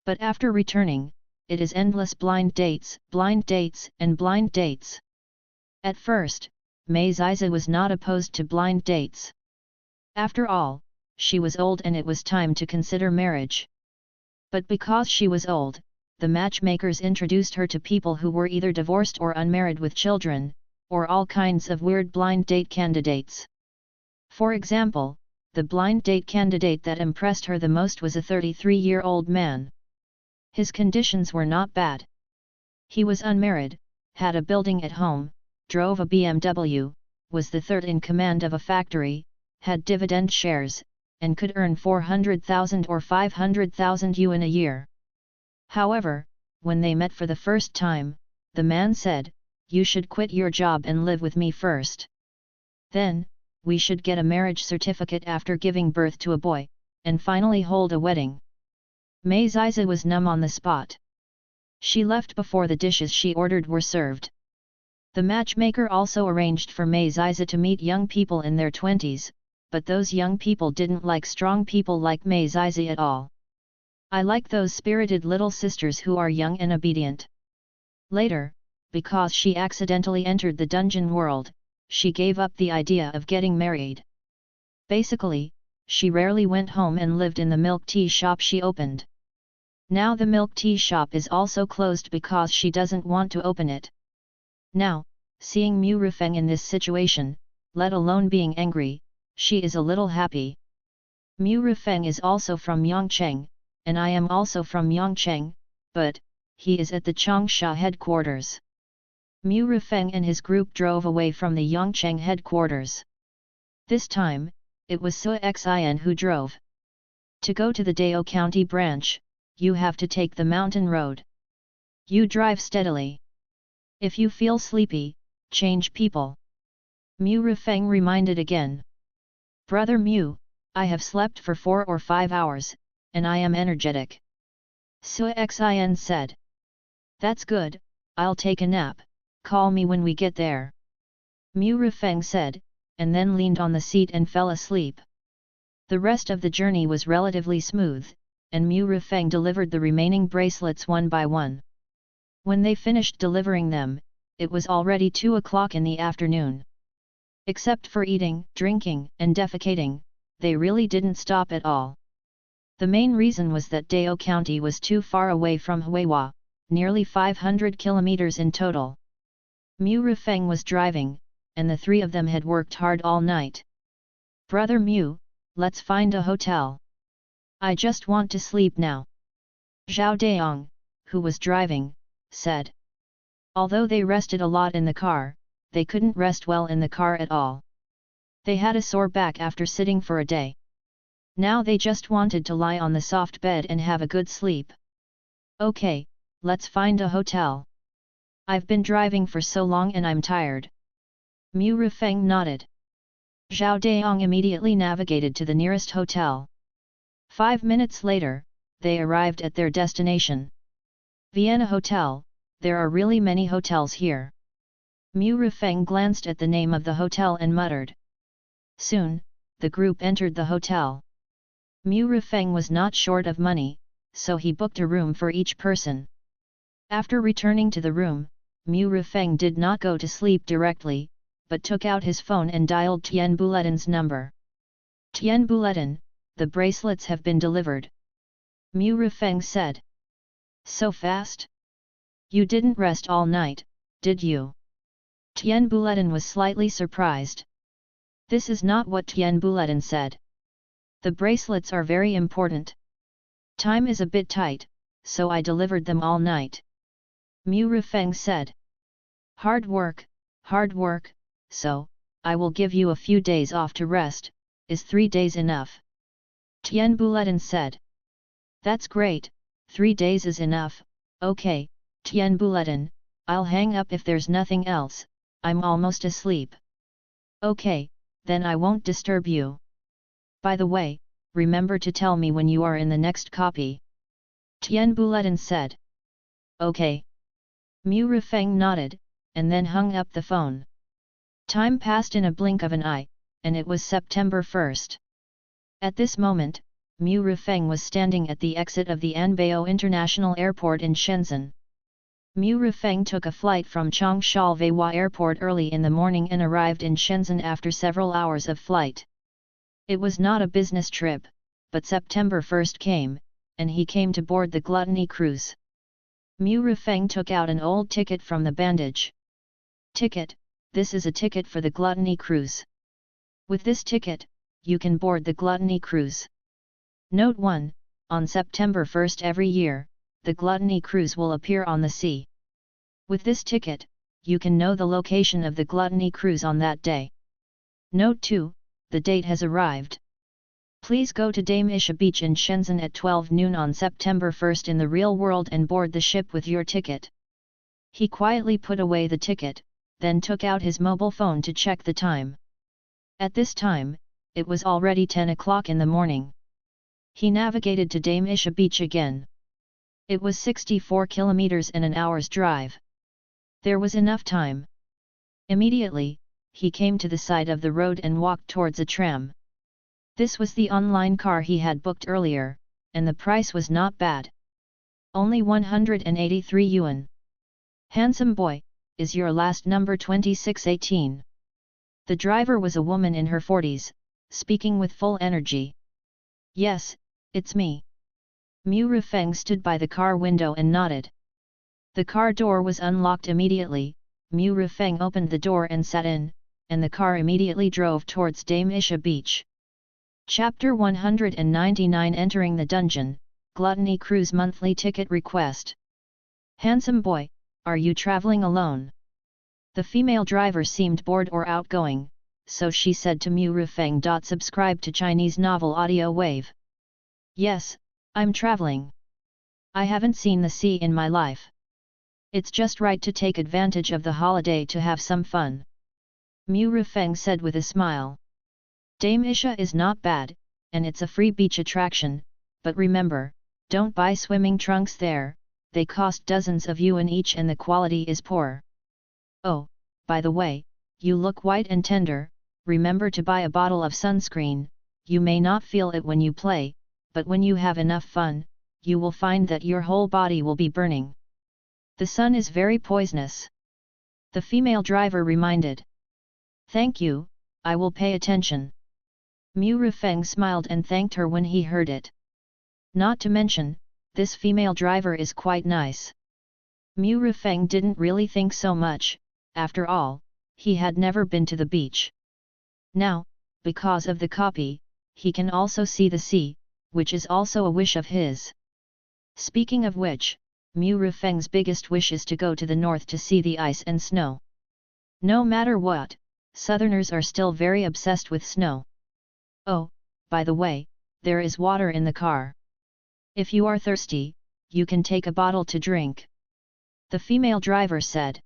But after returning, it is endless blind dates, and blind dates. At first, Mei Ziza was not opposed to blind dates. After all, she was old and it was time to consider marriage. But because she was old, the matchmakers introduced her to people who were either divorced or unmarried with children, or all kinds of weird blind date candidates. For example, the blind date candidate that impressed her the most was a 33-year-old man. His conditions were not bad. He was unmarried, had a building at home, drove a BMW, was the third in command of a factory, had dividend shares, and could earn 400,000 or 500,000 yuan a year. However, when they met for the first time, the man said, "You should quit your job and live with me first. Then, we should get a marriage certificate after giving birth to a boy, and finally hold a wedding." Mei Ziza was numb on the spot. She left before the dishes she ordered were served. The matchmaker also arranged for Mei Ziza to meet young people in their 20s, but those young people didn't like strong people like Mei Ziza at all. "I like those spirited little sisters who are young and obedient." Later, because she accidentally entered the dungeon world, she gave up the idea of getting married. Basically, she rarely went home and lived in the milk tea shop she opened. Now the milk tea shop is also closed because she doesn't want to open it. Now, seeing Mu Rifeng in this situation, let alone being angry, she is a little happy. Mu Rifeng is also from Yongcheng, and I am also from Yongcheng, but he is at the Changsha headquarters. Mu Rifeng and his group drove away from the Yongcheng headquarters. This time, it was Sui Xin who drove. To go to the Dao County branch, you have to take the mountain road. You drive steadily. If you feel sleepy, change people. Mu Rifeng reminded again. "Brother Mu, I have slept for 4 or 5 hours, and I am energetic." Sui Xin said. "That's good, I'll take a nap, call me when we get there." Mu Rifeng said, and then leaned on the seat and fell asleep. The rest of the journey was relatively smooth, and Mu Rifeng delivered the remaining bracelets one by one. When they finished delivering them, it was already 2 o'clock in the afternoon. Except for eating, drinking, and defecating, they really didn't stop at all. The main reason was that Dao County was too far away from Huihua, nearly 500 kilometers in total. Mu Rifeng was driving, and the three of them had worked hard all night. "Brother Mu, let's find a hotel. I just want to sleep now," Zhao Daong, who was driving, said. Although they rested a lot in the car, they couldn't rest well in the car at all. They had a sore back after sitting for a day. Now they just wanted to lie on the soft bed and have a good sleep. Okay, let's find a hotel. I've been driving for so long and I'm tired. Mu Rifeng nodded. Zhao Daong immediately navigated to the nearest hotel. 5 minutes later, they arrived at their destination. Vienna Hotel. There are really many hotels here. Mu Rifeng glanced at the name of the hotel and muttered. Soon, the group entered the hotel. Mu Rifeng was not short of money, so he booked a room for each person. After returning to the room, Mu Rifeng did not go to sleep directly, but took out his phone and dialed Tian Buletin's number. Tian Buletin, the bracelets have been delivered. Mu Rifeng said. So fast? You didn't rest all night, did you? Tian Buletin was slightly surprised. This is not what Tian Buletin said. The bracelets are very important. Time is a bit tight, so I delivered them all night. Mu Rifeng said. Hard work, so, I will give you a few days off to rest. Is 3 days enough? Tian Buletin said. That's great, 3 days is enough. Okay, Tian Buletin, I'll hang up if there's nothing else, I'm almost asleep. Okay, then I won't disturb you. By the way, remember to tell me when you are in the next copy. Tian Buletin said. Okay. Mu Rifeng nodded, and then hung up the phone. Time passed in a blink of an eye, and it was September 1st. At this moment, Mu Rifeng was standing at the exit of the Anbao International Airport in Shenzhen. Mu Rifeng took a flight from Changsha Airport early in the morning and arrived in Shenzhen after several hours of flight. It was not a business trip, but September 1st came, and he came to board the Gluttony cruise. Mu Rifeng took out an old ticket from the bandage. Ticket, this is a ticket for the Gluttony cruise. With this ticket, you can board the Gluttony cruise. Note 1, on September 1st every year, the Gluttony cruise will appear on the sea. With this ticket, you can know the location of the Gluttony cruise on that day. Note 2, the date has arrived. Please go to Dame Isha Beach in Shenzhen at 12 noon on September 1st in the real world and board the ship with your ticket. He quietly put away the ticket, then took out his mobile phone to check the time. At this time, it was already 10 o'clock in the morning. He navigated to Dame Isha Beach again. It was 64 kilometers and an hour's drive. There was enough time. Immediately, he came to the side of the road and walked towards a tram. This was the online car he had booked earlier, and the price was not bad. Only 183 yuan. Handsome boy, is your last number 2618? The driver was a woman in her 40s, speaking with full energy. Yes, it's me. Mu Rifeng stood by the car window and nodded. The car door was unlocked immediately. Mu Rifeng opened the door and sat in, and the car immediately drove towards Dame Isha Beach. Chapter 199 Entering the Dungeon, Gluttony Cruise Monthly Ticket Request. Handsome boy, are you traveling alone? The female driver seemed bored or outgoing, so she said to Mu Rifeng. Subscribe to Chinese novel audio wave. Yes, I'm traveling. I haven't seen the sea in my life. It's just right to take advantage of the holiday to have some fun. Mu Rifeng said with a smile. Dame Isha is not bad, and it's a free beach attraction, but remember, don't buy swimming trunks there, they cost dozens of yuan each and the quality is poor. Oh, by the way, you look white and tender, remember to buy a bottle of sunscreen. You may not feel it when you play, but when you have enough fun, you will find that your whole body will be burning. The sun is very poisonous. The female driver reminded. Thank you, I will pay attention. Mu Rifeng smiled and thanked her when he heard it. Not to mention, this female driver is quite nice. Mu Rifeng didn't really think so much, after all, he had never been to the beach. Now, because of the copy, he can also see the sea, which is also a wish of his. Speaking of which, Mu Rifeng's biggest wish is to go to the north to see the ice and snow. No matter what, Southerners are still very obsessed with snow. Oh, by the way, there is water in the car. If you are thirsty, you can take a bottle to drink. The female driver said.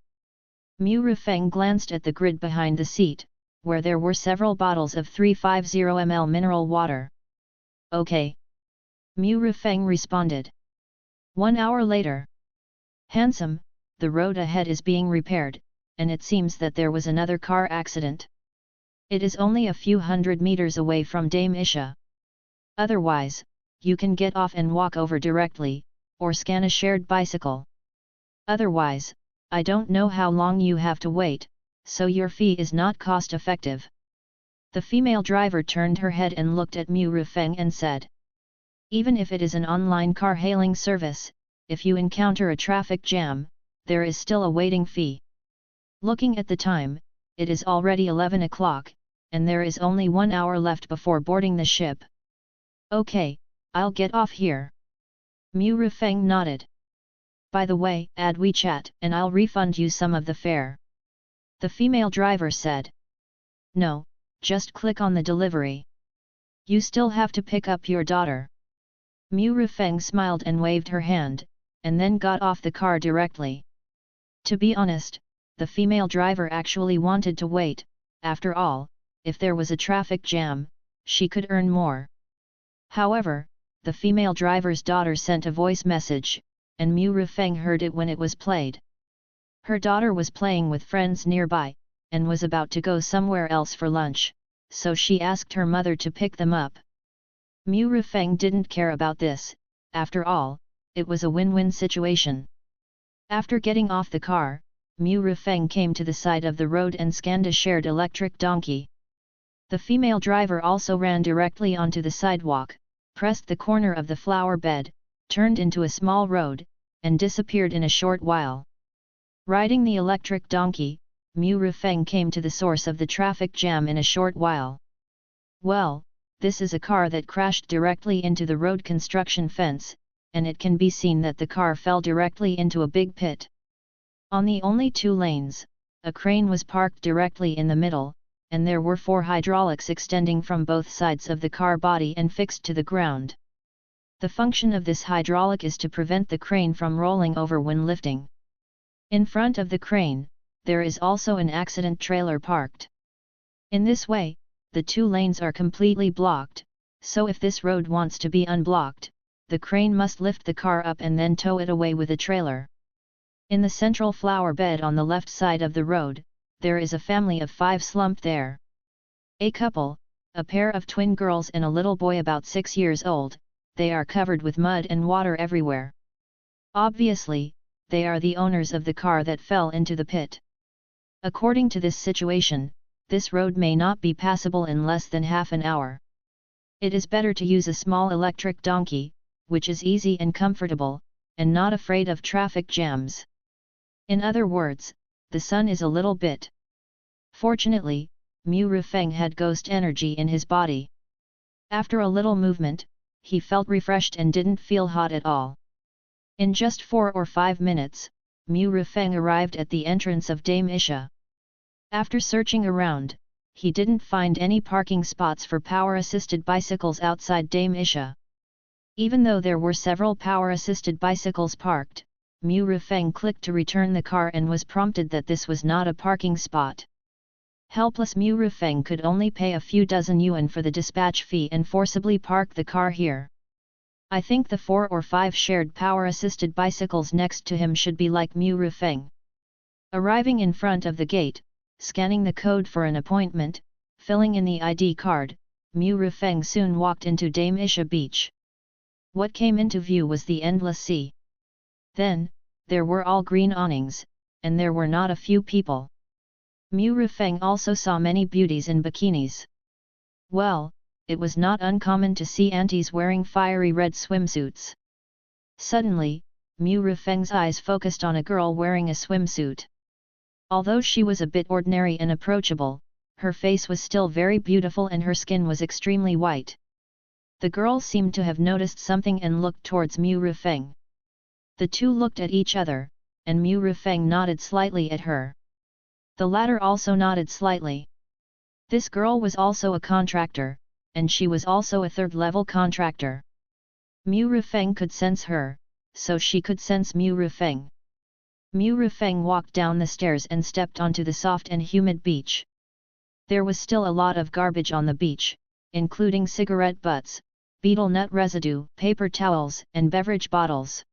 Mu Rifeng glanced at the grid behind the seat, where there were several bottles of 350 ml mineral water. Okay. Mu Rifeng responded. 1 hour later. Handsome, the road ahead is being repaired, and it seems that there was another car accident. It is only a few hundred meters away from Dame Isha. Otherwise, you can get off and walk over directly, or scan a shared bicycle. Otherwise, I don't know how long you have to wait, so your fee is not cost-effective. The female driver turned her head and looked at Mu Rifeng and said. Even if it is an online car-hailing service, if you encounter a traffic jam, there is still a waiting fee. Looking at the time, it is already 11 o'clock, and there is only 1 hour left before boarding the ship. Okay, I'll get off here. Mu Rifeng nodded. By the way, add WeChat and I'll refund you some of the fare. The female driver said. No, just click on the delivery. You still have to pick up your daughter. Mu Rifeng smiled and waved her hand, and then got off the car directly. To be honest, the female driver actually wanted to wait. After all, if there was a traffic jam, she could earn more. However, the female driver's daughter sent a voice message, and Mu Rifeng heard it when it was played. Her daughter was playing with friends nearby, and was about to go somewhere else for lunch, so she asked her mother to pick them up. Mu Rifeng didn't care about this. After all, it was a win-win situation. After getting off the car, Mu Rifeng came to the side of the road and scanned a shared electric donkey. The female driver also ran directly onto the sidewalk, pressed the corner of the flower bed, turned into a small road, and disappeared in a short while. Riding the electric donkey, Mu Rifeng came to the source of the traffic jam in a short while. Well, this is a car that crashed directly into the road construction fence, and it can be seen that the car fell directly into a big pit. On the only 2 lanes, a crane was parked directly in the middle, and there were 4 hydraulics extending from both sides of the car body and fixed to the ground. The function of this hydraulic is to prevent the crane from rolling over when lifting. In front of the crane, there is also an accident trailer parked. In this way, the 2 lanes are completely blocked, so if this road wants to be unblocked, the crane must lift the car up and then tow it away with a trailer. In the central flower bed on the left side of the road, there is a family of 5 slumped there. A couple, a pair of twin girls and a little boy about 6 years old, they are covered with mud and water everywhere. Obviously, they are the owners of the car that fell into the pit. According to this situation, this road may not be passable in less than half an hour. It is better to use a small electric donkey, which is easy and comfortable, and not afraid of traffic jams. In other words, the sun is a little bit. Fortunately, Mu Rifeng had ghost energy in his body. After a little movement, he felt refreshed and didn't feel hot at all. In just 4 or 5 minutes, Mu Rifeng arrived at the entrance of Dame Isha. After searching around, he didn't find any parking spots for power-assisted bicycles outside Dame Isha. Even though there were several power-assisted bicycles parked, Mu Rifeng clicked to return the car and was prompted that this was not a parking spot. Helpless Mu Rifeng could only pay a few dozen yuan for the dispatch fee and forcibly park the car here. I think the 4 or 5 shared power-assisted bicycles next to him should be like Mu Rifeng. Arriving in front of the gate, scanning the code for an appointment, filling in the ID card, Mu Rifeng soon walked into Dame Isha Beach. What came into view was the endless sea. Then, there were all green awnings, and there were not a few people. Mu Rifeng also saw many beauties in bikinis. Well, it was not uncommon to see aunties wearing fiery red swimsuits. Suddenly, Mu Rifeng's eyes focused on a girl wearing a swimsuit. Although she was a bit ordinary and approachable, her face was still very beautiful and her skin was extremely white. The girl seemed to have noticed something and looked towards Mu Rifeng. The two looked at each other, and Mu Rifeng nodded slightly at her. The latter also nodded slightly. This girl was also a contractor, and she was also a third-level contractor. Mu Rifeng could sense her, so she could sense Mu Rifeng. Mu Rifeng walked down the stairs and stepped onto the soft and humid beach. There was still a lot of garbage on the beach, including cigarette butts, betel nut residue, paper towels, and beverage bottles.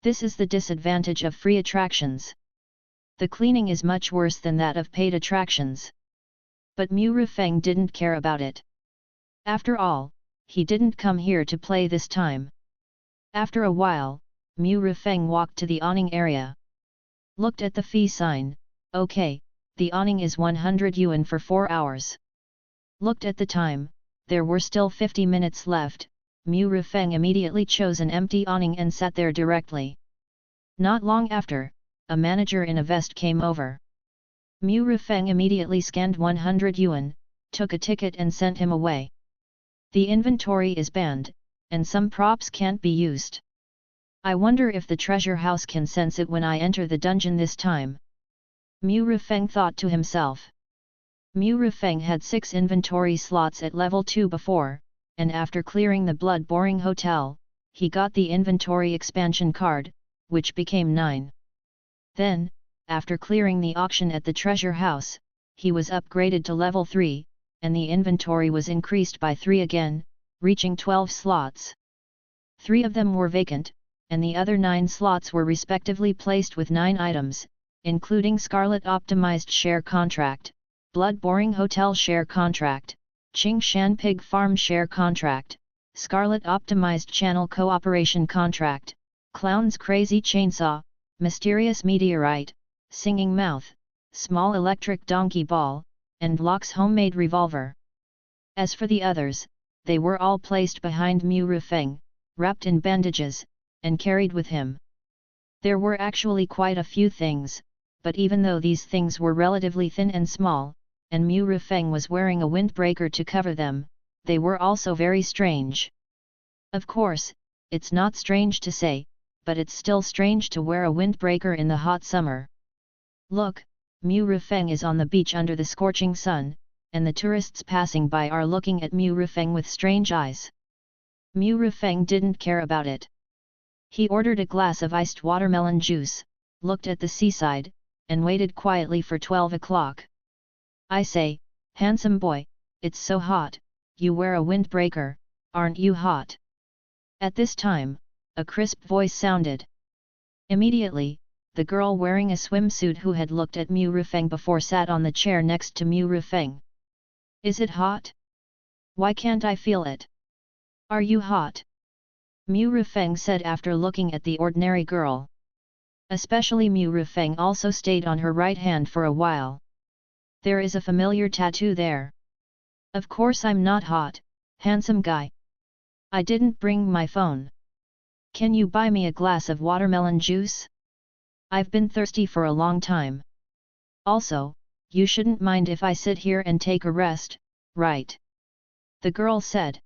This is the disadvantage of free attractions. The cleaning is much worse than that of paid attractions. But Mu Rifeng didn't care about it. After all, he didn't come here to play this time. After a while, Mu Rifeng walked to the awning area. Looked at the fee sign. Okay, the awning is 100 yuan for 4 hours. Looked at the time, there were still 50 minutes left. Mu Rifeng immediately chose an empty awning and sat there directly. Not long after, a manager in a vest came over. Mu Rifeng immediately scanned 100 yuan, took a ticket and sent him away. The inventory is banned, and some props can't be used. I wonder if the treasure house can sense it when I enter the dungeon this time. Mu Rifeng thought to himself. Mu Rifeng had 6 inventory slots at level 2 before, and after clearing the blood-boring hotel, he got the inventory expansion card, which became 9. Then, after clearing the auction at the treasure house, he was upgraded to level 3, and the inventory was increased by 3 again, reaching 12 slots. 3 of them were vacant, and the other 9 slots were respectively placed with 9 items, including Scarlet Optimized Share Contract, Blood-Boring Hotel Share Contract, Qingshan Pig Farm Share Contract, Scarlet Optimized Channel Cooperation Contract, Clown's Crazy Chainsaw, Mysterious Meteorite, Singing Mouth, Small Electric Donkey Ball, and Locke's Homemade Revolver. As for the others, they were all placed behind Mu Rifeng, wrapped in bandages, and carried with him. There were actually quite a few things, but even though these things were relatively thin and small, and Mu Rifeng was wearing a windbreaker to cover them, they were also very strange. Of course, it's not strange to say, but it's still strange to wear a windbreaker in the hot summer. Look, Mu Rifeng is on the beach under the scorching sun, and the tourists passing by are looking at Mu Rifeng with strange eyes. Mu Rifeng didn't care about it. He ordered a glass of iced watermelon juice, looked at the seaside, and waited quietly for 12 o'clock. I say, handsome boy, it's so hot, you wear a windbreaker, aren't you hot? At this time, a crisp voice sounded. Immediately, the girl wearing a swimsuit who had looked at Mu Rifeng before sat on the chair next to Mu Rifeng. Is it hot? Why can't I feel it? Are you hot? Mu Rifeng said after looking at the ordinary girl. Especially Mu Rifeng also stayed on her right hand for a while. There is a familiar tattoo there. Of course I'm not hot, handsome guy. I didn't bring my phone. Can you buy me a glass of watermelon juice? I've been thirsty for a long time. Also, you shouldn't mind if I sit here and take a rest, right? The girl said.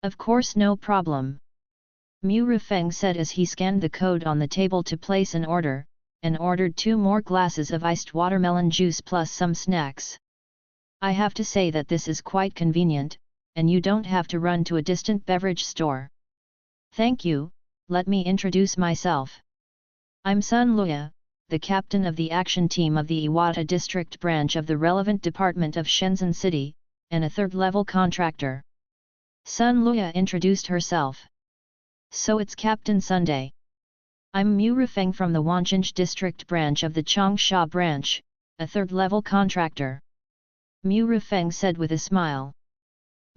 Of course, no problem. Mu Rifeng said as he scanned the code on the table to place an order, and ordered 2 more glasses of iced watermelon juice plus some snacks. I have to say that this is quite convenient, and you don't have to run to a distant beverage store. Thank you, let me introduce myself. I'm Sun Luya, the captain of the action team of the Iwata district branch of the relevant department of Shenzhen City, and a third-level contractor. Sun Luya introduced herself. So it's Captain Sunday. I'm Mu Rifeng from the Wancheng district branch of the Changsha branch, a third-level contractor. Mu Rifeng said with a smile.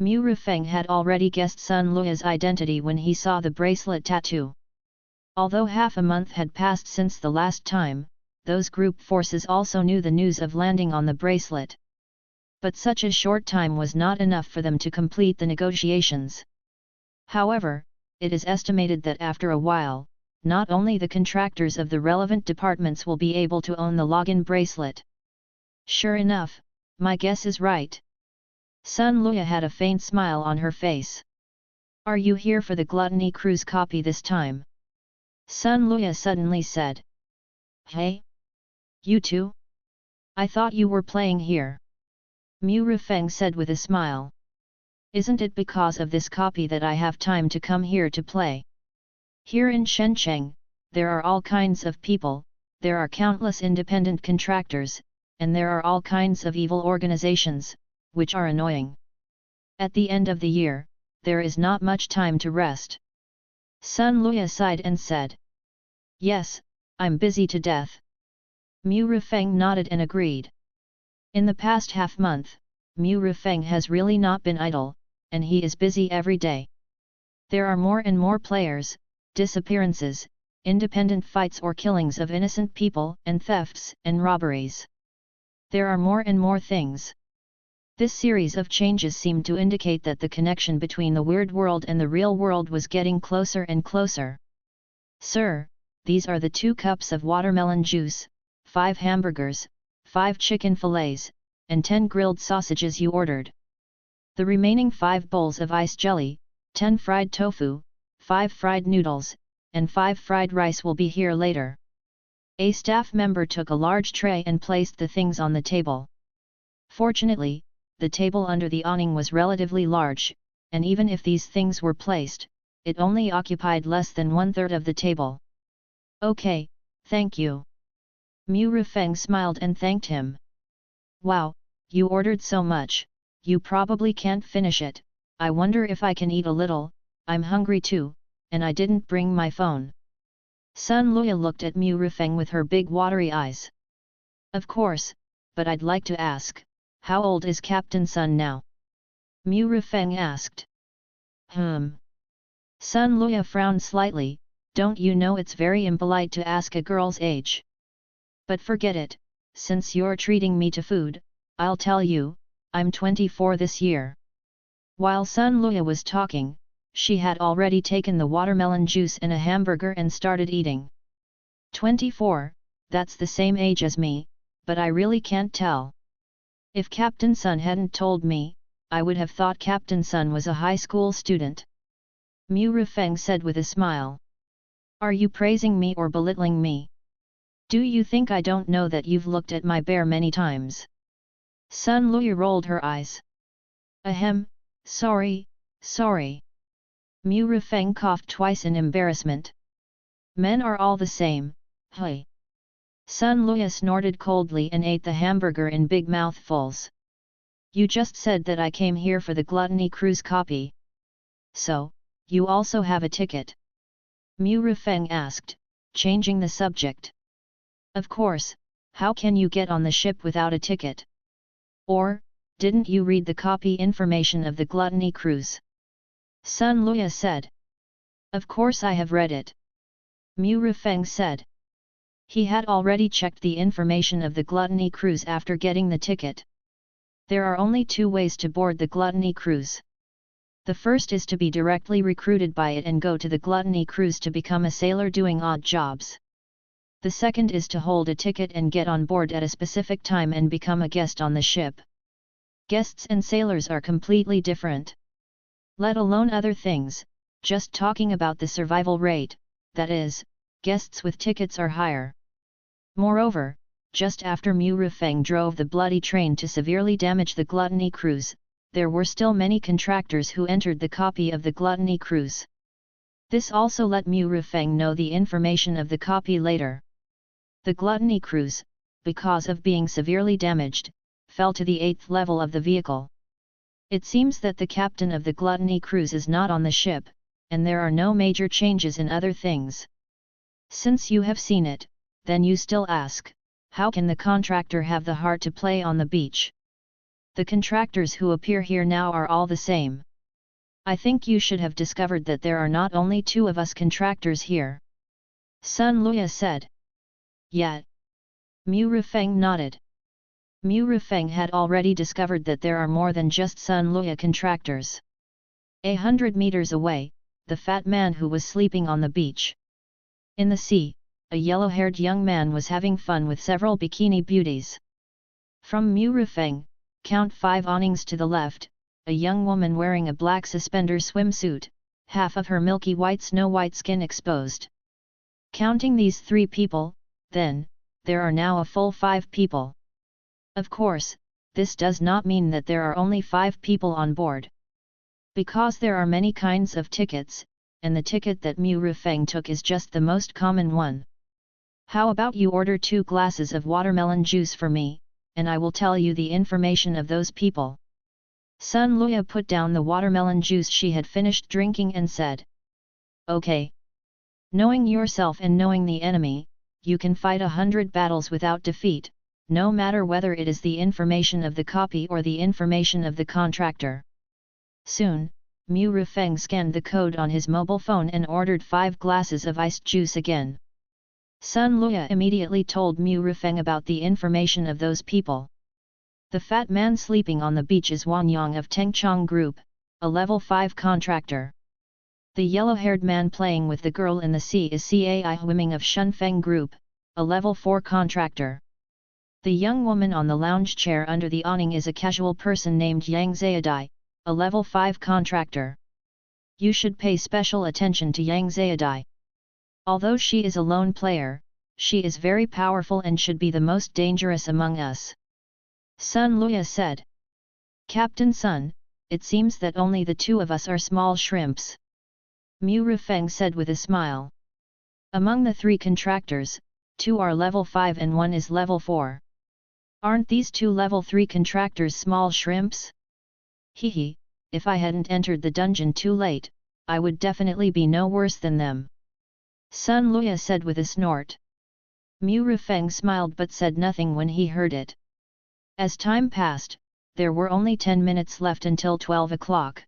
Mu Rifeng had already guessed Sun Luya's identity when he saw the bracelet tattoo. Although half a month had passed since the last time, those group forces also knew the news of landing on the bracelet. But such a short time was not enough for them to complete the negotiations. However, it is estimated that after a while, not only the contractors of the relevant departments will be able to own the login bracelet. Sure enough, my guess is right. Sun Luya had a faint smile on her face. Are you here for the Gluttony Cruise copy this time? Sun Luya suddenly said. Hey? You too? I thought you were playing here. Mu Rifeng said with a smile. Isn't it because of this copy that I have time to come here to play? Here in Shenzhen, there are all kinds of people, there are countless independent contractors, and there are all kinds of evil organizations, which are annoying. At the end of the year, there is not much time to rest. Sun Luya sighed and said. Yes, I'm busy to death. Mu Rifeng nodded and agreed. In the past half-month, Mu Rifeng has really not been idle, and he is busy every day. There are more and more players, disappearances, independent fights or killings of innocent people and thefts and robberies. There are more and more things. This series of changes seemed to indicate that the connection between the weird world and the real world was getting closer and closer. Sir, these are the 2 cups of watermelon juice, 5 hamburgers, 5 chicken fillets, and 10 grilled sausages you ordered. The remaining 5 bowls of ice jelly, 10 fried tofu, 5 fried noodles, and 5 fried rice will be here later. A staff member took a large tray and placed the things on the table. Fortunately, the table under the awning was relatively large, and even if these things were placed, it only occupied less than 1/3 of the table. Okay, thank you. Mu Rifeng smiled and thanked him. Wow, you ordered so much, you probably can't finish it. I wonder if I can eat a little, I'm hungry too, and I didn't bring my phone. Sun Luya looked at Mu Rifeng with her big watery eyes. Of course, but I'd like to ask, how old is Captain Sun now? Mu Rifeng asked. Sun Luya frowned slightly, don't you know it's very impolite to ask a girl's age? But forget it, since you're treating me to food, I'll tell you, I'm 24 this year. While Sun Luya was talking, she had already taken the watermelon juice and a hamburger and started eating. 24, that's the same age as me, but I really can't tell. If Captain Sun hadn't told me, I would have thought Captain Sun was a high school student. Mu Rifeng said with a smile. Are you praising me or belittling me? Do you think I don't know that you've looked at my bear many times? Sun Luya rolled her eyes. Ahem, sorry. Mu Rifeng coughed twice in embarrassment. Men are all the same, hey. Sun Luya snorted coldly and ate the hamburger in big mouthfuls. You just said that I came here for the Gluttony Cruise copy. So, you also have a ticket? Mu Rifeng asked, changing the subject. Of course, how can you get on the ship without a ticket? Or, didn't you read the copy information of the Gluttony Cruise? Sun Luya said. Of course I have read it. Mu Rifeng said. He had already checked the information of the Gluttony Cruise after getting the ticket. There are only 2 ways to board the Gluttony Cruise. The first is to be directly recruited by it and go to the Gluttony Cruise to become a sailor doing odd jobs. The second is to hold a ticket and get on board at a specific time and become a guest on the ship. Guests and sailors are completely different. Let alone other things, just talking about the survival rate, that is, guests with tickets are higher. Moreover, just after Mu Rifeng drove the bloody train to severely damage the Gluttony Cruise, there were still many contractors who entered the copy of the Gluttony Cruise. This also let Mu Rifeng know the information of the copy later. The Gluttony Cruise, because of being severely damaged, fell to the 8th level of the vehicle. It seems that the captain of the Gluttony Cruise is not on the ship, and there are no major changes in other things. Since you have seen it, then you still ask, how can the contractor have the heart to play on the beach? The contractors who appear here now are all the same. I think you should have discovered that there are not only 2 of us contractors here. Sun Luya said. Yeah. Mu Rifeng nodded. Mu Rifeng had already discovered that there are more than just Sun Luya contractors. 100 meters away, the fat man who was sleeping on the beach. In the sea, a yellow-haired young man was having fun with several bikini beauties. From Mu Rifeng, count 5 awnings to the left, a young woman wearing a black suspender swimsuit, half of her milky white snow-white skin exposed. Counting these 3 people, then, there are now a full 5 people. Of course, this does not mean that there are only 5 people on board. Because there are many kinds of tickets, and the ticket that Mu Rufeng took is just the most common one. How about you order 2 glasses of watermelon juice for me, and I will tell you the information of those people. Sun Luya put down the watermelon juice she had finished drinking and said. Okay. Knowing yourself and knowing the enemy, you can fight 100 battles without defeat, no matter whether it is the information of the copy or the information of the contractor. Soon, Mu Rufeng scanned the code on his mobile phone and ordered 5 glasses of iced juice again. Sun Luya immediately told Mu Rufeng about the information of those people. The fat man sleeping on the beach is Wang Yang of Tengchong Group, a level 5 contractor. The yellow-haired man playing with the girl in the sea is Cai Huiming of Shunfeng Group, a level 4 contractor. The young woman on the lounge chair under the awning is a casual person named Yang Zayadai, a level 5 contractor. You should pay special attention to Yang Zayadai. Although she is a lone player, she is very powerful and should be the most dangerous among us. Sun Luya said. Captain Sun, it seems that only the 2 of us are small shrimps. Mu Rufeng said with a smile. Among the 3 contractors, 2 are level 5 and 1 is level 4. Aren't these 2 level 3 contractors small shrimps? Hehe, if I hadn't entered the dungeon too late, I would definitely be no worse than them. Sun Luya said with a snort. Mu Rufeng smiled but said nothing when he heard it. As time passed, there were only 10 minutes left until 12 o'clock.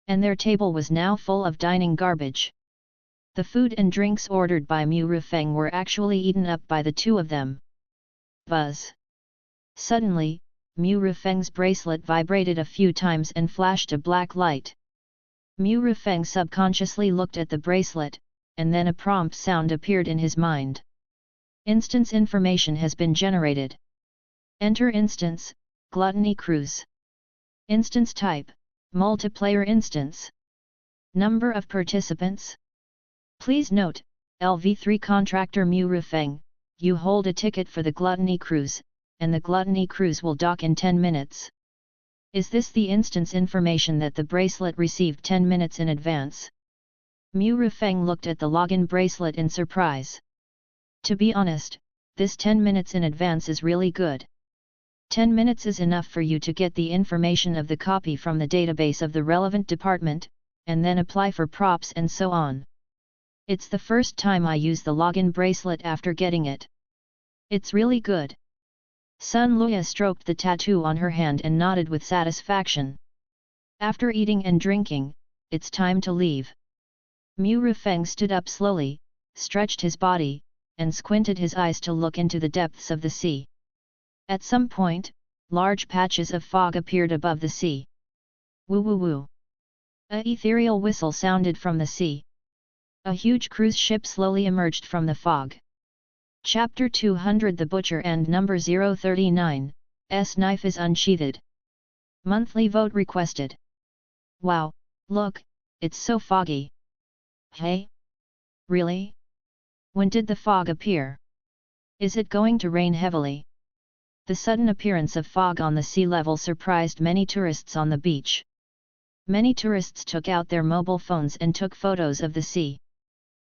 And their table was now full of dining garbage. The food and drinks ordered by Mu Rufeng were actually eaten up by the 2 of them. Buzz! Suddenly, Mu Rufeng's bracelet vibrated a few times and flashed a black light. Mu Rufeng subconsciously looked at the bracelet, and then a prompt sound appeared in his mind. Instance information has been generated. Enter instance, Gluttony Cruise. Instance type, multiplayer instance. Number of participants. Please note, LV3 contractor Mu Rufeng, you hold a ticket for the Gluttony Cruise, and the Gluttony Cruise will dock in 10 minutes. Is this the instance information that the bracelet received 10 minutes in advance? Mu Rufeng looked at the login bracelet in surprise. To be honest, this 10 minutes in advance is really good. 10 minutes is enough for you to get the information of the copy from the database of the relevant department, and then apply for props and so on. It's the first time I use the login bracelet after getting it. It's really good. Sun Luya stroked the tattoo on her hand and nodded with satisfaction. After eating and drinking, it's time to leave. Mu Rufeng stood up slowly, stretched his body, and squinted his eyes to look into the depths of the sea. At some point, large patches of fog appeared above the sea. Woo woo woo. A ethereal whistle sounded from the sea. A huge cruise ship slowly emerged from the fog. Chapter 200 The Butcher and Number 039, S Knife is Unsheathed. Monthly vote requested. Wow, look, it's so foggy. Hey? Really? When did the fog appear? Is it going to rain heavily? The sudden appearance of fog on the sea level surprised many tourists on the beach. Many tourists took out their mobile phones and took photos of the sea.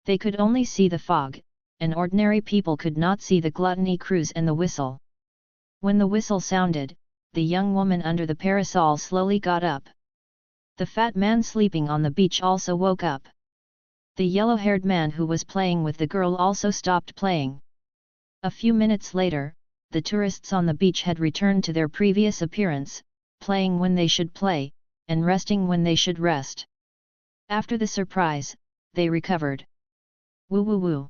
They could only see the fog, and ordinary people could not see the Gluttony Cruise and the whistle. When the whistle sounded, the young woman under the parasol slowly got up. The fat man sleeping on the beach also woke up. The yellow-haired man who was playing with the girl also stopped playing. A few minutes later, the tourists on the beach had returned to their previous appearance, playing when they should play, and resting when they should rest. After the surprise, they recovered. Woo woo woo.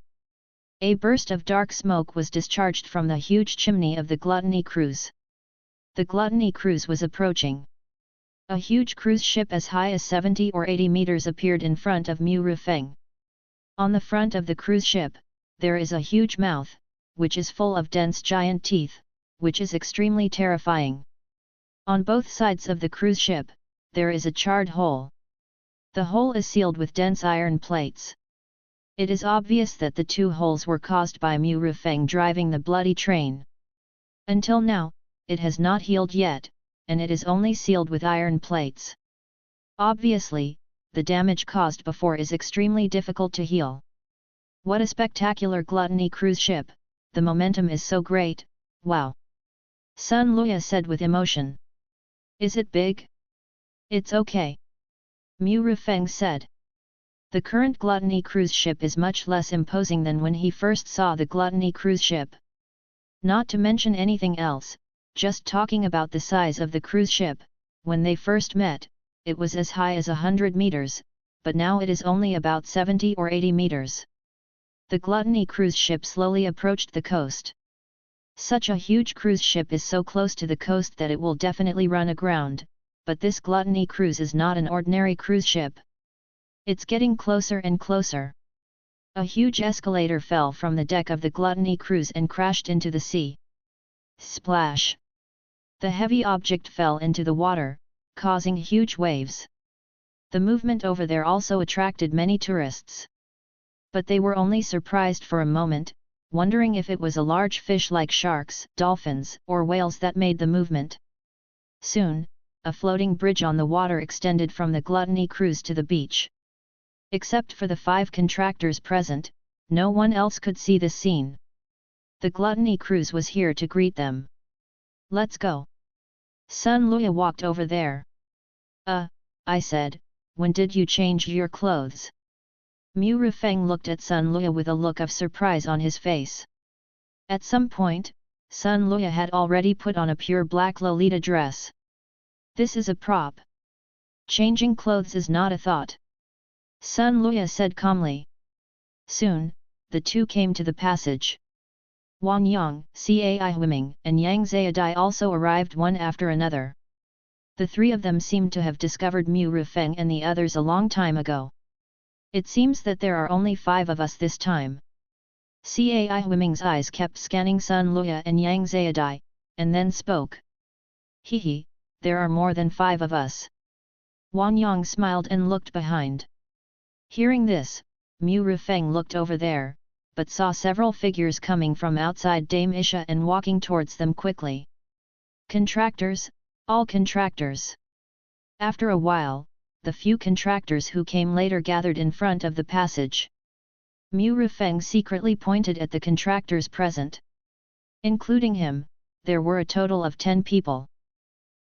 A burst of dark smoke was discharged from the huge chimney of the Gluttony Cruise. The Gluttony Cruise was approaching. A huge cruise ship as high as 70 or 80 meters appeared in front of Mu Rufeng. On the front of the cruise ship, there is a huge mouth, which is full of dense giant teeth, which is extremely terrifying. On both sides of the cruise ship, there is a charred hole. The hole is sealed with dense iron plates. It is obvious that the 2 holes were caused by Mu Rufeng driving the bloody train. Until now, it has not healed yet, and it is only sealed with iron plates. Obviously, the damage caused before is extremely difficult to heal. What a spectacular gluttony cruise ship, the momentum is so great, wow! Sun Luya said with emotion. Is it big? It's okay. Mu Rufeng said. The current gluttony cruise ship is much less imposing than when he first saw the gluttony cruise ship. Not to mention anything else, just talking about the size of the cruise ship, when they first met, it was as high as 100 meters, but now it is only about 70 or 80 meters. The gluttony cruise ship slowly approached the coast. Such a huge cruise ship is so close to the coast that it will definitely run aground, but this gluttony cruise is not an ordinary cruise ship. It's getting closer and closer. A huge escalator fell from the deck of the gluttony cruise and crashed into the sea. Splash! The heavy object fell into the water, causing huge waves. The movement over there also attracted many tourists. But they were only surprised for a moment, wondering if it was a large fish like sharks, dolphins, or whales that made the movement. Soon, a floating bridge on the water extended from the gluttony cruise to the beach. Except for the 5 contractors present, no one else could see this scene. The gluttony cruise was here to greet them. Let's go. Sun Luya walked over there. I said, when did you change your clothes? Mu Rufeng looked at Sun Luya with a look of surprise on his face. At some point, Sun Luya had already put on a pure black Lolita dress. This is a prop. Changing clothes is not a thought. Sun Luya said calmly. Soon, the 2 came to the passage. Wang Yang, Cai Huiming, and Yang Zayadai also arrived one after another. The 3 of them seemed to have discovered Mu Rufeng and the others a long time ago. It seems that there are only 5 of us this time. Cai Huiming's eyes kept scanning Sun Luya and Yang Zayadai, and then spoke. Hehe, there are more than 5 of us. Wang Yang smiled and looked behind. Hearing this, Mu Rufeng looked over there, but saw several figures coming from outside Dame Isha and walking towards them quickly. Contractors, all contractors. After a while, the few contractors who came later gathered in front of the passage. Mu Rufeng secretly pointed at the contractors present. Including him, there were a total of 10 people.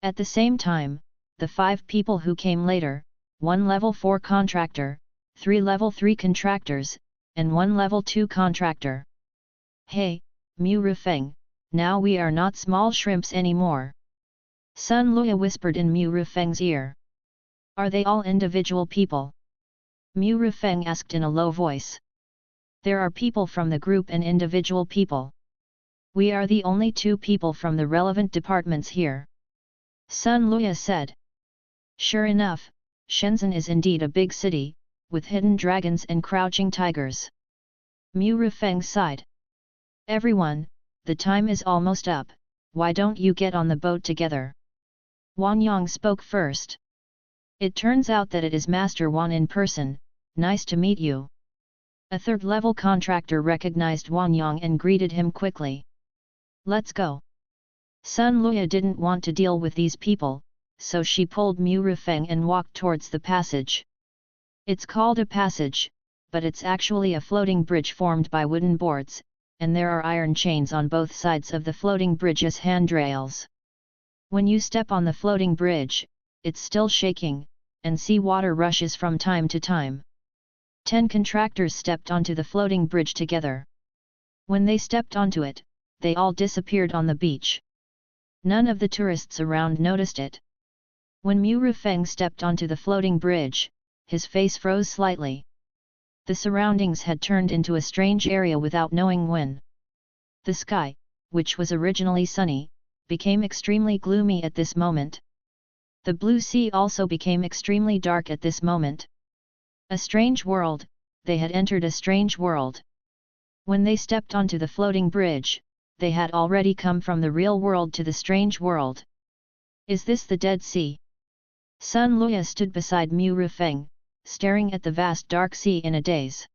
At the same time, the 5 people who came later, 1 level 4 contractor, 3 level 3 contractors, and 1 level 2 contractor. Hey, Mu Rufeng, now we are not small shrimps anymore. Sun Luya whispered in Mu Rufeng's ear. Are they all individual people? Mu Rufeng asked in a low voice. There are people from the group and individual people. We are the only 2 people from the relevant departments here. Sun Luya said. Sure enough, Shenzhen is indeed a big city, with hidden dragons and crouching tigers. Mu Rufeng sighed. Everyone, the time is almost up, why don't you get on the boat together? Wang Yang spoke first. It turns out that it is Master Wan in person, nice to meet you. A 3rd-level contractor recognized Wang Yang and greeted him quickly. Let's go. Sun Luya didn't want to deal with these people, so she pulled Mu Rufeng and walked towards the passage. It's called a passage, but it's actually a floating bridge formed by wooden boards, and there are iron chains on both sides of the floating bridge as handrails. When you step on the floating bridge, it's still shaking, and sea water rushes from time to time. 10 contractors stepped onto the floating bridge together. When they stepped onto it, they all disappeared on the beach. None of the tourists around noticed it. When Mu Rufeng stepped onto the floating bridge, his face froze slightly. The surroundings had turned into a strange area without knowing when. The sky, which was originally sunny, became extremely gloomy at this moment. The blue sea also became extremely dark at this moment. A strange world, they had entered a strange world. When they stepped onto the floating bridge, they had already come from the real world to the strange world. Is this the Dead Sea? Sun Luya stood beside Mu Rufeng, staring at the vast dark sea in a daze.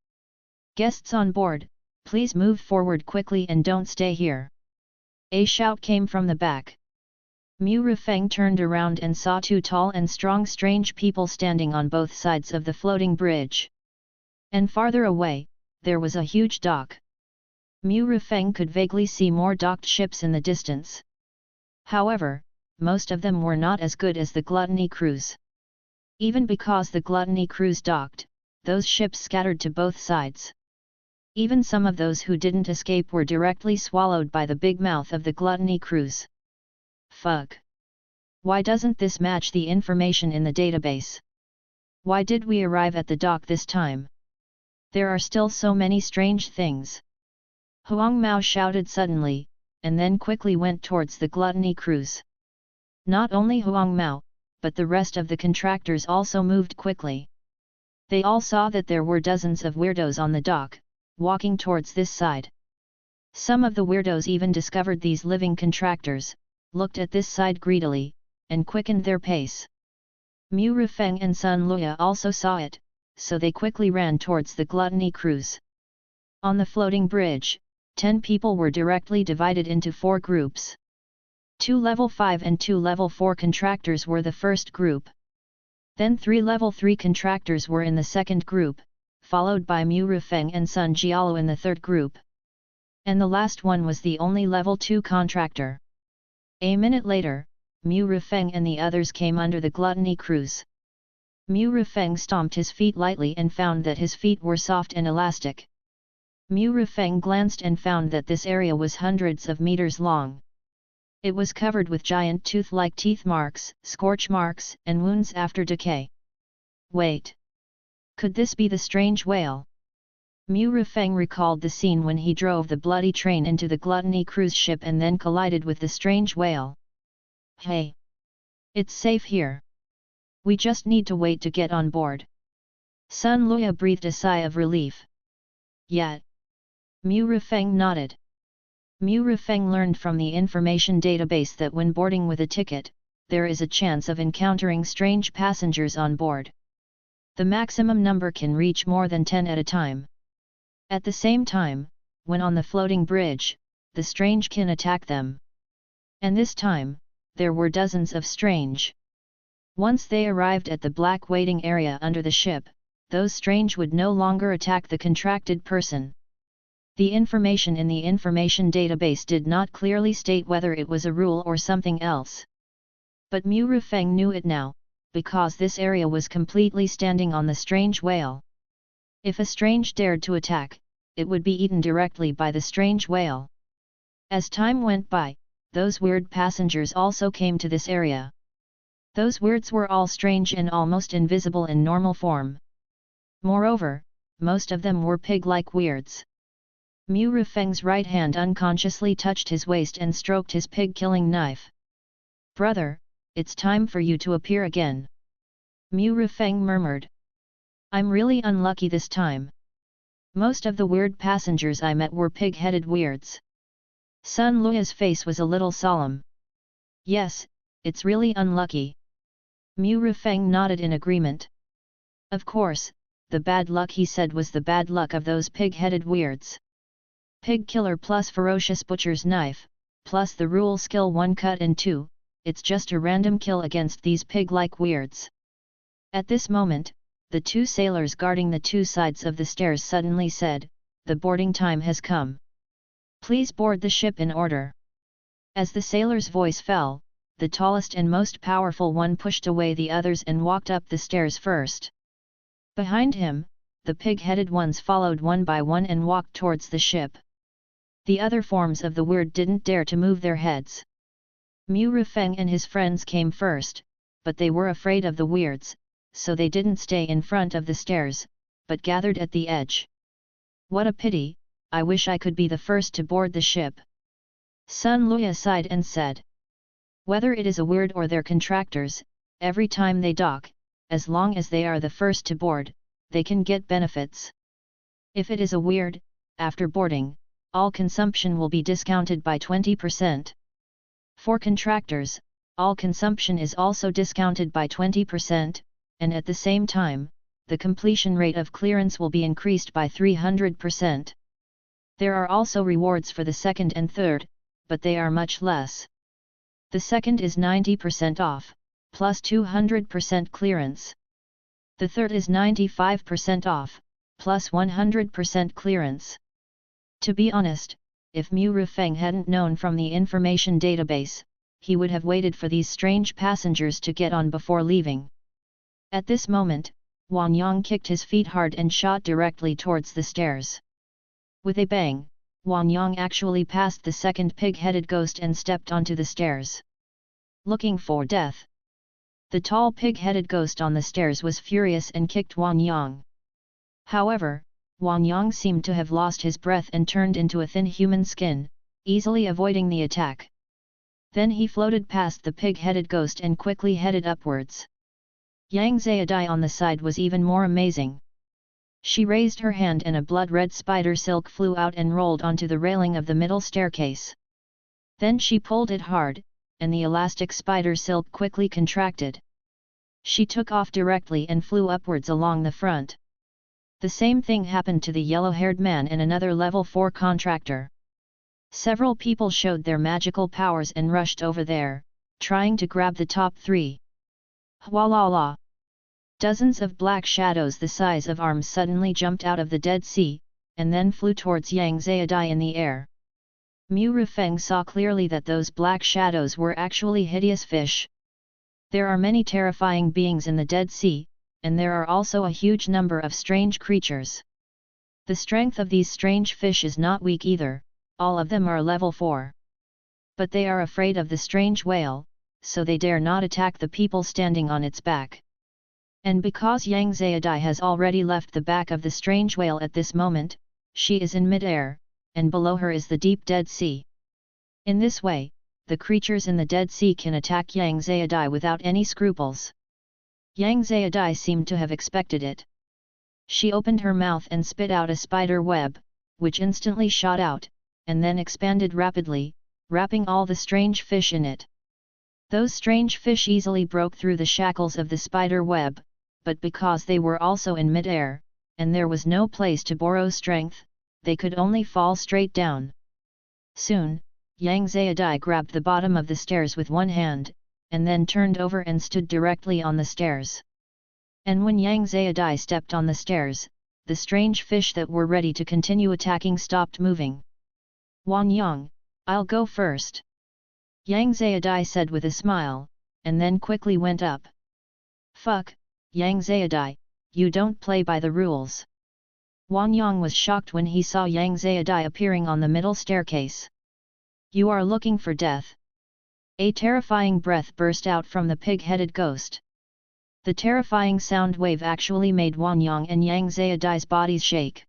Guests on board, please move forward quickly and don't stay here. A shout came from the back. Mu Rifeng turned around and saw two tall and strong strange people standing on both sides of the floating bridge. And farther away, there was a huge dock. Mu Rifeng could vaguely see more docked ships in the distance. However, most of them were not as good as the Gluttony cruise. Even because the Gluttony cruise docked, those ships scattered to both sides. Even some of those who didn't escape were directly swallowed by the big mouth of the Gluttony cruise. Fuck. Why doesn't this match the information in the database? Why did we arrive at the dock this time? There are still so many strange things. Huang Mao shouted suddenly, and then quickly went towards the Gluttony cruise. Not only Huang Mao, but the rest of the contractors also moved quickly. They all saw that there were dozens of weirdos on the dock, walking towards this side. Some of the weirdos even discovered these living contractors, looked at this side greedily, and quickened their pace. Mu Rifeng and Sun Luya also saw it, so they quickly ran towards the Gluttony cruise. On the floating bridge, 10 people were directly divided into 4 groups. 2 level 5 and 2 level 4 contractors were the first group. Then 3 level 3 contractors were in the second group, followed by Mu Rifeng and Sun Jialo in the third group. And the last one was the only level 2 contractor. A minute later, Mu Rifeng and the others came under the Gluttony cruise. Mu Rifeng stomped his feet lightly and found that his feet were soft and elastic. Mu Rifeng glanced and found that this area was hundreds of meters long. It was covered with giant tooth-like teeth marks, scorch marks, and wounds after decay. Wait! Could this be the strange whale? Mu Rifeng recalled the scene when he drove the bloody train into the Gluttony cruise ship and then collided with the strange whale. Hey! It's safe here. We just need to wait to get on board. Sun Luya breathed a sigh of relief. Yet. Mu Rifeng nodded. Mu Rifeng learned from the information database that when boarding with a ticket, there is a chance of encountering strange passengers on board. The maximum number can reach more than 10 at a time. At the same time, when on the floating bridge, the strange can attack them. And this time, there were dozens of strange. Once they arrived at the black waiting area under the ship, those strange would no longer attack the contracted person. The information in the information database did not clearly state whether it was a rule or something else. But Mu Rifeng knew it now, because this area was completely standing on the strange whale. If a strange dared to attack, it would be eaten directly by the strange whale. As time went by, those weird passengers also came to this area. Those weirds were all strange and almost invisible in normal form. Moreover, most of them were pig-like weirds. Mu Rifeng's right hand unconsciously touched his waist and stroked his pig-killing knife. Brother, it's time for you to appear again. Mu Rifeng murmured. I'm really unlucky this time. Most of the weird passengers I met were pig-headed weirds. Sun Luya's face was a little solemn. Yes, it's really unlucky. Mu Rifeng nodded in agreement. Of course, the bad luck he said was the bad luck of those pig-headed weirds. Pig killer plus ferocious butcher's knife, plus the rule skill 1 cut in 2, it's just a random kill against these pig-like weirds. At this moment, the 2 sailors guarding the 2 sides of the stairs suddenly said, the boarding time has come. Please board the ship in order. As the sailor's voice fell, the tallest and most powerful one pushed away the others and walked up the stairs first. Behind him, the pig-headed ones followed one by one and walked towards the ship. The other forms of the weird didn't dare to move their heads. Mu Rifeng and his friends came first, but they were afraid of the weirds, so they didn't stay in front of the stairs, but gathered at the edge. What a pity, I wish I could be the first to board the ship. Sun Luya sighed and said. Whether it is a weird or their contractors, every time they dock, as long as they are the first to board, they can get benefits. If it is a weird, after boarding, all consumption will be discounted by 20%. For contractors, all consumption is also discounted by 20%, and at the same time, the completion rate of clearance will be increased by 300%. There are also rewards for the second and third, but they are much less. The second is 90% off, plus 200% clearance. The third is 95% off, plus 100% clearance. To be honest, if Mu Rufeng hadn't known from the information database, he would have waited for these strange passengers to get on before leaving. At this moment, Wang Yang kicked his feet hard and shot directly towards the stairs. With a bang, Wang Yang actually passed the second pig-headed ghost and stepped onto the stairs. Looking for death. The tall pig-headed ghost on the stairs was furious and kicked Wang Yang. However, Wang Yang seemed to have lost his breath and turned into a thin human skin, easily avoiding the attack. Then he floated past the pig-headed ghost and quickly headed upwards. Yang Zayadai on the side was even more amazing. She raised her hand and a blood-red spider silk flew out and rolled onto the railing of the middle staircase. Then she pulled it hard, and the elastic spider silk quickly contracted. She took off directly and flew upwards along the front. The same thing happened to the yellow-haired man and another level 4 contractor. Several people showed their magical powers and rushed over there, trying to grab the top 3. Hwalala! Dozens of black shadows the size of arms suddenly jumped out of the Dead Sea, and then flew towards Yang Zayadai in the air. Mu Rufeng saw clearly that those black shadows were actually hideous fish. There are many terrifying beings in the Dead Sea, and there are also a huge number of strange creatures. The strength of these strange fish is not weak either, all of them are level 4. But they are afraid of the strange whale, so they dare not attack the people standing on its back. And because Yang Zayadai has already left the back of the strange whale at this moment, she is in mid-air, and below her is the deep Dead Sea. In this way, the creatures in the Dead Sea can attack Yang Zayadai without any scruples. Yang Zayadai seemed to have expected it. She opened her mouth and spit out a spider web, which instantly shot out, and then expanded rapidly, wrapping all the strange fish in it. Those strange fish easily broke through the shackles of the spider web, but because they were also in mid-air, and there was no place to borrow strength, they could only fall straight down. Soon, Yang Zayadai grabbed the bottom of the stairs with one hand, and then turned over and stood directly on the stairs. And when Yang Zayadai stepped on the stairs, the strange fish that were ready to continue attacking stopped moving. Wang Yang, I'll go first. Yang Zayadai said with a smile, and then quickly went up. Fuck, Yang Zayadai, you don't play by the rules. Wang Yang was shocked when he saw Yang Zayadai appearing on the middle staircase. You are looking for death. A terrifying breath burst out from the pig-headed ghost. The terrifying sound wave actually made Wang Yang and Yang Zayadai's bodies shake.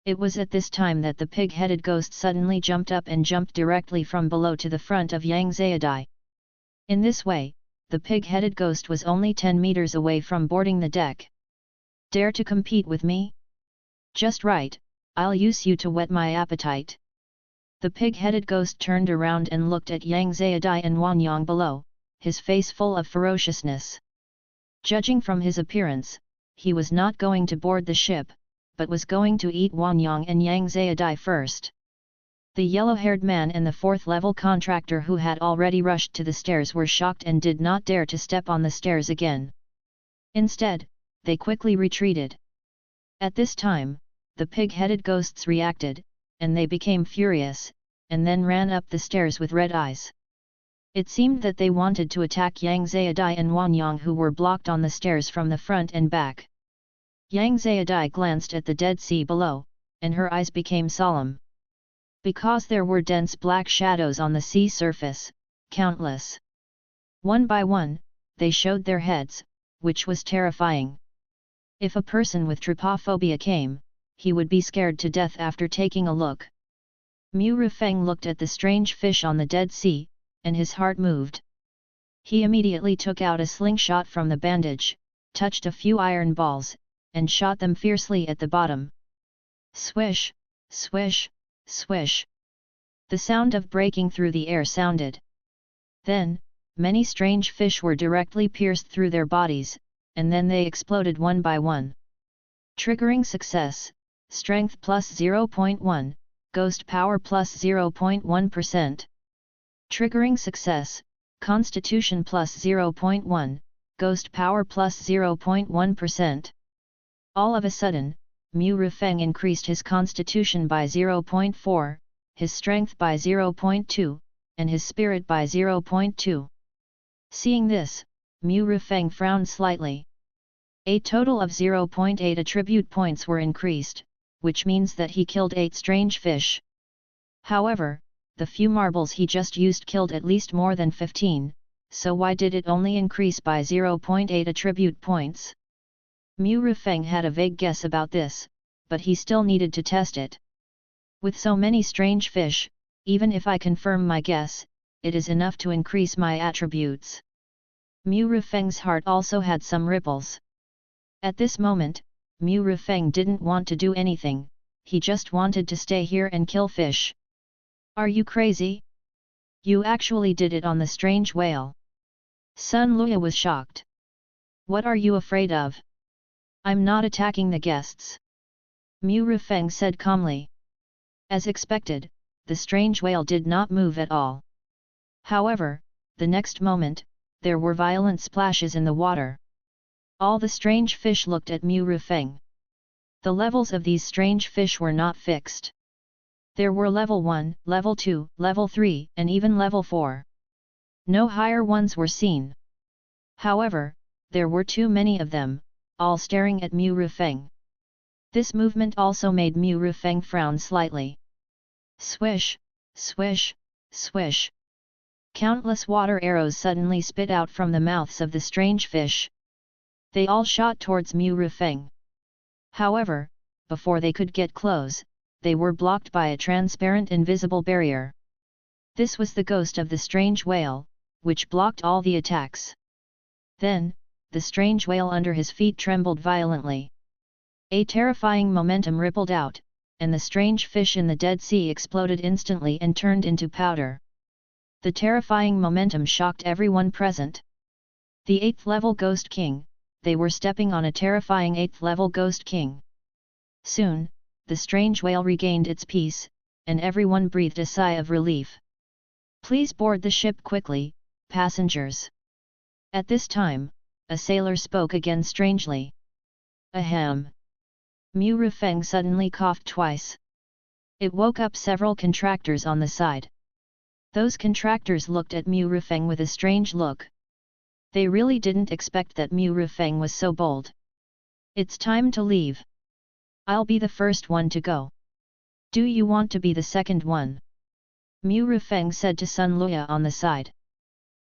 It was at this time that the pig-headed ghost suddenly jumped up and jumped directly from below to the front of Yang Zayadai. In this way, the pig-headed ghost was only 10 meters away from boarding the deck. Dare to compete with me? Just right, I'll use you to whet my appetite. The pig-headed ghost turned around and looked at Yang Zayadai and Wang Yang below, his face full of ferociousness. Judging from his appearance, he was not going to board the ship, but was going to eat Wang Yang and Yang Zayadai first. The yellow-haired man and the 4th-level contractor who had already rushed to the stairs were shocked and did not dare to step on the stairs again. Instead, they quickly retreated. At this time, the pig-headed ghosts reacted, and they became furious, and then ran up the stairs with red eyes. It seemed that they wanted to attack Yang Zayadai and Wang Yang who were blocked on the stairs from the front and back. Yang Zayadai glanced at the Dead Sea below, and her eyes became solemn. Because there were dense black shadows on the sea surface, countless. One by one, they showed their heads, which was terrifying. If a person with trypophobia came, he would be scared to death after taking a look. Mu Rufeng looked at the strange fish on the Dead Sea, and his heart moved. He immediately took out a slingshot from the bandage, touched a few iron balls, and shot them fiercely at the bottom. Swish, swish, swish. The sound of breaking through the air sounded. Then, many strange fish were directly pierced through their bodies, and then they exploded one by one. Triggering success, strength plus 0.1, ghost power plus 0.1%. Triggering success, constitution plus 0.1, ghost power plus 0.1%. All of a sudden, Mu Rufeng increased his constitution by 0.4, his strength by 0.2, and his spirit by 0.2. Seeing this, Mu Rufeng frowned slightly. A total of 0.8 attribute points were increased, which means that he killed 8 strange fish. However, the few marbles he just used killed at least more than 15, so why did it only increase by 0.8 attribute points? Mu Rufeng had a vague guess about this, but he still needed to test it. With so many strange fish, even if I confirm my guess, it is enough to increase my attributes. Mu Rufeng's heart also had some ripples. At this moment, Mu Rufeng didn't want to do anything, he just wanted to stay here and kill fish. Are you crazy? You actually did it on the strange whale. Sun Luya was shocked. What are you afraid of? I'm not attacking the guests. Mu Rufeng said calmly. As expected, the strange whale did not move at all. However, the next moment, there were violent splashes in the water. All the strange fish looked at Mu Rufeng. The levels of these strange fish were not fixed. There were level 1, level 2, level 3, and even level 4. No higher ones were seen. However, there were too many of them, all staring at Mu Rufeng. This movement also made Mu Rufeng frown slightly. Swish, swish, swish. Countless water arrows suddenly spit out from the mouths of the strange fish. They all shot towards Mu Rufeng. However, before they could get close, they were blocked by a transparent invisible barrier. This was the ghost of the strange whale, which blocked all the attacks. Then, the strange whale under his feet trembled violently. A terrifying momentum rippled out, and the strange fish in the Dead Sea exploded instantly and turned into powder. The terrifying momentum shocked everyone present. The 8th level Ghost King, they were stepping on a terrifying 8th level Ghost King. Soon, the strange whale regained its peace, and everyone breathed a sigh of relief. Please board the ship quickly, passengers. At this time, a sailor spoke again strangely. Ahem. Mu Rufeng suddenly coughed twice. It woke up several contractors on the side. Those contractors looked at Mu Rufeng with a strange look. They really didn't expect that Mu Rufeng was so bold. It's time to leave. I'll be the first one to go. Do you want to be the second one? Mu Rufeng said to Sun Luya on the side.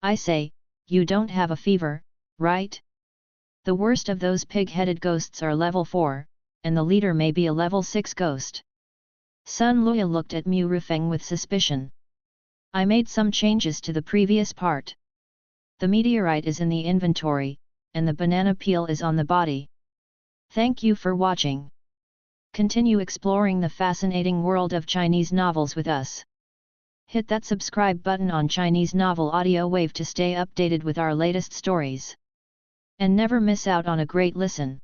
I say, you don't have a fever, right? The worst of those pig-headed ghosts are level 4, and the leader may be a level 6 ghost. Sun Luya looked at Mu Rufeng with suspicion. I made some changes to the previous part. The meteorite is in the inventory, and the banana peel is on the body. Thank you for watching. Continue exploring the fascinating world of Chinese novels with us. Hit that subscribe button on Chinese Novel Audio Wave to stay updated with our latest stories. And never miss out on a great listen.